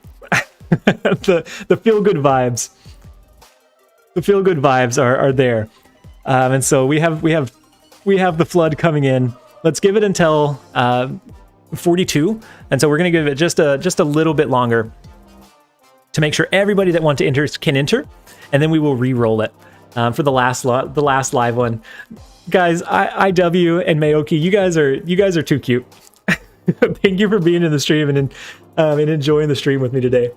the feel good vibes. The feel good vibes are there. And so we have the flood coming in. Let's give it until 42. And so we're going to give it just a little bit longer to make sure everybody that wants to enter can enter. And then we will re-roll it for the last live one. Guys, IW and Mayoki, you guys are too cute. Thank you for being in the stream and enjoying the stream with me today.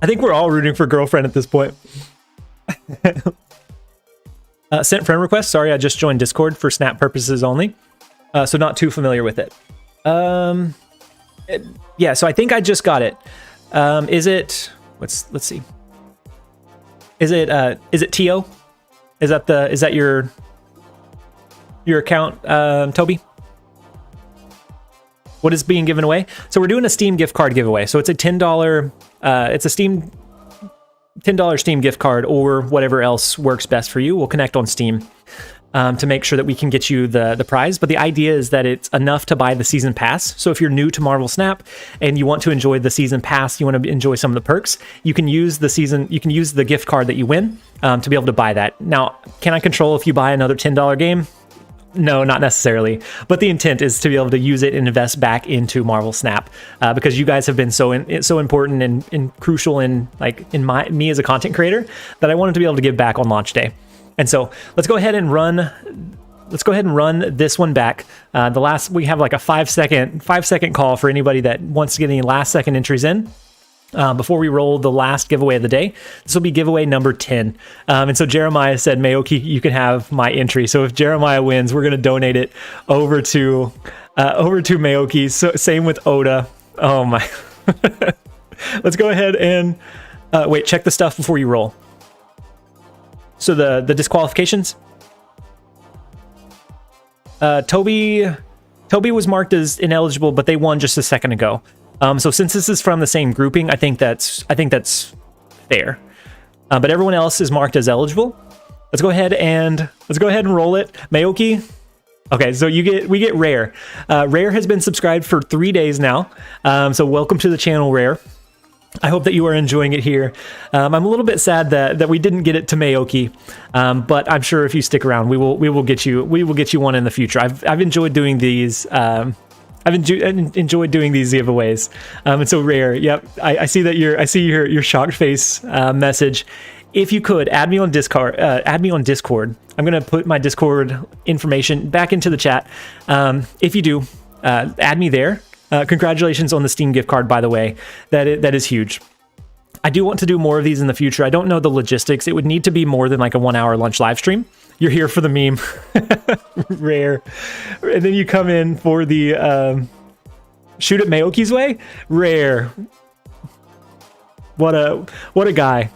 I think we're all rooting for girlfriend at this point. Sent friend request. Sorry, I just joined Discord for snap purposes only. So not too familiar with it. Yeah, so I think I just got it. Is it, let's see. Is it Tio? Is that your account, Toby? What is being given away? So we're doing a Steam gift card giveaway. So it's a $10 Steam gift card or whatever else works best for you. We'll connect on Steam to make sure that we can get you the prize. But the idea is that it's enough to buy the season pass. So if you're new to Marvel Snap and you want to enjoy the season pass, you want to enjoy some of the perks, you can use the gift card that you win to be able to buy that. Now, can I control if you buy another $10 game? No, not necessarily. But the intent is to be able to use it and invest back into Marvel Snap because you guys have been so important and crucial in me as a content creator that I wanted to be able to give back on launch day. And so let's go ahead and run this one back. We have like a 5-second call for anybody that wants to get any last second entries in. Before we roll the last giveaway of the day. This will be giveaway number 10. And so Jeremiah said, Mayoki, you can have my entry. So if Jeremiah wins, we're going to donate it over to Mayoki. So same with Oda. Oh my. Let's go ahead and wait, check the stuff before you roll. So the disqualifications. Toby was marked as ineligible, but they won just a second ago. So since this is from the same grouping, I think that's fair. But everyone else is marked as eligible. Let's go ahead and roll it. Mayoki. Okay, so we get Rare. Rare has been subscribed for 3 days now. So welcome to the channel, Rare. I hope that you are enjoying it here. I'm a little bit sad that we didn't get it to Mayoki, but I'm sure if you stick around, we will get you one in the future. I've enjoyed doing these. I've enjoyed doing these giveaways. And so Rare, yep, I see that I see your shocked face message. If you could add me on Discord, I'm gonna put my Discord information back into the chat. If you do, add me there. Congratulations on the Steam gift card, by the way. That is huge. I do want to do more of these in the future. I don't know the logistics. It would need to be more than like a 1-hour lunch live stream. You're here for the meme. Rare. And then you come in for the shoot it Mayoki's way. Rare. What a guy.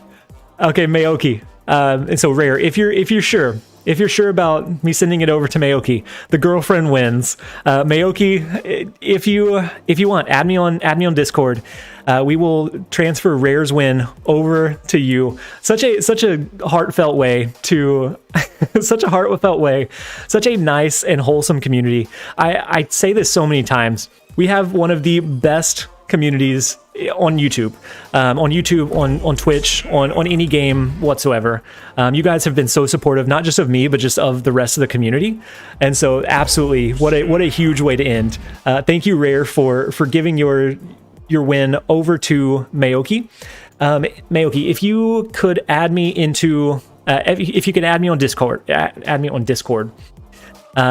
Okay, Mayoki. And so Rare, if you're sure about me sending it over to Mayoki, the girlfriend wins. Mayoki, if you want, add me on Discord. We will transfer Rare's win over to you. Such a heartfelt way to such a nice and wholesome community. I say this so many times. We have one of the best communities on YouTube, on Twitch, on any game whatsoever. You guys have been so supportive, not just of me, but just of the rest of the community. And so absolutely, what a huge way to end. Thank you, Rare, for giving your win over to Mayoki. Mayoki, if you could add me into, if you could add me on Discord,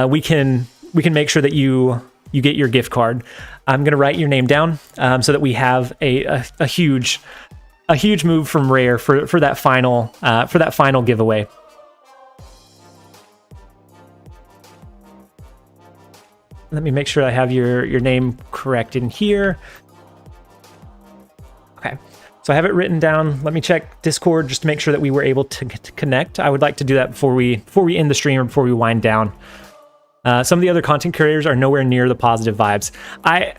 we can make sure that you get your gift card. I'm gonna write your name down so that we have a huge move from Rare for that final giveaway. Let me make sure I have your name correct in here. Okay, so I have it written down. Let me check Discord just to make sure that we were able to connect. I would like to do that before we end the stream or before we wind down. Some of the other content creators are nowhere near the positive vibes. I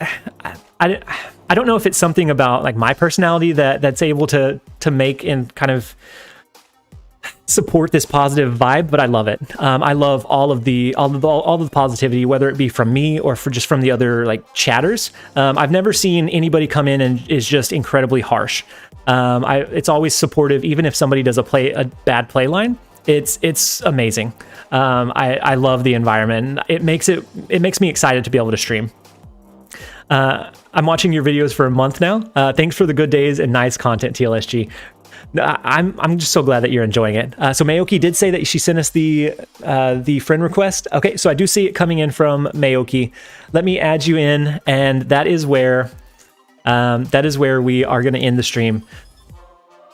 don't know if it's something about like my personality that's able to make and kind of support this positive vibe, but I love it. I love all of the positivity, whether it be from me or from the other like chatters. I've never seen anybody come in and is just incredibly harsh. It's always supportive, even if somebody does a bad play line. It's amazing. I love the environment. It makes me excited to be able to stream. I'm watching your videos for a month now. Thanks for the good days and nice content, TLSG. I'm just so glad that you're enjoying it. So Mayoki did say that she sent us the friend request. Okay, so I do see it coming in from Mayoki. Let me add you in, and that is where we are going to end the stream.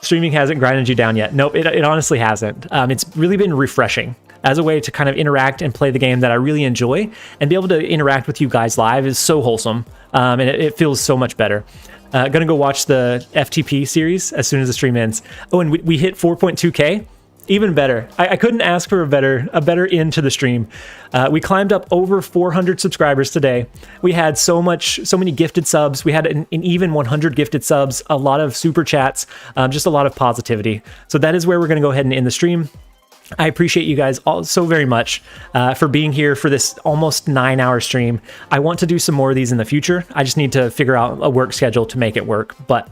Streaming hasn't grinded you down yet. Nope, it honestly hasn't. It's really been refreshing as a way to kind of interact and play the game that I really enjoy, and be able to interact with you guys live is so wholesome, and it feels so much better. Gonna go watch the FTP series as soon as the stream ends. Oh, and we hit 4.2k. Even better. I couldn't ask for a better end to the stream. We climbed up over 400 subscribers today. We had so many gifted subs. We had an even 100 gifted subs, a lot of super chats, just a lot of positivity. So that is where we're going to go ahead and end the stream. I appreciate you guys all so very much for being here for this almost 9-hour stream. I want to do some more of these in the future. I just need to figure out a work schedule to make it work. But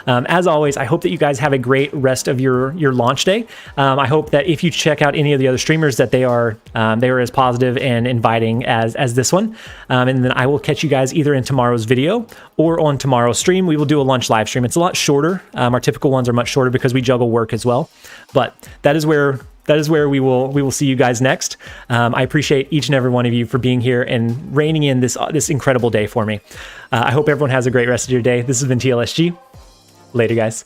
as always, I hope that you guys have a great rest of your launch day. I hope that if you check out any of the other streamers, that they are as positive and inviting as this one. And then I will catch you guys either in tomorrow's video or on tomorrow's stream. We will do a lunch live stream. It's a lot shorter. Our typical ones are much shorter because we juggle work as well. But that is where we will see you guys next. I appreciate each and every one of you for being here and reining in this incredible day for me. I hope everyone has a great rest of your day. This has been TLSG. Later, guys.